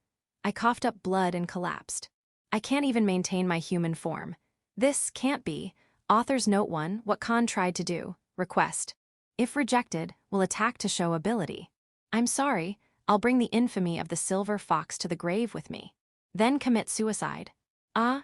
I coughed up blood and collapsed. I can't even maintain my human form. This can't be. Author's Note 1, what Khan tried to do. Request. If rejected, will attack to show ability. I'm sorry, I'll bring the infamy of the silver fox to the grave with me. Then commit suicide.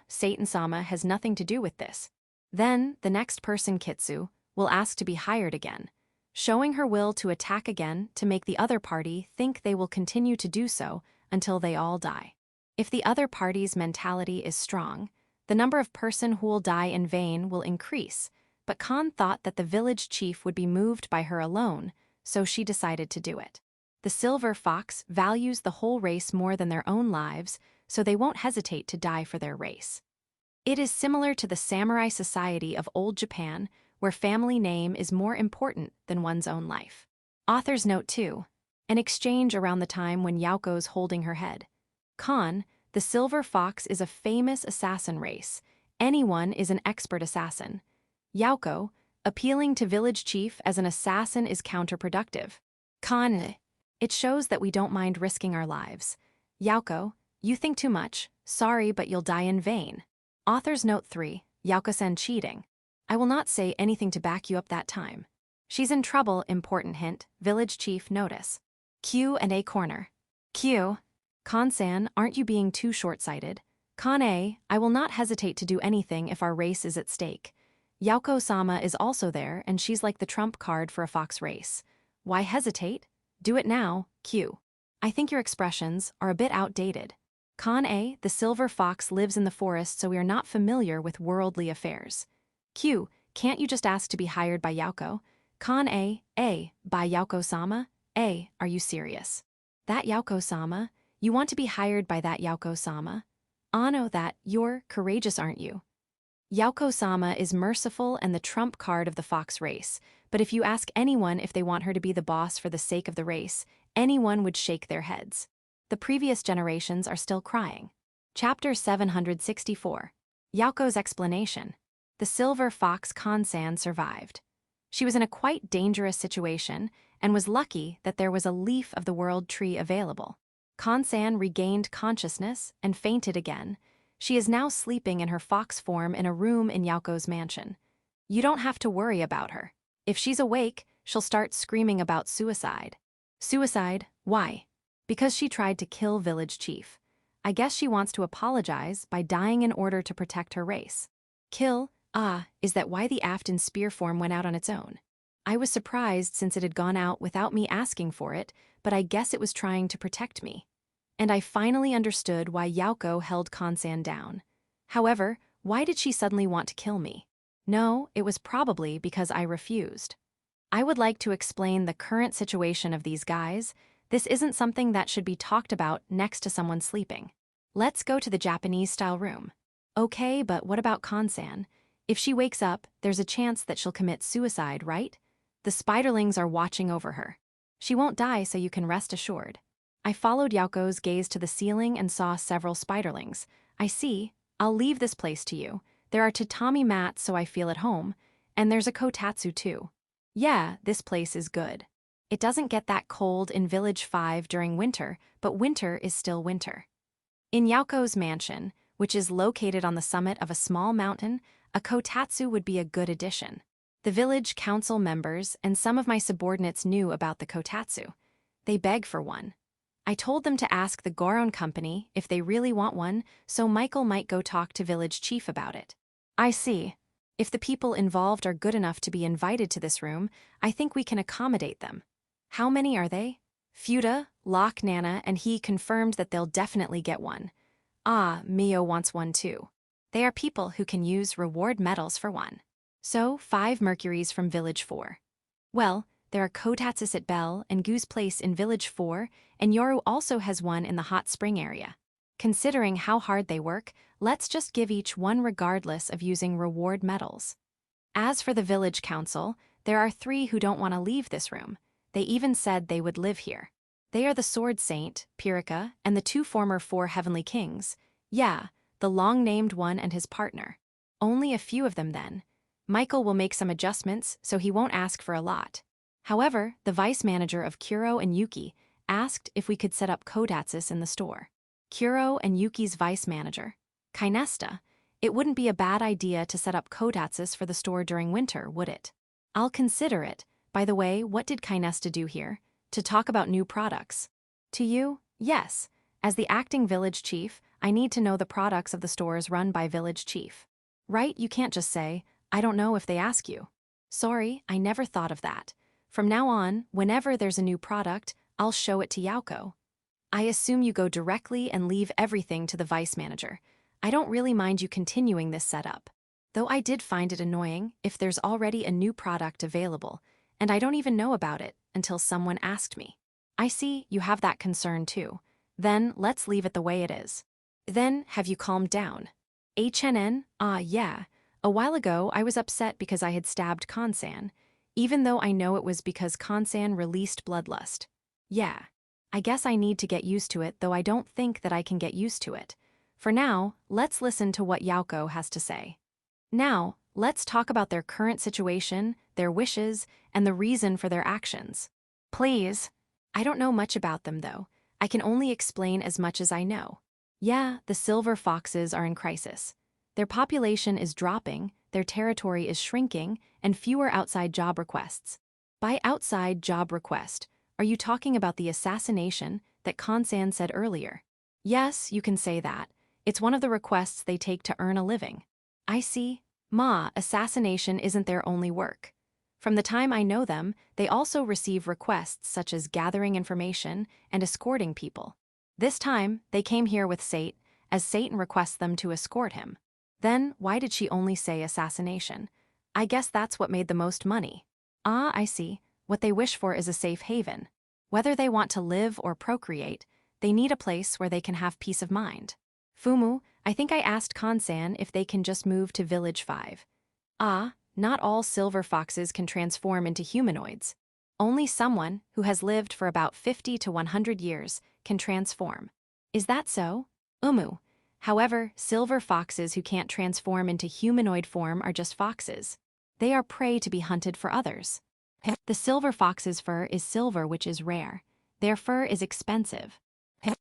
Satan-sama has nothing to do with this. Then, the next person, Kitsu, will ask to be hired again, showing her will to attack again to make the other party think they will continue to do so until they all die. If the other party's mentality is strong, the number of person who will die in vain will increase, but Khan thought that the village chief would be moved by her alone, so she decided to do it. The silver fox values the whole race more than their own lives, so they won't hesitate to die for their race. It is similar to the samurai society of old Japan, where family name is more important than one's own life. Author's Note 2. An exchange around the time when Yauko's holding her head. Khan, the silver fox is a famous assassin race. Anyone is an expert assassin. Yauko, appealing to village chief as an assassin is counterproductive. Khan, it shows that we don't mind risking our lives. Yauko, you think too much. Sorry, but you'll die in vain. Author's Note 3, Yauko-sen cheating. I will not say anything to back you up that time. She's in trouble, important hint, village chief notice. Q&A corner. Q. Khan-san, aren't you being too short-sighted? Khan-a, I will not hesitate to do anything if our race is at stake. Yauko-sama is also there, and she's like the trump card for a fox race. Why hesitate? Do it now, Q. I think your expressions are a bit outdated. Con A, the silver fox lives in the forest, so we are not familiar with worldly affairs. Q, can't you just ask to be hired by Yauko? Con A, by Yauko-sama? A, are you serious? That Yauko-sama? You want to be hired by that Yauko-sama? Ano that, you're courageous, aren't you? Yauko-sama is merciful and the trump card of the fox race, but if you ask anyone if they want her to be the boss for the sake of the race, anyone would shake their heads. The previous generations are still crying. Chapter 764. Yauko's explanation. The silver fox Kansan survived. She was in a quite dangerous situation and was lucky that there was a leaf of the world tree available. Kansan regained consciousness and fainted again. She is now sleeping in her fox form in a room in Yauko's mansion. You don't have to worry about her. If she's awake, she'll start screaming about suicide. Suicide? Why? Because she tried to kill village chief. I guess she wants to apologize by dying in order to protect her race. Kill? Is that why the Afton spear form went out on its own? I was surprised since it had gone out without me asking for it, but I guess it was trying to protect me. And I finally understood why Yauko held Kansan down. However, why did she suddenly want to kill me? No, it was probably because I refused. I would like to explain the current situation of these guys. This isn't something that should be talked about next to someone sleeping. Let's go to the Japanese-style room. Okay, but what about Kansan? If she wakes up, there's a chance that she'll commit suicide, right? The spiderlings are watching over her. She won't die, so you can rest assured. I followed Yauko's gaze to the ceiling and saw several spiderlings. I see. I'll leave this place to you. There are tatami mats so I feel at home, and there's a kotatsu too. Yeah, this place is good. It doesn't get that cold in Village 5 during winter, but winter is still winter. In Yauko's mansion, which is located on the summit of a small mountain, a kotatsu would be a good addition. The village council members and some of my subordinates knew about the kotatsu. They beg for one. I told them to ask the Goron company if they really want one, so Michael might go talk to village chief about it. I see. If the people involved are good enough to be invited to this room, I think we can accommodate them. How many are they? Fuda, Locke, Nana, and he confirmed that they'll definitely get one. Mio wants one too. They are people who can use reward medals for one. So, 5 Mercuries from Village 4. Well, there are kotatsus at Bell and Goose Place in Village 4, and Yoru also has one in the hot spring area. Considering how hard they work, let's just give each one regardless of using reward medals. As for the village council, there are 3 who don't want to leave this room. They even said they would live here. They are the Sword Saint, Pirika, and the 2 former 4 Heavenly Kings. Yeah, the long-named one and his partner. Only a few of them then. Michael will make some adjustments, so he won't ask for a lot. However, the vice manager of Kuro and Yuki asked if we could set up kotatsus in the store. Kuro and Yuki's vice manager. Kainesta, it wouldn't be a bad idea to set up kotatsus for the store during winter, would it? I'll consider it. By the way, what did Kainesta do here? To talk about new products. To you? Yes. As the acting village chief, I need to know the products of the stores run by village chief. Right? You can't just say, I don't know if they ask you. Sorry, I never thought of that. From now on, whenever there's a new product, I'll show it to Yauko. I assume you go directly and leave everything to the vice manager. I don't really mind you continuing this setup. Though I did find it annoying if there's already a new product available, and I don't even know about it until someone asked me. I see you have that concern too. Then let's leave it the way it is. Then, have you calmed down? HNN? Yeah. A while ago, I was upset because I had stabbed Kansan, even though I know it was because Kansan released bloodlust. Yeah. I guess I need to get used to it, though I don't think that I can get used to it. For now, let's listen to what Yauko has to say. Now, let's talk about their current situation, their wishes, and the reason for their actions. Please. I don't know much about them, though. I can only explain as much as I know. Yeah, the silver foxes are in crisis. Their population is dropping, their territory is shrinking, and fewer outside job requests. By outside job request, are you talking about the assassination that Kansan said earlier? Yes, you can say that. It's one of the requests they take to earn a living. I see. Assassination isn't their only work. From the time I know them, they also receive requests such as gathering information and escorting people. This time, they came here with Sate, as Satan requests them to escort him. Then, why did she only say assassination? I guess that's what made the most money. Ah, I see. What they wish for is a safe haven. Whether they want to live or procreate, they need a place where they can have peace of mind. Fumu, I think I asked Kansan if they can just move to Village 5. Ah, not all silver foxes can transform into humanoids. Only someone who has lived for about 50 to 100 years can transform. Is that so? However, silver foxes who can't transform into humanoid form are just foxes. They are prey to be hunted for others. The silver fox's fur is silver, which is rare. Their fur is expensive.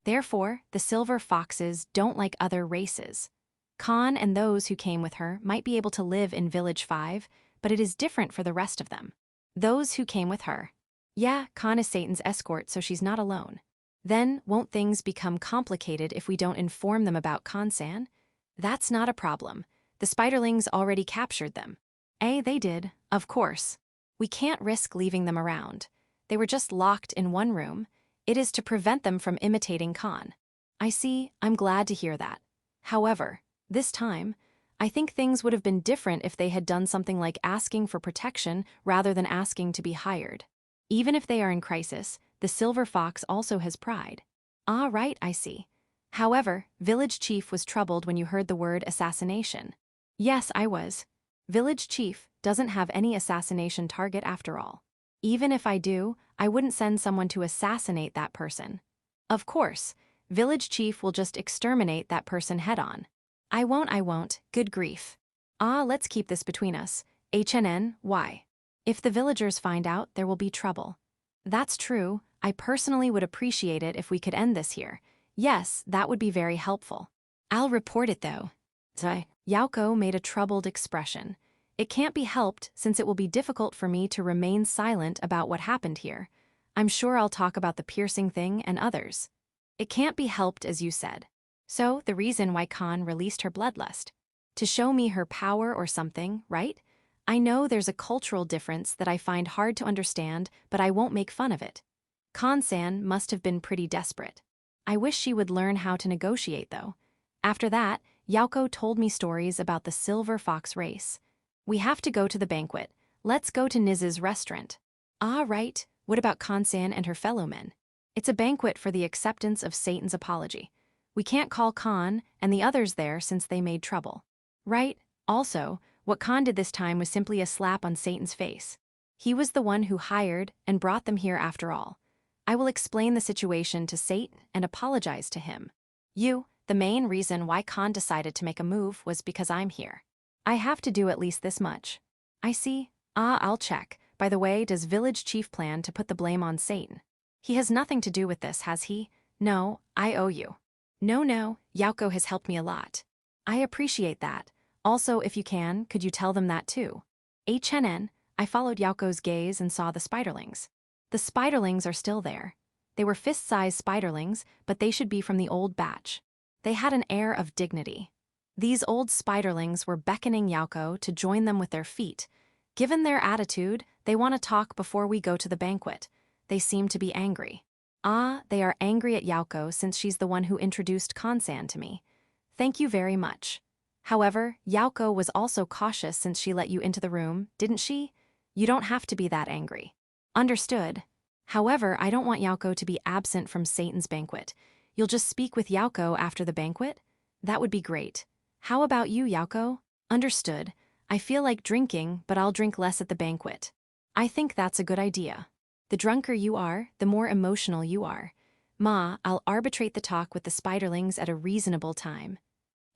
Therefore, the silver foxes don't like other races. Khan and those who came with her might be able to live in Village 5, but it is different for the rest of them. Those who came with her. Yeah, Khan is Satan's escort, so she's not alone. Then, won't things become complicated if we don't inform them about Kansan? That's not a problem. The spiderlings already captured them. They did, of course. We can't risk leaving them around. They were just locked in one room. It is to prevent them from imitating Khan. I see, I'm glad to hear that. However, this time, I think things would have been different if they had done something like asking for protection rather than asking to be hired. Even if they are in crisis, the silver fox also has pride. Ah, right, I see. However, Village Chief was troubled when you heard the word assassination. Yes, I was. Village Chief doesn't have any assassination target after all. Even if I do, I wouldn't send someone to assassinate that person. Of course, Village Chief will just exterminate that person head-on. I won't, good grief. Ah, let's keep this between us. Why? If the villagers find out, there will be trouble. That's true, I personally would appreciate it if we could end this here. Yes, that would be very helpful. I'll report it though. Yauko made a troubled expression. It can't be helped since it will be difficult for me to remain silent about what happened here. I'm sure I'll talk about the piercing thing and others. It can't be helped, as you said. So, the reason why Khan released her bloodlust. To show me her power or something, right? I know there's a cultural difference that I find hard to understand, but I won't make fun of it. Khan-san must have been pretty desperate. I wish she would learn how to negotiate, though. After that, Yauko told me stories about the silver fox race. We have to go to the banquet. Let's go to Niz's restaurant. Ah, right. What about Khan-san and her fellow men? It's a banquet for the acceptance of Satan's apology. We can't call Khan and the others there since they made trouble. Right? Also, what Khan did this time was simply a slap on Satan's face. He was the one who hired and brought them here after all. I will explain the situation to Satan and apologize to him. The main reason why Khan decided to make a move was because I'm here. I have to do at least this much. I see. Ah, I'll check. By the way, does Village Chief plan to put the blame on Satan? He has nothing to do with this, has he? No, I owe you. No, Yauko has helped me a lot. I appreciate that. Also, if you can, could you tell them that too? I followed Yauko's gaze and saw the spiderlings. The spiderlings are still there. They were fist-sized spiderlings, but they should be from the old batch. They had an air of dignity. These old spiderlings were beckoning Yauko to join them with their feet. Given their attitude, they want to talk before we go to the banquet. They seem to be angry. Ah, they are angry at Yauko since she's the one who introduced Kansan to me. Thank you very much. However, Yauko was also cautious since she let you into the room, didn't she? You don't have to be that angry. Understood. However, I don't want Yauko to be absent from Satan's banquet. You'll just speak with Yauko after the banquet? That would be great. How about you, Yauko? Understood. I feel like drinking, but I'll drink less at the banquet. I think that's a good idea. The drunker you are, the more emotional you are. I'll arbitrate the talk with the spiderlings at a reasonable time.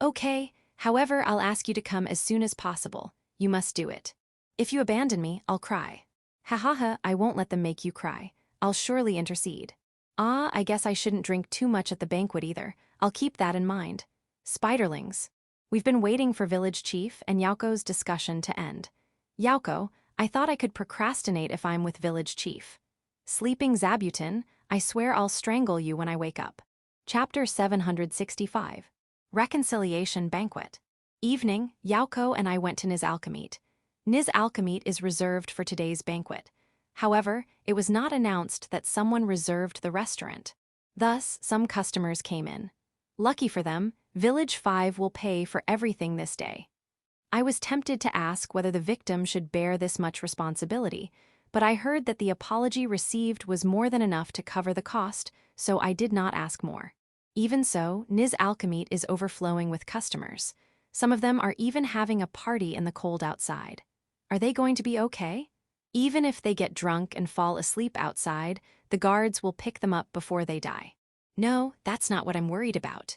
Okay, however, I'll ask you to come as soon as possible. You must do it. If you abandon me, I'll cry. I won't let them make you cry. I'll surely intercede. I guess I shouldn't drink too much at the banquet either. I'll keep that in mind. Spiderlings. We've been waiting for Village Chief and Yauko's discussion to end. Yauko, I thought I could procrastinate if I'm with Village Chief. Sleeping Zabuton, I swear I'll strangle you when I wake up. Chapter 765. Reconciliation Banquet. Evening, Yauko and I went to Niz Alchemite. Niz Alchemete is reserved for today's banquet. However, it was not announced that someone reserved the restaurant. Thus, some customers came in. Lucky for them, Village 5 will pay for everything this day. I was tempted to ask whether the victim should bear this much responsibility, but I heard that the apology received was more than enough to cover the cost, so I did not ask more. Even so, Niz Alchemete is overflowing with customers. Some of them are even having a party in the cold outside. Are they going to be okay? Even if they get drunk and fall asleep outside, the guards will pick them up before they die. No, that's not what I'm worried about.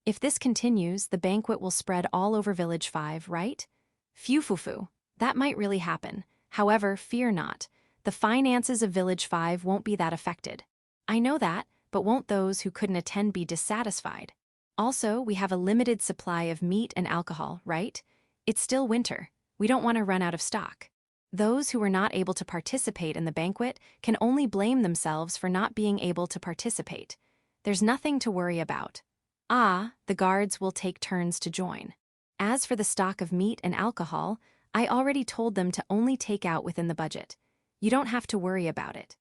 If this continues, the banquet will spread all over Village 5, right? Phew, that might really happen. However, fear not. The finances of Village 5 won't be that affected. I know that, but won't those who couldn't attend be dissatisfied? Also, we have a limited supply of meat and alcohol, right? It's still winter. We don't want to run out of stock. Those who were not able to participate in the banquet can only blame themselves for not being able to participate. There's nothing to worry about. The guards will take turns to join. As for the stock of meat and alcohol, I already told them to only take out within the budget. You don't have to worry about it.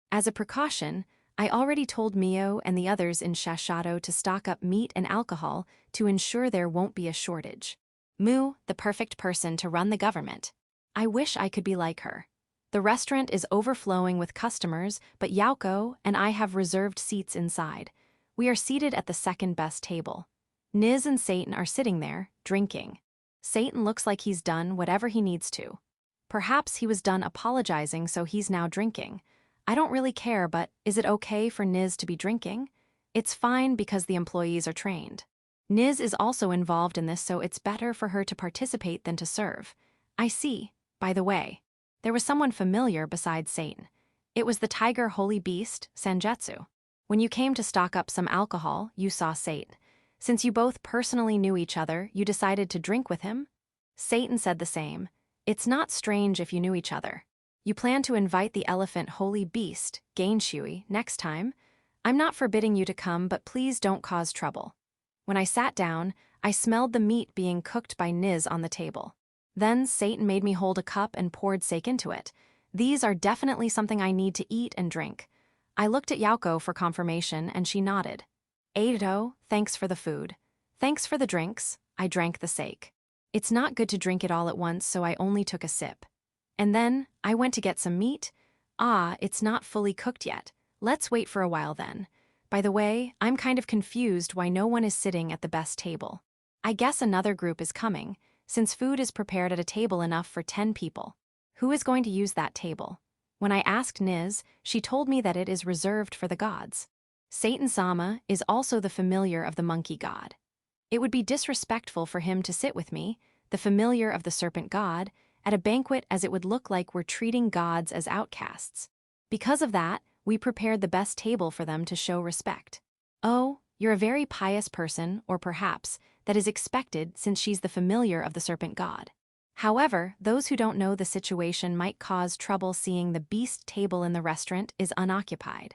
As a precaution, I already told Mio and the others in Shashato to stock up meat and alcohol to ensure there won't be a shortage. Mu, the perfect person to run the government. I wish I could be like her. The restaurant is overflowing with customers, but Yauko and I have reserved seats inside. We are seated at the second best table. Niz and Satan are sitting there, drinking. Satan looks like he's done whatever he needs to. Perhaps he was done apologizing, so he's now drinking. I don't really care, but is it okay for Niz to be drinking? It's fine because the employees are trained. Niz is also involved in this, so it's better for her to participate than to serve. I see. By the way, there was someone familiar besides Satan. It was the tiger holy beast, Sanjetsu. When you came to stock up some alcohol, you saw Satan. Since you both personally knew each other, you decided to drink with him? Satan said the same. It's not strange if you knew each other. You plan to invite the elephant holy beast, Gainshui, next time? I'm not forbidding you to come, but please don't cause trouble. When I sat down, I smelled the meat being cooked by Niz on the table. Then Satan made me hold a cup and poured sake into it. These are definitely something I need to eat and drink. I looked at Yauko for confirmation and she nodded. Eito, thanks for the food. Thanks for the drinks. I drank the sake. It's not good to drink it all at once, so I only took a sip. And then, I went to get some meat. It's not fully cooked yet. Let's wait for a while then. By the way, I'm kind of confused why no one is sitting at the best table. I guess another group is coming, since food is prepared at a table enough for 10 people. Who is going to use that table? When I asked Niz, she told me that it is reserved for the gods. Satan-sama is also the familiar of the monkey god. It would be disrespectful for him to sit with me, the familiar of the serpent god, at a banquet, as it would look like we're treating gods as outcasts. Because of that, we prepared the best table for them to show respect. Oh, you're a very pious person, or perhaps, that is expected since she's the familiar of the serpent god. However, those who don't know the situation might cause trouble seeing the beast table in the restaurant is unoccupied.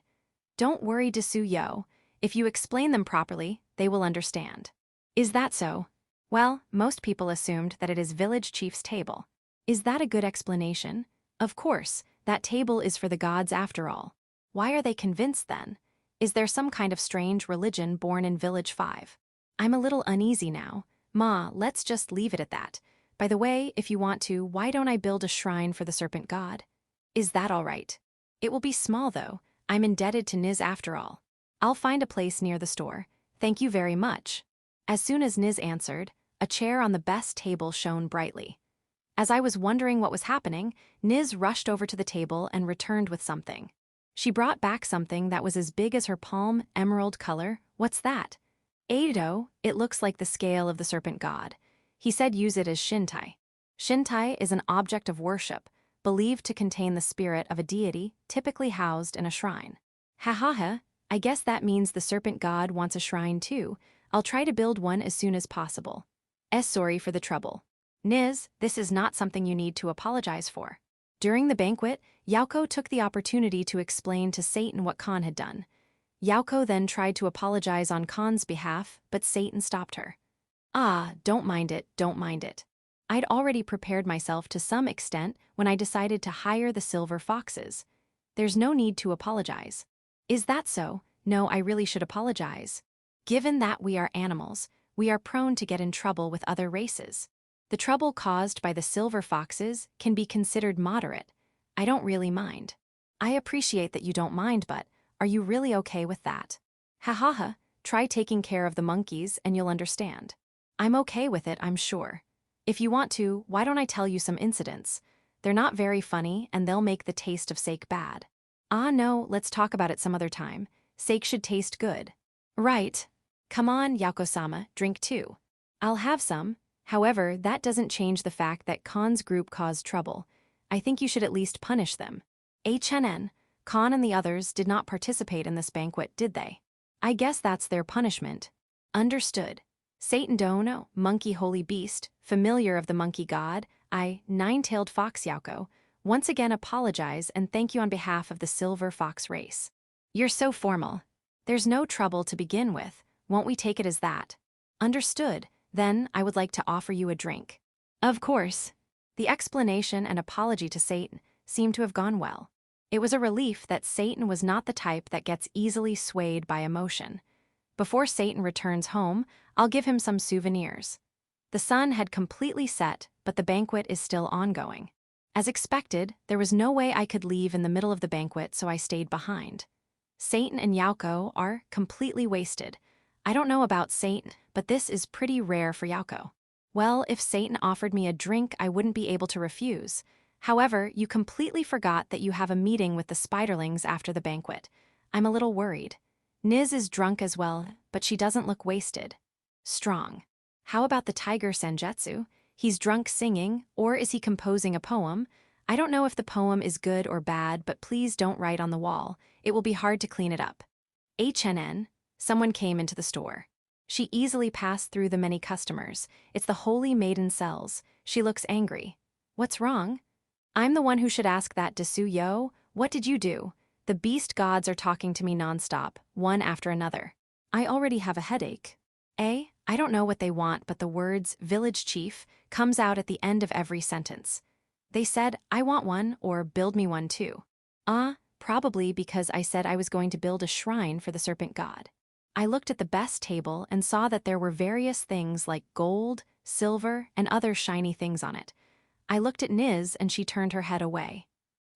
Don't worry, Desu-yo. If you explain them properly, they will understand. Is that so? Well, most people assumed that it is village chief's table. Is that a good explanation? Of course, that table is for the gods after all. Why are they convinced then? Is there some kind of strange religion born in Village 5? I'm a little uneasy now. Ma, let's just leave it at that. By the way, if you want to, why don't I build a shrine for the serpent god? Is that all right? It will be small though. I'm indebted to Niz after all. I'll find a place near the store. Thank you very much. As soon as Niz answered, a chair on the best table shone brightly. As I was wondering what was happening, Niz rushed over to the table and returned with something. She brought back something that was as big as her palm, emerald color. What's that? Eito, it looks like the scale of the serpent god. He said use it as Shintai. Shintai is an object of worship, believed to contain the spirit of a deity, typically housed in a shrine. Ha, I guess that means the serpent god wants a shrine too. I'll try to build one as soon as possible. Sorry for the trouble. Niz, this is not something you need to apologize for. During the banquet, Yauko took the opportunity to explain to Satan what Khan had done. Yauko then tried to apologize on Khan's behalf, but Satan stopped her. Don't mind it, don't mind it. I'd already prepared myself to some extent when I decided to hire the silver foxes. There's no need to apologize. Is that so? No, I really should apologize. Given that we are animals, we are prone to get in trouble with other races. The trouble caused by the silver foxes can be considered moderate. I don't really mind. I appreciate that you don't mind, but are you really okay with that? Ha ha ha, try taking care of the monkeys and you'll understand. I'm okay with it, I'm sure. If you want to, why don't I tell you some incidents? They're not very funny and they'll make the taste of steak bad. Ah no, let's talk about it some other time. Steak should taste good. Right. Come on, Yako-sama, drink too. I'll have some. However, that doesn't change the fact that Khan's group caused trouble. I think you should at least punish them. HNN, Khan and the others did not participate in this banquet, did they? I guess that's their punishment. Understood. Satan Dono, monkey holy beast, familiar of the monkey god, I, nine-tailed fox Yauko, once again apologize and thank you on behalf of the silver fox race. You're so formal. There's no trouble to begin with, won't we take it as that? Understood, then I would like to offer you a drink. Of course. The explanation and apology to Satan seemed to have gone well. It was a relief that Satan was not the type that gets easily swayed by emotion. Before Satan returns home, I'll give him some souvenirs. The sun had completely set, but the banquet is still ongoing. As expected, there was no way I could leave in the middle of the banquet, so I stayed behind. Satan and Yauko are completely wasted. I don't know about Satan, but this is pretty rare for Yauko. Well, if Satan offered me a drink, I wouldn't be able to refuse. However, you completely forgot that you have a meeting with the spiderlings after the banquet. I'm a little worried. Niz is drunk as well, but she doesn't look wasted. Strong. How about the tiger Senjutsu? He's drunk singing, or is he composing a poem? I don't know if the poem is good or bad, but please don't write on the wall. It will be hard to clean it up. HNN. Someone came into the store. She easily passed through the many customers. It's the holy maiden Cells. She looks angry. What's wrong? I'm the one who should ask that, Desu Yo. What did you do? The beast gods are talking to me nonstop, one after another. I already have a headache. I don't know what they want, but the words village chief comes out at the end of every sentence. They said, I want one, or build me one too. Probably because I said I was going to build a shrine for the serpent god. I looked at the best table and saw that there were various things like gold, silver, and other shiny things on it. I looked at Niz and she turned her head away.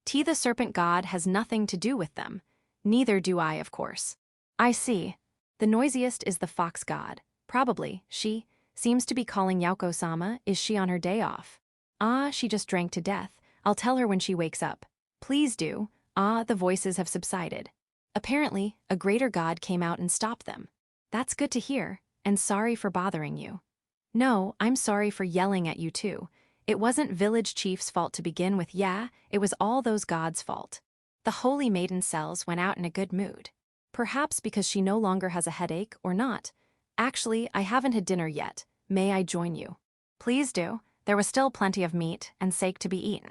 T the serpent god has nothing to do with them. Neither do I, of course. I see. The noisiest is the fox god. Probably, she seems to be calling Yauko-sama. Is she on her day off? She just drank to death. I'll tell her when she wakes up. Please do. The voices have subsided. Apparently, a greater god came out and stopped them. That's good to hear, and sorry for bothering you. No, I'm sorry for yelling at you too. It wasn't village chief's fault to begin with, yeah, it was all those gods' fault. The holy maiden Cells went out in a good mood. Perhaps because she no longer has a headache, or not. Actually, I haven't had dinner yet. May I join you? Please do. There was still plenty of meat and steak to be eaten.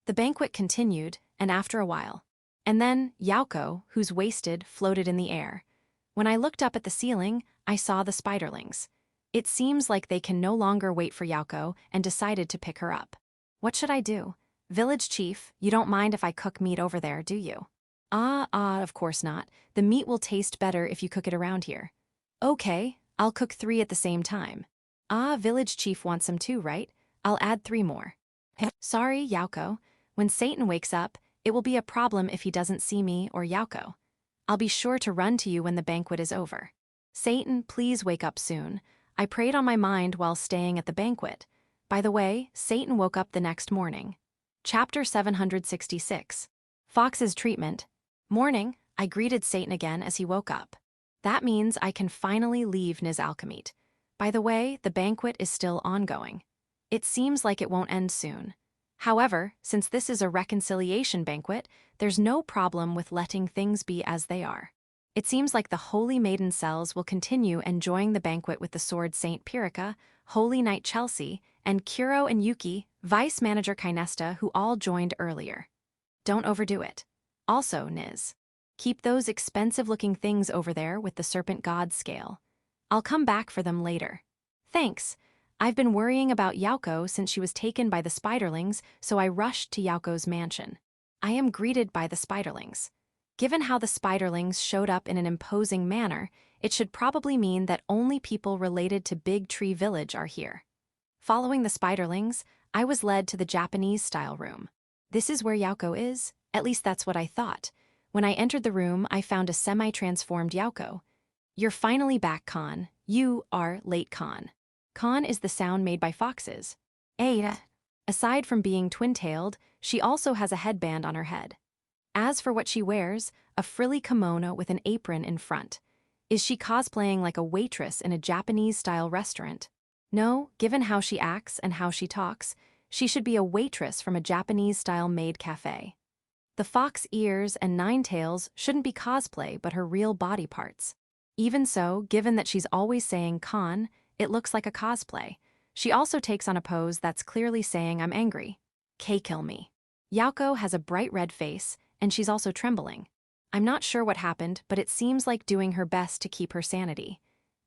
The banquet continued, and after a while. And then, Yauko, who's wasted, floated in the air. When I looked up at the ceiling, I saw the spiderlings. It seems like they can no longer wait for Yauko and decided to pick her up. What should I do? Village chief, you don't mind if I cook meat over there, do you? Of course not. The meat will taste better if you cook it around here. Okay, I'll cook 3 at the same time. Village chief wants some too, right? I'll add 3 more. Sorry, Yauko. When Satan wakes up, it will be a problem if he doesn't see me or Yauko. I'll be sure to run to you when the banquet is over. Satan, please wake up soon. I prayed on my mind while staying at the banquet. By the way, Satan woke up the next morning. Chapter 766. Fox's Treatment. Morning, I greeted Satan again as he woke up. That means I can finally leave Niz Alchemite. By the way, the banquet is still ongoing. It seems like it won't end soon. However, since this is a reconciliation banquet, there's no problem with letting things be as they are. It seems like the Holy Maiden Cells will continue enjoying the banquet with the Sword Saint Pirika, Holy Knight Chelsea, and Kuro and Yuki, Vice Manager Kinesta, who all joined earlier. Don't overdo it. Also, Niz. Keep those expensive-looking things over there with the Serpent God scale. I'll come back for them later. Thanks. I've been worrying about Yauko since she was taken by the spiderlings, so I rushed to Yauko's mansion. I am greeted by the spiderlings. Given how the spiderlings showed up in an imposing manner, it should probably mean that only people related to Big Tree Village are here. Following the spiderlings, I was led to the Japanese-style room. This is where Yauko is, at least that's what I thought. When I entered the room, I found a semi-transformed Yauko. You're finally back, Con. You are late, Con. Con is the sound made by foxes. Ada. Aside from being twin-tailed, she also has a headband on her head. As for what she wears, a frilly kimono with an apron in front. Is she cosplaying like a waitress in a Japanese-style restaurant? No, given how she acts and how she talks, she should be a waitress from a Japanese-style maid cafe. The fox ears and nine tails shouldn't be cosplay but her real body parts. Even so, given that she's always saying Con, it looks like a cosplay. She also takes on a pose that's clearly saying I'm angry. Kill me. Yauko has a bright red face, and she's also trembling. I'm not sure what happened, but it seems like doing her best to keep her sanity.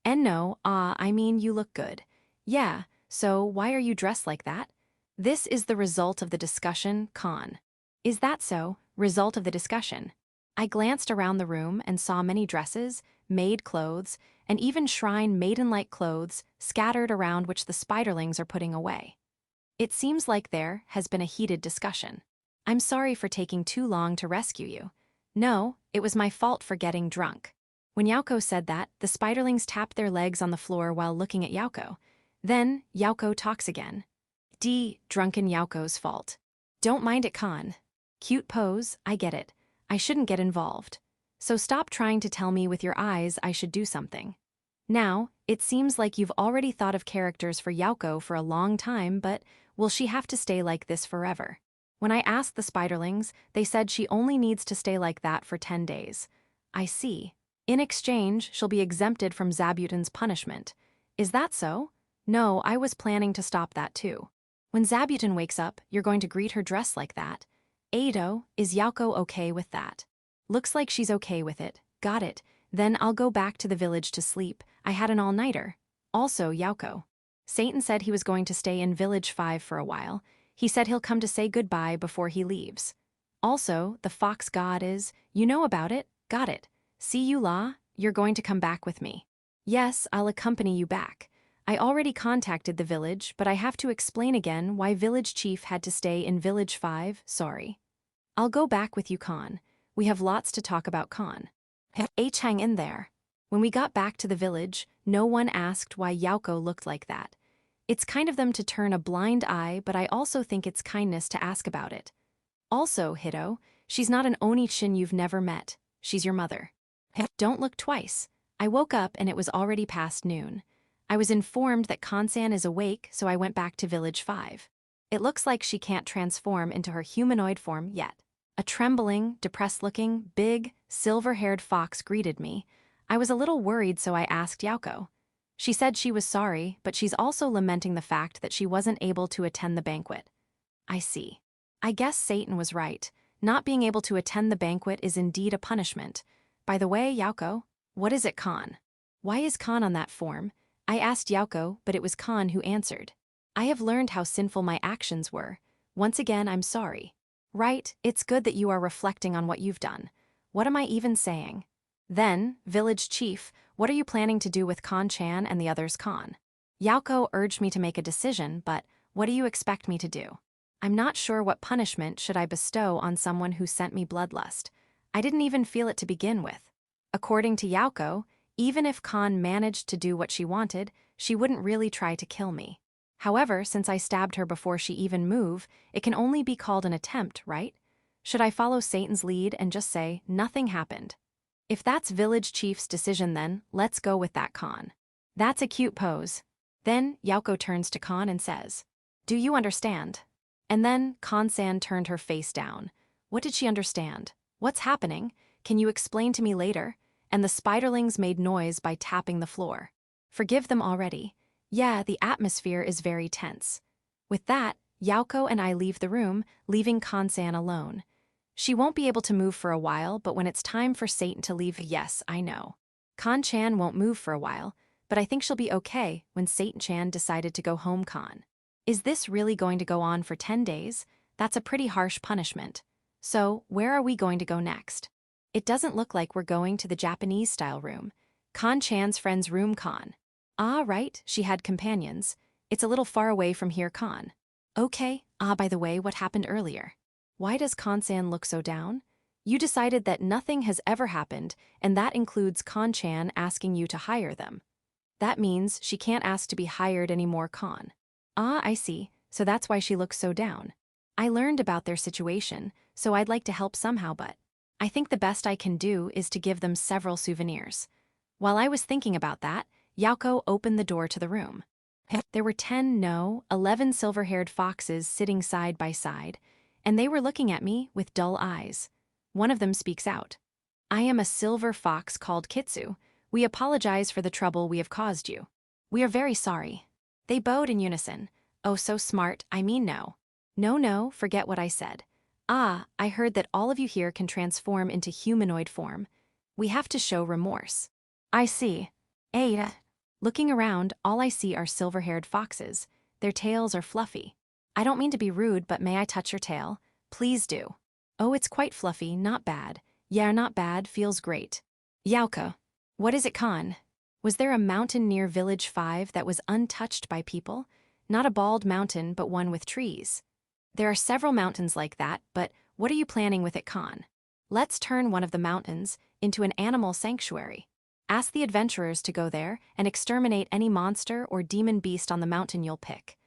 And no, I mean you look good. Yeah, so why are you dressed like that? This is the result of the discussion, Con. Is that so? Result of the discussion. I glanced around the room and saw many dresses, maid clothes, and even shrine maiden-like clothes scattered around which the spiderlings are putting away. It seems like there has been a heated discussion. I'm sorry for taking too long to rescue you. No, it was my fault for getting drunk. When Yauko said that, the spiderlings tapped their legs on the floor while looking at Yauko. Then, Yauko talks again. Drunken Yauko's fault. Don't mind it, Con. Cute pose, I get it. I shouldn't get involved. So stop trying to tell me with your eyes I should do something. Now, it seems like you've already thought of characters for Yauko for a long time, but will she have to stay like this forever? When I asked the spiderlings, they said she only needs to stay like that for 10 days. I see. In exchange, she'll be exempted from Zabuton's punishment. Is that so? No, I was planning to stop that too. When Zabuton wakes up, you're going to greet her dressed like that. Ado, is Yauko okay with that? Looks like she's okay with it. Got it. Then I'll go back to the village to sleep. I had an all-nighter. Also, Yauko. Satan said he was going to stay in Village 5 for a while. He said he'll come to say goodbye before he leaves. Also, the fox god is, you know about it, got it. See you, La, you're going to come back with me. Yes, I'll accompany you back. I already contacted the village, but I have to explain again why village chief had to stay in Village 5, sorry. I'll go back with you, Con. We have lots to talk about, Con. Hang in there. When we got back to the village, no one asked why Yauko looked like that. It's kind of them to turn a blind eye, but I also think it's kindness to ask about it. Also, Hito, she's not an Onichin you've never met. She's your mother. Don't look twice. I woke up and it was already past noon. I was informed that Kansan is awake, so I went back to Village 5. It looks like she can't transform into her humanoid form yet. A trembling, depressed-looking, big, silver-haired fox greeted me. I was a little worried, so I asked Yauko. She said she was sorry, but she's also lamenting the fact that she wasn't able to attend the banquet. I see. I guess Satan was right. Not being able to attend the banquet is indeed a punishment. By the way, Yauko, what is it, Con? Why is Con on that form? I asked Yauko, but it was Con who answered. I have learned how sinful my actions were. Once again, I'm sorry. Right, it's good that you are reflecting on what you've done. What am I even saying? Then, village chief, what are you planning to do with Con-chan and the others, Con? Yauko urged me to make a decision, but what do you expect me to do? I'm not sure what punishment should I bestow on someone who sent me bloodlust. I didn't even feel it to begin with. According to Yauko, even if Con managed to do what she wanted, she wouldn't really try to kill me. However, since I stabbed her before she even moved, it can only be called an attempt, right? Should I follow Satan's lead and just say, nothing happened? If that's village chief's decision then, let's go with that, Con. That's a cute pose. Then, Yauko turns to Con and says, do you understand? And then, Con-san turned her face down. What did she understand? What's happening? Can you explain to me later? And the spiderlings made noise by tapping the floor. Forgive them already. Yeah, the atmosphere is very tense. With that, Yauko and I leave the room, leaving Con-san alone. She won't be able to move for a while, but when it's time for Satan to leave, yes, I know. Con-chan won't move for a while, but I think she'll be okay when Satan-chan decided to go home con. Is this really going to go on for 10 days? That's a pretty harsh punishment. So, where are we going to go next? It doesn't look like we're going to the Japanese-style room. Con-chan's friend's room con. Ah, right, she had companions. It's a little far away from here con. Okay, by the way, what happened earlier? Why does Con-san look so down? You decided that nothing has ever happened, and that includes Con-chan asking you to hire them. That means she can't ask to be hired anymore con. Ah, I see, so that's why she looks so down. I learned about their situation, so I'd like to help somehow, but I think the best I can do is to give them several souvenirs. While I was thinking about that, Yauko opened the door to the room. There were 11 silver-haired foxes sitting side by side, and they were looking at me with dull eyes. One of them speaks out. I am a silver fox called Kitsu. We apologize for the trouble we have caused you. We are very sorry. They bowed in unison. Oh, so smart, I mean no. No, forget what I said. Ah, I heard that all of you here can transform into humanoid form. We have to show remorse. I see. Ada. Looking around, all I see are silver-haired foxes. Their tails are fluffy. I don't mean to be rude, but may I touch your tail? Please do. Oh, it's quite fluffy, not bad. Yeah, not bad, feels great. Yauko. What is it, Con? Was there a mountain near Village 5 that was untouched by people? Not a bald mountain, but one with trees. There are several mountains like that, but what are you planning with it, Con? Let's turn one of the mountains into an animal sanctuary. Ask the adventurers to go there and exterminate any monster or demon beast on the mountain you'll pick.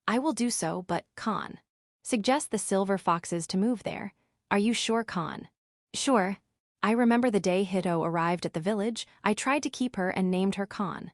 I will do so, but, Con. Suggest the silver foxes to move there. Are you sure, Con? Sure. I remember the day Hito arrived at the village, I tried to keep her and named her Con.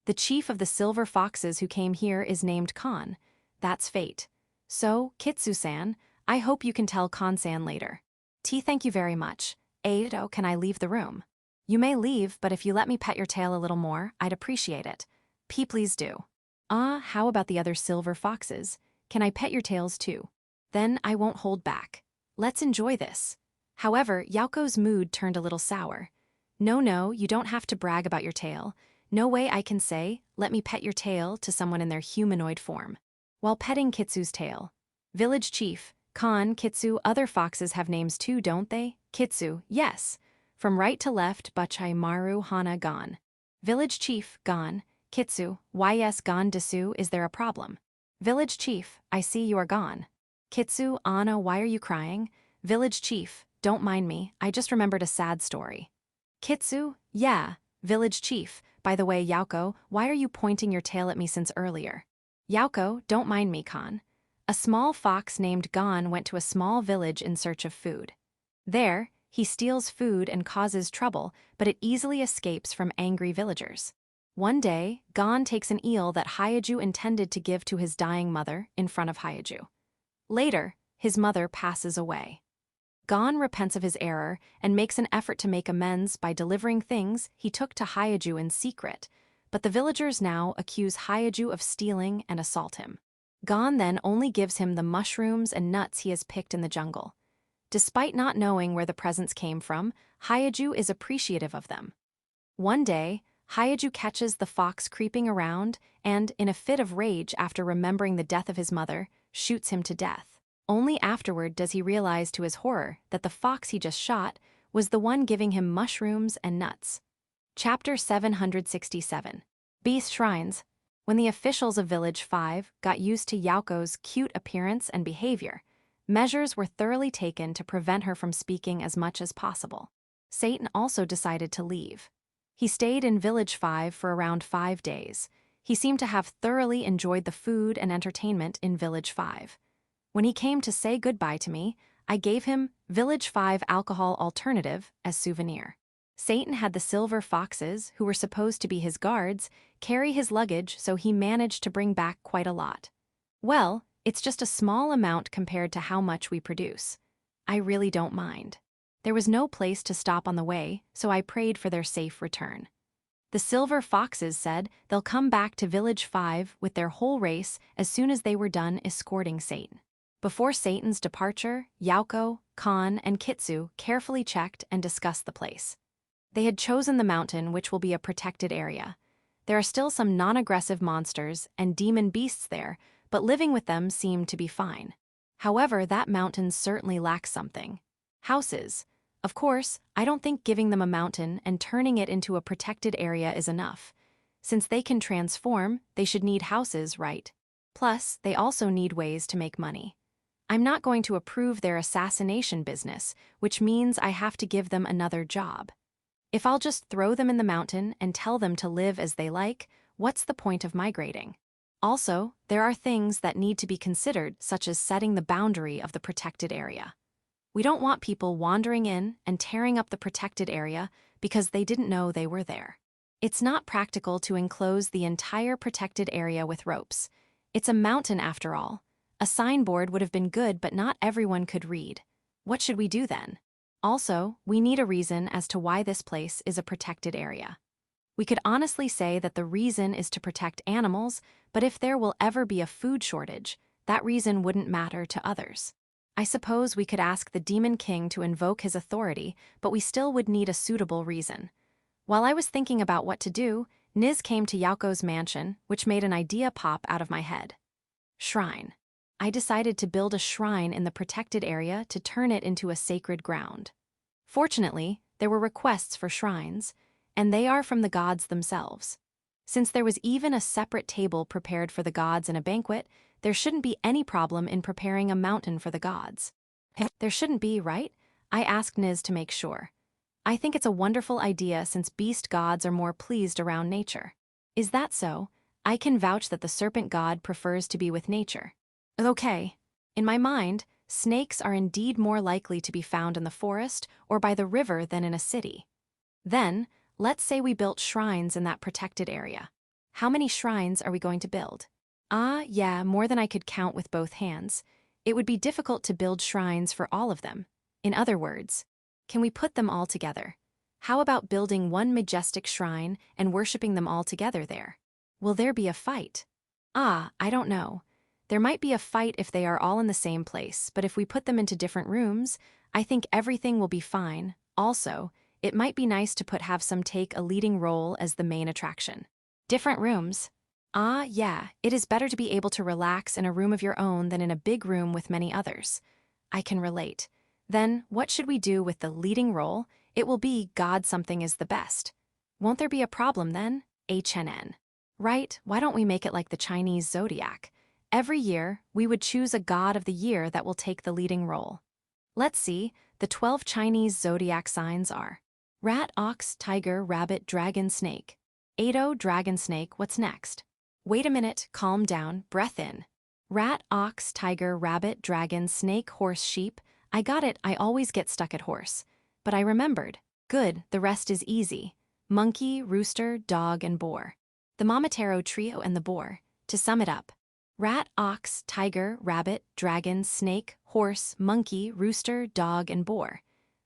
The chief of the silver foxes who came here is named Con. That's fate. So, Kitsu-san, I hope you can tell Con-san later. Thank you very much. Hito, can I leave the room? You may leave, but if you let me pet your tail a little more, I'd appreciate it. Please do. How about the other silver foxes? Can I pet your tails too? Then I won't hold back. Let's enjoy this. However, Yauko's mood turned a little sour. No, you don't have to brag about your tail. No way I can say, let me pet your tail to someone in their humanoid form. While petting Kitsu's tail. Village chief, Con, Kitsu, other foxes have names too, don't they? Kitsu, yes. From right to left, Bachai Maru Hana Gon. Village chief, Gon. Kitsu, yes, Gon desu, is there a problem? Village chief, I see you are gone. Kitsu, Anna, why are you crying? Village chief, don't mind me, I just remembered a sad story. Kitsu, yeah. Village chief, by the way, Yauko, why are you pointing your tail at me since earlier? Yauko, don't mind me, Con. A small fox named Gon went to a small village in search of food. There, he steals food and causes trouble, but it easily escapes from angry villagers. One day, Gon takes an eel that Hyaju intended to give to his dying mother in front of Hyaju. Later, his mother passes away. Gon repents of his error and makes an effort to make amends by delivering things he took to Hyaju in secret, but the villagers now accuse Hyaju of stealing and assault him. Gon then only gives him the mushrooms and nuts he has picked in the jungle. Despite not knowing where the presents came from, Hyaju is appreciative of them. One day, Hyaju catches the fox creeping around and, in a fit of rage after remembering the death of his mother, shoots him to death. Only afterward does he realize to his horror that the fox he just shot was the one giving him mushrooms and nuts. Chapter 767. Beast Shrines. When the officials of Village 5 got used to Yauko's cute appearance and behavior, measures were thoroughly taken to prevent her from speaking as much as possible. Satan also decided to leave. He stayed in Village 5 for around 5 days. He seemed to have thoroughly enjoyed the food and entertainment in Village 5. When he came to say goodbye to me, I gave him Village 5 alcohol alternative as souvenir. Satan had the silver foxes, who were supposed to be his guards, carry his luggage, so he managed to bring back quite a lot. Well, it's just a small amount compared to how much we produce. I really don't mind. There was no place to stop on the way, so I prayed for their safe return. The silver foxes said they'll come back to Village 5 with their whole race as soon as they were done escorting Satan. Before Satan's departure, Yauko, Kon, and Kitsu carefully checked and discussed the place. They had chosen the mountain, which will be a protected area. There are still some non-aggressive monsters and demon beasts there, but living with them seemed to be fine. However, that mountain certainly lacks something. Houses. Of course, I don't think giving them a mountain and turning it into a protected area is enough. Since they can transform, they should need houses, right? Plus, they also need ways to make money. I'm not going to approve their assassination business, which means I have to give them another job. If I'll just throw them in the mountain and tell them to live as they like, what's the point of migrating? Also, there are things that need to be considered, such as setting the boundary of the protected area. We don't want people wandering in and tearing up the protected area because they didn't know they were there. It's not practical to enclose the entire protected area with ropes. It's a mountain after all. A signboard would have been good, but not everyone could read. What should we do then? Also, we need a reason as to why this place is a protected area. We could honestly say that the reason is to protect animals, but if there will ever be a food shortage, that reason wouldn't matter to others. I suppose we could ask the Demon King to invoke his authority, but we still would need a suitable reason. While I was thinking about what to do, Niz came to Yaoko's mansion, which made an idea pop out of my head. Shrine. I decided to build a shrine in the protected area to turn it into a sacred ground. Fortunately, there were requests for shrines, and they are from the gods themselves. Since there was even a separate table prepared for the gods in a banquet, there shouldn't be any problem in preparing a mountain for the gods. There shouldn't be, right? I asked Niz to make sure. I think it's a wonderful idea since beast gods are more pleased around nature. Is that so? I can vouch that the serpent god prefers to be with nature. Okay. In my mind, snakes are indeed more likely to be found in the forest or by the river than in a city. Then, let's say we built shrines in that protected area. How many shrines are we going to build? Yeah, more than I could count with both hands. It would be difficult to build shrines for all of them. In other words, can we put them all together? How about building one majestic shrine and worshipping them all together there? Will there be a fight? I don't know. There might be a fight if they are all in the same place, but if we put them into different rooms, I think everything will be fine. Also, it might be nice to have some take a leading role as the main attraction. Different rooms. Yeah, it is better to be able to relax in a room of your own than in a big room with many others. I can relate. Then, what should we do with the leading role? It will be God something is the best. Won't there be a problem then? HNN. Right, why don't we make it like the Chinese zodiac? Every year, we would choose a god of the year that will take the leading role. Let's see, the 12 Chinese zodiac signs are rat, ox, tiger, rabbit, dragon, snake. Ado, dragon, snake, what's next? Wait a minute, calm down, breath in. Rat, ox, tiger, rabbit, dragon, snake, horse, sheep. I got it, I always get stuck at horse. But I remembered. Good, the rest is easy. Monkey, rooster, dog, and boar. The Momotaro trio and the boar. To sum it up. Rat, ox, tiger, rabbit, dragon, snake, horse, monkey, rooster, dog, and boar.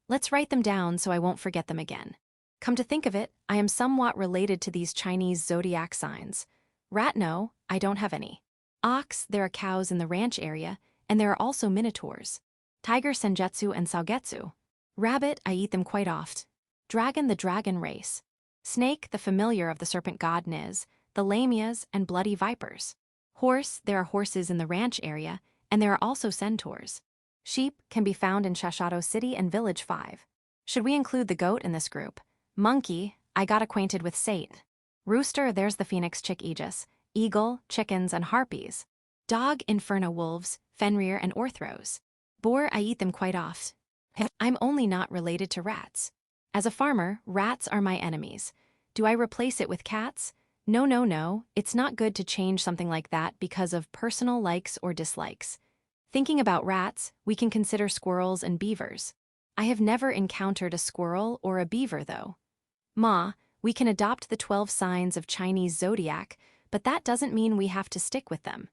Let's write them down so I won't forget them again. Come to think of it, I am somewhat related to these Chinese zodiac signs. Rat, no, I don't have any. Ox, there are cows in the ranch area, and there are also minotaurs. Tiger, senjutsu, and saogetsu. Rabbit, I eat them quite oft. Dragon, the dragon race. Snake, the familiar of the serpent god Niz, the lamias, and bloody vipers. Horse, there are horses in the ranch area, and there are also centaurs. Sheep can be found in Shashato City and Village 5. Should we include the goat in this group? Monkey, I got acquainted with Satan. Rooster, there's the phoenix chick Aegis. Eagle, chickens, and harpies. Dog, inferno wolves, Fenrir, and orthros. Boar, I eat them quite oft. I'm only not related to rats. As a farmer, rats are my enemies. Do I replace it with cats? No, it's not good to change something like that because of personal likes or dislikes. Thinking about rats, we can consider squirrels and beavers. I have never encountered a squirrel or a beaver though. Ma, we can adopt the 12 signs of Chinese zodiac, but that doesn't mean we have to stick with them.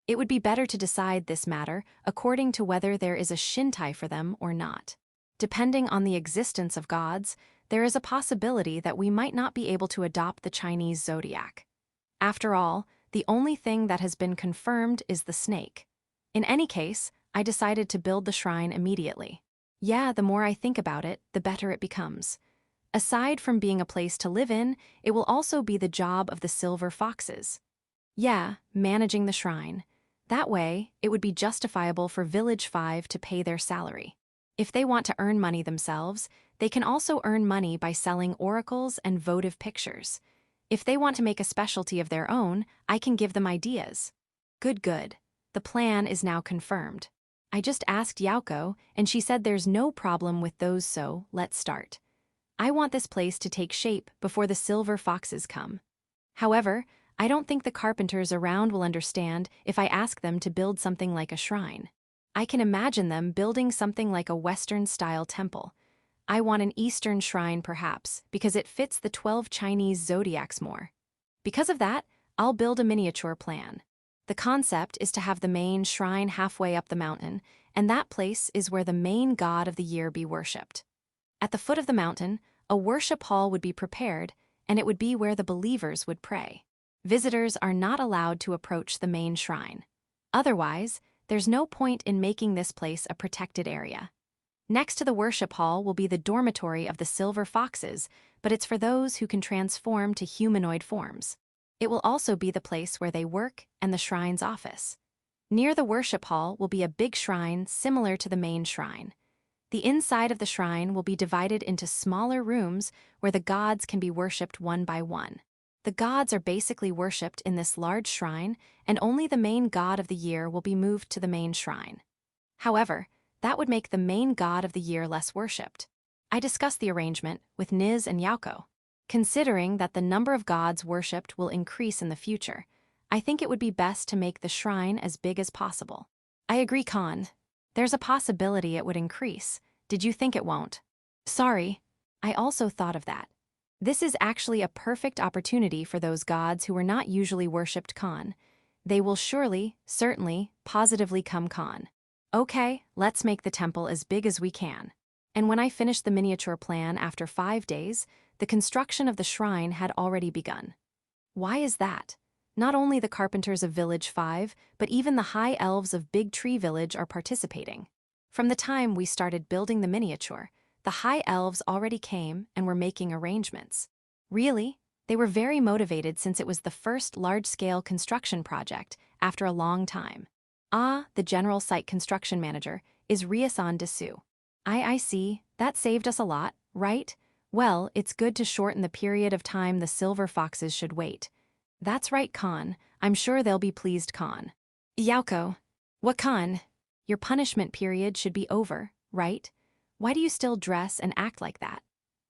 It would be better to decide this matter according to whether there is a Shintai for them or not. Depending on the existence of gods, there is a possibility that we might not be able to adopt the Chinese zodiac. After all, the only thing that has been confirmed is the snake. In any case, I decided to build the shrine immediately. Yeah, the more I think about it, the better it becomes. Aside from being a place to live in, it will also be the job of the silver foxes. Yeah, managing the shrine. That way, it would be justifiable for Village 5 to pay their salary. If they want to earn money themselves, they can also earn money by selling oracles and votive pictures. If they want to make a specialty of their own, I can give them ideas. Good. The plan is now confirmed. I just asked Yauko, and she said there's no problem with those, so let's start. I want this place to take shape before the silver foxes come. However, I don't think the carpenters around will understand if I ask them to build something like a shrine. I can imagine them building something like a Western-style temple. I want an Eastern shrine perhaps, because it fits the 12 Chinese zodiacs more. Because of that, I'll build a miniature plan. The concept is to have the main shrine halfway up the mountain, and that place is where the main god of the year be worshipped. At the foot of the mountain, a worship hall would be prepared, and it would be where the believers would pray. Visitors are not allowed to approach the main shrine. Otherwise, there's no point in making this place a protected area. Next to the worship hall will be the dormitory of the silver foxes, but it's for those who can transform to humanoid forms. It will also be the place where they work and the shrine's office. Near the worship hall will be a big shrine similar to the main shrine. The inside of the shrine will be divided into smaller rooms where the gods can be worshipped one by one. The gods are basically worshipped in this large shrine, and only the main god of the year will be moved to the main shrine. However, that would make the main god of the year less worshipped. I discussed the arrangement with Niz and Yauko. Considering that the number of gods worshipped will increase in the future, I think it would be best to make the shrine as big as possible. I agree, Khan. There's a possibility it would increase. Did you think it won't? Sorry. I also thought of that. This is actually a perfect opportunity for those gods who are not usually worshipped, Khan. They will surely, certainly, positively come, Khan. Okay, let's make the temple as big as we can. And when I finished the miniature plan after 5 days, the construction of the shrine had already begun. Why is that? Not only the carpenters of Village 5, but even the high elves of Big Tree Village are participating. From the time we started building the miniature, the high elves already came and were making arrangements. Really? They were very motivated since it was the first large-scale construction project after a long time. The general site construction manager is Ryasan Desu. I see, that saved us a lot, right? Well, it's good to shorten the period of time the silver foxes should wait. That's right, Khan. I'm sure they'll be pleased, Khan. Yauko. What, Khan? Your punishment period should be over, right? Why do you still dress and act like that?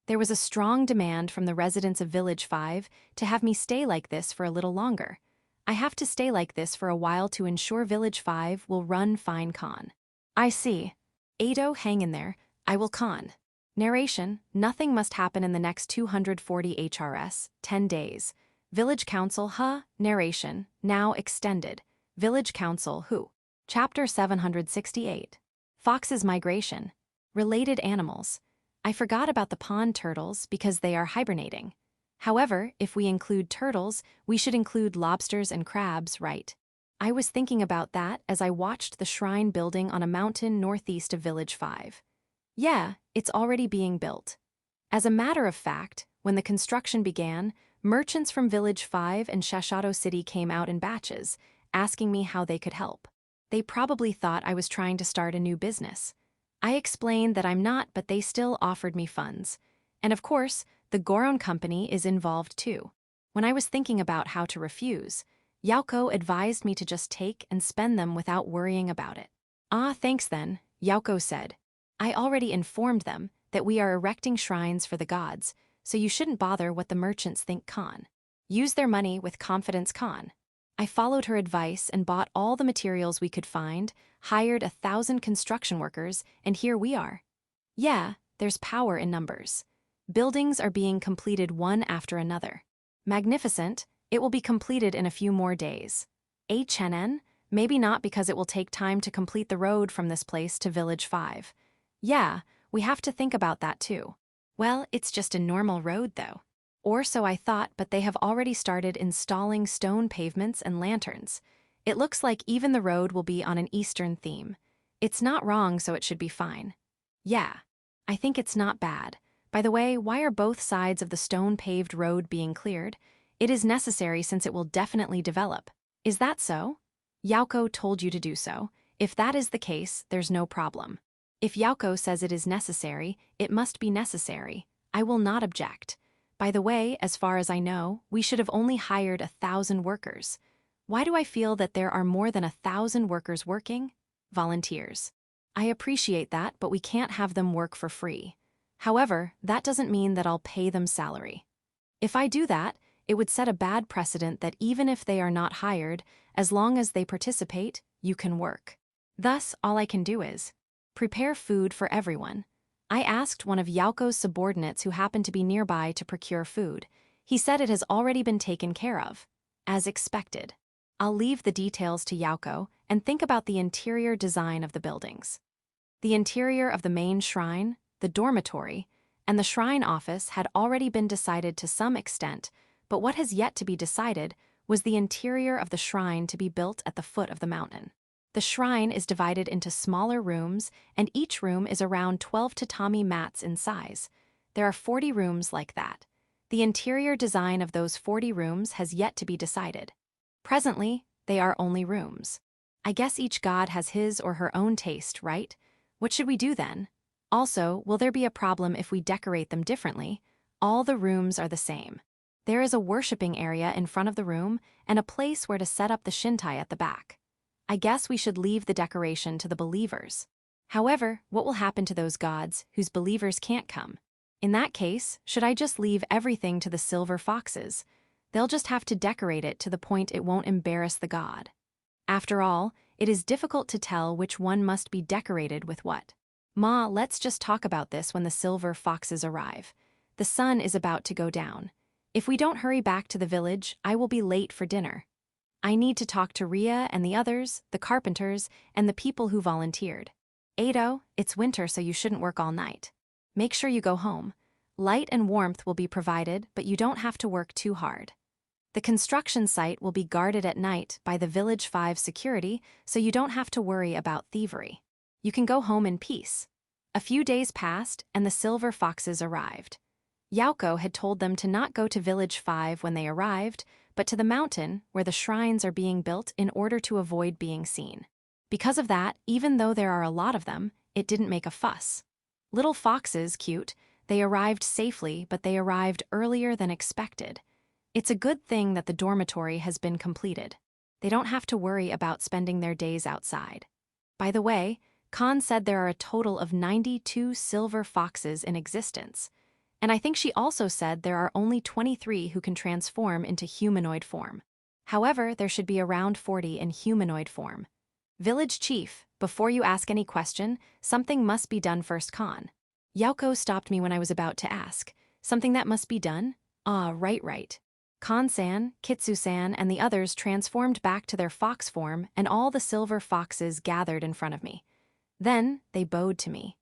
There was a strong demand from the residents of Village 5 to have me stay like this for a little longer. I have to stay like this for a while to ensure Village 5 will run fine, Khan. I see. Ado, hang in there. I will, Khan. Narration: nothing must happen in the next 240 HRS, 10 days. Village Council, narration, now extended. Village Council, who? Chapter 768. Fox's Migration. Related animals. I forgot about the pond turtles because they are hibernating. However, if we include turtles, we should include lobsters and crabs, right? I was thinking about that as I watched the shrine building on a mountain northeast of Village 5. Yeah, it's already being built. As a matter of fact, when the construction began, merchants from Village 5 and Shashato City came out in batches, asking me how they could help. They probably thought I was trying to start a new business. I explained that I'm not, but they still offered me funds. And of course, the Goron Company is involved too. When I was thinking about how to refuse, Yauko advised me to just take and spend them without worrying about it. Thanks then, Yauko said. I already informed them that we are erecting shrines for the gods, so you shouldn't bother what the merchants think, Khan. Use their money with confidence, Khan. I followed her advice and bought all the materials we could find, hired 1,000 construction workers, and here we are. Yeah, there's power in numbers. Buildings are being completed one after another. Magnificent, it will be completed in a few more days. HNN? Maybe not, because it will take time to complete the road from this place to Village 5. Yeah, we have to think about that too. Well, it's just a normal road though. Or so I thought, but they have already started installing stone pavements and lanterns. It looks like even the road will be on an Eastern theme. It's not wrong, so it should be fine. Yeah, I think it's not bad, By the way, why are both sides of the stone-paved road being cleared? It is necessary since it will definitely develop. Is that so? Yauko told you to do so. If that is the case, there's no problem. If Yauko says it is necessary, it must be necessary. I will not object. By the way, as far as I know, we should have only hired 1,000 workers. Why do I feel that there are more than 1,000 workers working? Volunteers. I appreciate that, but we can't have them work for free. However, that doesn't mean that I'll pay them salary. If I do that, it would set a bad precedent that even if they are not hired, as long as they participate, you can work. Thus, all I can do is prepare food for everyone. I asked one of Yauko's subordinates who happened to be nearby to procure food. He said it has already been taken care of. As expected. I'll leave the details to Yauko and think about the interior design of the buildings. The interior of the main shrine, the dormitory, and the shrine office had already been decided to some extent, but what has yet to be decided was the interior of the shrine to be built at the foot of the mountain. The shrine is divided into smaller rooms, and each room is around 12 tatami mats in size. There are 40 rooms like that. The interior design of those 40 rooms has yet to be decided. Presently, they are only rooms. I guess each god has his or her own taste, right? What should we do then? Also, will there be a problem if we decorate them differently? All the rooms are the same. There is a worshipping area in front of the room and a place where to set up the Shintai at the back. I guess we should leave the decoration to the believers. However, what will happen to those gods whose believers can't come? In that case, should I just leave everything to the silver foxes? They'll just have to decorate it to the point it won't embarrass the god. After all, it is difficult to tell which one must be decorated with what. Ma, let's just talk about this when the silver foxes arrive. The sun is about to go down. If we don't hurry back to the village, I will be late for dinner. I need to talk to Ria and the others, the carpenters, and the people who volunteered. Ado, it's winter so you shouldn't work all night. Make sure you go home. Light and warmth will be provided, but you don't have to work too hard. The construction site will be guarded at night by the Village 5 security, so you don't have to worry about thievery. You can go home in peace. A few days passed, and the silver foxes arrived. Yauko had told them to not go to Village 5 when they arrived, but to the mountain where the shrines are being built in order to avoid being seen. Because of that, even though there are a lot of them, it didn't make a fuss. Little foxes, cute, they arrived safely, but they arrived earlier than expected. It's a good thing that the dormitory has been completed. They don't have to worry about spending their days outside. By the way, Khan said there are a total of 92 silver foxes in existence. And I think she also said there are only 23 who can transform into humanoid form. However, there should be around 40 in humanoid form. Village Chief, before you ask any question, something must be done first, Khan. Yauko stopped me when I was about to ask. Something that must be done? Ah, right. Khan-san, Kitsu-san, and the others transformed back to their fox form, and all the silver foxes gathered in front of me. Then, they bowed to me.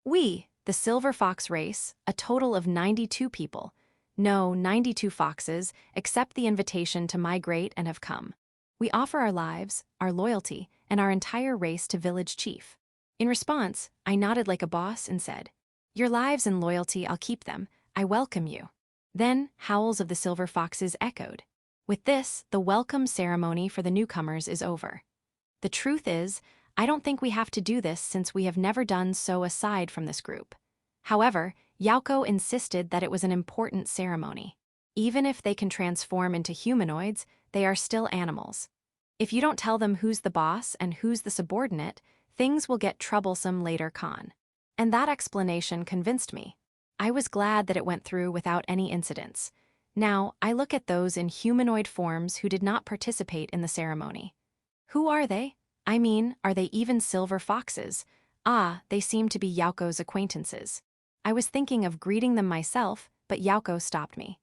We, the silver fox race, a total of 92 people. No, 92 foxes, accept the invitation to migrate and have come. We offer our lives, our loyalty, and our entire race to Village Chief. In response, I nodded like a boss and said, "Your lives and loyalty, I'll keep them. I welcome you." Then, howls of the silver foxes echoed. With this, the welcome ceremony for the newcomers is over. The truth is, I don't think we have to do this since we have never done so aside from this group. However, Yauko insisted that it was an important ceremony. Even if they can transform into humanoids, they are still animals. If you don't tell them who's the boss and who's the subordinate, things will get troublesome later, Khan. And that explanation convinced me. I was glad that it went through without any incidents. Now, I look at those in humanoid forms who did not participate in the ceremony. Who are they? I mean, are they even silver foxes? Ah, they seem to be Yauko's acquaintances. I was thinking of greeting them myself, but Yauko stopped me.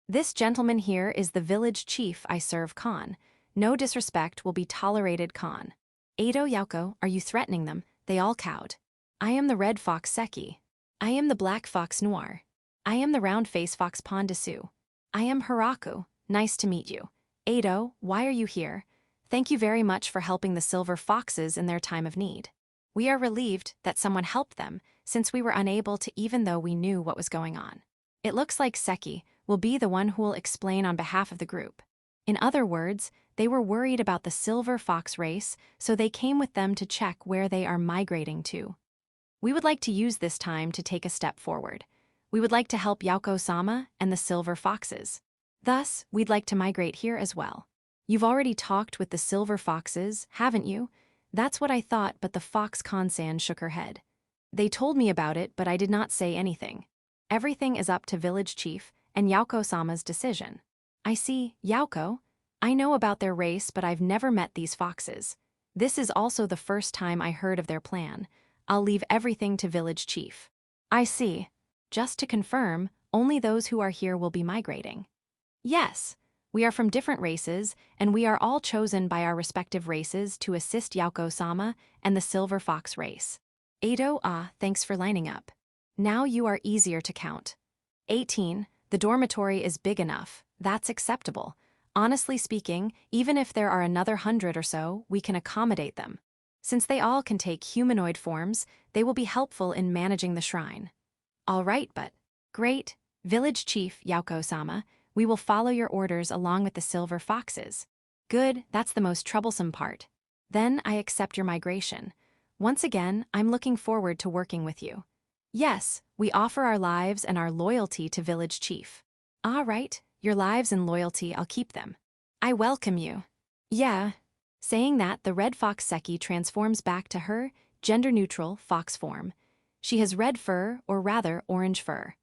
This gentleman here is the village chief I serve, Khan. No disrespect will be tolerated, Khan. Ado, Yauko, are you threatening them? They all cowed. I am the red fox Seki. I am the black fox Noir. I am the round-face fox Pondesu. I am Hiraku. Nice to meet you. Ado, why are you here? Thank you very much for helping the silver foxes in their time of need. We are relieved that someone helped them, since we were unable to even though we knew what was going on. It looks like Seki will be the one who will explain on behalf of the group. In other words, they were worried about the silver fox race, so they came with them to check where they are migrating to. We would like to use this time to take a step forward. We would like to help Yauko-sama and the silver foxes. Thus, we'd like to migrate here as well. You've already talked with the silver foxes, haven't you? That's what I thought, but the fox Kansan shook her head. They told me about it, but I did not say anything. Everything is up to village chief and Yauko-sama's decision. I see, Yauko. I know about their race, but I've never met these foxes. This is also the first time I heard of their plan. I'll leave everything to village chief. I see. Just to confirm, only those who are here will be migrating. Yes. We are from different races, and we are all chosen by our respective races to assist Yauko-sama and the silver fox race. Ado, thanks for lining up. Now you are easier to count. 18, the dormitory is big enough. That's acceptable. Honestly speaking, even if there are another 100 or so, we can accommodate them. Since they all can take humanoid forms, they will be helpful in managing the shrine. All right, but... Great. Village Chief, Yauko-sama, we will follow your orders along with the silver foxes. Good, that's the most troublesome part. Then I accept your migration. Once again, I'm looking forward to working with you. Yes, we offer our lives and our loyalty to Village Chief. All right, your lives and loyalty, I'll keep them. I welcome you. Yeah. Saying that, the red fox Seki transforms back to her gender-neutral fox form. She has red fur, or rather orange fur.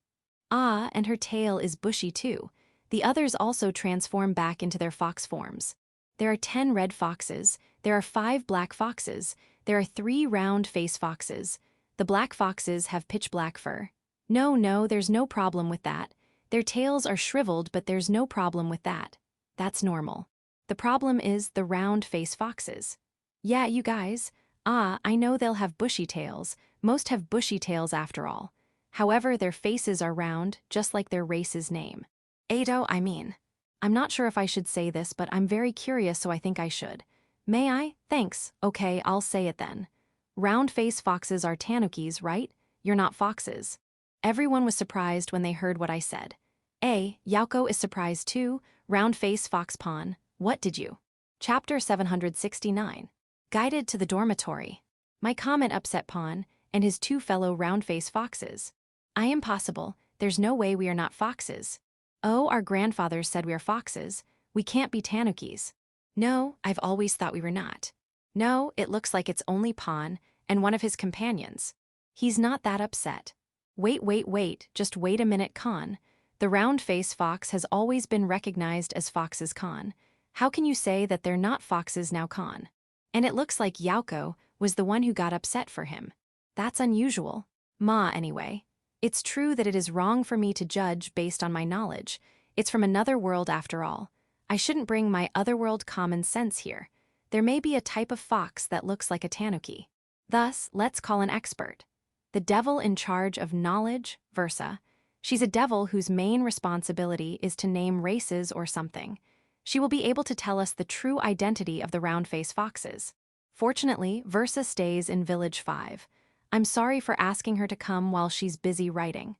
And her tail is bushy too. The others also transform back into their fox forms. There are 10 red foxes, there are 5 black foxes, there are 3 round face foxes. The black foxes have pitch black fur. No, there's no problem with that. Their tails are shriveled, but there's no problem with that. That's normal. The problem is the round face foxes. Yeah, you guys. I know they'll have bushy tails. Most have bushy tails after all. However, their faces are round, just like their race's name. Ado, I'm not sure if I should say this, but I'm very curious, so I think I should. May I? Thanks. Okay, I'll say it then. Round-face foxes are tanukis, right? You're not foxes. Everyone was surprised when they heard what I said. Yauko is surprised too. Round-face fox pawn. What did you? Chapter 769. Guided to the dormitory. My comment upset Pawn and his 2 fellow round-face foxes. I am possible. There's no way we are not foxes. Oh, our grandfathers said we are foxes. We can't be tanukis. No, I've always thought we were not. No, it looks like it's only Pawn and one of his companions. He's not that upset. Wait, just wait a minute, Khan. The round-face fox has always been recognized as foxes, Khan. How can you say that they're not foxes now, Khan? And it looks like Yauko was the one who got upset for him. That's unusual. Anyway. It's true that it is wrong for me to judge based on my knowledge. It's from another world after all. I shouldn't bring my otherworld common sense here. There may be a type of fox that looks like a tanuki. Thus, let's call an expert. The devil in charge of knowledge, Versa. She's a devil whose main responsibility is to name races or something. She will be able to tell us the true identity of the round-face foxes. Fortunately, Versa stays in Village 5. I'm sorry for asking her to come while she's busy writing.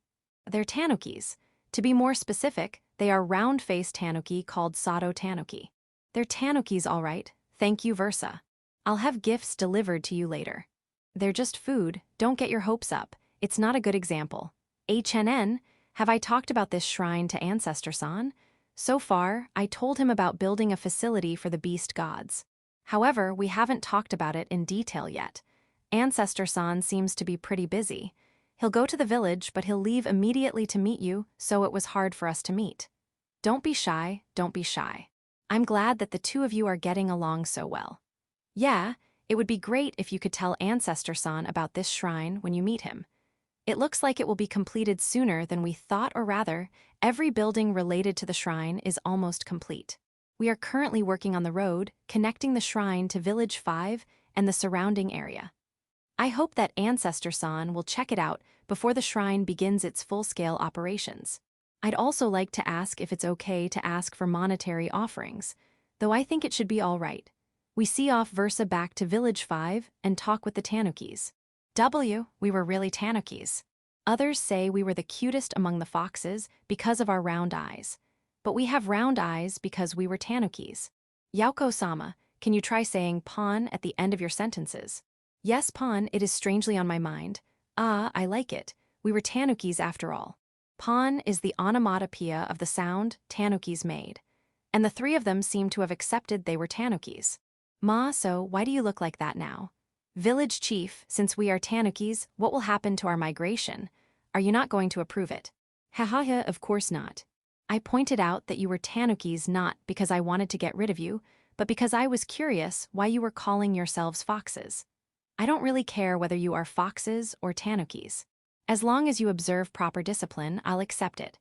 They're tanukis. To be more specific, they are round-faced tanuki called Sato tanuki. They're tanukis, all right. Thank you, Versa. I'll have gifts delivered to you later. They're just food. Don't get your hopes up. It's not a good example. HNN, have I talked about this shrine to Ancestor-san? So far, I told him about building a facility for the beast gods. However, we haven't talked about it in detail yet. Ancestor-san seems to be pretty busy. He'll go to the village, but he'll leave immediately to meet you, so it was hard for us to meet. Don't be shy. I'm glad that the 2 of you are getting along so well. Yeah, it would be great if you could tell Ancestor-san about this shrine when you meet him. It looks like it will be completed sooner than we thought, or rather, every building related to the shrine is almost complete. We are currently working on the road, connecting the shrine to Village 5 and the surrounding area. I hope that Ancestor-san will check it out before the shrine begins its full-scale operations. I'd also like to ask if it's okay to ask for monetary offerings, though I think it should be all right. We see off Versa back to Village 5 and talk with the tanukis. We were really tanukis. Others say we were the cutest among the foxes because of our round eyes. But we have round eyes because we were tanukis. Yauko-sama, can you try saying pawn at the end of your sentences? Yes, pawn, it is strangely on my mind. Ah, I like it. We were tanukis after all. Pawn is the onomatopoeia of the sound tanukis made. And the three of them seem to have accepted they were tanukis. Ma, so why do you look like that now? Village chief, since we are tanukis, what will happen to our migration? Are you not going to approve it? Hahaha, of course not. I pointed out that you were tanukis not because I wanted to get rid of you, but because I was curious why you were calling yourselves foxes. I don't really care whether you are foxes or tanukis. As long as you observe proper discipline, I'll accept it.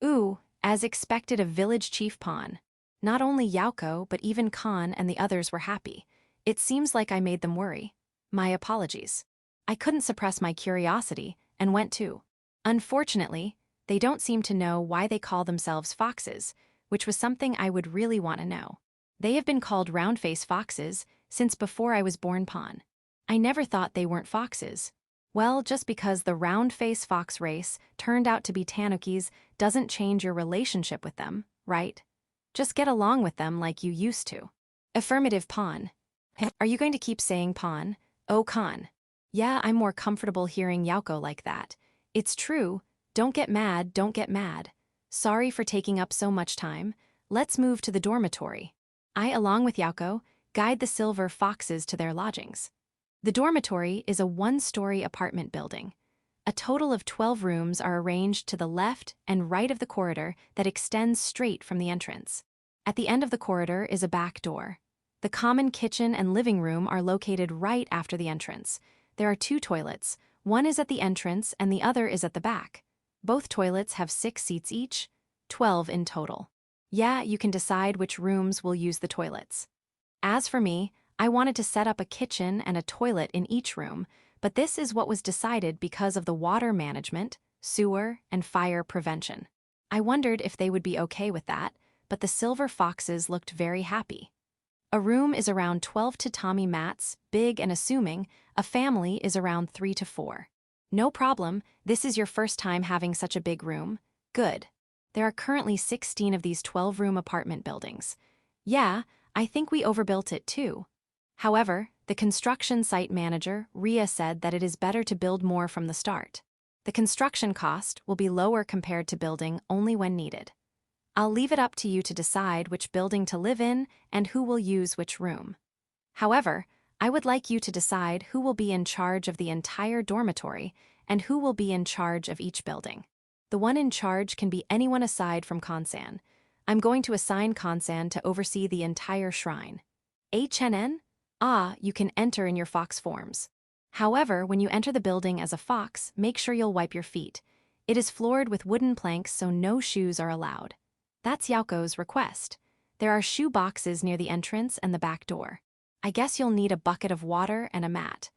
Ooh, as expected of village chief pawn. Not only Yauko, but even Khan and the others were happy. It seems like I made them worry. My apologies. I couldn't suppress my curiosity and went too. Unfortunately, they don't seem to know why they call themselves foxes, which was something I would really want to know. They have been called round-face foxes since before I was born pawn. I never thought they weren't foxes. Well, just because the round-face fox race turned out to be tanukis doesn't change your relationship with them, right? Just get along with them like you used to. Affirmative, pawn. Are you going to keep saying pawn? Oh, Khan. Yeah, I'm more comfortable hearing Yauko like that. It's true. Don't get mad, don't get mad. Sorry for taking up so much time. Let's move to the dormitory. I, along with Yauko, guide the silver foxes to their lodgings. The dormitory is a one-story apartment building. A total of 12 rooms are arranged to the left and right of the corridor that extends straight from the entrance. At the end of the corridor is a back door. The common kitchen and living room are located right after the entrance. There are 2 toilets. One is at the entrance and the other is at the back. Both toilets have 6 seats each, 12 in total. Yeah, you can decide which rooms will use the toilets. As for me, I wanted to set up a kitchen and a toilet in each room, but this is what was decided because of the water management, sewer, and fire prevention. I wondered if they would be okay with that, but the silver foxes looked very happy. A room is around 12 tatami mats, big and assuming, a family is around 3 to 4. No problem, this is your first time having such a big room. Good. There are currently 16 of these 12-room apartment buildings. Yeah, I think we overbuilt it too. However, the construction site manager, Ria, said that it is better to build more from the start. The construction cost will be lower compared to building only when needed. I'll leave it up to you to decide which building to live in and who will use which room. However, I would like you to decide who will be in charge of the entire dormitory and who will be in charge of each building. The one in charge can be anyone aside from Kansan. I'm going to assign Kansan to oversee the entire shrine. HNN? Ah, you can enter in your fox forms. However, when you enter the building as a fox, make sure you'll wipe your feet. It is floored with wooden planks, so no shoes are allowed. That's Yauko's request. There are shoe boxes near the entrance and the back door. I guess you'll need a bucket of water and a mat.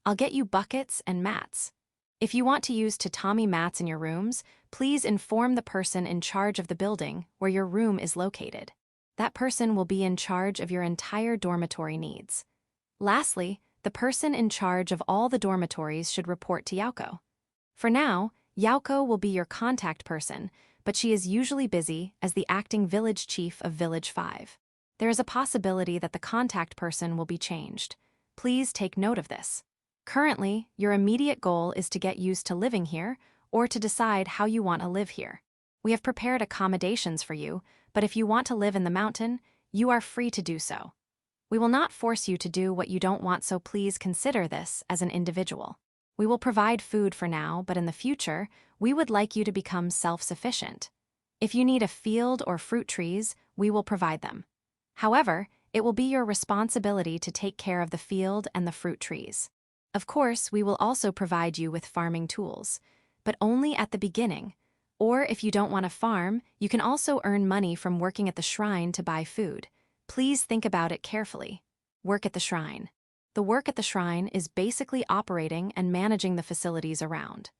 I'll get you buckets and mats. If you want to use tatami mats in your rooms, please inform the person in charge of the building where your room is located. That person will be in charge of your entire dormitory needs. Lastly, the person in charge of all the dormitories should report to Yauko. For now, Yauko will be your contact person, but she is usually busy as the acting village chief of Village 5. There is a possibility that the contact person will be changed. Please take note of this. Currently, your immediate goal is to get used to living here or to decide how you want to live here. We have prepared accommodations for you, but if you want to live in the mountain, you are free to do so. We will not force you to do what you don't want, so please consider this as an individual. We will provide food for now, but in the future, we would like you to become self-sufficient. If you need a field or fruit trees, we will provide them. However, it will be your responsibility to take care of the field and the fruit trees. Of course, we will also provide you with farming tools, but only at the beginning. Or if you don't want to farm, you can also earn money from working at the shrine to buy food. Please think about it carefully. Work at the shrine. The work at the shrine is basically operating and managing the facilities around.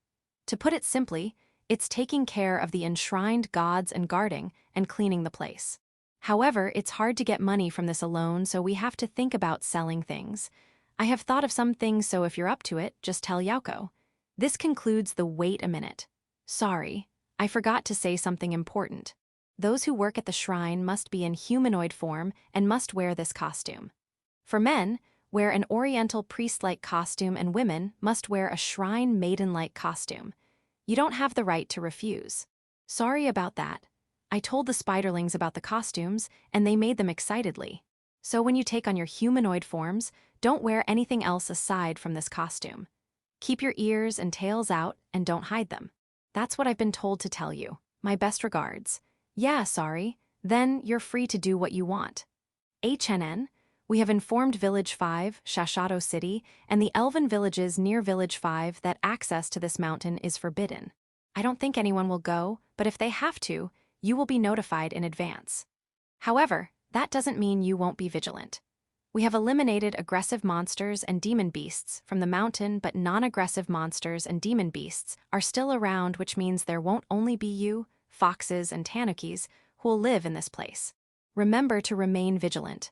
To put it simply, it's taking care of the enshrined gods and guarding and cleaning the place. However, it's hard to get money from this alone, so we have to think about selling things. I have thought of some things, so if you're up to it, just tell Yauko. This concludes the wait a minute. Sorry, I forgot to say something important. Those who work at the shrine must be in humanoid form and must wear this costume. For men, wear an oriental priest-like costume, and women must wear a shrine maiden-like costume. You don't have the right to refuse. Sorry about that. I told the spiderlings about the costumes, and they made them excitedly. So when you take on your humanoid forms, don't wear anything else aside from this costume. Keep your ears and tails out and don't hide them. That's what I've been told to tell you. My best regards. Yeah, sorry. Then you're free to do what you want. HNN, we have informed Village 5, Shashato City, and the elven villages near Village 5 that access to this mountain is forbidden. I don't think anyone will go, but if they have to, you will be notified in advance. However, that doesn't mean you won't be vigilant. We have eliminated aggressive monsters and demon beasts from the mountain, but non-aggressive monsters and demon beasts are still around, which means there won't only be you, foxes, and tanukis who will live in this place. Remember to remain vigilant.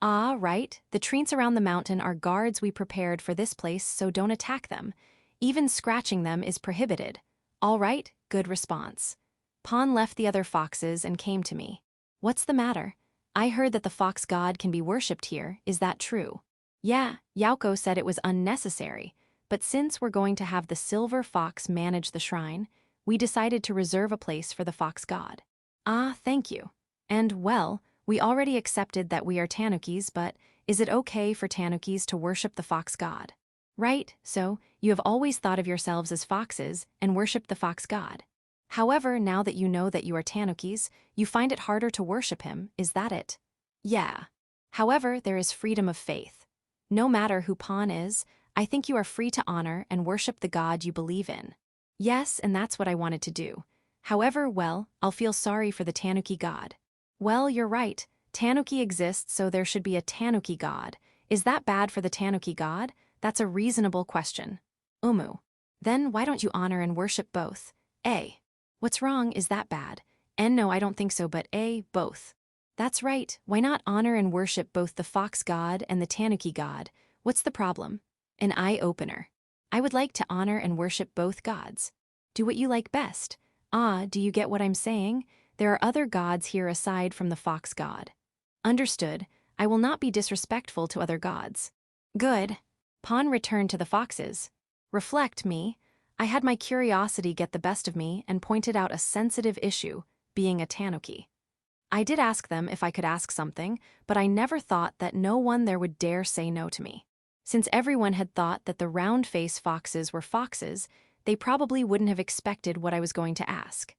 Ah, right, the treants around the mountain are guards we prepared for this place, so don't attack them. Even scratching them is prohibited. All right, good response. Pawn left the other foxes and came to me. What's the matter? I heard that the fox god can be worshipped here, is that true? Yeah, Yauko said it was unnecessary, but since we're going to have the silver fox manage the shrine, we decided to reserve a place for the fox god. Ah, thank you. And, well, we already accepted that we are tanukis, but is it okay for tanukis to worship the fox god? Right, so you have always thought of yourselves as foxes and worshipped the fox god. However, now that you know that you are tanukis, you find it harder to worship him, is that it? Yeah. However, there is freedom of faith. No matter who Pawn is, I think you are free to honor and worship the god you believe in. Yes, and that's what I wanted to do. However, well, I'll feel sorry for the tanuki god. Well, you're right. Tanuki exists, so there should be a tanuki god. Is that bad for the tanuki god? That's a reasonable question. Then why don't you honor and worship both? A. What's wrong, is that bad? And no, I don't think so, but A, both. That's right, why not honor and worship both the fox god and the tanuki god? What's the problem? An eye-opener. I would like to honor and worship both gods. Do what you like best. Ah, do you get what I'm saying? There are other gods here aside from the fox god. Understood, I will not be disrespectful to other gods. Good. Pawn returned to the foxes. Reflect me. I had my curiosity get the best of me and pointed out a sensitive issue, being a tanuki. I did ask them if I could ask something, but I never thought that no one there would dare say no to me. Since everyone had thought that the round-face foxes were foxes, they probably wouldn't have expected what I was going to ask.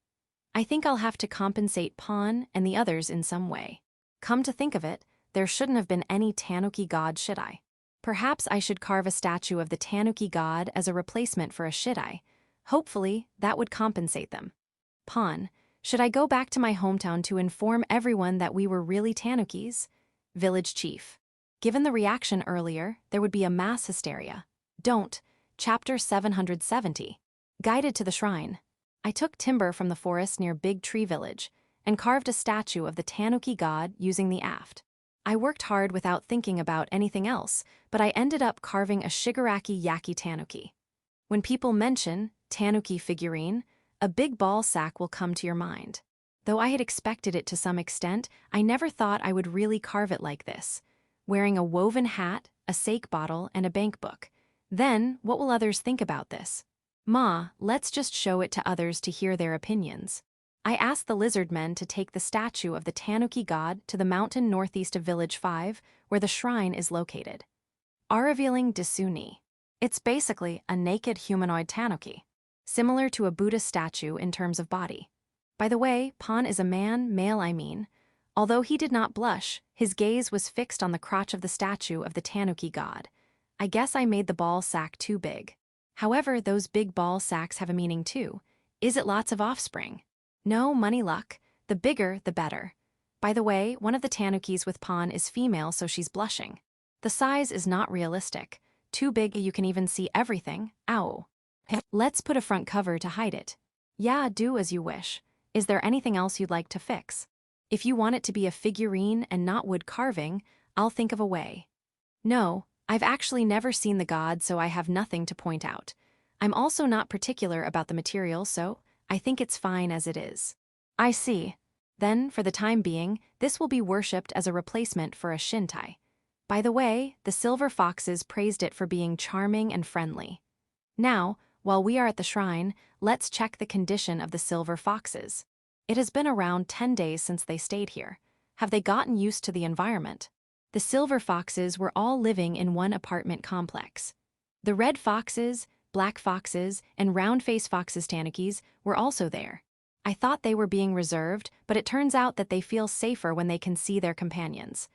I think I'll have to compensate Pawn and the others in some way. Come to think of it, there shouldn't have been any tanuki god, should I? Perhaps I should carve a statue of the tanuki god as a replacement for a shidai. Hopefully, that would compensate them. Pawn, should I go back to my hometown to inform everyone that we were really tanukis? Village chief. Given the reaction earlier, there would be a mass hysteria. Don't. Chapter 770. Guided to the shrine. I took timber from the forest near Big Tree Village and carved a statue of the tanuki god using the aft. I worked hard without thinking about anything else, but I ended up carving a Shigaraki Yaki tanuki. When people mention tanuki figurine, a big ball sack will come to your mind. Though I had expected it to some extent, I never thought I would really carve it like this, wearing a woven hat, a sake bottle, and a bank book. Then, what will others think about this? Ma, let's just show it to others to hear their opinions. I asked the lizard men to take the statue of the tanuki god to the mountain northeast of Village 5, where the shrine is located. Are revealing Desuni. It's basically a naked humanoid tanuki, similar to a Buddha statue in terms of body. By the way, Pawn is a man, male I mean. Although he did not blush, his gaze was fixed on the crotch of the statue of the tanuki god. I guess I made the ball sack too big. However, those big ball sacks have a meaning too. Is it lots of offspring? No, money luck. The bigger, the better. By the way, one of the tanukis with Pawn is female, so she's blushing. The size is not realistic. Too big you can even see everything. Ow. Let's put a front cover to hide it. Yeah, do as you wish. Is there anything else you'd like to fix? If you want it to be a figurine and not wood carving, I'll think of a way. No, I've actually never seen the god, so I have nothing to point out. I'm also not particular about the material, so I think it's fine as it is. I see. Then, for the time being, this will be worshipped as a replacement for a Shintai. By the way, the silver foxes praised it for being charming and friendly. Now, while we are at the shrine, let's check the condition of the silver foxes. It has been around 10 days since they stayed here. Have they gotten used to the environment? The silver foxes were all living in one apartment complex. The red foxes, black foxes, and round-faced foxes tanukis were also there. I thought they were being reserved, but it turns out that they feel safer when they can see their companions.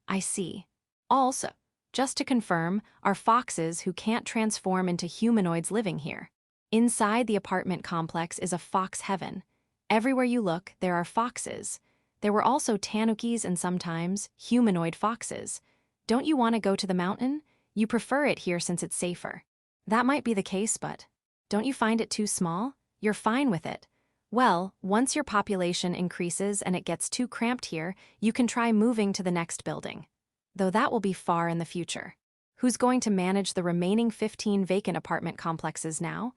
I see. Also, just to confirm, are foxes who can't transform into humanoids living here. Inside the apartment complex is a fox heaven. Everywhere you look, there are foxes. There were also tanukis and sometimes humanoid foxes. Don't you want to go to the mountain? You prefer it here since it's safer. That might be the case, but don't you find it too small? You're fine with it. Well, once your population increases and it gets too cramped here, you can try moving to the next building. Though that will be far in the future. Who's going to manage the remaining 15 vacant apartment complexes now?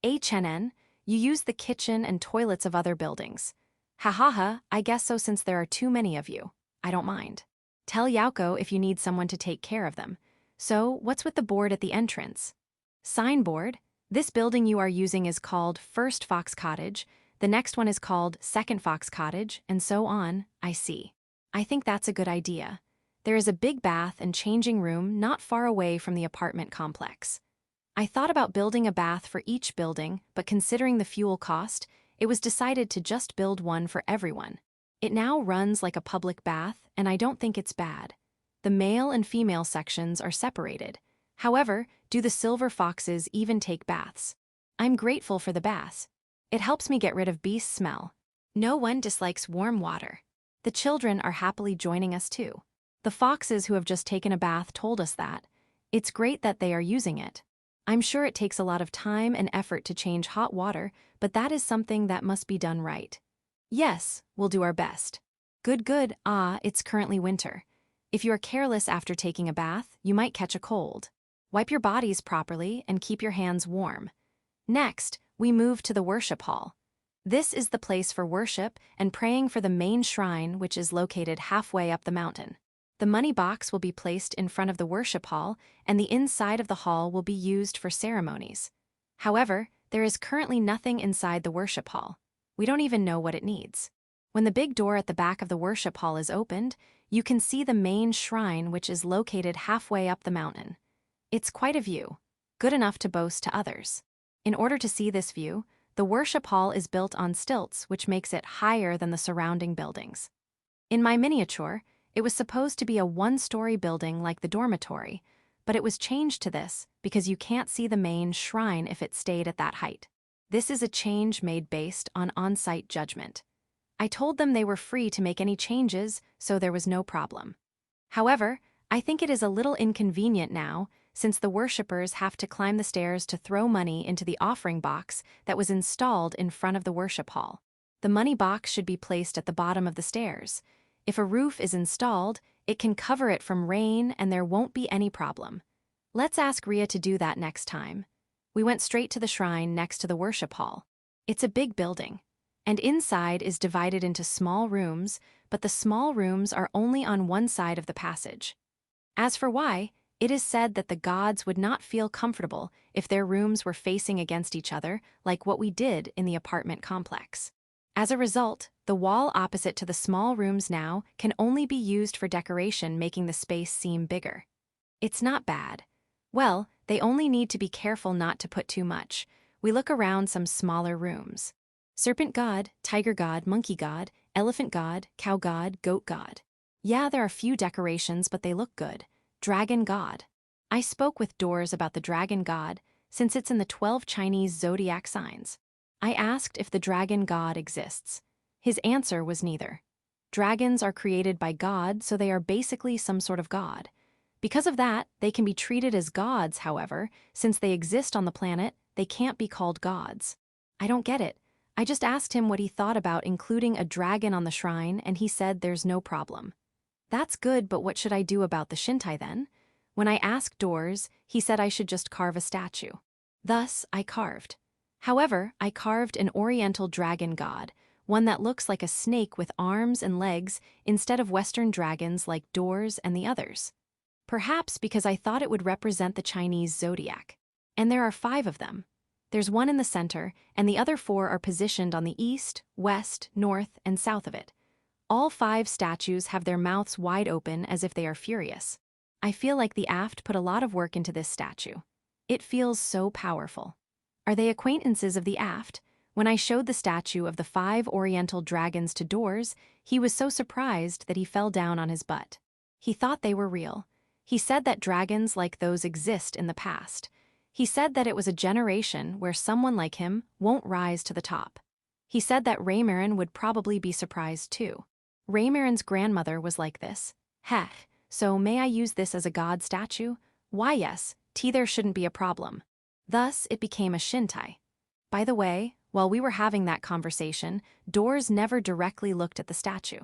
HNN, you use the kitchen and toilets of other buildings. Hahaha, I guess so since there are too many of you. I don't mind. Tell Yauko if you need someone to take care of them. So, what's with the board at the entrance? Signboard? This building you are using is called First Fox Cottage, the next one is called Second Fox Cottage, and so on. I see. I think that's a good idea. There is a big bath and changing room not far away from the apartment complex. I thought about building a bath for each building, but considering the fuel cost, it was decided to just build one for everyone. It now runs like a public bath, and I don't think it's bad. The male and female sections are separated. However, do the silver foxes even take baths? I'm grateful for the baths. It helps me get rid of beast smell. No one dislikes warm water. The children are happily joining us too. The foxes who have just taken a bath told us that. It's great that they are using it. I'm sure it takes a lot of time and effort to change hot water, but that is something that must be done right. Yes, we'll do our best. Good. It's currently winter. If you are careless after taking a bath, you might catch a cold. Wipe your bodies properly and keep your hands warm. Next, we move to the worship hall. This is the place for worship and praying for the main shrine, which is located halfway up the mountain. The money box will be placed in front of the worship hall, and the inside of the hall will be used for ceremonies. However, there is currently nothing inside the worship hall. We don't even know what it needs. When the big door at the back of the worship hall is opened, you can see the main shrine, which is located halfway up the mountain. It's quite a view, good enough to boast to others. In order to see this view, the worship hall is built on stilts, which makes it higher than the surrounding buildings. In my miniature, it was supposed to be a one-story building like the dormitory, but it was changed to this because you can't see the main shrine if it stayed at that height. This is a change made based on on-site judgment. I told them they were free to make any changes, so there was no problem. However, I think it is a little inconvenient now, since the worshippers have to climb the stairs to throw money into the offering box that was installed in front of the worship hall. The money box should be placed at the bottom of the stairs. If a roof is installed, it can cover it from rain and there won't be any problem. Let's ask Ria to do that next time. We went straight to the shrine next to the worship hall. It's a big building, and inside is divided into small rooms, but the small rooms are only on one side of the passage. As for why, it is said that the gods would not feel comfortable if their rooms were facing against each other like what we did in the apartment complex. As a result, the wall opposite to the small rooms now can only be used for decoration, making the space seem bigger. It's not bad. Well, they only need to be careful not to put too much. We look around some smaller rooms. Serpent god, tiger god, monkey god, elephant god, cow god, goat god. Yeah, there are few decorations, but they look good. Dragon god. I spoke with Doors about the dragon god, since it's in the 12 Chinese zodiac signs. I asked if the dragon god exists. His answer was neither. Dragons are created by God, so they are basically some sort of god. Because of that, they can be treated as gods, however, since they exist on the planet, they can't be called gods. I don't get it. I just asked him what he thought about including a dragon on the shrine, and he said there's no problem. That's good, but what should I do about the Shintai then? When I asked Doors, he said I should just carve a statue. Thus, I carved. However, I carved an oriental dragon god, one that looks like a snake with arms and legs instead of Western dragons like Doors and the others. Perhaps because I thought it would represent the Chinese zodiac. And there are 5 of them. There's one in the center, and the other 4 are positioned on the east, west, north, and south of it. All 5 statues have their mouths wide open as if they are furious. I feel like the aft put a lot of work into this statue. It feels so powerful. Are they acquaintances of the aft? When I showed the statue of the 5 oriental dragons to Doors, he was so surprised that he fell down on his butt. He thought they were real. He said that dragons like those exist in the past. He said that it was a generation where someone like him won't rise to the top. He said that Raymarin would probably be surprised too. Raymarin's grandmother was like this. Heh, so may I use this as a god statue? Why yes, there shouldn't be a problem. Thus, it became a Shintai. By the way, while we were having that conversation, Doors never directly looked at the statue.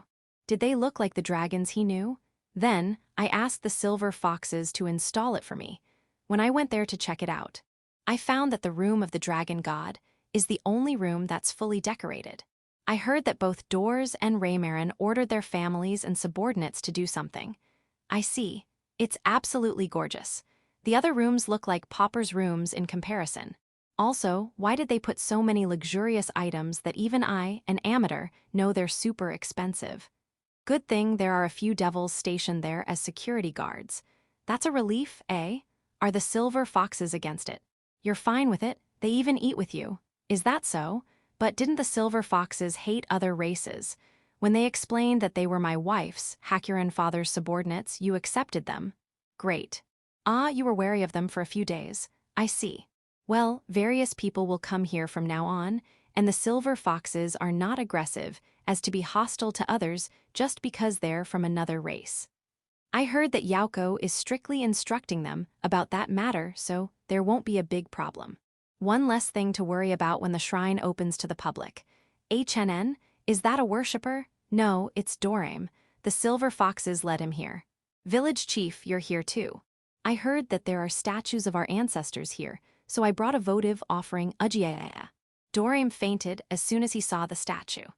Did they look like the dragons he knew? Then, I asked the silver foxes to install it for me. When I went there to check it out, I found that the room of the dragon god is the only room that's fully decorated. I heard that both Doors and Raymarin ordered their families and subordinates to do something. I see. It's absolutely gorgeous. The other rooms look like paupers' rooms in comparison. Also, why did they put so many luxurious items that even I, an amateur, know they're super expensive? Good thing there are a few devils stationed there as security guards. That's a relief, eh? Are the silver foxes against it? You're fine with it, they even eat with you. Is that so? But didn't the silver foxes hate other races? When they explained that they were my wife's, Hakurin father's subordinates, you accepted them. Great. Ah, you were wary of them for a few days. I see. Well, various people will come here from now on, and the silver foxes are not aggressive as to be hostile to others just because they're from another race. I heard that Yauko is strictly instructing them about that matter, so there won't be a big problem. One less thing to worry about when the shrine opens to the public. HNN? Is that a worshipper? No, it's Dorame. The silver foxes led him here. Village chief, you're here too. I heard that there are statues of our ancestors here, so I brought a votive offering Ujiaya. Dorame fainted as soon as he saw the statue.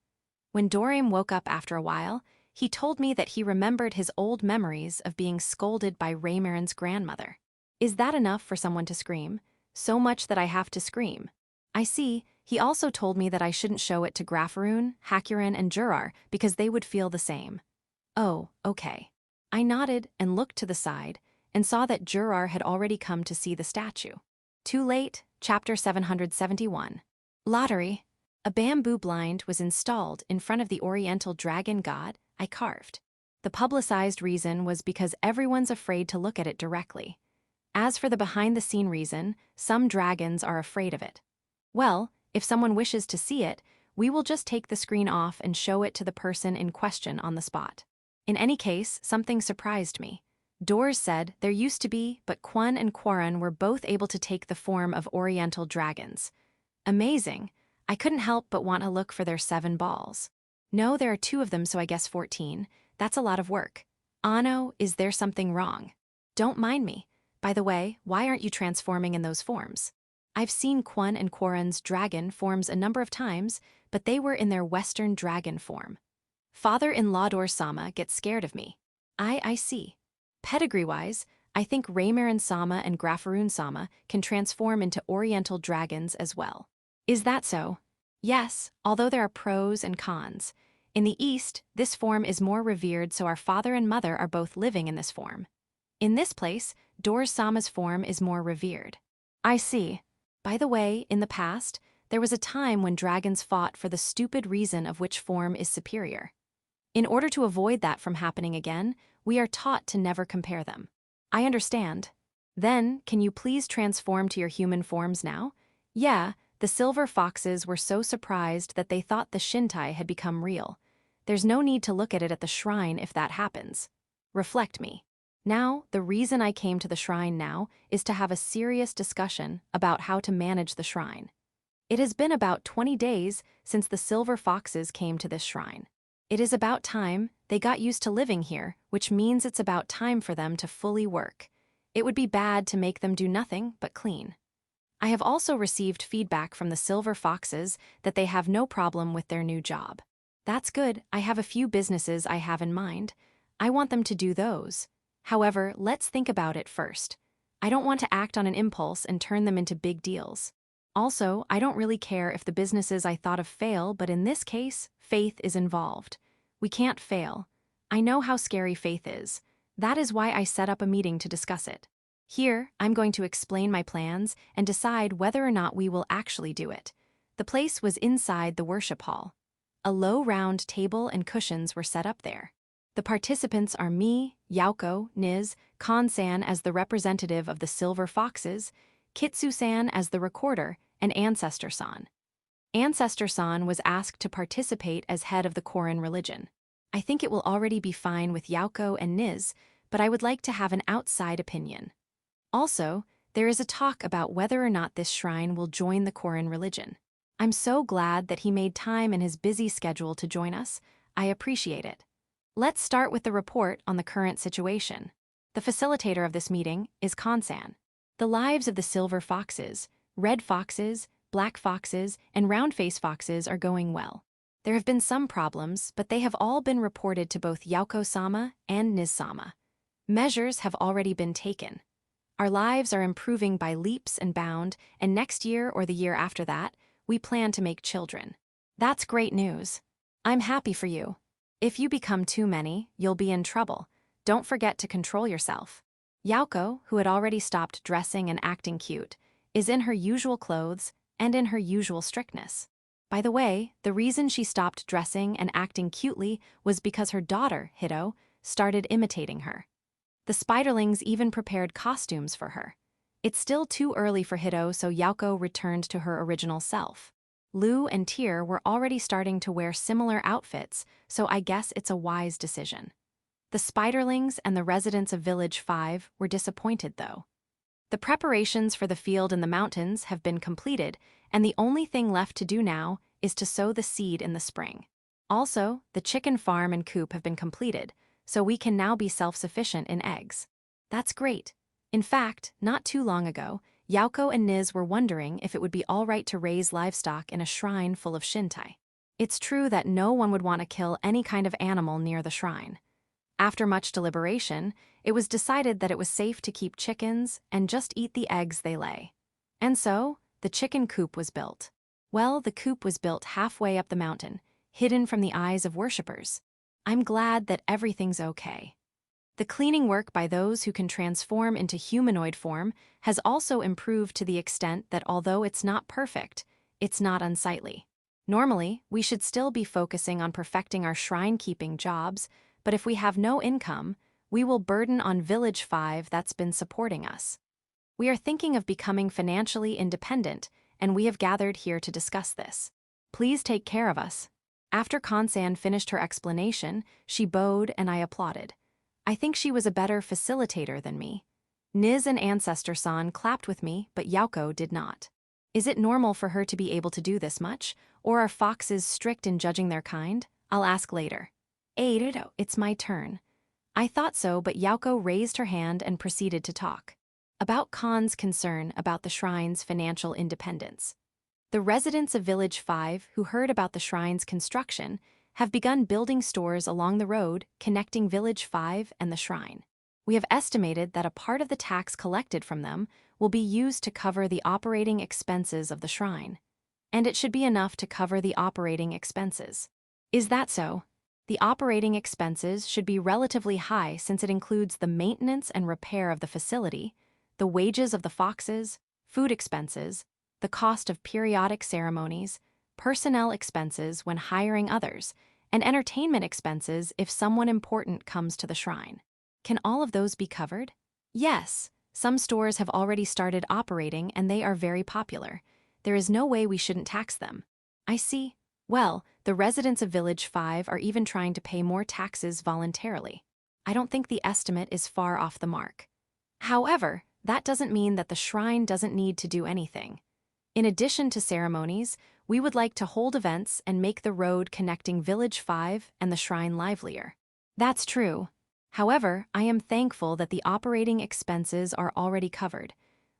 When Dorame woke up after a while, he told me that he remembered his old memories of being scolded by Raymarin's grandmother. Is that enough for someone to scream? So much that I have to scream. I see, he also told me that I shouldn't show it to Grapharoon, Hakurin, and Jurar because they would feel the same. Oh, okay. I nodded and looked to the side and saw that Jurar had already come to see the statue. Too late, chapter 771. Lottery. A bamboo blind was installed in front of the oriental dragon god I carved. The publicized reason was because everyone's afraid to look at it directly. As for the behind-the-scene reason, some dragons are afraid of it. Well, if someone wishes to see it, we will just take the screen off and show it to the person in question on the spot. In any case, something surprised me. Doors said there used to be, but Quan and Quarren were both able to take the form of oriental dragons. Amazing. I couldn't help but want to look for their 7 balls. No, there are 2 of them, so I guess 14. That's a lot of work. Ano, is there something wrong? Don't mind me. By the way, why aren't you transforming in those forms? I've seen Quan and Quarren's dragon forms a number of times, but they were in their Western dragon form. Father-in-law Dor-sama gets scared of me. I see. Pedigree-wise, I think Raymarin-sama and Grapharoon-sama can transform into oriental dragons as well. Is that so? Yes, although there are pros and cons. In the East, this form is more revered, so our father and mother are both living in this form. In this place, Dor-sama's form is more revered. I see. By the way, in the past, there was a time when dragons fought for the stupid reason of which form is superior. In order to avoid that from happening again, we are taught to never compare them. I understand. Then, can you please transform to your human forms now? Yeah, the silver foxes were so surprised that they thought the Shintai had become real. There's no need to look at it at the shrine if that happens. Reflect me. Now, the reason I came to the shrine now is to have a serious discussion about how to manage the shrine. It has been about 20 days since the silver foxes came to this shrine. It is about time they got used to living here, which means it's about time for them to fully work. It would be bad to make them do nothing but clean. I have also received feedback from the Silver Foxes that they have no problem with their new job. That's good. I have a few businesses I have in mind. I want them to do those. However, let's think about it first. I don't want to act on an impulse and turn them into big deals. Also, I don't really care if the businesses I thought of fail, but in this case, faith is involved. We can't fail. I know how scary faith is. That is why I set up a meeting to discuss it. Here, I'm going to explain my plans and decide whether or not we will actually do it. The place was inside the worship hall. A low round table and cushions were set up there. The participants are me, Yauko, Niz, Kan-san as the representative of the Silver Foxes, Kitsu-san as the recorder, and Ancestor-san. Ancestor-san was asked to participate as head of the Korin religion. I think it will already be fine with Yauko and Niz, but I would like to have an outside opinion. Also, there is a talk about whether or not this shrine will join the Korin religion. I'm so glad that he made time in his busy schedule to join us. I appreciate it. Let's start with the report on the current situation. The facilitator of this meeting is Kan-san. The lives of the Silver Foxes, Red Foxes, Black Foxes, and Round-Face Foxes are going well. There have been some problems, but they have all been reported to both Yauko-sama and Niz-sama. Measures have already been taken. Our lives are improving by leaps and bounds, and next year or the year after that, we plan to make children. That's great news. I'm happy for you. If you become too many, you'll be in trouble. Don't forget to control yourself. Yauko, who had already stopped dressing and acting cute, is in her usual clothes and in her usual strictness. By the way, the reason she stopped dressing and acting cutely was because her daughter, Hito, started imitating her. The spiderlings even prepared costumes for her. It's still too early for Hito, so Yauko returned to her original self. Lu and Tyr were already starting to wear similar outfits, so I guess it's a wise decision. The spiderlings and the residents of Village 5 were disappointed, though. The preparations for the field in the mountains have been completed, and the only thing left to do now is to sow the seed in the spring. Also, the chicken farm and coop have been completed, so we can now be self-sufficient in eggs. That's great. In fact, not too long ago, Yauko and Niz were wondering if it would be all right to raise livestock in a shrine full of Shintai. It's true that no one would want to kill any kind of animal near the shrine. After much deliberation, it was decided that it was safe to keep chickens and just eat the eggs they lay. And so, the chicken coop was built. Well, the coop was built halfway up the mountain, hidden from the eyes of worshippers. I'm glad that everything's okay. The cleaning work by those who can transform into humanoid form has also improved to the extent that although it's not perfect, it's not unsightly. Normally, we should still be focusing on perfecting our shrine-keeping jobs, but if we have no income, we will burden on Village 5 that's been supporting us. We are thinking of becoming financially independent, and we have gathered here to discuss this. Please take care of us. After Kan-san finished her explanation, she bowed and I applauded. I think she was a better facilitator than me. Niz and Ancestor-san clapped with me, but Yauko did not. Is it normal for her to be able to do this much, or are foxes strict in judging their kind? I'll ask later. Eido, it's my turn. I thought so, but Yauko raised her hand and proceeded to talk. About Khan's concern about the shrine's financial independence. The residents of Village 5 who heard about the shrine's construction have begun building stores along the road connecting Village 5 and the shrine. We have estimated that a part of the tax collected from them will be used to cover the operating expenses of the shrine. And it should be enough to cover the operating expenses. Is that so? The operating expenses should be relatively high since it includes the maintenance and repair of the facility, the wages of the foxes, food expenses, the cost of periodic ceremonies, personnel expenses when hiring others, and entertainment expenses if someone important comes to the shrine. Can all of those be covered? Yes, some stores have already started operating and they are very popular. There is no way we shouldn't tax them. I see. Well, the residents of Village 5 are even trying to pay more taxes voluntarily. I don't think the estimate is far off the mark. However, that doesn't mean that the shrine doesn't need to do anything. In addition to ceremonies, we would like to hold events and make the road connecting Village 5 and the shrine livelier. That's true. However, I am thankful that the operating expenses are already covered.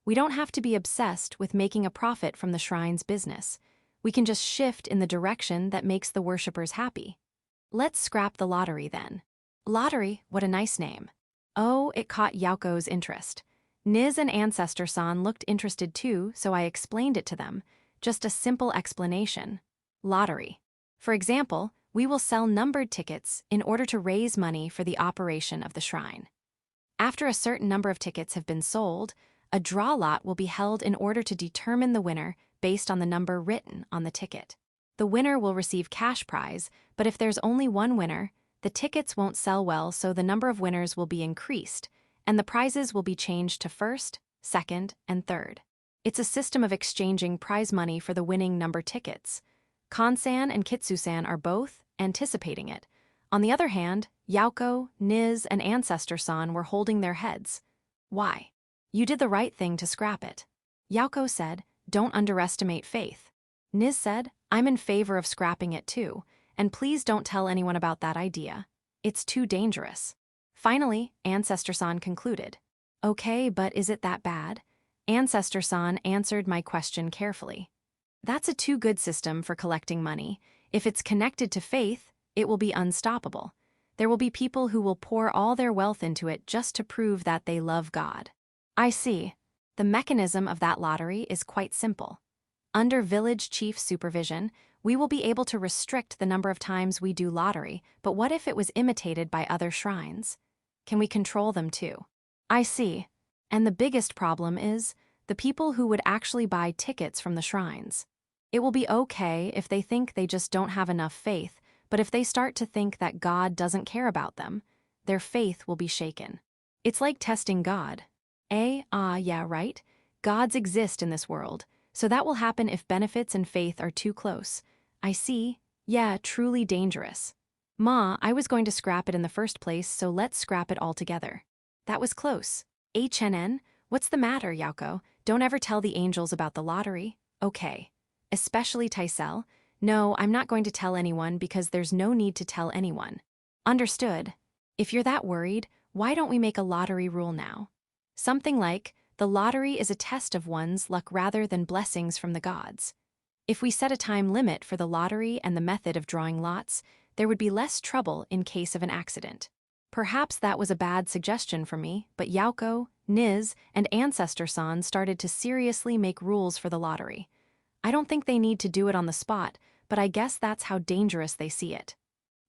We don't have to be obsessed with making a profit from the shrine's business. We can just shift in the direction that makes the worshippers happy. Let's scrap the lottery then. Lottery, what a nice name. Oh, it caught Yaoko's interest. Niz and Ancestor-san looked interested too, so I explained it to them. Just a simple explanation. Lottery. For example, we will sell numbered tickets in order to raise money for the operation of the shrine. After a certain number of tickets have been sold, a draw lot will be held in order to determine the winner based on the number written on the ticket. The winner will receive cash prize, but if there's only one winner, the tickets won't sell well, so the number of winners will be increased, and the prizes will be changed to first, second, and third. It's a system of exchanging prize money for the winning number tickets. Kansan and Kitsu-san are both anticipating it. On the other hand, Yaoko, Niz, and Ancestor-san were holding their heads. Why? You did the right thing to scrap it. Yaoko said, don't underestimate faith. Niz said, I'm in favor of scrapping it too, and please don't tell anyone about that idea. It's too dangerous. Finally, Ancestor-san concluded. Okay, but is it that bad? Ancestor-san answered my question carefully. That's a too good system for collecting money. If it's connected to faith, it will be unstoppable. There will be people who will pour all their wealth into it just to prove that they love God. I see. The mechanism of that lottery is quite simple. Under village chief supervision, we will be able to restrict the number of times we do lottery, but what if it was imitated by other shrines? Can we control them too? I see. And the biggest problem is the people who would actually buy tickets from the shrines. It will be okay if they think they just don't have enough faith, but if they start to think that God doesn't care about them, their faith will be shaken. It's like testing God. Yeah, right? Gods exist in this world, so that will happen if benefits and faith are too close. I see. Yeah, truly dangerous. Ma, I was going to scrap it in the first place, so let's scrap it altogether. That was close. HNN, what's the matter, Yaoko? Don't ever tell the angels about the lottery. Okay. Especially Taisel. No, I'm not going to tell anyone because there's no need to tell anyone. Understood. If you're that worried, why don't we make a lottery rule now? Something like, the lottery is a test of one's luck rather than blessings from the gods. If we set a time limit for the lottery and the method of drawing lots, there would be less trouble in case of an accident. Perhaps that was a bad suggestion for me, but Yaoko, Niz, and Ancestor-san started to seriously make rules for the lottery. I don't think they need to do it on the spot, but I guess that's how dangerous they see it.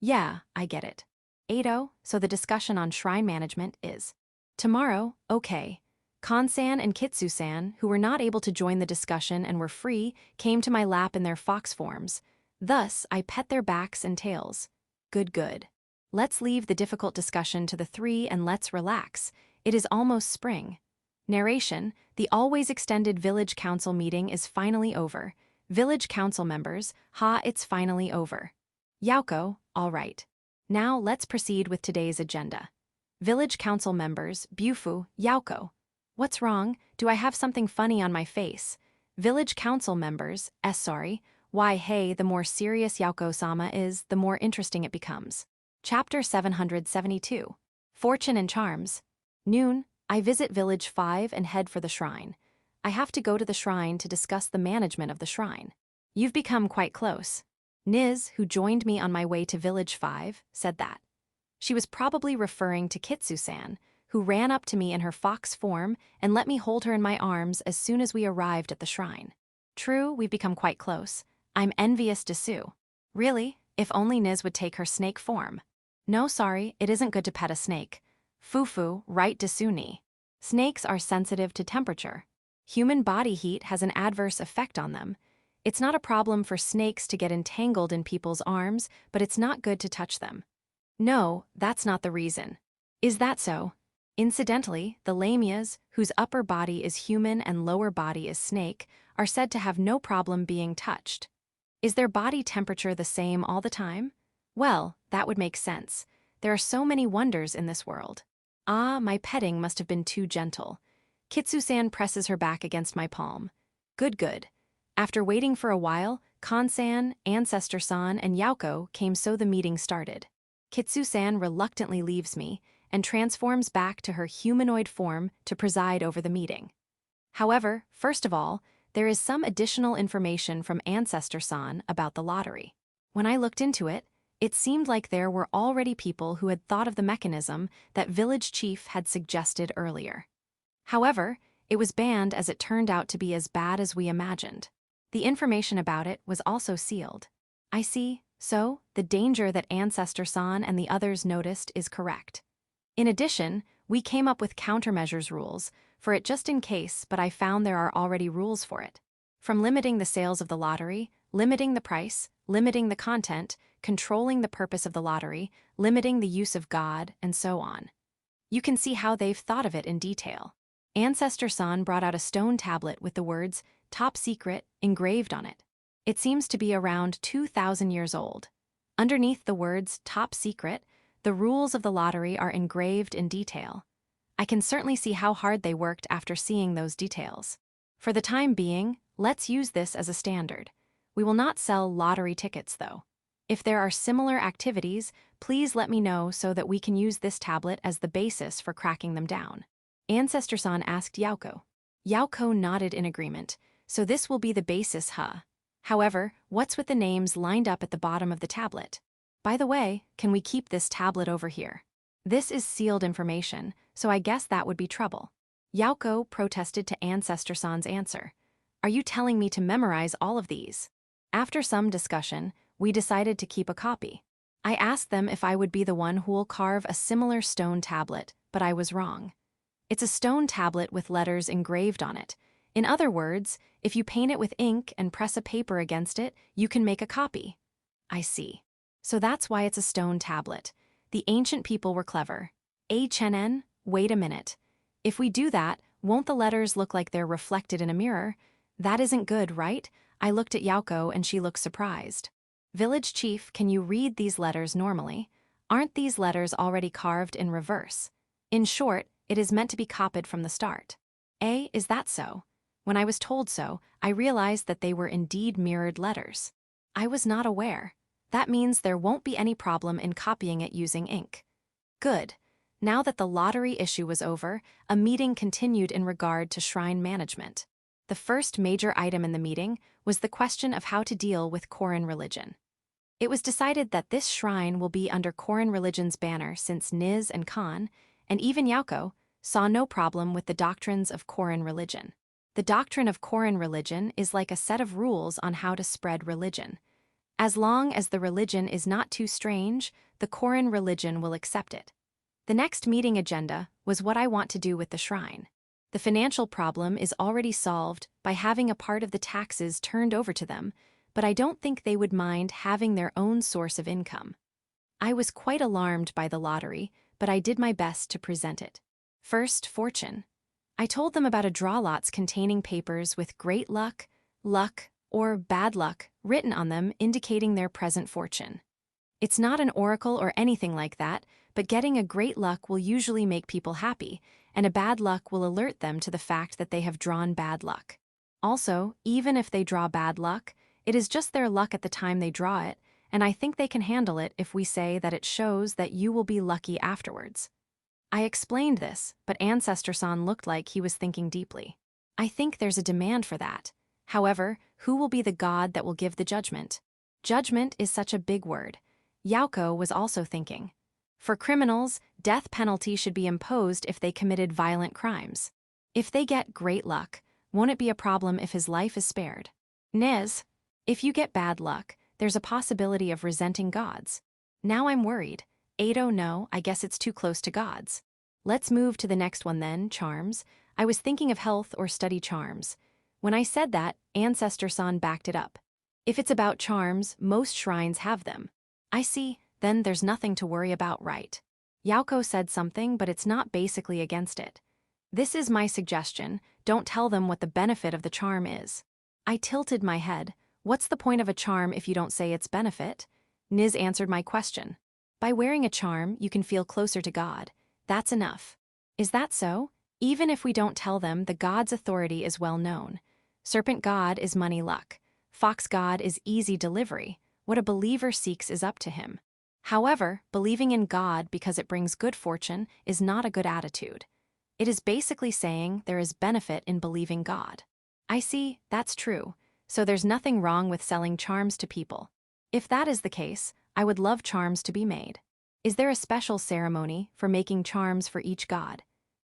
Yeah, I get it. 8-0, so the discussion on shrine management is. Tomorrow, okay. Kansan and Kitsu-san, who were not able to join the discussion and were free, came to my lap in their fox forms. Thus, I pet their backs and tails. Good. Let's leave the difficult discussion to the three and let's relax. It is almost spring. Narration, the always extended village council meeting is finally over. Village council members, it's finally over. Yaoko, all right. Now let's proceed with today's agenda. Village council members, Bufu, Yaoko. What's wrong? Do I have something funny on my face? Village council members, sorry. Why, hey, the more serious Yaoko-sama is, the more interesting it becomes. Chapter 772. Fortune and Charms. Noon, I visit Village 5 and head for the shrine. I have to go to the shrine to discuss the management of the shrine. You've become quite close. Niz, who joined me on my way to Village 5, said that. She was probably referring to Kitsu-san, who ran up to me in her fox form and let me hold her in my arms as soon as we arrived at the shrine. True, we've become quite close. I'm envious Desu. Really? If only Niz would take her snake form. No, sorry, it isn't good to pet a snake. Fufu, right Desu-ni. Snakes are sensitive to temperature. Human body heat has an adverse effect on them. It's not a problem for snakes to get entangled in people's arms, but it's not good to touch them. No, that's not the reason. Is that so? Incidentally, the lamias, whose upper body is human and lower body is snake, are said to have no problem being touched. Is their body temperature the same all the time? Well, that would make sense. There are so many wonders in this world. My petting must have been too gentle. Kitsu-san presses her back against my palm. Good. After waiting for a while, Kansan, Ancestor-san, and Yaoko came so the meeting started. Kitsu-san reluctantly leaves me, and transforms back to her humanoid form to preside over the meeting. However, first of all, there is some additional information from Ancestor-san about the lottery. When I looked into it, it seemed like there were already people who had thought of the mechanism that Village Chief had suggested earlier. However, it was banned as it turned out to be as bad as we imagined. The information about it was also sealed. I see, so the danger that Ancestor-san and the others noticed is correct. In addition, we came up with countermeasures rules for it just in case, but I found there are already rules for it. From limiting the sales of the lottery, limiting the price, limiting the content, controlling the purpose of the lottery, limiting the use of God, and so on. You can see how they've thought of it in detail. Ancestor-san brought out a stone tablet with the words, "Top Secret," engraved on it. It seems to be around 2,000 years old. Underneath the words, "Top Secret," the rules of the lottery are engraved in detail. I can certainly see how hard they worked after seeing those details. For the time being, let's use this as a standard. We will not sell lottery tickets, though. If there are similar activities, please let me know so that we can use this tablet as the basis for cracking them down. Ancestor-san asked Yauko. Yauko nodded in agreement, so this will be the basis, huh? However, what's with the names lined up at the bottom of the tablet? By the way, can we keep this tablet over here? This is sealed information, so I guess that would be trouble. Yauko protested to Ancestor-san's answer. Are you telling me to memorize all of these? After some discussion, we decided to keep a copy. I asked them if I would be the one who will carve a similar stone tablet, but I was wrong. It's a stone tablet with letters engraved on it. In other words, if you paint it with ink and press a paper against it, you can make a copy. I see. So that's why it's a stone tablet. The ancient people were clever. HNN, wait a minute. If we do that, won't the letters look like they're reflected in a mirror? That isn't good, right? I looked at Yauko and she looked surprised. Village Chief, can you read these letters normally? Aren't these letters already carved in reverse? In short, it is meant to be copied from the start. Is that so? When I was told so, I realized that they were indeed mirrored letters. I was not aware. That means there won't be any problem in copying it using ink. Good. Now that the lottery issue was over, a meeting continued in regard to shrine management. The first major item in the meeting was the question of how to deal with Korin religion. It was decided that this shrine will be under Korin religion's banner since Niz and Khan, and even Yauko, saw no problem with the doctrines of Korin religion. The doctrine of Korin religion is like a set of rules on how to spread religion. As long as the religion is not too strange, the Korin religion will accept it. The next meeting agenda was what I want to do with the shrine. The financial problem is already solved by having a part of the taxes turned over to them, but I don't think they would mind having their own source of income. I was quite alarmed by the lottery, but I did my best to present it. First, fortune. I told them about a draw lots containing papers with great luck, or bad luck written on them indicating their present fortune. It's not an oracle or anything like that, but getting a great luck will usually make people happy, and a bad luck will alert them to the fact that they have drawn bad luck. Also, even if they draw bad luck, it is just their luck at the time they draw it, and I think they can handle it if we say that it shows that you will be lucky afterwards. I explained this, but Ancestor-san looked like he was thinking deeply. I think there's a demand for that. However, who will be the god that will give the judgment? Judgment is such a big word. Yauko was also thinking. For criminals, death penalty should be imposed if they committed violent crimes. If they get great luck, won't it be a problem if his life is spared? Niz, if you get bad luck, there's a possibility of resenting gods. Now I'm worried. Ado, no, I guess it's too close to gods. Let's move to the next one then, charms. I was thinking of health or study charms. When I said that, Ancestor-san backed it up. If it's about charms, most shrines have them. I see, then there's nothing to worry about, right? Yauko said something, but it's not basically against it. This is my suggestion, don't tell them what the benefit of the charm is. I tilted my head. What's the point of a charm if you don't say its benefit? Niz answered my question. By wearing a charm, you can feel closer to God. That's enough. Is that so? Even if we don't tell them, the god's authority is well known. Serpent god is money luck. Fox god is easy delivery. What a believer seeks is up to him. However, believing in God because it brings good fortune is not a good attitude. It is basically saying there is benefit in believing God. I see, that's true, so there's nothing wrong with selling charms to people. If that is the case, I would love charms to be made. Is there a special ceremony for making charms for each god?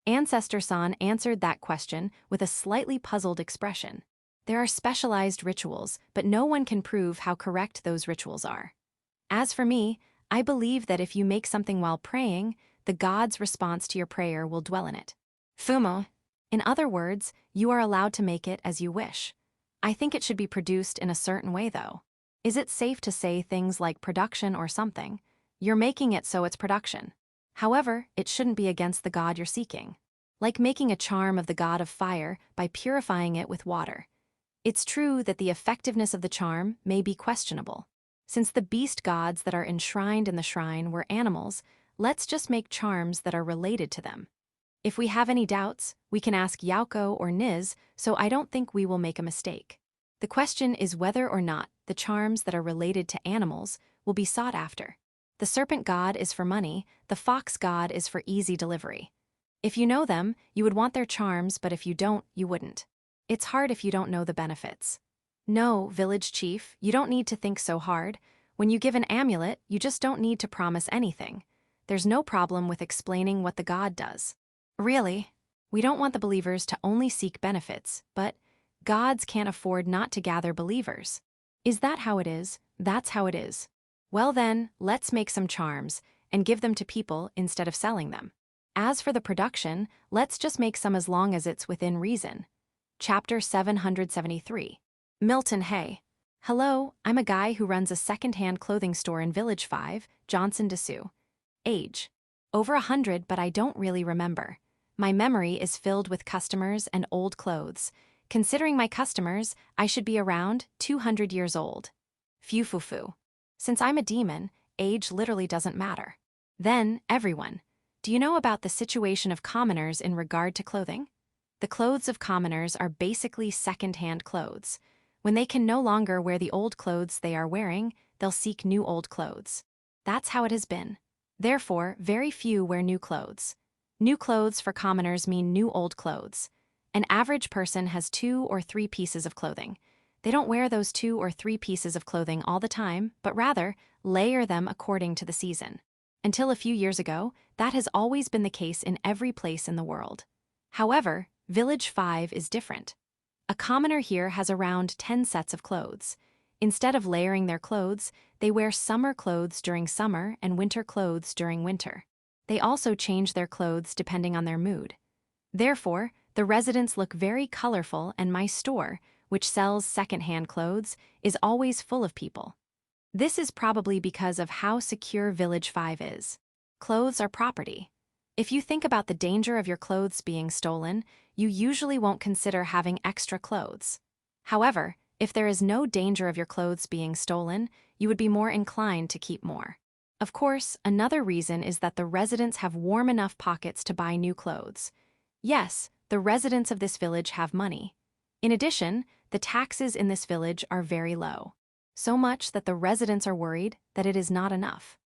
Ancestor-san answered that question with a slightly puzzled expression. There are specialized rituals, but no one can prove how correct those rituals are. As for me, I believe that if you make something while praying, the god's response to your prayer will dwell in it. Fumo. In other words, you are allowed to make it as you wish. I think it should be produced in a certain way though. Is it safe to say things like production or something? You're making it so it's production. However, it shouldn't be against the god you're seeking. Like making a charm of the god of fire by purifying it with water. It's true that the effectiveness of the charm may be questionable. Since the beast gods that are enshrined in the shrine were animals, let's just make charms that are related to them. If we have any doubts, we can ask Yauko or Niz, so I don't think we will make a mistake. The question is whether or not the charms that are related to animals will be sought after. The serpent god is for money, the fox god is for easy delivery. If you know them, you would want their charms, but if you don't, you wouldn't. It's hard if you don't know the benefits. No, village chief, you don't need to think so hard. When you give an amulet, you just don't need to promise anything. There's no problem with explaining what the god does. Really? We don't want the believers to only seek benefits, but gods can't afford not to gather believers. Is that how it is? That's how it is. Well then, let's make some charms and give them to people instead of selling them. As for the production, let's just make some as long as it's within reason. Chapter 773. Milton Hay. Hello, I'm a guy who runs a second-hand clothing store in Village 5, Johnson Dessau. Age. Over 100, but I don't really remember. My memory is filled with customers and old clothes. Considering my customers, I should be around 200 years old. Fufufu. Since I'm a demon, age literally doesn't matter. Then, everyone. Do you know about the situation of commoners in regard to clothing? The clothes of commoners are basically second-hand clothes. When they can no longer wear the old clothes they are wearing, they'll seek new old clothes. That's how it has been. Therefore, very few wear new clothes. New clothes for commoners mean new old clothes. An average person has 2 or 3 pieces of clothing. They don't wear those 2 or 3 pieces of clothing all the time, but rather, layer them according to the season. Until a few years ago, that has always been the case in every place in the world. However, Village 5 is different. A commoner here has around 10 sets of clothes. Instead of layering their clothes, they wear summer clothes during summer and winter clothes during winter. They also change their clothes depending on their mood. Therefore, the residents look very colorful, and my store, which sells second-hand clothes, is always full of people. This is probably because of how secure Village 5 is. Clothes are property. If you think about the danger of your clothes being stolen, you usually won't consider having extra clothes. However, if there is no danger of your clothes being stolen, you would be more inclined to keep more. Of course, another reason is that the residents have warm enough pockets to buy new clothes. Yes, the residents of this village have money. In addition, the taxes in this village are very low. So much that the residents are worried that it is not enough.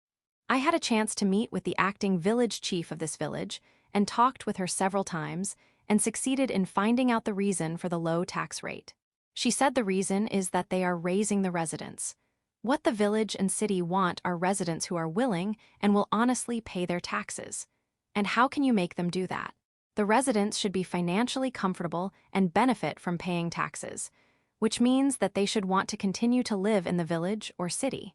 I had a chance to meet with the acting village chief of this village and talked with her several times and succeeded in finding out the reason for the low tax rate. She said the reason is that they are raising the residents. What the village and city want are residents who are willing and will honestly pay their taxes. And how can you make them do that? The residents should be financially comfortable and benefit from paying taxes, which means that they should want to continue to live in the village or city.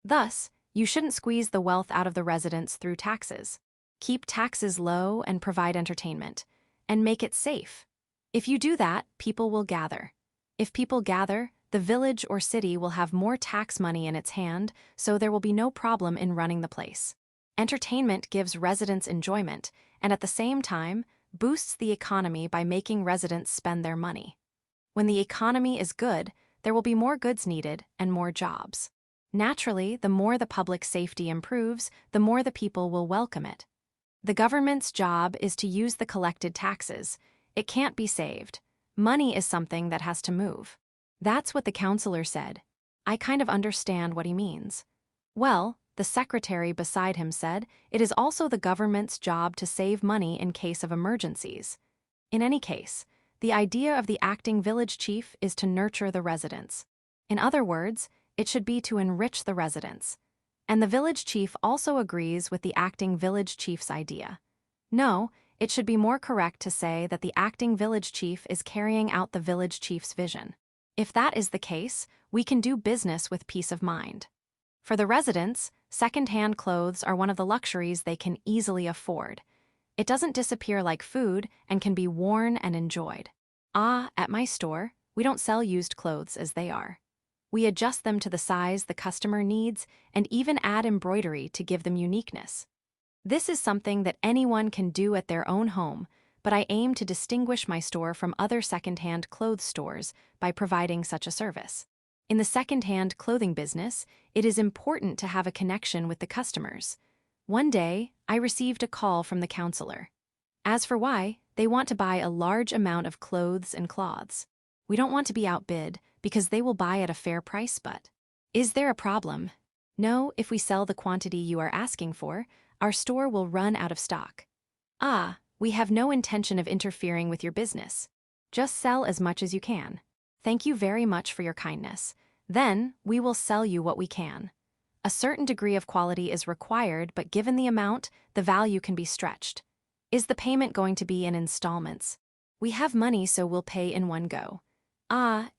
Thus, you shouldn't squeeze the wealth out of the residents through taxes. Keep taxes low and provide entertainment, and make it safe. If you do that, people will gather. If people gather, the village or city will have more tax money in its hand, so there will be no problem in running the place. Entertainment gives residents enjoyment, and at the same time, boosts the economy by making residents spend their money. When the economy is good, there will be more goods needed and more jobs. Naturally, the more the public safety improves, the more the people will welcome it. The government's job is to use the collected taxes. It can't be saved. Money is something that has to move. That's what the counselor said. I kind of understand what he means. Well, the secretary beside him said, "It is also the government's job to save money in case of emergencies." In any case, the idea of the acting village chief is to nurture the residents. In other words, it should be to enrich the residents. And the village chief also agrees with the acting village chief's idea. No, it should be more correct to say that the acting village chief is carrying out the village chief's vision. If that is the case, we can do business with peace of mind. For the residents, second-hand clothes are one of the luxuries they can easily afford. It doesn't disappear like food and can be worn and enjoyed. At my store, we don't sell used clothes as they are. We adjust them to the size the customer needs and even add embroidery to give them uniqueness. This is something that anyone can do at their own home, but I aim to distinguish my store from other second-hand clothes stores by providing such a service. In the second-hand clothing business, it is important to have a connection with the customers. One day, I received a call from the counselor. As for why, they want to buy a large amount of clothes and cloths. We don't want to be outbid because they will buy at a fair price, but is there a problem? No, if we sell the quantity you are asking for, our store will run out of stock. We have no intention of interfering with your business. Just sell as much as you can. Thank you very much for your kindness. Then, we will sell you what we can. A certain degree of quality is required, but given the amount, the value can be stretched. Is the payment going to be in installments? We have money, so we'll pay in one go.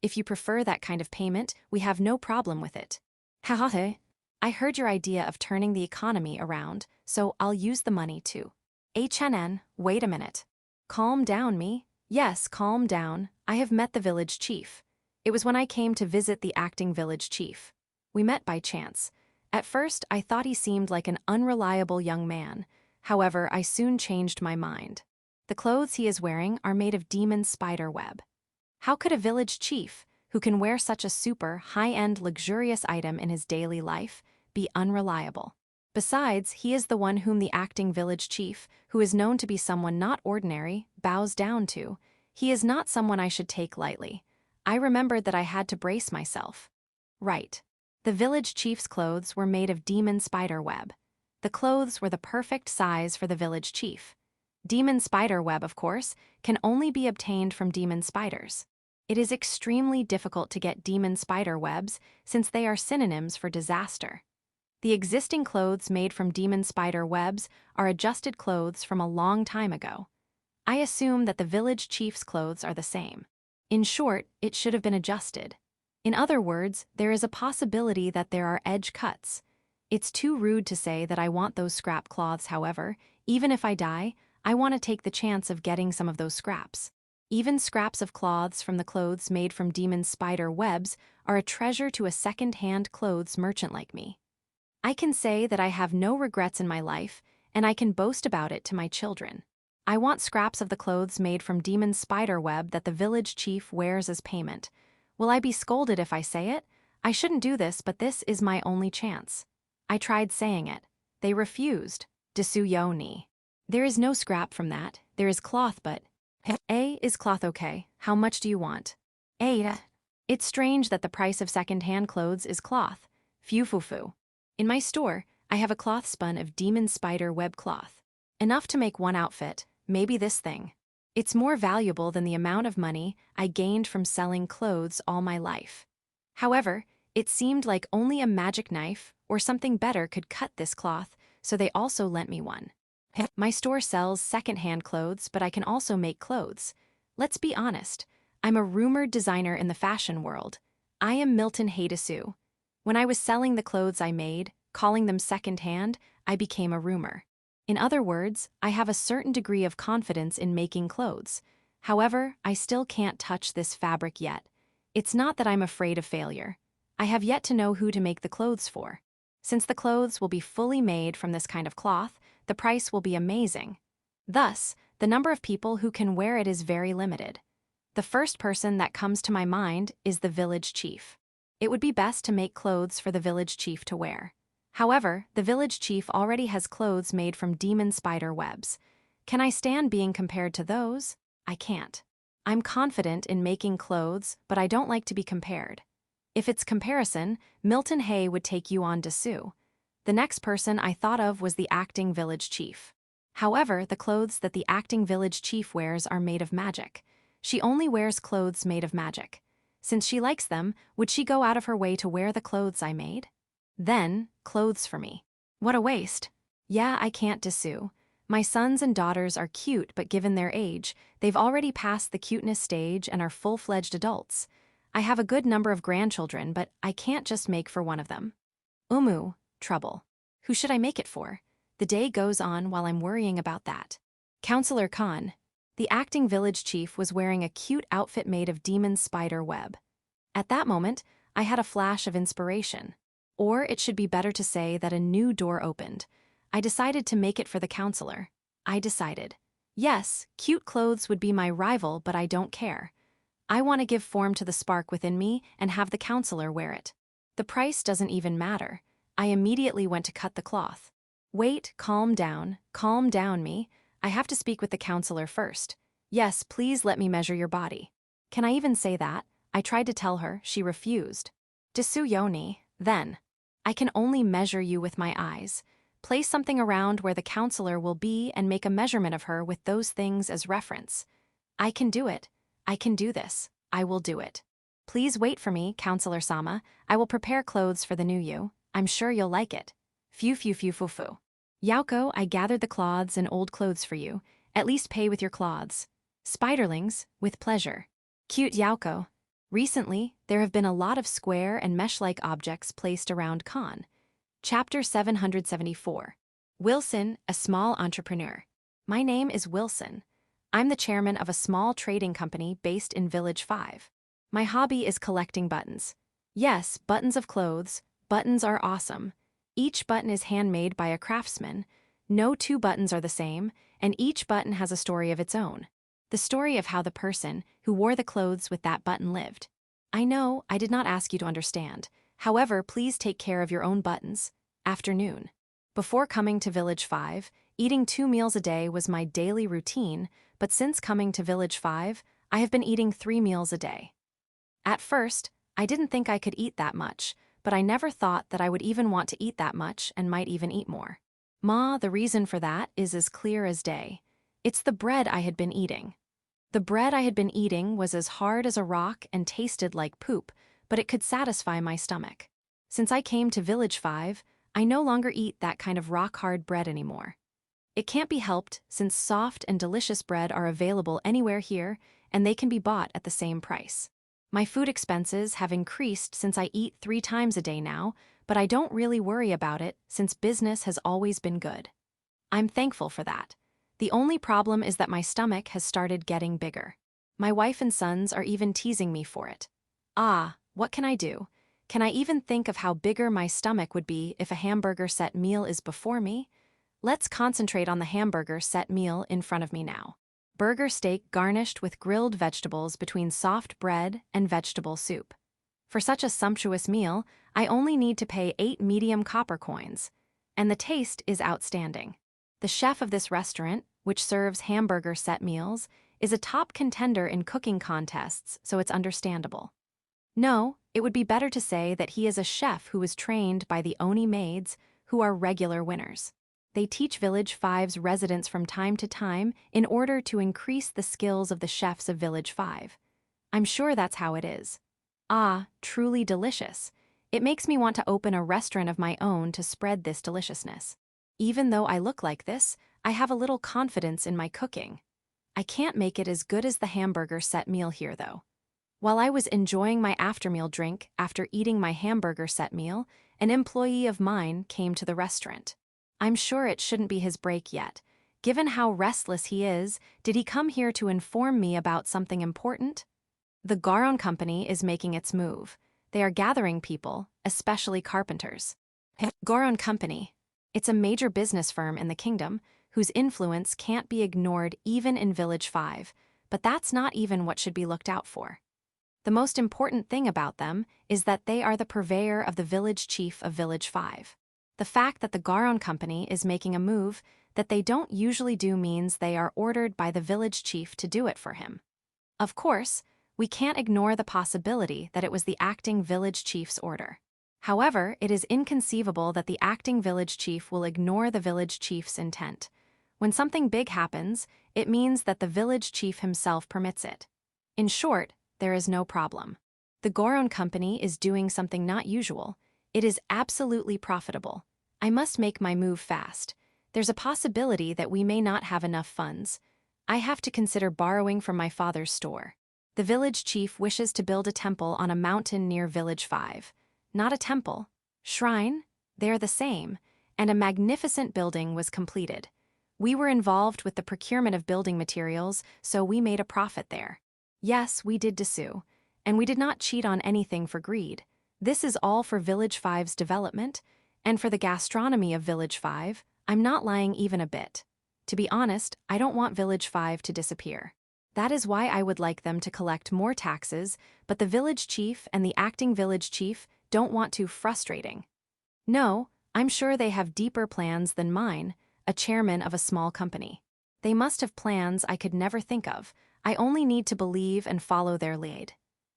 If you prefer that kind of payment, we have no problem with it. Hahaha. I heard your idea of turning the economy around, so I'll use the money too. Wait a minute. Calm down, me. Yes, calm down. I have met the village chief. It was when I came to visit the acting village chief. We met by chance. At first, I thought he seemed like an unreliable young man. However, I soon changed my mind. The clothes he is wearing are made of demon spider web. How could a village chief, who can wear such a super high-end luxurious item in his daily life, be unreliable? Besides, he is the one whom the acting village chief, who is known to be someone not ordinary, bows down to. He is not someone I should take lightly. I remembered that I had to brace myself. Right. The village chief's clothes were made of demon spider web. The clothes were the perfect size for the village chief. Demon spider web, of course, can only be obtained from demon spiders. It is extremely difficult to get demon spider webs since they are synonyms for disaster. The existing clothes made from demon spider webs are adjusted clothes from a long time ago. I assume that the village chief's clothes are the same. In short, it should have been adjusted. In other words, there is a possibility that there are edge cuts. It's too rude to say that I want those scrap cloths, however. Even if I die, I want to take the chance of getting some of those scraps. Even scraps of cloths from the clothes made from demon spider webs are a treasure to a second-hand clothes merchant like me. I can say that I have no regrets in my life, and I can boast about it to my children. I want scraps of the clothes made from demon spider web that the village chief wears as payment. Will I be scolded if I say it? I shouldn't do this, but this is my only chance. I tried saying it. They refused. Desuyo ni. There is no scrap from that. There is cloth, but... Is cloth okay? How much do you want? It's strange that the price of second-hand clothes is cloth. Fufufu. In my store, I have a cloth spun of demon spider web cloth. Enough to make one outfit, maybe this thing. It's more valuable than the amount of money I gained from selling clothes all my life. However, it seemed like only a magic knife or something better could cut this cloth, so they also lent me one. My store sells second-hand clothes, but I can also make clothes. Let's be honest, I'm a rumored designer in the fashion world. I am Milton Hadesu. When I was selling the clothes I made, calling them second-hand, I became a rumor. In other words, I have a certain degree of confidence in making clothes. However, I still can't touch this fabric yet. It's not that I'm afraid of failure. I have yet to know who to make the clothes for. Since the clothes will be fully made from this kind of cloth, the price will be amazing. Thus, the number of people who can wear it is very limited. The first person that comes to my mind is the village chief. It would be best to make clothes for the village chief to wear. However, the village chief already has clothes made from demon spider webs. Can I stand being compared to those? I can't. I'm confident in making clothes, but I don't like to be compared. If it's comparison, Milton Hay would take you on Desu. The next person I thought of was the acting village chief. However, the clothes that the acting village chief wears are made of magic. She only wears clothes made of magic. Since she likes them, would she go out of her way to wear the clothes I made? Then, clothes for me. What a waste. Yeah, I can't dissue. My sons and daughters are cute, but given their age, they've already passed the cuteness stage and are full-fledged adults. I have a good number of grandchildren, but I can't just make for one of them. Trouble. Who should I make it for? The day goes on while I'm worrying about that. Counselor Khan. The acting village chief was wearing a cute outfit made of demon spider web. At that moment, I had a flash of inspiration. Or it should be better to say that a new door opened. I decided to make it for the counselor. I decided. Yes, cute clothes would be my rival, but I don't care. I want to give form to the spark within me and have the counselor wear it. The price doesn't even matter. I immediately went to cut the cloth. Wait, calm down me. I have to speak with the counselor first. Yes, please let me measure your body. Can I even say that? I tried to tell her, she refused. Desuyoni, then. I can only measure you with my eyes. Place something around where the counselor will be and make a measurement of her with those things as reference. I can do it. I can do this. I will do it. Please wait for me, Counselor Sama. I will prepare clothes for the new you. I'm sure you'll like it. Phew. Yauko, I gathered the cloths and old clothes for you. At least pay with your cloths. Spiderlings, with pleasure. Cute Yauko. Recently, there have been a lot of square and mesh-like objects placed around Khan. Chapter 774. Wilson, a small entrepreneur. My name is Wilson. I'm the chairman of a small trading company based in Village 5. My hobby is collecting buttons. Yes, buttons of clothes. Buttons are awesome. Each button is handmade by a craftsman. No two buttons are the same, and each button has a story of its own. The story of how the person who wore the clothes with that button lived. I know, I did not ask you to understand. However, please take care of your own buttons. Afternoon. Before coming to Village 5, eating 2 meals a day was my daily routine, but since coming to Village 5, I have been eating 3 meals a day. At first, I didn't think I could eat that much, but I never thought that I would even want to eat that much and might even eat more. The reason for that is as clear as day. It's the bread I had been eating. The bread I had been eating was as hard as a rock and tasted like poop, but it could satisfy my stomach. Since I came to Village 5, I no longer eat that kind of rock-hard bread anymore. It can't be helped since soft and delicious bread are available anywhere here, and they can be bought at the same price. My food expenses have increased since I eat 3 times a day now, but I don't really worry about it since business has always been good. I'm thankful for that. The only problem is that my stomach has started getting bigger. My wife and sons are even teasing me for it. What can I do? Can I even think of how bigger my stomach would be if a hamburger set meal is before me? Let's concentrate on the hamburger set meal in front of me now. Burger steak garnished with grilled vegetables between soft bread and vegetable soup. For such a sumptuous meal, I only need to pay 8 medium copper coins. And the taste is outstanding. The chef of this restaurant, which serves hamburger set meals, is a top contender in cooking contests, so it's understandable. No, it would be better to say that he is a chef who was trained by the Oni maids, who are regular winners. They teach Village 5's residents from time to time in order to increase the skills of the chefs of Village 5. I'm sure that's how it is. Truly delicious. It makes me want to open a restaurant of my own to spread this deliciousness. Even though I look like this, I have a little confidence in my cooking. I can't make it as good as the hamburger set meal here, though. While I was enjoying my aftermeal drink after eating my hamburger set meal, an employee of mine came to the restaurant. I'm sure it shouldn't be his break yet. Given how restless he is, did he come here to inform me about something important? The Garon Company is making its move. They are gathering people, especially carpenters. Garon Company. It's a major business firm in the kingdom, whose influence can't be ignored even in Village 5, but that's not even what should be looked out for. The most important thing about them is that they are the purveyor of the village chief of Village 5. The fact that the Garon Company is making a move that they don't usually do means they are ordered by the village chief to do it for him. Of course, we can't ignore the possibility that it was the acting village chief's order. However, it is inconceivable that the acting village chief will ignore the village chief's intent. When something big happens, it means that the village chief himself permits it. In short, there is no problem. The Goron company is doing something not usual. It is absolutely profitable. I must make my move fast. There's a possibility that we may not have enough funds. I have to consider borrowing from my father's store. The village chief wishes to build a temple on a mountain near Village 5. Not a temple. Shrine? They're the same. And a magnificent building was completed. We were involved with the procurement of building materials, so we made a profit there. Yes, we did sue. And we did not cheat on anything for greed. This is all for Village 5's development, and for the gastronomy of Village 5, I'm not lying even a bit. To be honest, I don't want Village 5 to disappear. That is why I would like them to collect more taxes, but the village chief and the acting village chief don't want to. Frustrating. No, I'm sure they have deeper plans than mine, a chairman of a small company. They must have plans I could never think of. I only need to believe and follow their lead.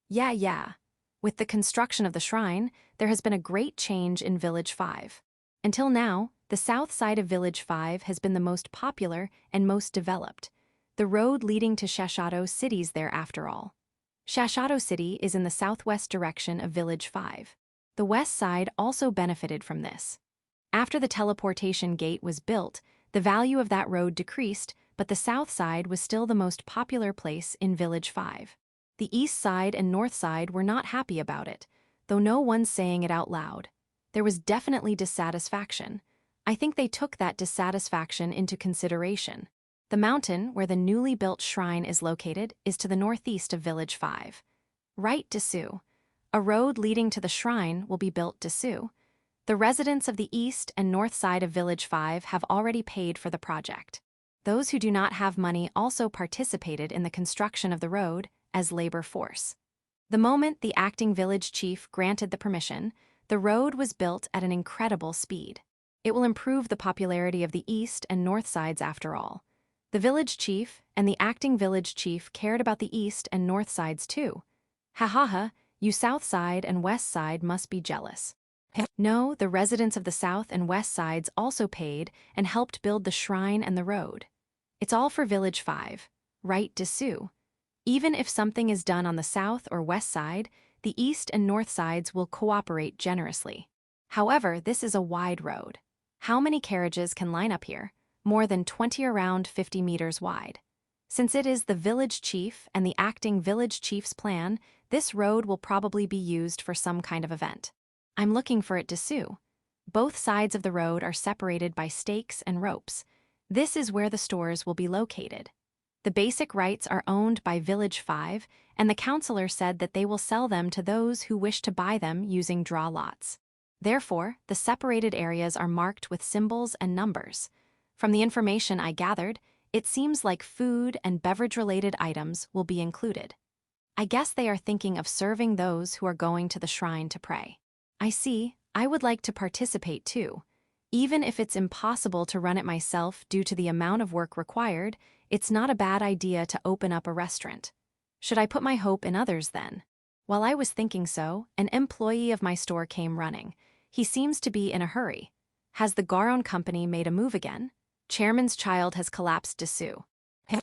Yeah. With the construction of the shrine, there has been a great change in Village 5. Until now, the south side of Village 5 has been the most popular and most developed. The road leading to Shashato City's there after all. Shashato City is in the southwest direction of Village 5. The west side also benefited from this. After the teleportation gate was built, the value of that road decreased, but the south side was still the most popular place in Village 5. The east side and north side were not happy about it, though no one's saying it out loud. There was definitely dissatisfaction. I think they took that dissatisfaction into consideration. The mountain where the newly built shrine is located is to the northeast of Village 5. Right, Dessous. A road leading to the shrine will be built Dessous. The residents of the east and north side of Village 5 have already paid for the project. Those who do not have money also participated in the construction of the road as labor force. The moment the acting village chief granted the permission, the road was built at an incredible speed. It will improve the popularity of the east and north sides after all. The village chief and the acting village chief cared about the east and north sides too. Ha, you south side and west side must be jealous. No, the residents of the south and west sides also paid and helped build the shrine and the road. It's all for Village 5, right, Dessous? Even if something is done on the south or west side, the east and north sides will cooperate generously. However, this is a wide road. How many carriages can line up here? More than 20, around 50 meters wide. Since it is the village chief and the acting village chief's plan, this road will probably be used for some kind of event. I'm looking for it, Dessous. Both sides of the road are separated by stakes and ropes. This is where the stores will be located. The basic rights are owned by Village 5, and the counselor said that they will sell them to those who wish to buy them using draw lots. Therefore, the separated areas are marked with symbols and numbers. From the information I gathered, it seems like food and beverage-related items will be included. I guess they are thinking of serving those who are going to the shrine to pray. I see. I would like to participate too. Even if it's impossible to run it myself due to the amount of work required, it's not a bad idea to open up a restaurant. Should I put my hope in others then? While I was thinking so, an employee of my store came running. He seems to be in a hurry. Has the Goron company made a move again? Chairman's child has collapsed, Dessous.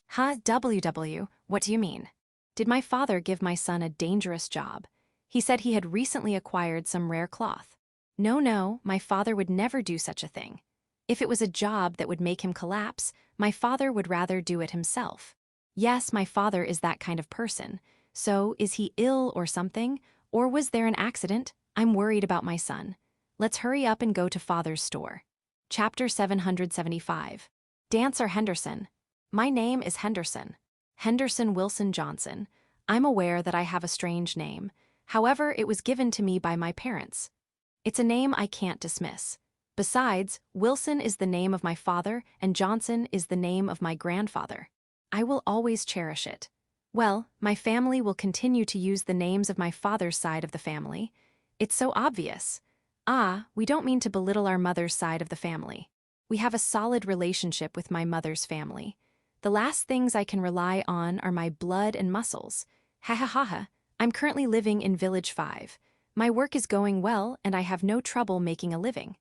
Huh, WW, what do you mean? Did my father give my son a dangerous job? He said he had recently acquired some rare cloth. No, my father would never do such a thing. If it was a job that would make him collapse, my father would rather do it himself. Yes, my father is that kind of person. So, is he ill or something? Or was there an accident? I'm worried about my son. Let's hurry up and go to father's store. Chapter 775. Dancer Henderson. My name is Henderson. Henderson Wilson Johnson. I'm aware that I have a strange name. However, it was given to me by my parents. It's a name I can't dismiss. Besides, Wilson is the name of my father and Johnson is the name of my grandfather. I will always cherish it. Well, my family will continue to use the names of my father's side of the family. It's so obvious. We don't mean to belittle our mother's side of the family. We have a solid relationship with my mother's family. The last things I can rely on are my blood and muscles. Ha. I'm currently living in Village 5. My work is going well and I have no trouble making a living.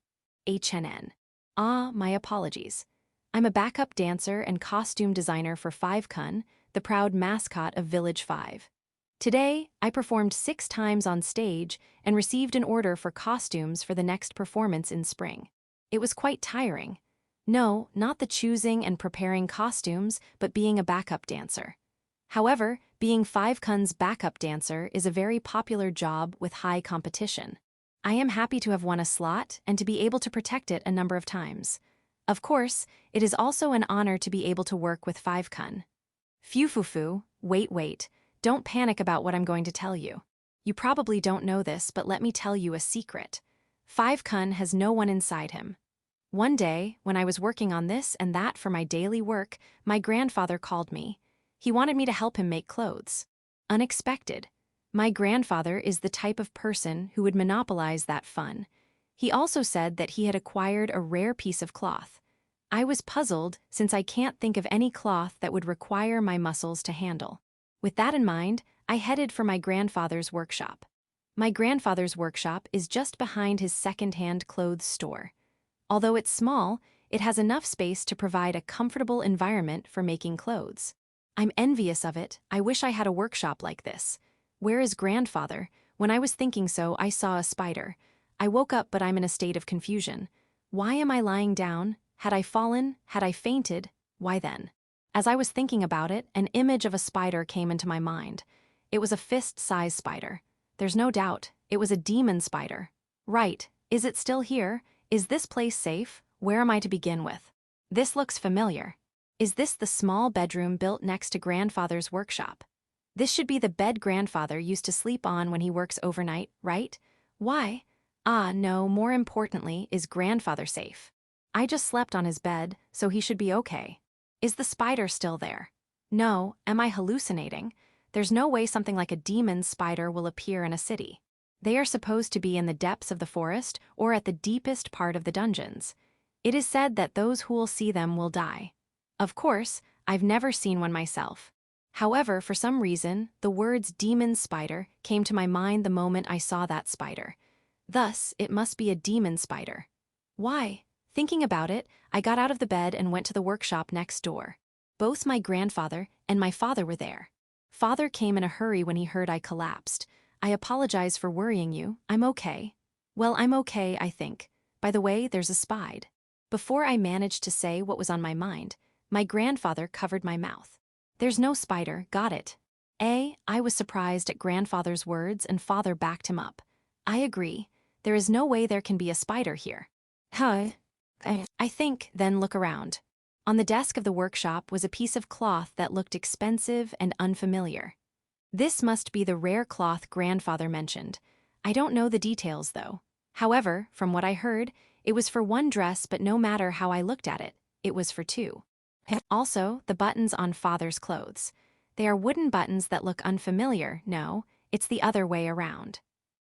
HNN. Ah, my apologies. I'm a backup dancer and costume designer for 5kun, the proud mascot of Village 5. Today, I performed 6 times on stage and received an order for costumes for the next performance in spring. It was quite tiring. No, not the choosing and preparing costumes, but being a backup dancer. However, being 5kun's backup dancer is a very popular job with high competition. I am happy to have won a slot and to be able to protect it a number of times. Of course, it is also an honor to be able to work with 5kun. Phew, wait. Don't panic about what I'm going to tell you. You probably don't know this, but let me tell you a secret. 5kun has no one inside him. One day, when I was working on this and that for my daily work, my grandfather called me. He wanted me to help him make clothes. Unexpected. My grandfather is the type of person who would monopolize that fun. He also said that he had acquired a rare piece of cloth. I was puzzled since I can't think of any cloth that would require my muscles to handle. With that in mind, I headed for my grandfather's workshop. My grandfather's workshop is just behind his second-hand clothes store. Although it's small, it has enough space to provide a comfortable environment for making clothes. I'm envious of it. I wish I had a workshop like this. Where is grandfather? When I was thinking so, I saw a spider. I woke up, but I'm in a state of confusion. Why am I lying down? Had I fallen? Had I fainted? Why then? As I was thinking about it, an image of a spider came into my mind. It was a fist-sized spider. There's no doubt, it was a demon spider. Right, is it still here? Is this place safe? Where am I to begin with? This looks familiar. Is this the small bedroom built next to grandfather's workshop? This should be the bed grandfather used to sleep on when he works overnight, right? Why? Ah, no, more importantly, is grandfather safe? I just slept on his bed, so he should be okay. Is the spider still there? No, am I hallucinating? There's no way something like a demon spider will appear in a city. They are supposed to be in the depths of the forest or at the deepest part of the dungeons. It is said that those who will see them will die. Of course, I've never seen one myself. However, for some reason, the words demon spider came to my mind the moment I saw that spider. Thus, it must be a demon spider. Why? Thinking about it, I got out of the bed and went to the workshop next door. Both my grandfather and my father were there. Father came in a hurry when he heard I collapsed. I apologize for worrying you. I'm okay. Well, I'm okay, I think. By the way, there's a spider. Before I managed to say what was on my mind, my grandfather covered my mouth. There's no spider, got it. I was surprised at grandfather's words and father backed him up. I agree. There is no way there can be a spider here. Huh. I think, then look around. On the desk of the workshop was a piece of cloth that looked expensive and unfamiliar. This must be the rare cloth grandfather mentioned. I don't know the details, though. However, from what I heard, it was for one dress, but no matter how I looked at it, it was for 2. Also, the buttons on father's clothes. They are wooden buttons that look unfamiliar. No, it's the other way around.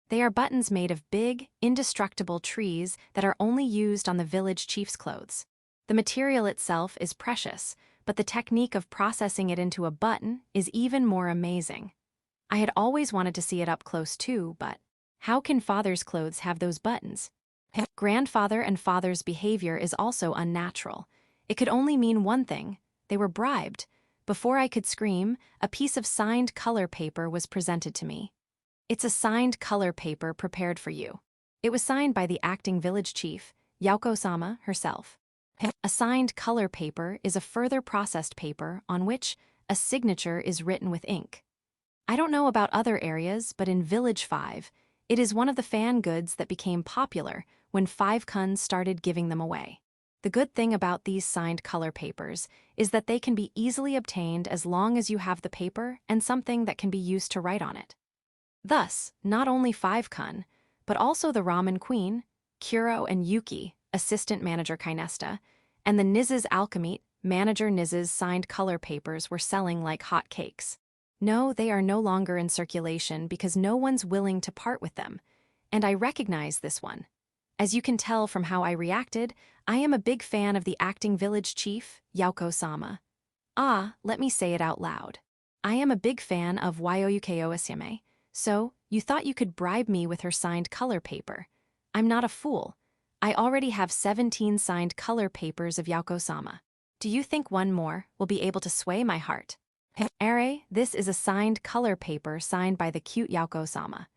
They are buttons made of big, indestructible trees that are only used on the village chief's clothes. The material itself is precious, but the technique of processing it into a button is even more amazing. I had always wanted to see it up close too, but how can father's clothes have those buttons? Grandfather and father's behavior is also unnatural. It could only mean one thing: they were bribed. Before I could scream, a piece of signed color paper was presented to me. It's a signed color paper prepared for you. It was signed by the acting village chief, Yauko-sama, herself. A signed color paper is a further processed paper on which a signature is written with ink. I don't know about other areas, but in Village 5, it is one of the fan goods that became popular when 5kun started giving them away. The good thing about these signed color papers is that they can be easily obtained as long as you have the paper and something that can be used to write on it. Thus, not only 5kun, but also the Ramen Queen, Kuro and Yuki, assistant manager Kinesta, and the Niz's Alchemy, manager Niz's signed color papers were selling like hot cakes. No, they are no longer in circulation because no one's willing to part with them, and I recognize this one. As you can tell from how I reacted, I am a big fan of the acting village chief, Yauko-sama. Let me say it out loud. I am a big fan of Wyoyukeo Asime. So, You thought you could bribe me with her signed color paper. I'm not a fool. I already have 17 signed color papers of Yauko-sama. Do you think one more will be able to sway my heart? This is a signed color paper signed by the cute Yauko-sama.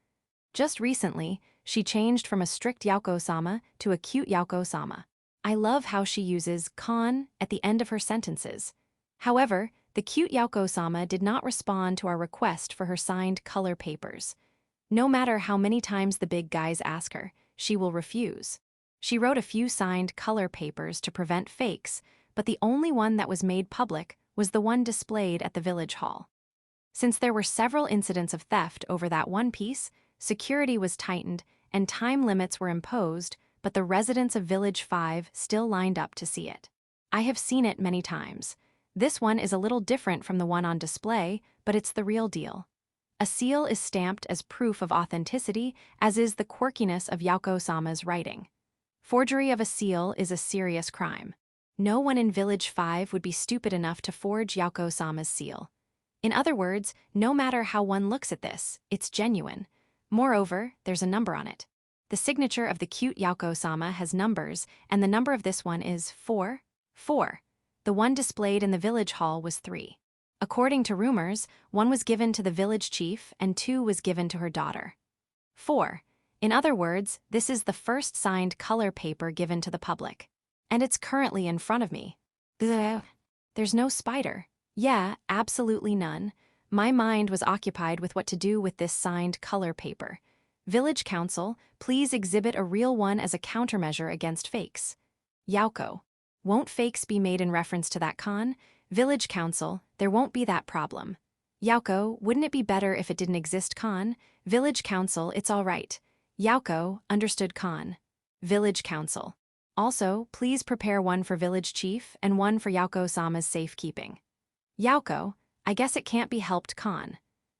Just recently, she changed from a strict Yauko-sama to a cute Yauko-sama. I love how she uses "kan" at the end of her sentences. However, the cute Yauko-sama did not respond to our request for her signed color papers. No matter how many times the big guys ask her, she will refuse. She wrote a few signed color papers to prevent fakes, but the only one that was made public was the one displayed at the village hall. Since there were several incidents of theft over that one piece, security was tightened and time limits were imposed, but the residents of Village 5 still lined up to see it. I have seen it many times. This one is a little different from the one on display, but it's the real deal. A seal is stamped as proof of authenticity, as is the quirkiness of Yauko-sama's writing. Forgery of a seal is a serious crime. No one in Village 5 would be stupid enough to forge Yauko-sama's seal. In other words, no matter how one looks at this, it's genuine. Moreover, there's a number on it. The signature of the cute Yauko-sama has numbers, and the number of this one is 4. 4. The one displayed in the village hall was 3. According to rumors, 1 was given to the village chief and 2 was given to her daughter. 4. In other words, this is the first signed color paper given to the public. And it's currently in front of me. There's no spider. Yeah, absolutely none. My mind was occupied with what to do with this signed color paper. Village Council, please exhibit a real one as a countermeasure against fakes. Yauko. Won't fakes be made in reference to that con? Village Council, there won't be that problem. Yauko, wouldn't it be better if it didn't exist con? Village Council, it's all right. Yauko, understood con. Village Council. Also, please prepare one for Village Chief and one for Yauko-sama's safekeeping. Yauko, I guess it can't be helped con.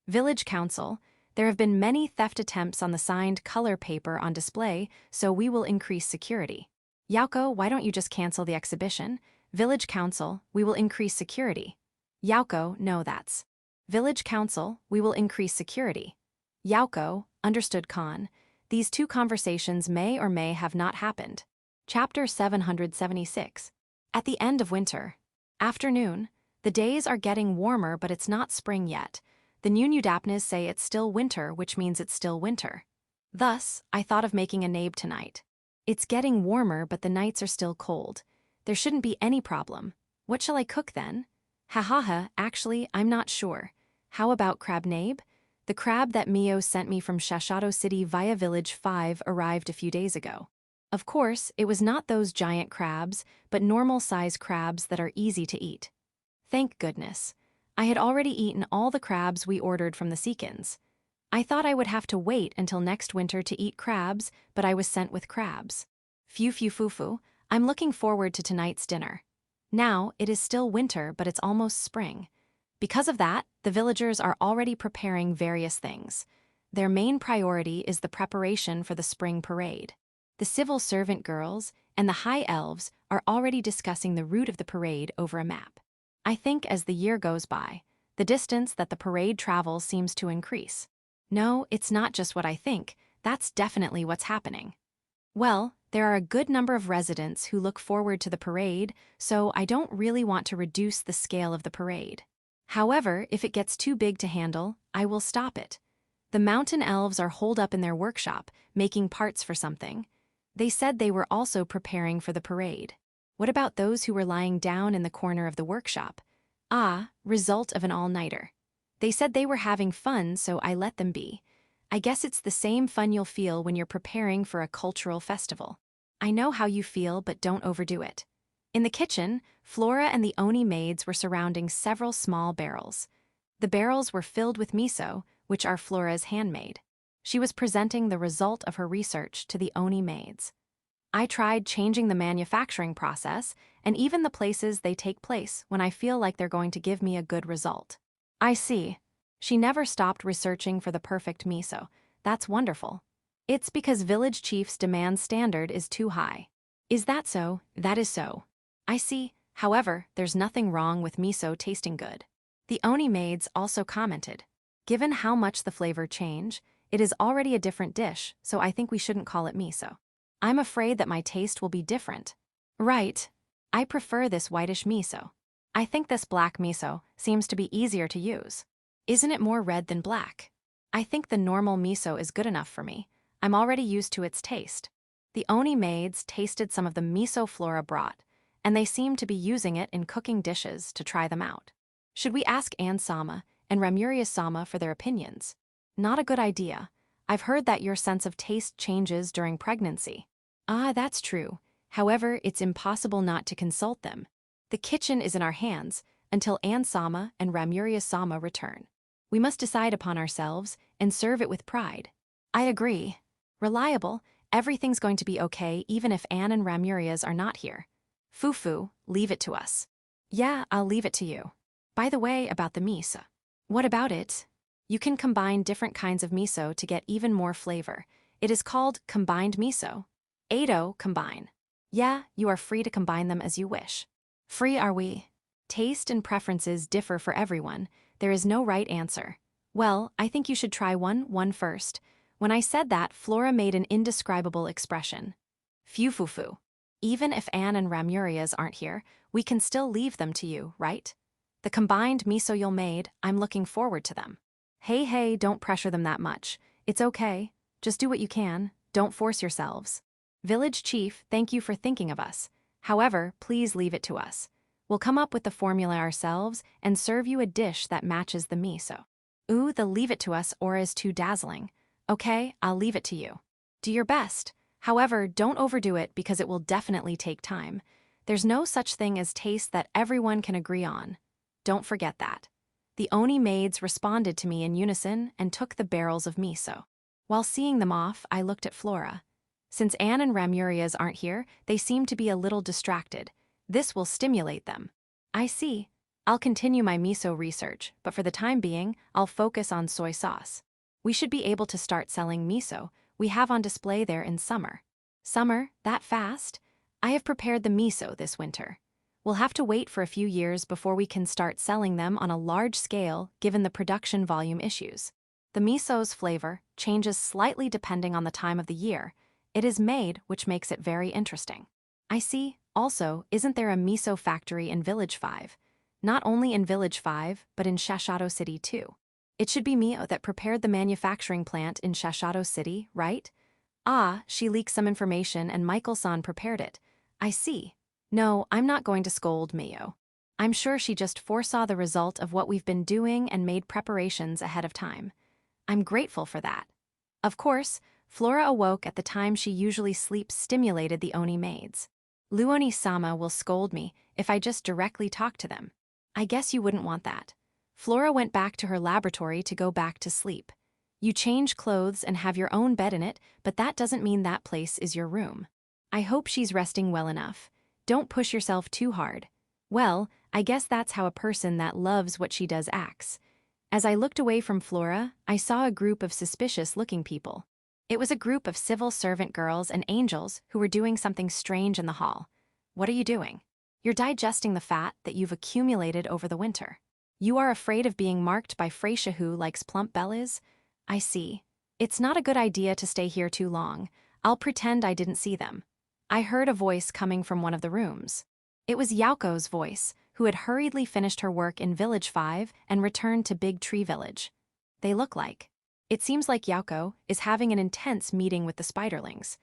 Village Council, there have been many theft attempts on the signed color paper on display, so we will increase security. Yauko, why don't you just cancel the exhibition? Village Council, we will increase security. Yauko, no that's. Village Council, we will increase security. Yauko, understood con. These two conversations may or may have not happened. Chapter 776. At the end of winter. Afternoon. The days are getting warmer, but it's not spring yet. The Nunudapnas say it's still winter, which means it's still winter. Thus, I thought of making a nabe tonight. It's getting warmer, but the nights are still cold. There shouldn't be any problem. What shall I cook then? Actually, I'm not sure. How about crab nabe? The crab that Mio sent me from Shashato City via Village 5 arrived a few days ago. Of course, it was not those giant crabs, but normal-size crabs that are easy to eat. Thank goodness. I had already eaten all the crabs we ordered from the Seekins. I thought I would have to wait until next winter to eat crabs, but I was sent with crabs. Fufu, I'm looking forward to tonight's dinner. Now, it is still winter, but it's almost spring. Because of that, the villagers are already preparing various things. Their main priority is the preparation for the spring parade. The civil servant girls and the high elves are already discussing the route of the parade over a map. I think as the year goes by, the distance that the parade travels seems to increase. No, it's not just what I think, that's definitely what's happening. Well, there are a good number of residents who look forward to the parade, so I don't really want to reduce the scale of the parade. However, if it gets too big to handle, I will stop it. The mountain elves are holed up in their workshop, making parts for something. They said they were also preparing for the parade. What about those who were lying down in the corner of the workshop? Result of an all-nighter. They said they were having fun, so I let them be. I guess it's the same fun you'll feel when you're preparing for a cultural festival. I know how you feel, but don't overdo it. In the kitchen, Flora and the Oni maids were surrounding several small barrels. The barrels were filled with miso, which are Flora's handmade. She was presenting the result of her research to the Oni maids. I tried changing the manufacturing process and even the places they take place when I feel like they're going to give me a good result. I see. She never stopped researching for the perfect miso. That's wonderful. It's because village chief's demand standard is too high. Is that so? That is so. I see. However, there's nothing wrong with miso tasting good. The Oni maids also commented. Given how much the flavor change, It is already a different dish, so I think we shouldn't call it miso. I'm afraid that my taste will be different. Right. I prefer this whitish miso. I think this black miso seems to be easier to use. Isn't it more red than black? I think the normal miso is good enough for me. I'm already used to its taste. The Oni maids tasted some of the miso Flora brought, and they seemed to be using it in cooking dishes to try them out. Should we ask Ann-sama and Ramuriya-sama for their opinions? Not a good idea. I've heard that your sense of taste changes during pregnancy. Ah, that's true. However, it's impossible not to consult them. The kitchen is in our hands until Ann-sama and Ramuriya-sama return. We must decide upon ourselves and serve it with pride. I agree. Reliable, everything's going to be okay even if Ann and Ramuriya's are not here. Fufu, leave it to us. Yeah, I'll leave it to you. By the way, about the miso. What about it? You can combine different kinds of miso to get even more flavor. It is called combined miso. Ado, combine. Yeah, you are free to combine them as you wish. Free are we? Taste and preferences differ for everyone. There is no right answer. Well, I think you should try one first. When I said that, Flora made an indescribable expression. Fufufu. Even if Ann and Ramuria's aren't here, we can still leave them to you, right? The combined miso you'll made, I'm looking forward to them. Hey, don't pressure them that much. It's okay. Just do what you can. Don't force yourselves. Village Chief, thank you for thinking of us. However, please leave it to us. We'll come up with the formula ourselves and serve you a dish that matches the miso. Ooh, the leave it to us aura is too dazzling. Okay, I'll leave it to you. Do your best. However, don't overdo it because it will definitely take time. There's no such thing as taste that everyone can agree on. Don't forget that. The Oni maids responded to me in unison and took the barrels of miso. While seeing them off, I looked at Flora. Since Ann and Ramuria's aren't here, they seem to be a little distracted. This will stimulate them. I see. I'll continue my miso research, but for the time being, I'll focus on soy sauce. We should be able to start selling miso we have on display there in summer. Summer? That fast? I have prepared the miso this winter. We'll have to wait for a few years before we can start selling them on a large scale given the production volume issues. The miso's flavor changes slightly depending on the time of the year. It is made, which makes it very interesting. I see. Also, isn't there a miso factory in Village 5? Not only in Village 5, but in Shashato City too. It should be Mio that prepared the manufacturing plant in Shashato City, right? Ah, she leaked some information and Michael-san prepared it. I see. No, I'm not going to scold Mio. I'm sure she just foresaw the result of what we've been doing and made preparations ahead of time. I'm grateful for that. Of course, Flora awoke at the time she usually sleeps stimulated the Oni maids. Luoni-sama will scold me if I just directly talk to them. I guess you wouldn't want that. Flora went back to her laboratory to go back to sleep. You change clothes and have your own bed in it, but that doesn't mean that place is your room. I hope she's resting well enough. Don't push yourself too hard. Well, I guess that's how a person that loves what she does acts. As I looked away from Flora, I saw a group of suspicious-looking people. It was a group of civil servant girls and angels who were doing something strange in the hall. What are you doing? You're digesting the fat that you've accumulated over the winter. You are afraid of being marked by Freesia who likes plump bellies? I see. It's not a good idea to stay here too long. I'll pretend I didn't see them. I heard a voice coming from one of the rooms. It was Yaoko's voice, who had hurriedly finished her work in Village 5 and returned to Big Tree Village. They look like. It seems like Yaoko is having an intense meeting with the spiderlings.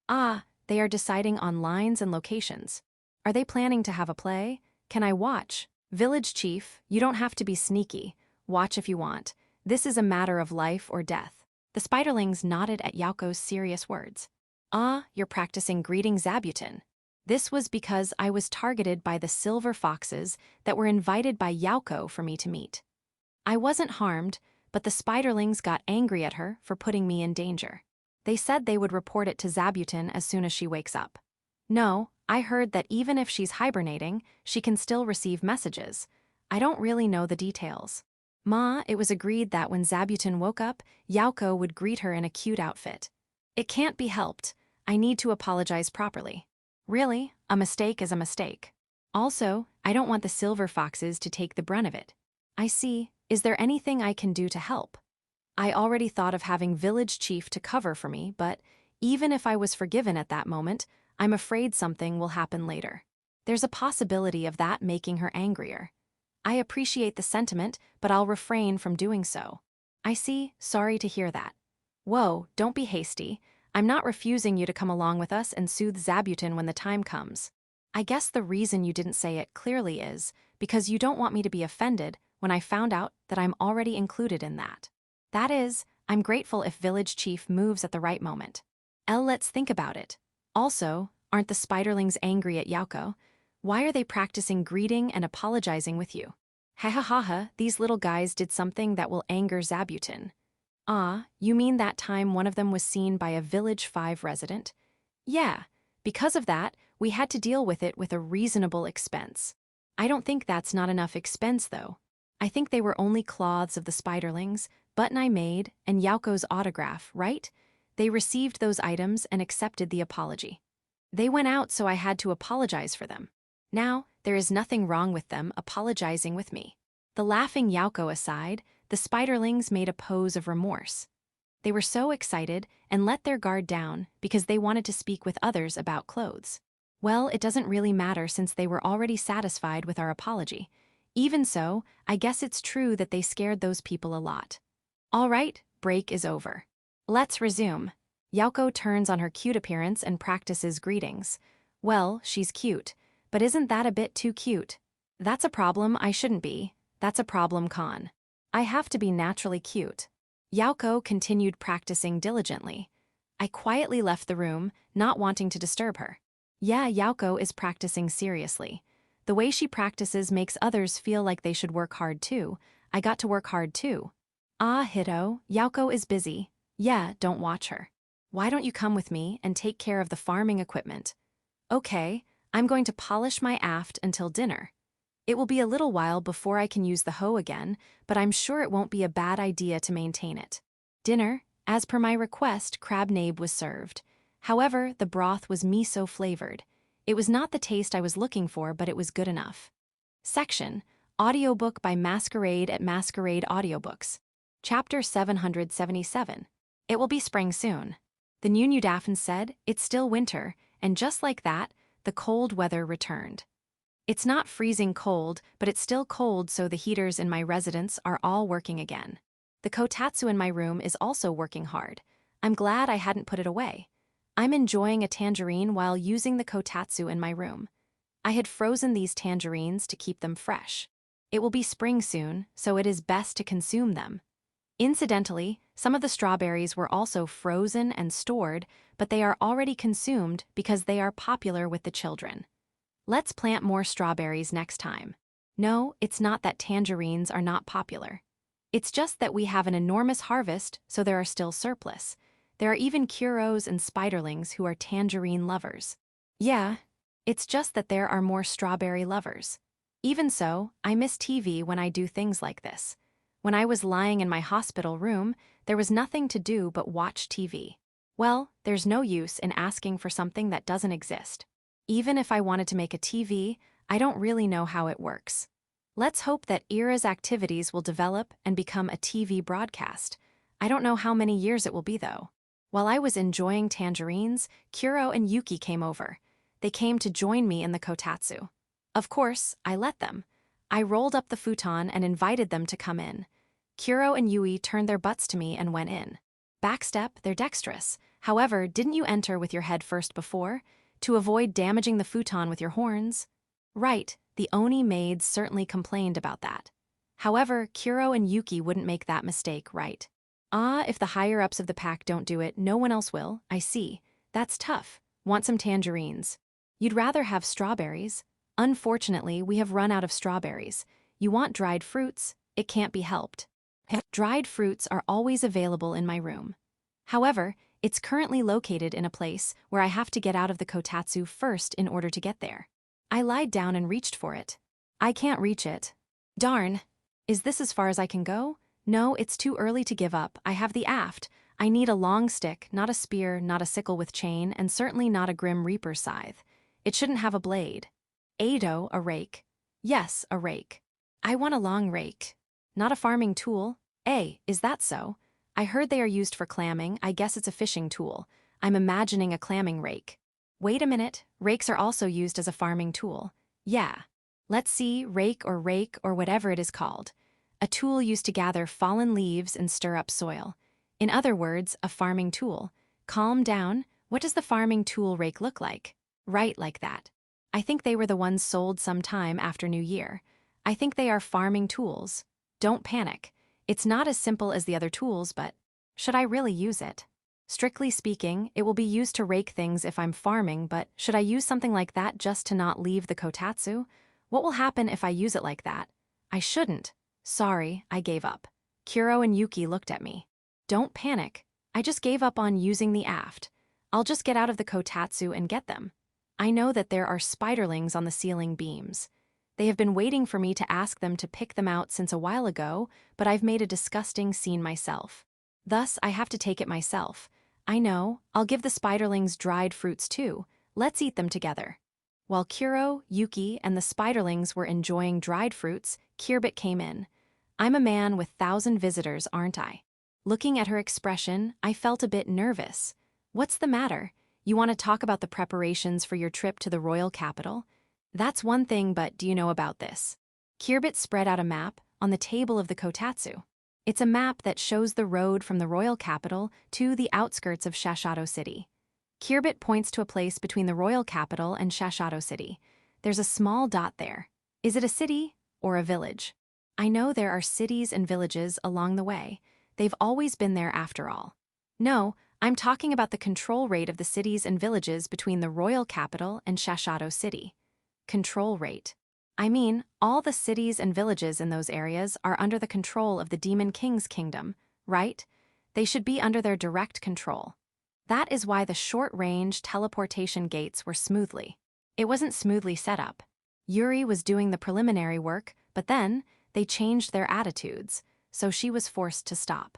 Ah, they are deciding on lines and locations. Are they planning to have a play? Can I watch? Village Chief, you don't have to be sneaky. Watch if you want. This is a matter of life or death. The spiderlings nodded at Yaoko's serious words. Ah, you're practicing greeting Zabuton. This was because I was targeted by the silver foxes that were invited by Yaoko for me to meet. I wasn't harmed, but the spiderlings got angry at her for putting me in danger. They said they would report it to Zabuton as soon as she wakes up. No, I heard that even if she's hibernating, she can still receive messages. I don't really know the details. Ma, it was agreed that when Zabuton woke up, Yaoko would greet her in a cute outfit. It can't be helped. I need to apologize properly. Really, a mistake is a mistake. Also, I don't want the silver foxes to take the brunt of it. I see. Is there anything I can do to help? I already thought of having village chief to cover for me, but even if I was forgiven at that moment, I'm afraid something will happen later. There's a possibility of that making her angrier. I appreciate the sentiment, but I'll refrain from doing so. I see, sorry to hear that. Whoa, don't be hasty. I'm not refusing you to come along with us and soothe Zabuton when the time comes. I guess the reason you didn't say it clearly is because you don't want me to be offended when I found out that I'm already included in that. That is, I'm grateful if village chief moves at the right moment. Let's think about it. Also, aren't the spiderlings angry at Yauko? Why are they practicing greeting and apologizing with you? Ha ha ha ha, these little guys did something that will anger Zabuton. Ah, you mean that time one of them was seen by a Village 5 resident? Yeah, because of that, we had to deal with it with a reasonable expense. I don't think that's not enough expense, though. I think they were only cloths of the spiderlings, button I made, and Yauko's autograph, right? They received those items and accepted the apology. They went out, so I had to apologize for them. Now, there is nothing wrong with them apologizing with me. The laughing Yauko aside, the spiderlings made a pose of remorse. They were so excited and let their guard down because they wanted to speak with others about clothes. Well, it doesn't really matter since they were already satisfied with our apology. Even so, I guess it's true that they scared those people a lot. All right, break is over. Let's resume. Yauko turns on her cute appearance and practices greetings. Well, she's cute, but isn't that a bit too cute? That's a problem I shouldn't be. That's a problem con. I have to be naturally cute. Yauko continued practicing diligently. I quietly left the room, not wanting to disturb her. Yeah, Yauko is practicing seriously. The way she practices makes others feel like they should work hard too. I got to work hard too. Ah, Hito, Yauko is busy. Yeah, don't watch her. Why don't you come with me and take care of the farming equipment? Okay, I'm going to polish my aft until dinner. It will be a little while before I can use the hoe again, but I'm sure it won't be a bad idea to maintain it. Dinner, as per my request, crab nabe was served. However, the broth was miso flavored. It was not the taste I was looking for, but it was good enough. Section, Audiobook by Masquerade at Masquerade Audiobooks. Chapter 777. It will be spring soon. The new Udafn said, it's still winter, and just like that, the cold weather returned. It's not freezing cold, but it's still cold, so the heaters in my residence are all working again. The kotatsu in my room is also working hard. I'm glad I hadn't put it away. I'm enjoying a tangerine while using the kotatsu in my room. I had frozen these tangerines to keep them fresh. It will be spring soon, so it is best to consume them. Incidentally, some of the strawberries were also frozen and stored, but they are already consumed because they are popular with the children. Let's plant more strawberries next time. No, it's not that tangerines are not popular. It's just that we have an enormous harvest, so there are still surplus. There are even kuros and spiderlings who are tangerine lovers. Yeah, it's just that there are more strawberry lovers. Even so, I miss TV when I do things like this. When I was lying in my hospital room, there was nothing to do but watch TV. Well, there's no use in asking for something that doesn't exist. Even if I wanted to make a TV, I don't really know how it works. Let's hope that Ira's activities will develop and become a TV broadcast. I don't know how many years it will be, though. While I was enjoying tangerines, Kuro and Yuki came over. They came to join me in the kotatsu. Of course, I let them. I rolled up the futon and invited them to come in. Kuro and Yui turned their butts to me and went in. Backstep, they're dexterous. However, didn't you enter with your head first before? To avoid damaging the futon with your horns? Right, the Oni maids certainly complained about that. However, Kuro and Yuki wouldn't make that mistake, right? Ah, if the higher-ups of the pack don't do it, no one else will, I see. That's tough. Want some tangerines? You'd rather have strawberries? Unfortunately, we have run out of strawberries. You want dried fruits? It can't be helped. Dried fruits are always available in my room. However, it's currently located in a place where I have to get out of the kotatsu first in order to get there. I lied down and reached for it. I can't reach it. Darn. Is this as far as I can go? No, it's too early to give up. I have the aft. I need a long stick, not a spear, not a sickle with chain, and certainly not a Grim Reaper scythe. It shouldn't have a blade. Ado, a rake. Yes, a rake. I want a long rake. Not a farming tool. Is that so? I heard they are used for clamming. I guess it's a fishing tool. I'm imagining a clamming rake. Wait a minute, rakes are also used as a farming tool. Yeah. Let's see, rake or whatever it is called. A tool used to gather fallen leaves and stir up soil. In other words, a farming tool. Calm down, what does the farming tool rake look like? Right, like that. I think they were the ones sold sometime after New Year. I think they are farming tools. Don't panic. It's not as simple as the other tools, but should I really use it? Strictly speaking, it will be used to rake things if I'm farming, but should I use something like that just to not leave the kotatsu? What will happen if I use it like that? I shouldn't. Sorry, I gave up. Kuro and Yuki looked at me. Don't panic. I just gave up on using the aft. I'll just get out of the kotatsu and get them. I know that there are spiderlings on the ceiling beams. They have been waiting for me to ask them to pick them out since a while ago, but I've made a disgusting scene myself. Thus, I have to take it myself. I know, I'll give the spiderlings dried fruits too. Let's eat them together. While Kuro, Yuki, and the spiderlings were enjoying dried fruits, Kirbit came in. I'm a man with 1,000 visitors, aren't I? Looking at her expression, I felt a bit nervous. What's the matter? You want to talk about the preparations for your trip to the royal capital? That's one thing, but do you know about this? Kirbit spread out a map on the table of the kotatsu. It's a map that shows the road from the royal capital to the outskirts of Shashato City. Kirbit points to a place between the royal capital and Shashato City. There's a small dot there. Is it a city or a village? I know there are cities and villages along the way. They've always been there after all. No, I'm talking about the control rate of the cities and villages between the royal capital and Shashato City. Control rate. I mean, all the cities and villages in those areas are under the control of the Demon King's kingdom, right? They should be under their direct control. That is why the short-range teleportation gates were smoothly. It wasn't smoothly set up. Yuri was doing the preliminary work, but then they changed their attitudes, so she was forced to stop.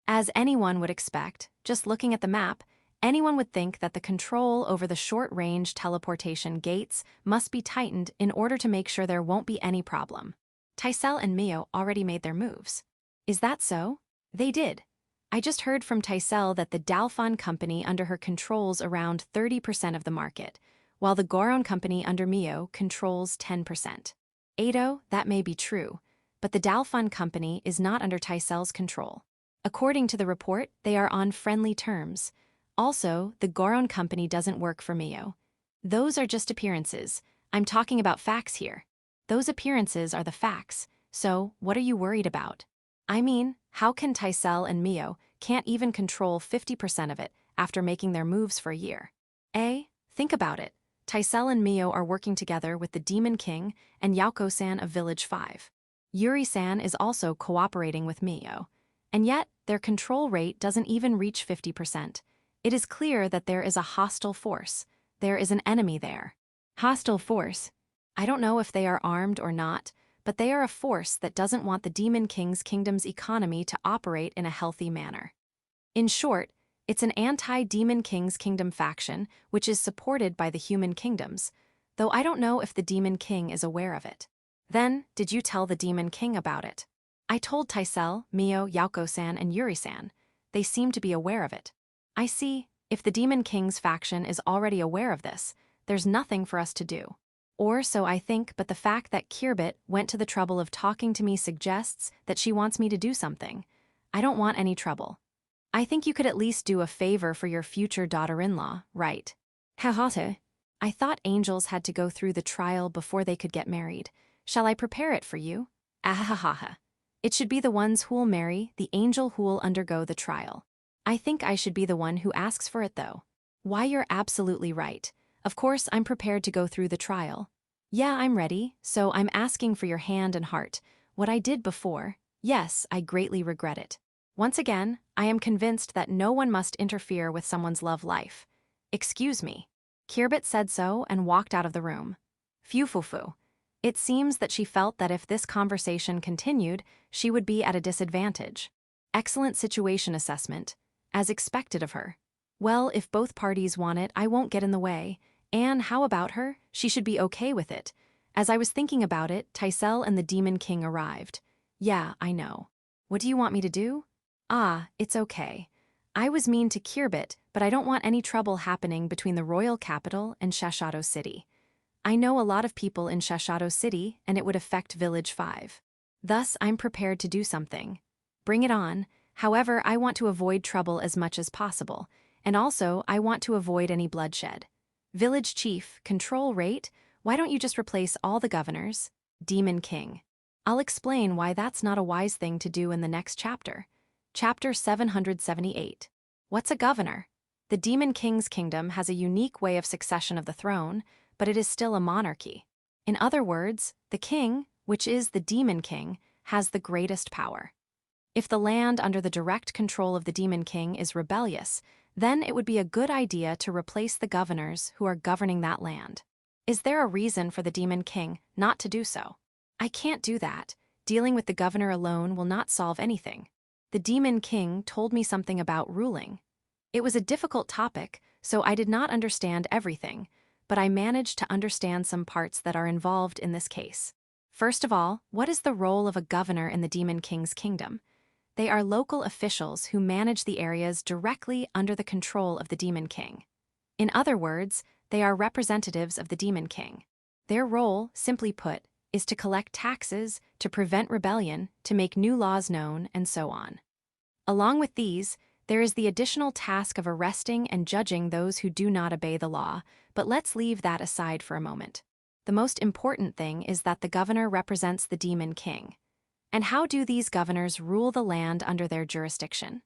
As anyone would expect, just looking at the map, anyone would think that the control over the short-range teleportation gates must be tightened in order to make sure there won't be any problem. Taisel and Mio already made their moves. Is that so? They did. I just heard from Taisel that the Dalfon company under her controls around 30% of the market, while the Goron company under Mio controls 10%. Ado, that may be true, but the Dalfon company is not under Taisel's control. According to the report, they are on friendly terms. Also, the Goron company doesn't work for Mio. Those are just appearances. I'm talking about facts here. Those appearances are the facts, so what are you worried about? I mean, how can Taisel and Mio can't even control 50% of it after making their moves for a year? Think about it. Taisel and Mio are working together with the Demon King and Yauko-san of Village 5. Yuri-san is also cooperating with Mio. And yet, their control rate doesn't even reach 50%. It is clear that there is a hostile force. There is an enemy there. Hostile force. I don't know if they are armed or not, but they are a force that doesn't want the Demon King's kingdom's economy to operate in a healthy manner. In short, it's an anti-Demon King's kingdom faction which is supported by the human kingdoms, though I don't know if the Demon King is aware of it. Then, did you tell the Demon King about it? I told Taisel, Mio, Yauko-san, and Yuri-san. They seem to be aware of it. I see. If the Demon King's faction is already aware of this, there's nothing for us to do. Or so I think, but the fact that Kirbit went to the trouble of talking to me suggests that she wants me to do something. I don't want any trouble. I think you could at least do a favor for your future daughter-in-law, right? Hahata. I thought angels had to go through the trial before they could get married. Shall I prepare it for you? Ahahaha. It should be the ones who'll marry, the angel who'll undergo the trial. I think I should be the one who asks for it though. Why, you're absolutely right. Of course, I'm prepared to go through the trial. Yeah, I'm ready, so I'm asking for your hand and heart. What I did before, yes, I greatly regret it. Once again, I am convinced that no one must interfere with someone's love life. Excuse me. Kirbit said so and walked out of the room. Phew. It seems that she felt that if this conversation continued, she would be at a disadvantage. Excellent situation assessment, as expected of her. Well, if both parties want it, I won't get in the way. And how about her? She should be okay with it. As I was thinking about it, Taisel and the Demon King arrived. Yeah, I know. What do you want me to do? Ah, it's okay. I was mean to Kirbit, but I don't want any trouble happening between the royal capital and Shashado City. I know a lot of people in Shashado City, and it would affect Village 5. Thus, I'm prepared to do something. Bring it on. However, I want to avoid trouble as much as possible, and also, I want to avoid any bloodshed. Village Chief, control rate, why don't you just replace all the governors? Demon King. I'll explain why that's not a wise thing to do in the next chapter. Chapter 778. What's a governor? The Demon King's kingdom has a unique way of succession of the throne, but it is still a monarchy. In other words, the king, which is the Demon King, has the greatest power. If the land under the direct control of the Demon King is rebellious, then it would be a good idea to replace the governors who are governing that land. Is there a reason for the Demon King not to do so? I can't do that. Dealing with the governor alone will not solve anything. The Demon King told me something about ruling. It was a difficult topic, so I did not understand everything, but I managed to understand some parts that are involved in this case. First of all, what is the role of a governor in the Demon King's kingdom? They are local officials who manage the areas directly under the control of the Demon King. In other words, they are representatives of the Demon King. Their role, simply put, is to collect taxes, to prevent rebellion, to make new laws known, and so on. Along with these, there is the additional task of arresting and judging those who do not obey the law, but let's leave that aside for a moment. The most important thing is that the governor represents the Demon King. And how do these governors rule the land under their jurisdiction?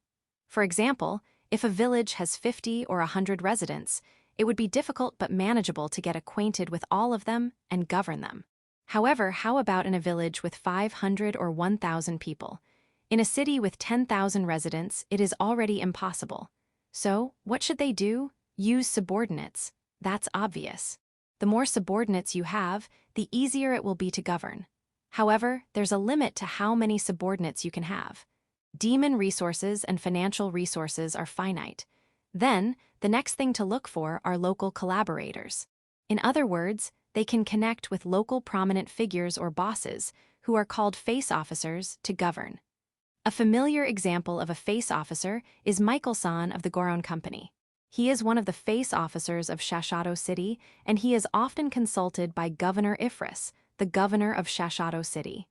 For example, if a village has 50 or 100 residents, it would be difficult but manageable to get acquainted with all of them and govern them. However, how about in a village with 500 or 1,000 people? In a city with 10,000 residents, it is already impossible. So, what should they do? Use subordinates. That's obvious. The more subordinates you have, the easier it will be to govern. However, there's a limit to how many subordinates you can have. Demon resources and financial resources are finite. Then, the next thing to look for are local collaborators. In other words, they can connect with local prominent figures or bosses, who are called face officers, to govern. A familiar example of a face officer is Michael-san of the Goron Company. He is one of the face officers of Shashado City, and he is often consulted by Governor Ifris, the governor of Shashado City.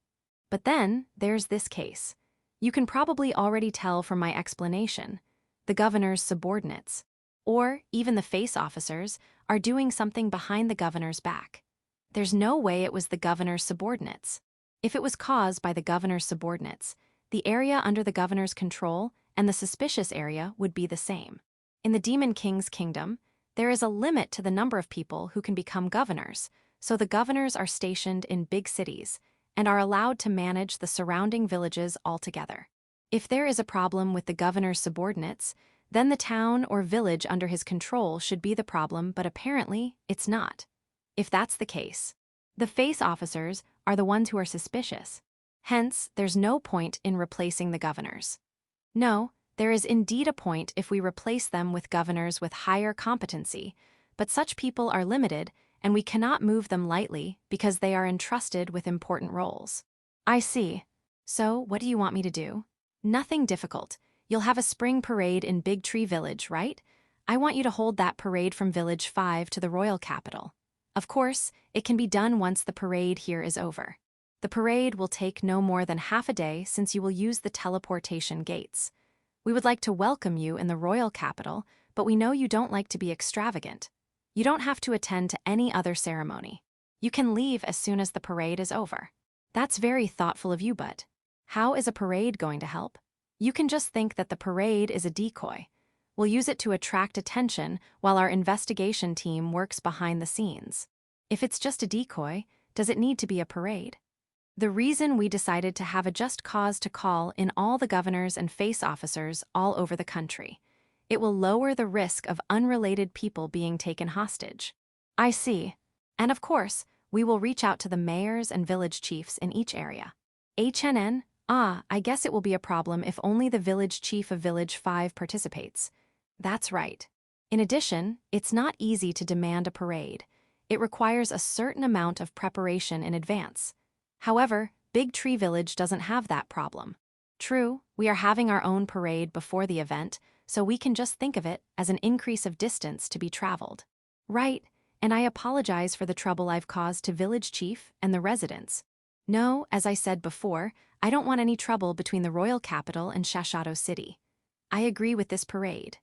But then, there's this case. You can probably already tell from my explanation. The governor's subordinates, or even the face officers, are doing something behind the governor's back. There's no way it was the governor's subordinates. If it was caused by the governor's subordinates, the area under the governor's control and the suspicious area would be the same. In the Demon King's kingdom, there is a limit to the number of people who can become governors, so the governors are stationed in big cities and are allowed to manage the surrounding villages altogether. If there is a problem with the governor's subordinates, then the town or village under his control should be the problem, but apparently it's not. If that's the case, the face officers are the ones who are suspicious. Hence, there's no point in replacing the governors. No, there is indeed a point if we replace them with governors with higher competency, but such people are limited, and we cannot move them lightly because they are entrusted with important roles. I see. So, what do you want me to do? Nothing difficult. You'll have a spring parade in Big Tree Village, right? I want you to hold that parade from Village 5 to the royal capital. Of course, it can be done once the parade here is over. The parade will take no more than half a day since you will use the teleportation gates. We would like to welcome you in the royal capital, but we know you don't like to be extravagant. You don't have to attend to any other ceremony. You can leave as soon as the parade is over. That's very thoughtful of you, but how is a parade going to help? You can just think that the parade is a decoy. We'll use it to attract attention while our investigation team works behind the scenes. If it's just a decoy, does it need to be a parade? The reason we decided to have a just cause to call in all the governors and face officers all over the country. It will lower the risk of unrelated people being taken hostage. I see. And of course, we will reach out to the mayors and village chiefs in each area. HNN? I guess it will be a problem if only the village chief of Village 5 participates. That's right. In addition, it's not easy to demand a parade. It requires a certain amount of preparation in advance. However, Big Tree Village doesn't have that problem. True, we are having our own parade before the event, so we can just think of it as an increase of distance to be traveled. Right, and I apologize for the trouble I've caused to village chief and the residents. No, as I said before, I don't want any trouble between the royal capital and Shashato City. I agree with this parade.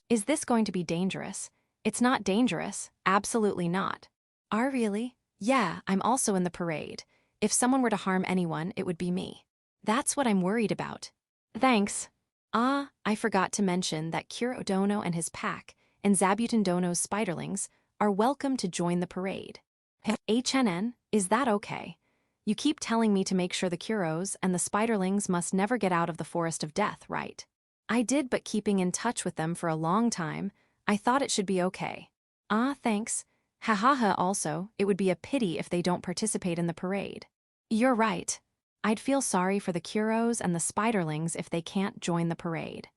Is this going to be dangerous? It's not dangerous, absolutely not. Are really? Yeah, I'm also in the parade. If someone were to harm anyone, it would be me. That's what I'm worried about. Thanks. Ah, I forgot to mention that Kuro Dono and his pack, and Zabuton Dono's spiderlings, are welcome to join the parade. HNN, is that okay? You keep telling me to make sure the Kuros and the spiderlings must never get out of the Forest of Death, right? I did, but keeping in touch with them for a long time, I thought it should be okay. Ah, thanks. Ha. Also, it would be a pity if they don't participate in the parade. You're right. I'd feel sorry for the Kuros and the spiderlings if they can't join the parade.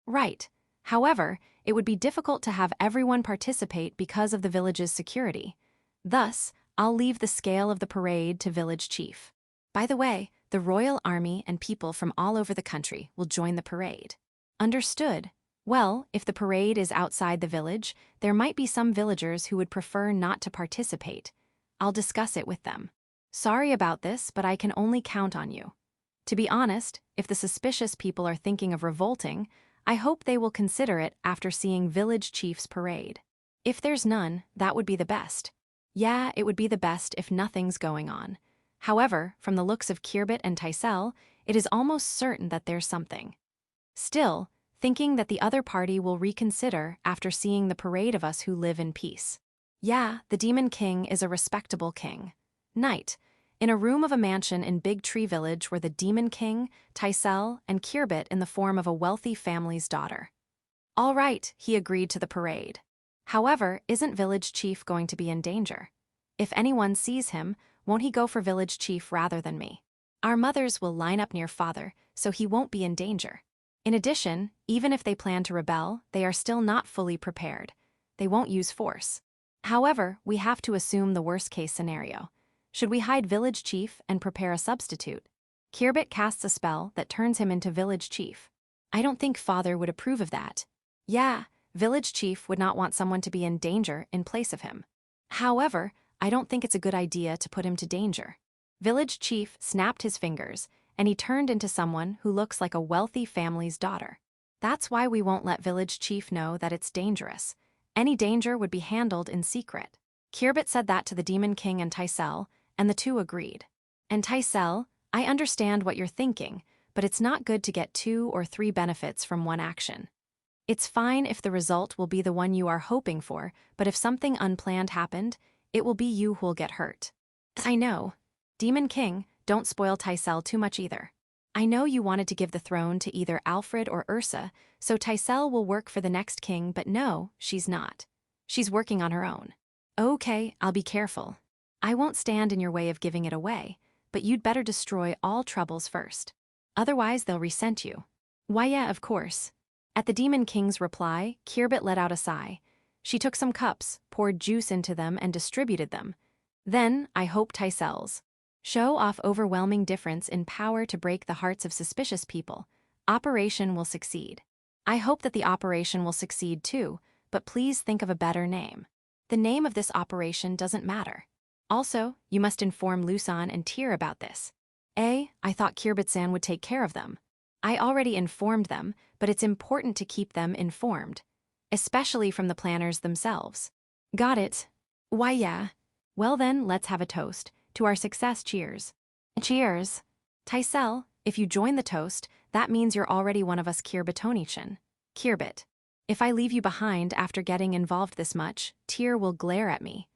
Right. However, it would be difficult to have everyone participate because of the village's security. Thus, I'll leave the scale of the parade to village chief. By the way, the royal army and people from all over the country will join the parade. Understood. Well, if the parade is outside the village, there might be some villagers who would prefer not to participate. I'll discuss it with them. Sorry about this, but I can only count on you. To be honest, if the suspicious people are thinking of revolting, I hope they will consider it after seeing village chief's parade. If there's none, that would be the best. Yeah, it would be the best if nothing's going on. However, from the looks of Kirbit and Tysel, it is almost certain that there's something. Still, thinking that the other party will reconsider after seeing the parade of us who live in peace. Yeah, the Demon King is a respectable king. Night. In a room of a mansion in Big Tree Village were the Demon King, Tysel, and Kirbit in the form of a wealthy family's daughter. All right, he agreed to the parade. However, isn't Village Chief going to be in danger? If anyone sees him, won't he go for Village Chief rather than me? Our mothers will line up near father, so he won't be in danger. In addition, even if they plan to rebel, they are still not fully prepared. They won't use force. However, we have to assume the worst-case scenario. Should we hide Village Chief and prepare a substitute? Kirbit casts a spell that turns him into Village Chief. I don't think father would approve of that. Yeah, Village Chief would not want someone to be in danger in place of him. However, I don't think it's a good idea to put him to danger. Village Chief snapped his fingers, and he turned into someone who looks like a wealthy family's daughter. That's why we won't let Village Chief know that it's dangerous. Any danger would be handled in secret. Kirbit said that to the Demon King and Tysel, and the two agreed. And Tysel, I understand what you're thinking, but it's not good to get 2 or 3 benefits from one action. It's fine if the result will be the one you are hoping for, but if something unplanned happened, it will be you who'll get hurt. I know. Demon King, don't spoil Tysel too much either. I know you wanted to give the throne to either Alfred or Ursa, so Tysel will work for the next king, but no, she's not. She's working on her own. Okay, I'll be careful. I won't stand in your way of giving it away, but you'd better destroy all troubles first. Otherwise, they'll resent you. Why, yeah, of course. At the Demon King's reply, Kirbit let out a sigh. She took some cups, poured juice into them, and distributed them. Then, I hope Tysel's. Show off overwhelming difference in power to break the hearts of suspicious people. Operation will succeed. I hope that the operation will succeed too, but please think of a better name. The name of this operation doesn't matter. Also, you must inform Lusan and Tyr about this. I thought Kirbit-san would take care of them. I already informed them, but it's important to keep them informed. Especially from the planners themselves. Got it. Why, yeah. Well then, let's have a toast. To our success, cheers. Cheers. Tysel, if you join the toast, that means you're already one of us Kirbitonichan. Kirbit. If I leave you behind after getting involved this much, Tyr will glare at me.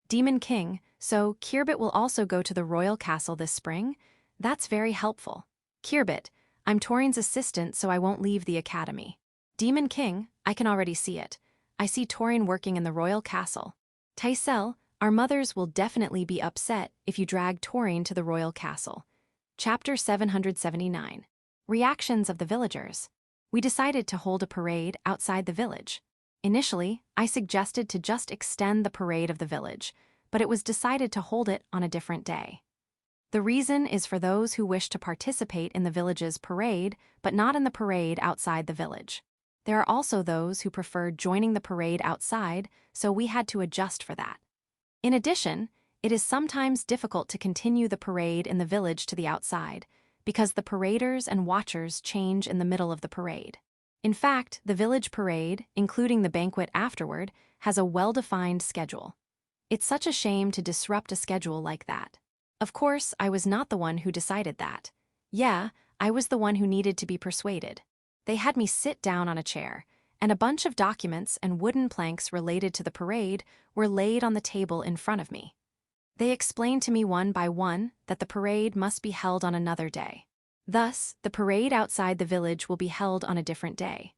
Demon King, so Kirbit will also go to the royal castle this spring? That's very helpful. Kirbit, I'm Torin's assistant, so I won't leave the academy. Demon King, I can already see it. I see Torin working in the royal castle. Tysel, our mothers will definitely be upset if you drag Torin to the royal castle. Chapter 779. Reactions of the villagers. We decided to hold a parade outside the village. Initially, I suggested to just extend the parade of the village, but it was decided to hold it on a different day. The reason is for those who wish to participate in the village's parade, but not in the parade outside the village. There are also those who prefer joining the parade outside, so we had to adjust for that. In addition, it is sometimes difficult to continue the parade in the village to the outside, because the paraders and watchers change in the middle of the parade. In fact, the village parade, including the banquet afterward, has a well-defined schedule. It's such a shame to disrupt a schedule like that. Of course, I was not the one who decided that. Yeah, I was the one who needed to be persuaded. They had me sit down on a chair, and a bunch of documents and wooden planks related to the parade were laid on the table in front of me. They explained to me one by one that the parade must be held on another day. Thus, the parade outside the village will be held on a different day.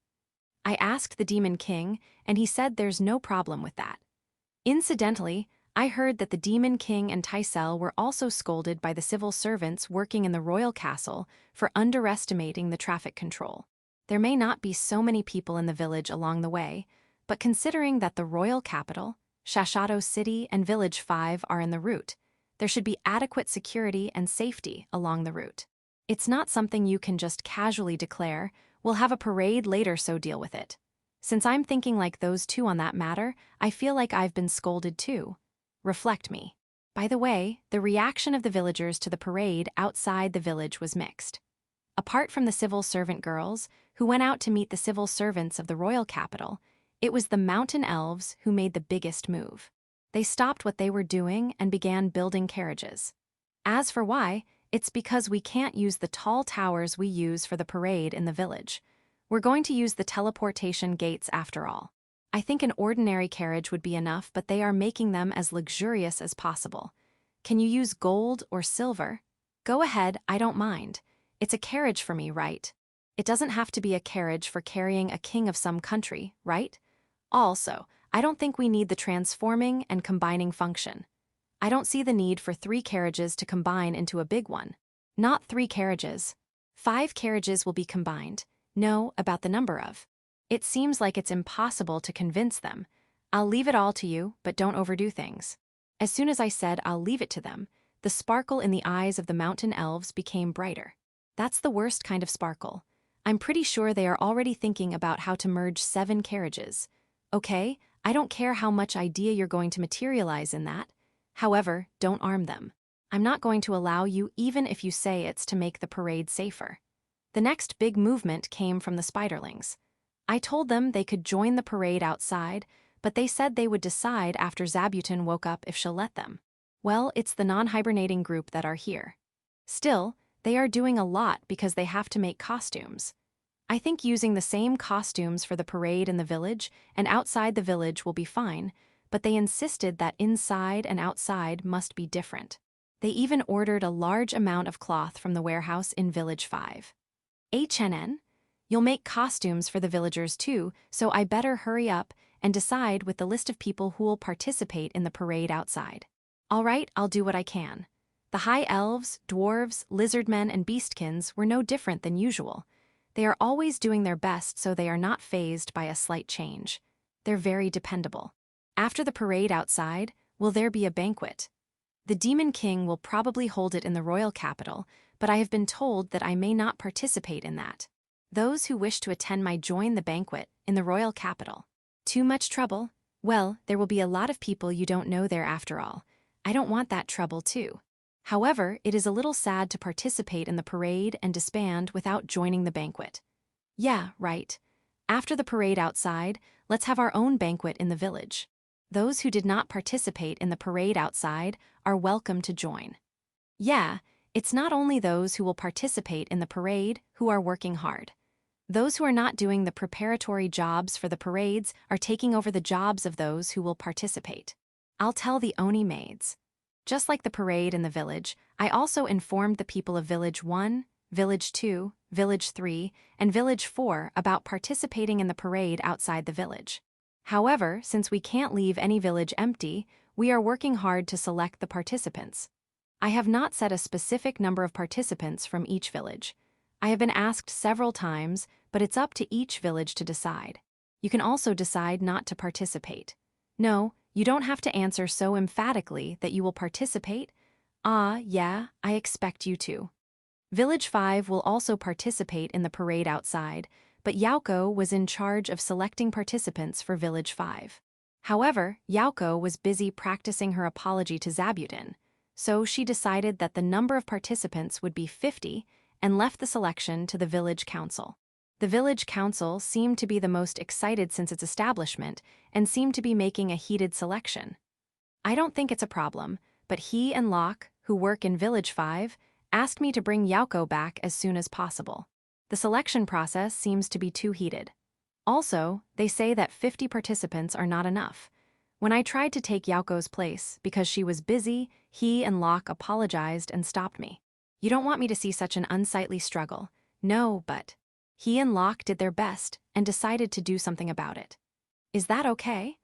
I asked the Demon King, and he said there's no problem with that. Incidentally, I heard that the Demon King and Tysel were also scolded by the civil servants working in the royal castle for underestimating the traffic control. There may not be so many people in the village along the way, but considering that the royal capital, Shashato City and Village 5 are in the route, there should be adequate security and safety along the route. It's not something you can just casually declare, "We'll have a parade later, so deal with it." Since I'm thinking like those two on that matter, I feel like I've been scolded too. Reflect me. By the way, the reaction of the villagers to the parade outside the village was mixed. Apart from the civil servant girls, who went out to meet the civil servants of the royal capital, it was the mountain elves who made the biggest move. They stopped what they were doing and began building carriages. As for why, it's because we can't use the tall towers we use for the parade in the village. We're going to use the teleportation gates after all. I think an ordinary carriage would be enough, but they are making them as luxurious as possible. Can you use gold or silver? Go ahead, I don't mind. It's a carriage for me, right? It doesn't have to be a carriage for carrying a king of some country, right? Also, I don't think we need the transforming and combining function. I don't see the need for 3 carriages to combine into a big one. Not 3 carriages. 5 carriages will be combined. No, about the number of. It seems like it's impossible to convince them. I'll leave it all to you, but don't overdo things. As soon as I said I'll leave it to them, the sparkle in the eyes of the mountain elves became brighter. That's the worst kind of sparkle. I'm pretty sure they are already thinking about how to merge 7 carriages. Okay, I don't care how much idea you're going to materialize in that. However, don't arm them. I'm not going to allow you even if you say it's to make the parade safer. The next big movement came from the spiderlings. I told them they could join the parade outside, but they said they would decide after Zabuton woke up if she'll let them. Well, it's the non-hibernating group that are here. Still, they are doing a lot because they have to make costumes. I think using the same costumes for the parade in the village and outside the village will be fine, but they insisted that inside and outside must be different. They even ordered a large amount of cloth from the warehouse in Village 5. HNN? You'll make costumes for the villagers too, so I better hurry up and decide with the list of people who will participate in the parade outside. All right, I'll do what I can. The high elves, dwarves, lizardmen, and beastkins were no different than usual. They are always doing their best so they are not fazed by a slight change. They're very dependable. After the parade outside, will there be a banquet? The Demon King will probably hold it in the royal capital, but I have been told that I may not participate in that. Those who wish to attend might join the banquet in the royal capital. Too much trouble? Well, there will be a lot of people you don't know there after all. I don't want that trouble too. However, it is a little sad to participate in the parade and disband without joining the banquet. Yeah, right. After the parade outside, let's have our own banquet in the village. Those who did not participate in the parade outside are welcome to join. Yeah, it's not only those who will participate in the parade who are working hard. Those who are not doing the preparatory jobs for the parades are taking over the jobs of those who will participate. I'll tell the Oni maids. Just like the parade in the village, I also informed the people of Village 1, Village 2, Village 3, and Village 4 about participating in the parade outside the village. However, since we can't leave any village empty, we are working hard to select the participants. I have not set a specific number of participants from each village. I have been asked several times, but it's up to each village to decide. You can also decide not to participate. No, you don't have to answer so emphatically that you will participate. Ah, yeah, I expect you to. Village 5 will also participate in the parade outside, but Yauko was in charge of selecting participants for Village 5. However, Yauko was busy practicing her apology to Zabutin, so she decided that the number of participants would be 50 and left the selection to the village council. The village council seemed to be the most excited since its establishment and seemed to be making a heated selection. I don't think it's a problem, but he and Locke, who work in Village 5, asked me to bring Yauko back as soon as possible. The selection process seems to be too heated. Also, they say that 50 participants are not enough. When I tried to take Yauko's place because she was busy, he and Locke apologized and stopped me. You don't want me to see such an unsightly struggle. No, but he and Locke did their best and decided to do something about it. Is that okay?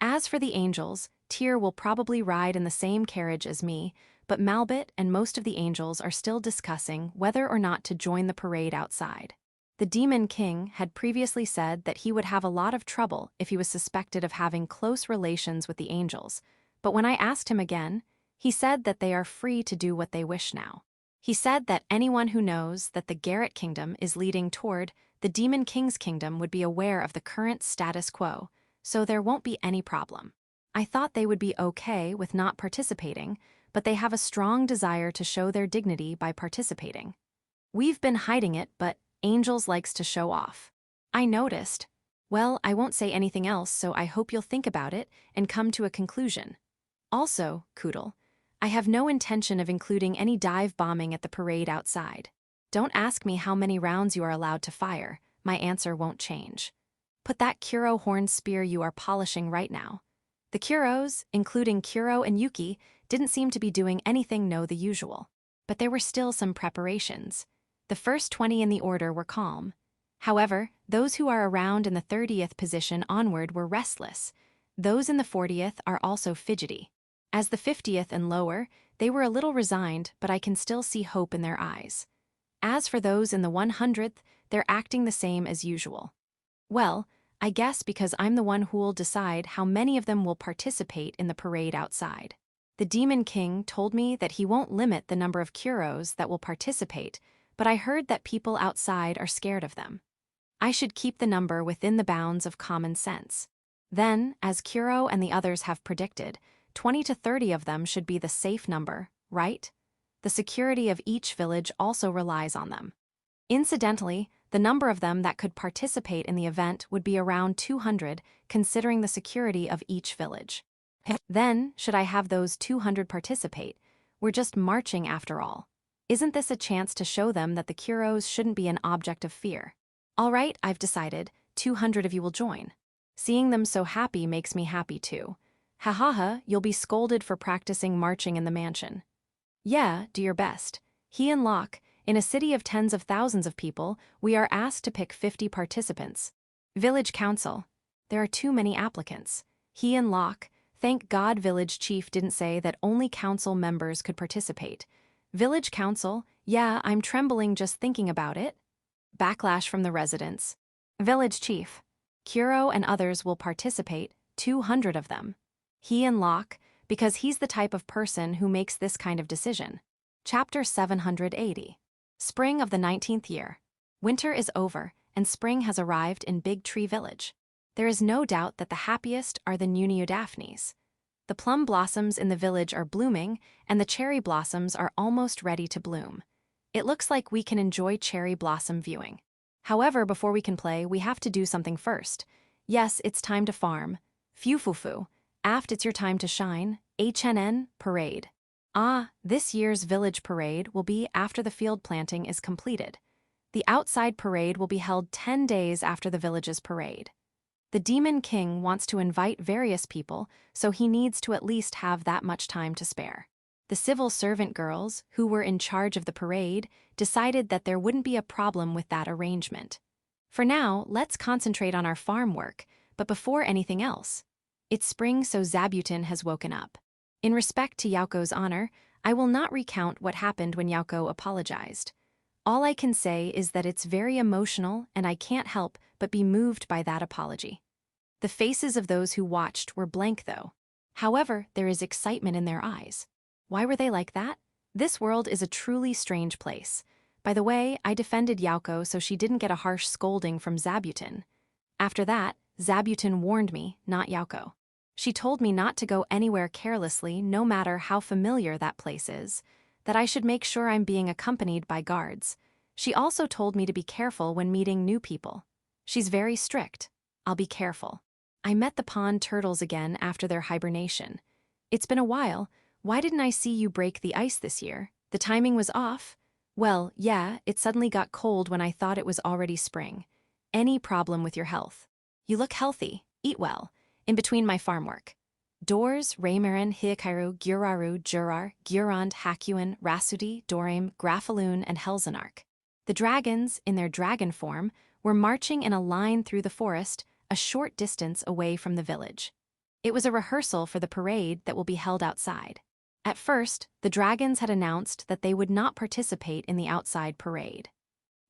As for the angels, Tyr will probably ride in the same carriage as me, but Malbit and most of the angels are still discussing whether or not to join the parade outside. The Demon King had previously said that he would have a lot of trouble if he was suspected of having close relations with the angels, but when I asked him again, he said that they are free to do what they wish now. He said that anyone who knows that the Garrett Kingdom is leading toward the Demon King's kingdom would be aware of the current status quo, so there won't be any problem. I thought they would be okay with not participating, but they have a strong desire to show their dignity by participating. We've been hiding it, but Angels likes to show off. I noticed. Well, I won't say anything else, so I hope you'll think about it and come to a conclusion. Also, Koodle, I have no intention of including any dive bombing at the parade outside. Don't ask me how many rounds you are allowed to fire. My answer won't change. Put that Kuro horn spear you are polishing right now. The Kuros, including Kuro and Yuki, didn't seem to be doing anything no the usual. But there were still some preparations. The first 20 in the order were calm. However, those who are around in the 30th position onward were restless. Those in the 40th are also fidgety. As the 50th and lower, they were a little resigned, but I can still see hope in their eyes. As for those in the 100th, they're acting the same as usual. Well, I guess because I'm the one who'll decide how many of them will participate in the parade outside. The Demon King told me that he won't limit the number of Kuros that will participate, but I heard that people outside are scared of them. I should keep the number within the bounds of common sense. Then, as Kuro and the others have predicted, 20 to 30 of them should be the safe number, right? The security of each village also relies on them. Incidentally, the number of them that could participate in the event would be around 200, considering the security of each village. Then, should I have those 200 participate? We're just marching after all. Isn't this a chance to show them that the Kuros shouldn't be an object of fear? All right, I've decided, 200 of you will join. Seeing them so happy makes me happy too. Ha ha ha, you'll be scolded for practicing marching in the mansion. Yeah, do your best. He and Locke, in a city of tens of thousands of people, we are asked to pick 50 participants. Village Council. There are too many applicants. He and Locke, thank God Village Chief didn't say that only council members could participate. Village Council, yeah, I'm trembling just thinking about it. Backlash from the residents. Village Chief. Kuro and others will participate, 200 of them. He and Locke, because he's the type of person who makes this kind of decision. Chapter 780. Spring of the 19th year. Winter is over, and spring has arrived in Big Tree Village. There is no doubt that the happiest are the Nuniodaphnes. The plum blossoms in the village are blooming, and the cherry blossoms are almost ready to bloom. It looks like we can enjoy cherry blossom viewing. However, before we can play, we have to do something first. Yes, it's time to farm. Fufufu. Aft, it's your time to shine. HNN, parade. Ah, this year's village parade will be after the field planting is completed. The outside parade will be held 10 days after the village's parade. The Demon King wants to invite various people, so he needs to at least have that much time to spare. The civil servant girls, who were in charge of the parade, decided that there wouldn't be a problem with that arrangement. For now, let's concentrate on our farm work, but before anything else. It's spring, so Zabutin has woken up. In respect to Yauko's honor, I will not recount what happened when Yauko apologized. All I can say is that it's very emotional, and I can't help but be moved by that apology. The faces of those who watched were blank though. However, there is excitement in their eyes. Why were they like that? This world is a truly strange place. By the way, I defended Yauko so she didn't get a harsh scolding from Zabuton. After that, Zabuton warned me, not Yauko. She told me not to go anywhere carelessly, no matter how familiar that place is, that I should make sure I'm being accompanied by guards. She also told me to be careful when meeting new people. She's very strict. I'll be careful. I met the pond turtles again after their hibernation. It's been a while. Why didn't I see you break the ice this year? The timing was off? Well, yeah, it suddenly got cold when I thought it was already spring. Any problem with your health? You look healthy. Eat well. In between my farm work. Doors, Reimarin, Hyakairu, Gyuraru, Jurar, Gyurand, Hakuin, Rasudi, Dorim, Grafaloon, and Helzenark. The dragons, in their dragon form, were marching in a line through the forest, a short distance away from the village. It was a rehearsal for the parade that will be held outside. At first, the dragons had announced that they would not participate in the outside parade.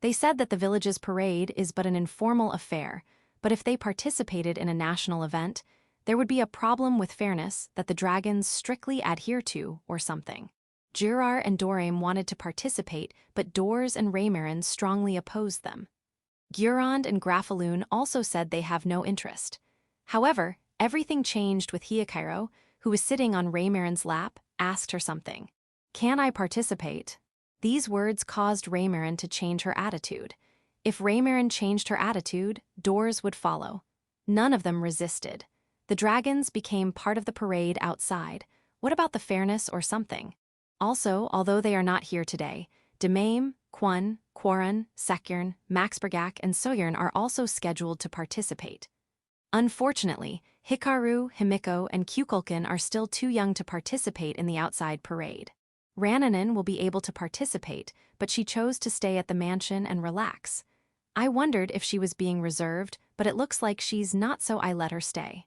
They said that the village's parade is but an informal affair, but if they participated in a national event, there would be a problem with fairness that the dragons strictly adhere to or something. Jurar and Dorim wanted to participate, but Dors and Reimarin strongly opposed them. Gyurand and Grafaloon also said they have no interest. However, everything changed with Hyakairu, who was sitting on Reimarin's lap, asked her something. Can I participate? These words caused Reimarin to change her attitude. If Reimarin changed her attitude, Dors would follow. None of them resisted. The dragons became part of the parade outside. What about the fairness or something? Also, although they are not here today, Demaim, Quan, Quaran, Sekyern, Maxbergak, and Soyern are also scheduled to participate. Unfortunately, Hikaru, Himiko, and Kukulkan are still too young to participate in the outside parade. Rananen will be able to participate, but she chose to stay at the mansion and relax. I wondered if she was being reserved, but it looks like she's not, so I let her stay.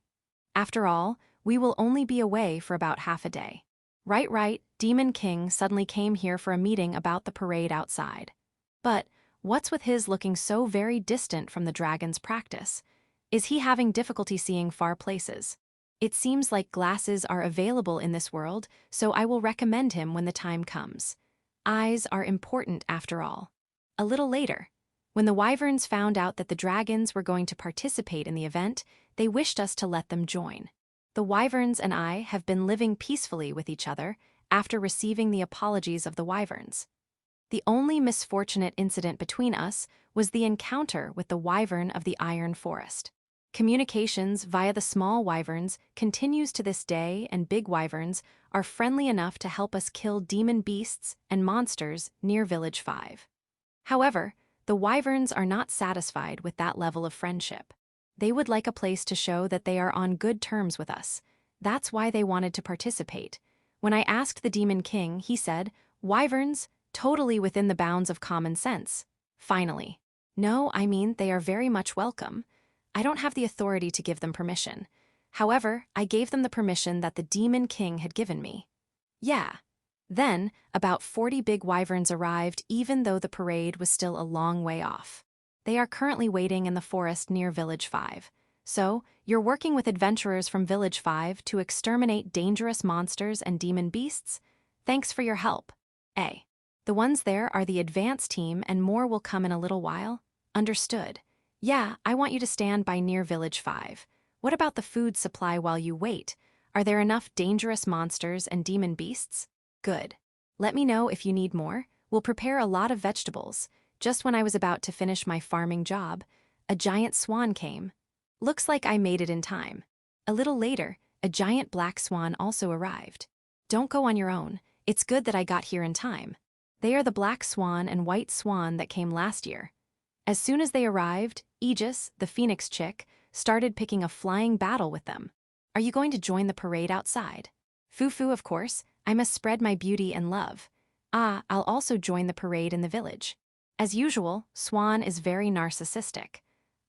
After all, we will only be away for about half a day. Right, Demon King suddenly came here for a meeting about the parade outside. But what's with his looking so very distant from the dragon's practice? Is he having difficulty seeing far places? It seems like glasses are available in this world, so I will recommend him when the time comes. Eyes are important after all. A little later, when the wyverns found out that the dragons were going to participate in the event, they wished us to let them join. The wyverns and I have been living peacefully with each other after receiving the apologies of the wyverns. The only misfortunate incident between us was the encounter with the wyvern of the Iron Forest. Communications via the small wyverns continues to this day, and big wyverns are friendly enough to help us kill demon beasts and monsters near Village 5. However, the wyverns are not satisfied with that level of friendship. They would like a place to show that they are on good terms with us. That's why they wanted to participate. When I asked the Demon King, he said, "Wyverns, totally within the bounds of common sense." Finally. No, I mean, they are very much welcome. I don't have the authority to give them permission. However, I gave them the permission that the Demon King had given me. Yeah. Then, about 40 big wyverns arrived, even though the parade was still a long way off. They are currently waiting in the forest near Village 5. So, you're working with adventurers from Village 5 to exterminate dangerous monsters and demon beasts? Thanks for your help. A. The ones there are the advance team, and more will come in a little while. Understood. Yeah, I want you to stand by near Village 5. What about the food supply while you wait? Are there enough dangerous monsters and demon beasts? Good. Let me know if you need more. We'll prepare a lot of vegetables. Just when I was about to finish my farming job, a giant swan came. Looks like I made it in time. A little later, a giant black swan also arrived. Don't go on your own. It's good that I got here in time. They are the black swan and white swan that came last year. As soon as they arrived, Aegis, the phoenix chick, started picking a flying battle with them. Are you going to join the parade outside? Fufu, of course. I must spread my beauty and love. I'll also join the parade in the village. As usual, Swan is very narcissistic.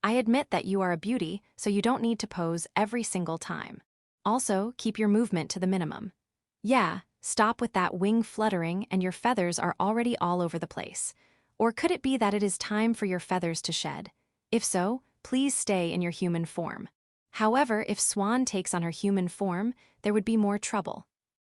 I admit that you are a beauty, so you don't need to pose every single time. Also, keep your movement to the minimum. Yeah, stop with that wing fluttering and your feathers are already all over the place. Or could it be that it is time for your feathers to shed? If so, please stay in your human form. However, if Swan takes on her human form, there would be more trouble.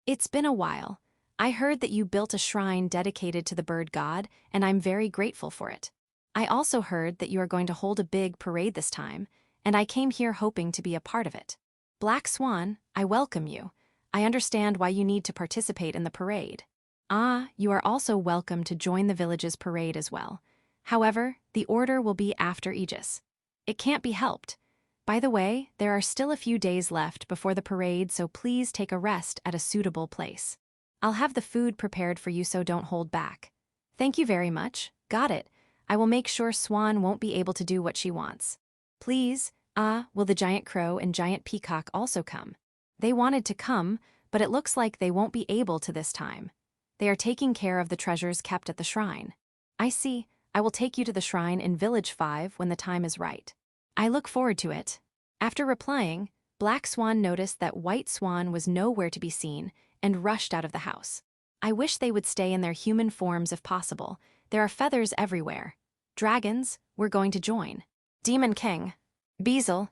It's been a while. I heard that you built a shrine dedicated to the bird god, and I'm very grateful for it. I also heard that you are going to hold a big parade this time, and I came here hoping to be a part of it. Black Swan, I welcome you. I understand why you need to participate in the parade. Ah, you are also welcome to join the village's parade as well. However, the order will be after Aegis. It can't be helped. By the way, there are still a few days left before the parade, so please take a rest at a suitable place. I'll have the food prepared for you, so don't hold back. Thank you very much. Got it. I will make sure Swan won't be able to do what she wants. Please, will the giant crow and giant peacock also come? They wanted to come, but it looks like they won't be able to this time. They are taking care of the treasures kept at the shrine. I see. I will take you to the shrine in Village 5 when the time is right. I look forward to it. After replying, Black Swan noticed that White Swan was nowhere to be seen and rushed out of the house. I wish they would stay in their human forms if possible. There are feathers everywhere. Dragons, we're going to join. Demon King. Beazle,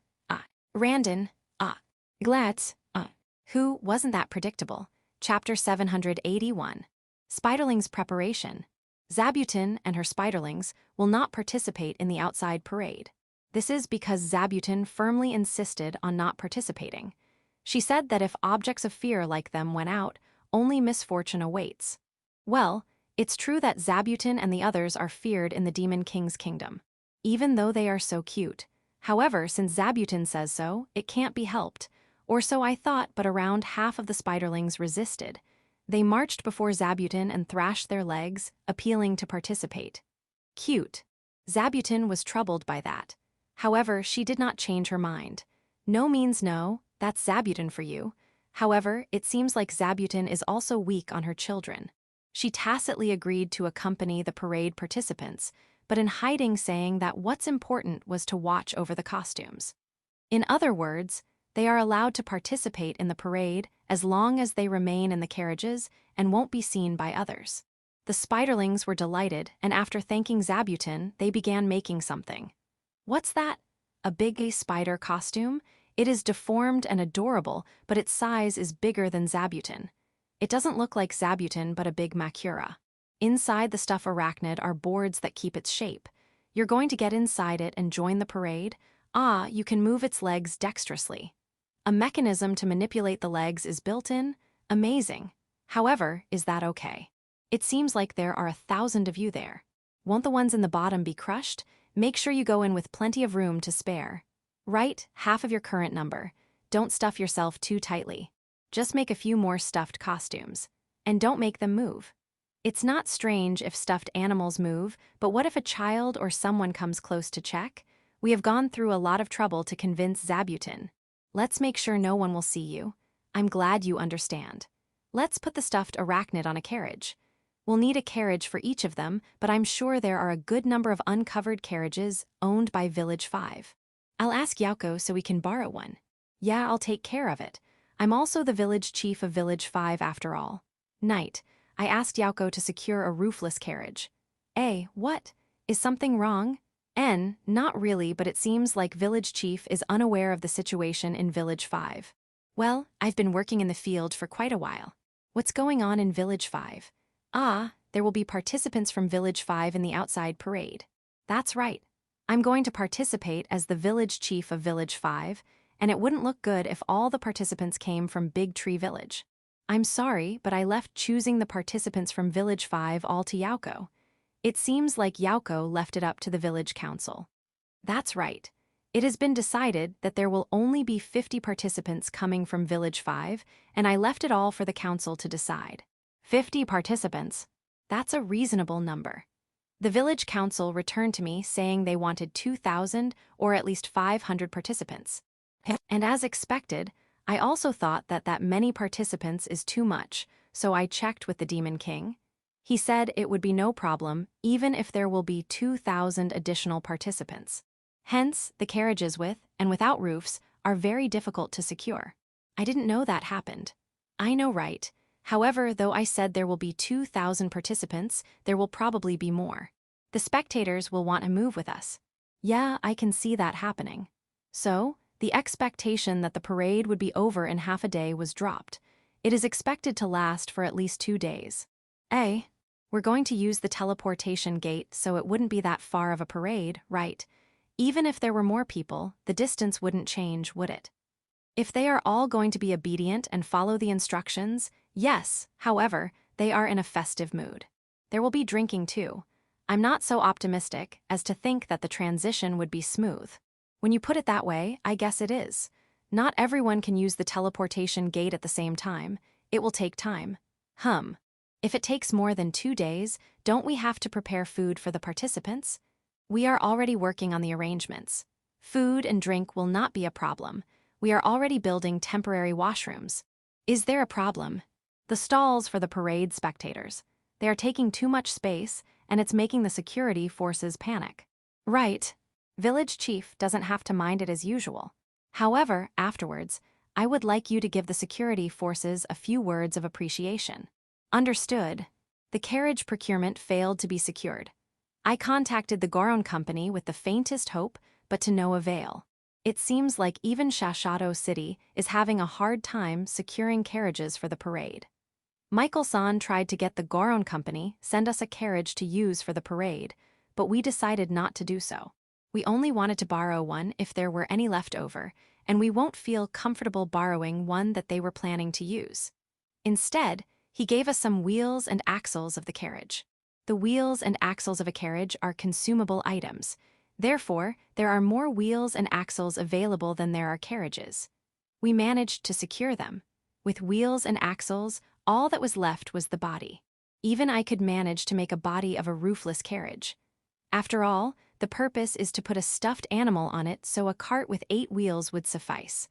Randon, Glatz, Who wasn't that predictable? Chapter 781. Spiderling's preparation. Zabuton and her spiderlings will not participate in the outside parade. This is because Zabuton firmly insisted on not participating. She said that if objects of fear like them went out, only misfortune awaits. Well, it's true that Zabuton and the others are feared in the Demon King's kingdom, even though they are so cute. However, since Zabuton says so, it can't be helped. Or so I thought, but around half of the spiderlings resisted. They marched before Zabuton and thrashed their legs, appealing to participate. Cute. Zabuton was troubled by that. However, she did not change her mind. No means no, that's Zabuton for you. However, it seems like Zabuton is also weak on her children. She tacitly agreed to accompany the parade participants, but in hiding saying that what's important was to watch over the costumes. In other words, they are allowed to participate in the parade as long as they remain in the carriages and won't be seen by others. The spiderlings were delighted, and after thanking Zabuton, they began making something. What's that? A big spider costume? It is deformed and adorable, but its size is bigger than Zabuton. It doesn't look like Zabuton, but a big Makura. Inside the stuff arachnid are boards that keep its shape. You're going to get inside it and join the parade? You can move its legs dexterously. A mechanism to manipulate the legs is built in? Amazing. However, is that okay? It seems like there are 1,000 of you there. Won't the ones in the bottom be crushed? Make sure you go in with plenty of room to spare. Right, half of your current number. Don't stuff yourself too tightly. Just make a few more stuffed costumes. And don't make them move. It's not strange if stuffed animals move, but what if a child or someone comes close to check? We have gone through a lot of trouble to convince Zabuton. Let's make sure no one will see you. I'm glad you understand. Let's put the stuffed arachnid on a carriage. We'll need a carriage for each of them, but I'm sure there are a good number of uncovered carriages owned by Village 5. I'll ask Yauko so we can borrow one. Yeah, I'll take care of it. I'm also the village chief of Village 5 after all. Night. I asked Yauko to secure a roofless carriage. What? Is something wrong? Not really, but it seems like Village Chief is unaware of the situation in Village 5. Well, I've been working in the field for quite a while. What's going on in Village 5? There will be participants from Village 5 in the outside parade. That's right. I'm going to participate as the Village Chief of Village 5, and it wouldn't look good if all the participants came from Big Tree Village. I'm sorry, but I left choosing the participants from Village 5 all to Yauko. It seems like Yauko left it up to the village council. That's right. It has been decided that there will only be 50 participants coming from Village 5, and I left it all for the council to decide. 50 participants. That's a reasonable number. The village council returned to me saying they wanted 2,000 or at least 500 participants. And as expected, I also thought that many participants is too much, so I checked with the Demon King. He said it would be no problem even if there will be 2,000 additional participants. Hence, the carriages with and without roofs are very difficult to secure. I didn't know that happened. I know, right? However, though I said there will be 2,000 participants, there will probably be more. The spectators will want to move with us. Yeah, I can see that happening. So, the expectation that the parade would be over in half a day was dropped. It is expected to last for at least 2 days. We're going to use the teleportation gate so it wouldn't be that far of a parade, right? Even if there were more people, the distance wouldn't change, would it? If they are all going to be obedient and follow the instructions, yes, however, they are in a festive mood. There will be drinking too. I'm not so optimistic as to think that the transition would be smooth. When you put it that way, I guess it is. Not everyone can use the teleportation gate at the same time. It will take time. If it takes more than 2 days, don't we have to prepare food for the participants? We are already working on the arrangements. Food and drink will not be a problem. We are already building temporary washrooms. Is there a problem? The stalls for the parade spectators. They are taking too much space, and it's making the security forces panic. Right. Village chief doesn't have to mind it as usual. However, afterwards, I would like you to give the security forces a few words of appreciation. Understood. The carriage procurement failed to be secured. I contacted the Goron company with the faintest hope, but to no avail. It seems like even Shashado City is having a hard time securing carriages for the parade. Michael-san tried to get the Goron company send us a carriage to use for the parade, but we decided not to do so. We only wanted to borrow one if there were any left over, and we won't feel comfortable borrowing one that they were planning to use. Instead, he gave us some wheels and axles of the carriage. The wheels and axles of a carriage are consumable items. Therefore, there are more wheels and axles available than there are carriages. We managed to secure them. With wheels and axles, all that was left was the body. Even I could manage to make a body of a roofless carriage. After all, the purpose is to put a stuffed animal on it, so a cart with 8 wheels would suffice.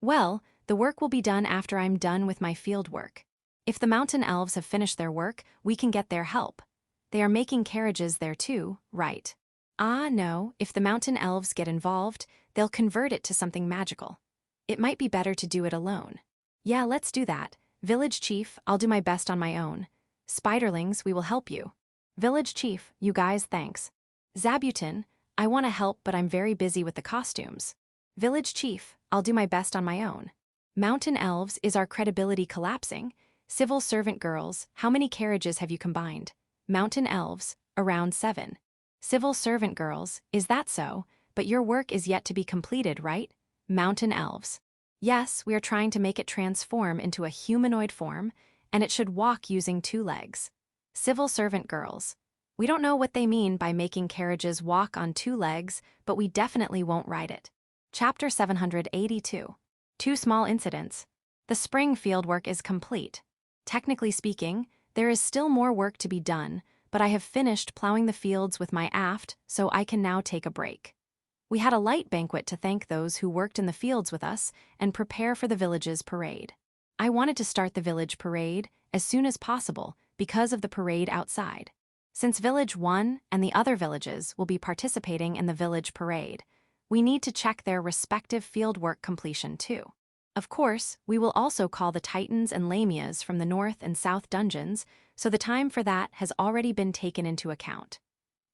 Well, the work will be done after I'm done with my field work. If the mountain elves have finished their work, we can get their help. They are making carriages there too, right? No, if the mountain elves get involved, they'll convert it to something magical. It might be better to do it alone. Yeah, let's do that. Village chief, I'll do my best on my own. Spiderlings, we will help you. Village chief, you guys, thanks. Zabuton, I want to help, but I'm very busy with the costumes. Village chief, I'll do my best on my own. Mountain elves, is our credibility collapsing? Civil servant girls, how many carriages have you combined? Mountain elves, around 7. Civil servant girls, is that so? But your work is yet to be completed, right? Mountain elves. Yes, we are trying to make it transform into a humanoid form, and it should walk using 2 legs. Civil servant girls. We don't know what they mean by making carriages walk on 2 legs, but we definitely won't ride it. Chapter 782. 2 small incidents. The spring fieldwork is complete. Technically speaking, there is still more work to be done, but I have finished plowing the fields with my aft, so I can now take a break. We had a light banquet to thank those who worked in the fields with us and prepare for the village's parade. I wanted to start the village parade as soon as possible because of the parade outside. Since Village 1 and the other villages will be participating in the village parade, we need to check their respective fieldwork completion too. Of course, we will also call the Titans and Lamias from the North and South dungeons, so the time for that has already been taken into account.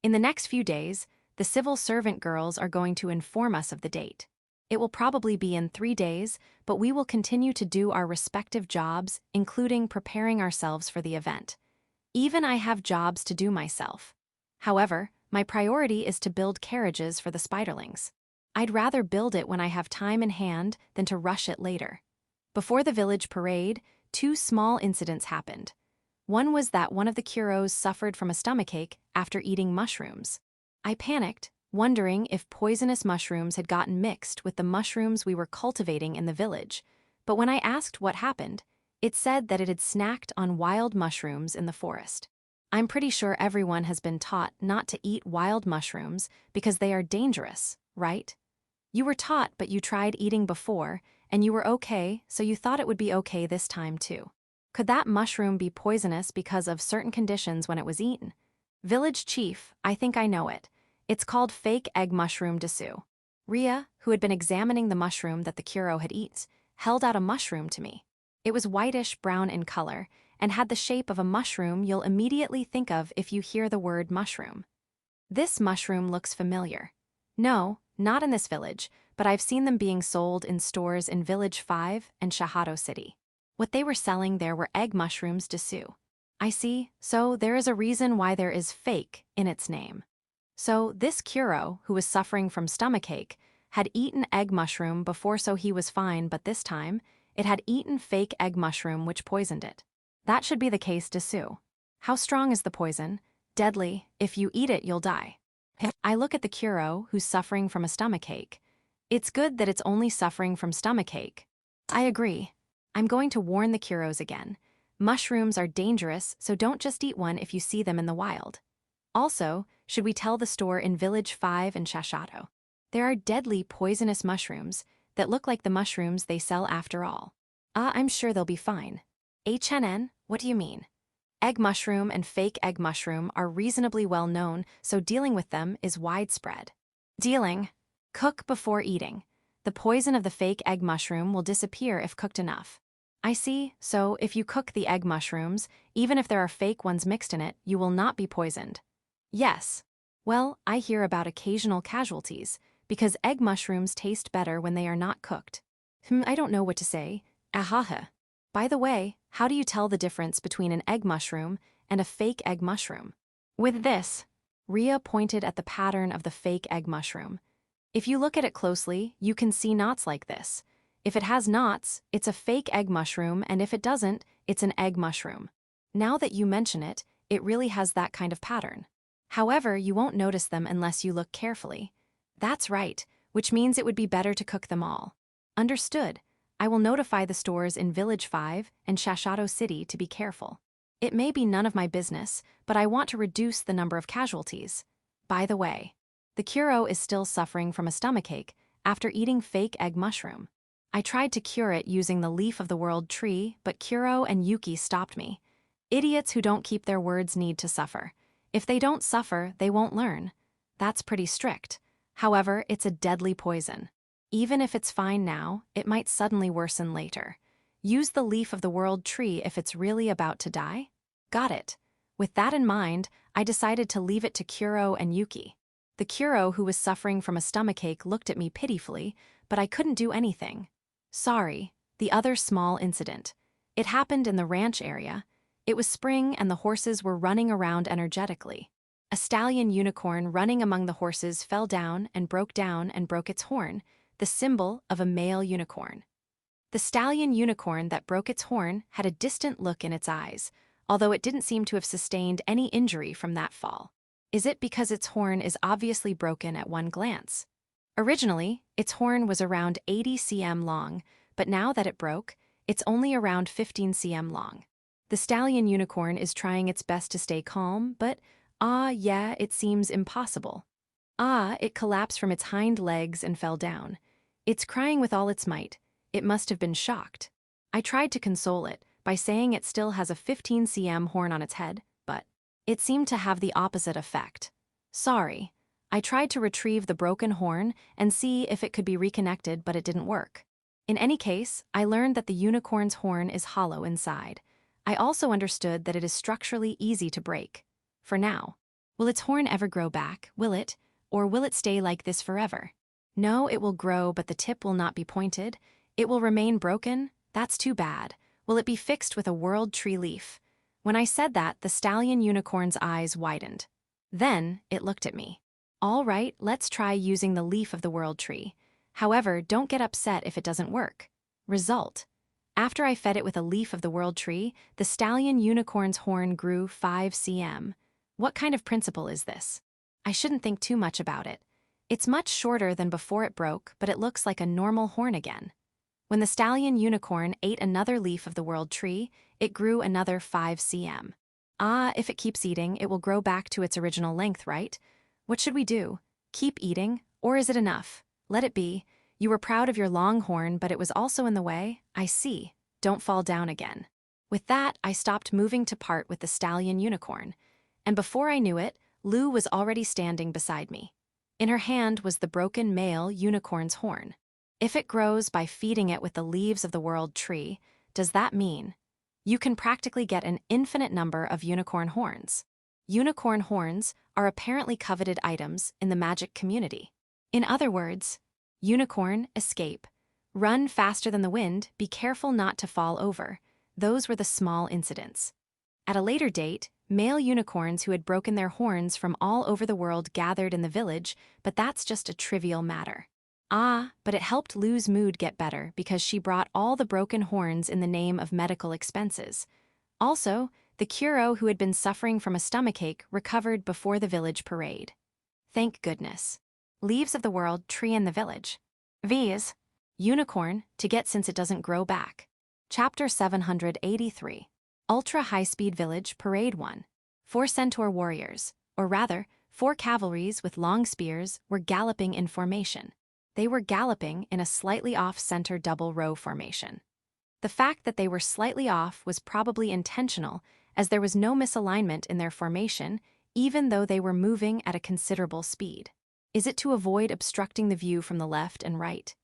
In the next few days, the civil servant girls are going to inform us of the date. It will probably be in 3 days, but we will continue to do our respective jobs, including preparing ourselves for the event. Even I have jobs to do myself. However, my priority is to build carriages for the spiderlings. I'd rather build it when I have time in hand than to rush it later. Before the village parade, 2 small incidents happened. One was that one of the Kuros suffered from a stomachache after eating mushrooms. I panicked, wondering if poisonous mushrooms had gotten mixed with the mushrooms we were cultivating in the village, but when I asked what happened, it said that it had snacked on wild mushrooms in the forest. I'm pretty sure everyone has been taught not to eat wild mushrooms because they are dangerous, right? You were taught, but you tried eating before, and you were okay, so you thought it would be okay this time too. Could that mushroom be poisonous because of certain conditions when it was eaten? Village chief, I think I know it. It's called fake egg mushroom desu. Ria, who had been examining the mushroom that the Kuro had eaten, held out a mushroom to me. It was whitish-brown in color and had the shape of a mushroom you'll immediately think of if you hear the word mushroom. This mushroom looks familiar. No, not in this village, but I've seen them being sold in stores in Village 5 and Shahado City. What they were selling there were egg mushrooms dessous. I see, so there is a reason why there is fake in its name. So this Kuro, who was suffering from stomachache, had eaten egg mushroom before, so he was fine, but this time, it had eaten fake egg mushroom which poisoned it. That should be the case dessous. How strong is the poison? Deadly. If you eat it, you'll die. I look at the Kuro, who's suffering from a stomachache. It's good that it's only suffering from stomachache. I agree. I'm going to warn the Kuros again. Mushrooms are dangerous, so don't just eat one if you see them in the wild. Also, should we tell the store in Village 5 and Shashato? There are deadly poisonous mushrooms that look like the mushrooms they sell after all. I'm sure they'll be fine. HNN, what do you mean? Egg mushroom and fake egg mushroom are reasonably well known, so dealing with them is widespread. Dealing. Cook before eating. The poison of the fake egg mushroom will disappear if cooked enough. I see, so if you cook the egg mushrooms, even if there are fake ones mixed in it, you will not be poisoned. Yes. Well, I hear about occasional casualties, because egg mushrooms taste better when they are not cooked. I don't know what to say. Ahaha. By the way, how do you tell the difference between an egg mushroom and a fake egg mushroom? With this, Ria pointed at the pattern of the fake egg mushroom. If you look at it closely, you can see knots like this. If it has knots, it's a fake egg mushroom, and if it doesn't, it's an egg mushroom. Now that you mention it, it really has that kind of pattern. However, you won't notice them unless you look carefully. That's right, which means it would be better to cook them all. Understood. I will notify the stores in Village 5 and Shashato City to be careful. It may be none of my business, but I want to reduce the number of casualties. By the way, the Kuro is still suffering from a stomachache after eating fake egg mushroom. I tried to cure it using the leaf of the world tree, but Kuro and Yuki stopped me. Idiots who don't keep their words need to suffer. If they don't suffer, they won't learn. That's pretty strict. However, it's a deadly poison. Even if it's fine now, it might suddenly worsen later. Use the leaf of the world tree if it's really about to die? Got it. With that in mind, I decided to leave it to Kuro and Yuki. The Kuro who was suffering from a stomachache looked at me pitifully, but I couldn't do anything. Sorry. The other small incident. It happened in the ranch area. It was spring and the horses were running around energetically. A stallion unicorn running among the horses fell down and broke its horn, the symbol of a male unicorn. The stallion unicorn that broke its horn had a distant look in its eyes, although it didn't seem to have sustained any injury from that fall. Is it because its horn is obviously broken at one glance? Originally, its horn was around 80 cm long, but now that it broke, it's only around 15 cm long. The stallion unicorn is trying its best to stay calm, but yeah, it seems impossible. It collapsed from its hind legs and fell down. It's crying with all its might. It must have been shocked. I tried to console it by saying it still has a 15 cm horn on its head, but it seemed to have the opposite effect. Sorry. I tried to retrieve the broken horn and see if it could be reconnected, but it didn't work. In any case, I learned that the unicorn's horn is hollow inside. I also understood that it is structurally easy to break. For now. Will its horn ever grow back, will it? Or will it stay like this forever? No, it will grow, but the tip will not be pointed. It will remain broken? That's too bad. Will it be fixed with a world tree leaf? When I said that, the stallion unicorn's eyes widened. Then, it looked at me. All right, let's try using the leaf of the world tree. However, don't get upset if it doesn't work. Result. After I fed it with a leaf of the world tree, the stallion unicorn's horn grew 5 cm. What kind of principle is this? I shouldn't think too much about it. It's much shorter than before it broke, but it looks like a normal horn again. When the stallion unicorn ate another leaf of the world tree, it grew another 5 cm. If it keeps eating, it will grow back to its original length, right? What should we do? Keep eating, or is it enough? Let it be. You were proud of your long horn, but it was also in the way. I see. Don't fall down again. With that, I stopped moving to part with the stallion unicorn. And before I knew it, Lou was already standing beside me. In her hand was the broken male unicorn's horn. If it grows by feeding it with the leaves of the world tree, does that mean you can practically get an infinite number of unicorn horns? Unicorn horns are apparently coveted items in the magic community. In other words, unicorn, escape. Run faster than the wind, be careful not to fall over. Those were the small incidents. At a later date, male unicorns who had broken their horns from all over the world gathered in the village, but that's just a trivial matter. But it helped Lu's mood get better because she brought all the broken horns in the name of medical expenses. Also, the Kuro who had been suffering from a stomachache recovered before the village parade. Thank goodness. Leaves of the world tree in the village. V's. Unicorn, to get since it doesn't grow back. Chapter 783. Ultra High-Speed Village Parade 1. 4 centaur warriors, or rather, 4 cavalries with long spears, were galloping in formation. They were galloping in a slightly off-center double row formation. The fact that they were slightly off was probably intentional, as there was no misalignment in their formation, even though they were moving at a considerable speed. Is it to avoid obstructing the view from the left and right?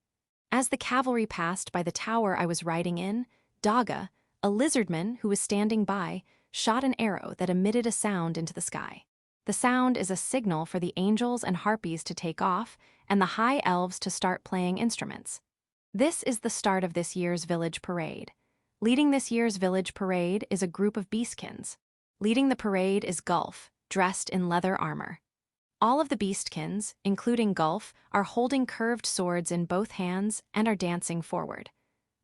As the cavalry passed by the tower I was riding in, Daga, a lizardman who was standing by, shot an arrow that emitted a sound into the sky. The sound is a signal for the angels and harpies to take off and the high elves to start playing instruments. This is the start of this year's village parade. Leading this year's village parade is a group of beastkins. Leading the parade is Gulf, dressed in leather armor. All of the beastkins, including Gulf, are holding curved swords in both hands and are dancing forward.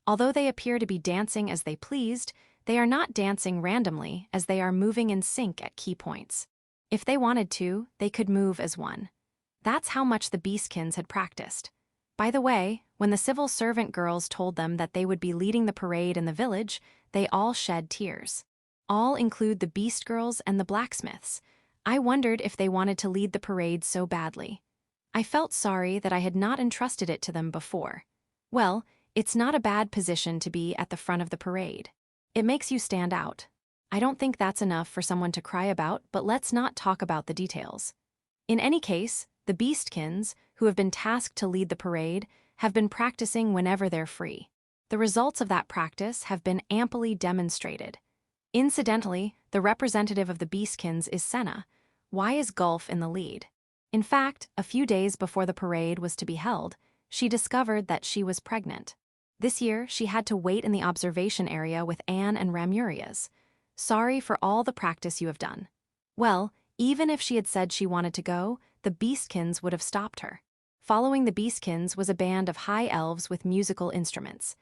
Although they appear to be dancing as they pleased, they are not dancing randomly as they are moving in sync at key points. If they wanted to, they could move as one. That's how much the beastkins had practiced. By the way, when the civil servant girls told them that they would be leading the parade in the village, they all shed tears. All include the beast girls and the blacksmiths. I wondered if they wanted to lead the parade so badly. I felt sorry that I had not entrusted it to them before. Well, it's not a bad position to be at the front of the parade. It makes you stand out. I don't think that's enough for someone to cry about, but let's not talk about the details. In any case, the beastkins, who have been tasked to lead the parade, have been practicing whenever they're free. The results of that practice have been amply demonstrated. Incidentally, the representative of the beastkins is Senna. Why is Gulf in the lead? In fact, a few days before the parade was to be held, she discovered that she was pregnant. This year, she had to wait in the observation area with Anne and Ramurias. Sorry for all the practice you have done. Well, even if she had said she wanted to go, the beastkins would have stopped her. Following the beastkins was a band of high elves with musical instruments.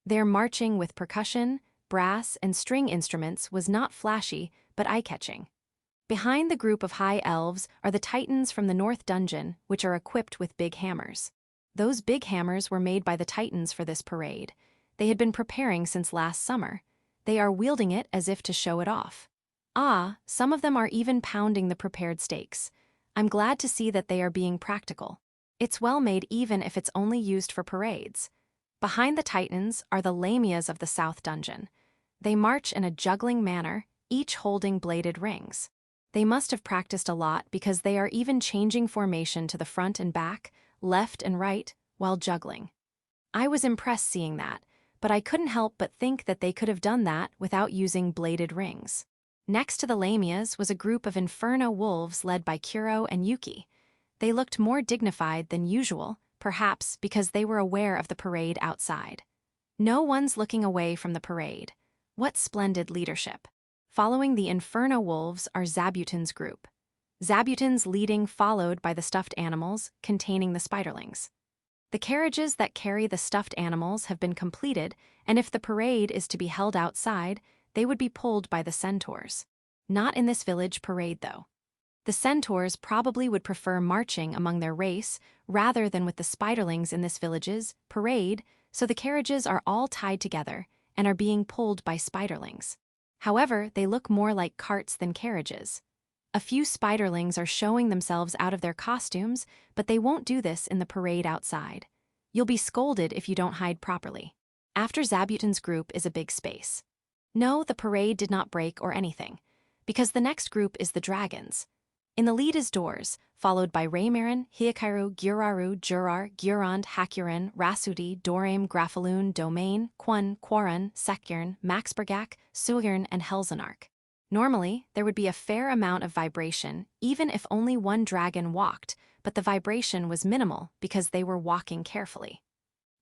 Their marching with percussion, brass, and string instruments was not flashy, but eye-catching. Behind the group of high elves are the titans from the North Dungeon, which are equipped with big hammers. Those big hammers were made by the titans for this parade. They had been preparing since last summer. They are wielding it as if to show it off. Some of them are even pounding the prepared steaks. I'm glad to see that they are being practical. It's well made even if it's only used for parades. Behind the titans are the lamias of the South Dungeon. They march in a juggling manner, each holding bladed rings. They must have practiced a lot because they are even changing formation to the front and back, left and right, while juggling. I was impressed seeing that, but I couldn't help but think that they could have done that without using bladed rings. Next to the lamias was a group of inferno wolves led by Kuro and Yuki. They looked more dignified than usual, perhaps because they were aware of the parade outside. No one's looking away from the parade. What splendid leadership. Following the inferno wolves are Zabuton's group. Zabuton's leading, followed by the stuffed animals containing the spiderlings. The carriages that carry the stuffed animals have been completed, and if the parade is to be held outside, they would be pulled by the centaurs. Not in this village parade, though. The centaurs probably would prefer marching among their race rather than with the spiderlings in this village's parade, so the carriages are all tied together and are being pulled by spiderlings. However, they look more like carts than carriages. A few spiderlings are showing themselves out of their costumes, but they won't do this in the parade outside. You'll be scolded if you don't hide properly. After Zabuton's group is a big space. No, the parade did not break or anything, because the next group is the dragons. In the lead is Doors, followed by Raymarin, Hyakairu, Gyuraru, Jurar, Gyurand, Hakurin, Rasudi, Dorame, Grafaloon, Domain, Kwon, Quarun, Sekyern, Maxbergak, Sugyern, and Helzenark. Normally, there would be a fair amount of vibration, even if only one dragon walked, but the vibration was minimal because they were walking carefully.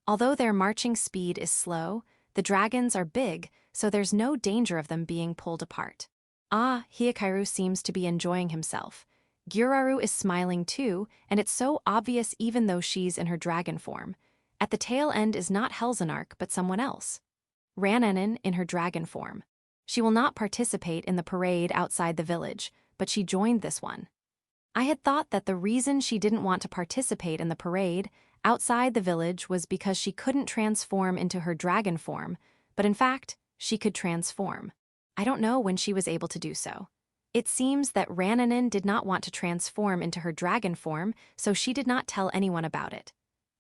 Although their marching speed is slow, The dragons are big, so there's no danger of them being pulled apart. Ah, Hikaru seems to be enjoying himself. Gyuraru is smiling too, and it's so obvious even though she's in her dragon form. At the tail end is not Helzenarch, but someone else. Rannanen in her dragon form. She will not participate in the parade outside the village, but she joined this one. I had thought that the reason she didn't want to participate in the parade outside the village was because she couldn't transform into her dragon form, but in fact, she could transform. I don't know when she was able to do so. It seems that Rannanen did not want to transform into her dragon form, so she did not tell anyone about it.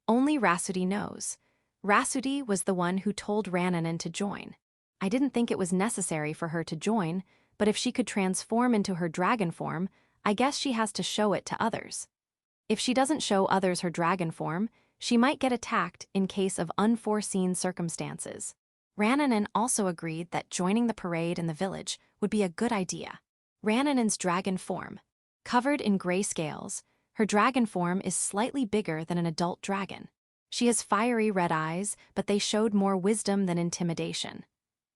Only Rasudi knows. Rasudi was the one who told Rannanen to join. I didn't think it was necessary for her to join, but if she could transform into her dragon form, I guess she has to show it to others. If she doesn't show others her dragon form, she might get attacked in case of unforeseen circumstances. Rannanen also agreed that joining the parade in the village would be a good idea. Rannanen's dragon form. Covered in gray scales, her dragon form is slightly bigger than an adult dragon. She has fiery red eyes, but they showed more wisdom than intimidation.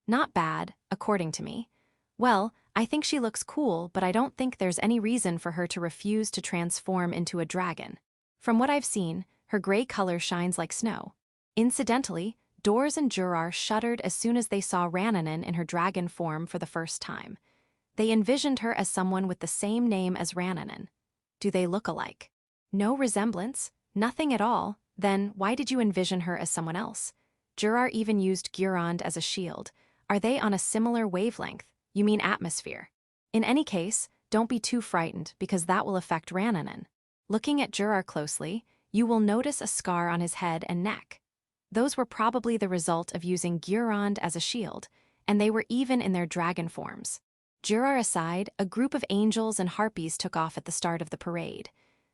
Not bad, according to me. Well, I think she looks cool, but I don't think there's any reason for her to refuse to transform into a dragon. From what I've seen, her gray color shines like snow. Incidentally, Dors and Jurar shuddered as soon as they saw Rannanen in her dragon form for the first time. They envisioned her as someone with the same name as Rannanen. Do they look alike? No resemblance? Nothing at all? Then why did you envision her as someone else? Jurar even used Gurand as a shield. Are they on a similar wavelength? You mean atmosphere. In any case, don't be too frightened because that will affect Rannanen. Looking at Jurar closely, you will notice a scar on his head and neck. Those were probably the result of using Gurand as a shield, and they were even in their dragon forms. Jurar aside, a group of angels and harpies took off at the start of the parade.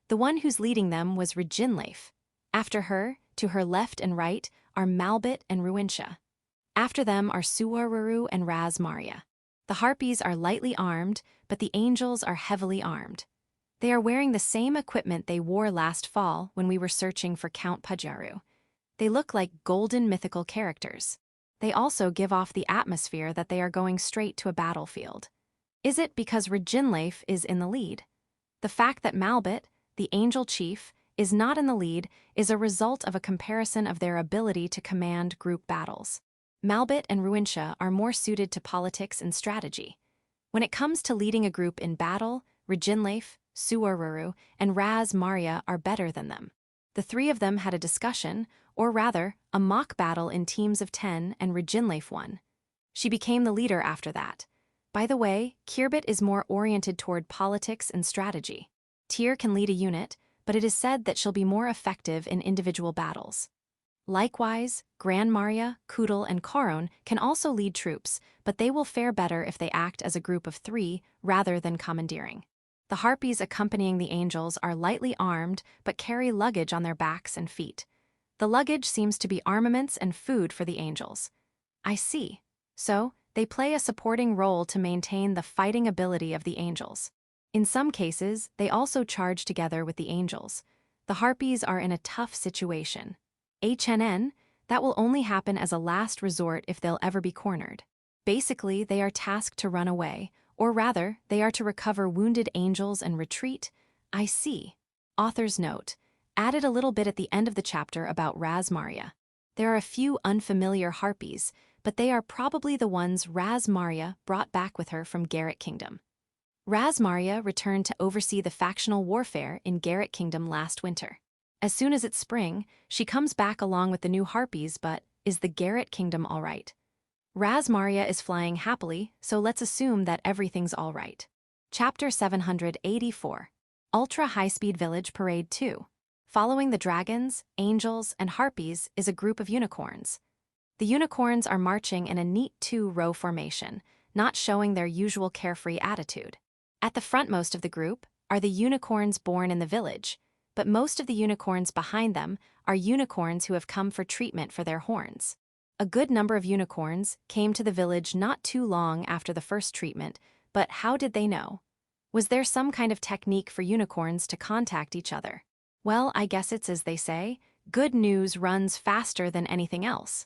The one who's leading them was Rijinleif. After her, to her left and right, are Malbit and Ruintia. After them are Suaruru and Raz Maria. The harpies are lightly armed, but the angels are heavily armed. They are wearing the same equipment they wore last fall when we were searching for Count Pajaru. They look like golden mythical characters. They also give off the atmosphere that they are going straight to a battlefield. Is it because Rijinleif is in the lead? The fact that Malbit, the angel chief, is not in the lead is a result of a comparison of their ability to command group battles. Malbit and Ruintia are more suited to politics and strategy. When it comes to leading a group in battle, Rijinleif, Suaruru, and Raz Maria are better than them. The three of them had a discussion, or rather, a mock battle in teams of 10, and Rijinleif won. She became the leader after that. By the way, Kirbit is more oriented toward politics and strategy. Tyr can lead a unit, but it is said that she'll be more effective in individual battles. Likewise, Gran Maria, Kudel, and Koron can also lead troops, but they will fare better if they act as a group of 3 rather than commandeering. The harpies accompanying the angels are lightly armed but carry luggage on their backs and feet. The luggage seems to be armaments and food for the angels. I see. So, they play a supporting role to maintain the fighting ability of the angels. In some cases, they also charge together with the angels. The harpies are in a tough situation. HNN, that will only happen as a last resort if they'll ever be cornered. Basically, they are tasked to run away, or rather, they are to recover wounded angels and retreat. I see. Author's note. Added a little bit at the end of the chapter about Raz Maria. There are a few unfamiliar harpies, but they are probably the ones Raz Maria brought back with her from Garrett Kingdom. Raz Maria returned to oversee the factional warfare in Garrett Kingdom last winter. As soon as it's spring, she comes back along with the new harpies, but is the Garrett Kingdom all right? Raz Maria is flying happily, so let's assume that everything's all right. Chapter 784. Ultra High-Speed Village Parade 2. Following the dragons, angels, and harpies is a group of unicorns. The unicorns are marching in a neat 2-row formation, not showing their usual carefree attitude. At the frontmost of the group are the unicorns born in the village, but most of the unicorns behind them are unicorns who have come for treatment for their horns. A good number of unicorns came to the village not too long after the first treatment, but how did they know? Was there some kind of technique for unicorns to contact each other? Well, I guess it's as they say, good news runs faster than anything else.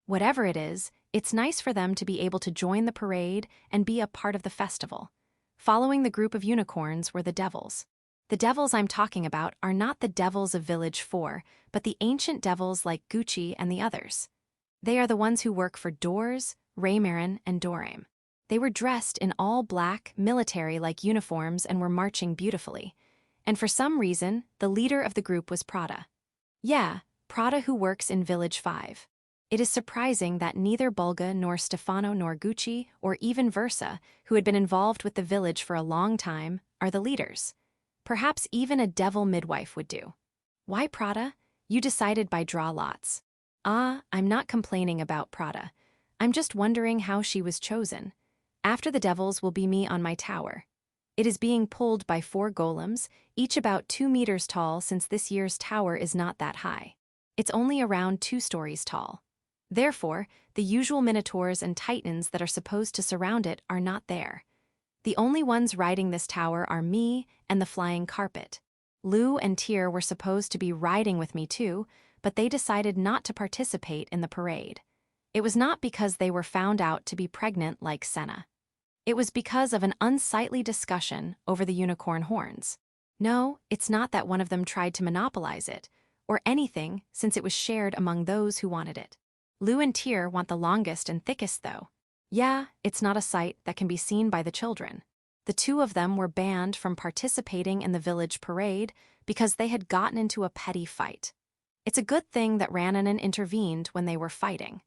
Whatever it is, it's nice for them to be able to join the parade and be a part of the festival. Following the group of unicorns were the devils. The devils I'm talking about are not the devils of Village 4, but the ancient devils like Gucci and the others. They are the ones who work for Doors, Raymarin, and Dorame. They were dressed in all black, military-like uniforms and were marching beautifully. And for some reason, the leader of the group was Prada. Yeah, Prada, who works in Village 5. It is surprising that neither Bulga nor Stefano nor Gucci, or even Versa, who had been involved with the village for a long time, are the leaders. Perhaps even a devil midwife would do. Why Prada? You decided by draw lots. I'm not complaining about Prada. I'm just wondering how she was chosen. After the devils will be me on my tower. It is being pulled by 4 golems, each about 2 meters tall since this year's tower is not that high. It's only around 2 stories tall. Therefore, the usual minotaurs and titans that are supposed to surround it are not there. The only ones riding this tower are me and the flying carpet. Lou and Tyr were supposed to be riding with me too, but they decided not to participate in the parade. It was not because they were found out to be pregnant like Senna. It was because of an unsightly discussion over the unicorn horns. No, it's not that one of them tried to monopolize it, or anything, since it was shared among those who wanted it. Lou and Tyr want the longest and thickest though. Yeah, it's not a sight that can be seen by the children. The 2 of them were banned from participating in the village parade because they had gotten into a petty fight. It's a good thing that Rannanen intervened when they were fighting,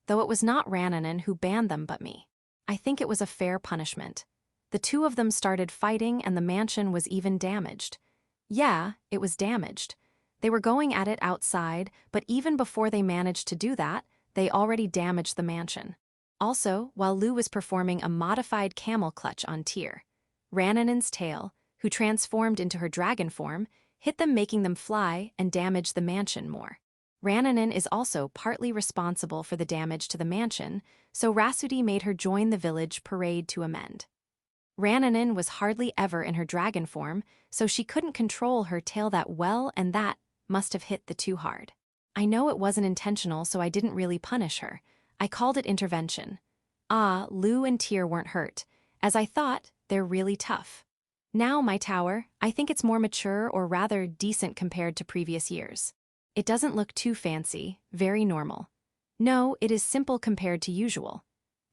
though it was not Rannanen who banned them but me. I think it was a fair punishment. The 2 of them started fighting and the mansion was even damaged. Yeah, it was damaged. They were going at it outside, but even before they managed to do that, they already damaged the mansion. Also, while Lou was performing a modified camel clutch on Tyr, Rannanen's tail, who transformed into her dragon form, hit them, making them fly and damage the mansion more. Rannanen is also partly responsible for the damage to the mansion, so Rasudi made her join the village parade to amend. Rannanen was hardly ever in her dragon form, so she couldn't control her tail that well, and that must have hit the 2 hard. I know it wasn't intentional, so I didn't really punish her. I called it intervention. Lou and Tyr weren't hurt. As I thought, they're really tough. Now my tower, I think it's more mature, or rather decent compared to previous years. It doesn't look too fancy, very normal. No, it is simple compared to usual.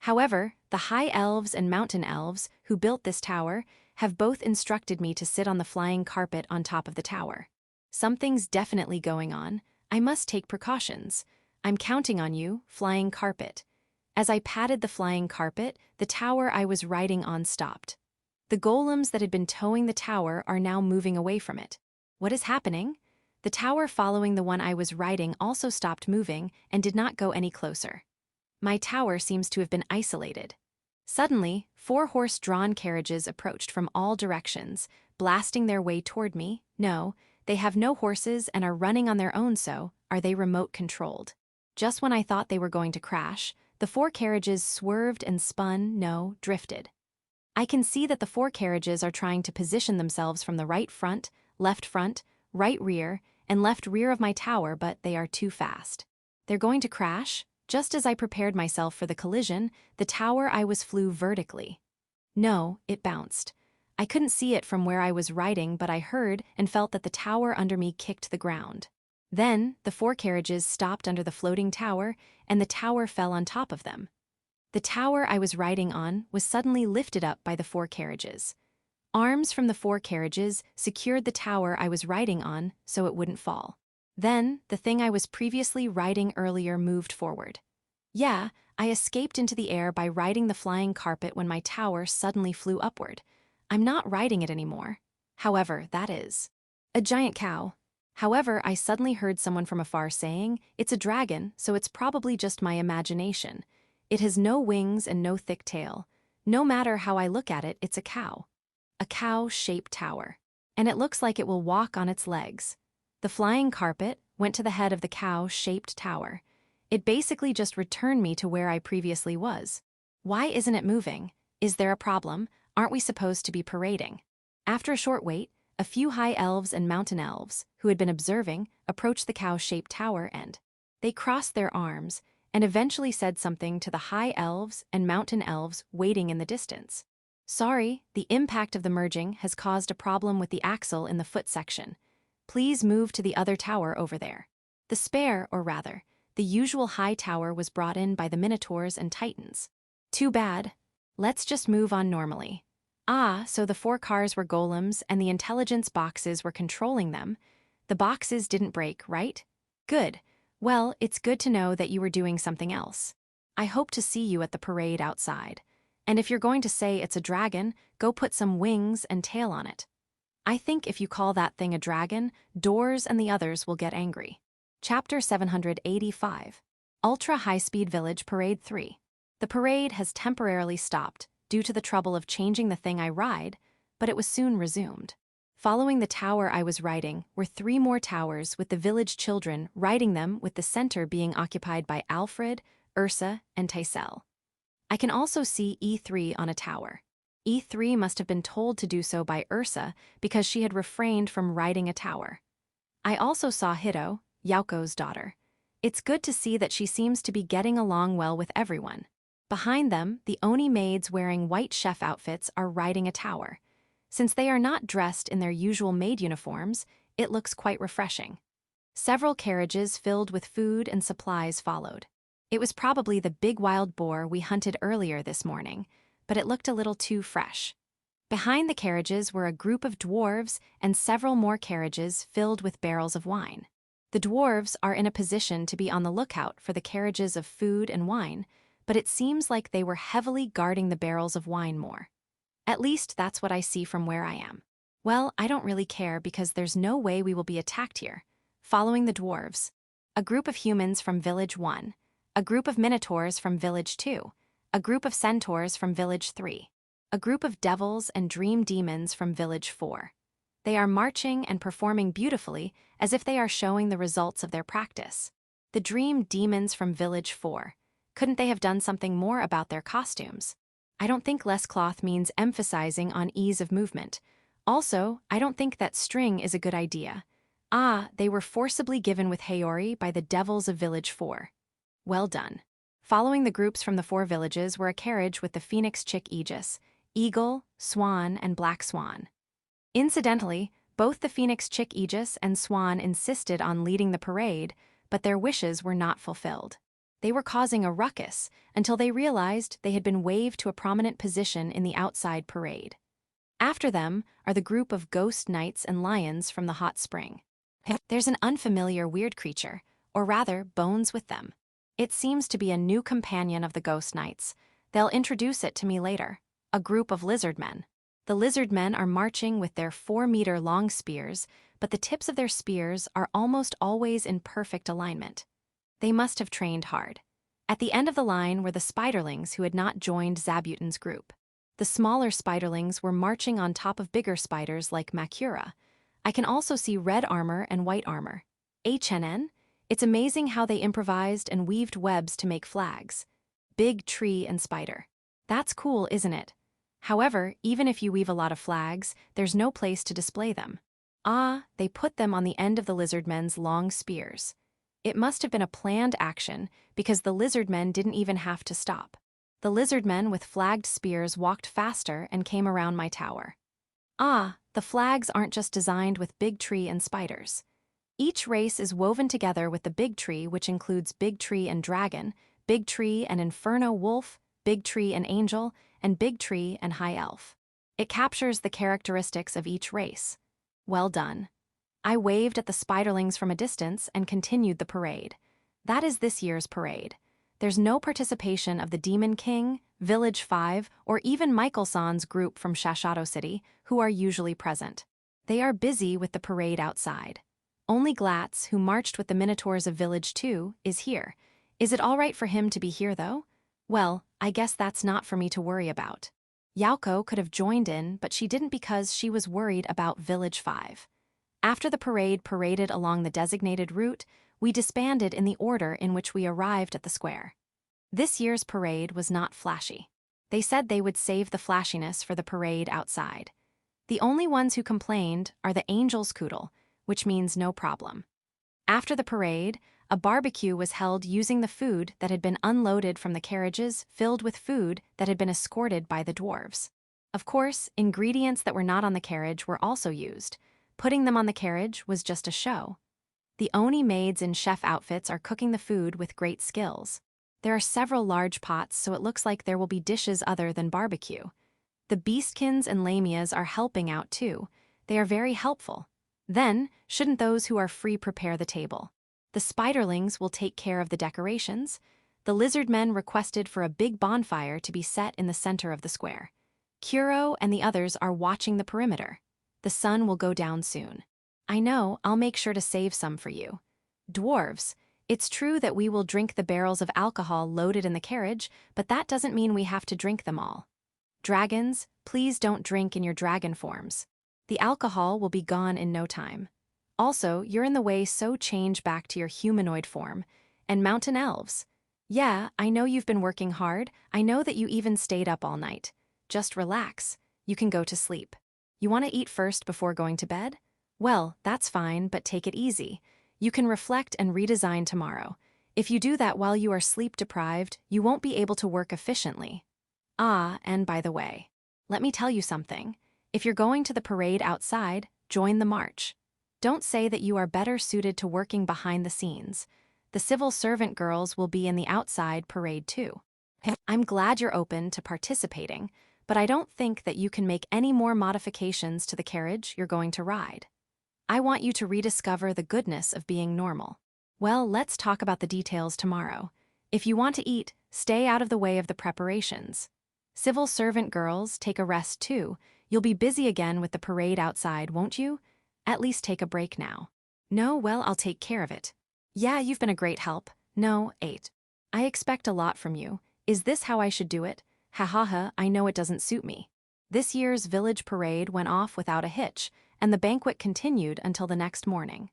However, the high elves and mountain elves who built this tower have both instructed me to sit on the flying carpet on top of the tower. Something's definitely going on. I must take precautions. I'm counting on you, flying carpet. As I patted the flying carpet, the tower I was riding on stopped. The golems that had been towing the tower are now moving away from it. What is happening? The tower following the one I was riding also stopped moving and did not go any closer. My tower seems to have been isolated. Suddenly, 4 horse-drawn carriages approached from all directions, blasting their way toward me. No, they have no horses and are running on their own, so are they remote-controlled. Just when I thought they were going to crash, the 4 carriages swerved and spun, drifted. I can see that the 4 carriages are trying to position themselves from the right front, right rear, and left rear of my tower, but they are too fast. They're going to crash? Just as I prepared myself for the collision, the tower I was flew vertically. No, it bounced. I couldn't see it from where I was riding, but I heard and felt that the tower under me kicked the ground. Then, the 4 carriages stopped under the floating tower, and the tower fell on top of them. The tower I was riding on was suddenly lifted up by the 4 carriages. Arms from the 4 carriages secured the tower I was riding on so it wouldn't fall. Then, the thing I was previously riding earlier moved forward. Yeah, I escaped into the air by riding the flying carpet when my tower suddenly flew upward. I'm not riding it anymore. However, that is a giant cow. However, I suddenly heard someone from afar saying, "It's a dragon, so it's probably just my imagination. It has no wings and no thick tail. No matter how I look at it, it's a cow. A cow-shaped tower. And it looks like it will walk on its legs." The flying carpet went to the head of the cow-shaped tower. It basically just returned me to where I previously was. Why isn't it moving? Is there a problem? Aren't we supposed to be parading? After a short wait, a few high elves and mountain elves, who had been observing, approached the cow-shaped tower and they crossed their arms, and eventually said something to the high elves and mountain elves waiting in the distance. Sorry, the impact of the merging has caused a problem with the axle in the foot section. Please move to the other tower over there. The spare, or rather, the usual high tower was brought in by the Minotaurs and Titans. Too bad. Let's just move on normally. Ah, so the 4 cars were golems and the intelligence boxes were controlling them. The boxes didn't break, right? Good. Well, it's good to know that you were doing something else. I hope to see you at the parade outside. And if you're going to say it's a dragon, go put some wings and tail on it. I think if you call that thing a dragon, Doors and the others will get angry. Chapter 785. Ultra High-Speed Village Parade 3. The parade has temporarily stopped due to the trouble of changing the thing I ride, but it was soon resumed. Following the tower I was riding were 3 more towers with the village children riding them, with the center being occupied by Alfred, Ursa, and Tysel. I can also see E3 on a tower. E3 must have been told to do so by Ursa because she had refrained from riding a tower. I also saw Hito, Yauko's daughter. It's good to see that she seems to be getting along well with everyone. Behind them, the Oni maids wearing white chef outfits are riding a tower. Since they are not dressed in their usual maid uniforms, it looks quite refreshing. Several carriages filled with food and supplies followed. It was probably the big wild boar we hunted earlier this morning, but it looked a little too fresh. Behind the carriages were a group of dwarves and several more carriages filled with barrels of wine. The dwarves are in a position to be on the lookout for the carriages of food and wine, but it seems like they were heavily guarding the barrels of wine more. At least that's what I see from where I am. Well, I don't really care because there's no way we will be attacked here. Following the dwarves. A group of humans from Village 1. A group of minotaurs from Village 2. A group of centaurs from Village 3. A group of devils and dream demons from Village 4. They are marching and performing beautifully as if they are showing the results of their practice. The dream demons from Village 4. Couldn't they have done something more about their costumes? I don't think less cloth means emphasizing on ease of movement. Also, I don't think that string is a good idea. Ah, they were forcibly given with Haori by the devils of Village 4. Well done. Following the groups from the 4 villages were a carriage with the phoenix chick aegis, eagle, swan, and black swan. Incidentally, both the phoenix chick aegis and swan insisted on leading the parade, but their wishes were not fulfilled. They were causing a ruckus until they realized they had been waved to a prominent position in the outside parade. After them are the group of ghost knights and lions from the hot spring. There's an unfamiliar weird creature, or rather, bones with them. It seems to be a new companion of the ghost knights. They'll introduce it to me later. A group of lizard men. The lizard men are marching with their 4-meter-long spears, but the tips of their spears are almost always in perfect alignment. They must have trained hard. At the end of the line were the spiderlings who had not joined Zabutin's group. The smaller spiderlings were marching on top of bigger spiders like Makura. I can also see red armor and white armor. HNN? It's amazing how they improvised and weaved webs to make flags. Big tree and spider. That's cool, isn't it? However, even if you weave a lot of flags, there's no place to display them. Ah, they put them on the end of the lizard men's long spears. It must have been a planned action because the lizard men didn't even have to stop. The lizard men with flagged spears walked faster and came around my tower. Ah, the flags aren't just designed with big tree and spiders. Each race is woven together with the big tree, which includes big tree and dragon, big tree and inferno wolf, big tree and angel, and big tree and high elf. It captures the characteristics of each race. Well done. I waved at the spiderlings from a distance and continued the parade. That is this year's parade. There's no participation of the Demon King, Village 5, or even Michael-san's group from Shashato City, who are usually present. They are busy with the parade outside. Only Glatz, who marched with the Minotaurs of Village 2, is here. Is it all right for him to be here, though? Well, I guess that's not for me to worry about. Yauko could have joined in, but she didn't because she was worried about Village 5. After the parade paraded along the designated route, we disbanded in the order in which we arrived at the square. This year's parade was not flashy. They said they would save the flashiness for the parade outside. The only ones who complained are the Angels Koodle, which means no problem. After the parade, a barbecue was held using the food that had been unloaded from the carriages filled with food that had been escorted by the dwarves. Of course, ingredients that were not on the carriage were also used. Putting them on the carriage was just a show. The Oni maids in chef outfits are cooking the food with great skills. There are several large pots, so it looks like there will be dishes other than barbecue. The beastkins and lamias are helping out too. They are very helpful. Then, shouldn't those who are free prepare the table? The spiderlings will take care of the decorations. The lizard men requested for a big bonfire to be set in the center of the square. Kuro and the others are watching the perimeter. The sun will go down soon. I know, I'll make sure to save some for you. Dwarves, it's true that we will drink the barrels of alcohol loaded in the carriage, but that doesn't mean we have to drink them all. Dragons, please don't drink in your dragon forms. The alcohol will be gone in no time. Also, you're in the way, so change back to your humanoid form. And mountain elves. Yeah, I know you've been working hard. I know that you even stayed up all night. Just relax. You can go to sleep. You want to eat first before going to bed? Well, that's fine, but take it easy. You can reflect and redesign tomorrow. If you do that while you are sleep-deprived, you won't be able to work efficiently. Ah, and by the way, let me tell you something. If you're going to the parade outside, join the march. Don't say that you are better suited to working behind the scenes. The civil servant girls will be in the outside parade too. I'm glad you're open to participating, but I don't think that you can make any more modifications to the carriage you're going to ride. I want you to rediscover the goodness of being normal. Well, let's talk about the details tomorrow. If you want to eat, stay out of the way of the preparations. Civil servant girls, take a rest too. You'll be busy again with the parade outside, won't you? At least take a break now. No, well, I'll take care of it. Yeah, you've been a great help. No, 8. I expect a lot from you. Is this how I should do it? Ha ha ha, I know it doesn't suit me. This year's village parade went off without a hitch, and the banquet continued until the next morning.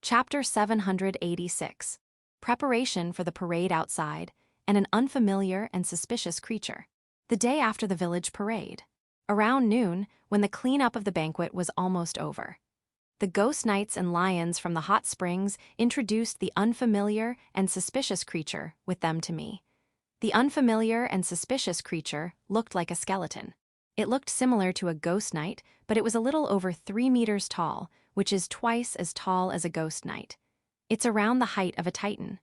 Chapter 786. Preparation for the parade outside, and an unfamiliar and suspicious creature. The day after the village parade. Around noon, when the cleanup of the banquet was almost over. The ghost knights and lions from the hot springs introduced the unfamiliar and suspicious creature with them to me. The unfamiliar and suspicious creature looked like a skeleton. It looked similar to a ghost knight, but it was a little over 3 meters tall, which is twice as tall as a ghost knight. It's around the height of a titan.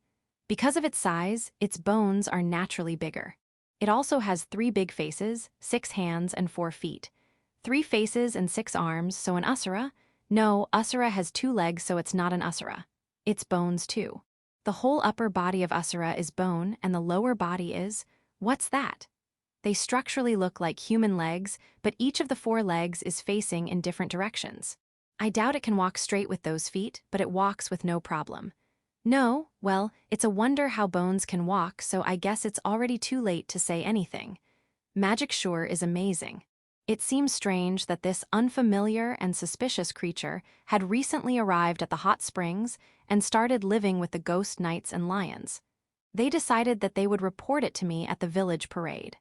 Because of its size, its bones are naturally bigger. It also has 3 big faces, 6 hands, and 4 feet. 3 faces and 6 arms, so an Asura? No, Asura has 2 legs, so it's not an Asura. It's bones too. The whole upper body of Asura is bone, and the lower body is... what's that? They structurally look like human legs, but each of the 4 legs is facing in different directions. I doubt it can walk straight with those feet, but it walks with no problem. No, well, it's a wonder how bones can walk, so I guess it's already too late to say anything. Magic sure is amazing. It seems strange that this unfamiliar and suspicious creature had recently arrived at the hot springs and started living with the ghost knights and lions. They decided that they would report it to me at the village parade.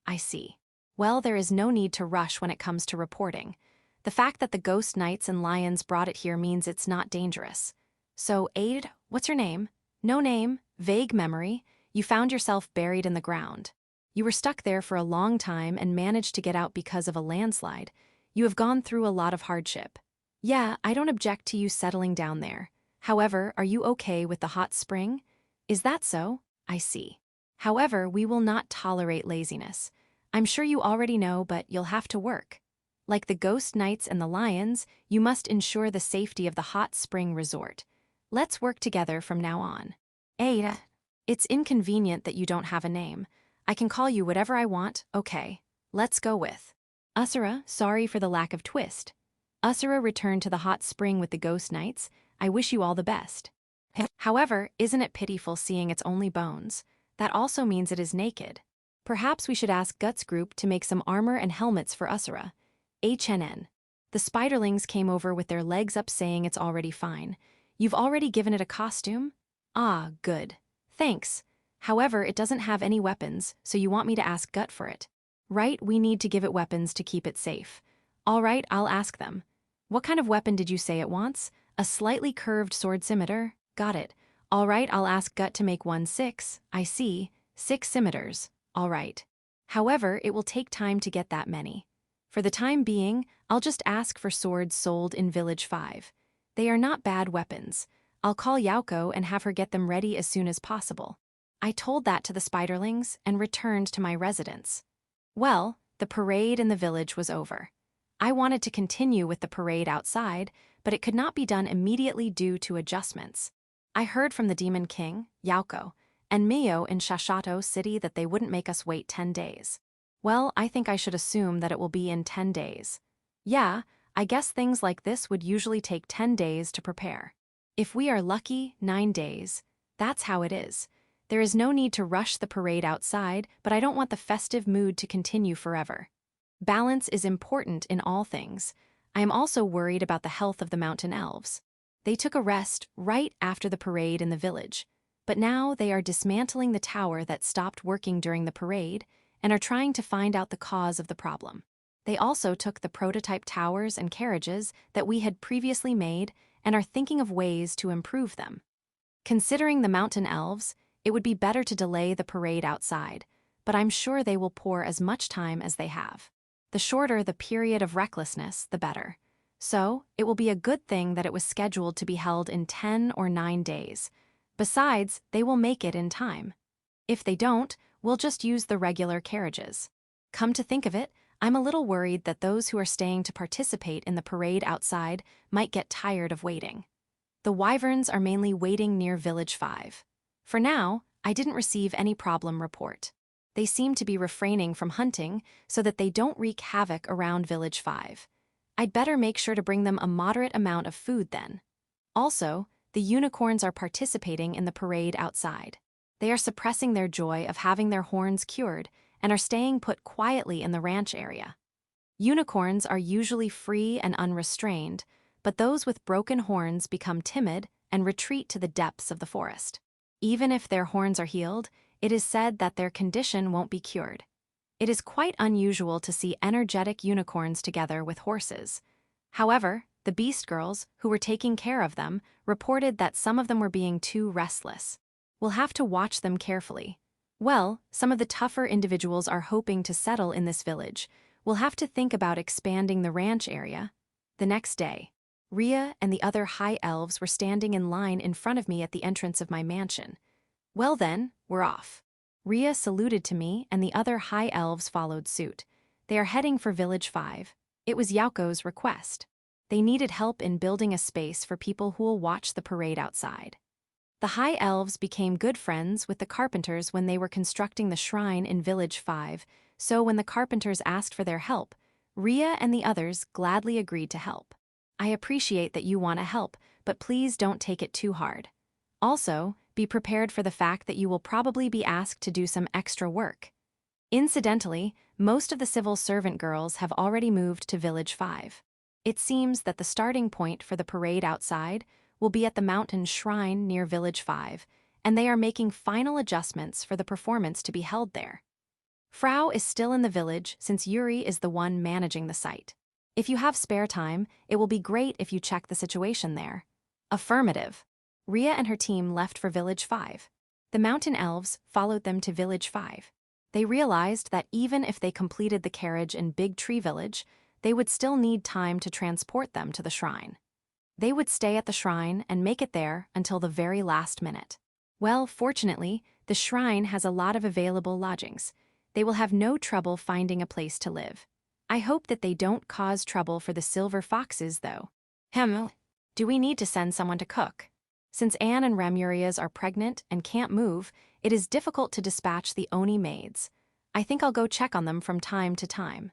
I see. Well, there is no need to rush when it comes to reporting. The fact that the ghost knights and lions brought it here means it's not dangerous. So, Aid, what's your name? No name, vague memory. You found yourself buried in the ground. You were stuck there for a long time and managed to get out because of a landslide. You have gone through a lot of hardship. Yeah, I don't object to you settling down there. However, are you okay with the hot spring? Is that so? I see. However, we will not tolerate laziness. I'm sure you already know, but you'll have to work. Like the ghost knights and the lions, you must ensure the safety of the hot spring resort. Let's work together from now on. Ada, it's inconvenient that you don't have a name. I can call you whatever I want, okay. Let's go with Asura, sorry for the lack of twist. Asura returned to the hot spring with the ghost knights. I wish you all the best. However, isn't it pitiful seeing its only bones? That also means it is naked. Perhaps we should ask Guts Group to make some armor and helmets for Asura. HNN. The spiderlings came over with their legs up saying it's already fine. You've already given it a costume? Ah, good. Thanks. However, it doesn't have any weapons, so you want me to ask Gut for it. Right, we need to give it weapons to keep it safe. All right, I'll ask them. What kind of weapon did you say it wants? A slightly curved sword scimitar? Got it. All right, I'll ask Gut to make 1 6. I see. 6 scimitars. All right. However, it will take time to get that many. For the time being, I'll just ask for swords sold in Village 5. They are not bad weapons. I'll call Yauko and have her get them ready as soon as possible. I told that to the spiderlings and returned to my residence. Well, the parade in the village was over. I wanted to continue with the parade outside, but it could not be done immediately due to adjustments. I heard from the Demon King, Yauko, and Mio in Shashato City that they wouldn't make us wait 10 days. Well, I think I should assume that it will be in 10 days. Yeah, I guess things like this would usually take 10 days to prepare. If we are lucky, 9 days. That's how it is. There is no need to rush the parade outside, but I don't want the festive mood to continue forever. Balance is important in all things. I am also worried about the health of the mountain elves. They took a rest right after the parade in the village, but now they are dismantling the tower that stopped working during the parade and are trying to find out the cause of the problem. They also took the prototype towers and carriages that we had previously made and are thinking of ways to improve them. Considering the mountain elves, it would be better to delay the parade outside, but I'm sure they will pour as much time as they have. The shorter the period of recklessness, the better. So, it will be a good thing that it was scheduled to be held in 10 or 9 days. Besides, they will make it in time. If they don't, we'll just use the regular carriages. Come to think of it, I'm a little worried that those who are staying to participate in the parade outside might get tired of waiting. The wyverns are mainly waiting near Village 5. For now, I didn't receive any problem report. They seem to be refraining from hunting so that they don't wreak havoc around Village 5. I'd better make sure to bring them a moderate amount of food then. Also, the unicorns are participating in the parade outside. They are suppressing their joy of having their horns cured and are staying put quietly in the ranch area. Unicorns are usually free and unrestrained, but those with broken horns become timid and retreat to the depths of the forest. Even if their horns are healed, it is said that their condition won't be cured. It is quite unusual to see energetic unicorns together with horses. However, the beast girls, who were taking care of them, reported that some of them were being too restless. We'll have to watch them carefully. Well, some of the tougher individuals are hoping to settle in this village. We'll have to think about expanding the ranch area. The next day, Rhea and the other high elves were standing in line in front of me at the entrance of my mansion. Well then, we're off. Rhea saluted to me and the other high elves followed suit. They are heading for Village 5. It was Yauko's request. They needed help in building a space for people who will watch the parade outside. The high elves became good friends with the carpenters when they were constructing the shrine in Village 5, so when the carpenters asked for their help, Rhea and the others gladly agreed to help. I appreciate that you want to help, but please don't take it too hard. Also, be prepared for the fact that you will probably be asked to do some extra work. Incidentally, most of the civil servant girls have already moved to Village 5. It seems that the starting point for the parade outside will be at the mountain shrine near Village 5, and they are making final adjustments for the performance to be held there. Frau is still in the village since Yuri is the one managing the site. If you have spare time, it will be great if you check the situation there. Affirmative. Rhea and her team left for Village 5. The mountain elves followed them to Village 5. They realized that even if they completed the carriage in Big Tree Village, they would still need time to transport them to the shrine. They would stay at the shrine and make it there until the very last minute. Well, fortunately, the shrine has a lot of available lodgings. They will have no trouble finding a place to live. I hope that they don't cause trouble for the silver foxes, though. Do we need to send someone to cook? Since Anne and Ramurias are pregnant and can't move, it is difficult to dispatch the Oni maids. I think I'll go check on them from time to time.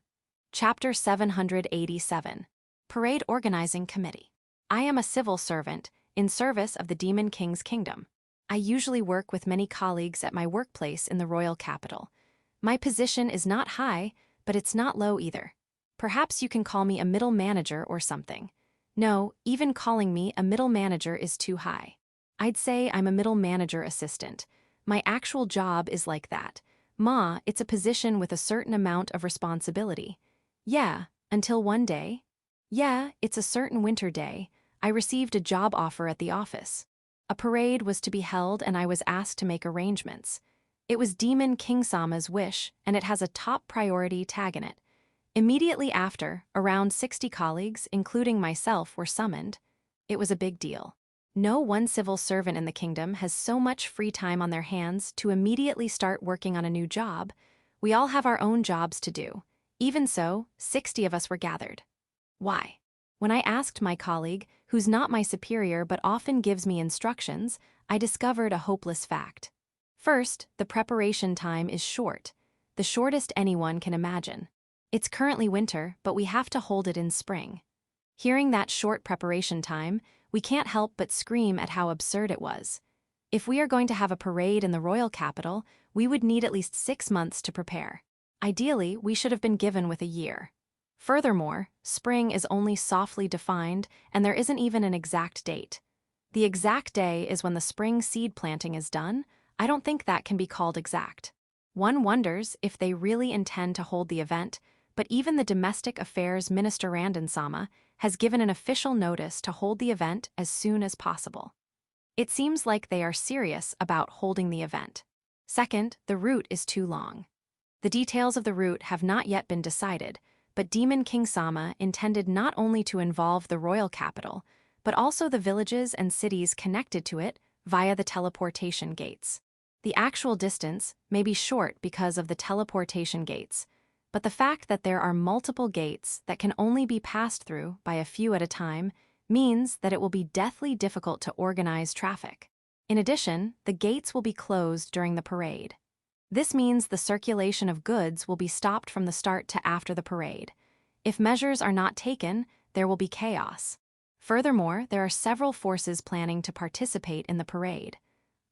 Chapter 787. Parade Organizing Committee. I am a civil servant in service of the Demon King's kingdom. I usually work with many colleagues at my workplace in the royal capital. My position is not high, but it's not low either. Perhaps you can call me a middle manager or something. No, even calling me a middle manager is too high. I'd say I'm a middle manager assistant. My actual job is like that. It's a position with a certain amount of responsibility. Yeah, until one day. Yeah, it's a certain winter day. I received a job offer at the office. A parade was to be held and I was asked to make arrangements. It was Demon King-sama's wish, and it has a top priority tag in it. Immediately after, around 60 colleagues, including myself, were summoned. It was a big deal. No one civil servant in the kingdom has so much free time on their hands to immediately start working on a new job. We all have our own jobs to do. Even so, 60 of us were gathered. Why? When I asked my colleague, who's not my superior but often gives me instructions, I discovered a hopeless fact. First, the preparation time is short, the shortest anyone can imagine. It's currently winter, but we have to hold it in spring. Hearing that short preparation time, we can't help but scream at how absurd it was. If we are going to have a parade in the royal capital, we would need at least 6 months to prepare. Ideally, we should have been given with a year. Furthermore, spring is only softly defined, and there isn't even an exact date. The exact day is when the spring seed planting is done. I don't think that can be called exact. One wonders if they really intend to hold the event, but even the Domestic Affairs Minister Randen-sama has given an official notice to hold the event as soon as possible. It seems like they are serious about holding the event. Second, the route is too long. The details of the route have not yet been decided, but Demon King-sama intended not only to involve the royal capital, but also the villages and cities connected to it via the teleportation gates. The actual distance may be short because of the teleportation gates, but the fact that there are multiple gates that can only be passed through by a few at a time means that it will be deathly difficult to organize traffic. In addition, the gates will be closed during the parade. This means the circulation of goods will be stopped from the start to after the parade. If measures are not taken, there will be chaos. Furthermore, there are several forces planning to participate in the parade.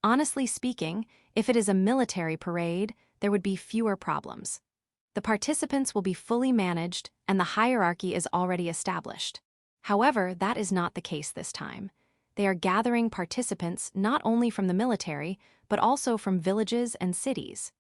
Honestly speaking, if it is a military parade, there would be fewer problems. The participants will be fully managed, and the hierarchy is already established. However, that is not the case this time. They are gathering participants not only from the military, but also from villages and cities.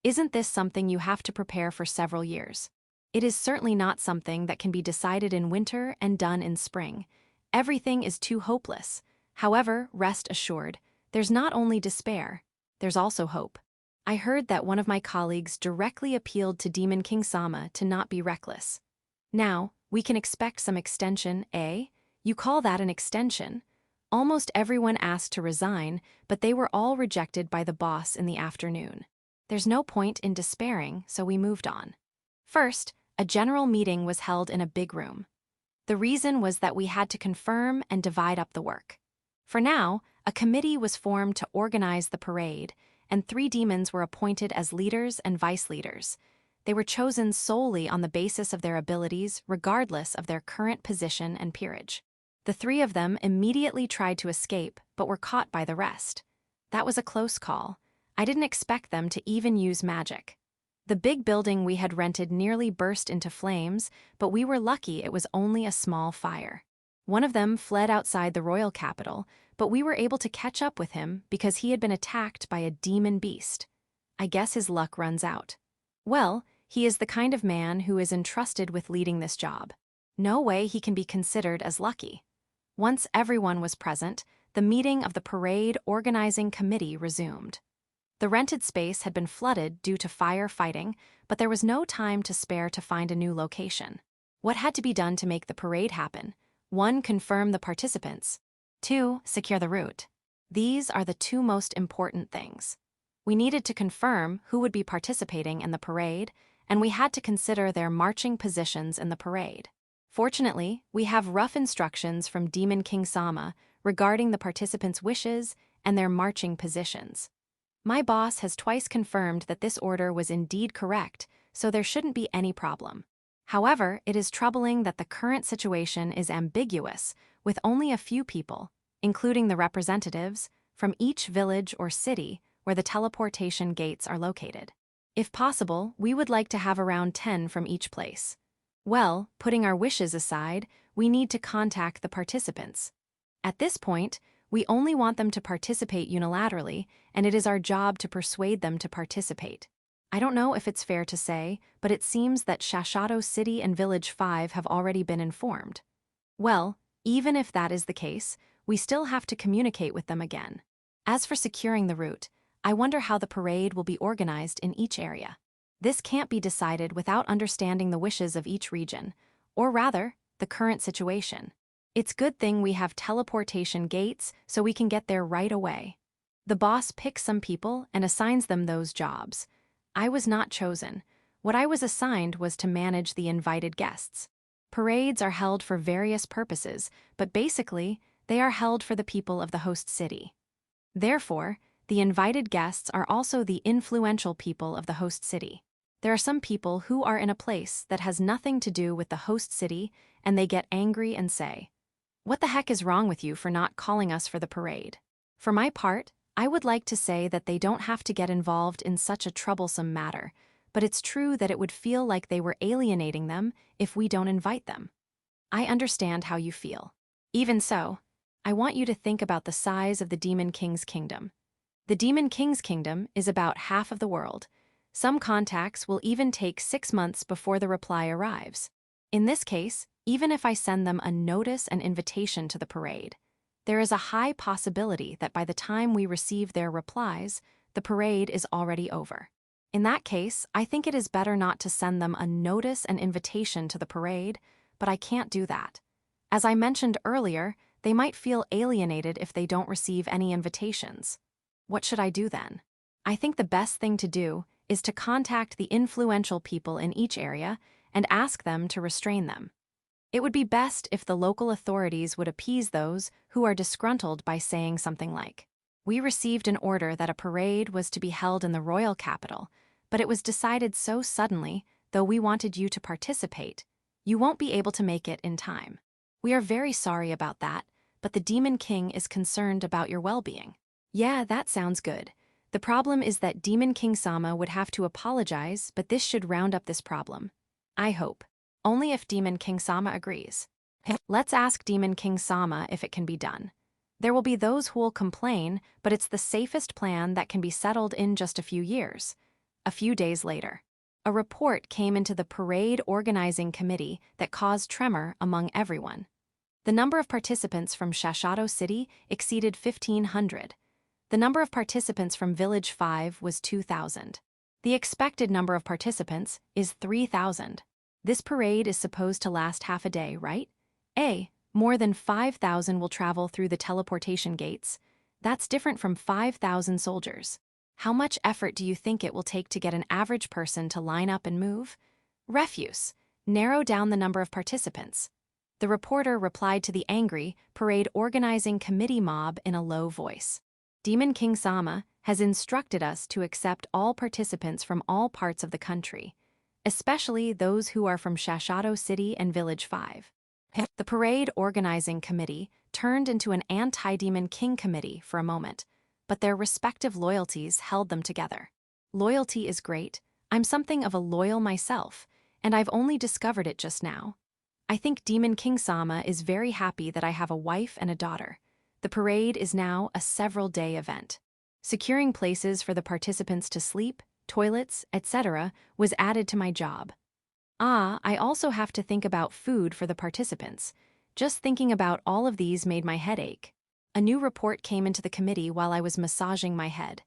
Isn't this something you have to prepare for several years? It is certainly not something that can be decided in winter and done in spring. Everything is too hopeless. However, rest assured, there's not only despair, there's also hope. I heard that one of my colleagues directly appealed to Demon King-sama to not be reckless. Now, we can expect some extension, eh? You call that an extension? Almost everyone asked to resign, but they were all rejected by the boss in the afternoon. There's no point in despairing, so we moved on. First, a general meeting was held in a big room. The reason was that we had to confirm and divide up the work. For now, a committee was formed to organize the parade, and 3 demons were appointed as leaders and vice leaders. They were chosen solely on the basis of their abilities, regardless of their current position and peerage. The 3 of them immediately tried to escape, but were caught by the rest. That was a close call. I didn't expect them to even use magic. The big building we had rented nearly burst into flames, but we were lucky it was only a small fire. One of them fled outside the royal capital, but we were able to catch up with him because he had been attacked by a demon beast. I guess his luck runs out. Well, he is the kind of man who is entrusted with leading this job. No way he can be considered as lucky. Once everyone was present, the meeting of the parade organizing committee resumed. The rented space had been flooded due to fire fighting, but there was no time to spare to find a new location. What had to be done to make the parade happen? 1. Confirm the participants. 2. Secure the route. These are the 2 most important things. We needed to confirm who would be participating in the parade, and we had to consider their marching positions in the parade. Fortunately, we have rough instructions from Demon King-sama regarding the participants' wishes and their marching positions. My boss has twice confirmed that this order was indeed correct, so there shouldn't be any problem. However, it is troubling that the current situation is ambiguous, with only a few people, including the representatives, from each village or city where the teleportation gates are located. If possible, we would like to have around 10 from each place. Well, putting our wishes aside, we need to contact the participants. At this point, we only want them to participate unilaterally, and it is our job to persuade them to participate. I don't know if it's fair to say, but it seems that Shashato City and Village 5 have already been informed. Well, even if that is the case, we still have to communicate with them again. As for securing the route, I wonder how the parade will be organized in each area. This can't be decided without understanding the wishes of each region, or rather, the current situation. It's good thing we have teleportation gates so we can get there right away. The boss picks some people and assigns them those jobs. I was not chosen. What I was assigned was to manage the invited guests. Parades are held for various purposes, but basically, they are held for the people of the host city. Therefore, the invited guests are also the influential people of the host city. There are some people who are in a place that has nothing to do with the host city, and they get angry and say, "What the heck is wrong with you for not calling us for the parade?" For my part, I would like to say that they don't have to get involved in such a troublesome matter, but it's true that it would feel like they were alienating them if we don't invite them. I understand how you feel. Even so, I want you to think about the size of the Demon King's kingdom. The Demon King's kingdom is about half of the world. Some contacts will even take 6 months before the reply arrives. In this case, even if I send them a notice and invitation to the parade, there is a high possibility that by the time we receive their replies, the parade is already over. In that case, I think it is better not to send them a notice and invitation to the parade, but I can't do that. As I mentioned earlier, they might feel alienated if they don't receive any invitations. What should I do then? I think the best thing to do is to contact the influential people in each area and ask them to restrain them. It would be best if the local authorities would appease those who are disgruntled by saying something like, "We received an order that a parade was to be held in the royal capital, but it was decided so suddenly, though we wanted you to participate, you won't be able to make it in time. We are very sorry about that, but the Demon King is concerned about your well-being." Yeah, that sounds good. The problem is that Demon King-sama would have to apologize, but this should round up this problem. I hope. Only if Demon King-sama agrees. Let's ask Demon King-sama if it can be done. There will be those who will complain, but it's the safest plan that can be settled in just a few years. A few days later, a report came into the parade organizing committee that caused tremor among everyone. The number of participants from Shashato City exceeded 1,500. The number of participants from Village 5 was 2,000. The expected number of participants is 3,000. This parade is supposed to last half a day, right? More than 5,000 will travel through the teleportation gates. That's different from 5,000 soldiers. How much effort do you think it will take to get an average person to line up and move? Refuse. Narrow down the number of participants. The reporter replied to the angry parade organizing committee mob in a low voice. Demon King-sama has instructed us to accept all participants from all parts of the country, especially those who are from Shashato City and Village 5. The parade organizing committee turned into an anti-Demon King committee for a moment, but their respective loyalties held them together. Loyalty is great. I'm something of a loyal myself, and I've only discovered it just now. I think Demon King-sama is very happy that I have a wife and a daughter. The parade is now a several-day event. Securing places for the participants to sleep, toilets, etc. was added to my job. I also have to think about food for the participants. Just thinking about all of these made my head ache. A new report came into the committee while I was massaging my head.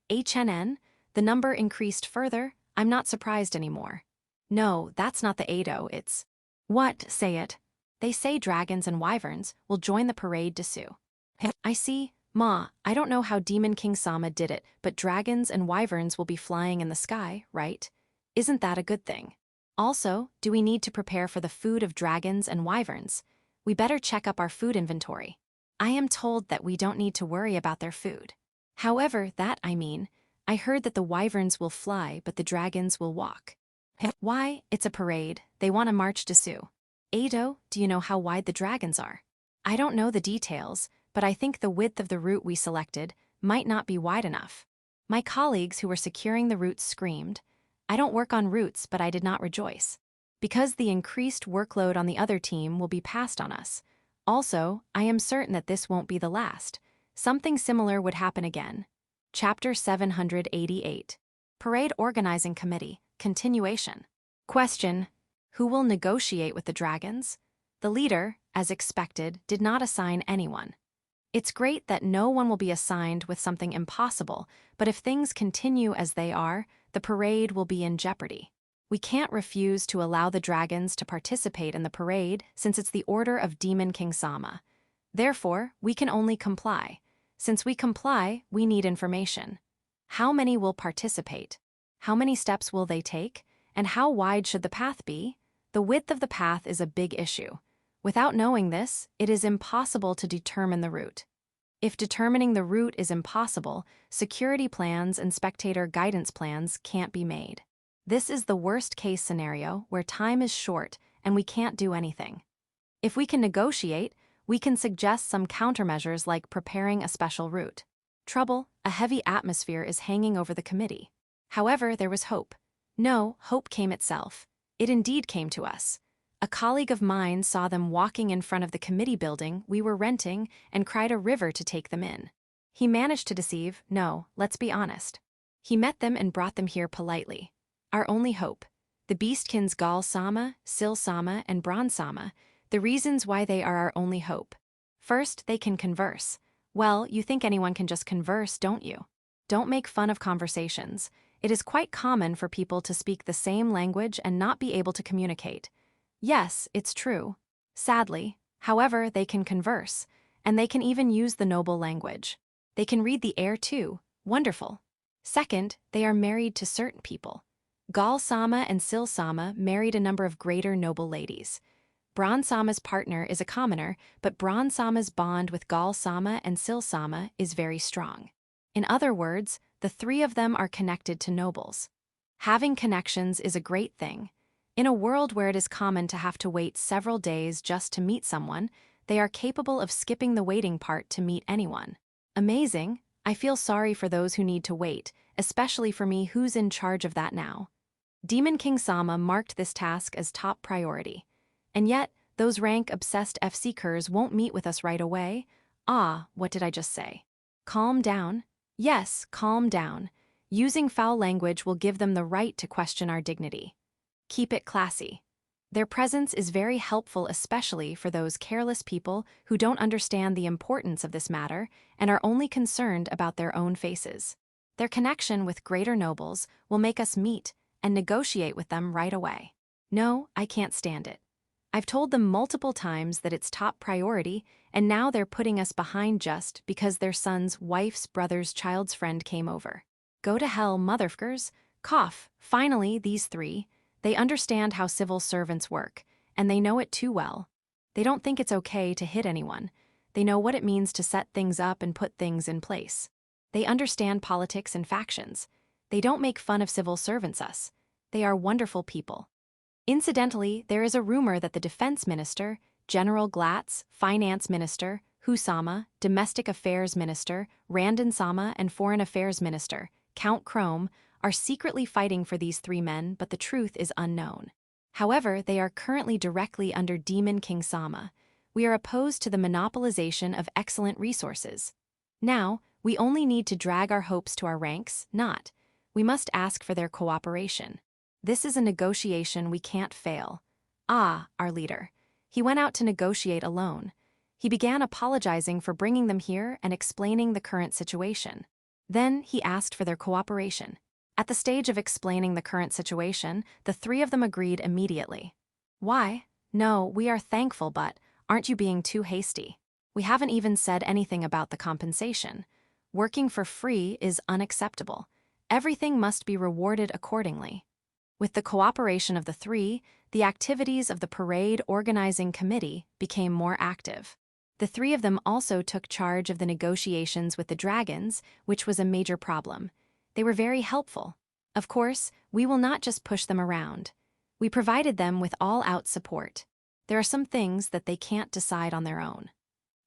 HNN, the number increased further. I'm not surprised anymore. No, that's not the Ado, it's... What? Say it. They say dragons and wyverns will join the parade to sue. I see. Ma, I don't know how Demon King-sama did it, but dragons and wyverns will be flying in the sky, right? Isn't that a good thing? Also, do we need to prepare for the food of dragons and wyverns? We better check up our food inventory. I am told that we don't need to worry about their food. However, I heard that the wyverns will fly, but the dragons will walk. Why? It's a parade. They want to march to sue. Ado, do you know how wide the dragons are? I don't know the details, but I think the width of the route we selected might not be wide enough. My colleagues who were securing the routes screamed. I don't work on routes, but I did not rejoice. Because the increased workload on the other team will be passed on us. Also, I am certain that this won't be the last. Something similar would happen again. Chapter 788. Parade Organizing Committee, Continuation. Question: who will negotiate with the dragons? The leader, as expected, did not assign anyone. It's great that no one will be assigned with something impossible, but if things continue as they are, the parade will be in jeopardy. We can't refuse to allow the dragons to participate in the parade since it's the order of Demon King Sama. Therefore, we can only comply. Since we comply, we need information. How many will participate? How many steps will they take? And how wide should the path be? The width of the path is a big issue. Without knowing this, it is impossible to determine the route. If determining the route is impossible, security plans and spectator guidance plans can't be made. This is the worst-case scenario where time is short and we can't do anything. If we can negotiate, we can suggest some countermeasures like preparing a special route. Trouble, a heavy atmosphere is hanging over the committee. However, there was hope. No, hope came itself. It indeed came to us. A colleague of mine saw them walking in front of the committee building we were renting and cried a river to take them in. He managed to deceive, no, let's be honest. He met them and brought them here politely. Our only hope. The Beastkins Gal-sama, Sil-sama, and Bronze-sama, the reasons why they are our only hope. First, they can converse. Well, you think anyone can just converse, don't you? Don't make fun of conversations. It is quite common for people to speak the same language and not be able to communicate. Yes, it's true. Sadly, however, they can converse, and they can even use the noble language. They can read the air too. Wonderful. Second, they are married to certain people. Gal-sama and Sil-sama married a number of greater noble ladies. Bronze-sama's partner is a commoner, but Bronze-sama's bond with Gal-sama and Sil-sama is very strong. In other words, the three of them are connected to nobles. Having connections is a great thing. In a world where it is common to have to wait several days just to meet someone, they are capable of skipping the waiting part to meet anyone. Amazing. I feel sorry for those who need to wait, especially for me who's in charge of that now. Demon King Sama marked this task as top priority. And yet, those rank-obsessed F-seekers won't meet with us right away. Ah, what did I just say? Calm down. Yes, calm down. Using foul language will give them the right to question our dignity. Keep it classy. Their presence is very helpful, especially for those careless people who don't understand the importance of this matter and are only concerned about their own faces. Their connection with greater nobles will make us meet and negotiate with them right away. No, I can't stand it. I've told them multiple times that it's top priority, and now they're putting us behind just because their son's wife's brother's child's friend came over. Go to hell, motherfuckers. Cough. Finally, these three. They understand how civil servants work, and they know it too well. They don't think it's okay to hit anyone. They know what it means to set things up and put things in place. They understand politics and factions. They don't make fun of civil servants us. They are wonderful people. Incidentally, there is a rumor that the defense minister, General Glatz, finance minister, Husama, domestic affairs minister, Randon-sama, and foreign affairs minister, Count Chrome, are secretly fighting for these three men, but the truth is unknown. However, they are currently directly under Demon King Sama. We are opposed to the monopolization of excellent resources. Now, we only need to drag our hopes to our ranks, not. We must ask for their cooperation. This is a negotiation we can't fail. Ah, our leader. He went out to negotiate alone. He began apologizing for bringing them here and explaining the current situation. Then he asked for their cooperation. At the stage of explaining the current situation, the three of them agreed immediately. Why? No, we are thankful, but aren't you being too hasty? We haven't even said anything about the compensation. Working for free is unacceptable. Everything must be rewarded accordingly. With the cooperation of the three, the activities of the parade organizing committee became more active. The three of them also took charge of the negotiations with the dragons, which was a major problem. They were very helpful. Of course, we will not just push them around. We provided them with all-out support. There are some things that they can't decide on their own.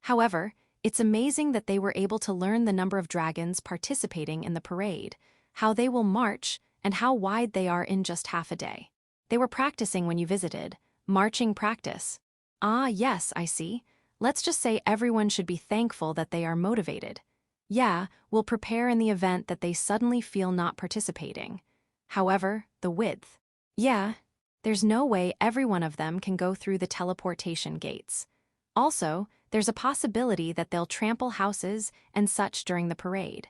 However, it's amazing that they were able to learn the number of dragons participating in the parade, how they will march, and how wide they are in just half a day. They were practicing when you visited. Marching practice. Ah, yes, I see. Let's just say everyone should be thankful that they are motivated. Yeah, we'll prepare in the event that they suddenly feel not participating. However, the width. Yeah, there's no way every one of them can go through the teleportation gates. Also, there's a possibility that they'll trample houses and such during the parade.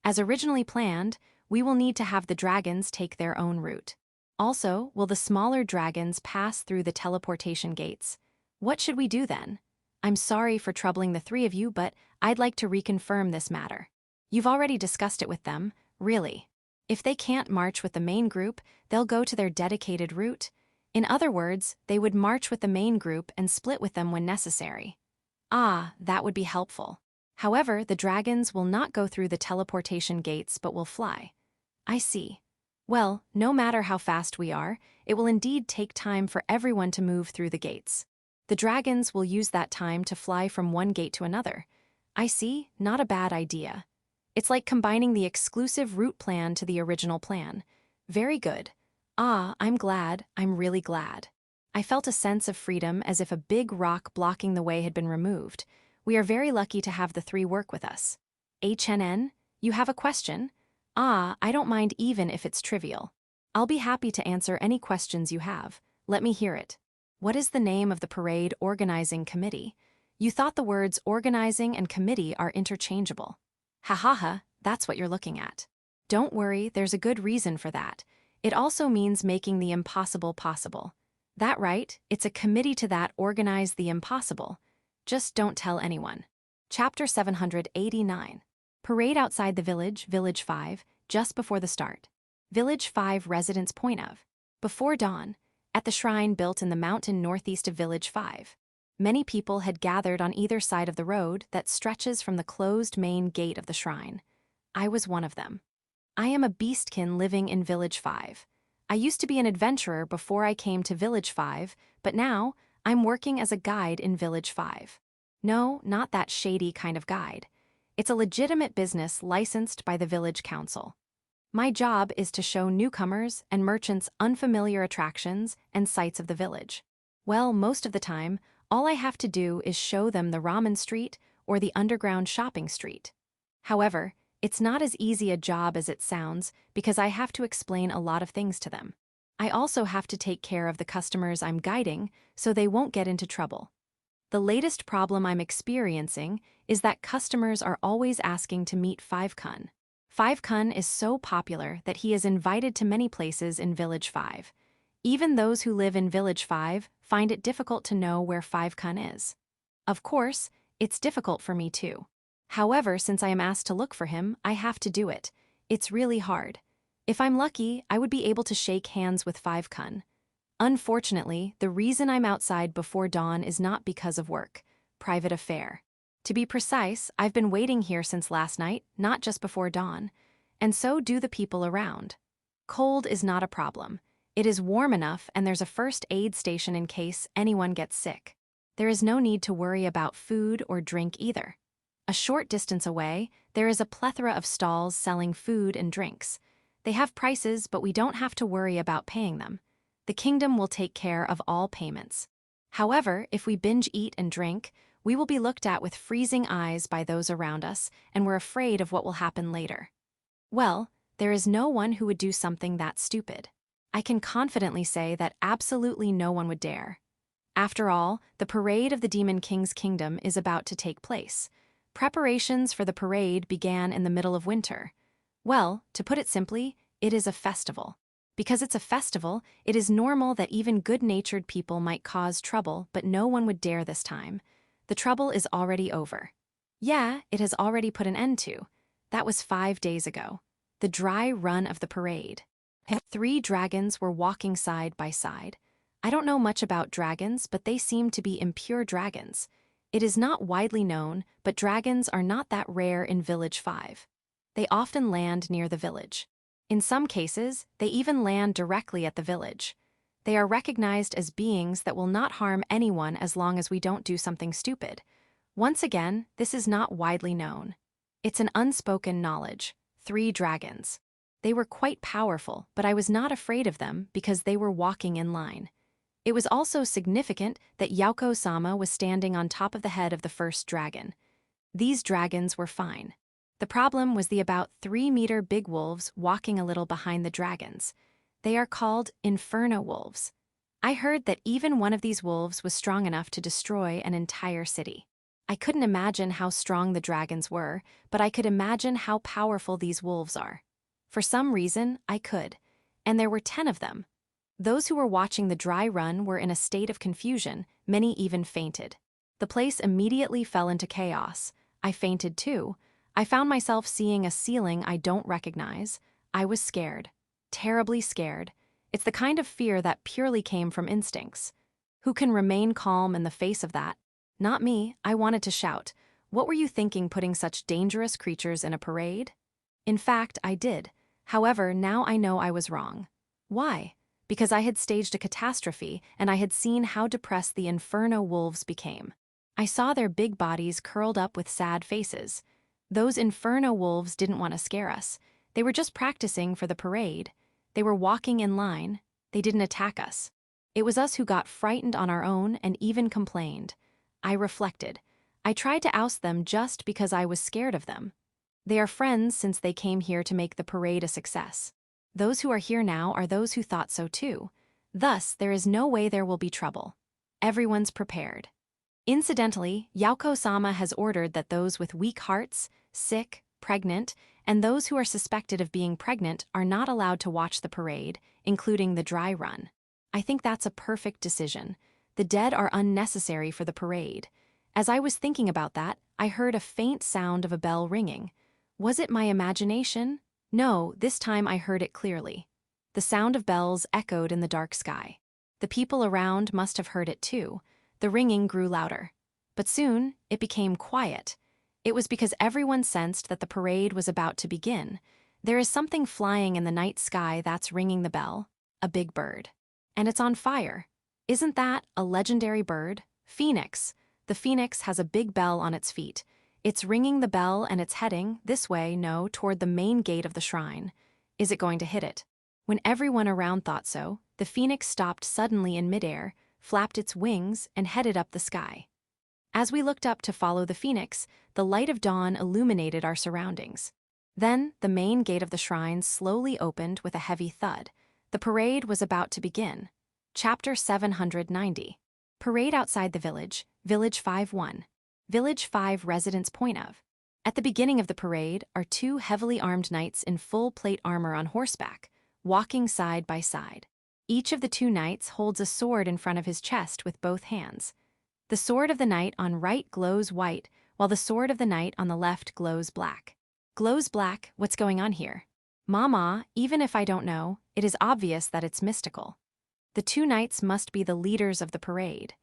As originally planned, we will need to have the dragons take their own route. Also, will the smaller dragons pass through the teleportation gates? What should we do then? I'm sorry for troubling the three of you, but I'd like to reconfirm this matter. You've already discussed it with them, really. If they can't march with the main group, they'll go to their dedicated route. In other words, they would march with the main group and split with them when necessary. Ah, that would be helpful. However, the dragons will not go through the teleportation gates but will fly. I see. Well, no matter how fast we are, it will indeed take time for everyone to move through the gates. The dragons will use that time to fly from one gate to another. I see, not a bad idea. It's like combining the exclusive route plan to the original plan. Very good. Ah, I'm glad, I'm really glad. I felt a sense of freedom as if a big rock blocking the way had been removed. We are very lucky to have the three work with us. HNN, you have a question? Ah, I don't mind even if it's trivial. I'll be happy to answer any questions you have. Let me hear it. What is the name of the parade organizing committee? You thought the words organizing and committee are interchangeable. Ha ha ha, that's what you're looking at. Don't worry, there's a good reason for that. It also means making the impossible possible. That right, it's a committee to that organize the impossible. Just don't tell anyone. Chapter 789. Parade outside the village, Village 5, just before the start. Village 5 residents point of. Before dawn, at the shrine built in the mountain northeast of Village 5. Many people had gathered on either side of the road that stretches from the closed main gate of the shrine. I was one of them. I am a beastkin living in Village 5. I used to be an adventurer before I came to Village 5, but now I'm working as a guide in Village 5. No, not that shady kind of guide. It's a legitimate business licensed by the village council. My job is to show newcomers and merchants unfamiliar attractions and sights of the village. Well, most of the time, all I have to do is show them the ramen street or the underground shopping street. However, it's not as easy a job as it sounds because I have to explain a lot of things to them. I also have to take care of the customers I'm guiding so they won't get into trouble. The latest problem I'm experiencing is that customers are always asking to meet Five Kun. Five Kun is so popular that he is invited to many places in Village 5. Even those who live in Village 5 find it difficult to know where Five Kun is. Of course, it's difficult for me too. However, since I am asked to look for him, I have to do it. It's really hard. If I'm lucky, I would be able to shake hands with Five Kun. Unfortunately, the reason I'm outside before dawn is not because of work. Private affair. To be precise, I've been waiting here since last night, not just before dawn. And so do the people around. Cold is not a problem. It is warm enough and there's a first aid station in case anyone gets sick. There is no need to worry about food or drink either. A short distance away, there is a plethora of stalls selling food and drinks. They have prices, but we don't have to worry about paying them. The kingdom will take care of all payments. However, if we binge eat and drink, we will be looked at with freezing eyes by those around us, and we're afraid of what will happen later. Well, there is no one who would do something that stupid. I can confidently say that absolutely no one would dare. After all, the parade of the Demon King's kingdom is about to take place. Preparations for the parade began in the middle of winter. Well, to put it simply, it is a festival. Because it's a festival, it is normal that even good-natured people might cause trouble, but no one would dare this time. The trouble is already over. Yeah, it has already put an end to. That was 5 days ago. The dry run of the parade. 3 dragons were walking side by side. I don't know much about dragons, but they seem to be impure dragons. It is not widely known, but dragons are not that rare in Village 5. They often land near the village. In some cases, they even land directly at the village. They are recognized as beings that will not harm anyone as long as we don't do something stupid. Once again, this is not widely known. It's an unspoken knowledge. 3 dragons. They were quite powerful, but I was not afraid of them because they were walking in line. It was also significant that Yauko-sama was standing on top of the head of the first dragon. These dragons were fine. The problem was the about 3-meter big wolves walking a little behind the dragons. They are called Inferno wolves. I heard that even one of these wolves was strong enough to destroy an entire city. I couldn't imagine how strong the dragons were, but I could imagine how powerful these wolves are. For some reason, I could. And there were 10 of them. Those who were watching the dry run were in a state of confusion, many even fainted. The place immediately fell into chaos. I fainted too. I found myself seeing a ceiling I don't recognize. I was scared. Terribly scared. It's the kind of fear that purely came from instincts. Who can remain calm in the face of that? Not me. I wanted to shout. What were you thinking putting such dangerous creatures in a parade? In fact, I did. However, now I know I was wrong. Why? Because I had staged a catastrophe and I had seen how depressed the inferno wolves became. I saw their big bodies curled up with sad faces. Those inferno wolves didn't want to scare us. They were just practicing for the parade. They were walking in line. They didn't attack us. It was us who got frightened on our own and even complained. I reflected. I tried to oust them just because I was scared of them. They are friends since they came here to make the parade a success. Those who are here now are those who thought so too. Thus, there is no way there will be trouble. Everyone's prepared. Incidentally, Yauko-sama has ordered that those with weak hearts, sick, pregnant, and those who are suspected of being pregnant are not allowed to watch the parade, including the dry run. I think that's a perfect decision. The dead are unnecessary for the parade. As I was thinking about that, I heard a faint sound of a bell ringing. Was it my imagination? No, this time I heard it clearly. The sound of bells echoed in the dark sky. The people around must have heard it too. The ringing grew louder. But soon, it became quiet. It was because everyone sensed that the parade was about to begin. There is something flying in the night sky that's ringing the bell, a big bird. And it's on fire. Isn't that a legendary bird? Phoenix. The phoenix has a big bell on its feet. It's ringing the bell and it's heading, this way, no, toward the main gate of the shrine. Is it going to hit it? When everyone around thought so, the phoenix stopped suddenly in midair, flapped its wings, and headed up the sky. As we looked up to follow the phoenix, the light of dawn illuminated our surroundings. Then, the main gate of the shrine slowly opened with a heavy thud. The parade was about to begin. Chapter 790. Parade outside the village, Village 5-1. Village 5 residents point of. At the beginning of the parade are 2 heavily armed knights in full plate armor on horseback, walking side by side. Each of the 2 knights holds a sword in front of his chest with both hands. The sword of the knight on right glows white, while the sword of the knight on the left glows black. Glows black, what's going on here? Mama, even if I don't know, it is obvious that it's mystical. The 2 knights must be the leaders of the parade.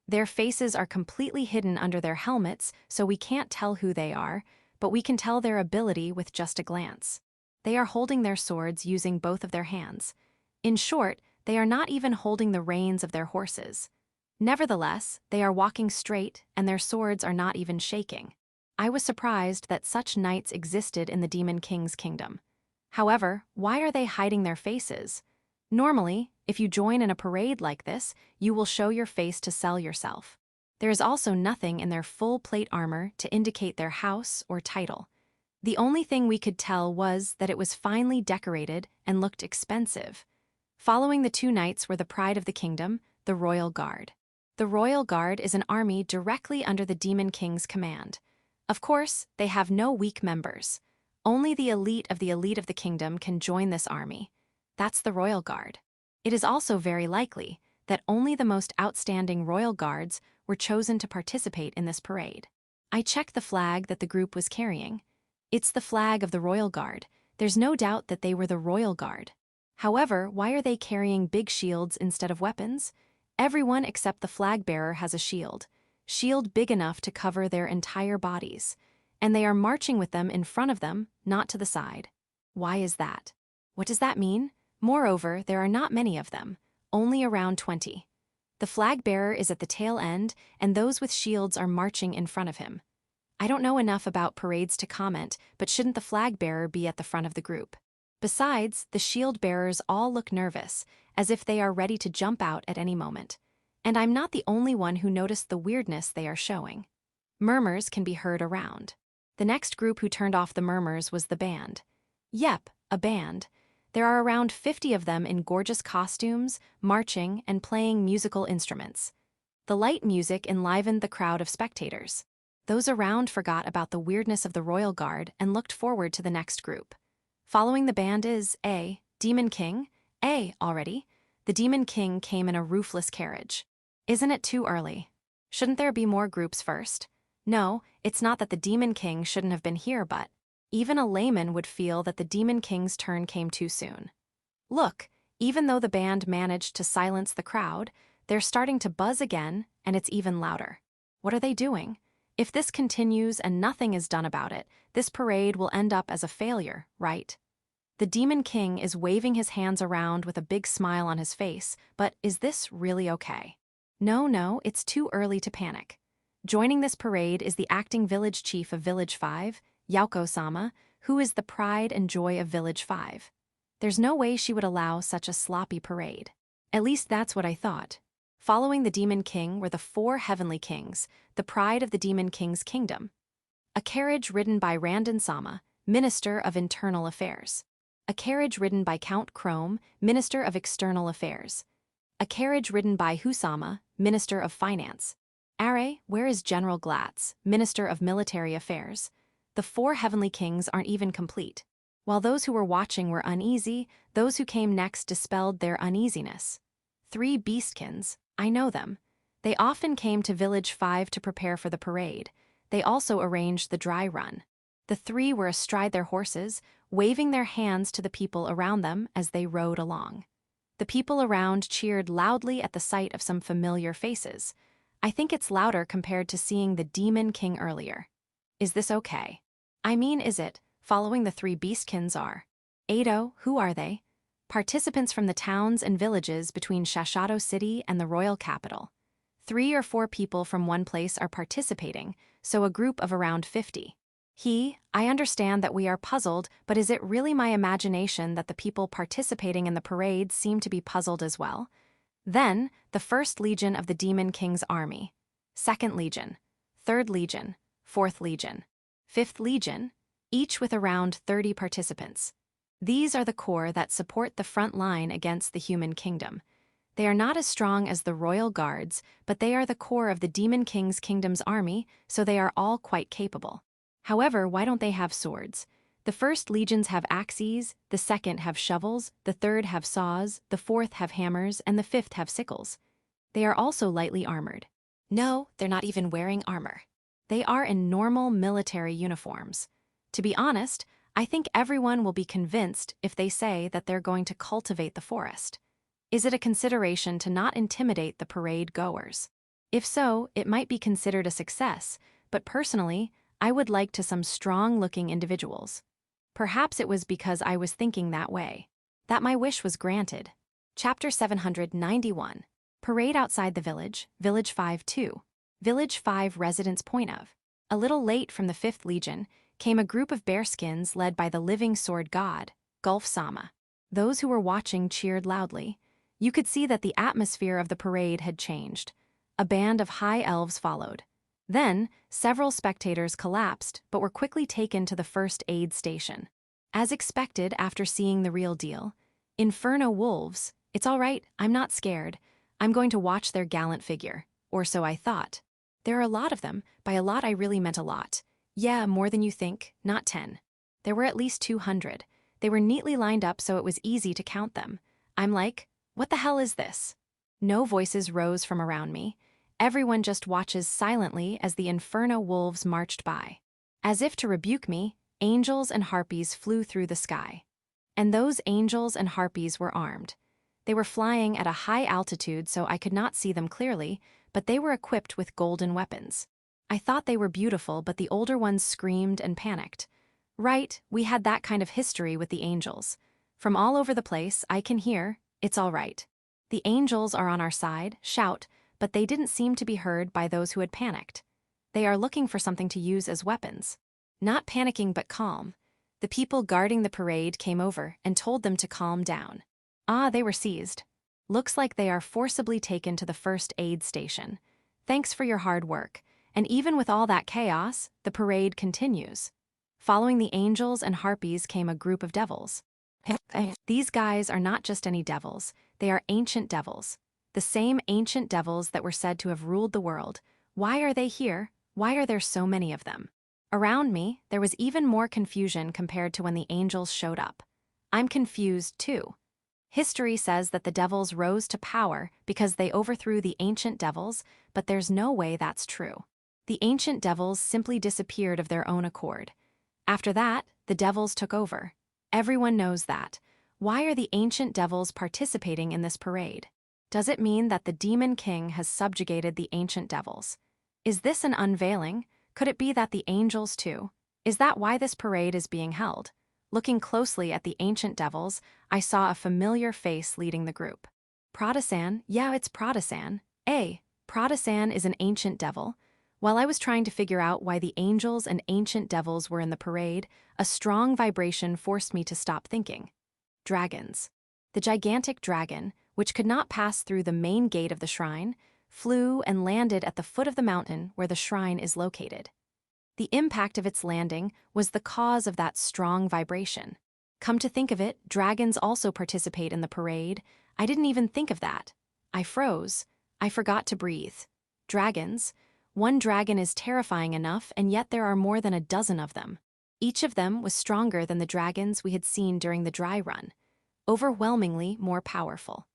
Their faces are completely hidden under their helmets, so we can't tell who they are, but we can tell their ability with just a glance. They are holding their swords using both of their hands. In short, they are not even holding the reins of their horses. Nevertheless, they are walking straight, and their swords are not even shaking. I was surprised that such knights existed in the Demon King's kingdom. However, why are they hiding their faces? Normally, if you join in a parade like this, you will show your face to sell yourself. There is also nothing in their full plate armor to indicate their house or title. The only thing we could tell was that it was finely decorated and looked expensive. Following the 2 knights were the pride of the kingdom, the Royal Guard. The Royal Guard is an army directly under the Demon King's command. Of course, they have no weak members. Only the elite of the kingdom can join this army. That's the Royal Guard. It is also very likely that only the most outstanding Royal Guards were chosen to participate in this parade. I checked the flag that the group was carrying. It's the flag of the Royal Guard. There's no doubt that they were the Royal Guard. However, why are they carrying big shields instead of weapons? Everyone except the flag bearer has a shield big enough to cover their entire bodies. And they are marching with them in front of them, not to the side. Why is that? What does that mean? Moreover, there are not many of them, only around 20. The flag bearer is at the tail end, and those with shields are marching in front of him. I don't know enough about parades to comment, but shouldn't the flag bearer be at the front of the group? Besides, the shield bearers all look nervous, as if they are ready to jump out at any moment. And I'm not the only one who noticed the weirdness they are showing. Murmurs can be heard around. The next group who turned off the murmurs was the band. Yep, a band. There are around 50 of them in gorgeous costumes, marching, and playing musical instruments. The light music enlivened the crowd of spectators. Those around forgot about the weirdness of the royal guard and looked forward to the next group. Following the band is Demon King. Already. The Demon King came in a roofless carriage. Isn't it too early? Shouldn't there be more groups first? No, it's not that the Demon King shouldn't have been here, but even a layman would feel that the Demon King's turn came too soon. Look, even though the band managed to silence the crowd, they're starting to buzz again, and it's even louder. What are they doing? If this continues and nothing is done about it, this parade will end up as a failure, right? The Demon King is waving his hands around with a big smile on his face, but is this really okay? No, it's too early to panic. Joining this parade is the acting village chief of Village 5, Yauko-sama, who is the pride and joy of Village 5. There's no way she would allow such a sloppy parade. At least that's what I thought. Following the Demon King were the 4 heavenly kings, the pride of the Demon King's kingdom. A carriage ridden by Randen-sama, Minister of Internal Affairs. A carriage ridden by Count Chrome, Minister of External Affairs. A carriage ridden by Husama, Minister of Finance. Are, where is General Glatz, Minister of Military Affairs? The 4 heavenly kings aren't even complete. While those who were watching were uneasy, those who came next dispelled their uneasiness. 3 beastkins, I know them. They often came to Village 5 to prepare for the parade. They also arranged the dry run. The 3 were astride their horses, waving their hands to the people around them as they rode along. The people around cheered loudly at the sight of some familiar faces. I think it's louder compared to seeing the Demon King earlier. Is this okay? I mean, is it? Following the 3 beastkins are Edo, who are they? Participants from the towns and villages between Shashato City and the royal capital. 3 or 4 people from one place are participating, so a group of around 50. I understand that we are puzzled, but is it really my imagination that the people participating in the parade seem to be puzzled as well? Then, the 1st Legion of the Demon King's army, 2nd Legion, 3rd Legion, 4th Legion, 5th Legion, each with around 30 participants. These are the corps that support the front line against the human kingdom. They are not as strong as the royal guards, but they are the core of the Demon King's kingdom's army, so they are all quite capable. However, why don't they have swords? The 1st legions have axes, the 2nd have shovels, the 3rd have saws, the 4th have hammers, and the 5th have sickles. They are also lightly armored. No, they're not even wearing armor. They are in normal military uniforms. To be honest, I think everyone will be convinced if they say that they're going to cultivate the forest. Is it a consideration to not intimidate the parade goers? If so, it might be considered a success, but personally, I would like to some strong-looking individuals. Perhaps it was because I was thinking that way. That my wish was granted. Chapter 791. Parade outside the village, Village 5-2. Village 5 residents point of. A little late from the 5th Legion, came a group of bearskins led by the living sword god, Gulf-sama. Those who were watching cheered loudly. You could see that the atmosphere of the parade had changed. A band of high elves followed. Then, several spectators collapsed but were quickly taken to the first aid station. As expected after seeing the real deal, Inferno wolves, it's all right, I'm not scared. I'm going to watch their gallant figure, or so I thought. There are a lot of them, by a lot I really meant a lot. Yeah, more than you think, not 10. There were at least 200. They were neatly lined up so it was easy to count them. I'm like, what the hell is this? No voices rose from around me. Everyone just watches silently as the Inferno wolves marched by. As if to rebuke me, angels and harpies flew through the sky. And those angels and harpies were armed. They were flying at a high altitude so I could not see them clearly, but they were equipped with golden weapons. I thought they were beautiful, but the older ones screamed and panicked. Right, we had that kind of history with the angels. From all over the place, I can hear, it's all right. The angels are on our side, shout, but they didn't seem to be heard by those who had panicked. They are looking for something to use as weapons. Not panicking but calm. The people guarding the parade came over and told them to calm down. They were seized. Looks like they are forcibly taken to the first aid station. Thanks for your hard work. And even with all that chaos, the parade continues. Following the angels and harpies came a group of devils. These guys are not just any devils, they are ancient devils. The same ancient devils that were said to have ruled the world. Why are they here? Why are there so many of them? Around me, there was even more confusion compared to when the angels showed up. I'm confused too. History says that the devils rose to power because they overthrew the ancient devils, but there's no way that's true. The ancient devils simply disappeared of their own accord. After that, the devils took over. Everyone knows that. Why are the ancient devils participating in this parade? Does it mean that the demon king has subjugated the ancient devils? Is this an unveiling? Could it be that the angels too? Is that why this parade is being held? Looking closely at the ancient devils, I saw a familiar face leading the group. Pradasan, yeah, it's Pradasan. Pradasan is an ancient devil. While I was trying to figure out why the angels and ancient devils were in the parade, a strong vibration forced me to stop thinking. Dragons. The gigantic dragon, which could not pass through the main gate of the shrine, flew and landed at the foot of the mountain where the shrine is located. The impact of its landing was the cause of that strong vibration. Come to think of it, dragons also participate in the parade. I didn't even think of that. I froze. I forgot to breathe. Dragons. One dragon is terrifying enough, and yet there are more than a dozen of them. Each of them was stronger than the dragons we had seen during the dry run. Overwhelmingly more powerful.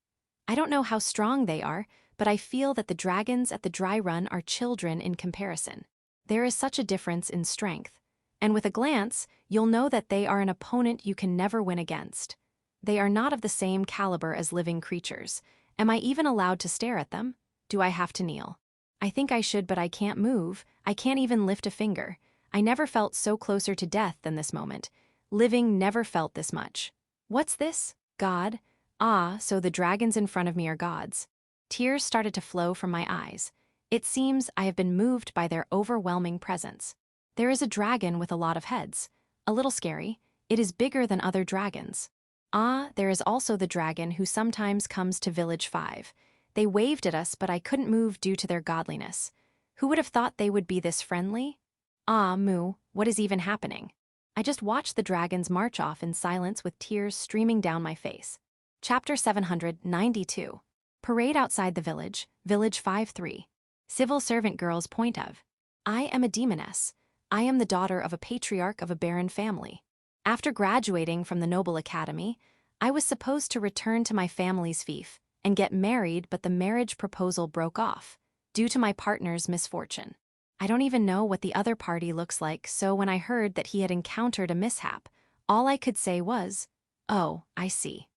I don't know how strong they are, but I feel that the dragons at the dry run are children in comparison. There is such a difference in strength. And with a glance, you'll know that they are an opponent you can never win against. They are not of the same caliber as living creatures. Am I even allowed to stare at them? Do I have to kneel? I think I should, but I can't move. I can't even lift a finger. I never felt so closer to death than this moment. Living never felt this much. What's this? God? Ah, so the dragons in front of me are gods. Tears started to flow from my eyes. It seems I have been moved by their overwhelming presence. There is a dragon with a lot of heads. A little scary. It is bigger than other dragons. Ah, there is also the dragon who sometimes comes to Village 5. They waved at us, but I couldn't move due to their godliness. Who would have thought they would be this friendly? Ah, Moo, what is even happening? I just watched the dragons march off in silence with tears streaming down my face. Chapter 792. Parade outside the village, Village 5-3. Civil servant girl's point of. I am a demoness. I am the daughter of a patriarch of a barren family. After graduating from the Noble Academy, I was supposed to return to my family's fief and get married, but the marriage proposal broke off due to my partner's misfortune. I don't even know what the other party looks like, so when I heard that he had encountered a mishap, all I could say was, "Oh, I see."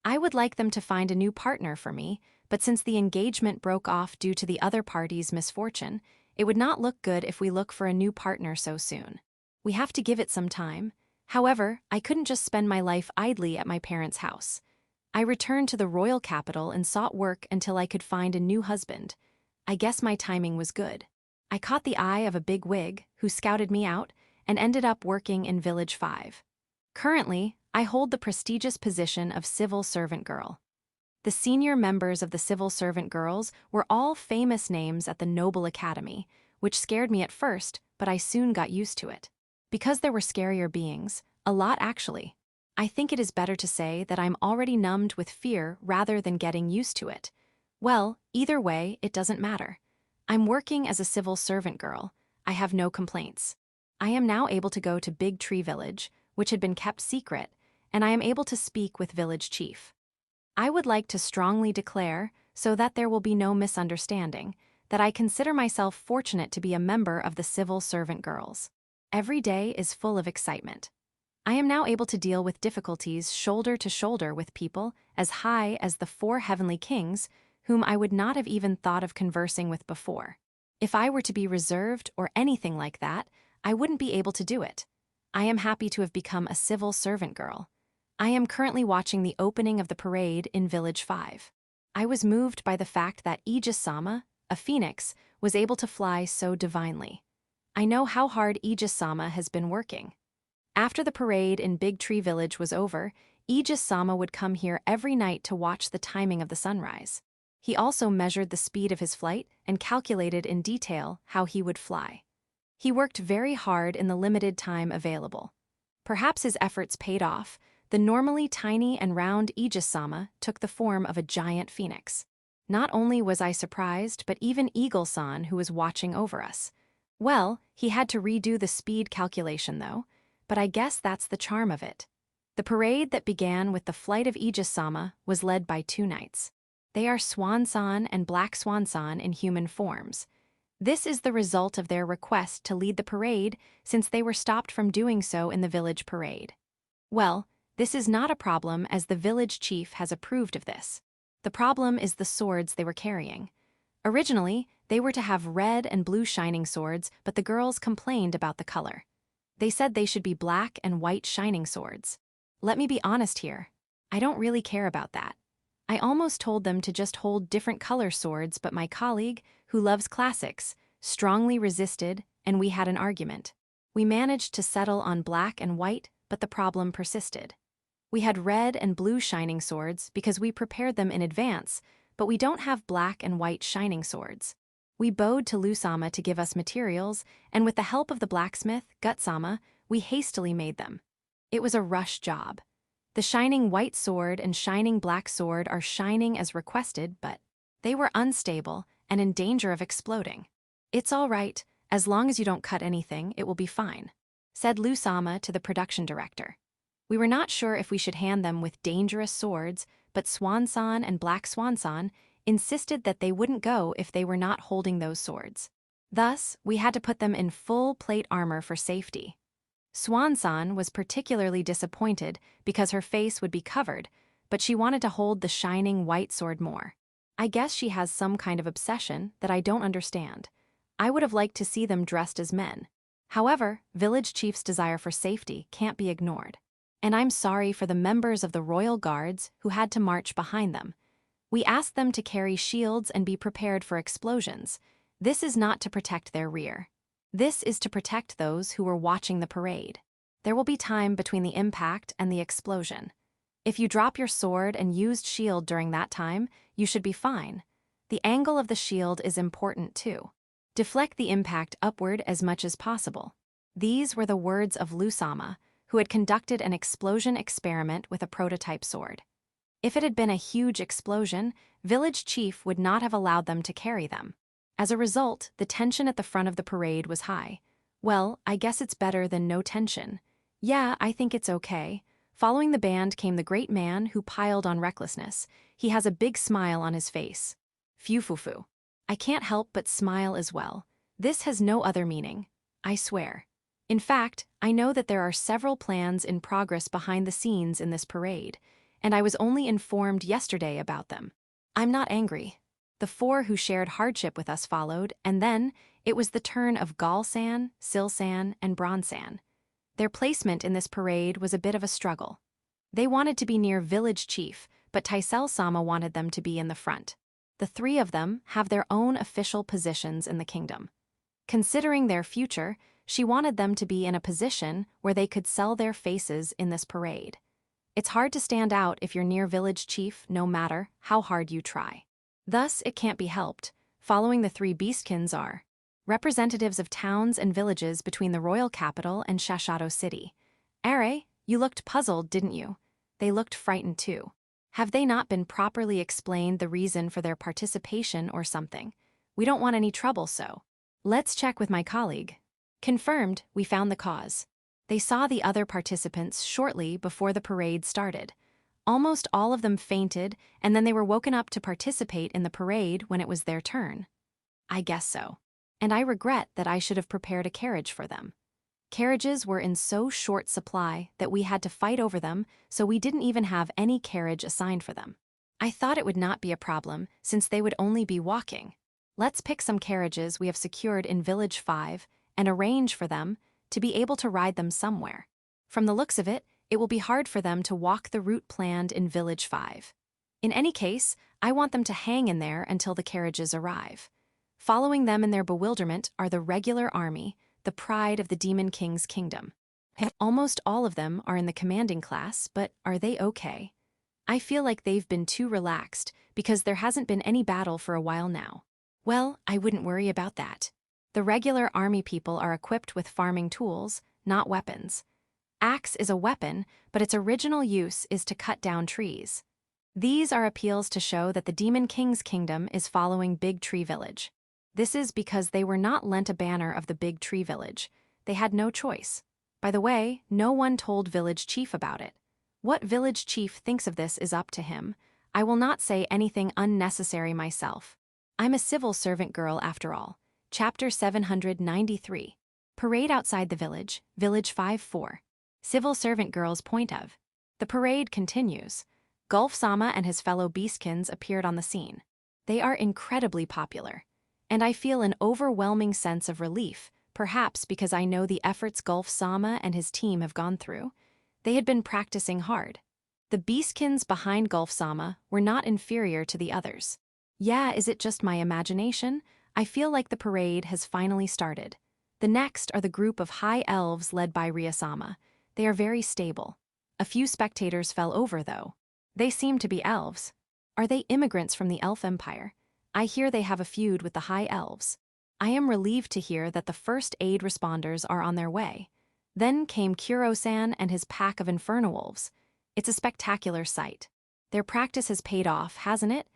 I would like them to find a new partner for me, but since the engagement broke off due to the other party's misfortune, it would not look good if we look for a new partner so soon. We have to give it some time. However, I couldn't just spend my life idly at my parents' house. I returned to the royal capital and sought work until I could find a new husband. I guess my timing was good. I caught the eye of a big wig who scouted me out and ended up working in Village 5. Currently, I hold the prestigious position of civil servant girl. The senior members of the civil servant girls were all famous names at the Noble Academy, which scared me at first, but I soon got used to it. Because there were scarier beings, a lot actually. I think it is better to say that I'm already numbed with fear rather than getting used to it. Well, either way, it doesn't matter. I'm working as a civil servant girl. I have no complaints. I am now able to go to Big Tree Village, which had been kept secret, and I am able to speak with village chief. I would like to strongly declare, so that there will be no misunderstanding, that I consider myself fortunate to be a member of the civil servant girls. Every day is full of excitement. I am now able to deal with difficulties shoulder to shoulder with people as high as the 4 heavenly kings, whom I would not have even thought of conversing with before. If I were to be reserved or anything like that, I wouldn't be able to do it. I am happy to have become a civil servant girl. I am currently watching the opening of the parade in Village 5. I was moved by the fact that Aegis-sama, a phoenix, was able to fly so divinely. I know how hard Aegis-sama has been working. After the parade in Big Tree Village was over, Aegis-sama would come here every night to watch the timing of the sunrise. He also measured the speed of his flight and calculated in detail how he would fly. He worked very hard in the limited time available. Perhaps his efforts paid off. The normally tiny and round Aegis-sama took the form of a giant phoenix. Not only was I surprised, but even Eagle-san, who was watching over us. Well, he had to redo the speed calculation though, but I guess that's the charm of it. The parade that began with the flight of Aegis-sama was led by two knights. They are Swan-san and Black Swan-san in human forms. This is the result of their request to lead the parade since they were stopped from doing so in the village parade. Well, this is not a problem as the village chief has approved of this. The problem is the swords they were carrying. Originally, they were to have red and blue shining swords, but the girls complained about the color. They said they should be black and white shining swords. Let me be honest here. I don't really care about that. I almost told them to just hold different color swords, but my colleague, who loves classics, strongly resisted, and we had an argument. We managed to settle on black and white, but the problem persisted. We had red and blue shining swords because we prepared them in advance, but we don't have black and white shining swords. We bowed to Lusama to give us materials, and with the help of the blacksmith, Gutsama, we hastily made them. It was a rush job. The shining white sword and shining black sword are shining as requested, but they were unstable and in danger of exploding. It's all right, as long as you don't cut anything, it will be fine, said Lusama to the production director. We were not sure if we should hand them with dangerous swords, but Swan-san and Black Swan-san insisted that they wouldn't go if they were not holding those swords. Thus, we had to put them in full plate armor for safety. Swan-san was particularly disappointed because her face would be covered, but she wanted to hold the shining white sword more. I guess she has some kind of obsession that I don't understand. I would have liked to see them dressed as men. However, village chief's desire for safety can't be ignored. And I'm sorry for the members of the royal guards who had to march behind them. We asked them to carry shields and be prepared for explosions. This is not to protect their rear. This is to protect those who were watching the parade. There will be time between the impact and the explosion. If you drop your sword and used shield during that time, you should be fine. The angle of the shield is important too. Deflect the impact upward as much as possible. These were the words of Lusama, who had conducted an explosion experiment with a prototype sword. If it had been a huge explosion, village chief would not have allowed them to carry them. As a result, the tension at the front of the parade was high. Well, I guess it's better than no tension. Yeah, I think it's okay. Following the band came the great man who piled on recklessness. He has a big smile on his face. Phew. I can't help but smile as well. This has no other meaning. I swear. In fact, I know that there are several plans in progress behind the scenes in this parade, and I was only informed yesterday about them. I'm not angry. The four who shared hardship with us followed, and then it was the turn of Gal-san, Sil-san, and Bron-san. Their placement in this parade was a bit of a struggle. They wanted to be near village chief, but Taisel-sama wanted them to be in the front. The three of them have their own official positions in the kingdom. Considering their future, she wanted them to be in a position where they could sell their faces in this parade. It's hard to stand out if you're near village chief, no matter how hard you try. Thus, it can't be helped. Following the three beastkins are representatives of towns and villages between the royal capital and Shashato City. Are, you looked puzzled, didn't you? They looked frightened too. Have they not been properly explained the reason for their participation or something? We don't want any trouble, so let's check with my colleague. Confirmed, we found the cause. They saw the other participants shortly before the parade started. Almost all of them fainted, and then they were woken up to participate in the parade when it was their turn. I guess so. And I regret that I should have prepared a carriage for them. Carriages were in so short supply that we had to fight over them, so we didn't even have any carriage assigned for them. I thought it would not be a problem, since they would only be walking. Let's pick some carriages we have secured in Village 5 and arrange for them to be able to ride them somewhere. From the looks of it, it will be hard for them to walk the route planned in Village 5. In any case, I want them to hang in there until the carriages arrive. Following them in their bewilderment are the regular army, the pride of the Demon King's kingdom. Almost all of them are in the commanding class, but are they okay? I feel like they've been too relaxed because there hasn't been any battle for a while now. Well, I wouldn't worry about that. The regular army people are equipped with farming tools, not weapons. Axe is a weapon, but its original use is to cut down trees. These are appeals to show that the Demon King's kingdom is following Big Tree Village. This is because they were not lent a banner of the big tree village. They had no choice. By the way, no one told village chief about it. What village chief thinks of this is up to him. I will not say anything unnecessary myself. I'm a civil servant girl after all. Chapter 793. Parade outside the village, Village 5-4. Civil servant girl's point of. The parade continues. Gulf-sama and his fellow beastkins appeared on the scene. They are incredibly popular. And I feel an overwhelming sense of relief, perhaps because I know the efforts Gulf-sama and his team have gone through. They had been practicing hard. The beastkins behind Gulf-sama were not inferior to the others. Yeah, is it just my imagination? I feel like the parade has finally started. The next are the group of high elves led by Ria-sama. They are very stable. A few spectators fell over, though. They seem to be elves. Are they immigrants from the Elf Empire? I hear they have a feud with the High Elves. I am relieved to hear that the first aid responders are on their way. Then came Kuro-san and his pack of Inferno Wolves. It's a spectacular sight. Their practice has paid off, hasn't it?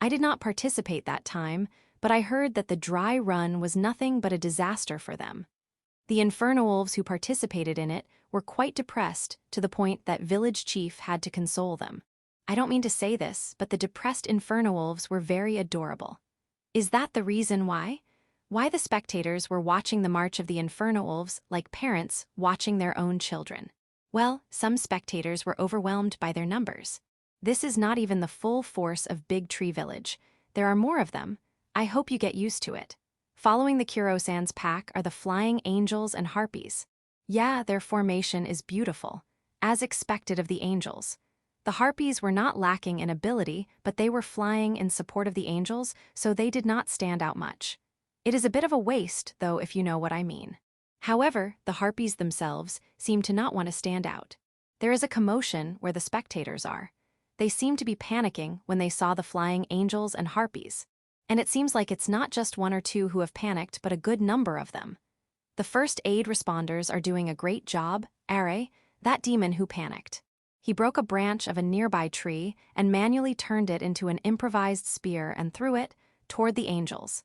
I did not participate that time, but I heard that the dry run was nothing but a disaster for them. The Inferno Wolves who participated in it were quite depressed to the point that village chief had to console them. I don't mean to say this, but the depressed Inferno Wolves were very adorable. Is that the reason why? Why the spectators were watching the march of the Inferno Wolves like parents watching their own children? Well, some spectators were overwhelmed by their numbers. This is not even the full force of Big Tree Village. There are more of them. I hope you get used to it. Following the Kuro-san's pack are the flying angels and harpies. Yeah, their formation is beautiful, as expected of the angels. The harpies were not lacking in ability, but they were flying in support of the angels, so they did not stand out much. It is a bit of a waste, though, if you know what I mean. However, the harpies themselves seem to not want to stand out. There is a commotion where the spectators are. They seem to be panicking when they saw the flying angels and harpies. And it seems like it's not just one or two who have panicked, but a good number of them. The first aid responders are doing a great job. Are, that demon who panicked. He broke a branch of a nearby tree and manually turned it into an improvised spear and threw it toward the angels.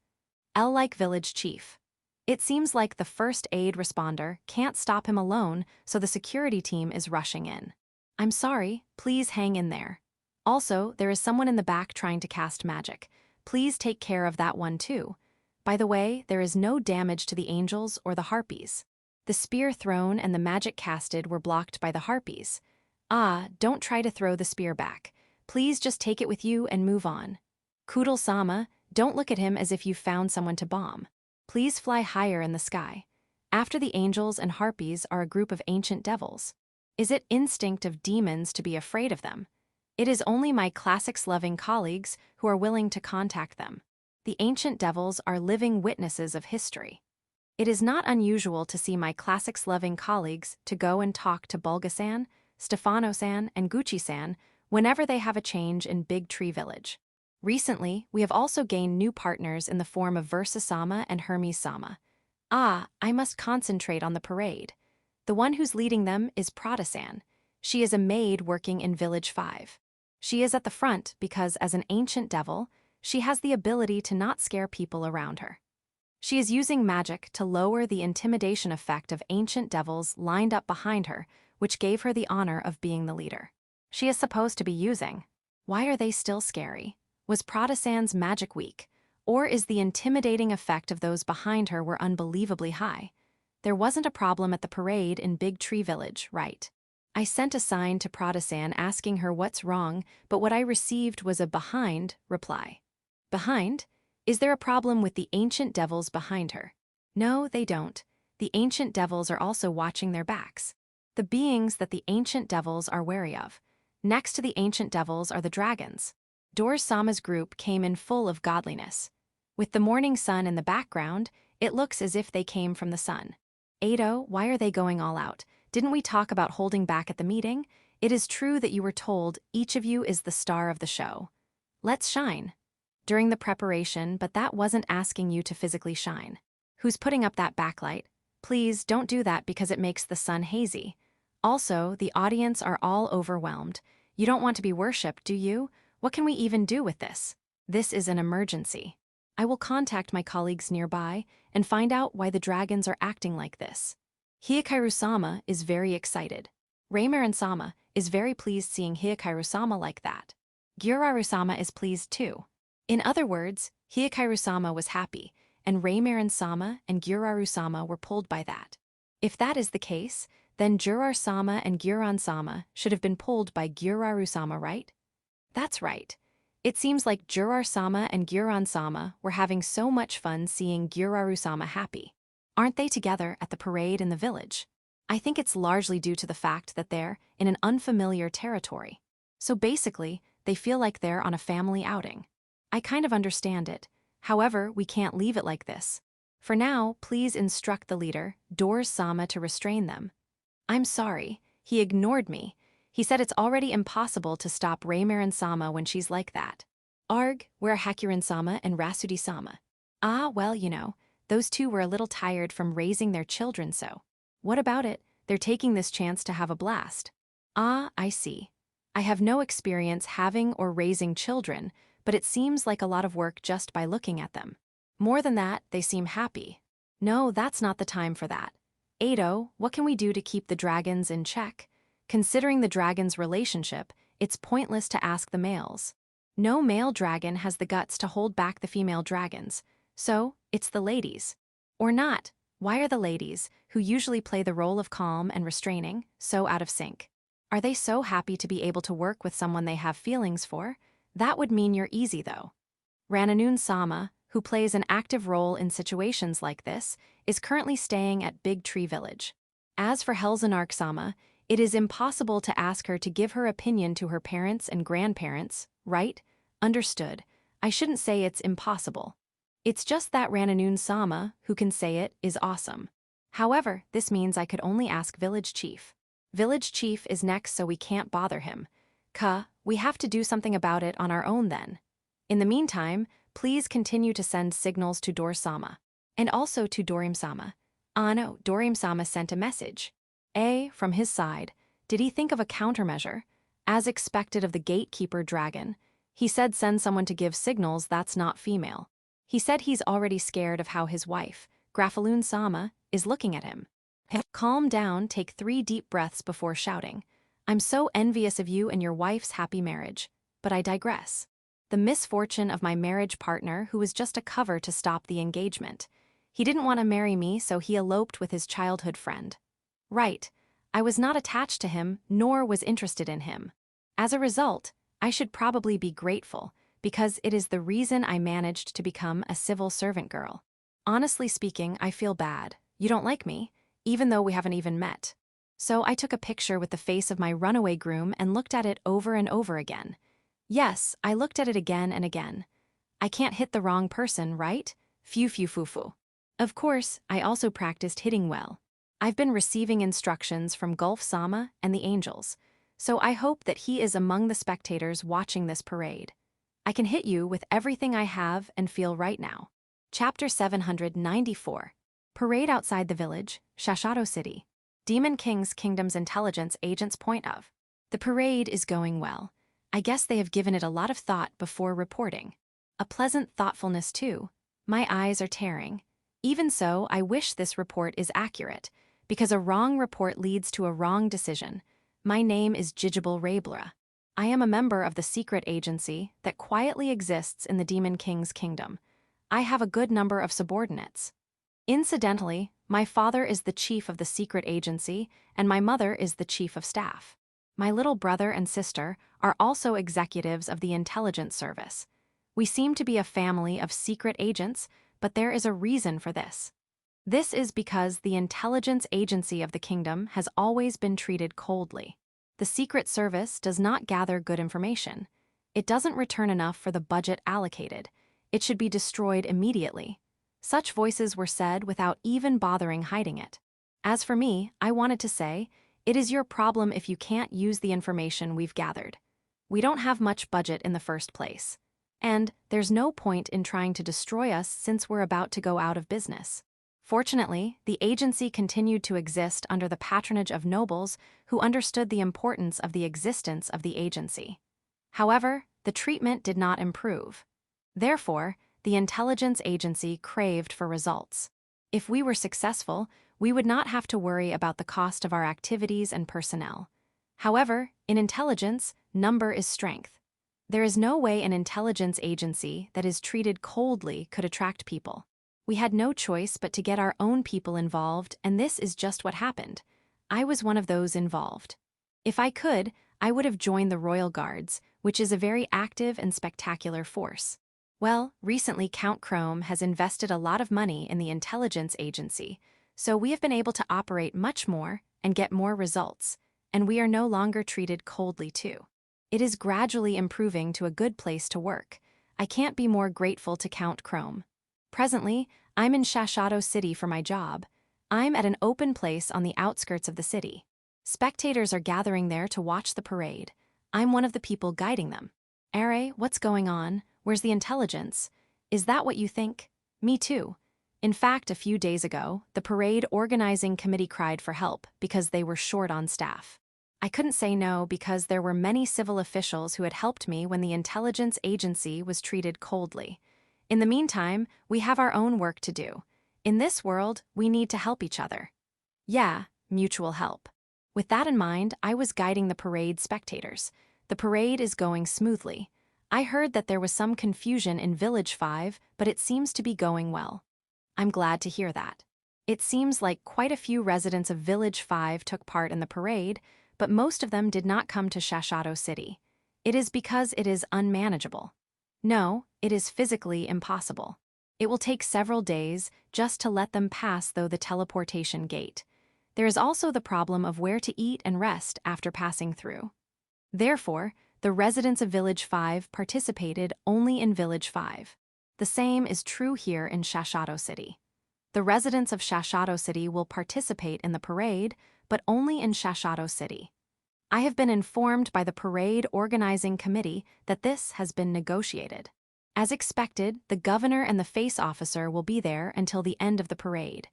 L-like village chief. It seems like the first aid responder can't stop him alone, so the security team is rushing in. I'm sorry, please hang in there. Also, there is someone in the back trying to cast magic. Please take care of that one too. By the way, there is no damage to the angels or the harpies. The spear thrown and the magic casted were blocked by the harpies. Ah, don't try to throw the spear back. Please just take it with you and move on. Kudal-sama, don't look at him as if you've found someone to bomb. Please fly higher in the sky. After the angels and harpies are a group of ancient devils. Is it instinct of demons to be afraid of them? It is only my classics-loving colleagues who are willing to contact them. The ancient devils are living witnesses of history. It is not unusual to see my classics-loving colleagues to go and talk to Bulga-san, Stefano-san, and Gucci-san whenever they have a change in Big Tree Village. Recently, we have also gained new partners in the form of Versa-sama and Hermes-sama. Ah, I must concentrate on the parade. The one who's leading them is Prada-san. She is a maid working in Village 5. She is at the front because, as an ancient devil, she has the ability to not scare people around her. She is using magic to lower the intimidation effect of ancient devils lined up behind her, which gave her the honor of being the leader. She is supposed to be using. Why are they still scary? Was Prada-san's magic weak? Or is the intimidating effect of those behind her were unbelievably high? There wasn't a problem at the parade in Big Tree Village, right? I sent a sign to Prada-san asking her what's wrong, but what I received was a behind reply. Behind? Is there a problem with the ancient devils behind her? No, they don't. The ancient devils are also watching their backs. The beings that the ancient devils are wary of. Next to the ancient devils are the dragons. Dor-sama's group came in full of godliness. With the morning sun in the background, it looks as if they came from the sun. Ado, why are they going all out? Didn't we talk about holding back at the meeting? It is true that you were told each of you is the star of the show. Let's shine. During the preparation, but that wasn't asking you to physically shine. Who's putting up that backlight? Please don't do that because it makes the sun hazy. Also, the audience are all overwhelmed. You don't want to be worshipped, do you? What can we even do with this? This is an emergency. I will contact my colleagues nearby and find out why the dragons are acting like this. Hyakairu-sama is very excited. Reimaru-sama is very pleased seeing Hyakairu-sama like that. Gyuraru-sama is pleased too. In other words, Hyakairu-sama was happy, and Reimaru-sama and Gyuraru-sama were pulled by that. If that is the case, then Jurar-sama and Gyuran-sama should have been pulled by Gyuraru-sama, right? That's right. It seems like Jurar-sama and Gyuran-sama were having so much fun seeing Gyuraru-sama happy. Aren't they together at the parade in the village? I think it's largely due to the fact that they're in an unfamiliar territory. So basically, they feel like they're on a family outing. I kind of understand it. However, we can't leave it like this. For now, please instruct the leader, Doors-sama, to restrain them. I'm sorry, he ignored me. He said it's already impossible to stop Reimaru-sama when she's like that. Arg, where are Hakurin-sama and Rasudi-sama? Ah, well, those two were a little tired from raising their children, so. What about it? They're taking this chance to have a blast. Ah, I see. I have no experience having or raising children, but it seems like a lot of work just by looking at them. More than that, they seem happy. No, that's not the time for that. Ado, what can we do to keep the dragons in check? Considering the dragon's relationship, it's pointless to ask the males. No male dragon has the guts to hold back the female dragons, so it's the ladies. Or not. Why are the ladies, who usually play the role of calm and restraining, so out of sync? Are they so happy to be able to work with someone they have feelings for? That would mean you're easy, though. Rananun-sama, who plays an active role in situations like this, is currently staying at Big Tree Village. As for Helzenark-sama, it is impossible to ask her to give her opinion to her parents and grandparents, right? Understood. I shouldn't say it's impossible. It's just that Rananun-sama, who can say it, is awesome. However, this means I could only ask Village Chief. Village Chief is next, so we can't bother him. We have to do something about it on our own then. In the meantime, please continue to send signals to Dor-sama. And also to Dorim-sama. Ah no, Dorim-sama sent a message. From his side, did he think of a countermeasure? As expected of the gatekeeper dragon, he said send someone to give signals that's not female. He said he's already scared of how his wife, Grafaloon-sama, is looking at him. Calm down, take 3 deep breaths before shouting. I'm so envious of you and your wife's happy marriage, but I digress. The misfortune of my marriage partner who was just a cover to stop the engagement. He didn't want to marry me, so he eloped with his childhood friend. Right, I was not attached to him, nor was interested in him. As a result, I should probably be grateful, because it is the reason I managed to become a civil servant girl. Honestly speaking, I feel bad. You don't like me, even though we haven't even met. So I took a picture with the face of my runaway groom and looked at it over and over again. Yes, I looked at it again and again. I can't hit the wrong person, right? Phew. Of course, I also practiced hitting well. I've been receiving instructions from Gulf-sama and the angels, so I hope that he is among the spectators watching this parade. I can hit you with everything I have and feel right now. Chapter 794. Parade outside the village, Shashato City. Demon King's Kingdom's intelligence agent's point of. The parade is going well. I guess they have given it a lot of thought before reporting. A pleasant thoughtfulness too. My eyes are tearing. Even so, I wish this report is accurate, because a wrong report leads to a wrong decision. My name is Gigible Raebla. I am a member of the secret agency that quietly exists in the Demon King's kingdom. I have a good number of subordinates. Incidentally, my father is the chief of the secret agency, and my mother is the chief of staff. My little brother and sister are also executives of the intelligence service. We seem to be a family of secret agents, but there is a reason for this. This is because the intelligence agency of the kingdom has always been treated coldly. The Secret Service does not gather good information. It doesn't return enough for the budget allocated. It should be destroyed immediately. Such voices were said without even bothering hiding it. As for me, I wanted to say, it is your problem if you can't use the information we've gathered. We don't have much budget in the first place. And there's no point in trying to destroy us since we're about to go out of business. Fortunately, the agency continued to exist under the patronage of nobles who understood the importance of the existence of the agency. However, the treatment did not improve. Therefore, the intelligence agency craved for results. If we were successful, we would not have to worry about the cost of our activities and personnel. However, in intelligence, number is strength. There is no way an intelligence agency that is treated coldly could attract people. We had no choice but to get our own people involved, and this is just what happened. I was one of those involved. If I could, I would have joined the Royal Guards, which is a very active and spectacular force. Well, recently Count Chrome has invested a lot of money in the intelligence agency, so we have been able to operate much more and get more results, and we are no longer treated coldly too. It is gradually improving to a good place to work. I can't be more grateful to Count Chrome. Presently, I'm in Shashato City for my job. I'm at an open place on the outskirts of the city. Spectators are gathering there to watch the parade. I'm one of the people guiding them. Are, what's going on? Where's the intelligence? Is that what you think? Me too. In fact, a few days ago, the parade organizing committee cried for help because they were short on staff. I couldn't say no because there were many civil officials who had helped me when the intelligence agency was treated coldly. In the meantime, we have our own work to do. In this world, we need to help each other. Yeah, mutual help. With that in mind, I was guiding the parade spectators. The parade is going smoothly. I heard that there was some confusion in Village 5, but it seems to be going well. I'm glad to hear that. It seems like quite a few residents of Village 5 took part in the parade, but most of them did not come to Shashato City. It is because it is unmanageable. No, it is physically impossible. It will take several days just to let them pass through the teleportation gate. There is also the problem of where to eat and rest after passing through. Therefore, the residents of Village 5 participated only in Village 5. The same is true here in Shashato City. The residents of Shashato City will participate in the parade, but only in Shashato City. I have been informed by the parade organizing committee that this has been negotiated. As expected, the governor and the face officer will be there until the end of the parade.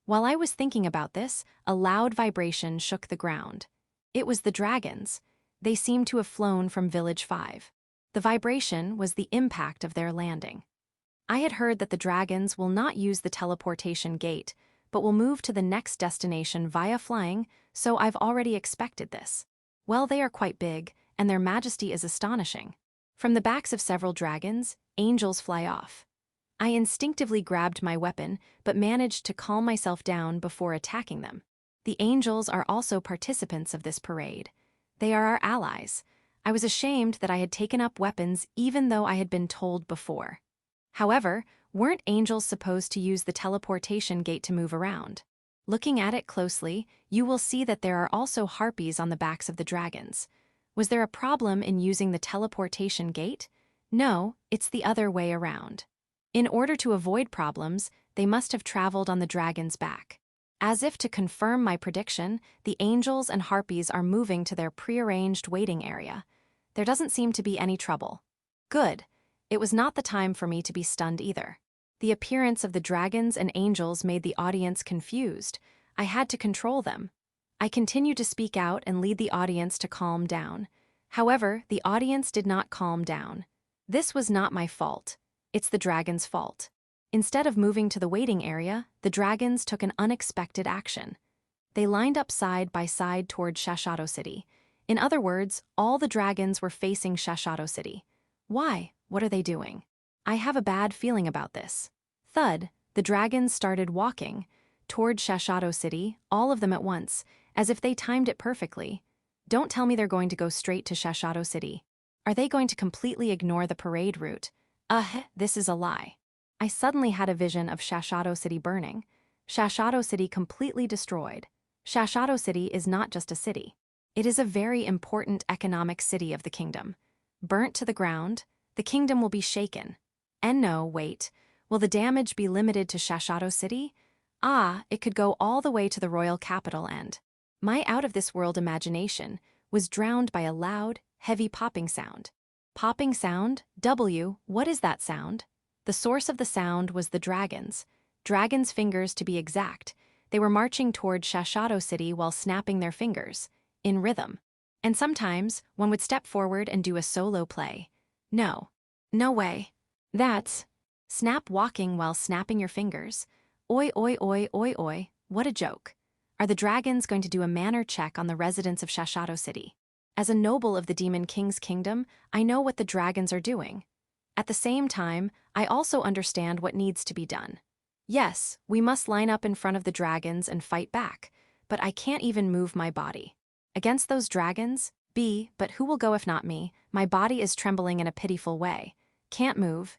While I was thinking about this, a loud vibration shook the ground. It was the dragons. They seemed to have flown from Village 5. The vibration was the impact of their landing. I had heard that the dragons will not use the teleportation gate, but will move to the next destination via flying, so I've already expected this. Well, they are quite big, and their majesty is astonishing. From the backs of several dragons, angels fly off. I instinctively grabbed my weapon, but managed to calm myself down before attacking them. The angels are also participants of this parade. They are our allies. I was ashamed that I had taken up weapons even though I had been told before. However, weren't angels supposed to use the teleportation gate to move around? Looking at it closely, you will see that there are also harpies on the backs of the dragons. Was there a problem in using the teleportation gate? No, it's the other way around. In order to avoid problems, they must have traveled on the dragon's back. As if to confirm my prediction, the angels and harpies are moving to their prearranged waiting area. There doesn't seem to be any trouble. Good. It was not the time for me to be stunned either. The appearance of the dragons and angels made the audience confused. I had to control them. I continued to speak out and lead the audience to calm down. However, the audience did not calm down. This was not my fault. It's the dragon's fault. Instead of moving to the waiting area, the dragons took an unexpected action. They lined up side by side toward Shashato City. In other words, all the dragons were facing Shashato City. Why? What are they doing? I have a bad feeling about this. Thud, the dragons started walking toward Shashato City, all of them at once, as if they timed it perfectly. Don't tell me they're going to go straight to Shashato City. Are they going to completely ignore the parade route? This is a lie. I suddenly had a vision of Shashato City burning. Shashato City completely destroyed. Shashato City is not just a city. It is a very important economic city of the kingdom. Burnt to the ground, the kingdom will be shaken. And no, wait. Will the damage be limited to Shashato City? It could go all the way to the royal capital and... My out-of-this-world imagination was drowned by a loud, heavy popping sound. Popping sound? What is that sound? The source of the sound was the dragons. Dragons' fingers to be exact. They were marching toward Shashato City while snapping their fingers, in rhythm. And sometimes, one would step forward and do a solo play. No. No way. That's... Snap walking while snapping your fingers. Oi oi oi oi oi, what a joke. Are the dragons going to do a manner check on the residents of Shashato City? As a noble of the Demon King's kingdom, I know what the dragons are doing. At the same time, I also understand what needs to be done. Yes, we must line up in front of the dragons and fight back, but I can't even move my body. Against those dragons? But who will go if not me? My body is trembling in a pitiful way. Can't move,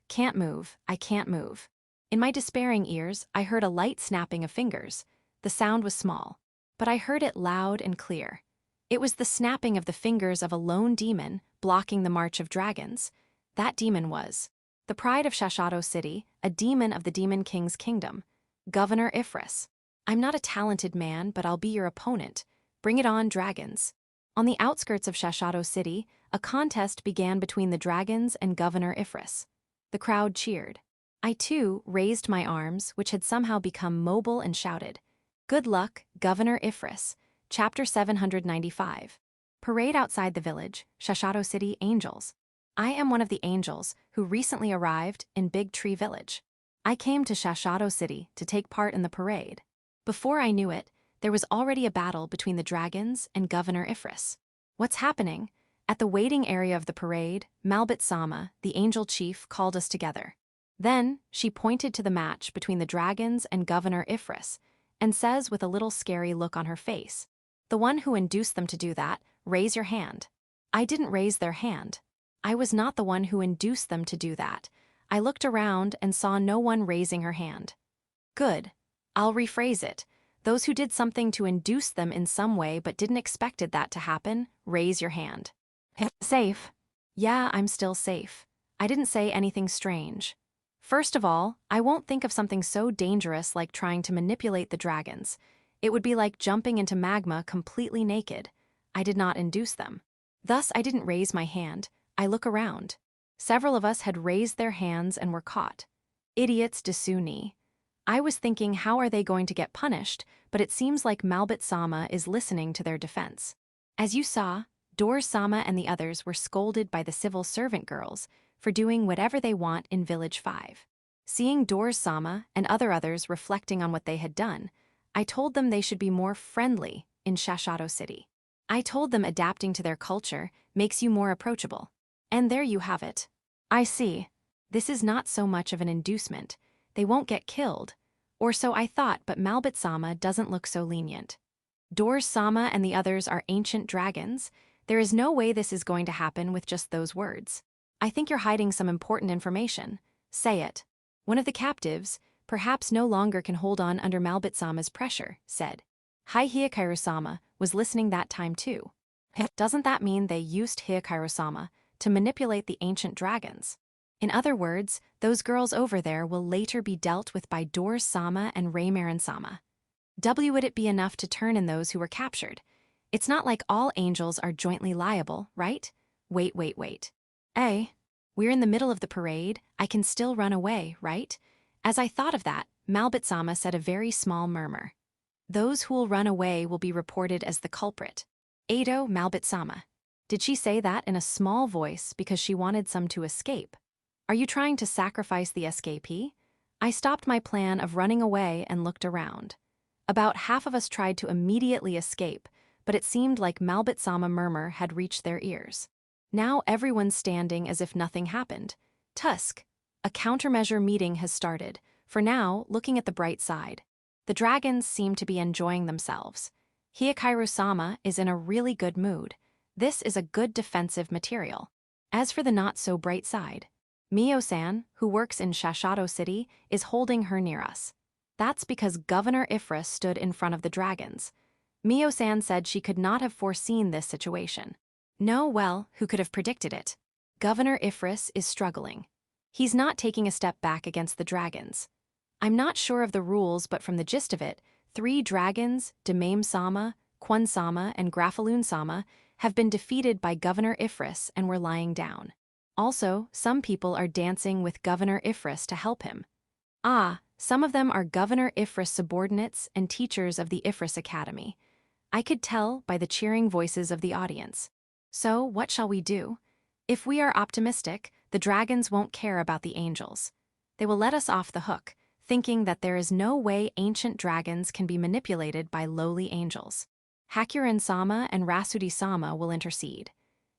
I can't move. In my despairing ears, I heard a light snapping of fingers. The sound was small, but I heard it loud and clear. It was the snapping of the fingers of a lone demon blocking the march of dragons. That demon was the pride of Shashato City, a demon of the Demon King's kingdom, Governor Ifris. I'm not a talented man, but I'll be your opponent. Bring it on, dragons. On the outskirts of Shashato City, a contest began between the dragons and Governor Ifris. The crowd cheered. I too raised my arms, which had somehow become mobile, and shouted, "Good luck, Governor Ifris." Chapter 795. Parade outside the village, Shashato City Angels. I am one of the angels who recently arrived in Big Tree Village. I came to Shashato City to take part in the parade. Before I knew it, there was already a battle between the dragons and Governor Ifris. What's happening? At the waiting area of the parade, Malbit-sama, the angel chief, called us together. Then, she pointed to the match between the dragons and Governor Ifris, and says with a little scary look on her face, "The one who induced them to do that, raise your hand." I didn't raise their hand. I was not the one who induced them to do that. I looked around and saw no one raising her hand. Good. I'll rephrase it. Those who did something to induce them in some way but didn't expect that to happen, raise your hand. Safe. Yeah, I'm still safe. I didn't say anything strange. First of all, I won't think of something so dangerous like trying to manipulate the dragons. It would be like jumping into magma completely naked. I did not induce them. Thus, I didn't raise my hand. I look around. Several of us had raised their hands and were caught. Idiots desu ni. I was thinking, how are they going to get punished, but it seems like Malbit-sama is listening to their defense. As you saw, Dor-sama and the others were scolded by the civil servant girls for doing whatever they want in Village 5. Seeing Dor-sama and others reflecting on what they had done, I told them they should be more friendly in Shashato City. I told them adapting to their culture makes you more approachable. And there you have it. I see. This is not so much of an inducement. They won't get killed. Or so I thought, but Malbit-sama doesn't look so lenient. Dor-sama and the others are ancient dragons. There is no way this is going to happen with just those words. I think you're hiding some important information. Say it. One of the captives, perhaps no longer can hold on under Malbit-sama's pressure, said. Hyakairu-sama was listening that time too. Doesn't that mean they used Hyakairu-sama to manipulate the ancient dragons? In other words, those girls over there will later be dealt with by Dor-sama and Reimarin-sama. Would it be enough to turn in those who were captured? It's not like all angels are jointly liable, right? Wait. We're in the middle of the parade. I can still run away, right? As I thought of that, Malbit-sama said a very small murmur. Those who will run away will be reported as the culprit. Ado Malbit-sama. Did she say that in a small voice because she wanted some to escape? Are you trying to sacrifice the escapee? I stopped my plan of running away and looked around. About half of us tried to immediately escape, but it seemed like Malbit-sama murmur had reached their ears. Now everyone's standing as if nothing happened. Tusk. A countermeasure meeting has started. For now, looking at the bright side. The dragons seem to be enjoying themselves. Hyakairu-sama is in a really good mood. This is a good defensive material. As for the not-so-bright side, Mio-san, who works in Shashato City, is holding her near us. That's because Governor Ifris stood in front of the dragons. Mio-san said she could not have foreseen this situation. No, well, who could have predicted it? Governor Ifris is struggling. He's not taking a step back against the dragons. I'm not sure of the rules, but from the gist of it, 3 dragons, Demame-sama, Kwon-sama, and Grafaloon-sama, have been defeated by Governor Ifris and were lying down. Also, some people are dancing with Governor Ifris to help him. Some of them are Governor Ifris subordinates and teachers of the Ifris Academy. I could tell by the cheering voices of the audience. So, what shall we do? If we are optimistic, the dragons won't care about the angels. They will let us off the hook, thinking that there is no way ancient dragons can be manipulated by lowly angels. Hakuren-sama and Rasudi-sama will intercede.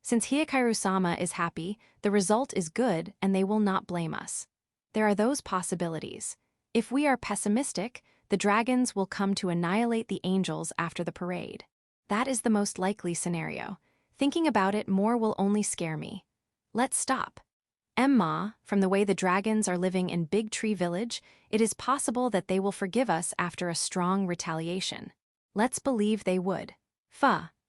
Since Hyakairu-sama is happy, the result is good and they will not blame us. There are those possibilities. If we are pessimistic, the dragons will come to annihilate the angels after the parade. That is the most likely scenario. Thinking about it more will only scare me. Let's stop. Emma, from the way the dragons are living in Big Tree Village, it is possible that they will forgive us after a strong retaliation. Let's believe they would.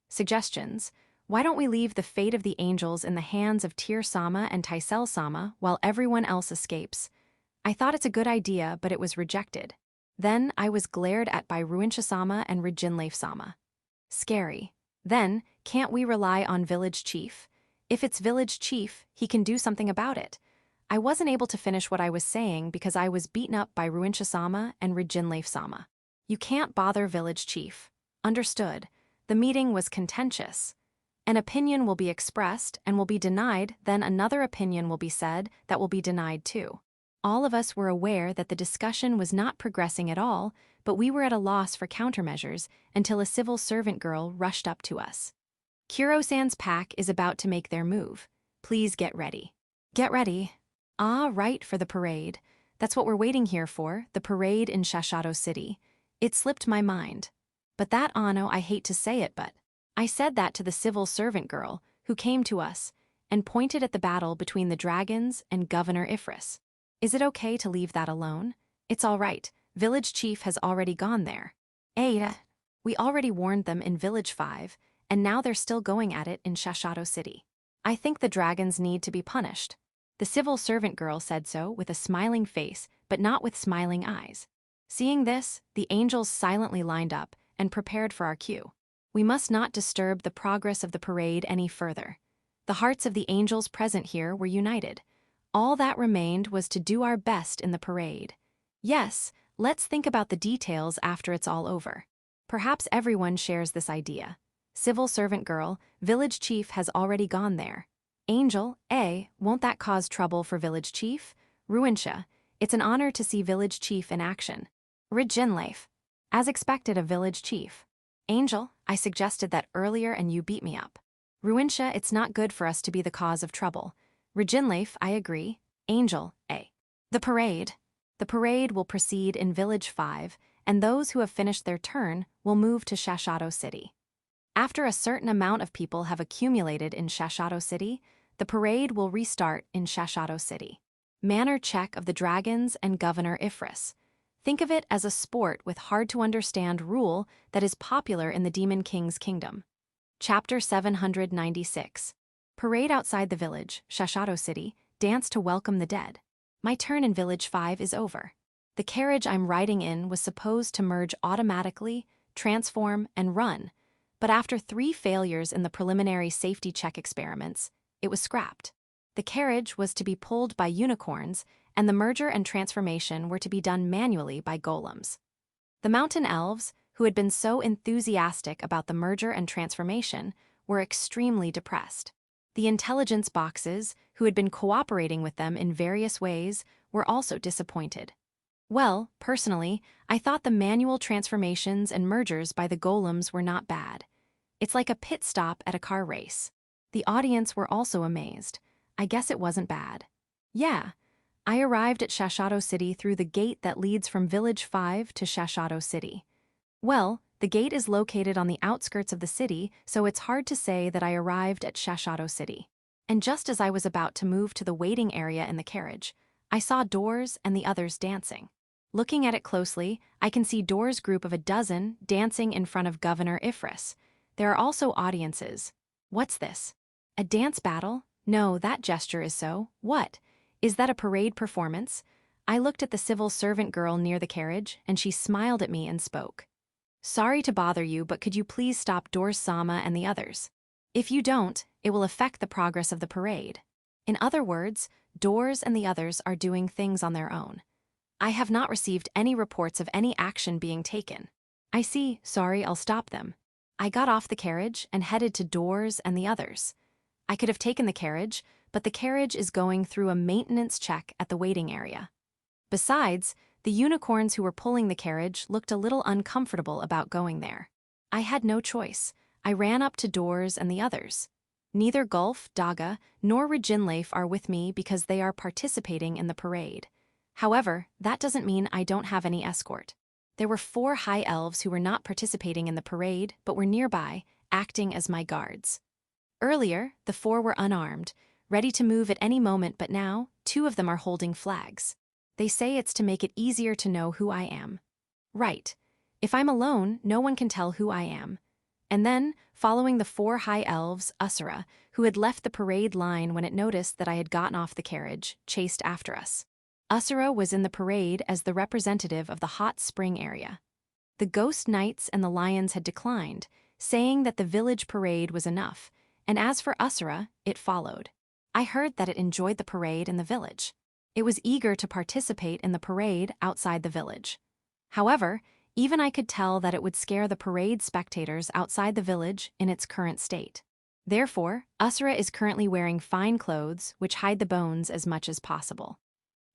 Suggestions. Why don't we leave the fate of the angels in the hands of Tyr-sama and Taisel-sama while everyone else escapes? I thought it's a good idea, but it was rejected. Then I was glared at by Ruincha-sama and Rijinleif-sama. Scary. Then, can't we rely on village chief? If it's village chief, he can do something about it. I wasn't able to finish what I was saying because I was beaten up by Ruincha-sama and Rijinleif-sama. You can't bother village chief. Understood. The meeting was contentious. An opinion will be expressed and will be denied, then another opinion will be said that will be denied too. All of us were aware that the discussion was not progressing at all, but we were at a loss for countermeasures until a civil servant girl rushed up to us. Kuro-san's pack is about to make their move. Please get ready. Get ready. Ah, right, for the parade. That's what we're waiting here for, the parade in Shashato City. It slipped my mind. But that, Anno, I hate to say it, but I said that to the civil servant girl, who came to us, and pointed at the battle between the dragons and Governor Ifris. Is it okay to leave that alone? It's all right. Village chief has already gone there. Ada. We already warned them in Village 5, and now they're still going at it in Shashato City. I think the dragons need to be punished. The civil servant girl said so with a smiling face, but not with smiling eyes. Seeing this, the angels silently lined up and prepared for our cue. We must not disturb the progress of the parade any further. The hearts of the angels present here were united. All that remained was to do our best in the parade. Yes, let's think about the details after it's all over. Perhaps everyone shares this idea. Civil servant girl, village chief has already gone there. Angel, won't that cause trouble for village chief? Ruincha, it's an honor to see village chief in action. Rijinleif, as expected, a village chief. Angel, I suggested that earlier and you beat me up. Ruincha, it's not good for us to be the cause of trouble. Rijinleif, I agree. Angel, The parade. The parade will proceed in Village 5, and those who have finished their turn will move to Shashato City. After a certain amount of people have accumulated in Shashato City, the parade will restart in Shashato City. Manner check of the dragons and Governor Ifris. Think of it as a sport with hard-to-understand rule that is popular in the Demon King's kingdom. Chapter 796. Parade outside the village, Shashato City, dance to welcome the dead. My turn in Village 5 is over. The carriage I'm riding in was supposed to merge automatically, transform, and run, but after 3 failures in the preliminary safety check experiments, it was scrapped. The carriage was to be pulled by unicorns, and the merger and transformation were to be done manually by golems. The mountain elves, who had been so enthusiastic about the merger and transformation, were extremely depressed. The intelligence boxes, who had been cooperating with them in various ways, were also disappointed. Well, personally, I thought the manual transformations and mergers by the golems were not bad. It's like a pit stop at a car race. The audience were also amazed. I guess it wasn't bad. Yeah, I arrived at Shashato City through the gate that leads from Village 5 to Shashato City. Well, the gate is located on the outskirts of the city, so it's hard to say that I arrived at Shashato City. And just as I was about to move to the waiting area in the carriage, I saw Doors and the others dancing. Looking at it closely, I can see Doors' group of 12 dancing in front of Governor Ifris. There are also audiences. What's this? A dance battle? No, that gesture is so. What? Is that a parade performance? I looked at the civil servant girl near the carriage, and she smiled at me and spoke. Sorry to bother you, but could you please stop Doors-sama and the others? If you don't, it will affect the progress of the parade. In other words, Doors and the others are doing things on their own. I have not received any reports of any action being taken. I see, sorry, I'll stop them. I got off the carriage and headed to Doors and the others. I could have taken the carriage, but the carriage is going through a maintenance check at the waiting area. Besides, the unicorns who were pulling the carriage looked a little uncomfortable about going there. I had no choice. I ran up to Doors and the others. Neither Gulf, Daga, nor Rajinleif are with me because they are participating in the parade. However, that doesn't mean I don't have any escort. There were 4 high elves who were not participating in the parade but were nearby, acting as my guards. Earlier, the 4 were unarmed, ready to move at any moment, but now, 2 of them are holding flags. They say it's to make it easier to know who I am. Right. If I'm alone, no one can tell who I am. And then, following the 4 high elves, Usura, who had left the parade line when it noticed that I had gotten off the carriage, chased after us. Usura was in the parade as the representative of the hot spring area. The ghost knights and the lions had declined, saying that the village parade was enough, and as for Usura, it followed. I heard that it enjoyed the parade in the village. It was eager to participate in the parade outside the village. However, even I could tell that it would scare the parade spectators outside the village in its current state. Therefore, Usura is currently wearing fine clothes which hide the bones as much as possible.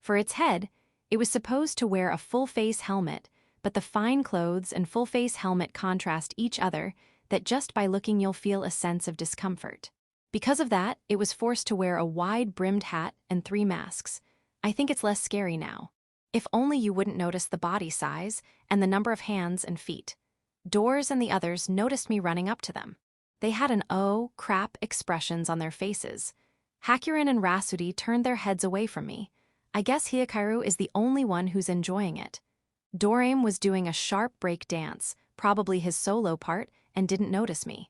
For its head, it was supposed to wear a full-face helmet, but the fine clothes and full-face helmet contrast each other that just by looking you'll feel a sense of discomfort. Because of that, it was forced to wear a wide-brimmed hat and 3 masks. I think it's less scary now. If only you wouldn't notice the body size and the number of hands and feet. Doors and the others noticed me running up to them. They had an "oh, crap" expressions on their faces. Hakurin and Rasudi turned their heads away from me. I guess Hikaru is the only one who's enjoying it. Doraim was doing a sharp break dance, probably his solo part, and didn't notice me.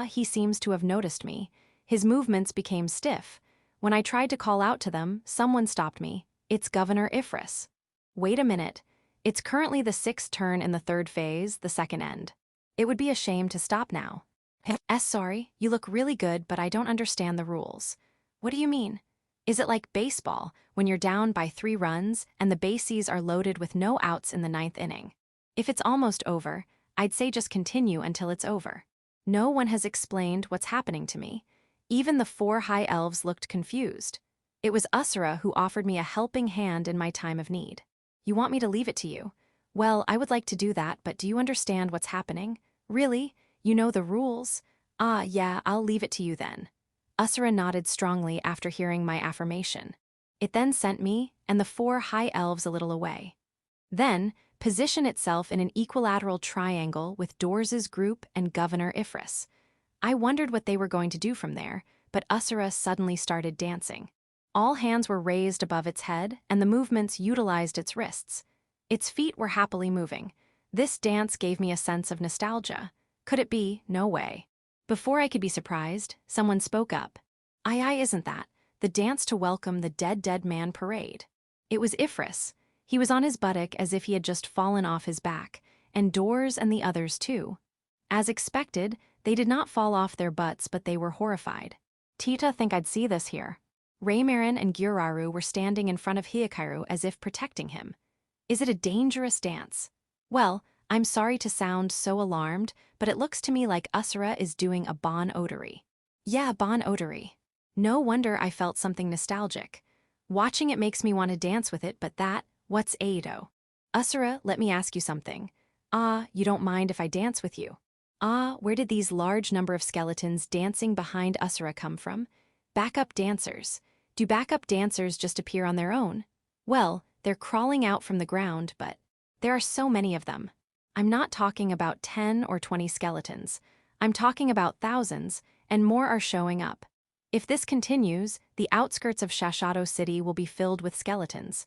He seems to have noticed me. His movements became stiff. When I tried to call out to them, someone stopped me. It's Governor Ifris. Wait a minute. It's currently the 6th turn in the 3rd phase, the 2nd end. It would be a shame to stop now. Sorry, you look really good, but I don't understand the rules. What do you mean? Is it like baseball, when you're down by 3 runs and the bases are loaded with no outs in the 9th inning? If it's almost over, I'd say just continue until it's over. No one has explained what's happening to me. Even the 4 high elves looked confused. It was Usura who offered me a helping hand in my time of need. You want me to leave it to you? Well, I would like to do that, but do you understand what's happening? Really? You know the rules? Yeah, I'll leave it to you then. Usura nodded strongly after hearing my affirmation. It then sent me and the 4 high elves a little away. Then, position itself in an equilateral triangle with Doors's group and Governor Ifris. I wondered what they were going to do from there, but Usura suddenly started dancing. All hands were raised above its head, and the movements utilized its wrists. Its feet were happily moving. This dance gave me a sense of nostalgia. Could it be? No way. Before I could be surprised, someone spoke up. Aye, isn't that the dance to welcome the dead man parade? It was Ifris. He was on his buttock as if he had just fallen off his back, and Doors and the others too. As expected, they did not fall off their butts, but they were horrified. Tita think I'd see this here. Raymarin and Gyuraru were standing in front of Hikaru as if protecting him. Is it a dangerous dance? Well, I'm sorry to sound so alarmed, but it looks to me like Usura is doing a Bon Odori. Yeah, Bon Odori. No wonder I felt something nostalgic. Watching it makes me want to dance with it, but what's Aido? Usura, let me ask you something. You don't mind if I dance with you? Where did these large number of skeletons dancing behind Usura come from? Backup dancers. Do backup dancers just appear on their own? Well, they're crawling out from the ground, but there are so many of them. I'm not talking about 10 or 20 skeletons. I'm talking about thousands, and more are showing up. If this continues, the outskirts of Shashato City will be filled with skeletons.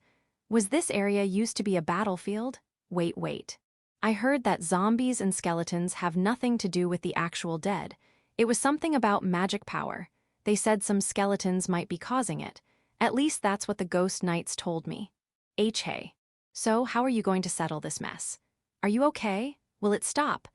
Was this area used to be a battlefield? Wait. I heard that zombies and skeletons have nothing to do with the actual dead. It was something about magic power. They said some skeletons might be causing it. At least that's what the ghost knights told me. Hey. So how are you going to settle this mess? Are you okay? Will it stop?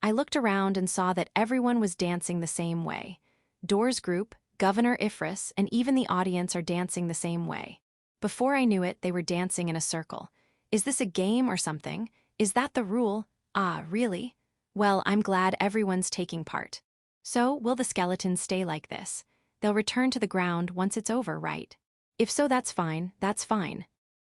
I looked around and saw that everyone was dancing the same way. Door's group, Governor Ifris, and even the audience are dancing the same way. Before I knew it, they were dancing in a circle. Is this a game or something? Is that the rule? Really? Well, I'm glad everyone's taking part. So, will the skeletons stay like this? They'll return to the ground once it's over, right? If so, that's fine.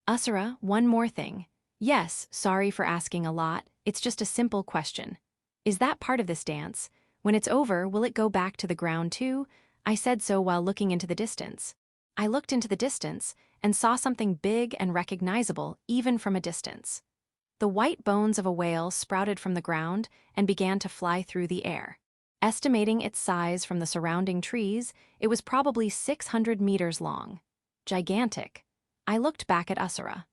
Asura, one more thing. Yes, sorry for asking a lot, it's just a simple question. Is that part of this dance? When it's over, will it go back to the ground too? I said so while looking into the distance. I looked into the distance and saw something big and recognizable even from a distance. The white bones of a whale sprouted from the ground and began to fly through the air. Estimating its size from the surrounding trees, it was probably 600 meters long. Gigantic. I looked back at Asura.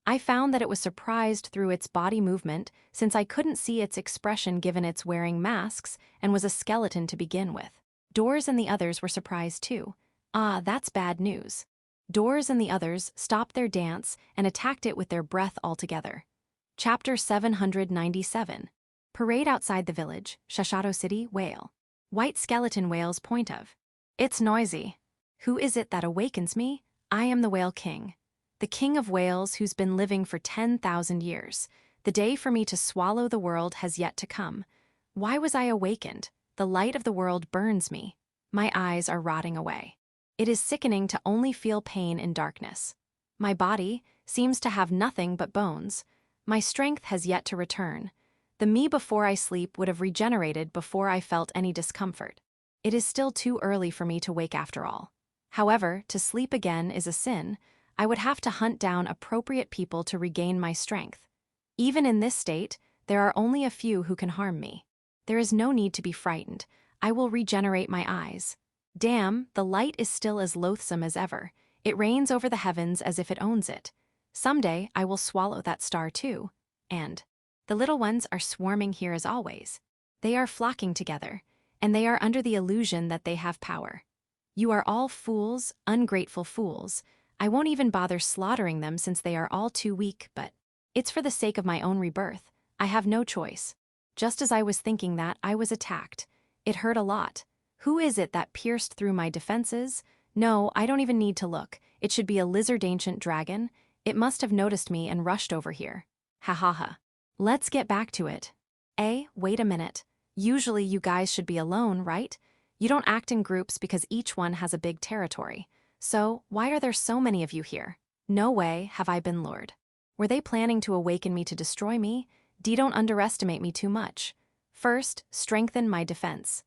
I found that it was surprised through its body movement since I couldn't see its expression given its wearing masks and was a skeleton to begin with. Doors and the others were surprised too. Ah, that's bad news. Doors and the others stopped their dance and attacked it with their breath altogether. Chapter 797. Parade outside the village, Shashato City, whale. White skeleton whale's point of. It's noisy. Who is it that awakens me? I am the Whale King. The king of whales who's been living for 10,000 years. The day for me to swallow the world has yet to come. Why was I awakened? The light of the world burns me. My eyes are rotting away. It is sickening to only feel pain in darkness. My body seems to have nothing but bones. My strength has yet to return. The me before I sleep would have regenerated before I felt any discomfort. It is still too early for me to wake after all. However, to sleep again is a sin. I would have to hunt down appropriate people to regain my strength. Even in this state, there are only a few who can harm me. There is no need to be frightened. I will regenerate my eyes. Damn, the light is still as loathsome as ever. It reigns over the heavens as if it owns it. Someday, I will swallow that star too. And the little ones are swarming here as always. They are flocking together, and they are under the illusion that they have power. You are all fools, ungrateful fools. I won't even bother slaughtering them since they are all too weak, but it's for the sake of my own rebirth. I have no choice. Just as I was thinking that, I was attacked. It hurt a lot. Who is it that pierced through my defenses? No, I don't even need to look. It should be a lizard ancient dragon. It must have noticed me and rushed over here. Ha ha ha. Let's get back to it. Wait a minute. Usually you guys should be alone, right? You don't act in groups because each one has a big territory. So, why are there so many of you here? No way have I been lured. Were they planning to awaken me to destroy me? Don't underestimate me too much. First, strengthen my defense.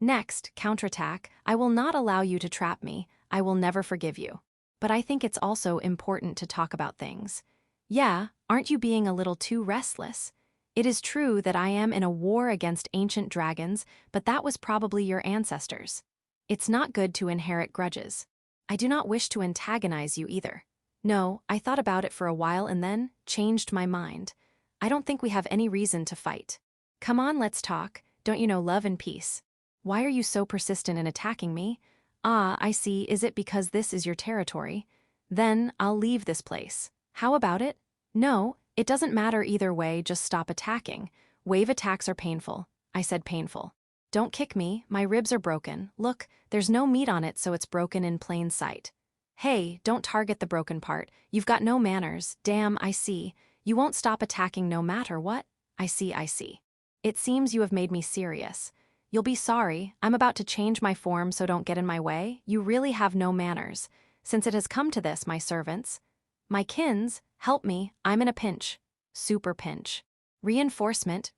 Next, counterattack. I will not allow you to trap me. I will never forgive you. But I think it's also important to talk about things. Yeah, aren't you being a little too restless? It is true that I am in a war against ancient dragons, but that was probably your ancestors. It's not good to inherit grudges. I do not wish to antagonize you either. No, I thought about it for a while and then changed my mind. I don't think we have any reason to fight. Come on, let's talk. Don't you know love and peace? Why are you so persistent in attacking me? Ah, I see. Is it because this is your territory? Then I'll leave this place. How about it? No, it doesn't matter either way, just stop attacking. Wave attacks are painful. I said painful. Don't kick me, my ribs are broken. Look, there's no meat on it, so it's broken in plain sight. Hey, don't target the broken part. You've got no manners. Damn, I see. You won't stop attacking no matter what? I see, I see. It seems you have made me serious. You'll be sorry. I'm about to change my form, so don't get in my way. You really have no manners. Since it has come to this, my servants. My kins, help me. I'm in a pinch. Super pinch. Reinforcement,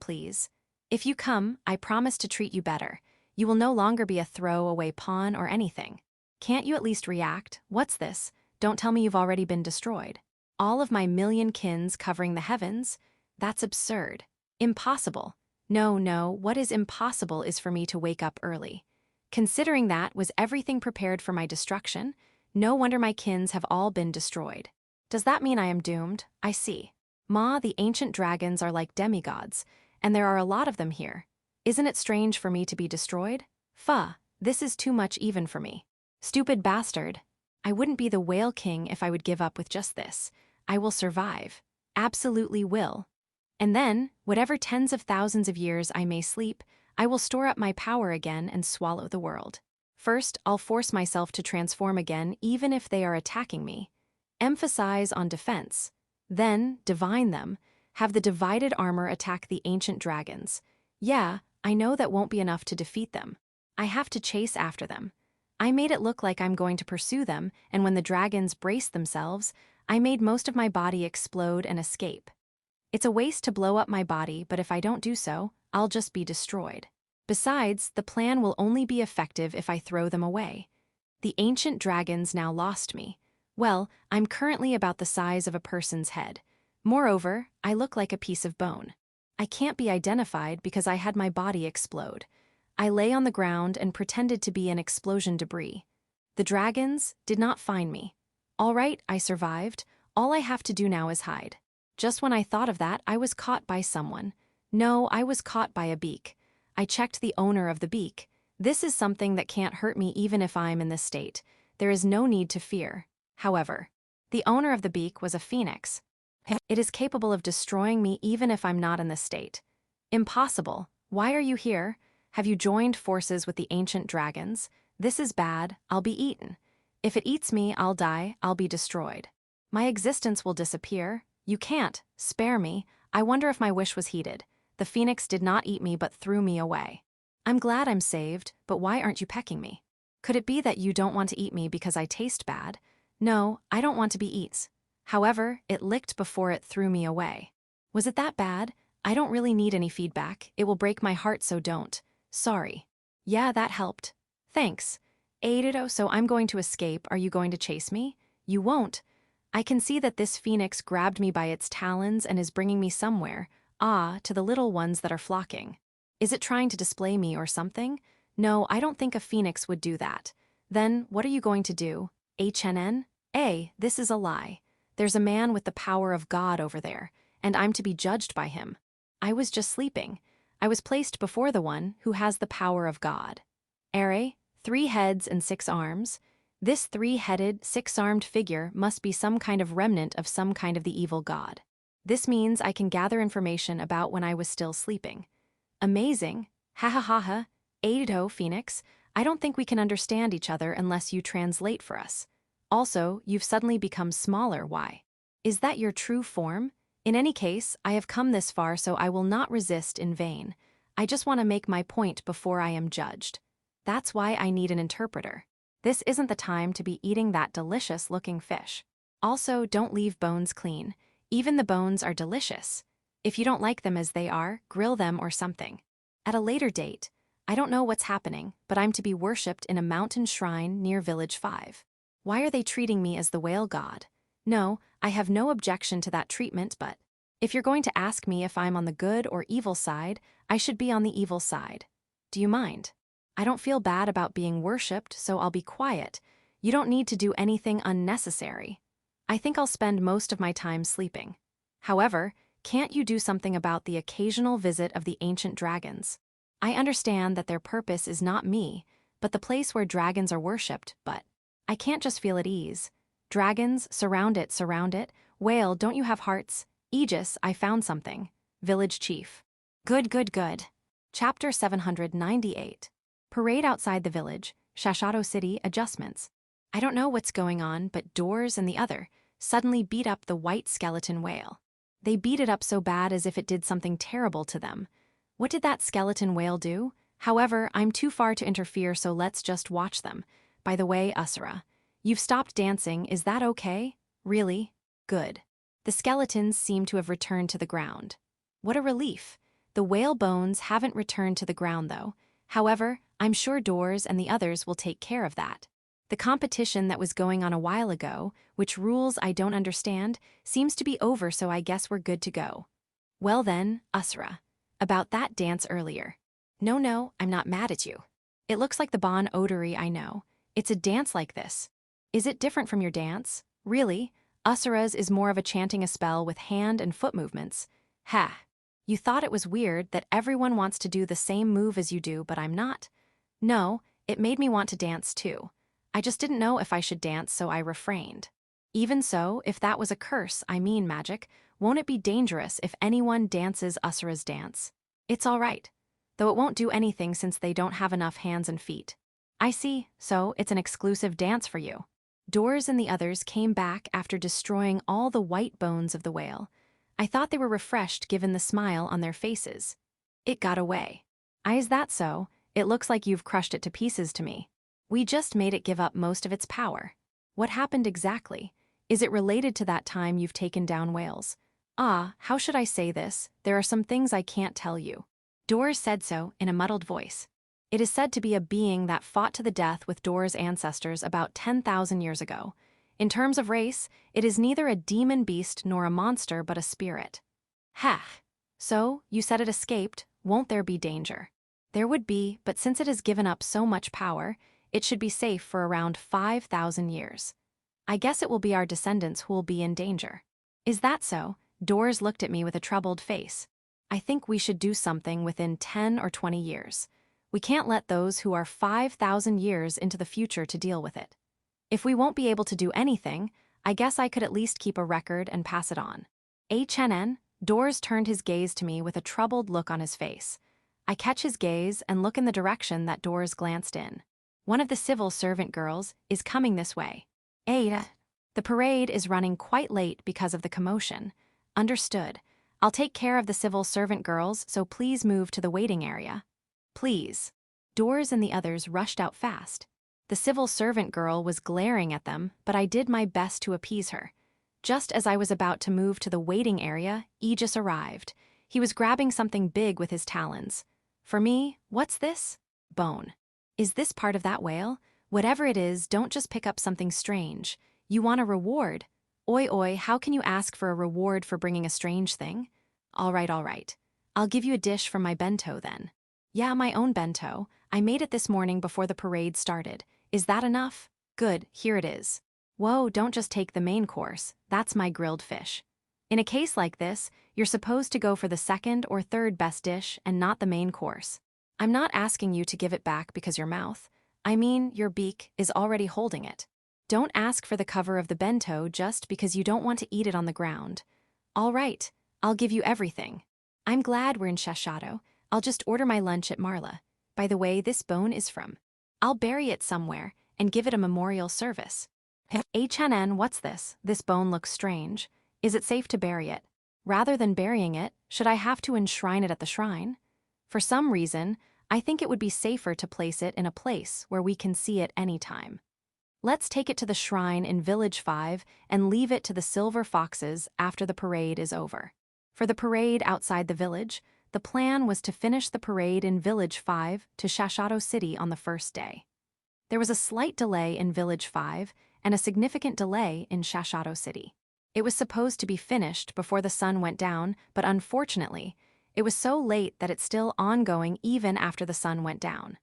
please. If you come, I promise to treat you better. You will no longer be a throwaway pawn or anything. Can't you at least react? What's this? Don't tell me you've already been destroyed. All of my million kins covering the heavens? That's absurd. Impossible. No, what is impossible is for me to wake up early. Considering that, was everything prepared for my destruction? No wonder my kins have all been destroyed. Does that mean I am doomed? I see. Ma, the ancient dragons are like demigods, and there are a lot of them here. Isn't it strange for me to be destroyed? Fuh, this is too much even for me. Stupid bastard. I wouldn't be the Whale King if I would give up with just this. I will survive. Absolutely will. And then, whatever tens of thousands of years I may sleep, I will store up my power again and swallow the world. First, I'll force myself to transform again even if they are attacking me. Emphasize on defense. Then, divine them. Have the divided armor attack the ancient dragons. Yeah, I know that won't be enough to defeat them. I have to chase after them. I made it look like I'm going to pursue them, and when the dragons brace themselves, I made most of my body explode and escape. It's a waste to blow up my body, but if I don't do so, I'll just be destroyed. Besides, the plan will only be effective if I throw them away. The ancient dragons now lost me. Well, I'm currently about the size of a person's head. Moreover, I look like a piece of bone. I can't be identified because I had my body explode. I lay on the ground and pretended to be an explosion debris. The dragons did not find me. All right, I survived. All I have to do now is hide. Just when I thought of that, I was caught by someone. No, I was caught by a beak. I checked the owner of the beak. This is something that can't hurt me even if I'm in this state. There is no need to fear. However, the owner of the beak was a phoenix. It is capable of destroying me even if I'm not in this state. Impossible. Why are you here? Have you joined forces with the ancient dragons? This is bad. I'll be eaten. If it eats me, I'll die. I'll be destroyed. My existence will disappear. You can't. Spare me. I wonder if my wish was heeded. The phoenix did not eat me but threw me away. I'm glad I'm saved, but why aren't you pecking me? Could it be that you don't want to eat me because I taste bad? No, I don't want to be eats. However, it licked before it threw me away. Was it that bad? I don't really need any feedback. It will break my heart, so don't. Sorry. Yeah, that helped. Thanks. Eido, so I'm going to escape. Are you going to chase me? You won't. I can see that this phoenix grabbed me by its talons and is bringing me somewhere. To the little ones that are flocking. Is it trying to display me or something? No, I don't think a phoenix would do that. Then, what are you going to do? HNN? This is a lie. There's a man with the power of God over there, and I'm to be judged by him. I was just sleeping. I was placed before the one who has the power of God. 3 heads and 6 arms. This 3-headed, 6-armed figure must be some kind of remnant of some kind of the evil god. This means I can gather information about when I was still sleeping. Amazing. Ha ha ha ha. Eido, Phoenix, I don't think we can understand each other unless you translate for us. Also, you've suddenly become smaller. Why? Is that your true form? In any case, I have come this far, so I will not resist in vain. I just want to make my point before I am judged. That's why I need an interpreter. This isn't the time to be eating that delicious-looking fish. Also, don't leave bones clean. Even the bones are delicious. If you don't like them as they are, grill them or something. At a later date, I don't know what's happening, but I'm to be worshipped in a mountain shrine near Village 5. Why are they treating me as the whale god? No, I have no objection to that treatment, but if you're going to ask me if I'm on the good or evil side, I should be on the evil side. Do you mind? I don't feel bad about being worshipped, so I'll be quiet. You don't need to do anything unnecessary. I think I'll spend most of my time sleeping. However, can't you do something about the occasional visit of the ancient dragons? I understand that their purpose is not me, but the place where dragons are worshipped, but I can't just feel at ease. Dragons, surround it, surround it. Whale, don't you have hearts? Aegis, I found something. Village Chief. Good, good, good. Chapter 798. Parade outside the village, Shashato City, adjustments. I don't know what's going on, but Doors and the other suddenly beat up the white skeleton whale. They beat it up so bad as if it did something terrible to them. What did that skeleton whale do? However, I'm too far to interfere, so let's just watch them. By the way, Usura, you've stopped dancing, is that okay? Really? Good. The skeletons seem to have returned to the ground. What a relief. The whale bones haven't returned to the ground though. However, I'm sure Doors and the others will take care of that. The competition that was going on a while ago, which rules I don't understand, seems to be over, so I guess we're good to go. Well then, Usura. About that dance earlier. No, I'm not mad at you. It looks like the Bon Odori I know. It's a dance like this. Is it different from your dance? Really? Usura's is more of a chanting a spell with hand and foot movements. Ha! You thought it was weird that everyone wants to do the same move as you do, but I'm not? No, it made me want to dance too. I just didn't know if I should dance, so I refrained. Even so, if that was a curse, I mean magic, won't it be dangerous if anyone dances Usura's dance? It's all right. Though it won't do anything since they don't have enough hands and feet. I see, so it's an exclusive dance for you. Doors and the others came back after destroying all the white bones of the whale. I thought they were refreshed given the smile on their faces. It got away. Is that so? It looks like you've crushed it to pieces to me. We just made it give up most of its power. What happened exactly? Is it related to that time you've taken down whales? Ah, how should I say this? There are some things I can't tell you. Doors said so in a muddled voice. It is said to be a being that fought to the death with Door's ancestors about 10,000 years ago. In terms of race, it is neither a demon beast nor a monster but a spirit. Heh. So, you said it escaped, won't there be danger? There would be, but since it has given up so much power, it should be safe for around 5,000 years. I guess it will be our descendants who will be in danger. Is that so? Doors looked at me with a troubled face. I think we should do something within 10 or 20 years. We can't let those who are 5,000 years into the future to deal with it. If we won't be able to do anything, I guess I could at least keep a record and pass it on. HNN, Doors turned his gaze to me with a troubled look on his face. I catch his gaze and look in the direction that Doors glanced in. One of the civil servant girls is coming this way. Ada. The parade is running quite late because of the commotion. Understood. I'll take care of the civil servant girls, so please move to the waiting area. Please. Doors and the others rushed out fast. The civil servant girl was glaring at them, but I did my best to appease her. Just as I was about to move to the waiting area, Aegis arrived. He was grabbing something big with his talons. For me, what's this? Bone. Is this part of that whale? Whatever it is, don't just pick up something strange. You want a reward. Oi oi, how can you ask for a reward for bringing a strange thing? All right. I'll give you a dish from my bento then. Yeah, my own bento. I made it this morning before the parade started. Is that enough? Good, here it is. Whoa, don't just take the main course. That's my grilled fish. In a case like this, you're supposed to go for the second or third best dish and not the main course. I'm not asking you to give it back because your mouth, I mean your beak, is already holding it. Don't ask for the cover of the bento just because you don't want to eat it on the ground. All right, I'll give you everything. I'm glad we're in Shashado. I'll just order my lunch at Marla. By the way, this bone is from. I'll bury it somewhere and give it a memorial service. HNN, what's this? This bone looks strange. Is it safe to bury it? Rather than burying it, should I have to enshrine it at the shrine? For some reason, I think it would be safer to place it in a place where we can see it anytime. Let's take it to the shrine in Village 5 and leave it to the silver foxes after the parade is over. For the parade outside the village, the plan was to finish the parade in Village 5 to Shashado City on the first day. There was a slight delay in Village 5 and a significant delay in Shashado City. It was supposed to be finished before the sun went down, but unfortunately, it was so late that it's still ongoing even after the sun went down.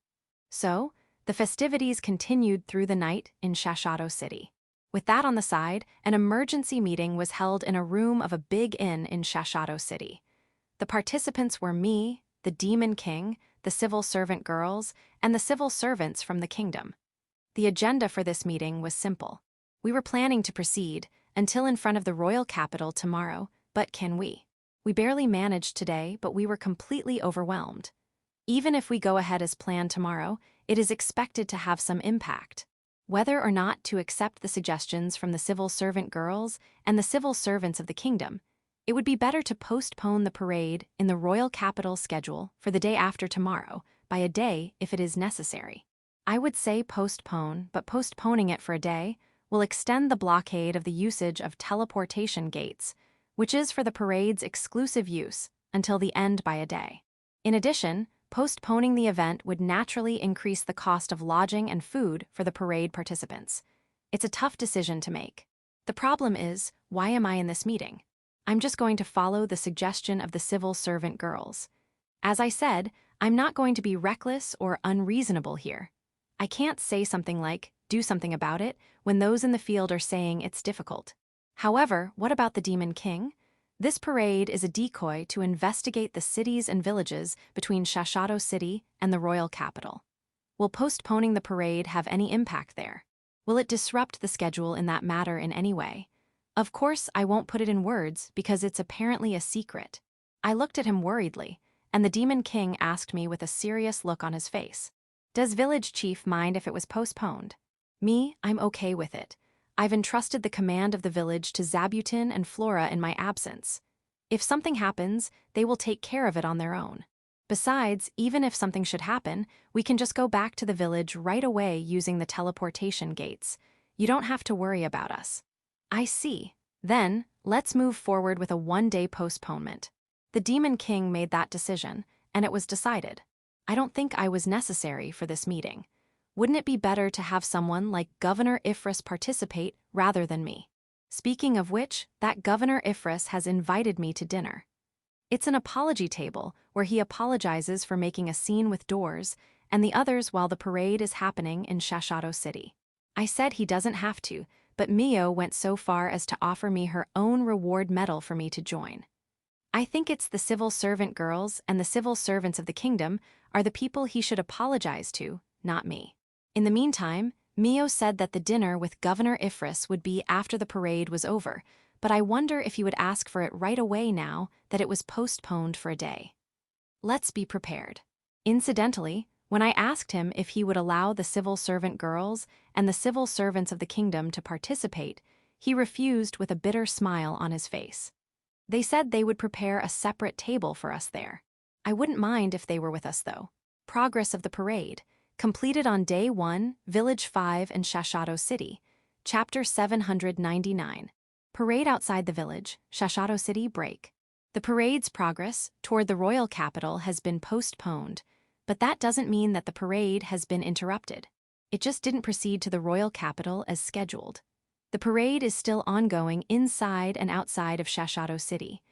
So, the festivities continued through the night in Shashado City. With that on the side, an emergency meeting was held in a room of a big inn in Shashado City. The participants were me, the Demon King, the civil servant girls, and the civil servants from the kingdom. The agenda for this meeting was simple. We were planning to proceed until in front of the royal capital tomorrow, but can we? We barely managed today, but we were completely overwhelmed. Even if we go ahead as planned tomorrow, it is expected to have some impact. Whether or not to accept the suggestions from the civil servant girls and the civil servants of the kingdom, it would be better to postpone the parade in the royal capital schedule for the day after tomorrow by a day if it is necessary. I would say postpone, but postponing it for a day will extend the blockade of the usage of teleportation gates, which is for the parade's exclusive use, until the end by a day. In addition, postponing the event would naturally increase the cost of lodging and food for the parade participants. It's a tough decision to make. The problem is, why am I in this meeting? I'm just going to follow the suggestion of the civil servant girls. As I said, I'm not going to be reckless or unreasonable here. I can't say something like, do something about it, when those in the field are saying it's difficult. However, what about the Demon King? This parade is a decoy to investigate the cities and villages between Shashado City and the royal capital. Will postponing the parade have any impact there? Will it disrupt the schedule in that matter in any way? Of course, I won't put it in words because it's apparently a secret. I looked at him worriedly, and the Demon King asked me with a serious look on his face. Does Village Chief mind if it was postponed? Me, I'm okay with it. I've entrusted the command of the village to Zabutin and Flora in my absence. If something happens, they will take care of it on their own. Besides, even if something should happen, we can just go back to the village right away using the teleportation gates. You don't have to worry about us. I see. Then, let's move forward with a one-day postponement. The Demon King made that decision, and it was decided. I don't think I was necessary for this meeting. Wouldn't it be better to have someone like Governor Ifris participate rather than me? Speaking of which, that Governor Ifris has invited me to dinner. It's an apology table where he apologizes for making a scene with doors and the others while the parade is happening in Shashato City. I said he doesn't have to, but Mio went so far as to offer me her own reward medal for me to join. I think it's the civil servant girls and the civil servants of the kingdom are the people he should apologize to, not me. In the meantime, Mio said that the dinner with Governor Ifris would be after the parade was over, but I wonder if he would ask for it right away now that it was postponed for a day. Let's be prepared. Incidentally, when I asked him if he would allow the civil servant girls and the civil servants of the kingdom to participate, he refused with a bitter smile on his face. They said they would prepare a separate table for us there. I wouldn't mind if they were with us though. Progress of the parade. Completed on Day 1, Village 5 in Shashato City. Chapter 799. Parade outside the village, Shashato City break. The parade's progress toward the royal capital has been postponed, but that doesn't mean that the parade has been interrupted. It just didn't proceed to the royal capital as scheduled. The parade is still ongoing inside and outside of Shashato City.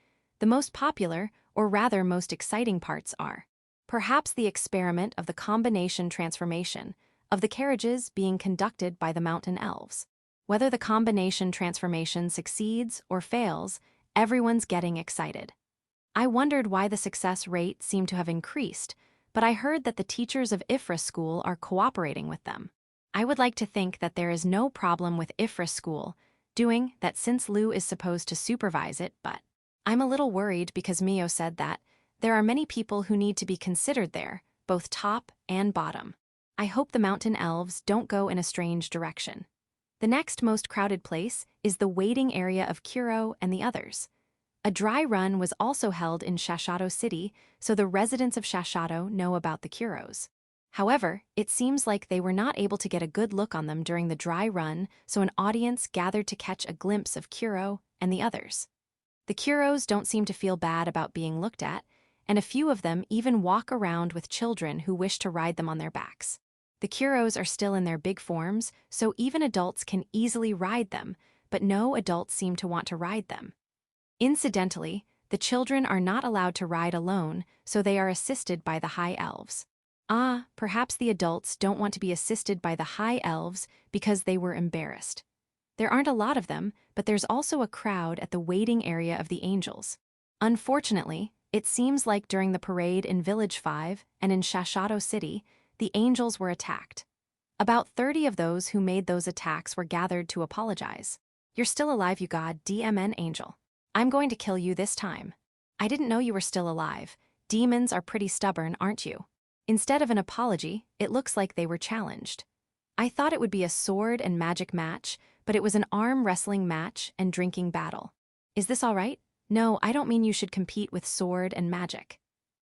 The most popular, or rather most exciting parts are perhaps the experiment of the combination transformation of the carriages being conducted by the mountain elves. Whether the combination transformation succeeds or fails, everyone's getting excited. I wondered why the success rate seemed to have increased, but I heard that the teachers of Ifris School are cooperating with them. I would like to think that there is no problem with Ifris School doing that since Lu is supposed to supervise it, but I'm a little worried because Mio said that there are many people who need to be considered there, both top and bottom. I hope the mountain elves don't go in a strange direction. The next most crowded place is the waiting area of Kuro and the others. A dry run was also held in Shashato City, so the residents of Shashato know about the Kuros. However, it seems like they were not able to get a good look on them during the dry run, so an audience gathered to catch a glimpse of Kuro and the others. The Kuros don't seem to feel bad about being looked at, and a few of them even walk around with children who wish to ride them on their backs. The Kuros are still in their big forms, so even adults can easily ride them, but no adults seem to want to ride them. Incidentally, the children are not allowed to ride alone, so they are assisted by the high elves. Perhaps the adults don't want to be assisted by the high elves because they were embarrassed. There aren't a lot of them, but there's also a crowd at the waiting area of the angels. Unfortunately, it seems like during the parade in Village 5 and in Shashato City, the angels were attacked. About 30 of those who made those attacks were gathered to apologize. You're still alive, you god, DMN angel. I'm going to kill you this time. I didn't know you were still alive. Demons are pretty stubborn, aren't you? Instead of an apology, it looks like they were challenged. I thought it would be a sword and magic match, but it was an arm wrestling match and drinking battle. Is this all right? No, I don't mean you should compete with sword and magic.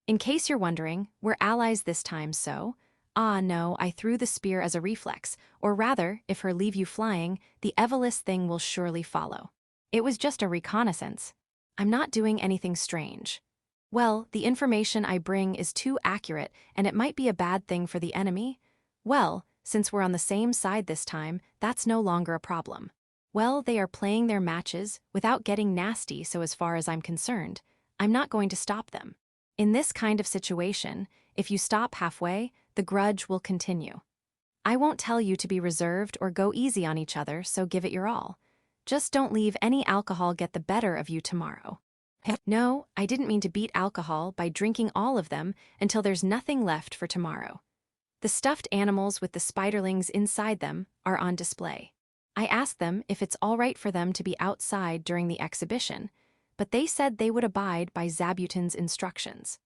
In case you're wondering, we're allies this time, so... no, I threw the spear as a reflex, or rather, if her leave you flying, the Evelys thing will surely follow. It was just a reconnaissance. I'm not doing anything strange. Well, the information I bring is too accurate, and it might be a bad thing for the enemy. Well, since we're on the same side this time, that's no longer a problem. Well, they are playing their matches without getting nasty, so as far as I'm concerned, I'm not going to stop them. In this kind of situation, if you stop halfway, the grudge will continue. I won't tell you to be reserved or go easy on each other, so give it your all. Just don't leave any alcohol get the better of you tomorrow. No, I didn't mean to beat alcohol by drinking all of them until there's nothing left for tomorrow. The stuffed animals with the spiderlings inside them are on display. I asked them if it's all right for them to be outside during the exhibition, but they said they would abide by Zabutin's instructions.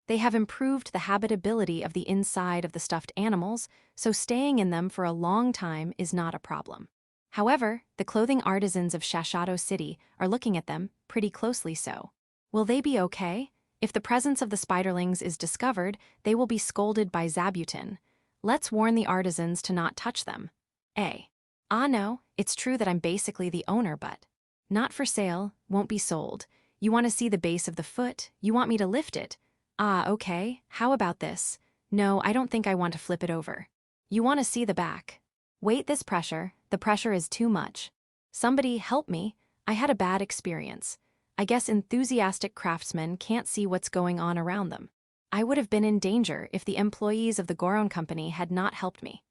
They have improved the habitability of the inside of the stuffed animals, so staying in them for a long time is not a problem. However, the clothing artisans of Shashato City are looking at them pretty closely so. Will they be okay? If the presence of the spiderlings is discovered, they will be scolded by Zabutin. Let's warn the artisans to not touch them. A. Ah no, it's true that I'm basically the owner, but not for sale, won't be sold. You want to see the base of the foot? You want me to lift it? Ah, okay, how about this? No, I don't think I want to flip it over. You want to see the back? Wait, the pressure is too much. Somebody help me, I had a bad experience. I guess enthusiastic craftsmen can't see what's going on around them. I would have been in danger if the employees of the Goron Company had not helped me.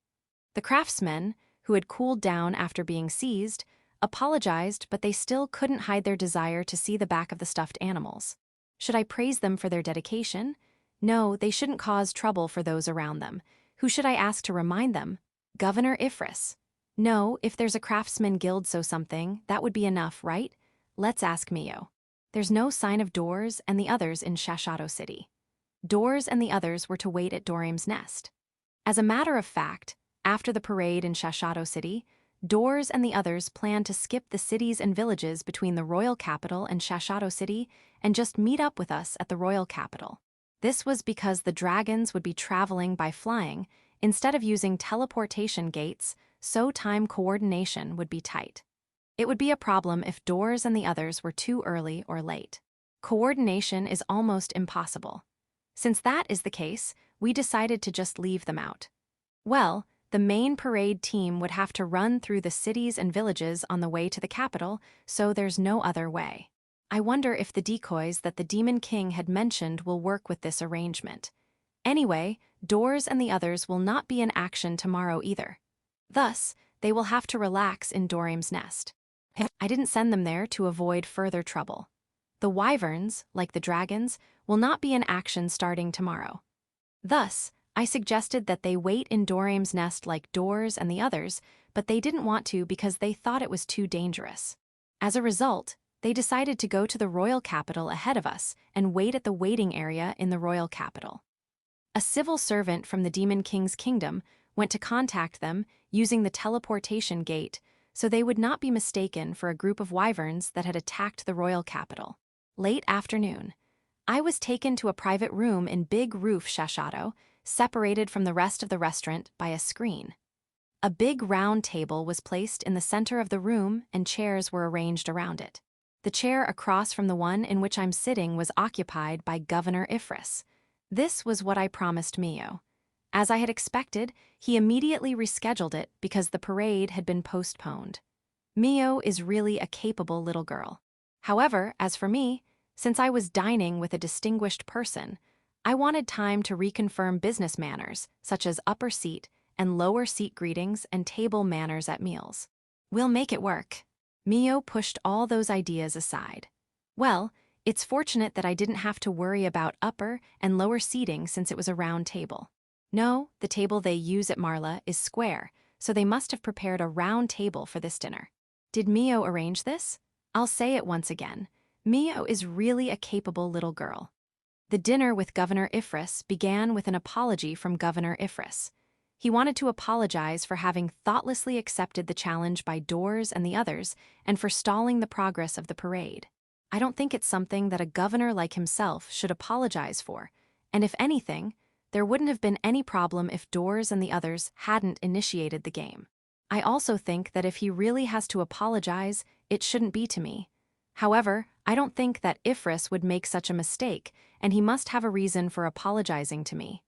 The craftsmen, who had cooled down after being seized, apologized, but they still couldn't hide their desire to see the back of the stuffed animals. Should I praise them for their dedication? No, they shouldn't cause trouble for those around them. Who should I ask to remind them? Governor Ifris. No, if there's a craftsman guild something, that would be enough, right? Let's ask Mio. There's no sign of Doors and the others in Shashato City. Doors and the others were to wait at Dorim's nest. As a matter of fact, after the parade in Shashato City, Doors and the others planned to skip the cities and villages between the royal capital and Shashato City and just meet up with us at the royal capital. This was because the dragons would be traveling by flying instead of using teleportation gates, so time coordination would be tight. It would be a problem if Doors and the others were too early or late. Coordination is almost impossible. Since that is the case, we decided to just leave them out. Well, the main parade team would have to run through the cities and villages on the way to the capital, so there's no other way. I wonder if the decoys that the Demon King had mentioned will work with this arrangement. Anyway, Doors and the others will not be in action tomorrow either. Thus, they will have to relax in Dorim's nest. I didn't send them there to avoid further trouble. The wyverns, like the dragons, will not be in action starting tomorrow. Thus, I suggested that they wait in Dorim's nest like Doors and the others, but they didn't want to because they thought it was too dangerous. As a result, they decided to go to the royal capital ahead of us and wait at the waiting area in the royal capital. A civil servant from the Demon King's kingdom went to contact them using the teleportation gate so they would not be mistaken for a group of wyverns that had attacked the royal capital. Late afternoon, I was taken to a private room in Big Roof Shashato, separated from the rest of the restaurant by a screen. A big round table was placed in the center of the room and chairs were arranged around it. The chair across from the one in which I'm sitting was occupied by Governor Ifris. This was what I promised Mio. As I had expected, he immediately rescheduled it because the parade had been postponed. Mio is really a capable little girl. However, as for me, since I was dining with a distinguished person, I wanted time to reconfirm business manners, such as upper seat and lower seat greetings and table manners at meals. We'll make it work. Mio pushed all those ideas aside. Well, it's fortunate that I didn't have to worry about upper and lower seating since it was a round table. No, the table they use at Marla is square, so they must have prepared a round table for this dinner. Did Mio arrange this? I'll say it once again. Mio is really a capable little girl. The dinner with Governor Ifris began with an apology from Governor Ifris. He wanted to apologize for having thoughtlessly accepted the challenge by Doors and the others and for stalling the progress of the parade. I don't think it's something that a governor like himself should apologize for, and if anything, there wouldn't have been any problem if Doors and the others hadn't initiated the game. I also think that if he really has to apologize, it shouldn't be to me. However, I don't think that Ifris would make such a mistake, and he must have a reason for apologizing to me.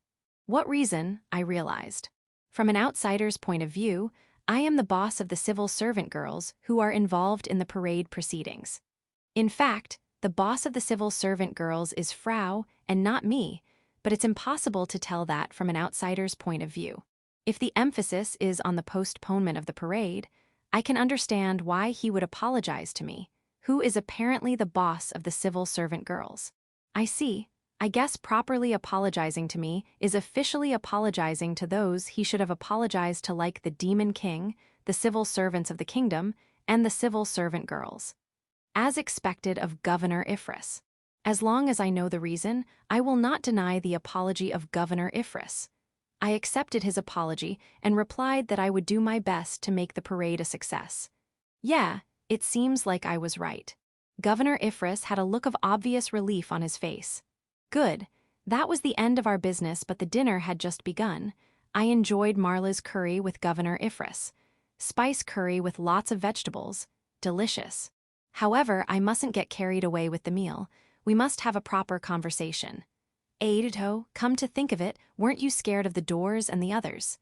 What reason, I realized. From an outsider's point of view, I am the boss of the civil servant girls who are involved in the parade proceedings. In fact, the boss of the civil servant girls is Frau and not me, but it's impossible to tell that from an outsider's point of view. If the emphasis is on the postponement of the parade, I can understand why he would apologize to me, who is apparently the boss of the civil servant girls. I see. I guess properly apologizing to me is officially apologizing to those he should have apologized to, like the Demon King, the civil servants of the kingdom, and the civil servant girls. As expected of Governor Ifris. As long as I know the reason, I will not deny the apology of Governor Ifris. I accepted his apology and replied that I would do my best to make the parade a success. Yeah, it seems like I was right. Governor Ifris had a look of obvious relief on his face. Good. That was the end of our business, but the dinner had just begun. I enjoyed Marla's curry with Governor Ifris. Spice curry with lots of vegetables. Delicious. However, I mustn't get carried away with the meal. We must have a proper conversation. Aidito, come to think of it, weren't you scared of the doors and the others?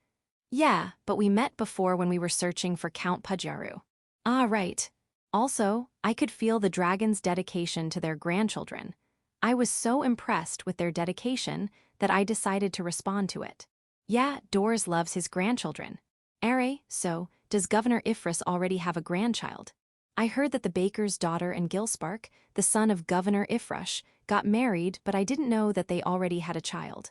Yeah, but we met before when we were searching for Count Pudjaru. Ah, right. Also, I could feel the dragon's dedication to their grandchildren. I was so impressed with their dedication that I decided to respond to it. Yeah, Doors loves his grandchildren. So, does Governor Ifris already have a grandchild? I heard that the baker's daughter and Gilspark, the son of Governor Ifrush, got married, but I didn't know that they already had a child.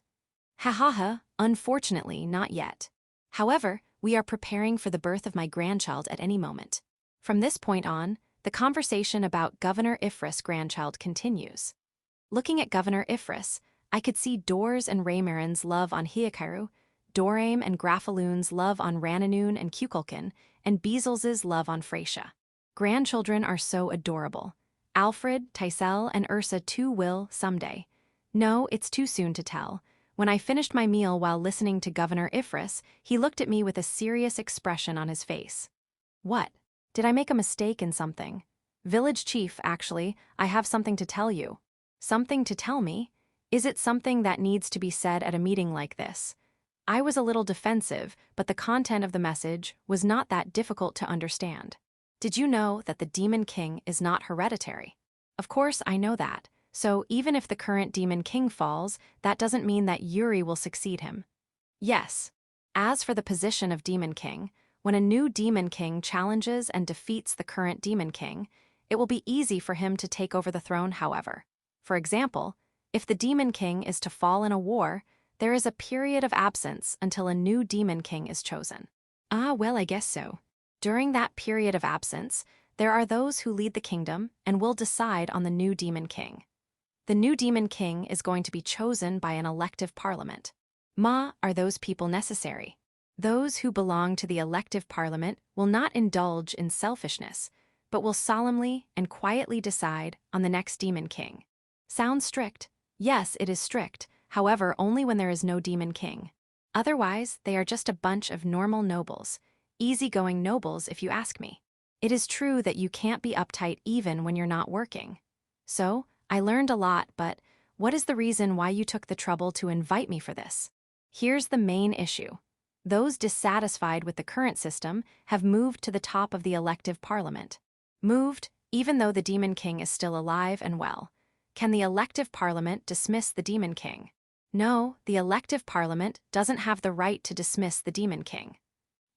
Ha ha ha, unfortunately, not yet. However, we are preparing for the birth of my grandchild at any moment. From this point on, the conversation about Governor Ifris' grandchild continues. Looking at Governor Ifris, I could see Doors and Raymarin's love on Hyakaru, Dorame and Graphaloon's love on Rananoon and Kukulkan, and Beazles's love on Freysia. Grandchildren are so adorable. Alfred, Tysel, and Ursa too will, someday. No, it's too soon to tell. When I finished my meal while listening to Governor Ifris, he looked at me with a serious expression on his face. What? Did I make a mistake in something? Village Chief, actually, I have something to tell you. Something to tell me? Is it something that needs to be said at a meeting like this? I was a little defensive, but the content of the message was not that difficult to understand. Did you know that the Demon King is not hereditary? Of course, I know that. So even if the current Demon King falls, that doesn't mean that Yuri will succeed him. Yes. As for the position of Demon King, when a new Demon King challenges and defeats the current Demon King, it will be easy for him to take over the throne, however. For example, if the Demon King is to fall in a war, there is a period of absence until a new Demon King is chosen. Ah, well, I guess so. During that period of absence, there are those who lead the kingdom and will decide on the new Demon King. The new Demon King is going to be chosen by an elective parliament. Are those people necessary? Those who belong to the elective parliament will not indulge in selfishness, but will solemnly and quietly decide on the next Demon King. Sounds strict. Yes, it is strict, however, only when there is no Demon King. Otherwise, they are just a bunch of normal nobles. Easygoing nobles, if you ask me. It is true that you can't be uptight even when you're not working. So, I learned a lot, but what is the reason why you took the trouble to invite me for this? Here's the main issue. Those dissatisfied with the current system have moved to the top of the elective parliament. Moved, even though the Demon King is still alive and well. Can the elective parliament dismiss the Demon King? No, the elective parliament doesn't have the right to dismiss the Demon King.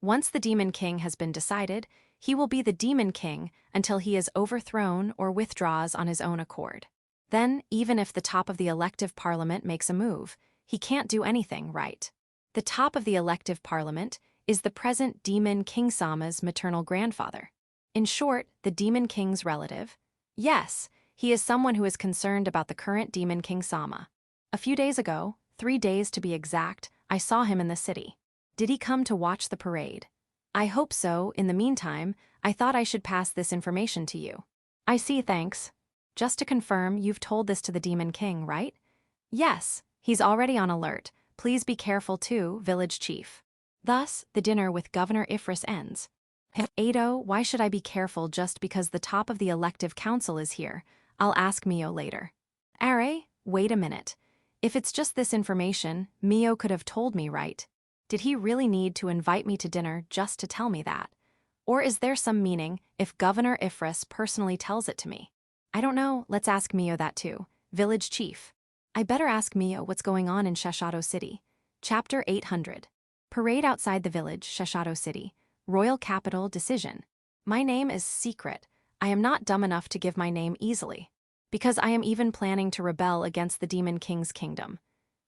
Once the Demon King has been decided, he will be the Demon King until he is overthrown or withdraws on his own accord. Then, even if the top of the elective parliament makes a move, he can't do anything, right? The top of the elective parliament is the present Demon King Sama's maternal grandfather. In short, the Demon King's relative. Yes, he is someone who is concerned about the current Demon King Sama. A few days ago, 3 days to be exact, I saw him in the city. Did he come to watch the parade? I hope so. In the meantime, I thought I should pass this information to you. I see, thanks. Just to confirm, you've told this to the Demon King, right? Yes, he's already on alert. Please be careful too, village chief. Thus, the dinner with Governor Ifris ends. Ado, why should I be careful just because the top of the elective council is here? I'll ask Mio later. Are, wait a minute. If it's just this information, Mio could have told me, right? Did he really need to invite me to dinner just to tell me that? Or is there some meaning if Governor Ifris personally tells it to me? I don't know, let's ask Mio that too. Village Chief. I better ask Mio what's going on in Shashato City. Chapter 800. Parade outside the village, Shashato City. Royal Capital Decision. My name is secret. I am not dumb enough to give my name easily. Because I am even planning to rebel against the Demon King's kingdom.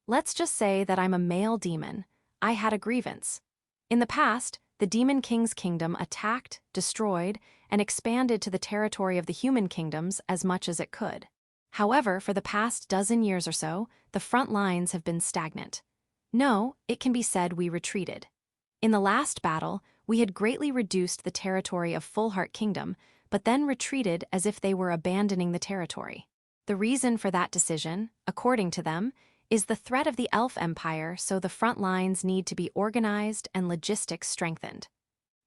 Let's just say that I'm a male demon. I had a grievance. In the past, the Demon King's kingdom attacked, destroyed, and expanded to the territory of the human kingdoms as much as it could. However, for the past dozen years or so, the front lines have been stagnant. No, it can be said we retreated. In the last battle, we had greatly reduced the territory of Fullheart Kingdom, but then retreated as if they were abandoning the territory. The reason for that decision, according to them, is the threat of the Elf Empire, so the front lines need to be organized and logistics strengthened.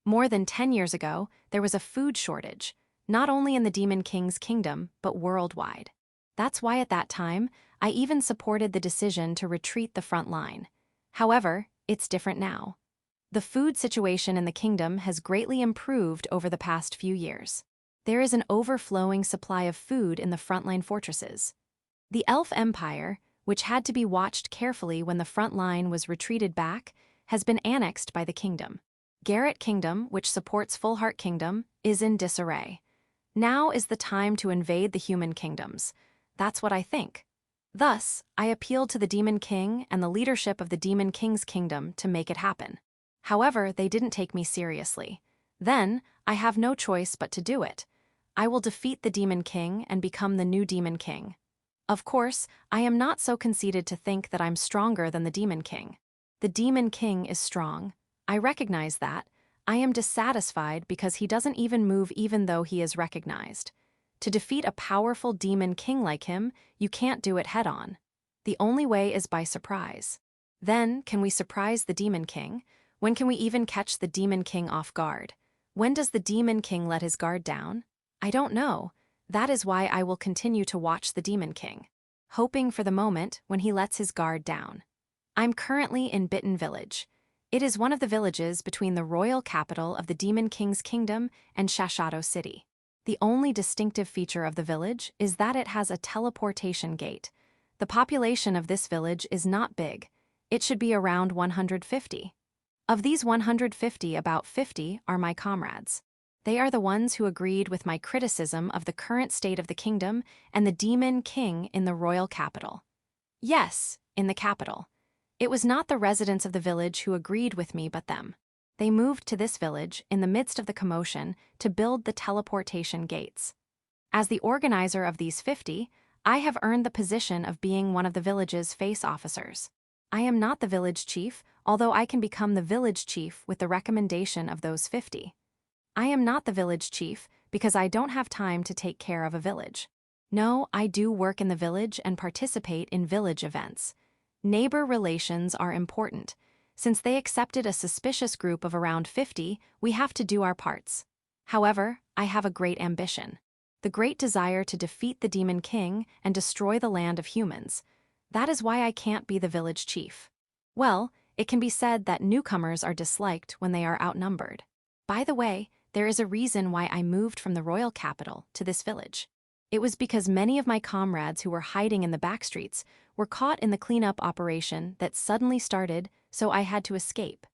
More than 10 years ago, there was a food shortage, not only in the Demon King's kingdom, but worldwide. That's why at that time, I even supported the decision to retreat the front line. However, it's different now. The food situation in the kingdom has greatly improved over the past few years. There is an overflowing supply of food in the frontline fortresses. The Elf Empire, which had to be watched carefully when the front line was retreated back, has been annexed by the kingdom. Garrett Kingdom, which supports Fullheart Kingdom, is in disarray. Now is the time to invade the human kingdoms. That's what I think. Thus, I appealed to the Demon King and the leadership of the Demon King's kingdom to make it happen. However, they didn't take me seriously. Then, I have no choice but to do it. I will defeat the Demon King and become the new Demon King. Of course, I am not so conceited to think that I'm stronger than the Demon King. The Demon King is strong. I recognize that. I am dissatisfied because he doesn't even move even though he is recognized. To defeat a powerful Demon King like him, you can't do it head-on. The only way is by surprise. Then, can we surprise the Demon King? When can we even catch the Demon King off guard? When does the Demon King let his guard down? I don't know. That is why I will continue to watch the Demon King, hoping for the moment when he lets his guard down. I'm currently in Bitten Village. It is one of the villages between the royal capital of the Demon King's kingdom and Shashato City. The only distinctive feature of the village is that it has a teleportation gate. The population of this village is not big. It should be around 150. Of these 150, about 50 are my comrades. They are the ones who agreed with my criticism of the current state of the kingdom and the Demon King in the royal capital. Yes, in the capital. It was not the residents of the village who agreed with me but them. They moved to this village in the midst of the commotion to build the teleportation gates. As the organizer of these 50, I have earned the position of being one of the village's face officers. I am not the village chief, although I can become the village chief with the recommendation of those 50. I am not the village chief because I don't have time to take care of a village. No, I do work in the village and participate in village events. Neighbor relations are important. Since they accepted a suspicious group of around 50, we have to do our parts. However, I have a great ambition. The great desire to defeat the Demon King and destroy the land of humans. That is why I can't be the village chief. Well, it can be said that newcomers are disliked when they are outnumbered. By the way, there is a reason why I moved from the royal capital to this village. It was because many of my comrades who were hiding in the backstreets were caught in the cleanup operation that suddenly started, so I had to escape.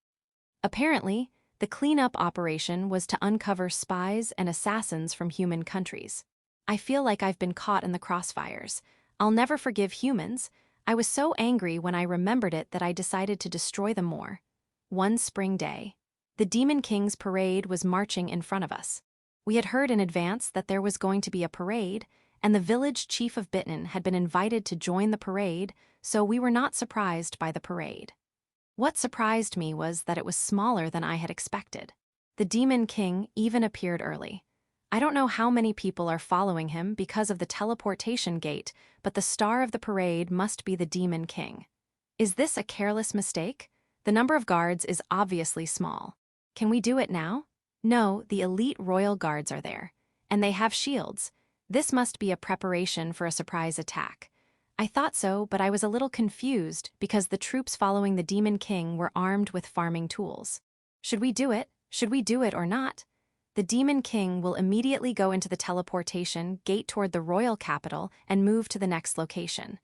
Apparently, the cleanup operation was to uncover spies and assassins from human countries. I feel like I've been caught in the crossfires. I'll never forgive humans. I was so angry when I remembered it that I decided to destroy them more. One spring day, the Demon King's parade was marching in front of us. We had heard in advance that there was going to be a parade, and the village chief of Bitten had been invited to join the parade, so we were not surprised by the parade. What surprised me was that it was smaller than I had expected. The Demon King even appeared early. I don't know how many people are following him because of the teleportation gate, but the star of the parade must be the Demon King. Is this a careless mistake? The number of guards is obviously small. Can we do it now? No, the elite royal guards are there, and they have shields. This must be a preparation for a surprise attack. I thought so, but I was a little confused because the troops following the Demon King were armed with farming tools. Should we do it? Should we do it or not? The Demon King will immediately go into the teleportation gate toward the royal capital and move to the next location.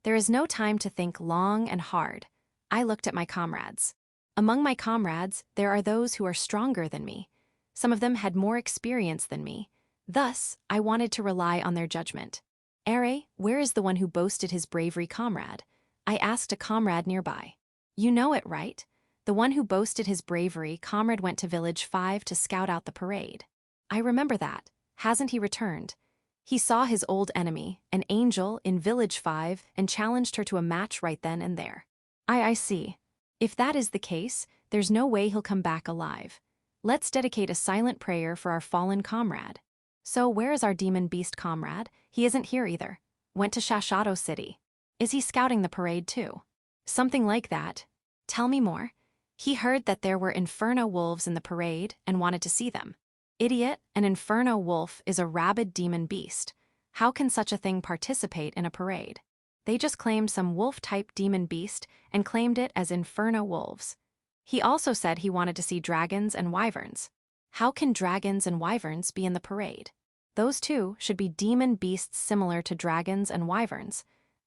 There is no time to think long and hard. I looked at my comrades. Among my comrades, there are those who are stronger than me. Some of them had more experience than me. Thus, I wanted to rely on their judgment. "Are, where is the one who boasted his bravery, comrade?" I asked a comrade nearby. "You know it, right? The one who boasted his bravery, comrade, went to Village 5 to scout out the parade." "I remember that. Hasn't he returned?" "He saw his old enemy, an angel, in Village 5 and challenged her to a match right then and there." I see. If that is the case, there's no way he'll come back alive. Let's dedicate a silent prayer for our fallen comrade." "So where is our demon beast comrade? He isn't here either." "Went to Shashato City." "Is he scouting the parade too?" "Something like that." "Tell me more." He heard that there were inferno wolves in the parade and wanted to see them. Idiot, an inferno wolf is a rabid demon beast. How can such a thing participate in a parade? They just claimed some wolf-type demon beast and claimed it as inferno wolves. He also said he wanted to see dragons and wyverns. How can dragons and wyverns be in the parade? Those two should be demon beasts similar to dragons and wyverns.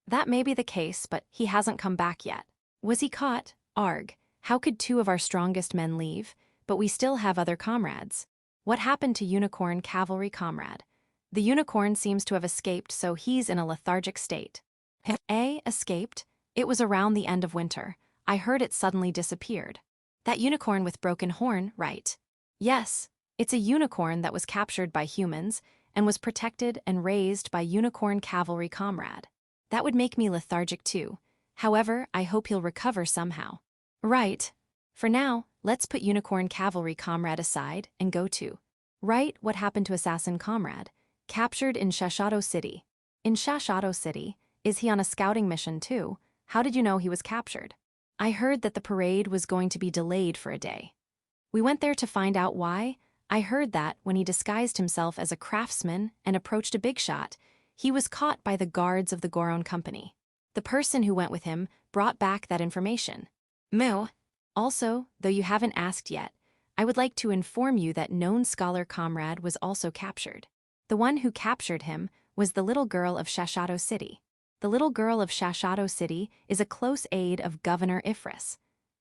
That may be the case, but he hasn't come back yet. Was he caught? Arg. How could two of our strongest men leave, but we still have other comrades? What happened to Unicorn Cavalry Comrade? The unicorn seems to have escaped, so he's in a lethargic state. Escaped? It was around the end of winter. I heard it suddenly disappeared. That unicorn with broken horn, right? Yes, it's a unicorn that was captured by humans and was protected and raised by Unicorn Cavalry Comrade. That would make me lethargic too. However, I hope he'll recover somehow. Right. For now, let's put Unicorn Cavalry Comrade aside and go to. Right, what happened to Assassin Comrade? Captured in Shashato City. In Shashato City, is he on a scouting mission too? How did you know he was captured? I heard that the parade was going to be delayed for a day. We went there to find out why. I heard that when he disguised himself as a craftsman and approached a big shot, he was caught by the guards of the Goron Company. The person who went with him brought back that information. Moo. Also, though you haven't asked yet, I would like to inform you that known scholar Comrade was also captured. The one who captured him was the little girl of Shashato City. The little girl of Shashato City is a close aide of Governor Ifris.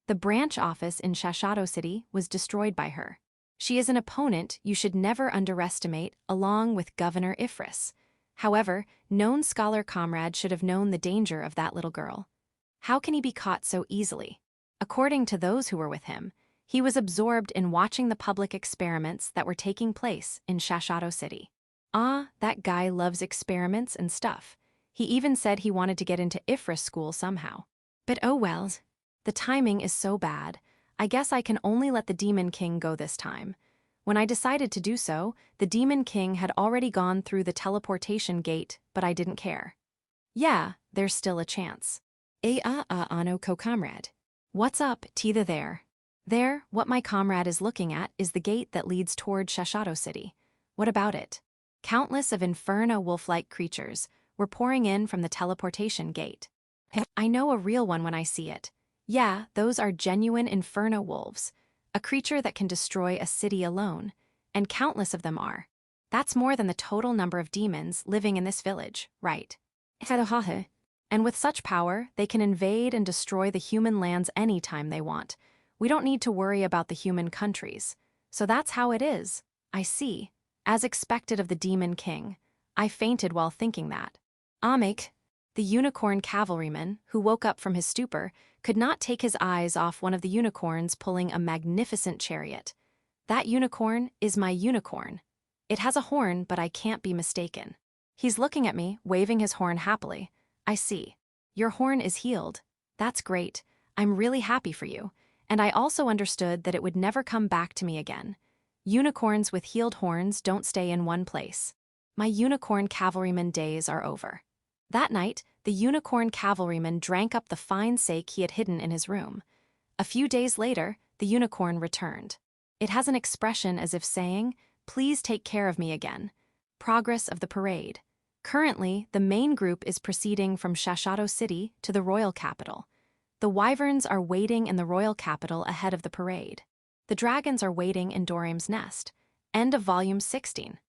The branch office in Shashato City was destroyed by her. She is an opponent you should never underestimate, along with Governor Ifris. However, known scholar Comrade should have known the danger of that little girl. How can he be caught so easily? According to those who were with him, he was absorbed in watching the public experiments that were taking place in Shashato City. Ah, that guy loves experiments and stuff. He even said he wanted to get into Ifris school somehow. But oh well, the timing is so bad. I guess I can only let the Demon King go this time. When I decided to do so, the Demon King had already gone through the teleportation gate, but I didn't care. Yeah, there's still a chance. Ano co-comrade. What's up, Titha there? There, what my comrade is looking at is the gate that leads toward Shashato City. What about it? Countless of inferno wolf-like creatures were pouring in from the teleportation gate. I know a real one when I see it. Yeah, those are genuine inferno wolves, a creature that can destroy a city alone, and countless of them are. That's more than the total number of demons living in this village, right? And with such power, they can invade and destroy the human lands anytime they want. We don't need to worry about the human countries. So that's how it is. I see. As expected of the Demon King. I fainted while thinking that. Amik, the unicorn cavalryman, who woke up from his stupor, could not take his eyes off one of the unicorns pulling a magnificent chariot. That unicorn is my unicorn. It has a horn, but I can't be mistaken. He's looking at me, waving his horn happily. I see. Your horn is healed. That's great. I'm really happy for you. And I also understood that it would never come back to me again. Unicorns with healed horns don't stay in one place. My unicorn cavalryman days are over. That night, the unicorn cavalryman drank up the fine sake he had hidden in his room. A few days later, the unicorn returned. It has an expression as if saying, "Please take care of me again." Progress of the parade. Currently, the main group is proceeding from Shashato City to the royal capital. The wyverns are waiting in the royal capital ahead of the parade. The dragons are waiting in Dorim's nest. End of Volume 16.